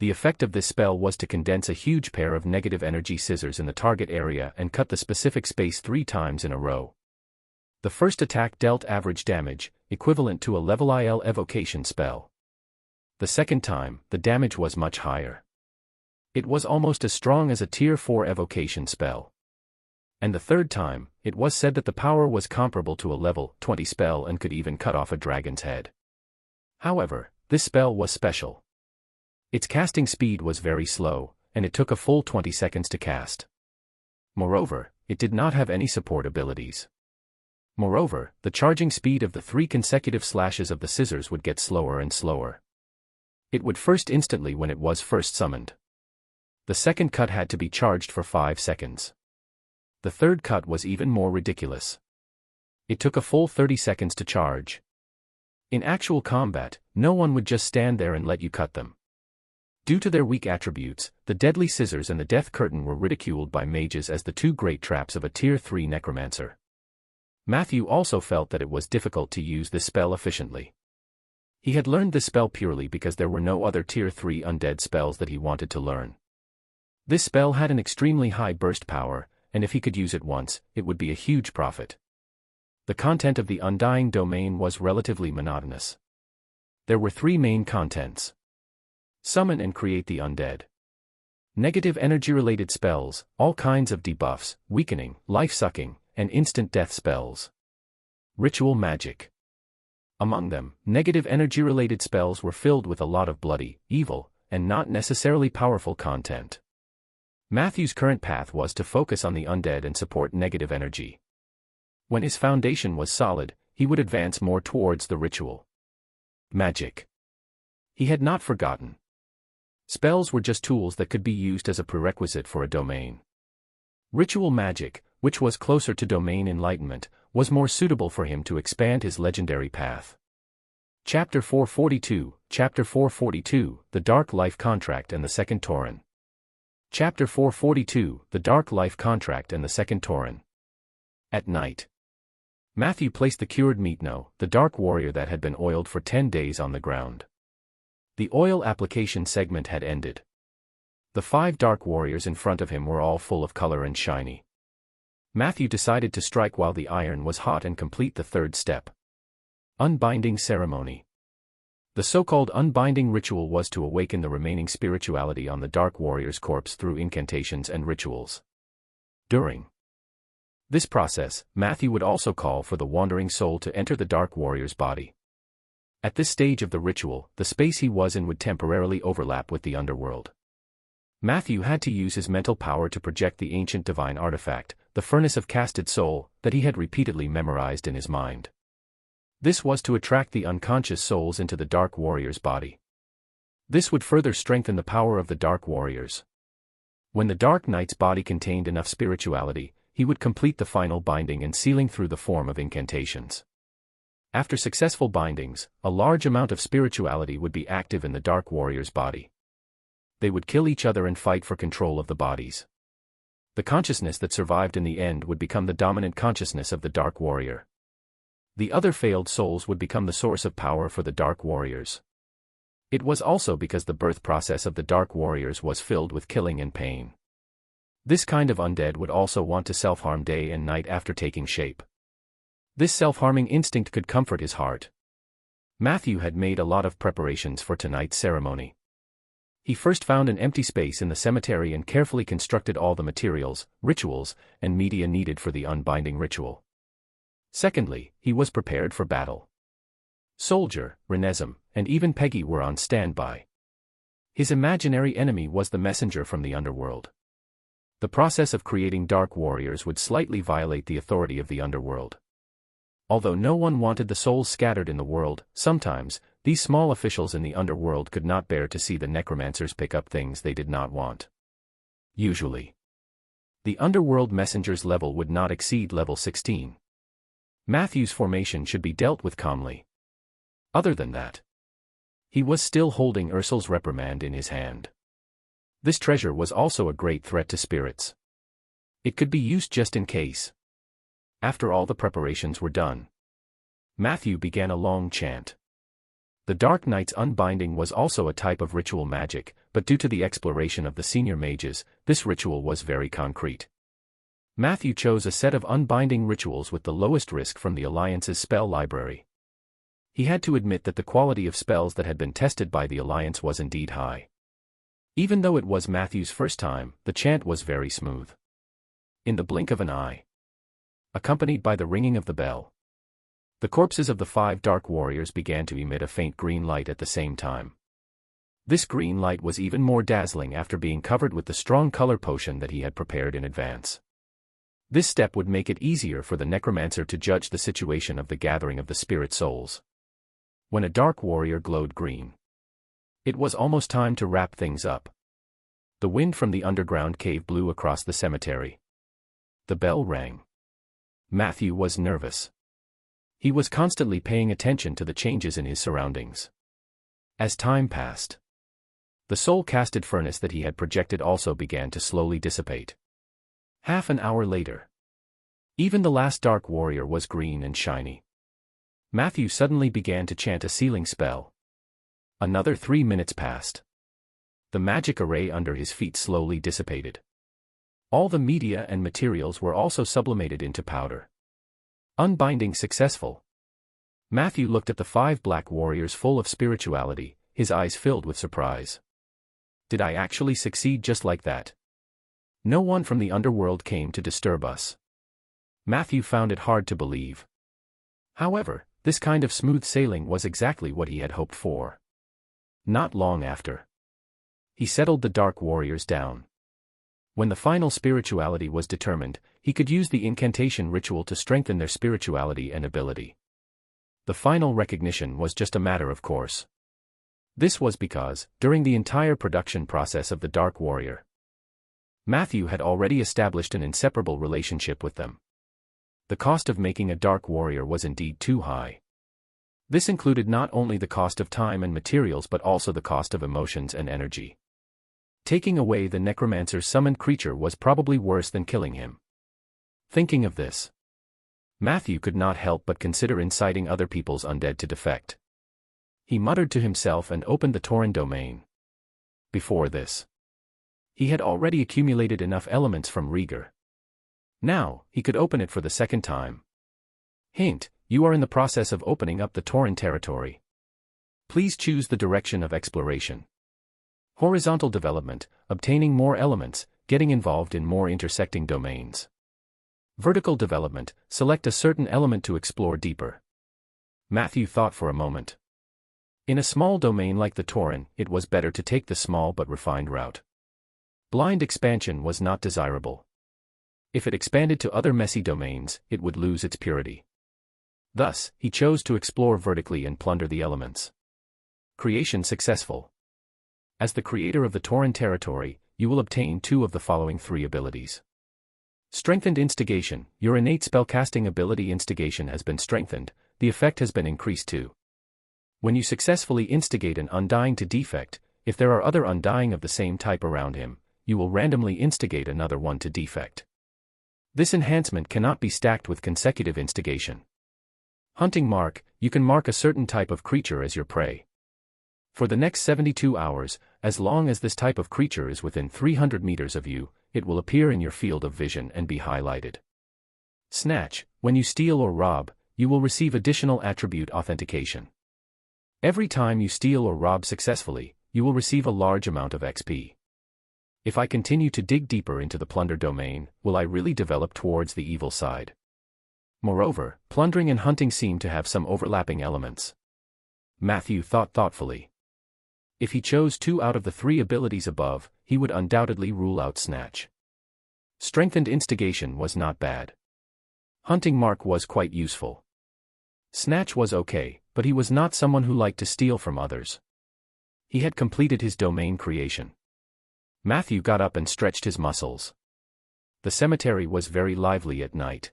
The effect of this spell was to condense a huge pair of negative energy scissors in the target area and cut the specific space 3 times in a row. The first attack dealt average damage, equivalent to a level IL evocation spell. The second time, the damage was much higher. It was almost as strong as a Tier 4 evocation spell. And the third time, it was said that the power was comparable to a level 20 spell and could even cut off a dragon's head. However, this spell was special. Its casting speed was very slow, and it took a full 20 seconds to cast. Moreover, it did not have any support abilities. Moreover, the charging speed of the 3 consecutive slashes of the scissors would get slower and slower. It would first instantly when it was first summoned. The second cut had to be charged for 5 seconds. The third cut was even more ridiculous. It took a full 30 seconds to charge. In actual combat, no one would just stand there and let you cut them. Due to their weak attributes, the Deadly Scissors and the Death Curtain were ridiculed by mages as the 2 great traps of a Tier 3 Necromancer. Matthew also felt that it was difficult to use this spell efficiently. He had learned this spell purely because there were no other Tier 3 undead spells that he wanted to learn. This spell had an extremely high burst power, and if he could use it once, it would be a huge profit. The content of the Undying Domain was relatively monotonous. There were 3 main contents. Summon and create the undead. Negative energy-related spells, all kinds of debuffs, weakening, life-sucking, and instant death spells. Ritual magic. Among them, negative energy-related spells were filled with a lot of bloody, evil, and not necessarily powerful content. Matthew's current path was to focus on the undead and support negative energy. When his foundation was solid, he would advance more towards the ritual magic. He had not forgotten. Spells were just tools that could be used as a prerequisite for a domain. Ritual magic, which was closer to domain enlightenment, was more suitable for him to expand his legendary path. Chapter 442, The Dark Life Contract and the Second Tauren. Chapter 442, The Dark Life Contract and the Second Tauren. At night, Matthew placed the cured meatno, the dark warrior that had been oiled for 10 days, on the ground. The oil application segment had ended. The 5 dark warriors in front of him were all full of color and shiny. Matthew decided to strike while the iron was hot and complete the third step. Unbinding ceremony. The so-called unbinding ritual was to awaken the remaining spirituality on the dark warrior's corpse through incantations and rituals. During this process, Matthew would also call for the wandering soul to enter the dark warrior's body. At this stage of the ritual, the space he was in would temporarily overlap with the underworld. Matthew had to use his mental power to project the ancient divine artifact, the furnace of casted soul, that he had repeatedly memorized in his mind. This was to attract the unconscious souls into the dark warrior's body. This would further strengthen the power of the dark warriors. When the Dark Knight's body contained enough spirituality, he would complete the final binding and sealing through the form of incantations. After successful bindings, a large amount of spirituality would be active in the dark warrior's body. They would kill each other and fight for control of the bodies. The consciousness that survived in the end would become the dominant consciousness of the dark warrior. The other failed souls would become the source of power for the dark warriors. It was also because the birth process of the dark warriors was filled with killing and pain. This kind of undead would also want to self-harm day and night after taking shape. This self-harming instinct could comfort his heart. Matthew had made a lot of preparations for tonight's ceremony. He first found an empty space in the cemetery and carefully constructed all the materials, rituals, and media needed for the unbinding ritual. Secondly, he was prepared for battle. Soldier, Renesm, and even Peggy were on standby. His imaginary enemy was the messenger from the underworld. The process of creating dark warriors would slightly violate the authority of the underworld. Although no one wanted the souls scattered in the world, sometimes, these small officials in the underworld could not bear to see the necromancers pick up things they did not want. Usually, the underworld messenger's level would not exceed level 16. Matthew's formation should be dealt with calmly. Other than that, he was still holding Ursul's reprimand in his hand. This treasure was also a great threat to spirits. It could be used just in case. After all the preparations were done, Matthew began a long chant. The Dark Knight's unbinding was also a type of ritual magic, but due to the exploration of the senior mages, this ritual was very concrete. Matthew chose a set of unbinding rituals with the lowest risk from the Alliance's spell library. He had to admit that the quality of spells that had been tested by the Alliance was indeed high. Even though it was Matthew's first time, the chant was very smooth. In the blink of an eye, accompanied by the ringing of the bell, the corpses of the 5 dark warriors began to emit a faint green light at the same time. This green light was even more dazzling after being covered with the strong color potion that he had prepared in advance. This step would make it easier for the necromancer to judge the situation of the gathering of the spirit souls. When a dark warrior glowed green, it was almost time to wrap things up. The wind from the underground cave blew across the cemetery. The bell rang. Matthew was nervous. He was constantly paying attention to the changes in his surroundings. As time passed, the soul-casted furnace that he had projected also began to slowly dissipate. Half an hour later, even the last dark warrior was green and shiny. Matthew suddenly began to chant a sealing spell. Another 3 minutes passed. The magic array under his feet slowly dissipated. All the media and materials were also sublimated into powder. Unbinding successful. Matthew looked at the 5 black warriors full of spirituality, his eyes filled with surprise. Did I actually succeed just like that? No one from the underworld came to disturb us. Matthew found it hard to believe. However, this kind of smooth sailing was exactly what he had hoped for. Not long after, he settled the dark warriors down. When the final spirituality was determined, he could use the incantation ritual to strengthen their spirituality and ability. The final recognition was just a matter of course. This was because, during the entire production process of the Dark Warrior, Matthew had already established an inseparable relationship with them. The cost of making a dark warrior was indeed too high. This included not only the cost of time and materials but also the cost of emotions and energy. Taking away the necromancer's summoned creature was probably worse than killing him. Thinking of this, Matthew could not help but consider inciting other people's undead to defect. He muttered to himself and opened the Tauren domain. Before this, he had already accumulated enough elements from Rieger. Now, he could open it for the second time. Hint: you are in the process of opening up the Tauren territory. Please choose the direction of exploration. Horizontal development, obtaining more elements, getting involved in more intersecting domains. Vertical development, select a certain element to explore deeper. Matthew thought for a moment. In a small domain like the Tauren, it was better to take the small but refined route. Blind expansion was not desirable. If it expanded to other messy domains, it would lose its purity. Thus, he chose to explore vertically and plunder the elements. Creation successful. As the creator of the Tauren territory, you will obtain 2 of the following 3 abilities. Strengthened instigation, your innate spellcasting ability instigation has been strengthened, the effect has been increased too. When you successfully instigate an undying to defect, if there are other undying of the same type around him, you will randomly instigate another one to defect. This enhancement cannot be stacked with consecutive instigation. Hunting mark, you can mark a certain type of creature as your prey. For the next 72 hours, as long as this type of creature is within 300 meters of you, it will appear in your field of vision and be highlighted. Snatch, when you steal or rob, you will receive additional attribute authentication. Every time you steal or rob successfully, you will receive a large amount of XP. If I continue to dig deeper into the plunder domain, will I really develop towards the evil side? Moreover, plundering and hunting seem to have some overlapping elements. Matthew thought thoughtfully. If he chose 2 out of the 3 abilities above, he would undoubtedly rule out Snatch. Strengthened instigation was not bad. Hunting mark was quite useful. Snatch was okay, but he was not someone who liked to steal from others. He had completed his domain creation. Matthew got up and stretched his muscles. The cemetery was very lively at night.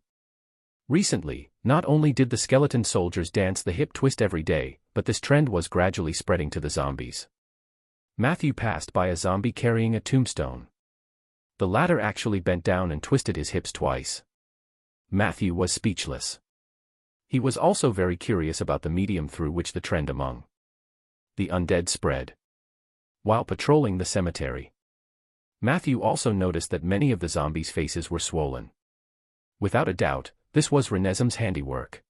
Recently, not only did the skeleton soldiers dance the hip twist every day, but this trend was gradually spreading to the zombies. Matthew passed by a zombie carrying a tombstone. The latter actually bent down and twisted his hips twice. Matthew was speechless. He was also very curious about the medium through which the trend among the undead spread. While patrolling the cemetery, Matthew also noticed that many of the zombies' faces were swollen. Without a doubt, this was Renesme's handiwork.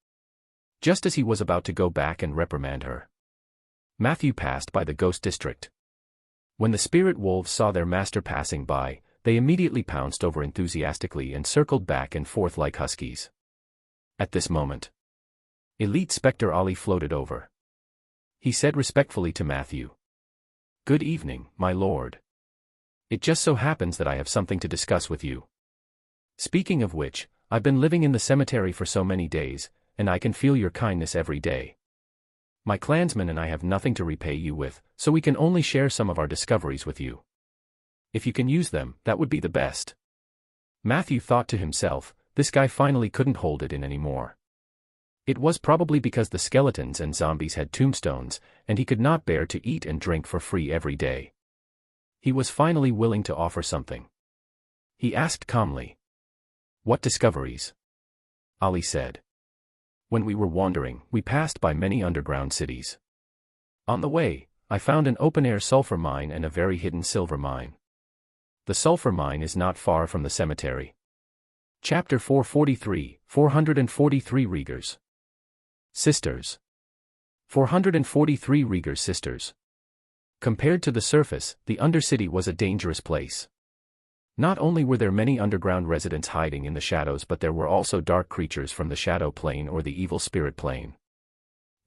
Just as he was about to go back and reprimand her, Matthew passed by the ghost district. When the spirit wolves saw their master passing by, they immediately pounced over enthusiastically and circled back and forth like huskies. At this moment, Elite Spectre Ali floated over. He said respectfully to Matthew, "Good evening, my lord. It just so happens that I have something to discuss with you. Speaking of which, I've been living in the cemetery for so many days, and I can feel your kindness every day. My clansmen and I have nothing to repay you with, so we can only share some of our discoveries with you. If you can use them, that would be the best." Matthew thought to himself, this guy finally couldn't hold it in anymore. It was probably because the skeletons and zombies had tombstones, and he could not bear to eat and drink for free every day. He was finally willing to offer something. He asked calmly, "What discoveries?" Ali said. "When we were wandering, we passed by many underground cities. On the way, I found an open-air sulfur mine and a very hidden silver mine. The sulfur mine is not far from the cemetery." Chapter 443, 443 Riegers. Sisters. 443 Riegers sisters. Compared to the surface, the Undercity was a dangerous place. Not only were there many underground residents hiding in the shadows, but there were also dark creatures from the Shadow Plane or the Evil Spirit Plane.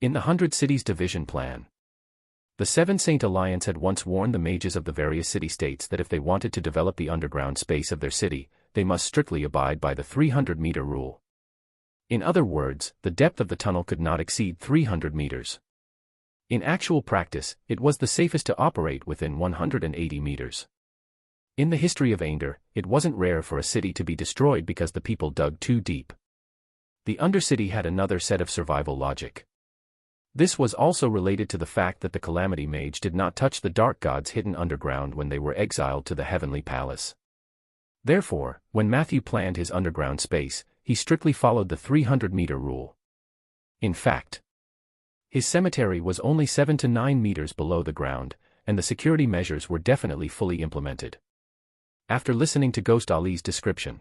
In the 100 Cities Division Plan, the Seven Saint Alliance had once warned the mages of the various city-states that if they wanted to develop the underground space of their city, they must strictly abide by the 300-meter rule. In other words, the depth of the tunnel could not exceed 300 meters. In actual practice, it was the safest to operate within 180 meters. In the history of Aender, it wasn't rare for a city to be destroyed because the people dug too deep. The Undercity had another set of survival logic. This was also related to the fact that the Calamity Mage did not touch the dark gods hidden underground when they were exiled to the Heavenly Palace. Therefore, when Matthew planned his underground space, he strictly followed the 300-meter rule. In fact, his cemetery was only 7 to 9 meters below the ground, and the security measures were definitely fully implemented. After listening to Ghost Ali's description,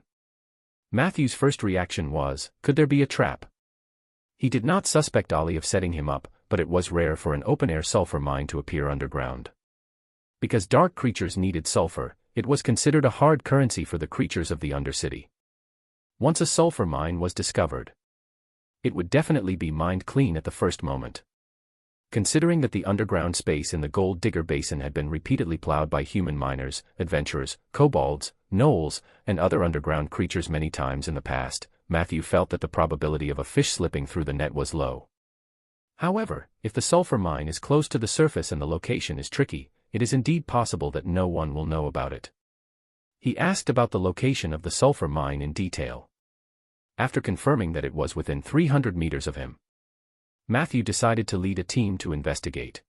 Matthew's first reaction was, could there be a trap? He did not suspect Ali of setting him up, but it was rare for an open-air sulfur mine to appear underground. Because dark creatures needed sulfur, it was considered a hard currency for the creatures of the Undercity. Once a sulfur mine was discovered, it would definitely be mined clean at the first moment. Considering that the underground space in the Gold Digger Basin had been repeatedly plowed by human miners, adventurers, kobolds, gnolls, and other underground creatures many times in the past, Matthew felt that the probability of a fish slipping through the net was low. However, if the sulfur mine is close to the surface and the location is tricky, it is indeed possible that no one will know about it. He asked about the location of the sulfur mine in detail. After confirming that it was within 300 meters of him, Matthew decided to lead a team to investigate.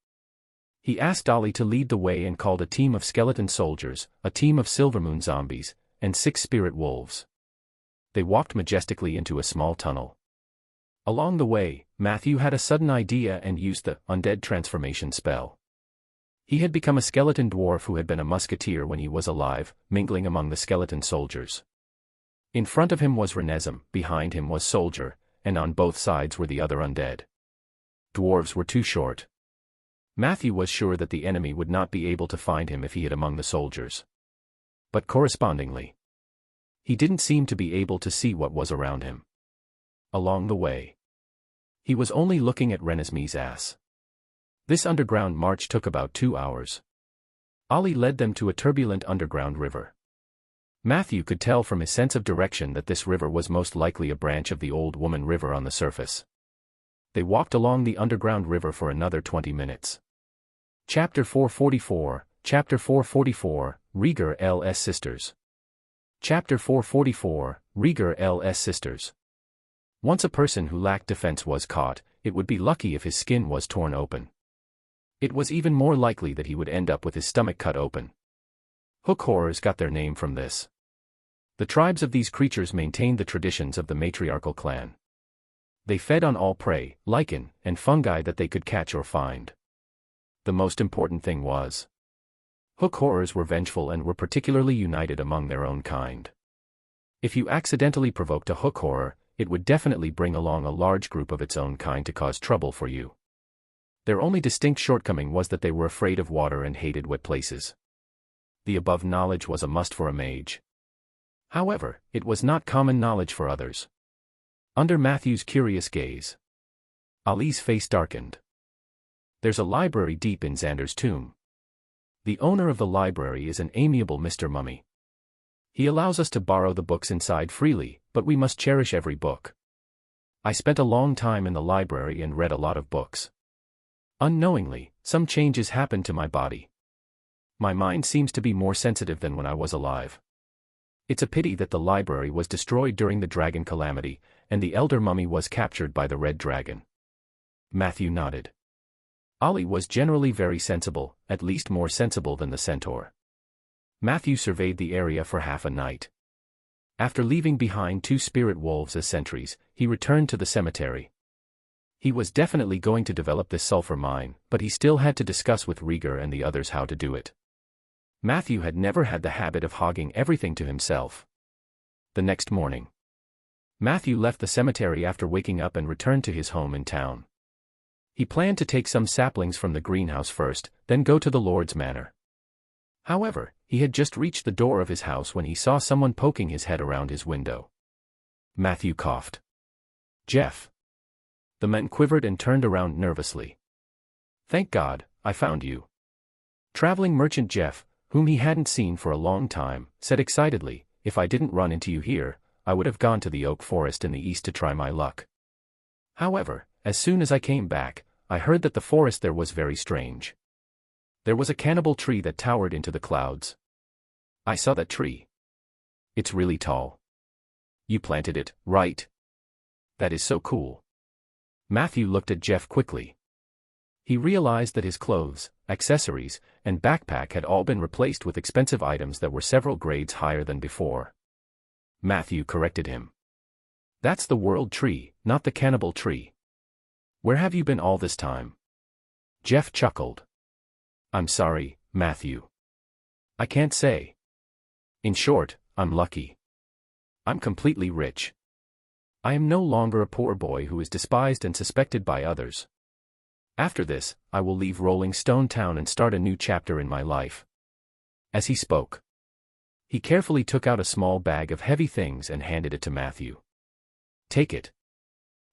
He asked Ali to lead the way and called a team of skeleton soldiers, a team of Silvermoon zombies, and 6 spirit wolves. They walked majestically into a small tunnel. Along the way, Matthew had a sudden idea and used the undead transformation spell. He had become a skeleton dwarf who had been a musketeer when he was alive, mingling among the skeleton soldiers. In front of him was Renesm, behind him was Soldier, and on both sides were the other undead. Dwarves were too short. Matthew was sure that the enemy would not be able to find him if he hid among the soldiers. But correspondingly, he didn't seem to be able to see what was around him. Along the way, he was only looking at Renesmee's ass. This underground march took about 2 hours. Ali led them to a turbulent underground river. Matthew could tell from his sense of direction that this river was most likely a branch of the Old Woman River on the surface. They walked along the underground river for another 20 minutes. Chapter 444, Chapter 444, Rieger L.S. Sisters. Chapter 444, Rieger L.S. Sisters. Once a person who lacked defense was caught, it would be lucky if his skin was torn open. It was even more likely that he would end up with his stomach cut open. Hook horrors got their name from this. The tribes of these creatures maintained the traditions of the matriarchal clan. They fed on all prey, lichen, and fungi that they could catch or find. The most important thing was, hook horrors were vengeful and were particularly united among their own kind. If you accidentally provoked a hook horror, it would definitely bring along a large group of its own kind to cause trouble for you. Their only distinct shortcoming was that they were afraid of water and hated wet places. The above knowledge was a must for a mage. However, it was not common knowledge for others. Under Matthew's curious gaze, Ali's face darkened. There's a library deep in Xander's tomb. The owner of the library is an amiable Mr. Mummy. He allows us to borrow the books inside freely, but we must cherish every book. I spent a long time in the library and read a lot of books. Unknowingly, some changes happened to my body. My mind seems to be more sensitive than when I was alive. It's a pity that the library was destroyed during the dragon calamity, and the elder mummy was captured by the red dragon. Matthew nodded. Ali was generally very sensible, at least more sensible than the centaur. Matthew surveyed the area for half a night. After leaving behind 2 spirit wolves as sentries, he returned to the cemetery. He was definitely going to develop this sulfur mine, but he still had to discuss with Rieger and the others how to do it. Matthew had never had the habit of hogging everything to himself. The next morning, Matthew left the cemetery after waking up and returned to his home in town. He planned to take some saplings from the greenhouse first, then go to the Lord's manor. However, he had just reached the door of his house when he saw someone poking his head around his window. Matthew coughed. "Jeff." The man quivered and turned around nervously. "Thank God, I found you." Traveling merchant Jeff, whom he hadn't seen for a long time, said excitedly, "If I didn't run into you here, I would have gone to the oak forest in the east to try my luck. However, as soon as I came back, I heard that the forest there was very strange. There was a cannibal tree that towered into the clouds. I saw that tree. It's really tall. You planted it, right? That is so cool. Matthew looked at Jeff quickly. He realized that his clothes, accessories, and backpack had all been replaced with expensive items that were several grades higher than before. Matthew corrected him. That's the world tree, not the cannibal tree. Where have you been all this time? Jeff chuckled. I'm sorry, Matthew. I can't say. In short, I'm lucky. I'm completely rich. I am no longer a poor boy who is despised and suspected by others. After this, I will leave Rolling Stone Town and start a new chapter in my life. As he spoke, he carefully took out a small bag of heavy things and handed it to Matthew. Take it.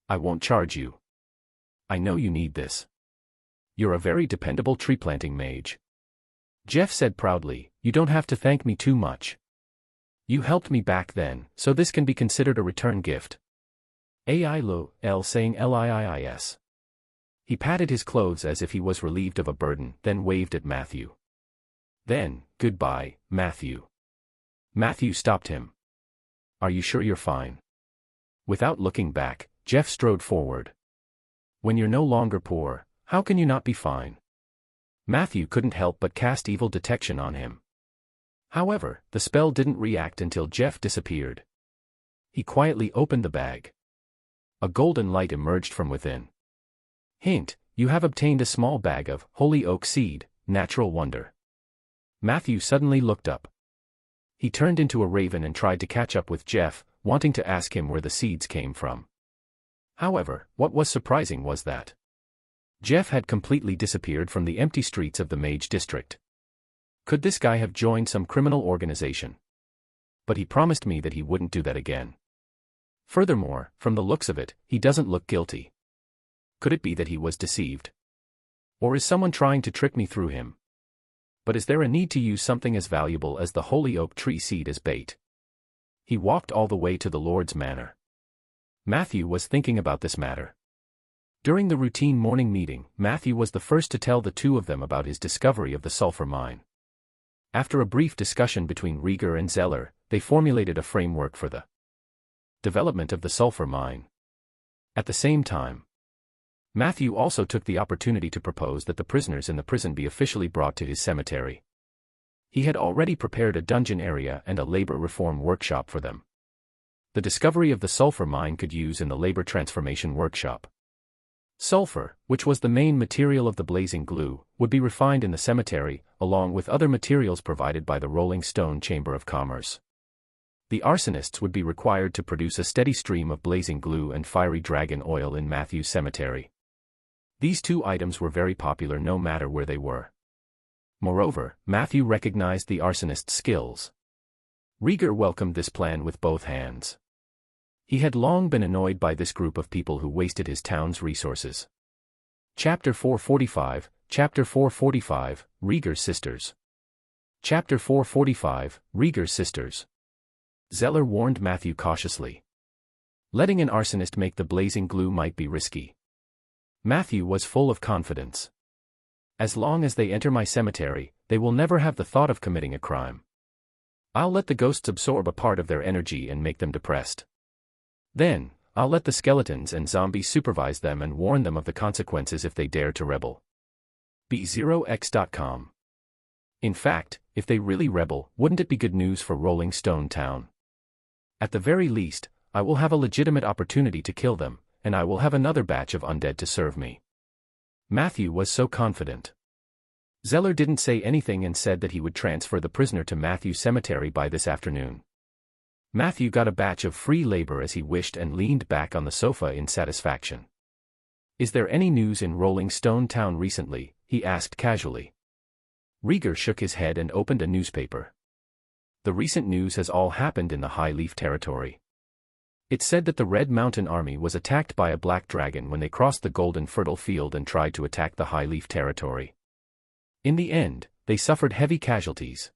I won't charge you. I know you need this. You're a very dependable tree planting mage. Jeff said proudly, you don't have to thank me too much. You helped me back then, so this can be considered a return gift. L saying liis. He patted his clothes as if he was relieved of a burden, then waved at Matthew. Then, goodbye, Matthew. Matthew stopped him. Are you sure you're fine? Without looking back, Jeff strode forward. When you're no longer poor, how can you not be fine? Matthew couldn't help but cast evil detection on him. However, the spell didn't react until Jeff disappeared. He quietly opened the bag. A golden light emerged from within. Hint, you have obtained a small bag of holy oak seed, natural wonder. Matthew suddenly looked up. He turned into a raven and tried to catch up with Jeff, wanting to ask him where the seeds came from. However, what was surprising was that Jeff had completely disappeared from the empty streets of the Mage District. Could this guy have joined some criminal organization? But he promised me that he wouldn't do that again. Furthermore, from the looks of it, he doesn't look guilty. Could it be that he was deceived? Or is someone trying to trick me through him? But is there a need to use something as valuable as the holy oak tree seed as bait? He walked all the way to the Lord's manor. Matthew was thinking about this matter. During the routine morning meeting, Matthew was the first to tell the two of them about his discovery of the sulfur mine. After a brief discussion between Rieger and Zeller, they formulated a framework for the development of the sulfur mine. At the same time, Matthew also took the opportunity to propose that the prisoners in the prison be officially brought to his cemetery. He had already prepared a dungeon area and a labor reform workshop for them. The discovery of the sulfur mine could use in the labor transformation workshop. Sulfur, which was the main material of the blazing glue, would be refined in the cemetery, along with other materials provided by the Rolling Stone Chamber of Commerce. The arsonists would be required to produce a steady stream of blazing glue and fiery dragon oil in Matthew's cemetery. These two items were very popular no matter where they were. Moreover, Matthew recognized the arsonist's skills. Rieger welcomed this plan with both hands. He had long been annoyed by this group of people who wasted his town's resources. Chapter 445, Rieger's Sisters. Chapter 445, Rieger's Sisters. Zeller warned Matthew cautiously. Letting an arsonist make the blazing glue might be risky. Matthew was full of confidence. As long as they enter my cemetery, they will never have the thought of committing a crime. I'll let the ghosts absorb a part of their energy and make them depressed. Then, I'll let the skeletons and zombies supervise them and warn them of the consequences if they dare to rebel. B0x.com. In fact, if they really rebel, wouldn't it be good news for Rolling Stone Town? At the very least, I will have a legitimate opportunity to kill them, and I will have another batch of undead to serve me. Matthew was so confident. Zeller didn't say anything and said that he would transfer the prisoner to Matthew's cemetery by this afternoon. Matthew got a batch of free labor as he wished and leaned back on the sofa in satisfaction. Is there any news in Rolling Stone Town recently? He asked casually. Rieger shook his head and opened a newspaper. The recent news has all happened in the High Leaf territory. It said that the Red Mountain Army was attacked by a black dragon when they crossed the golden fertile field and tried to attack the High Leaf territory. In the end, they suffered heavy casualties.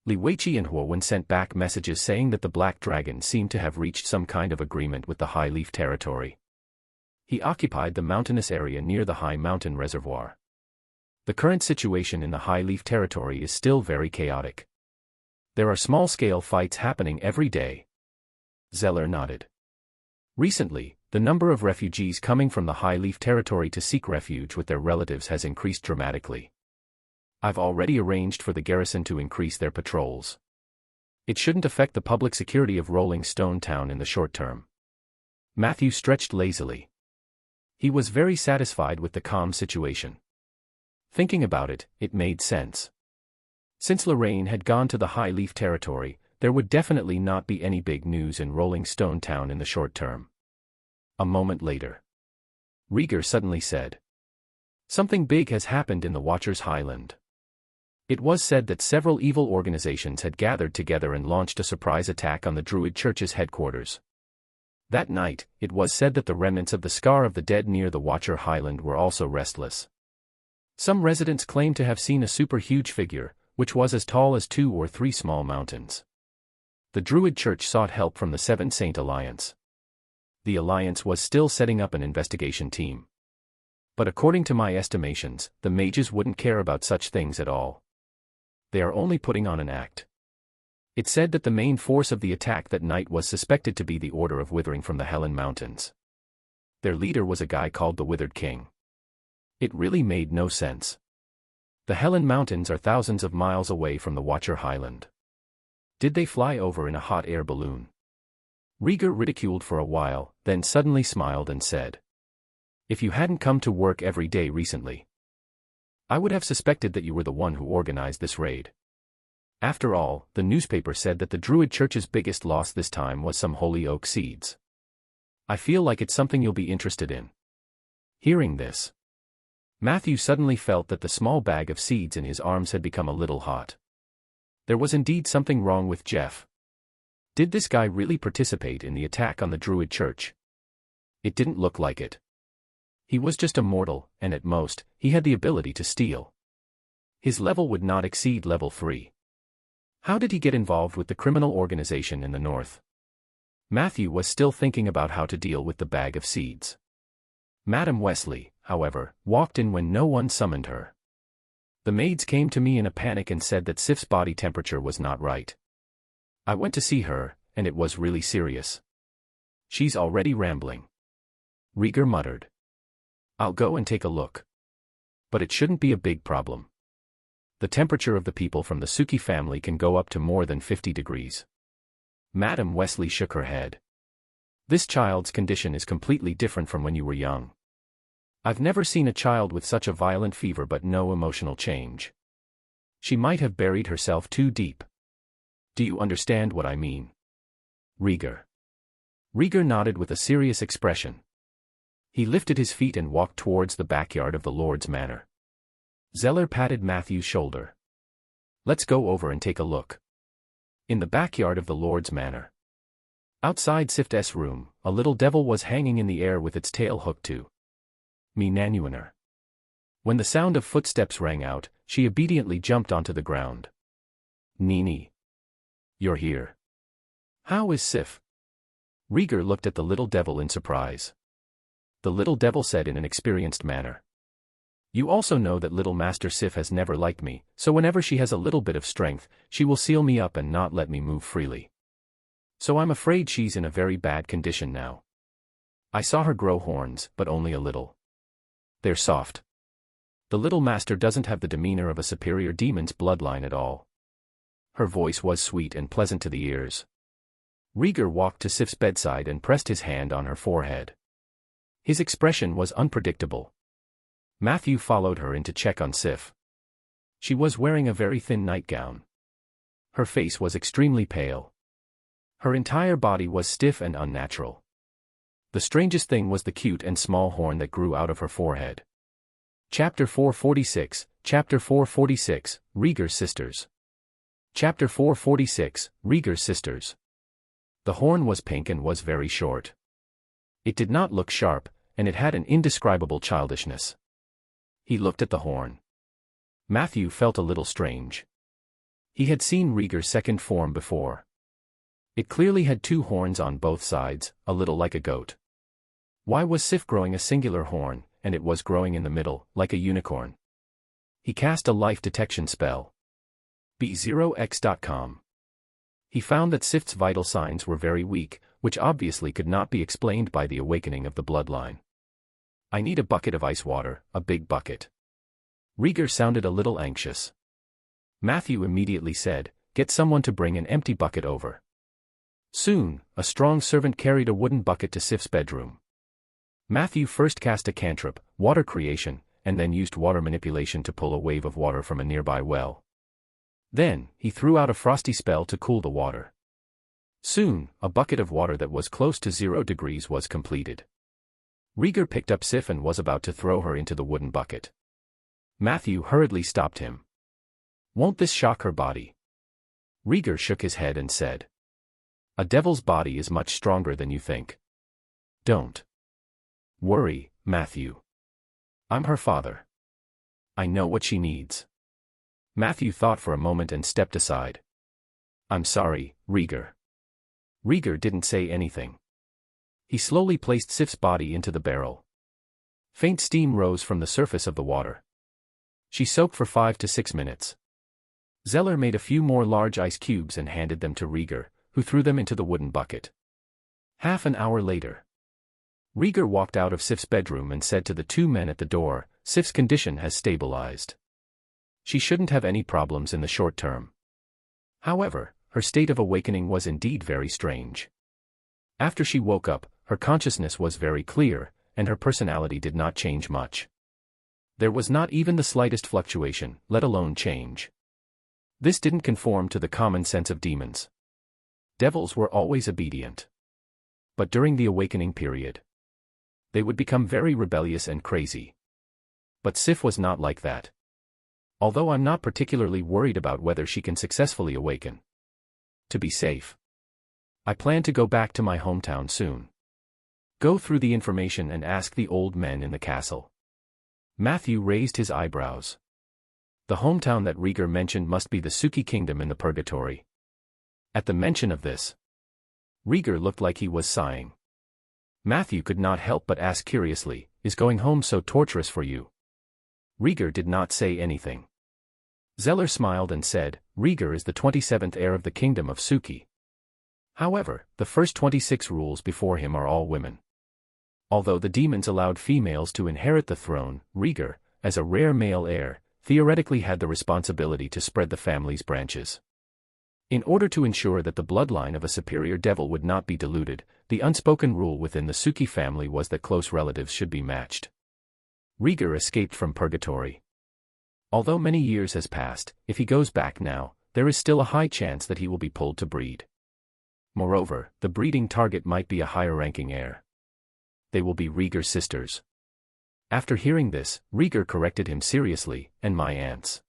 Li Weiqi and Huowen sent back messages saying that the Black Dragon seemed to have reached some kind of agreement with the High Leaf territory. He occupied the mountainous area near the High Mountain Reservoir. The current situation in the High Leaf territory is still very chaotic. There are small-scale fights happening every day. Zeller nodded. Recently, the number of refugees coming from the High Leaf territory to seek refuge with their relatives has increased dramatically. I've already arranged for the garrison to increase their patrols. It shouldn't affect the public security of Rolling Stone Town in the short term. Matthew stretched lazily. He was very satisfied with the calm situation. Thinking about it, it made sense. Since Lorraine had gone to the High Leaf territory, there would definitely not be any big news in Rolling Stone Town in the short term. A moment later, Rieger suddenly said, "Something big has happened in the Watcher's Highland." It was said that several evil organizations had gathered together and launched a surprise attack on the Druid Church's headquarters. That night, it was said that the remnants of the Scar of the Dead near the Watcher Highland were also restless. Some residents claimed to have seen a super-huge figure, which was as tall as 2 or 3 small mountains. The Druid Church sought help from the Seven Saint Alliance. The Alliance was still setting up an investigation team. But according to my estimations, the mages wouldn't care about such things at all. They are only putting on an act. It said that the main force of the attack that night was suspected to be the Order of Withering from the Helen Mountains. Their leader was a guy called the Withered King. It really made no sense. The Helen Mountains are thousands of miles away from the Watcher Highland. Did they fly over in a hot air balloon? Rieger ridiculed for a while, then suddenly smiled and said, "If you hadn't come to work every day recently, I would have suspected that you were the one who organized this raid. After all, the newspaper said that the Druid Church's biggest loss this time was some holy oak seeds. I feel like it's something you'll be interested in." Hearing this, Matthew suddenly felt that the small bag of seeds in his arms had become a little hot. There was indeed something wrong with Jeff. Did this guy really participate in the attack on the Druid Church? It didn't look like it. He was just a mortal, and at most, he had the ability to steal. His level would not exceed level 3. How did he get involved with the criminal organization in the north? Matthew was still thinking about how to deal with the bag of seeds. Madam Wesley, however, walked in when no one summoned her. The maids came to me in a panic and said that Sif's body temperature was not right. I went to see her, and it was really serious. She's already rambling. Rieger muttered. I'll go and take a look. But it shouldn't be a big problem. The temperature of the people from the Suki family can go up to more than 50 degrees. Madam Wesley shook her head. This child's condition is completely different from when you were young. I've never seen a child with such a violent fever but no emotional change. She might have buried herself too deep. Do you understand what I mean? Rieger nodded with a serious expression. He lifted his feet and walked towards the backyard of the Lord's manor. Zeller patted Matthew's shoulder. Let's go over and take a look. In the backyard of the Lord's manor. Outside Sift's room, a little devil was hanging in the air with its tail hooked to Nanuaner. When the sound of footsteps rang out, she obediently jumped onto the ground. Nini. You're here. How is Sif? Rieger looked at the little devil in surprise. The little devil said in an experienced manner. You also know that little Master Sif has never liked me, so whenever she has a little bit of strength, she will seal me up and not let me move freely. So I'm afraid she's in a very bad condition now. I saw her grow horns, but only a little. They're soft. The little master doesn't have the demeanor of a superior demon's bloodline at all. Her voice was sweet and pleasant to the ears. Rieger walked to Sif's bedside and pressed his hand on her forehead. His expression was unpredictable. Matthew followed her in to check on Sif. She was wearing a very thin nightgown. Her face was extremely pale. Her entire body was stiff and unnatural. The strangest thing was the cute and small horn that grew out of her forehead. Chapter 446, Chapter 446, Rieger's Sisters. Chapter 446, Rieger's Sisters. The horn was pink and was very short. It did not look sharp, and it had an indescribable childishness. He looked at the horn. Matthew felt a little strange. He had seen Rieger's second form before. It clearly had 2 horns on both sides, a little like a goat. Why was Sif growing a singular horn, and it was growing in the middle, like a unicorn? He cast a life detection spell. B0x.com. He found that Sif's vital signs were very weak, which obviously could not be explained by the awakening of the bloodline. I need a bucket of ice water, a big bucket. Rieger sounded a little anxious. Matthew immediately said, get someone to bring an empty bucket over. Soon, a strong servant carried a wooden bucket to Sif's bedroom. Matthew first cast a cantrip, water creation, and then used water manipulation to pull a wave of water from a nearby well. Then, he threw out a frosty spell to cool the water. Soon, a bucket of water that was close to 0 degrees was completed. Rieger picked up Sif and was about to throw her into the wooden bucket. Matthew hurriedly stopped him. Won't this shock her body? Rieger shook his head and said. A devil's body is much stronger than you think. Don't worry, Matthew. I'm her father. I know what she needs. Matthew thought for a moment and stepped aside. I'm sorry, Rieger. Rieger didn't say anything. He slowly placed Sif's body into the barrel. Faint steam rose from the surface of the water. She soaked for 5 to 6 minutes. Zeller made a few more large ice cubes and handed them to Rieger, who threw them into the wooden bucket. Half an hour later, Rieger walked out of Sif's bedroom and said to the 2 men at the door, Sif's condition has stabilized. She shouldn't have any problems in the short term. However, her state of awakening was indeed very strange. After she woke up, her consciousness was very clear, and her personality did not change much. There was not even the slightest fluctuation, let alone change. This didn't conform to the common sense of demons. Devils were always obedient. But during the awakening period, they would become very rebellious and crazy. But Sif was not like that. Although I'm not particularly worried about whether she can successfully awaken. To be safe, I plan to go back to my hometown soon. Go through the information and ask the old men in the castle. Matthew raised his eyebrows. The hometown that Rieger mentioned must be the Suki kingdom in the purgatory. At the mention of this, Rieger looked like he was sighing. Matthew could not help but ask curiously, is going home so torturous for you? Rieger did not say anything. Zeller smiled and said, Rieger is the 27th heir of the kingdom of Suki. However, the first 26 rules before him are all women. Although the demons allowed females to inherit the throne, Rieger, as a rare male heir, theoretically had the responsibility to spread the family's branches. In order to ensure that the bloodline of a superior devil would not be diluted, the unspoken rule within the Suki family was that close relatives should be matched. Rieger escaped from purgatory. Although many years has passed, if he goes back now, there is still a high chance that he will be pulled to breed. Moreover, the breeding target might be a higher-ranking heir. They will be Rieger's sisters. After hearing this, Rieger corrected him seriously, and my aunts.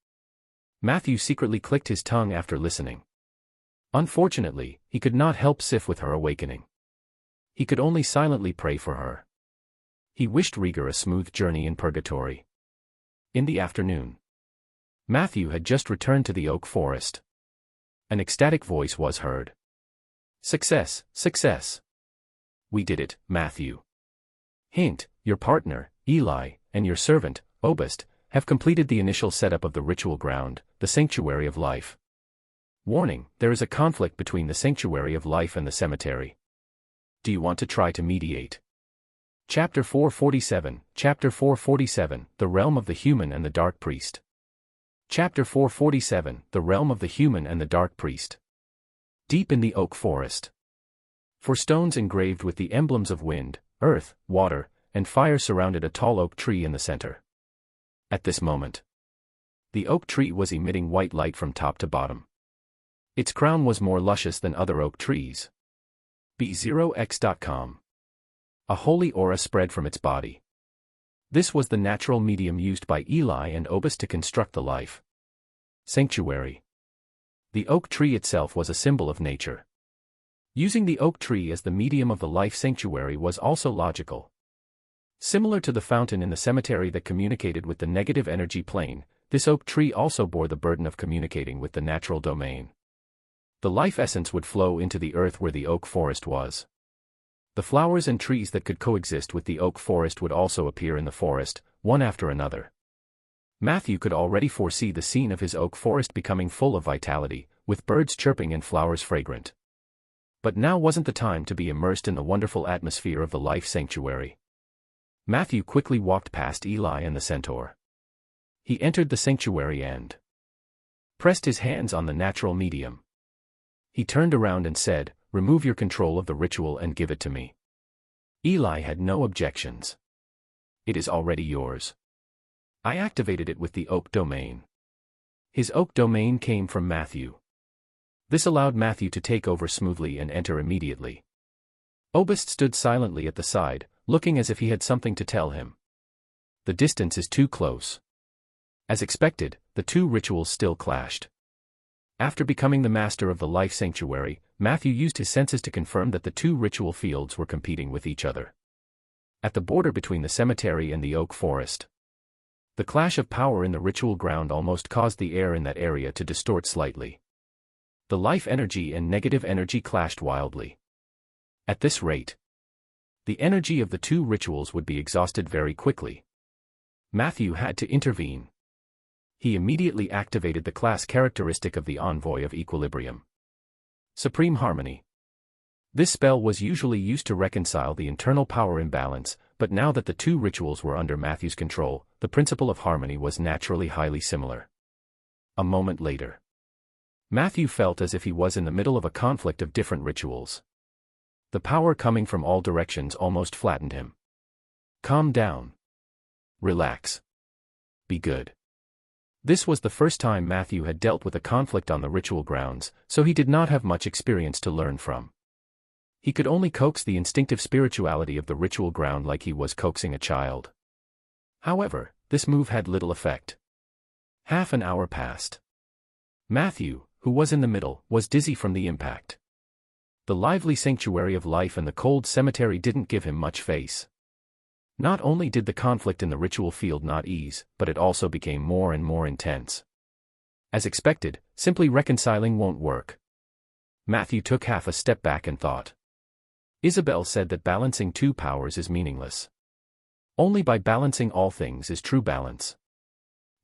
Matthew secretly clicked his tongue after listening. Unfortunately, he could not help Sif with her awakening. He could only silently pray for her. He wished Rieger a smooth journey in purgatory. In the afternoon, Matthew had just returned to the oak forest. An ecstatic voice was heard. Success, success. We did it, Matthew. Hint, your partner, Eli, and your servant, Obist, have completed the initial setup of the ritual ground, the Sanctuary of Life. Warning, there is a conflict between the Sanctuary of Life and the cemetery. Do you want to try to mediate? Chapter 447, Chapter 447, The Realm of the Human and the Dark Priest. Chapter 447, The Realm of the Human and the Dark Priest. Deep in the oak forest. For stones engraved with the emblems of wind, earth, water, and fire surrounded a tall oak tree in the center. At this moment, the oak tree was emitting white light from top to bottom. Its crown was more luscious than other oak trees. B0x.com. A holy aura spread from its body. This was the natural medium used by Eli and Obist to construct the life sanctuary. The oak tree itself was a symbol of nature. Using the oak tree as the medium of the life sanctuary was also logical. Similar to the fountain in the cemetery that communicated with the negative energy plane, this oak tree also bore the burden of communicating with the natural domain. The life essence would flow into the earth where the oak forest was. The flowers and trees that could coexist with the oak forest would also appear in the forest, one after another. Matthew could already foresee the scene of his oak forest becoming full of vitality, with birds chirping and flowers fragrant. But now wasn't the time to be immersed in the wonderful atmosphere of the life sanctuary. Matthew quickly walked past Eli and the centaur. He entered the sanctuary and pressed his hands on the natural medium. He turned around and said, "Remove your control of the ritual and give it to me." Eli had no objections. "It is already yours. I activated it with the oak domain." His oak domain came from Matthew. This allowed Matthew to take over smoothly and enter immediately. Obist stood silently at the side, looking as if he had something to tell him. The distance is too close. As expected, the two rituals still clashed. After becoming the master of the life sanctuary, Matthew used his senses to confirm that the two ritual fields were competing with each other. At the border between the cemetery and the oak forest, the clash of power in the ritual ground almost caused the air in that area to distort slightly. The life energy and negative energy clashed wildly. At this rate, the energy of the two rituals would be exhausted very quickly. Matthew had to intervene. He immediately activated the class characteristic of the Envoy of Equilibrium. Supreme Harmony. This spell was usually used to reconcile the internal power imbalance, but now that the two rituals were under Matthew's control, the principle of harmony was naturally highly similar. A moment later, Matthew felt as if he was in the middle of a conflict of different rituals. The power coming from all directions almost flattened him. Calm down. Relax. Be good. This was the first time Matthew had dealt with a conflict on the ritual grounds, so he did not have much experience to learn from. He could only coax the instinctive spirituality of the ritual ground like he was coaxing a child. However, this move had little effect. Half an hour passed. Matthew, who was in the middle, was dizzy from the impact. The lively sanctuary of life and the cold cemetery didn't give him much face. Not only did the conflict in the ritual field not ease, but it also became more and more intense. As expected, simply reconciling won't work. Matthew took half a step back and thought. Isabel said that balancing two powers is meaningless. Only by balancing all things is true balance.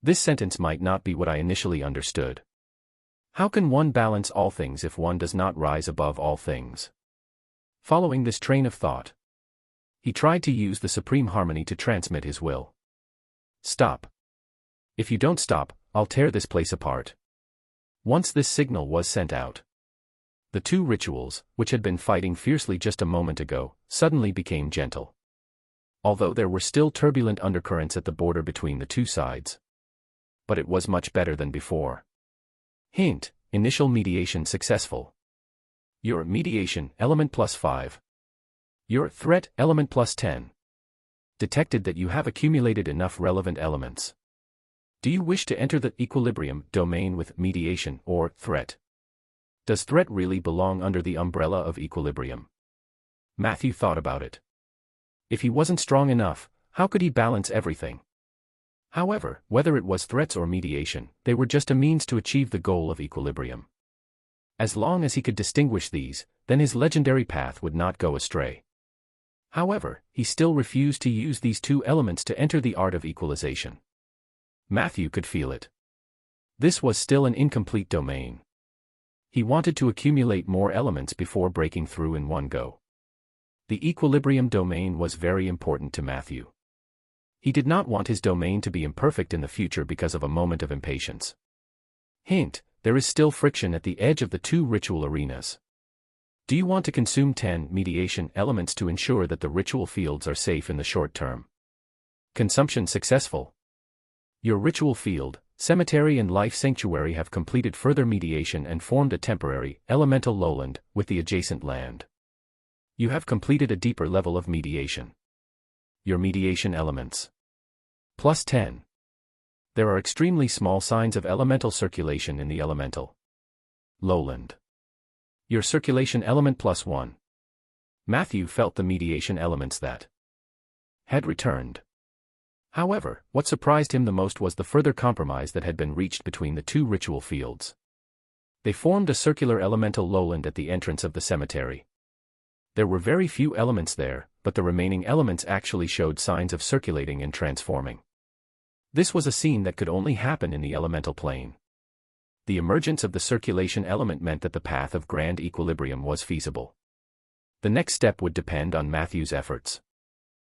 This sentence might not be what I initially understood. How can one balance all things if one does not rise above all things? Following this train of thought, he tried to use the supreme harmony to transmit his will. Stop. If you don't stop, I'll tear this place apart. Once this signal was sent out, the two rituals, which had been fighting fiercely just a moment ago, suddenly became gentle. Although there were still turbulent undercurrents at the border between the two sides. But it was much better than before. Hint: initial mediation successful. Your mediation element +5. Your threat element +10. Detected that you have accumulated enough relevant elements. Do you wish to enter the equilibrium domain with mediation or threat? Does threat really belong under the umbrella of equilibrium? Matthew thought about it. If he wasn't strong enough, how could he balance everything? However, whether it was threats or mediation, they were just a means to achieve the goal of equilibrium. As long as he could distinguish these, then his legendary path would not go astray. However, he still refused to use these two elements to enter the art of equalization. Matthew could feel it. This was still an incomplete domain. He wanted to accumulate more elements before breaking through in one go. The equilibrium domain was very important to Matthew. He did not want his domain to be imperfect in the future because of a moment of impatience. Hint: there is still friction at the edge of the two ritual arenas. Do you want to consume 10 mediation elements to ensure that the ritual fields are safe in the short term? Consumption successful. Your ritual field, cemetery and life sanctuary have completed further mediation and formed a temporary, elemental lowland, with the adjacent land. You have completed a deeper level of mediation. Your mediation elements. +10. There are extremely small signs of elemental circulation in the elemental lowland. Your circulation element +1. Matthew felt the mediation elements that had returned. However, what surprised him the most was the further compromise that had been reached between the two ritual fields. They formed a circular elemental lowland at the entrance of the cemetery. There were very few elements there, but the remaining elements actually showed signs of circulating and transforming. This was a scene that could only happen in the elemental plane. The emergence of the circulation element meant that the path of grand equilibrium was feasible. The next step would depend on Matthew's efforts.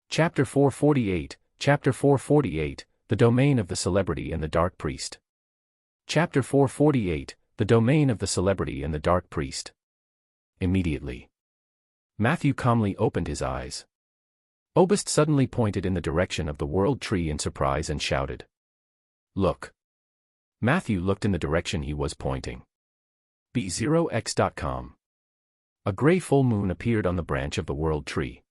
Chapter 448, Chapter 448, The Domain of the Celebrity and the Dark Priest. Chapter 448, The Domain of the Celebrity and the Dark Priest. Immediately, Matthew calmly opened his eyes. Obist suddenly pointed in the direction of the world tree in surprise and shouted, "Look!" Matthew looked in the direction he was pointing. B0x.com. A gray full moon appeared on the branch of the world tree.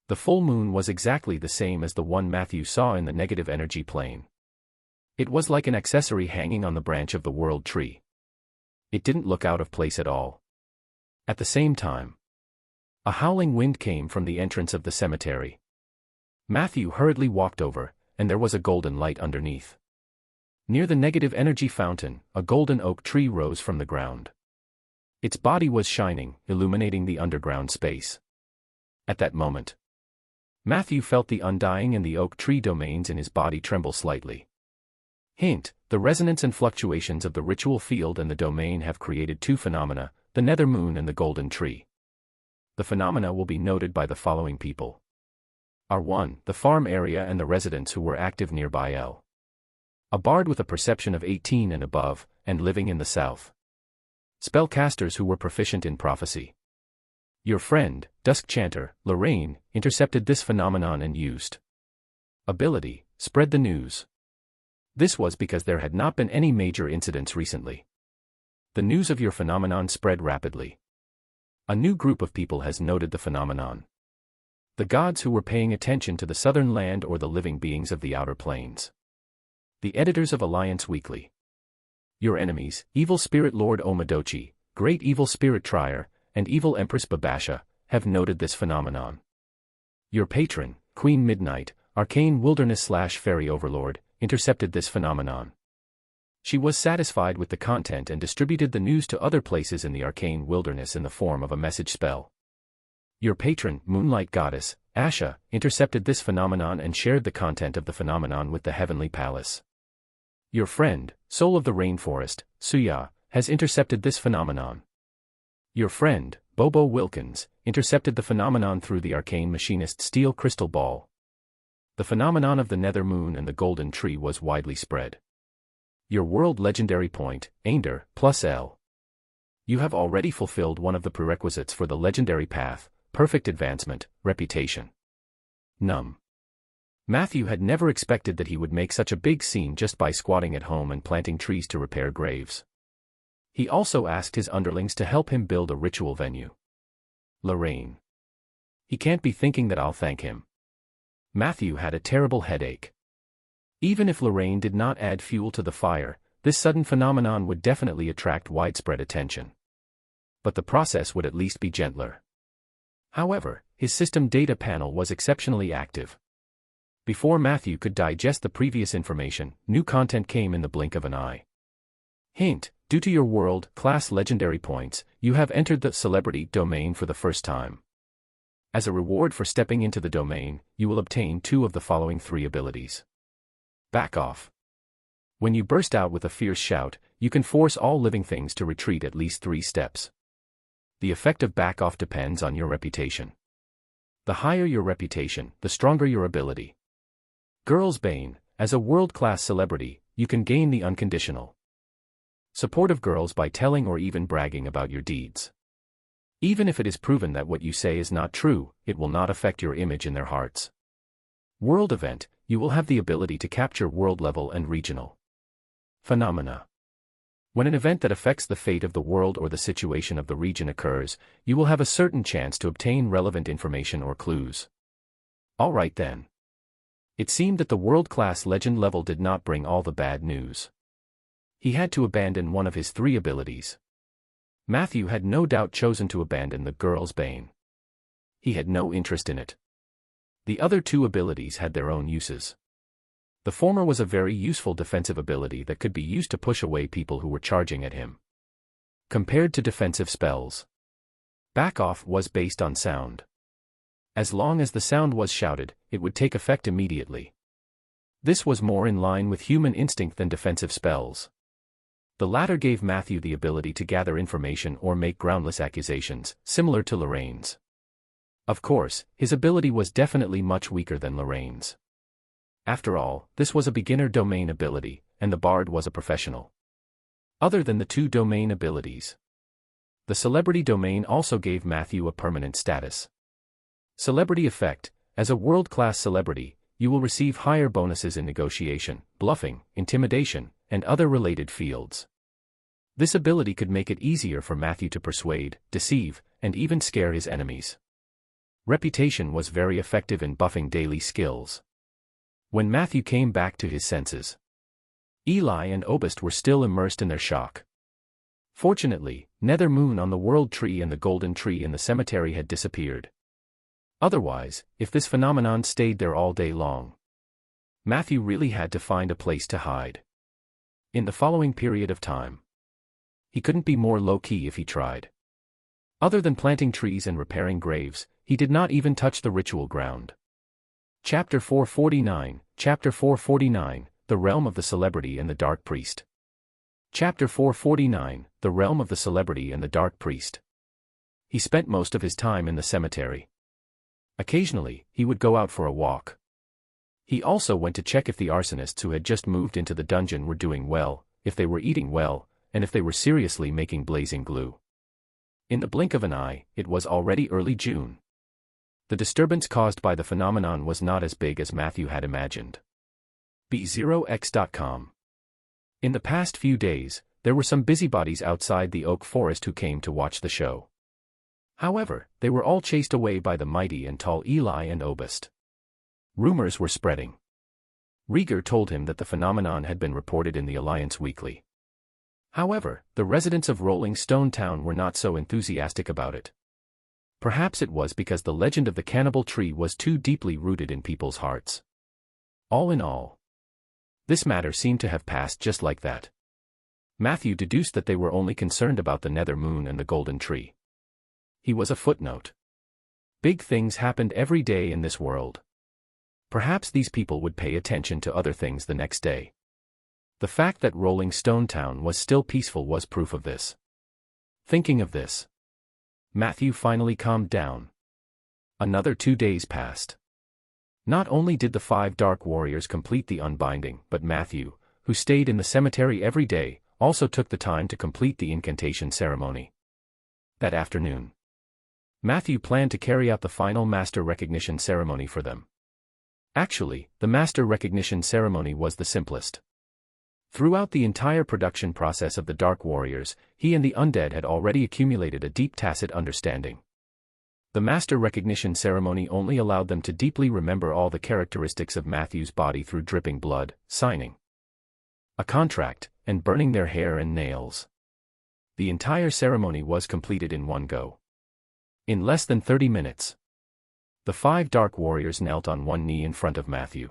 The full moon was exactly the same as the one Matthew saw in the negative energy plane. It was like an accessory hanging on the branch of the world tree. It didn't look out of place at all. At the same time, a howling wind came from the entrance of the cemetery. Matthew hurriedly walked over, and there was a golden light underneath. Near the negative energy fountain, a golden oak tree rose from the ground. Its body was shining, illuminating the underground space. At that moment, Matthew felt the undying and the oak tree domains in his body tremble slightly. Hint: the resonance and fluctuations of the ritual field and the domain have created two phenomena, the nether moon and the golden tree. The phenomena will be noted by the following people. R1, the farm area and the residents who were active nearby. L. A bard with a perception of 18 and above, and living in the south. Spellcasters who were proficient in prophecy. Your friend, Dusk Chanter, Lorraine, intercepted this phenomenon and used ability, spread the news. This was because there had not been any major incidents recently. The news of your phenomenon spread rapidly. A new group of people has noted the phenomenon. The gods who were paying attention to the southern land or the living beings of the outer planes. The editors of Alliance Weekly. Your enemies, Evil Spirit Lord Omadochi, Great Evil Spirit Trier, and Evil Empress Babasha, have noted this phenomenon. Your patron, Queen Midnight, Arcane Wilderness/Fairy Overlord, intercepted this phenomenon. She was satisfied with the content and distributed the news to other places in the arcane wilderness in the form of a message spell. Your patron, Moonlight Goddess, Asha, intercepted this phenomenon and shared the content of the phenomenon with the Heavenly Palace. Your friend, Soul of the Rainforest, Suya, has intercepted this phenomenon. Your friend, Bobo Wilkins, intercepted the phenomenon through the arcane machinist Steel Crystal Ball. The phenomenon of the nether moon and the golden tree was widely spread. Your world legendary point, Ainder, plus L. You have already fulfilled one of the prerequisites for the legendary path, perfect advancement, reputation. Num. Matthew had never expected that he would make such a big scene just by squatting at home and planting trees to repair graves. He also asked his underlings to help him build a ritual venue. Lorraine. He can't be thinking that I'll thank him. Matthew had a terrible headache. Even if Lorraine did not add fuel to the fire, this sudden phenomenon would definitely attract widespread attention. But the process would at least be gentler. However, his system data panel was exceptionally active. Before Matthew could digest the previous information, new content came in the blink of an eye. Hint: due to your world-class legendary points, you have entered the celebrity domain for the first time. As a reward for stepping into the domain, you will obtain 2 of the following 3 abilities. Back off. When you burst out with a fierce shout, you can force all living things to retreat at least 3 steps. The effect of back off depends on your reputation. The higher your reputation, the stronger your ability. Girl's Bane: as a world-class celebrity, you can gain the unconditional support of girls by telling or even bragging about your deeds. Even if it is proven that what you say is not true, it will not affect your image in their hearts. World Event: you will have the ability to capture world level and regional phenomena. When an event that affects the fate of the world or the situation of the region occurs, you will have a certain chance to obtain relevant information or clues. Alright then. It seemed that the world-class legend level did not bring all the bad news. He had to abandon one of his 3 abilities. Matthew had no doubt chosen to abandon the Girl's Bane. He had no interest in it. The other 2 abilities had their own uses. The former was a very useful defensive ability that could be used to push away people who were charging at him. Compared to defensive spells, Back Off was based on sound. As long as the sound was shouted, it would take effect immediately. This was more in line with human instinct than defensive spells. The latter gave Matthew the ability to gather information or make groundless accusations, similar to Lorraine's. Of course, his ability was definitely much weaker than Lorraine's. After all, this was a beginner domain ability, and the bard was a professional. Other than the two domain abilities, the celebrity domain also gave Matthew a permanent status. Celebrity effect: as a world-class celebrity, you will receive higher bonuses in negotiation, bluffing, intimidation, and other related fields. This ability could make it easier for Matthew to persuade, deceive, and even scare his enemies. Reputation was very effective in buffing daily skills. When Matthew came back to his senses, Eli and Obist were still immersed in their shock. Fortunately, Nether Moon on the World Tree and the Golden Tree in the cemetery had disappeared. Otherwise, if this phenomenon stayed there all day long, Matthew really had to find a place to hide. In the following period of time, he couldn't be more low-key if he tried. Other than planting trees and repairing graves, he did not even touch the ritual ground. Chapter 449, Chapter 449, The Realm of the Celebrity and the Dark Priest. Chapter 449, The Realm of the Celebrity and the Dark Priest. He spent most of his time in the cemetery. Occasionally, he would go out for a walk. He also went to check if the arsonists who had just moved into the dungeon were doing well, if they were eating well, and if they were seriously making blazing glue. In the blink of an eye, it was already early June. The disturbance caused by the phenomenon was not as big as Matthew had imagined. B0x.com. In the past few days, there were some busybodies outside the oak forest who came to watch the show. However, they were all chased away by the mighty and tall Eli and Obist. Rumors were spreading. Rieger told him that the phenomenon had been reported in the Alliance Weekly. However, the residents of Rolling Stone Town were not so enthusiastic about it. Perhaps it was because the legend of the cannibal tree was too deeply rooted in people's hearts. All in all, this matter seemed to have passed just like that. Matthew deduced that they were only concerned about the Nether Moon and the Golden Tree. He was a footnote. Big things happened every day in this world. Perhaps these people would pay attention to other things the next day. The fact that Rolling Stone Town was still peaceful was proof of this. Thinking of this, Matthew finally calmed down. Another 2 days passed. Not only did the 5 Dark Warriors complete the unbinding, but Matthew, who stayed in the cemetery every day, also took the time to complete the incantation ceremony. That afternoon, Matthew planned to carry out the final master recognition ceremony for them. Actually, the master recognition ceremony was the simplest. Throughout the entire production process of the Dark Warriors, he and the undead had already accumulated a deep tacit understanding. The master recognition ceremony only allowed them to deeply remember all the characteristics of Matthew's body through dripping blood, signing a contract, and burning their hair and nails. The entire ceremony was completed in one go. In less than 30 minutes, the 5 Dark Warriors knelt on one knee in front of Matthew.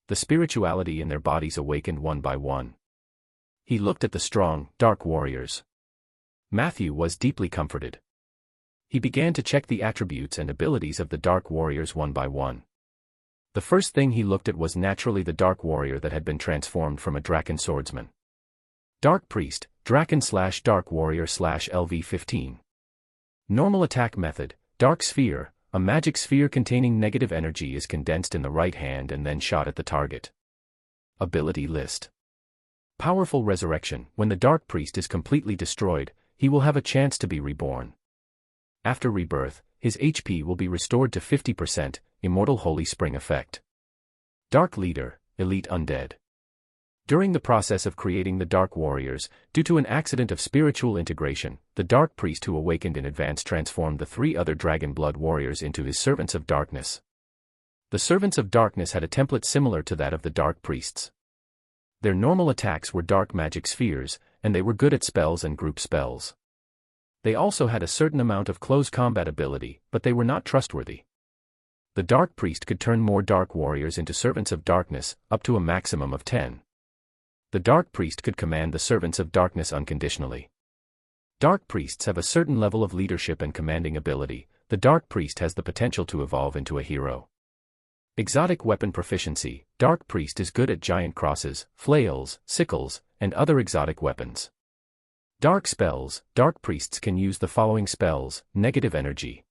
The spirituality in their bodies awakened one by one. He looked at the strong, Dark Warriors. Matthew was deeply comforted. He began to check the attributes and abilities of the Dark Warriors one by one. The first thing he looked at was naturally the Dark Warrior that had been transformed from a Draken swordsman. Dark Priest, Draken/Dark Warrior/LV15. Normal attack method: Dark Sphere. A magic sphere containing negative energy is condensed in the right hand and then shot at the target. Ability list. Powerful Resurrection. When the Dark Priest is completely destroyed, he will have a chance to be reborn. After rebirth, his HP will be restored to 50%, Immortal Holy Spring effect. Dark Leader, Elite Undead. During the process of creating the Dark Warriors, due to an accident of spiritual integration, the Dark Priest who awakened in advance transformed the 3 other Dragon Blood Warriors into his Servants of Darkness. The Servants of Darkness had a template similar to that of the Dark Priests. Their normal attacks were dark magic spheres, and they were good at spells and group spells. They also had a certain amount of close combat ability, but they were not trustworthy. The Dark Priest could turn more Dark Warriors into Servants of Darkness, up to a maximum of 10. The Dark Priest could command the Servants of Darkness unconditionally. Dark Priests have a certain level of leadership and commanding ability. The Dark Priest has the potential to evolve into a hero. Exotic weapon proficiency. Dark Priest is good at giant crosses, flails, sickles, and other exotic weapons. Dark spells. Dark Priests can use the following spells: negative energy.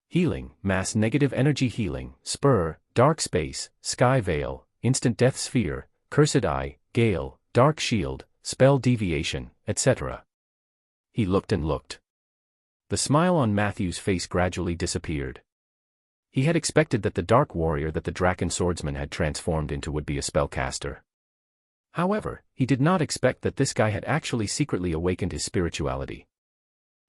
Healing, mass negative energy healing, spur, dark space, sky veil, instant death sphere, cursed eye, gale, dark shield, spell deviation, etc. He looked and looked. The smile on Matthew's face gradually disappeared. He had expected that the dark warrior that the Draken swordsman had transformed into would be a spellcaster. However, he did not expect that this guy had actually secretly awakened his spirituality.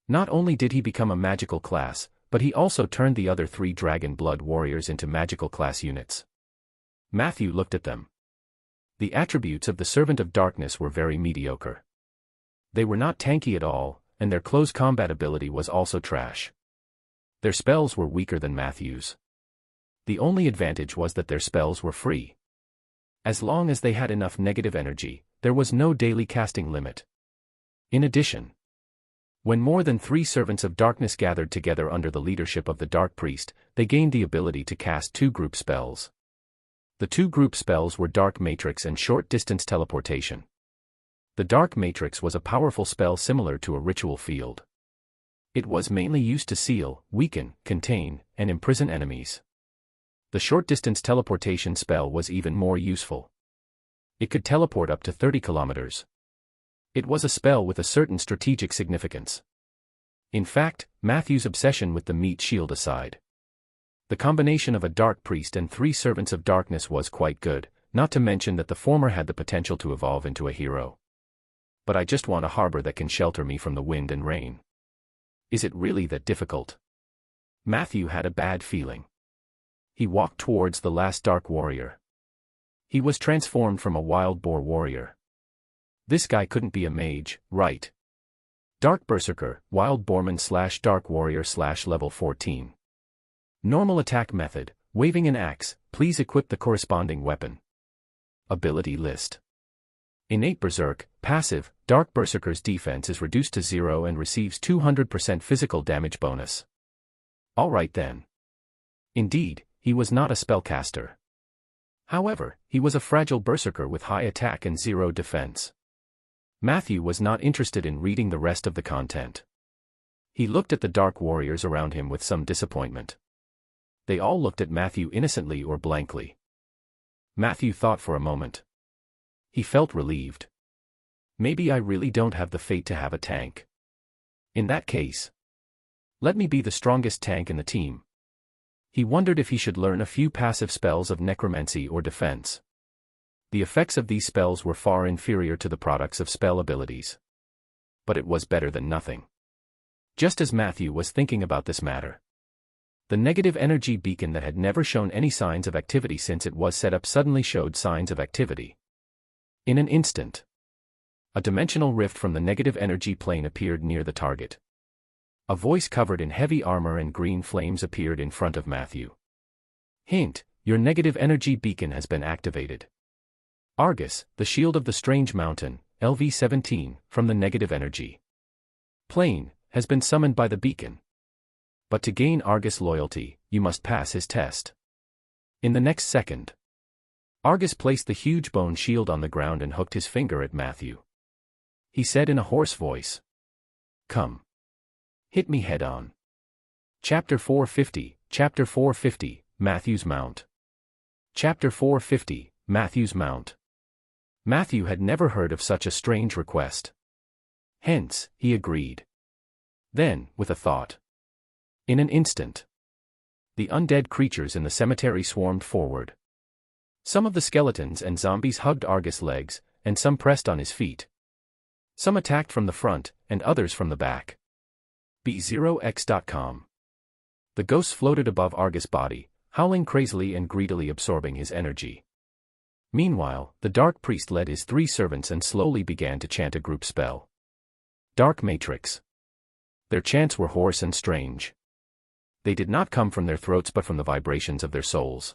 Not only did he become a magical class, but he also turned the other 3 dragon blood warriors into magical class units. Matthew looked at them. The attributes of the Servant of Darkness were very mediocre. They were not tanky at all, and their close combat ability was also trash. Their spells were weaker than Matthew's. The only advantage was that their spells were free. As long as they had enough negative energy, there was no daily casting limit. In addition, when more than 3 Servants of Darkness gathered together under the leadership of the Dark Priest, they gained the ability to cast 2 group spells. The 2 group spells were Dark Matrix and Short Distance Teleportation. The Dark Matrix was a powerful spell similar to a ritual field. It was mainly used to seal, weaken, contain, and imprison enemies. The Short Distance Teleportation spell was even more useful. It could teleport up to 30 kilometers. It was a spell with a certain strategic significance. In fact, Matthew's obsession with the meat shield aside, the combination of a Dark Priest and 3 Servants of Darkness was quite good, not to mention that the former had the potential to evolve into a hero. But I just want a harbor that can shelter me from the wind and rain. Is it really that difficult? Matthew had a bad feeling. He walked towards the last Dark Warrior. He was transformed from a wild boar warrior. This guy couldn't be a mage, right? Dark Berserker, Wild Boarman / Dark Warrior / level 14. Normal attack method, waving an axe, please equip the corresponding weapon. Ability list. Innate Berserk, passive, Dark Berserker's defense is reduced to 0 and receives 200% physical damage bonus. Alright then. Indeed, he was not a spellcaster. However, he was a fragile berserker with high attack and 0 defense. Matthew was not interested in reading the rest of the content. He looked at the Dark Warriors around him with some disappointment. They all looked at Matthew innocently or blankly. Matthew thought for a moment. He felt relieved. Maybe I really don't have the fate to have a tank. In that case, let me be the strongest tank in the team. He wondered if he should learn a few passive spells of necromancy or defense. The effects of these spells were far inferior to the products of spell abilities. But it was better than nothing. Just as Matthew was thinking about this matter, the negative energy beacon that had never shown any signs of activity since it was set up suddenly showed signs of activity. In an instant, a dimensional rift from the negative energy plane appeared near the target. A voice covered in heavy armor and green flames appeared in front of Matthew. Hint, your negative energy beacon has been activated. Argus, the shield of the strange mountain, LV-17, from the negative energy plane, has been summoned by the beacon. But to gain Argus loyalty, you must pass his test. In the next second, Argus placed the huge bone shield on the ground and hooked his finger at Matthew. He said in a hoarse voice, "Come. Hit me head on." Chapter 450, Matthew's Mount. Chapter 450, Matthew's Mount. Matthew had never heard of such a strange request. Hence, he agreed. Then, with a thought. In an instant, the undead creatures in the cemetery swarmed forward. Some of the skeletons and zombies hugged Argus' legs, and some pressed on his feet. Some attacked from the front, and others from the back. B0x.com. The ghosts floated above Argus' body, howling crazily and greedily absorbing his energy. Meanwhile, the Dark Priest led his 3 servants and slowly began to chant a group spell. Dark Matrix. Their chants were hoarse and strange. They did not come from their throats but from the vibrations of their souls.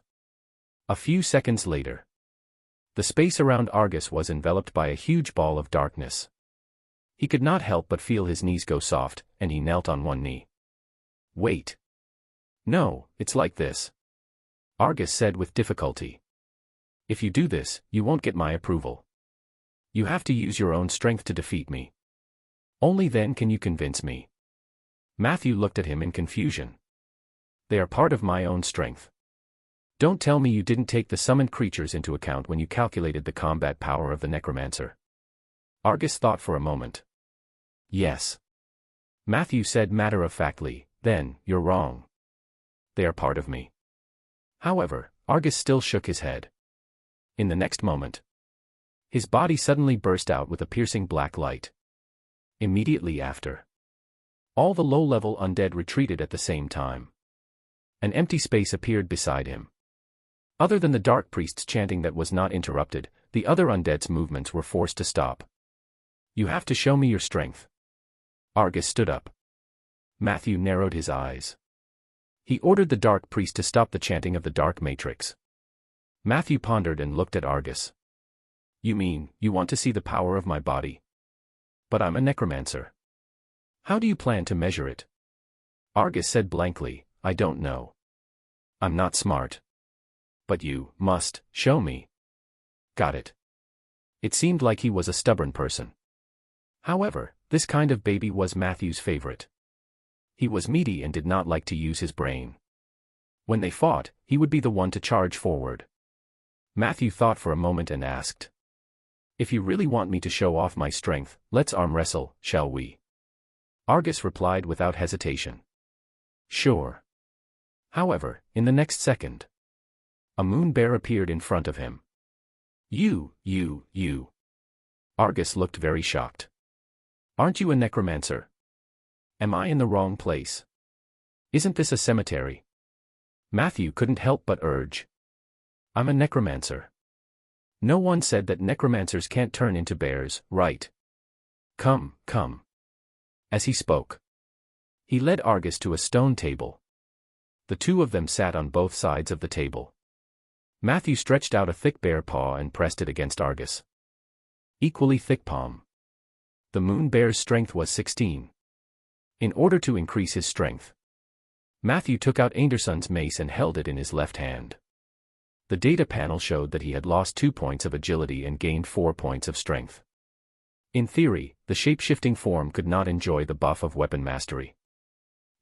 A few seconds later, the space around Argus was enveloped by a huge ball of darkness. He could not help but feel his knees go soft, and he knelt on one knee. Wait. No, it's like this. Argus said with difficulty. If you do this, you won't get my approval. You have to use your own strength to defeat me. Only then can you convince me. Matthew looked at him in confusion. They are part of my own strength. Don't tell me you didn't take the summoned creatures into account when you calculated the combat power of the Necromancer. Argus thought for a moment. Yes. Matthew said matter-of-factly, then, you're wrong. They are part of me. However, Argus still shook his head. In the next moment, his body suddenly burst out with a piercing black light. Immediately after, all the low-level undead retreated at the same time. An empty space appeared beside him. Other than the dark priest's chanting that was not interrupted, the other undead's movements were forced to stop. You have to show me your strength. Argus stood up. Matthew narrowed his eyes. He ordered the dark priest to stop the chanting of the dark matrix. Matthew pondered and looked at Argus. You mean, you want to see the power of my body? But I'm a necromancer. How do you plan to measure it? Argus said blankly, I don't know. I'm not smart. But you must show me. Got it. It seemed like he was a stubborn person. However, this kind of baby was Matthew's favorite. He was meaty and did not like to use his brain. When they fought, he would be the one to charge forward. Matthew thought for a moment and asked. If you really want me to show off my strength, let's arm wrestle, shall we? Argus replied without hesitation. Sure. However, in the next second, a moon bear appeared in front of him. You. Argus looked very shocked. Aren't you a necromancer? Am I in the wrong place? Isn't this a cemetery? Matthew couldn't help but urge. I'm a necromancer. No one said that necromancers can't turn into bears, right? Come. As he spoke, he led Argus to a stone table. The two of them sat on both sides of the table. Matthew stretched out a thick bare paw and pressed it against Argus. Equally thick palm. The moon bear's strength was 16. In order to increase his strength, Matthew took out Anderson's mace and held it in his left hand. The data panel showed that he had lost 2 points of agility and gained 4 points of strength. In theory, the shape-shifting form could not enjoy the buff of weapon mastery.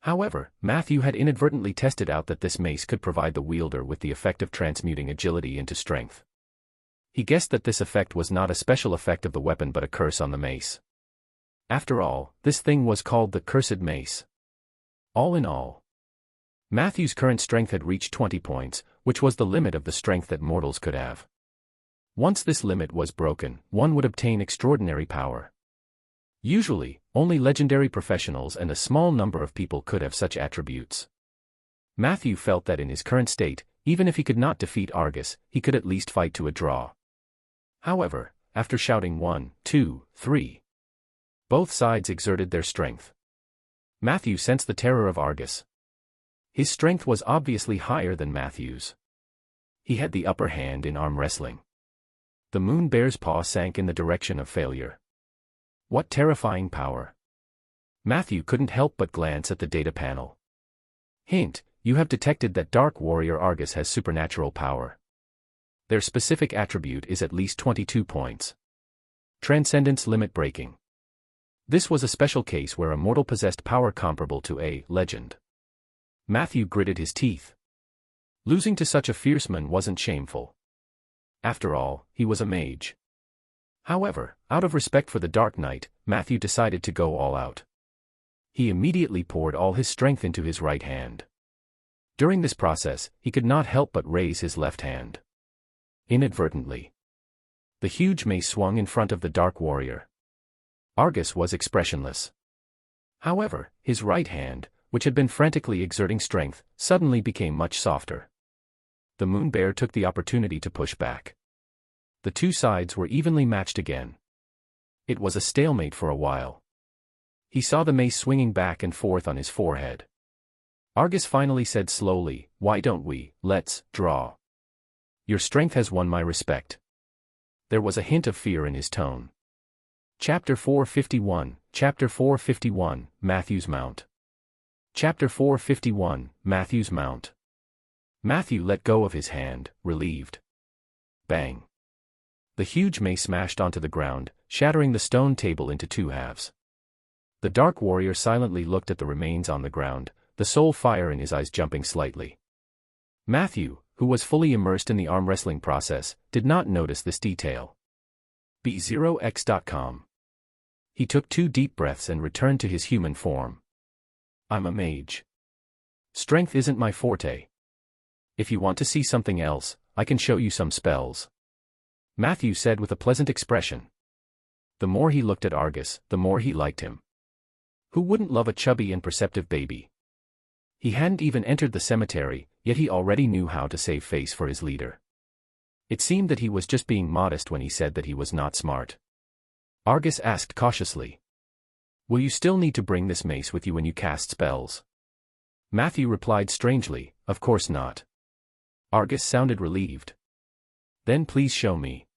However, Matthew had inadvertently tested out that this mace could provide the wielder with the effect of transmuting agility into strength. He guessed that this effect was not a special effect of the weapon but a curse on the mace. After all, this thing was called the Cursed Mace. All in all, Matthew's current strength had reached 20 points, which was the limit of the strength that mortals could have. Once this limit was broken, one would obtain extraordinary power. Usually, only legendary professionals and a small number of people could have such attributes. Matthew felt that in his current state, even if he could not defeat Argus, he could at least fight to a draw. However, after shouting 1, 2, 3, both sides exerted their strength. Matthew sensed the terror of Argus. His strength was obviously higher than Matthew's. He had the upper hand in arm wrestling. The moon bear's paw sank in the direction of failure. What terrifying power! Matthew couldn't help but glance at the data panel. Hint, you have detected that Dark Warrior Argus has supernatural power. Their specific attribute is at least 22 points. Transcendence limit breaking. This was a special case where a mortal possessed power comparable to a legend. Matthew gritted his teeth. Losing to such a fierceman wasn't shameful. After all, he was a mage. However, out of respect for the Dark Knight, Matthew decided to go all out. He immediately poured all his strength into his right hand. During this process, he could not help but raise his left hand. Inadvertently, the huge mace swung in front of the Dark Warrior. Argus was expressionless. However, his right hand, which had been frantically exerting strength, suddenly became much softer. The moon bear took the opportunity to push back. The two sides were evenly matched again. It was a stalemate for a while. He saw the mace swinging back and forth on his forehead. Argus finally said slowly, "Why don't we, let's draw. Your strength has won my respect." There was a hint of fear in his tone. Chapter 451, Matthew's Mount. Chapter 451, Matthew's Mount. Matthew let go of his hand, relieved. Bang! The huge mace smashed onto the ground, shattering the stone table into two halves. The dark warrior silently looked at the remains on the ground, the soul fire in his eyes jumping slightly. Matthew, who was fully immersed in the arm wrestling process, did not notice this detail. B0x.com. He took 2 deep breaths and returned to his human form. I'm a mage. Strength isn't my forte. If you want to see something else, I can show you some spells. Matthew said with a pleasant expression. The more he looked at Argus, the more he liked him. Who wouldn't love a chubby and perceptive baby? He hadn't even entered the cemetery, yet he already knew how to save face for his leader. It seemed that he was just being modest when he said that he was not smart. Argus asked cautiously. Will you still need to bring this mace with you when you cast spells? Matthew replied strangely, of course not. Argus sounded relieved. Then please show me.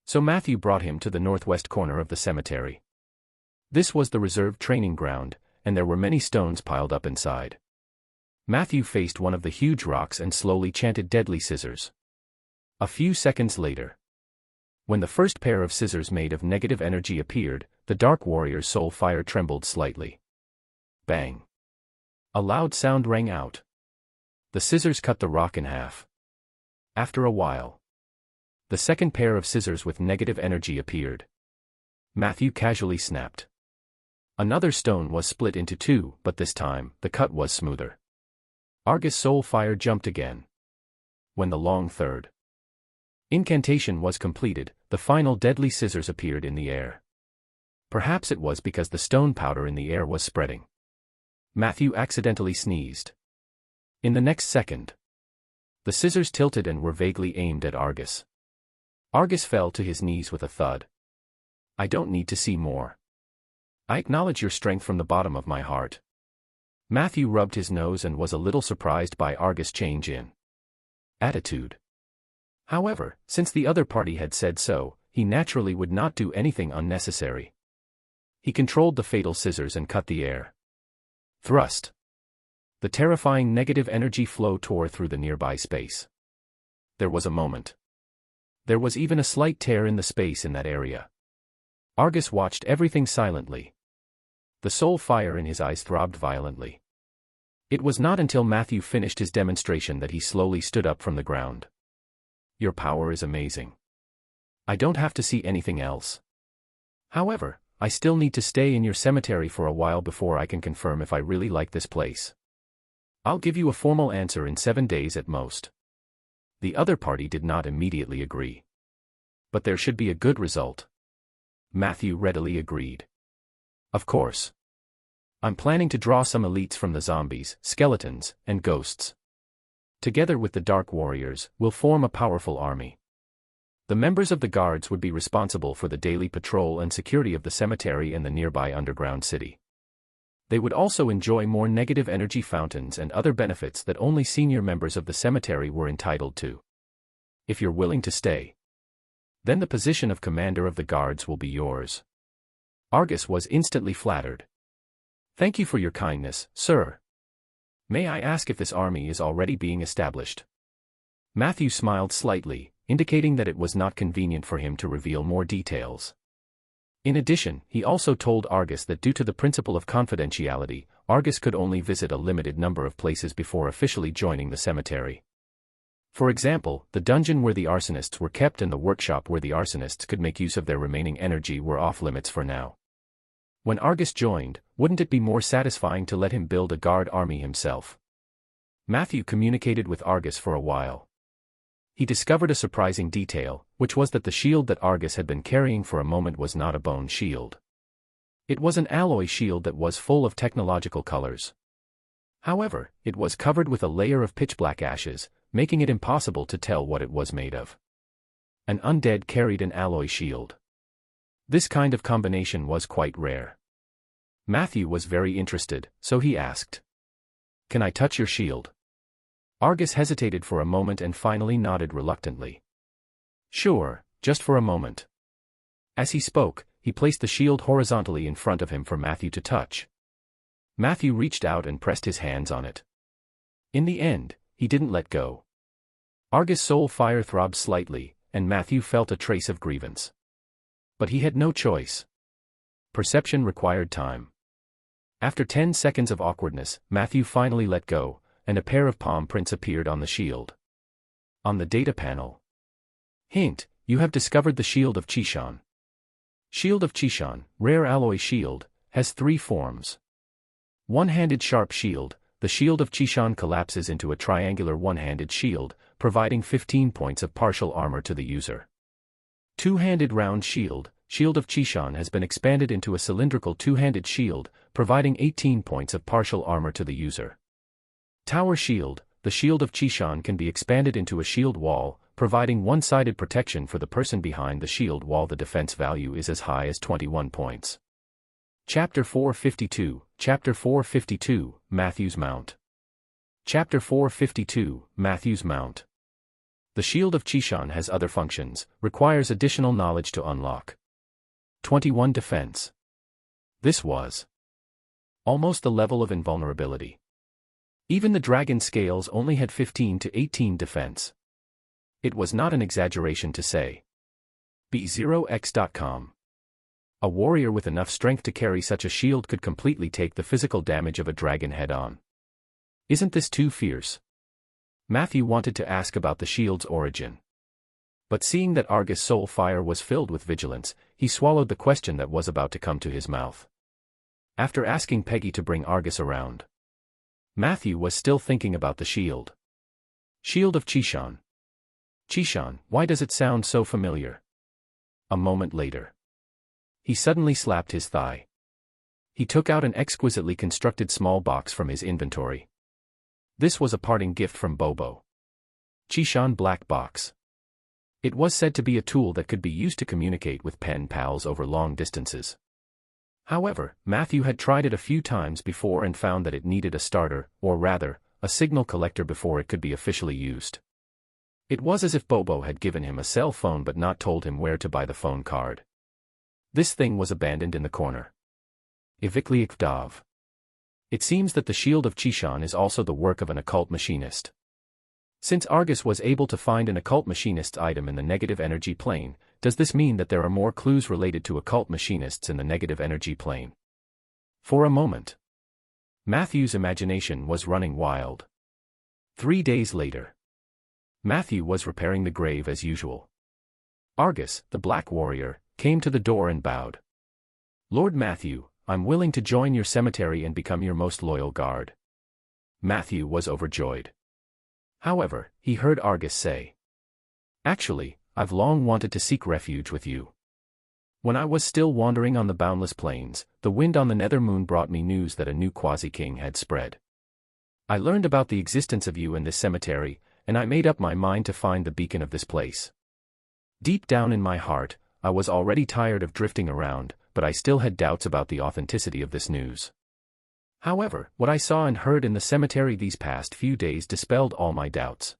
So Matthew brought him to the northwest corner of the cemetery. This was the reserved training ground, and there were many stones piled up inside. Matthew faced one of the huge rocks and slowly chanted deadly scissors. A few seconds later, when the first pair of scissors made of negative energy appeared, the dark warrior's soul fire trembled slightly. Bang! A loud sound rang out. The scissors cut the rock in half. After a while, the second pair of scissors with negative energy appeared. Matthew casually snapped. Another stone was split into 2, but this time, the cut was smoother. Argus' soul fire jumped again. When the long third incantation was completed, the final deadly scissors appeared in the air. Perhaps it was because the stone powder in the air was spreading. Matthew accidentally sneezed. In the next second, the scissors tilted and were vaguely aimed at Argus. Argus fell to his knees with a thud. I don't need to see more. I acknowledge your strength from the bottom of my heart. Matthew rubbed his nose and was a little surprised by Argus' change in attitude. However, since the other party had said so, he naturally would not do anything unnecessary. He controlled the fatal scissors and cut the air. Thrust. The terrifying negative energy flow tore through the nearby space. There was a moment. There was even a slight tear in the space in that area. Argus watched everything silently. The soul fire in his eyes throbbed violently. It was not until Matthew finished his demonstration that he slowly stood up from the ground. Your power is amazing. I don't have to see anything else. However, I still need to stay in your cemetery for a while before I can confirm if I really like this place. I'll give you a formal answer in 7 days at most. The other party did not immediately agree. But there should be a good result. Matthew readily agreed. Of course. I'm planning to draw some elites from the zombies, skeletons, and ghosts. Together with the Dark Warriors, we'll form a powerful army. The members of the guards would be responsible for the daily patrol and security of the cemetery and the nearby underground city. They would also enjoy more negative energy fountains and other benefits that only senior members of the cemetery were entitled to. If you're willing to stay, then the position of commander of the guards will be yours. Argus was instantly flattered. Thank you for your kindness, sir. May I ask if this army is already being established? Matthew smiled slightly, indicating that it was not convenient for him to reveal more details. In addition, he also told Argus that due to the principle of confidentiality, Argus could only visit a limited number of places before officially joining the cemetery. For example, the dungeon where the arsonists were kept and the workshop where the arsonists could make use of their remaining energy were off limits for now. When Argus joined, wouldn't it be more satisfying to let him build a guard army himself? Matthew communicated with Argus for a while. He discovered a surprising detail, which was that the shield that Argus had been carrying for a moment was not a bone shield. It was an alloy shield that was full of technological colors. However, it was covered with a layer of pitch-black ashes, making it impossible to tell what it was made of. An undead carried an alloy shield. This kind of combination was quite rare. Matthew was very interested, so he asked, "Can I touch your shield?" Argus hesitated for a moment and finally nodded reluctantly. "Sure, just for a moment." As he spoke, he placed the shield horizontally in front of him for Matthew to touch. Matthew reached out and pressed his hands on it. In the end, he didn't let go. Argus' soul fire throbbed slightly, and Matthew felt a trace of grievance. But he had no choice. Perception required time. After 10 seconds of awkwardness, Matthew finally let go, and a pair of palm prints appeared on the shield. On the data panel. Hint: you have discovered the Shield of Chishan. Shield of Chishan, rare alloy shield, has 3 forms. One-handed sharp shield: the Shield of Chishan collapses into a triangular one-handed shield, providing 15 points of partial armor to the user. Two-handed round shield: Shield of Chishan has been expanded into a cylindrical two-handed shield, providing 18 points of partial armor to the user. Tower shield: the Shield of Chishan can be expanded into a shield wall, providing one-sided protection for the person behind the shield wall. The defense value is as high as 21 points. Chapter 452, Chapter 452, Matthew's Mount. Chapter 452, Matthew's Mount. The Shield of Chishan has other functions, requires additional knowledge to unlock. 21 defense. This was almost the level of invulnerability. Even the dragon scales only had 15 to 18 defense. It was not an exaggeration to say. B0x.com. A warrior with enough strength to carry such a shield could completely take the physical damage of a dragon head-on. Isn't this too fierce? Matthew wanted to ask about the shield's origin. But seeing that Argus' soul fire was filled with vigilance, he swallowed the question that was about to come to his mouth. After asking Peggy to bring Argus around, Matthew was still thinking about the shield. Shield of Chishan. Chishan, why does it sound so familiar? A moment later, he suddenly slapped his thigh. He took out an exquisitely constructed small box from his inventory. This was a parting gift from Bobo. Chishan Black Box. It was said to be a tool that could be used to communicate with pen pals over long distances. However, Matthew had tried it a few times before and found that it needed a starter, or rather, a signal collector before it could be officially used. It was as if Bobo had given him a cell phone but not told him where to buy the phone card. This thing was abandoned in the corner. Ivikliikvdav. It seems that the Shield of Chishan is also the work of an occult machinist. Since Argus was able to find an occult machinist's item in the negative energy plane, does this mean that there are more clues related to occult machinists in the negative energy plane? For a moment, Matthew's imagination was running wild. 3 days later, Matthew was repairing the grave as usual. Argus, the Black Warrior, came to the door and bowed. "Lord Matthew, I'm willing to join your cemetery and become your most loyal guard." Matthew was overjoyed. However, he heard Argus say, "Actually, I've long wanted to seek refuge with you. When I was still wandering on the boundless plains, the wind on the nether moon brought me news that a new quasi-king had spread. I learned about the existence of you in this cemetery, and I made up my mind to find the beacon of this place. Deep down in my heart, I was already tired of drifting around, but I still had doubts about the authenticity of this news. However, what I saw and heard in the cemetery these past few days dispelled all my doubts.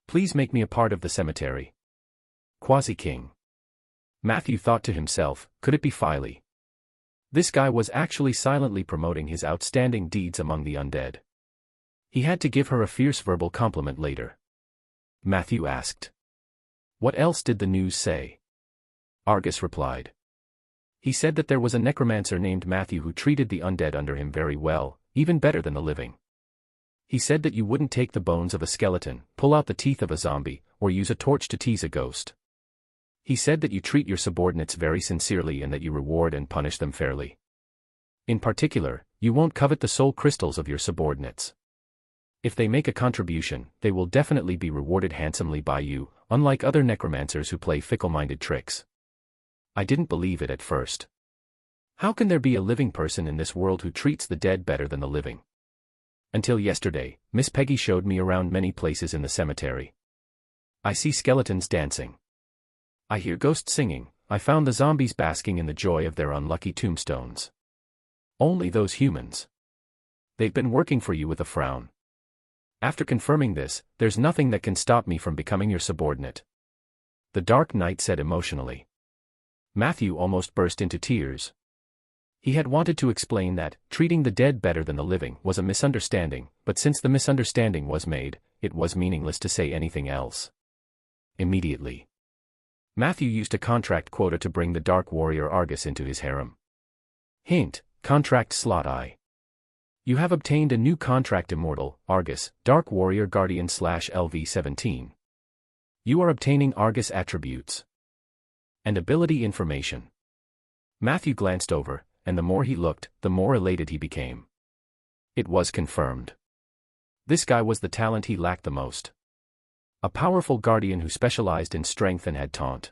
Please make me a part of the cemetery." Quasi-king. Matthew thought to himself, could it be Filey? This guy was actually silently promoting his outstanding deeds among the undead. He had to give her a fierce verbal compliment later. Matthew asked, "What else did the news say?" Argus replied. "He said that there was a necromancer named Matthew who treated the undead under him very well, even better than the living. He said that you wouldn't take the bones of a skeleton, pull out the teeth of a zombie, or use a torch to tease a ghost. He said that you treat your subordinates very sincerely and that you reward and punish them fairly. In particular, you won't covet the soul crystals of your subordinates. If they make a contribution, they will definitely be rewarded handsomely by you, unlike other necromancers who play fickle-minded tricks." I didn't believe it at first. How can there be a living person in this world who treats the dead better than the living? Until yesterday, Miss Peggy showed me around many places in the cemetery. I see skeletons dancing. I hear ghosts singing. I found the zombies basking in the joy of their unlucky tombstones. Only those humans. They've been working for you with a frown. After confirming this, there's nothing that can stop me from becoming your subordinate." The Dark Knight said emotionally. Matthew almost burst into tears. He had wanted to explain that treating the dead better than the living was a misunderstanding, but since the misunderstanding was made, it was meaningless to say anything else. Immediately, Matthew used a contract quota to bring the Dark Warrior Argus into his harem. Hint: contract slot I. You have obtained a new contract Immortal, Argus, Dark Warrior Guardian /LV-17. You are obtaining Argus attributes and ability information. Matthew glanced over, and the more he looked, the more elated he became. It was confirmed. This guy was the talent he lacked the most. A powerful guardian who specialized in strength and had taunt.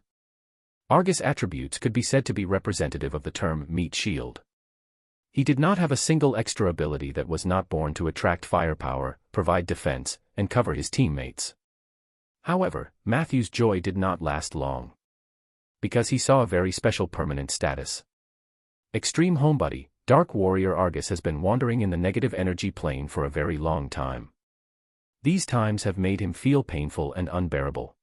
Argus attributes could be said to be representative of the term meat shield. He did not have a single extra ability that was not born to attract firepower, provide defense, and cover his teammates. However, Matthew's joy did not last long. Because he saw a very special permanent status. Extreme Homebody, Dark Warrior Argus has been wandering in the negative energy plane for a very long time. These times have made him feel painful and unbearable.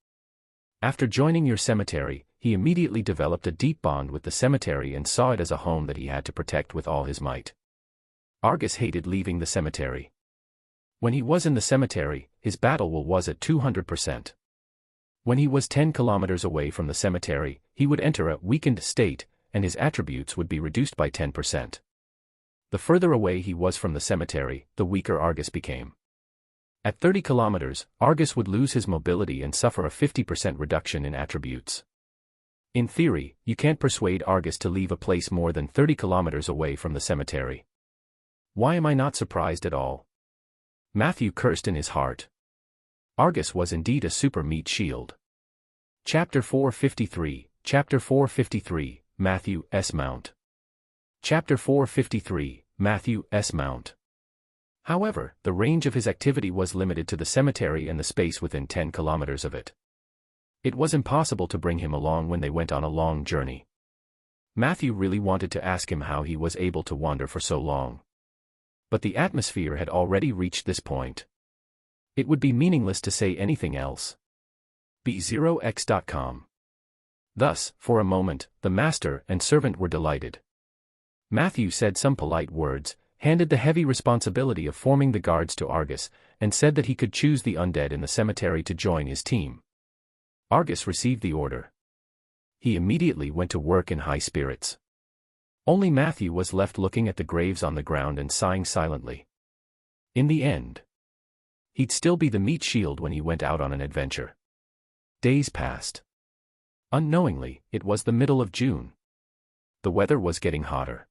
After joining your cemetery, he immediately developed a deep bond with the cemetery and saw it as a home that he had to protect with all his might. Argus hated leaving the cemetery. When he was in the cemetery, his battle will was at 200%. When he was 10 kilometers away from the cemetery, he would enter a weakened state, and his attributes would be reduced by 10%. The further away he was from the cemetery, the weaker Argus became. At 30 kilometers, Argus would lose his mobility and suffer a 50% reduction in attributes. In theory, you can't persuade Argus to leave a place more than 30 kilometers away from the cemetery. Why am I not surprised at all? Matthew cursed in his heart. Argus was indeed a super meat shield. Chapter 453, Chapter 453, Matthew S. Mount. Chapter 453, Matthew S. Mount. However, the range of his activity was limited to the cemetery and the space within 10 kilometers of it. It was impossible to bring him along when they went on a long journey. Matthew really wanted to ask him how he was able to wander for so long. But the atmosphere had already reached this point. It would be meaningless to say anything else. B0x.com. Thus, for a moment, the master and servant were delighted. Matthew said some polite words, handed the heavy responsibility of forming the guards to Argus, and said that he could choose the undead in the cemetery to join his team. Argus received the order. He immediately went to work in high spirits. Only Matthew was left looking at the graves on the ground and sighing silently. In the end, he'd still be the meat shield when he went out on an adventure. Days passed. Unknowingly, it was the middle of June. The weather was getting hotter.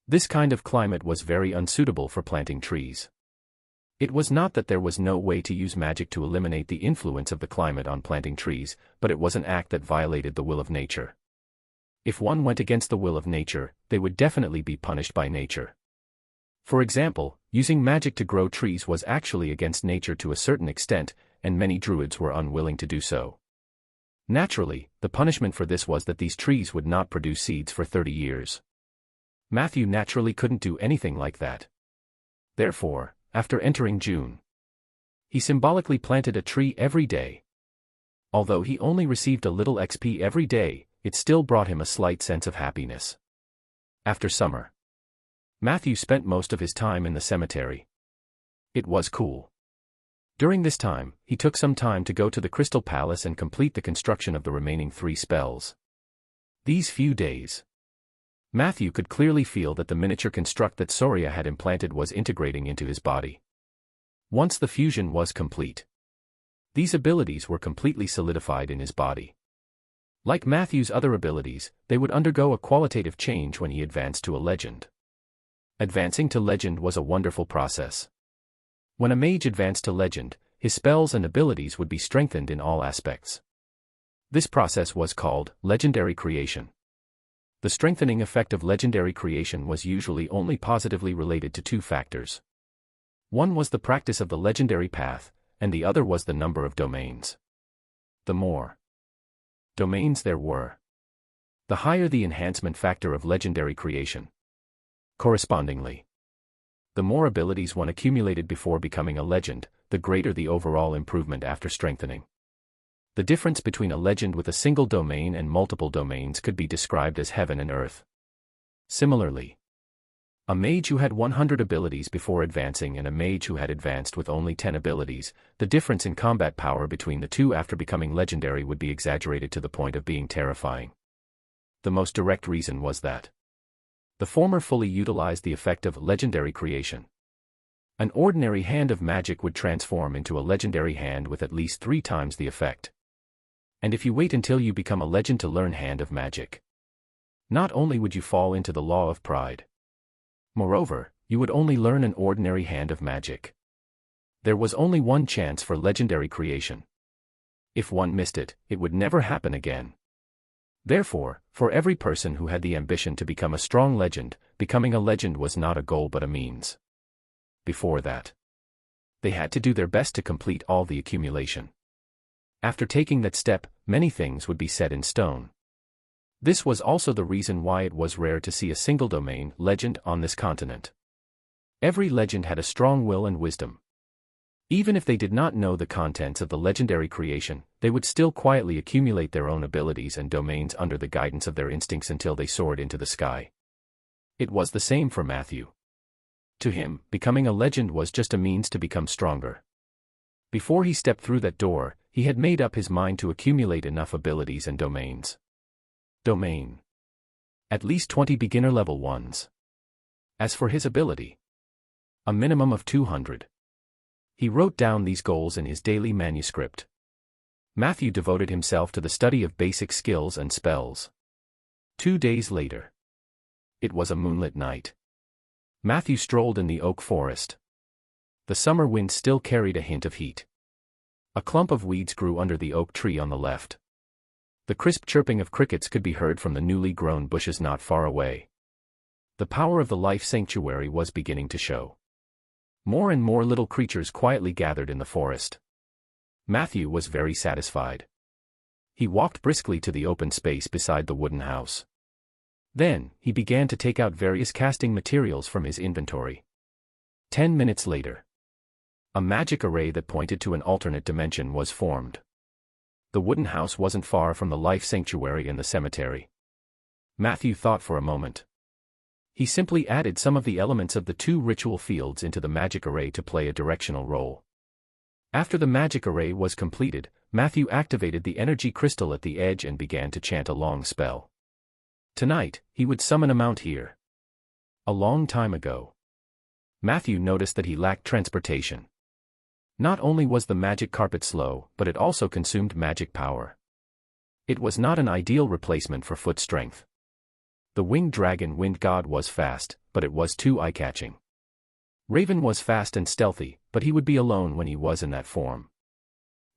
This kind of climate was very unsuitable for planting trees. It was not that there was no way to use magic to eliminate the influence of the climate on planting trees, but it was an act that violated the will of nature. If one went against the will of nature, they would definitely be punished by nature. For example, using magic to grow trees was actually against nature to a certain extent, and many druids were unwilling to do so. Naturally, the punishment for this was that these trees would not produce seeds for 30 years. Matthew naturally couldn't do anything like that. Therefore, after entering June, he symbolically planted a tree every day. Although he only received a little XP every day, it still brought him a slight sense of happiness. After summer, Matthew spent most of his time in the cemetery. It was cool. During this time, he took some time to go to the Crystal Palace and complete the construction of the remaining 3 spells. These few days, Matthew could clearly feel that the miniature construct that Soria had implanted was integrating into his body. Once the fusion was complete, these abilities were completely solidified in his body. Like Matthew's other abilities, they would undergo a qualitative change when he advanced to a legend. Advancing to legend was a wonderful process. When a mage advanced to legend, his spells and abilities would be strengthened in all aspects. This process was called legendary creation. The strengthening effect of legendary creation was usually only positively related to 2 factors. One was the practice of the legendary path, and the other was the number of domains. The more domains there were, the higher the enhancement factor of legendary creation. Correspondingly, the more abilities one accumulated before becoming a legend, the greater the overall improvement after strengthening. The difference between a legend with a single domain and multiple domains could be described as heaven and earth. Similarly, a mage who had 100 abilities before advancing and a mage who had advanced with only 10 abilities, the difference in combat power between the two after becoming legendary would be exaggerated to the point of being terrifying. The most direct reason was that the former fully utilized the effect of legendary creation. An ordinary hand of magic would transform into a legendary hand with at least 3 times the effect. And if you wait until you become a legend to learn hand of magic, not only would you fall into the law of pride, moreover, you would only learn an ordinary hand of magic. There was only one chance for legendary creation. If one missed it, it would never happen again. Therefore, for every person who had the ambition to become a strong legend, becoming a legend was not a goal but a means. Before that, they had to do their best to complete all the accumulation. After taking that step, many things would be set in stone. This was also the reason why it was rare to see a single domain legend on this continent. Every legend had a strong will and wisdom. Even if they did not know the contents of the legendary creation, they would still quietly accumulate their own abilities and domains under the guidance of their instincts until they soared into the sky. It was the same for Matthew. To him, becoming a legend was just a means to become stronger. Before he stepped through that door, he had made up his mind to accumulate enough abilities and domains. Domain. At least 20 beginner level ones. As for his ability, a minimum of 200. He wrote down these goals in his daily manuscript. Matthew devoted himself to the study of basic skills and spells. 2 days later. It was a moonlit night. Matthew strolled in the oak forest. The summer wind still carried a hint of heat. A clump of weeds grew under the oak tree on the left. The crisp chirping of crickets could be heard from the newly grown bushes not far away. The power of the life sanctuary was beginning to show. More and more little creatures quietly gathered in the forest. Matthew was very satisfied. He walked briskly to the open space beside the wooden house. Then, he began to take out various casting materials from his inventory. 10 minutes later, a magic array that pointed to an alternate dimension was formed. The wooden house wasn't far from the life sanctuary and the cemetery. Matthew thought for a moment. He simply added some of the elements of the 2 ritual fields into the magic array to play a directional role. After the magic array was completed, Matthew activated the energy crystal at the edge and began to chant a long spell. Tonight, he would summon a mount here. A long time ago, Matthew noticed that he lacked transportation. Not only was the magic carpet slow, but it also consumed magic power. It was not an ideal replacement for foot strength. The winged dragon wind god was fast, but it was too eye-catching. Raven was fast and stealthy, but he would be alone when he was in that form.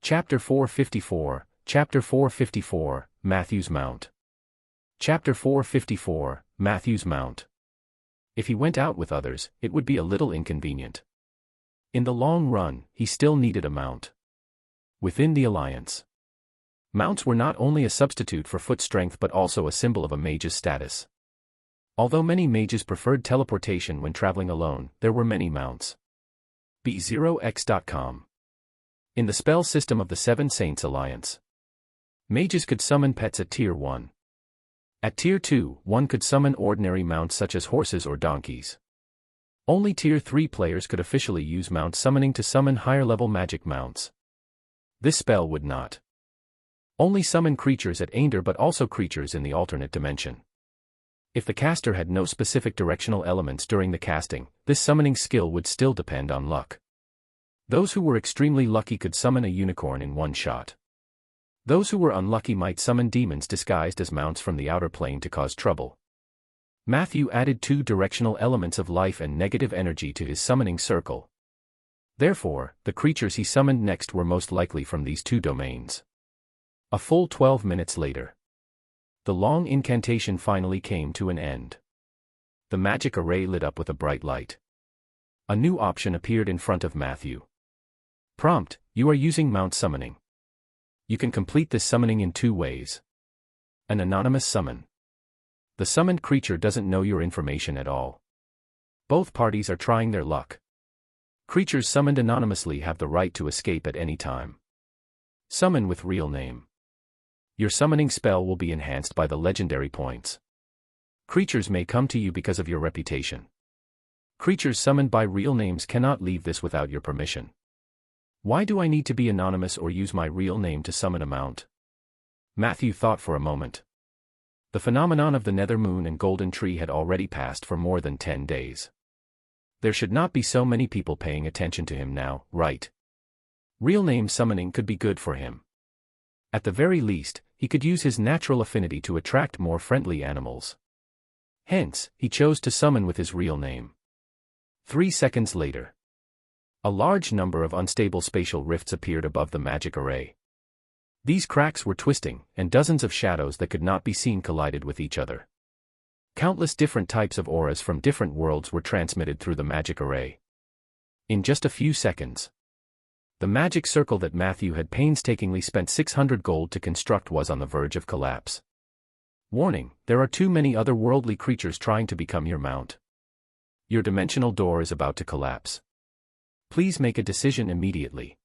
Chapter 454, Chapter 454, Matthew's Mount. Chapter 454, Matthew's Mount. If he went out with others, it would be a little inconvenient. In the long run, he still needed a mount. Within the Alliance, mounts were not only a substitute for foot strength but also a symbol of a mage's status. Although many mages preferred teleportation when traveling alone, there were many mounts. B0x.com. In the spell system of the Seven Saints Alliance, mages could summon pets at Tier 1. At Tier 2, one could summon ordinary mounts such as horses or donkeys. Only Tier 3 players could officially use mount summoning to summon higher-level magic mounts. This spell would not only summon creatures at Ainder but also creatures in the alternate dimension. If the caster had no specific directional elements during the casting, this summoning skill would still depend on luck. Those who were extremely lucky could summon a unicorn in one shot. Those who were unlucky might summon demons disguised as mounts from the outer plane to cause trouble. Matthew added 2 directional elements of life and negative energy to his summoning circle. Therefore, the creatures he summoned next were most likely from these 2 domains. A full 12 minutes later, the long incantation finally came to an end. The magic array lit up with a bright light. A new option appeared in front of Matthew. Prompt: you are using mount summoning. You can complete this summoning in 2 ways. An anonymous summon. The summoned creature doesn't know your information at all. Both parties are trying their luck. Creatures summoned anonymously have the right to escape at any time. Summon with real name. Your summoning spell will be enhanced by the legendary points. Creatures may come to you because of your reputation. Creatures summoned by real names cannot leave this without your permission. Why do I need to be anonymous or use my real name to summon a mount? Matthew thought for a moment. The phenomenon of the nether moon and golden tree had already passed for more than 10 days. There should not be so many people paying attention to him now, right? Real name summoning could be good for him. At the very least, he could use his natural affinity to attract more friendly animals. Hence, he chose to summon with his real name. 3 seconds later, a large number of unstable spatial rifts appeared above the magic array. These cracks were twisting, and dozens of shadows that could not be seen collided with each other. Countless different types of auras from different worlds were transmitted through the magic array. In just a few seconds, the magic circle that Matthew had painstakingly spent 600 gold to construct was on the verge of collapse. Warning, there are too many otherworldly creatures trying to become your mount. Your dimensional door is about to collapse. Please make a decision immediately.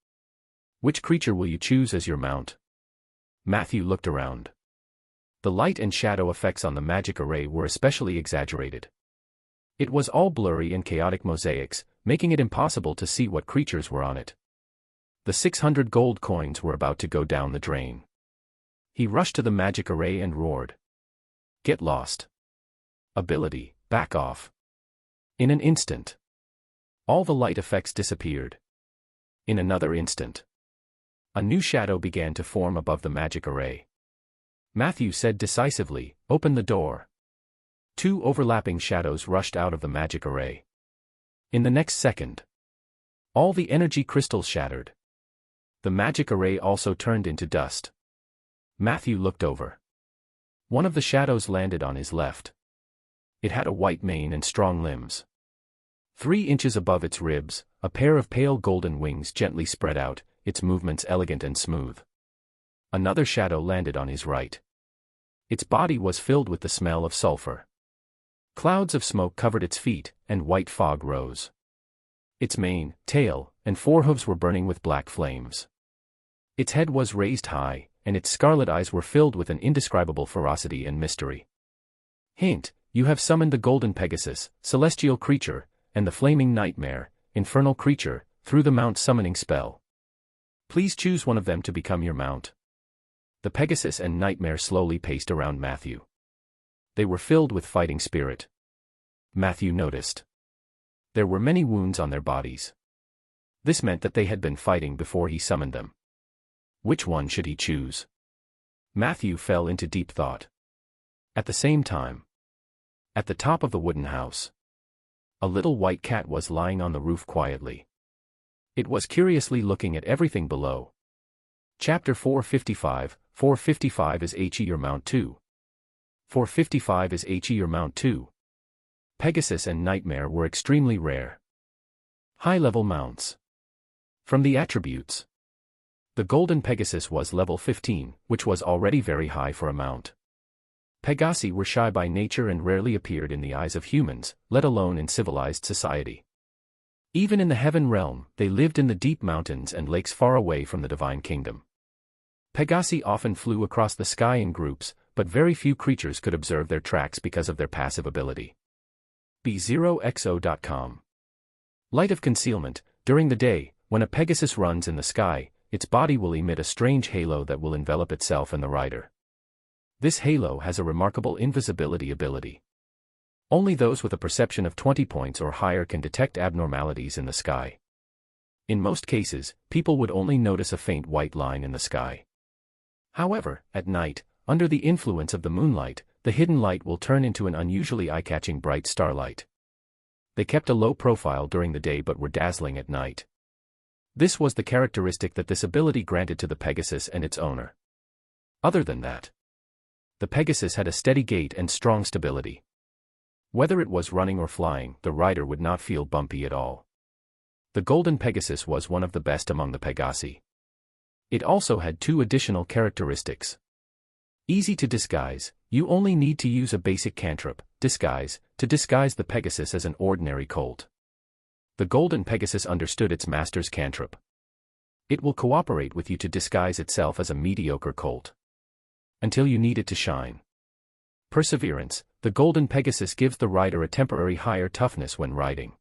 Which creature will you choose as your mount? Matthew looked around. The light and shadow effects on the magic array were especially exaggerated. It was all blurry and chaotic mosaics, making it impossible to see what creatures were on it. The 600 gold coins were about to go down the drain. He rushed to the magic array and roared. Get lost. Ability, back off. In an instant, all the light effects disappeared. In another instant, a new shadow began to form above the magic array. Matthew said decisively, "Open the door." 2 overlapping shadows rushed out of the magic array. In the next second, all the energy crystals shattered. The magic array also turned into dust. Matthew looked over. One of the shadows landed on his left. It had a white mane and strong limbs. 3 inches above its ribs, a pair of pale golden wings gently spread out, its movements elegant and smooth. Another shadow landed on his right. Its body was filled with the smell of sulfur. Clouds of smoke covered its feet, and white fog rose. Its mane, tail, and forehooves were burning with black flames. Its head was raised high, and its scarlet eyes were filled with an indescribable ferocity and mystery. Hint, you have summoned the golden Pegasus, celestial creature, and the flaming nightmare, infernal creature, through the mount summoning spell. Please choose one of them to become your mount. The Pegasus and nightmare slowly paced around Matthew. They were filled with fighting spirit. Matthew noticed. There were many wounds on their bodies. This meant that they had been fighting before he summoned them. Which one should he choose? Matthew fell into deep thought. At the same time, at the top of the wooden house, a little white cat was lying on the roof quietly. It was curiously looking at everything below. Chapter 455, 455 is HE your mount too. 455 is HE your mount too. Pegasus and Nightmare were extremely rare. High-level mounts. From the attributes, the Golden Pegasus was level 15, which was already very high for a mount. Pegasi were shy by nature and rarely appeared in the eyes of humans, let alone in civilized society. Even in the heaven realm, they lived in the deep mountains and lakes far away from the divine kingdom. Pegasi often flew across the sky in groups, but very few creatures could observe their tracks because of their passive ability. B0xo.com. Light of concealment. During the day, when a Pegasus runs in the sky, its body will emit a strange halo that will envelop itself and the rider. This halo has a remarkable invisibility ability. Only those with a perception of 20 points or higher can detect abnormalities in the sky. In most cases, people would only notice a faint white line in the sky. However, at night, under the influence of the moonlight, the hidden light will turn into an unusually eye-catching bright starlight. They kept a low profile during the day but were dazzling at night. This was the characteristic that this ability granted to the Pegasus and its owner. Other than that, the Pegasus had a steady gait and strong stability. Whether it was running or flying, the rider would not feel bumpy at all. The Golden Pegasus was one of the best among the Pegasi. It also had 2 additional characteristics. Easy to disguise. You only need to use a basic cantrip, disguise, to disguise the Pegasus as an ordinary colt. The Golden Pegasus understood its master's cantrip. It will cooperate with you to disguise itself as a mediocre colt until you need it to shine. Perseverance. The golden Pegasus gives the rider a temporary higher toughness when riding.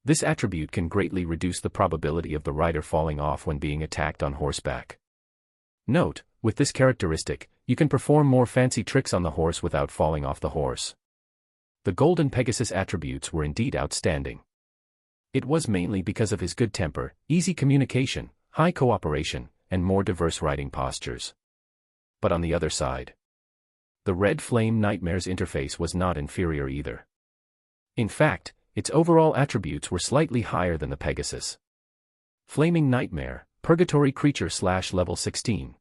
This attribute can greatly reduce the probability of the rider falling off when being attacked on horseback. Note, with this characteristic, you can perform more fancy tricks on the horse without falling off the horse. The golden Pegasus attributes were indeed outstanding. It was mainly because of his good temper, easy communication, high cooperation, and more diverse riding postures. But on the other side, the Red Flame Nightmare's interface was not inferior either. In fact, its overall attributes were slightly higher than the Pegasus. Flaming Nightmare, Purgatory Creature / level 16.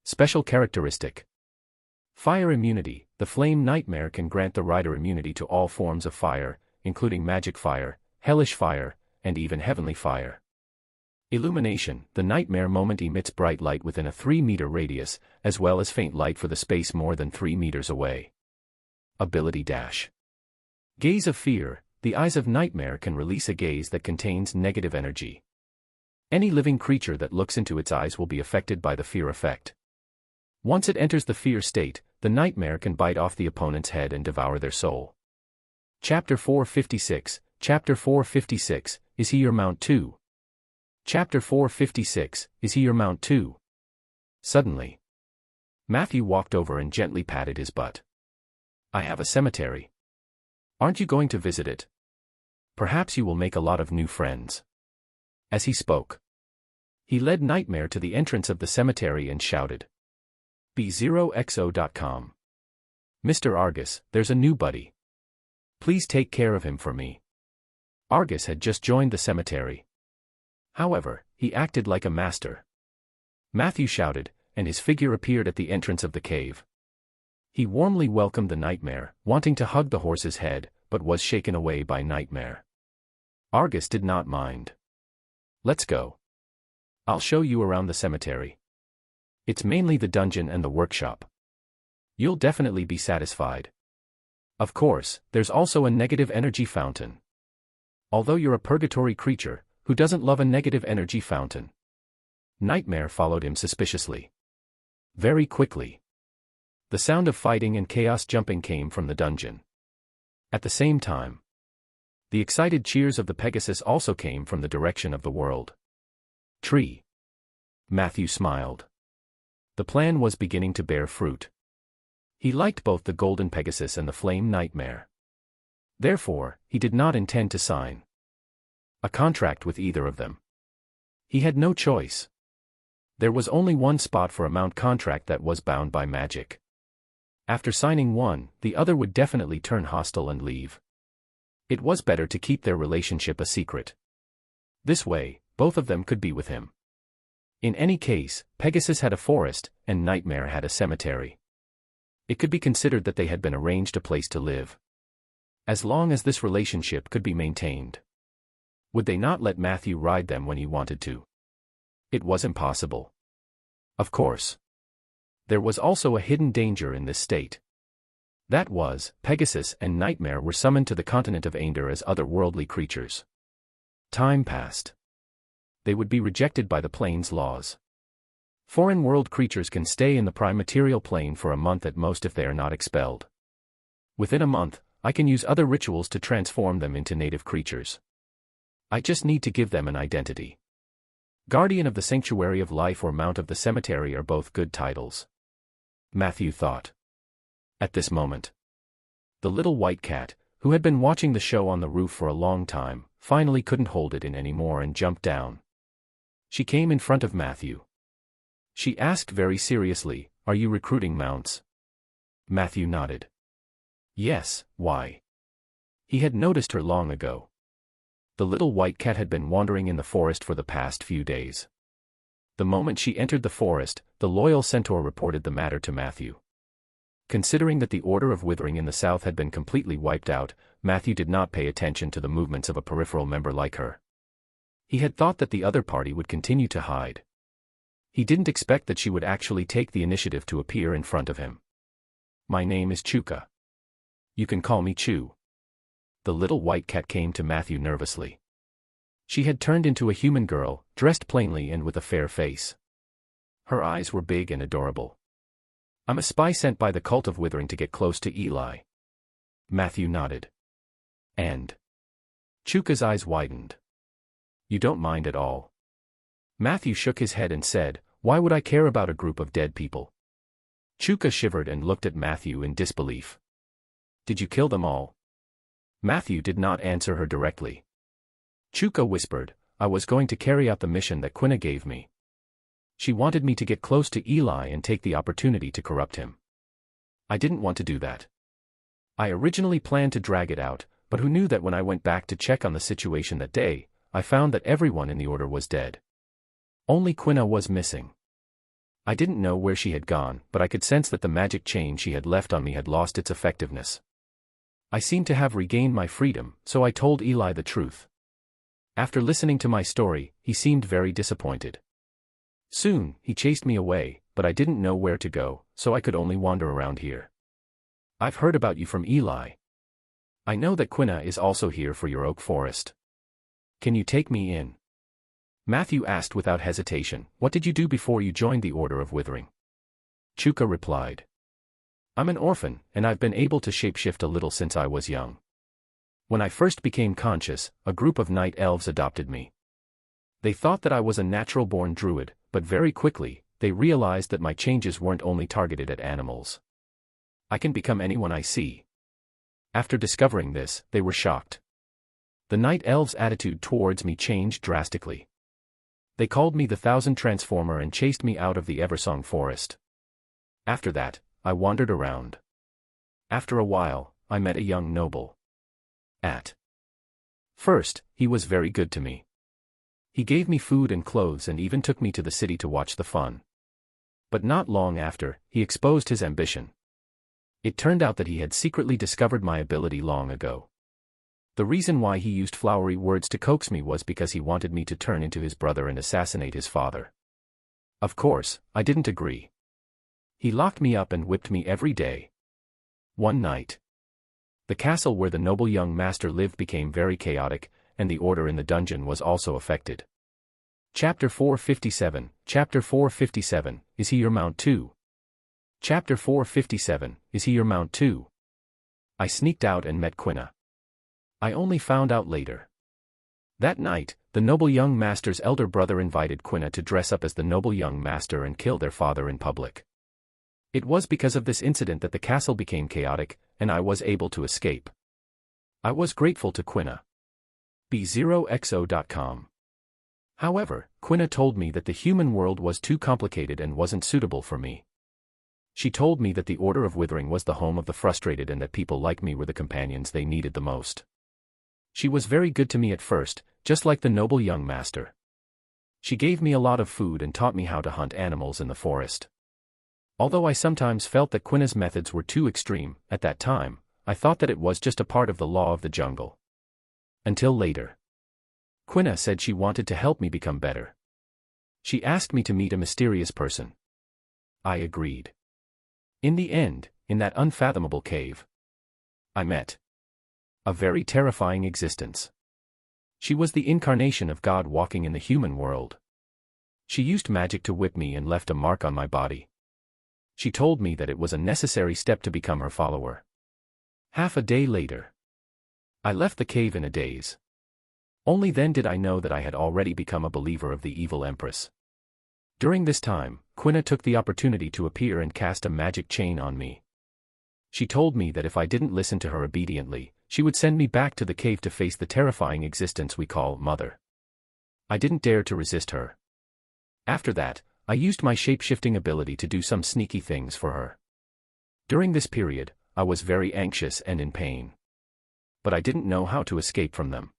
Special characteristic: Fire immunity. The Flame Nightmare can grant the rider immunity to all forms of fire, including magic fire, hellish fire, and even heavenly fire. Illumination. The Nightmare moment emits bright light within a 3-meter radius, as well as faint light for the space more than 3 meters away. Ability dash. Gaze of Fear. The eyes of Nightmare can release a gaze that contains negative energy. Any living creature that looks into its eyes will be affected by the fear effect. Once it enters the fear state, the Nightmare can bite off the opponent's head and devour their soul. Chapter 456. Chapter 456, Is he your mount too? Chapter 456, Is he your mount too? Suddenly, Matthew walked over and gently patted his butt. I have a cemetery. Aren't you going to visit it? Perhaps you will make a lot of new friends. As he spoke, he led Nightmare to the entrance of the cemetery and shouted, B0XO.com. Mr. Argus, there's a new buddy. Please take care of him for me. Argus had just joined the cemetery. However, he acted like a master. Matthew shouted, and his figure appeared at the entrance of the cave. He warmly welcomed the Nightmare, wanting to hug the horse's head, but was shaken away by Nightmare. Argus did not mind. Let's go. I'll show you around the cemetery. It's mainly the dungeon and the workshop. You'll definitely be satisfied. Of course, there's also a negative energy fountain. Although you're a purgatory creature, who doesn't love a negative energy fountain? Nightmare followed him suspiciously. Very quickly, the sound of fighting and chaos jumping came from the dungeon. At the same time, the excited cheers of the Pegasus also came from the direction of the world. Tree. Matthew smiled. The plan was beginning to bear fruit. He liked both the Golden Pegasus and the Flame Nightmare. Therefore, he did not intend to sign a contract with either of them. He had no choice. There was only one spot for a mount contract that was bound by magic. After signing one, the other would definitely turn hostile and leave. It was better to keep their relationship a secret. This way, both of them could be with him. In any case, Pegasus had a forest, and Nightmare had a cemetery. It could be considered that they had been arranged a place to live. As long as this relationship could be maintained. Would they not let Matthew ride them when he wanted to? It was impossible. Of course. There was also a hidden danger in this state. That was, Pegasus and Nightmare were summoned to the continent of Ainder as otherworldly creatures. Time passed. They would be rejected by the plane's laws. Foreign world creatures can stay in the prime material plane for a month at most if they are not expelled. Within a month, I can use other rituals to transform them into native creatures. I just need to give them an identity. Guardian of the Sanctuary of Life or Mount of the Cemetery are both good titles. Matthew thought. At this moment, the little white cat, who had been watching the show on the roof for a long time, finally couldn't hold it in anymore and jumped down. She came in front of Matthew. She asked very seriously, "Are you recruiting mounts?" Matthew nodded. Yes, why? He had noticed her long ago. The little white cat had been wandering in the forest for the past few days. The moment she entered the forest, the loyal centaur reported the matter to Matthew. Considering that the Order of Withering in the south had been completely wiped out, Matthew did not pay attention to the movements of a peripheral member like her. He had thought that the other party would continue to hide. He didn't expect that she would actually take the initiative to appear in front of him. My name is Chuka. You can call me Chu. The little white cat came to Matthew nervously. She had turned into a human girl, dressed plainly and with a fair face. Her eyes were big and adorable. I'm a spy sent by the Cult of Withering to get close to Eli. Matthew nodded. And Chuka's eyes widened. You don't mind at all? Matthew shook his head and said, why would I care about a group of dead people? Chuka shivered and looked at Matthew in disbelief. Did you kill them all? Matthew did not answer her directly. Chuka whispered, I was going to carry out the mission that Quina gave me. She wanted me to get close to Eli and take the opportunity to corrupt him. I didn't want to do that. I originally planned to drag it out, but who knew that when I went back to check on the situation that day, I found that everyone in the order was dead. Only Quina was missing. I didn't know where she had gone, but I could sense that the magic chain she had left on me had lost its effectiveness. I seemed to have regained my freedom, so I told Eli the truth. After listening to my story, he seemed very disappointed. Soon, he chased me away, but I didn't know where to go, so I could only wander around here. I've heard about you from Eli. I know that Quina is also here for your oak forest. Can you take me in? Matthew asked without hesitation, what did you do before you joined the Order of Withering? Chuka replied. I'm an orphan, and I've been able to shapeshift a little since I was young. When I first became conscious, a group of night elves adopted me. They thought that I was a natural-born druid, but very quickly, they realized that my changes weren't only targeted at animals. I can become anyone I see. After discovering this, they were shocked. The night elves' attitude towards me changed drastically. They called me the Thousand Transformer and chased me out of the Eversong forest. After that, I wandered around. After a while, I met a young noble. At first, he was very good to me. He gave me food and clothes and even took me to the city to watch the fun. But not long after, he exposed his ambition. It turned out that he had secretly discovered my ability long ago. The reason why he used flowery words to coax me was because he wanted me to turn into his brother and assassinate his father. Of course, I didn't agree. He locked me up and whipped me every day. One night, the castle where the noble young master lived became very chaotic, and the order in the dungeon was also affected. Chapter 457, Chapter 457, Is he your mount too? Chapter 457, Is he your mount too? I sneaked out and met Quina. I only found out later. That night, the noble young master's elder brother invited Quina to dress up as the noble young master and kill their father in public. It was because of this incident that the castle became chaotic, and I was able to escape. I was grateful to Quina. B0xo.com. However, Quina told me that the human world was too complicated and wasn't suitable for me. She told me that the Order of Withering was the home of the frustrated and that people like me were the companions they needed the most. She was very good to me at first, just like the noble young master. She gave me a lot of food and taught me how to hunt animals in the forest. Although I sometimes felt that Quina's methods were too extreme, at that time, I thought that it was just a part of the law of the jungle. Until later. Quina said she wanted to help me become better. She asked me to meet a mysterious person. I agreed. In the end, in that unfathomable cave, I met a very terrifying existence. She was the incarnation of God walking in the human world. She used magic to whip me and left a mark on my body. She told me that it was a necessary step to become her follower. Half a day later, I left the cave in a daze. Only then did I know that I had already become a believer of the evil empress. During this time, Quina took the opportunity to appear and cast a magic chain on me. She told me that if I didn't listen to her obediently, she would send me back to the cave to face the terrifying existence we call Mother. I didn't dare to resist her. After that, I used my shape-shifting ability to do some sneaky things for her. During this period, I was very anxious and in pain. But I didn't know how to escape from them.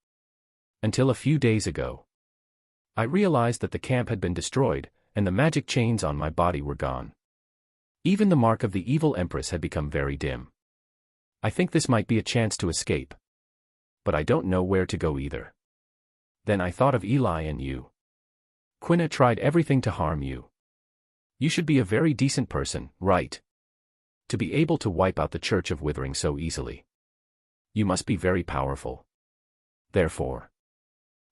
Until a few days ago, I realized that the camp had been destroyed, and the magic chains on my body were gone. Even the mark of the evil empress had become very dim. I think this might be a chance to escape. But I don't know where to go either. Then I thought of Eli and you. Quina tried everything to harm you. You should be a very decent person, right? To be able to wipe out the Church of Withering so easily. You must be very powerful. Therefore,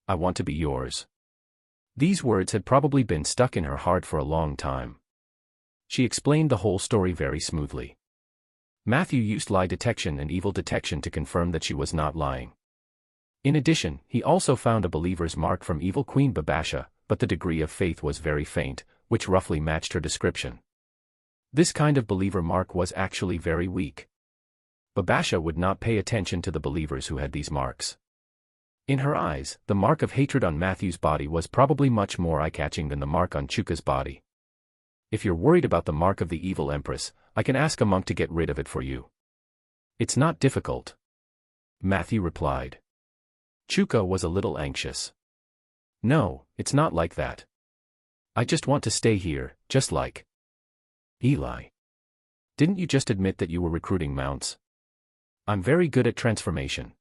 I want to be yours. These words had probably been stuck in her heart for a long time. She explained the whole story very smoothly. Matthew used lie detection and evil detection to confirm that she was not lying. In addition, he also found a believer's mark from evil Queen Babasha, but the degree of faith was very faint, which roughly matched her description. This kind of believer mark was actually very weak. Babasha would not pay attention to the believers who had these marks. In her eyes, the mark of hatred on Matthew's body was probably much more eye-catching than the mark on Chuka's body. If you're worried about the mark of the evil empress, I can ask a monk to get rid of it for you. It's not difficult. Matthew replied. Chuka was a little anxious. No, it's not like that. I just want to stay here, just like Eli. Didn't you just admit that you were recruiting mounts? I'm very good at transformation.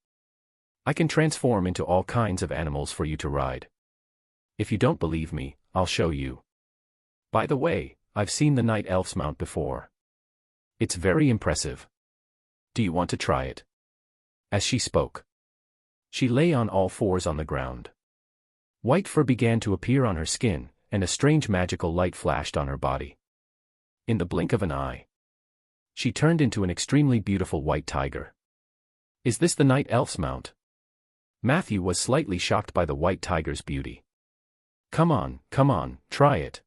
I can transform into all kinds of animals for you to ride. If you don't believe me, I'll show you. By the way, I've seen the night elf's mount before. It's very impressive. Do you want to try it? As she spoke, she lay on all fours on the ground. White fur began to appear on her skin, and a strange magical light flashed on her body. In the blink of an eye, she turned into an extremely beautiful white tiger. Is this the night elf's mount? Matthew was slightly shocked by the white tiger's beauty. Come on, try it.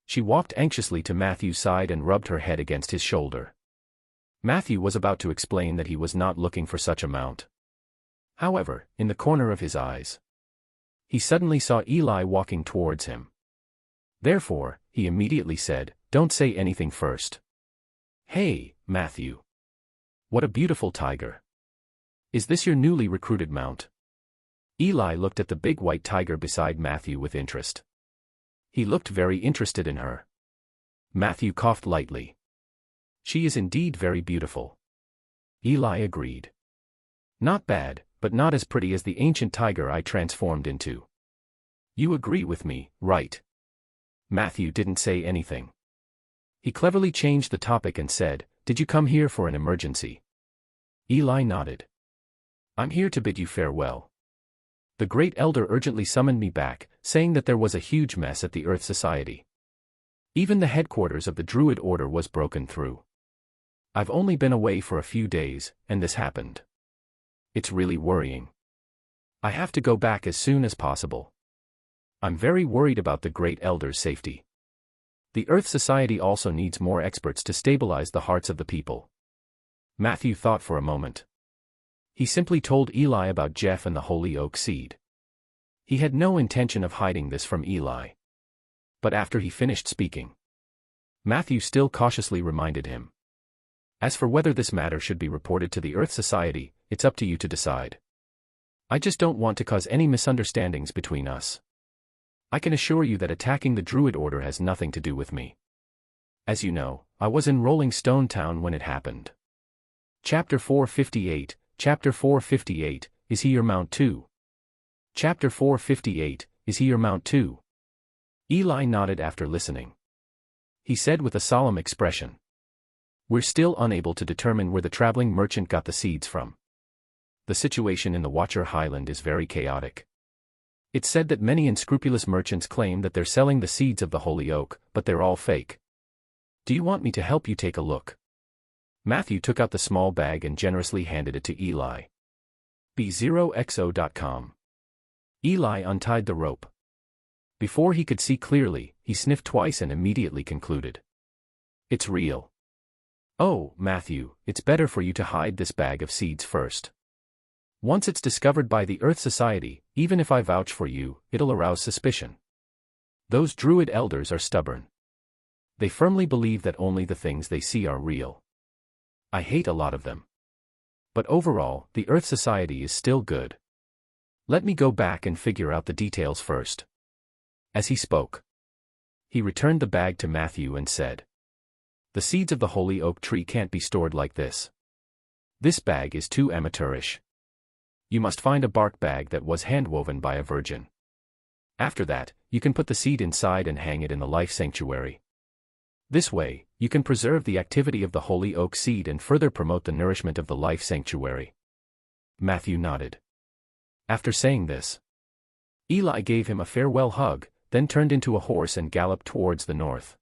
She walked anxiously to Matthew's side and rubbed her head against his shoulder. Matthew was about to explain that he was not looking for such a mount. However, in the corner of his eyes, he suddenly saw Eli walking towards him. Therefore, he immediately said, "Don't say anything first." "Hey, Matthew. What a beautiful tiger. Is this your newly recruited mount?" Eli looked at the big white tiger beside Matthew with interest. He looked very interested in her. Matthew coughed lightly. "She is indeed very beautiful." Eli agreed. "Not bad, but not as pretty as the ancient tiger I transformed into. You agree with me, right?" Matthew didn't say anything. He cleverly changed the topic and said, "Did you come here for an emergency?" Eli nodded. "I'm here to bid you farewell. The Great Elder urgently summoned me back, saying that there was a huge mess at the Earth Society. Even the headquarters of the Druid Order was broken through. I've only been away for a few days, and this happened. It's really worrying. I have to go back as soon as possible. I'm very worried about the Great Elder's safety. The Earth Society also needs more experts to stabilize the hearts of the people." Matthew thought for a moment. He simply told Eli about Jeff and the Holy Oak Seed. He had no intention of hiding this from Eli. But after he finished speaking, Matthew still cautiously reminded him. "As for whether this matter should be reported to the Earth Society, it's up to you to decide. I just don't want to cause any misunderstandings between us. I can assure you that attacking the Druid Order has nothing to do with me. As you know, I was in Rolling Stone Town when it happened." Chapter 458, Chapter 458, Is he your mount too? Chapter 458, Is he your mount too? Eli nodded after listening. He said with a solemn expression, "We're still unable to determine where the traveling merchant got the seeds from. The situation in the Watcher Highland is very chaotic. It's said that many unscrupulous merchants claim that they're selling the seeds of the Holy Oak, but they're all fake. Do you want me to help you take a look?" Matthew took out the small bag and generously handed it to Eli. B0xo.com. Eli untied the rope. Before he could see clearly, he sniffed twice and immediately concluded. "It's real." "Oh, Matthew, it's better for you to hide this bag of seeds first. Once it's discovered by the Earth Society, even if I vouch for you, it'll arouse suspicion. Those Druid elders are stubborn. They firmly believe that only the things they see are real. I hate a lot of them. But overall, the Earth Society is still good. Let me go back and figure out the details first." As he spoke, he returned the bag to Matthew and said, "The seeds of the Holy Oak tree can't be stored like this. This bag is too amateurish. You must find a bark bag that was handwoven by a virgin. After that, you can put the seed inside and hang it in the life sanctuary. This way, you can preserve the activity of the Holy Oak Seed and further promote the nourishment of the life sanctuary." Matthew nodded. After saying this, Eli gave him a farewell hug, then turned into a horse and galloped towards the north.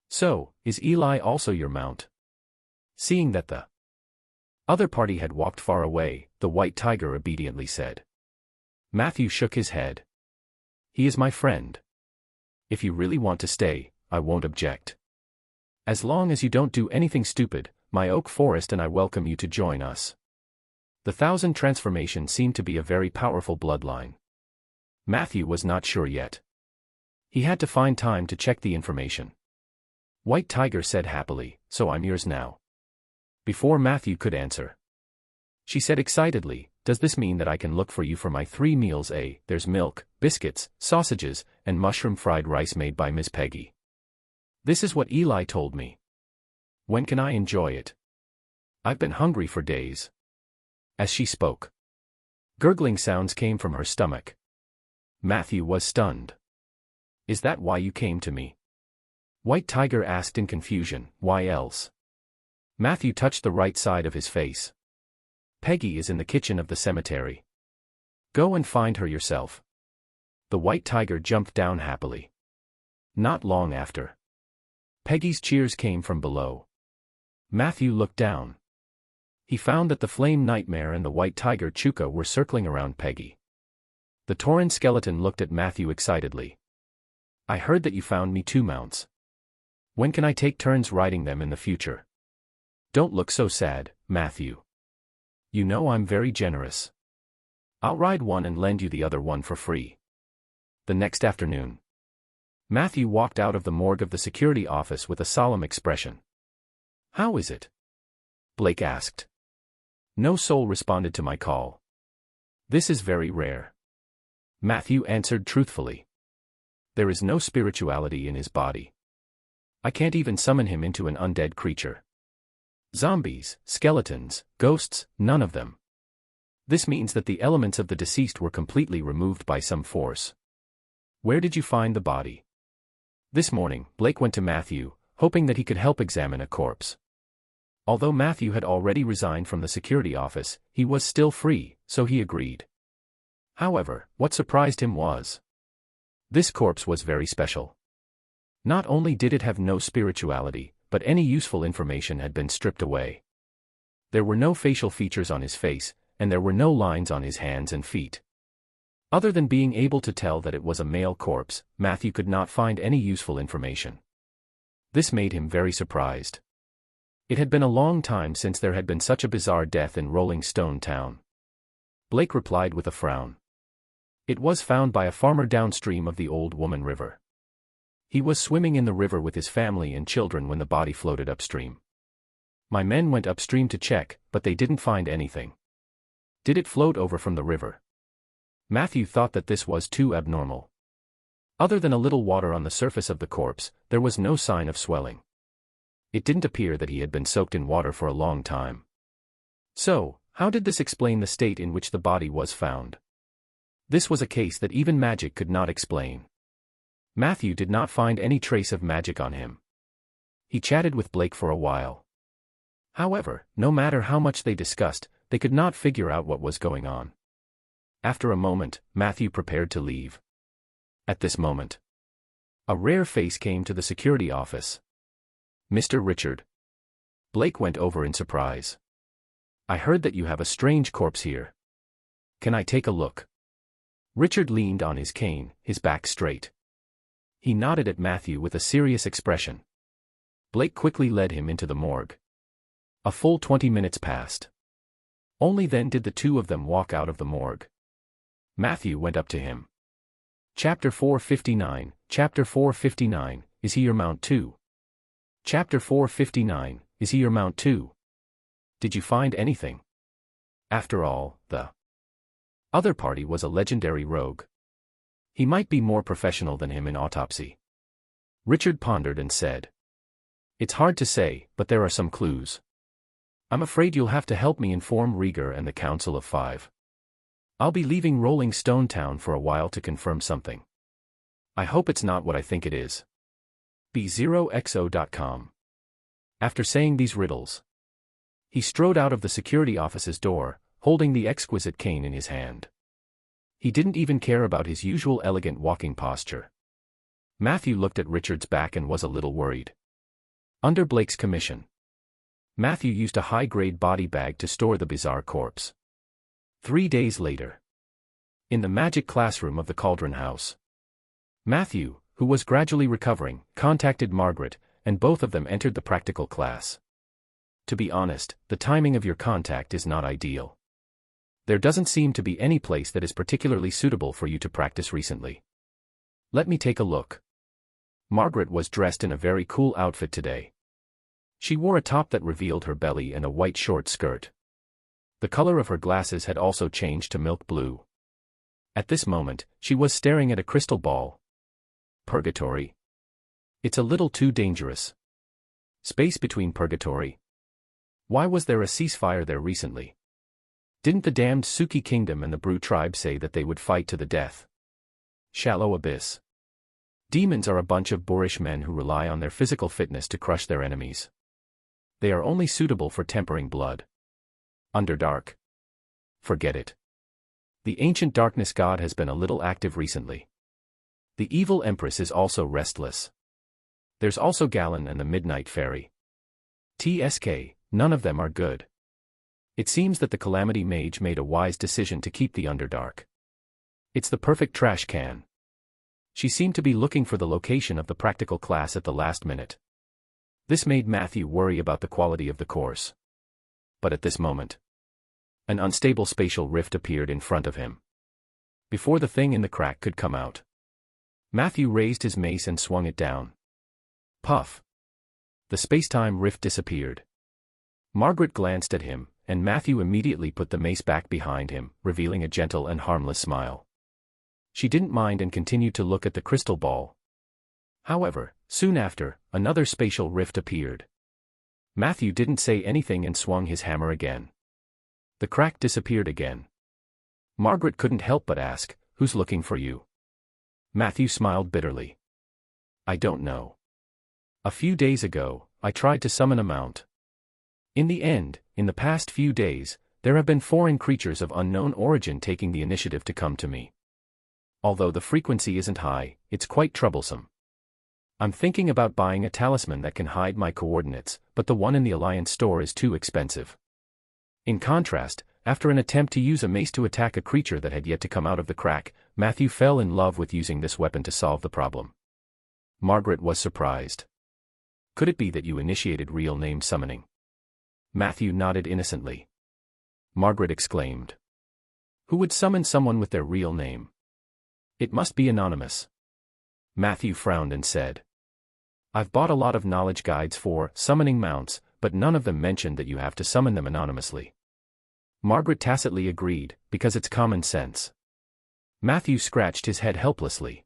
"So, is Eli also your mount?" Seeing that the other party had walked far away, the white tiger obediently said. Matthew shook his head. He is my friend. If you really want to stay, I won't object. As long as you don't do anything stupid, my oak forest and I welcome you to join us. The 1,000 transformation seemed to be a very powerful bloodline. Matthew was not sure yet. He had to find time to check the information. White Tiger said happily, so I'm yours now. Before Matthew could answer, she said excitedly, does this mean that I can look for you for my 3 meals? There's milk, biscuits, sausages, and mushroom fried rice made by Miss Peggy. This is what Eli told me. When can I enjoy it? I've been hungry for days. As she spoke, gurgling sounds came from her stomach. Matthew was stunned. Is that why you came to me? White Tiger asked in confusion, why else? Matthew touched the right side of his face. Peggy is in the kitchen of the cemetery. Go and find her yourself. The White Tiger jumped down happily. Not long after, Peggy's cheers came from below. Matthew looked down. He found that the Flame Nightmare and the White Tiger Chuka were circling around Peggy. The Tauren skeleton looked at Matthew excitedly. I heard that you found me 2 mounts. When can I take turns riding them in the future? Don't look so sad, Matthew. You know I'm very generous. I'll ride one and lend you the other one for free. The next afternoon, Matthew walked out of the morgue of the security office with a solemn expression. How is it? Blake asked. No soul responded to my call. This is very rare. Matthew answered truthfully. There is no spirituality in his body. I can't even summon him into an undead creature. Zombies, skeletons, ghosts, none of them. This means that the elements of the deceased were completely removed by some force. Where did you find the body? This morning, Blake went to Matthew, hoping that he could help examine a corpse. Although Matthew had already resigned from the security office, he was still free, so he agreed. However, what surprised him was, this corpse was very special. Not only did it have no spirituality, but any useful information had been stripped away. There were no facial features on his face, and there were no lines on his hands and feet. Other than being able to tell that it was a male corpse, Matthew could not find any useful information. This made him very surprised. It had been a long time since there had been such a bizarre death in Rolling Stone Town. Blake replied with a frown. It was found by a farmer downstream of the Old Woman River. He was swimming in the river with his family and children when the body floated upstream. My men went upstream to check, but they didn't find anything. Did it float over from the river? Matthew thought that this was too abnormal. Other than a little water on the surface of the corpse, there was no sign of swelling. It didn't appear that he had been soaked in water for a long time. So, how did this explain the state in which the body was found? This was a case that even magic could not explain. Matthew did not find any trace of magic on him. He chatted with Blake for a while. However, no matter how much they discussed, they could not figure out what was going on. After a moment, Matthew prepared to leave. At this moment, a rare face came to the security office. Mr. Richard. Blake went over in surprise. I heard that you have a strange corpse here. Can I take a look? Richard leaned on his cane, his back straight. He nodded at Matthew with a serious expression. Blake quickly led him into the morgue. A full 20 minutes passed. Only then did the two of them walk out of the morgue. Matthew went up to him. Chapter 459, Chapter 459, is he your mount too? Chapter 459, is he your mount too? Did you find anything? After all, the other party was a legendary rogue. He might be more professional than him in autopsy. Richard pondered and said. It's hard to say, but there are some clues. I'm afraid you'll have to help me inform Rieger and the Council of Five. I'll be leaving Rolling Stone Town for a while to confirm something. I hope it's not what I think it is. B0xo.com. After saying these riddles, he strode out of the security office's door, holding the exquisite cane in his hand. He didn't even care about his usual elegant walking posture. Matthew looked at Richard's back and was a little worried. Under Blake's commission, Matthew used a high-grade body bag to store the bizarre corpse. 3 days later. In the magic classroom of the Cauldron House. Matthew, who was gradually recovering, contacted Margaret, and both of them entered the practical class. To be honest, the timing of your contact is not ideal. There doesn't seem to be any place that is particularly suitable for you to practice recently. Let me take a look. Margaret was dressed in a very cool outfit today. She wore a top that revealed her belly and a white short skirt. The color of her glasses had also changed to milk blue. At this moment, she was staring at a crystal ball. Purgatory. It's a little too dangerous. Space between purgatory. Why was there a ceasefire there recently? Didn't the damned Suki kingdom and the Brew tribe say that they would fight to the death? Shallow abyss. Demons are a bunch of boorish men who rely on their physical fitness to crush their enemies. They are only suitable for tempering blood. Underdark. Forget it. The ancient darkness god has been a little active recently. The evil empress is also restless. There's also Galen and the Midnight Fairy. TSK, none of them are good. It seems that the Calamity Mage made a wise decision to keep the Underdark. It's the perfect trash can. She seemed to be looking for the location of the practical class at the last minute. This made Matthew worry about the quality of the course. But at this moment, an unstable spatial rift appeared in front of him. Before the thing in the crack could come out, Matthew raised his mace and swung it down. Puff. The space-time rift disappeared. Margaret glanced at him, and Matthew immediately put the mace back behind him, revealing a gentle and harmless smile. She didn't mind and continued to look at the crystal ball. However, soon after, another spatial rift appeared. Matthew didn't say anything and swung his hammer again. The crack disappeared again. Margaret couldn't help but ask, "Who's looking for you?" Matthew smiled bitterly. "I don't know. A few days ago, I tried to summon a mount. In the end, in the past few days, there have been foreign creatures of unknown origin taking the initiative to come to me. Although the frequency isn't high, it's quite troublesome. I'm thinking about buying a talisman that can hide my coordinates, but the one in the Alliance store is too expensive." In contrast, after an attempt to use a mace to attack a creature that had yet to come out of the crack, Matthew fell in love with using this weapon to solve the problem. Margaret was surprised. "Could it be that you initiated real name summoning?" Matthew nodded innocently. Margaret exclaimed. "Who would summon someone with their real name? It must be anonymous." Matthew frowned and said, "I've bought a lot of knowledge guides for summoning mounts, but none of them mentioned that you have to summon them anonymously." Margaret tacitly agreed, because it's common sense. Matthew scratched his head helplessly.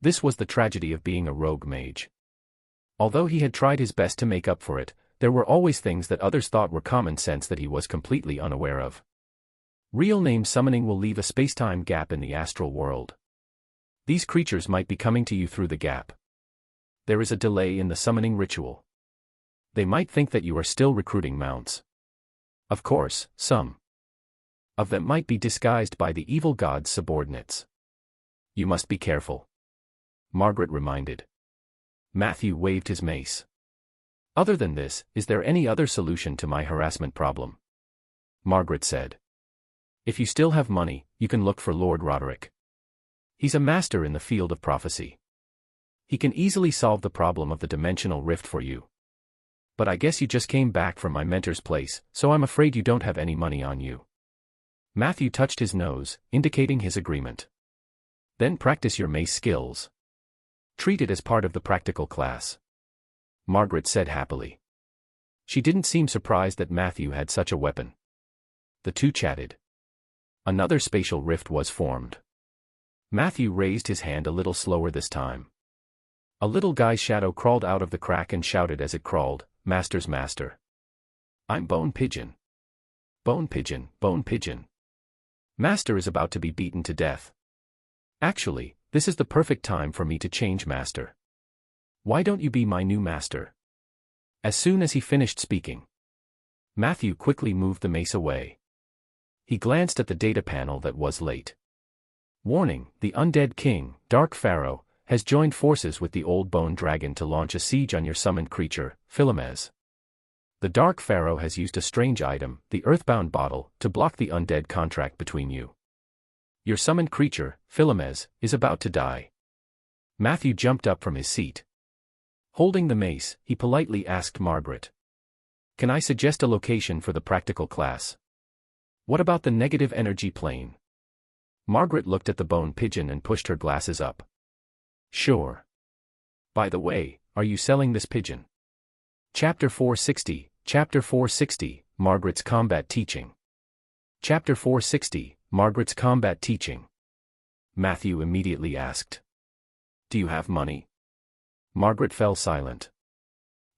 This was the tragedy of being a rogue mage. Although he had tried his best to make up for it, there were always things that others thought were common sense that he was completely unaware of. Real name summoning will leave a space-time gap in the astral world. These creatures might be coming to you through the gap. There is a delay in the summoning ritual. They might think that you are still recruiting mounts. Of course, some of them might be disguised by the evil god's subordinates. You must be careful," Margaret reminded. Matthew waved his mace. "Other than this, is there any other solution to my harassment problem?" Margaret said. "If you still have money, you can look for Lord Roderick. He's a master in the field of prophecy. He can easily solve the problem of the dimensional rift for you. But I guess you just came back from my mentor's place, so I'm afraid you don't have any money on you." Matthew touched his nose, indicating his agreement. "Then practice your mace skills. Treat it as part of the practical class," Margaret said happily. She didn't seem surprised that Matthew had such a weapon. The two chatted. Another spatial rift was formed. Matthew raised his hand a little slower this time. A little guy's shadow crawled out of the crack and shouted as it crawled, "Master's master. I'm Bone Pigeon. Bone Pigeon, Bone Pigeon. Master is about to be beaten to death. Actually, this is the perfect time for me to change master. Why don't you be my new master?" As soon as he finished speaking, Matthew quickly moved the mace away. He glanced at the data panel that was late. Warning, the undead king, Dark Pharaoh, has joined forces with the old bone dragon to launch a siege on your summoned creature, Philomes. The Dark Pharaoh has used a strange item, the Earthbound Bottle, to block the undead contract between you. Your summoned creature, Philomes, is about to die. Matthew jumped up from his seat. Holding the mace, he politely asked Margaret. Can I suggest a location for the practical class? What about the negative energy plane? Margaret looked at the bone pigeon and pushed her glasses up. Sure. By the way, are you selling this pigeon? Chapter 460, Margaret's Combat Teaching. Chapter 460, Margaret's Combat Teaching. Matthew immediately asked. Do you have money? Margaret fell silent.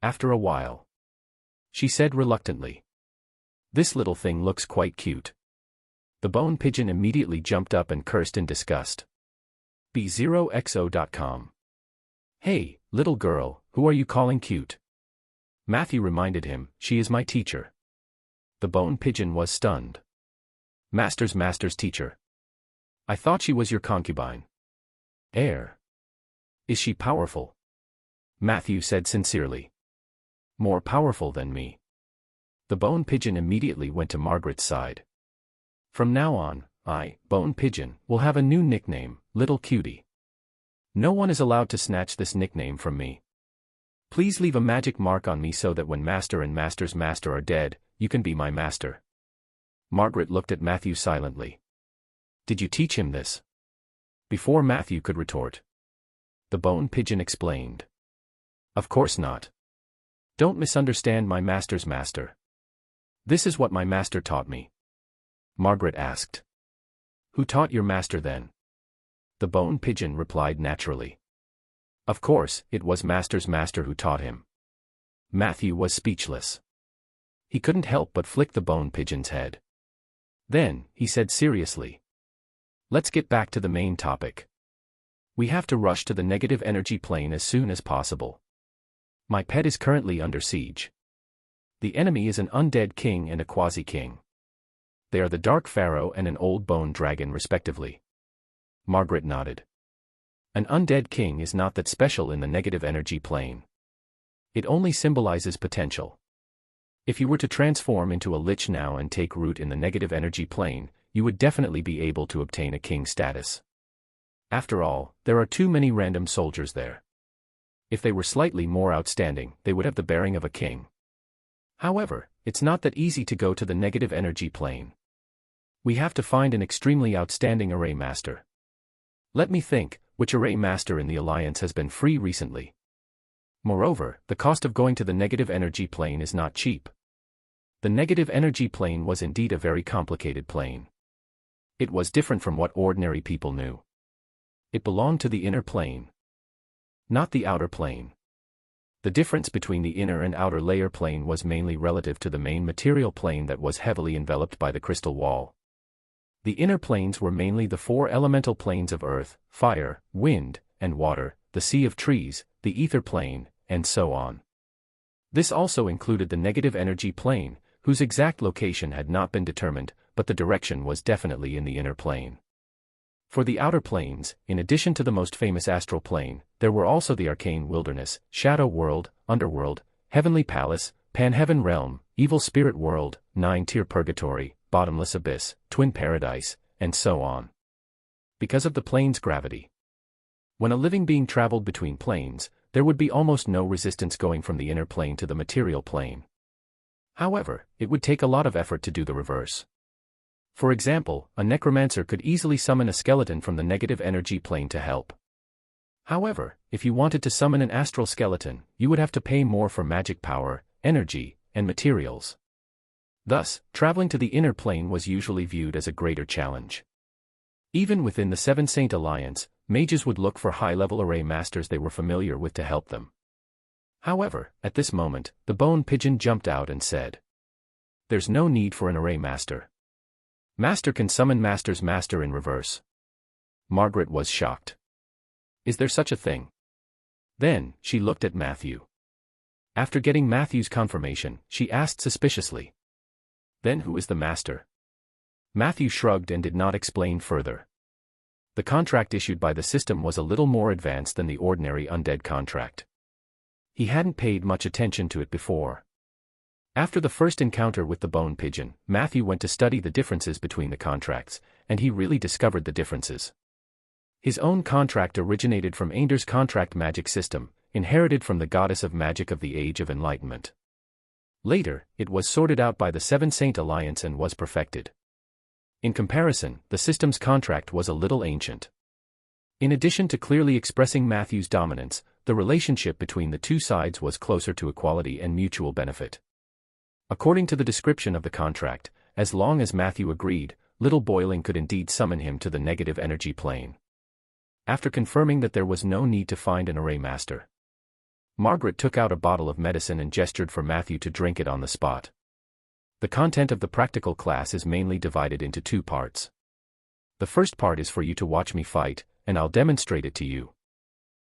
After a while, she said reluctantly. This little thing looks quite cute. The bone pigeon immediately jumped up and cursed in disgust. B0xo.com. Hey, little girl, who are you calling cute? Matthew reminded him, she is my teacher. The bone pigeon was stunned. Master's teacher. I thought she was your concubine. Is she powerful? Matthew said sincerely. More powerful than me. The bone pigeon immediately went to Margaret's side. From now on, I, Bone Pigeon, will have a new nickname, Little Cutie. No one is allowed to snatch this nickname from me. Please leave a magic mark on me so that when Master and Master's master are dead, you can be my master. Margaret looked at Matthew silently. Did you teach him this? Before Matthew could retort, the bone pigeon explained. Of course not. Don't misunderstand my master's master. This is what my master taught me. Margaret asked. Who taught your master then? The bone pigeon replied naturally. Of course, it was Master's master who taught him. Matthew was speechless. He couldn't help but flick the bone pigeon's head. Then, he said seriously. Let's get back to the main topic. We have to rush to the negative energy plane as soon as possible. My pet is currently under siege. The enemy is an undead king and a quasi-king. They are the Dark Pharaoh and an old bone dragon respectively. Margaret nodded. An undead king is not that special in the negative energy plane. It only symbolizes potential. If you were to transform into a lich now and take root in the negative energy plane, you would definitely be able to obtain a king status. After all, there are too many random soldiers there. If they were slightly more outstanding, they would have the bearing of a king. However, it's not that easy to go to the negative energy plane. We have to find an extremely outstanding array master. Let me think, which array master in the Alliance has been free recently? Moreover, the cost of going to the negative energy plane is not cheap. The negative energy plane was indeed a very complicated plane. It was different from what ordinary people knew. It belonged to the inner plane, not the outer plane. The difference between the inner and outer layer plane was mainly relative to the main material plane that was heavily enveloped by the crystal wall. The inner planes were mainly the four elemental planes of earth, fire, wind, and water, the sea of trees, the ether plane, and so on. This also included the negative energy plane, whose exact location had not been determined, but the direction was definitely in the inner plane. For the outer planes, in addition to the most famous astral plane, there were also the arcane wilderness, shadow world, underworld, heavenly palace, pan-heaven realm, evil spirit world, nine-tier purgatory, bottomless abyss, twin paradise, and so on. Because of the plane's gravity. When a living being traveled between planes, there would be almost no resistance going from the inner plane to the material plane. However, it would take a lot of effort to do the reverse. For example, a necromancer could easily summon a skeleton from the negative energy plane to help. However, if you wanted to summon an astral skeleton, you would have to pay more for magic power, energy, and materials. Thus, traveling to the inner plane was usually viewed as a greater challenge. Even within the Seven Saint Alliance, mages would look for high-level array masters they were familiar with to help them. However, at this moment, the bone pigeon jumped out and said, "There's no need for an array master. Master can summon Master's master in reverse." Margaret was shocked. Is there such a thing? Then, she looked at Matthew. After getting Matthew's confirmation, she asked suspiciously, "Then who is the master?" Matthew shrugged and did not explain further. The contract issued by the system was a little more advanced than the ordinary undead contract. He hadn't paid much attention to it before. After the first encounter with the bone pigeon, Matthew went to study the differences between the contracts, and he really discovered the differences. His own contract originated from Ainder's contract magic system, inherited from the goddess of magic of the Age of Enlightenment. Later, it was sorted out by the Seven Saint Alliance and was perfected. In comparison, the system's contract was a little ancient. In addition to clearly expressing Matthew's dominance, the relationship between the two sides was closer to equality and mutual benefit. According to the description of the contract, as long as Matthew agreed, Little Boiling could indeed summon him to the negative energy plane. After confirming that there was no need to find an array master, Margaret took out a bottle of medicine and gestured for Matthew to drink it on the spot. The content of the practical class is mainly divided into two parts. The first part is for you to watch me fight, and I'll demonstrate it to you.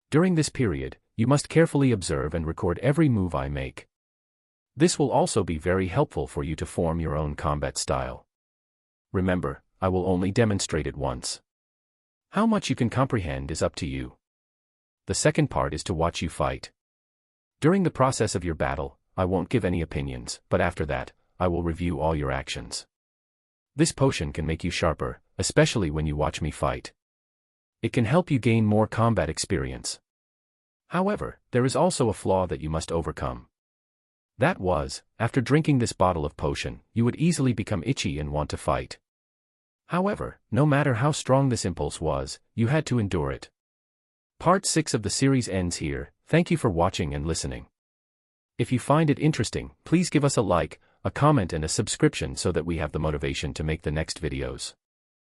During this period, you must carefully observe and record every move I make. This will also be very helpful for you to form your own combat style. Remember, I will only demonstrate it once. How much you can comprehend is up to you. The second part is to watch you fight. During the process of your battle, I won't give any opinions, but after that, I will review all your actions. This potion can make you sharper, especially when you watch me fight. It can help you gain more combat experience. However, there is also a flaw that you must overcome. That was, after drinking this bottle of potion, you would easily become itchy and want to fight. However, no matter how strong this impulse was, you had to endure it. Part 6 of the series ends here. Thank you for watching and listening. If you find it interesting, please give us a like, a comment and a subscription so that we have the motivation to make the next videos.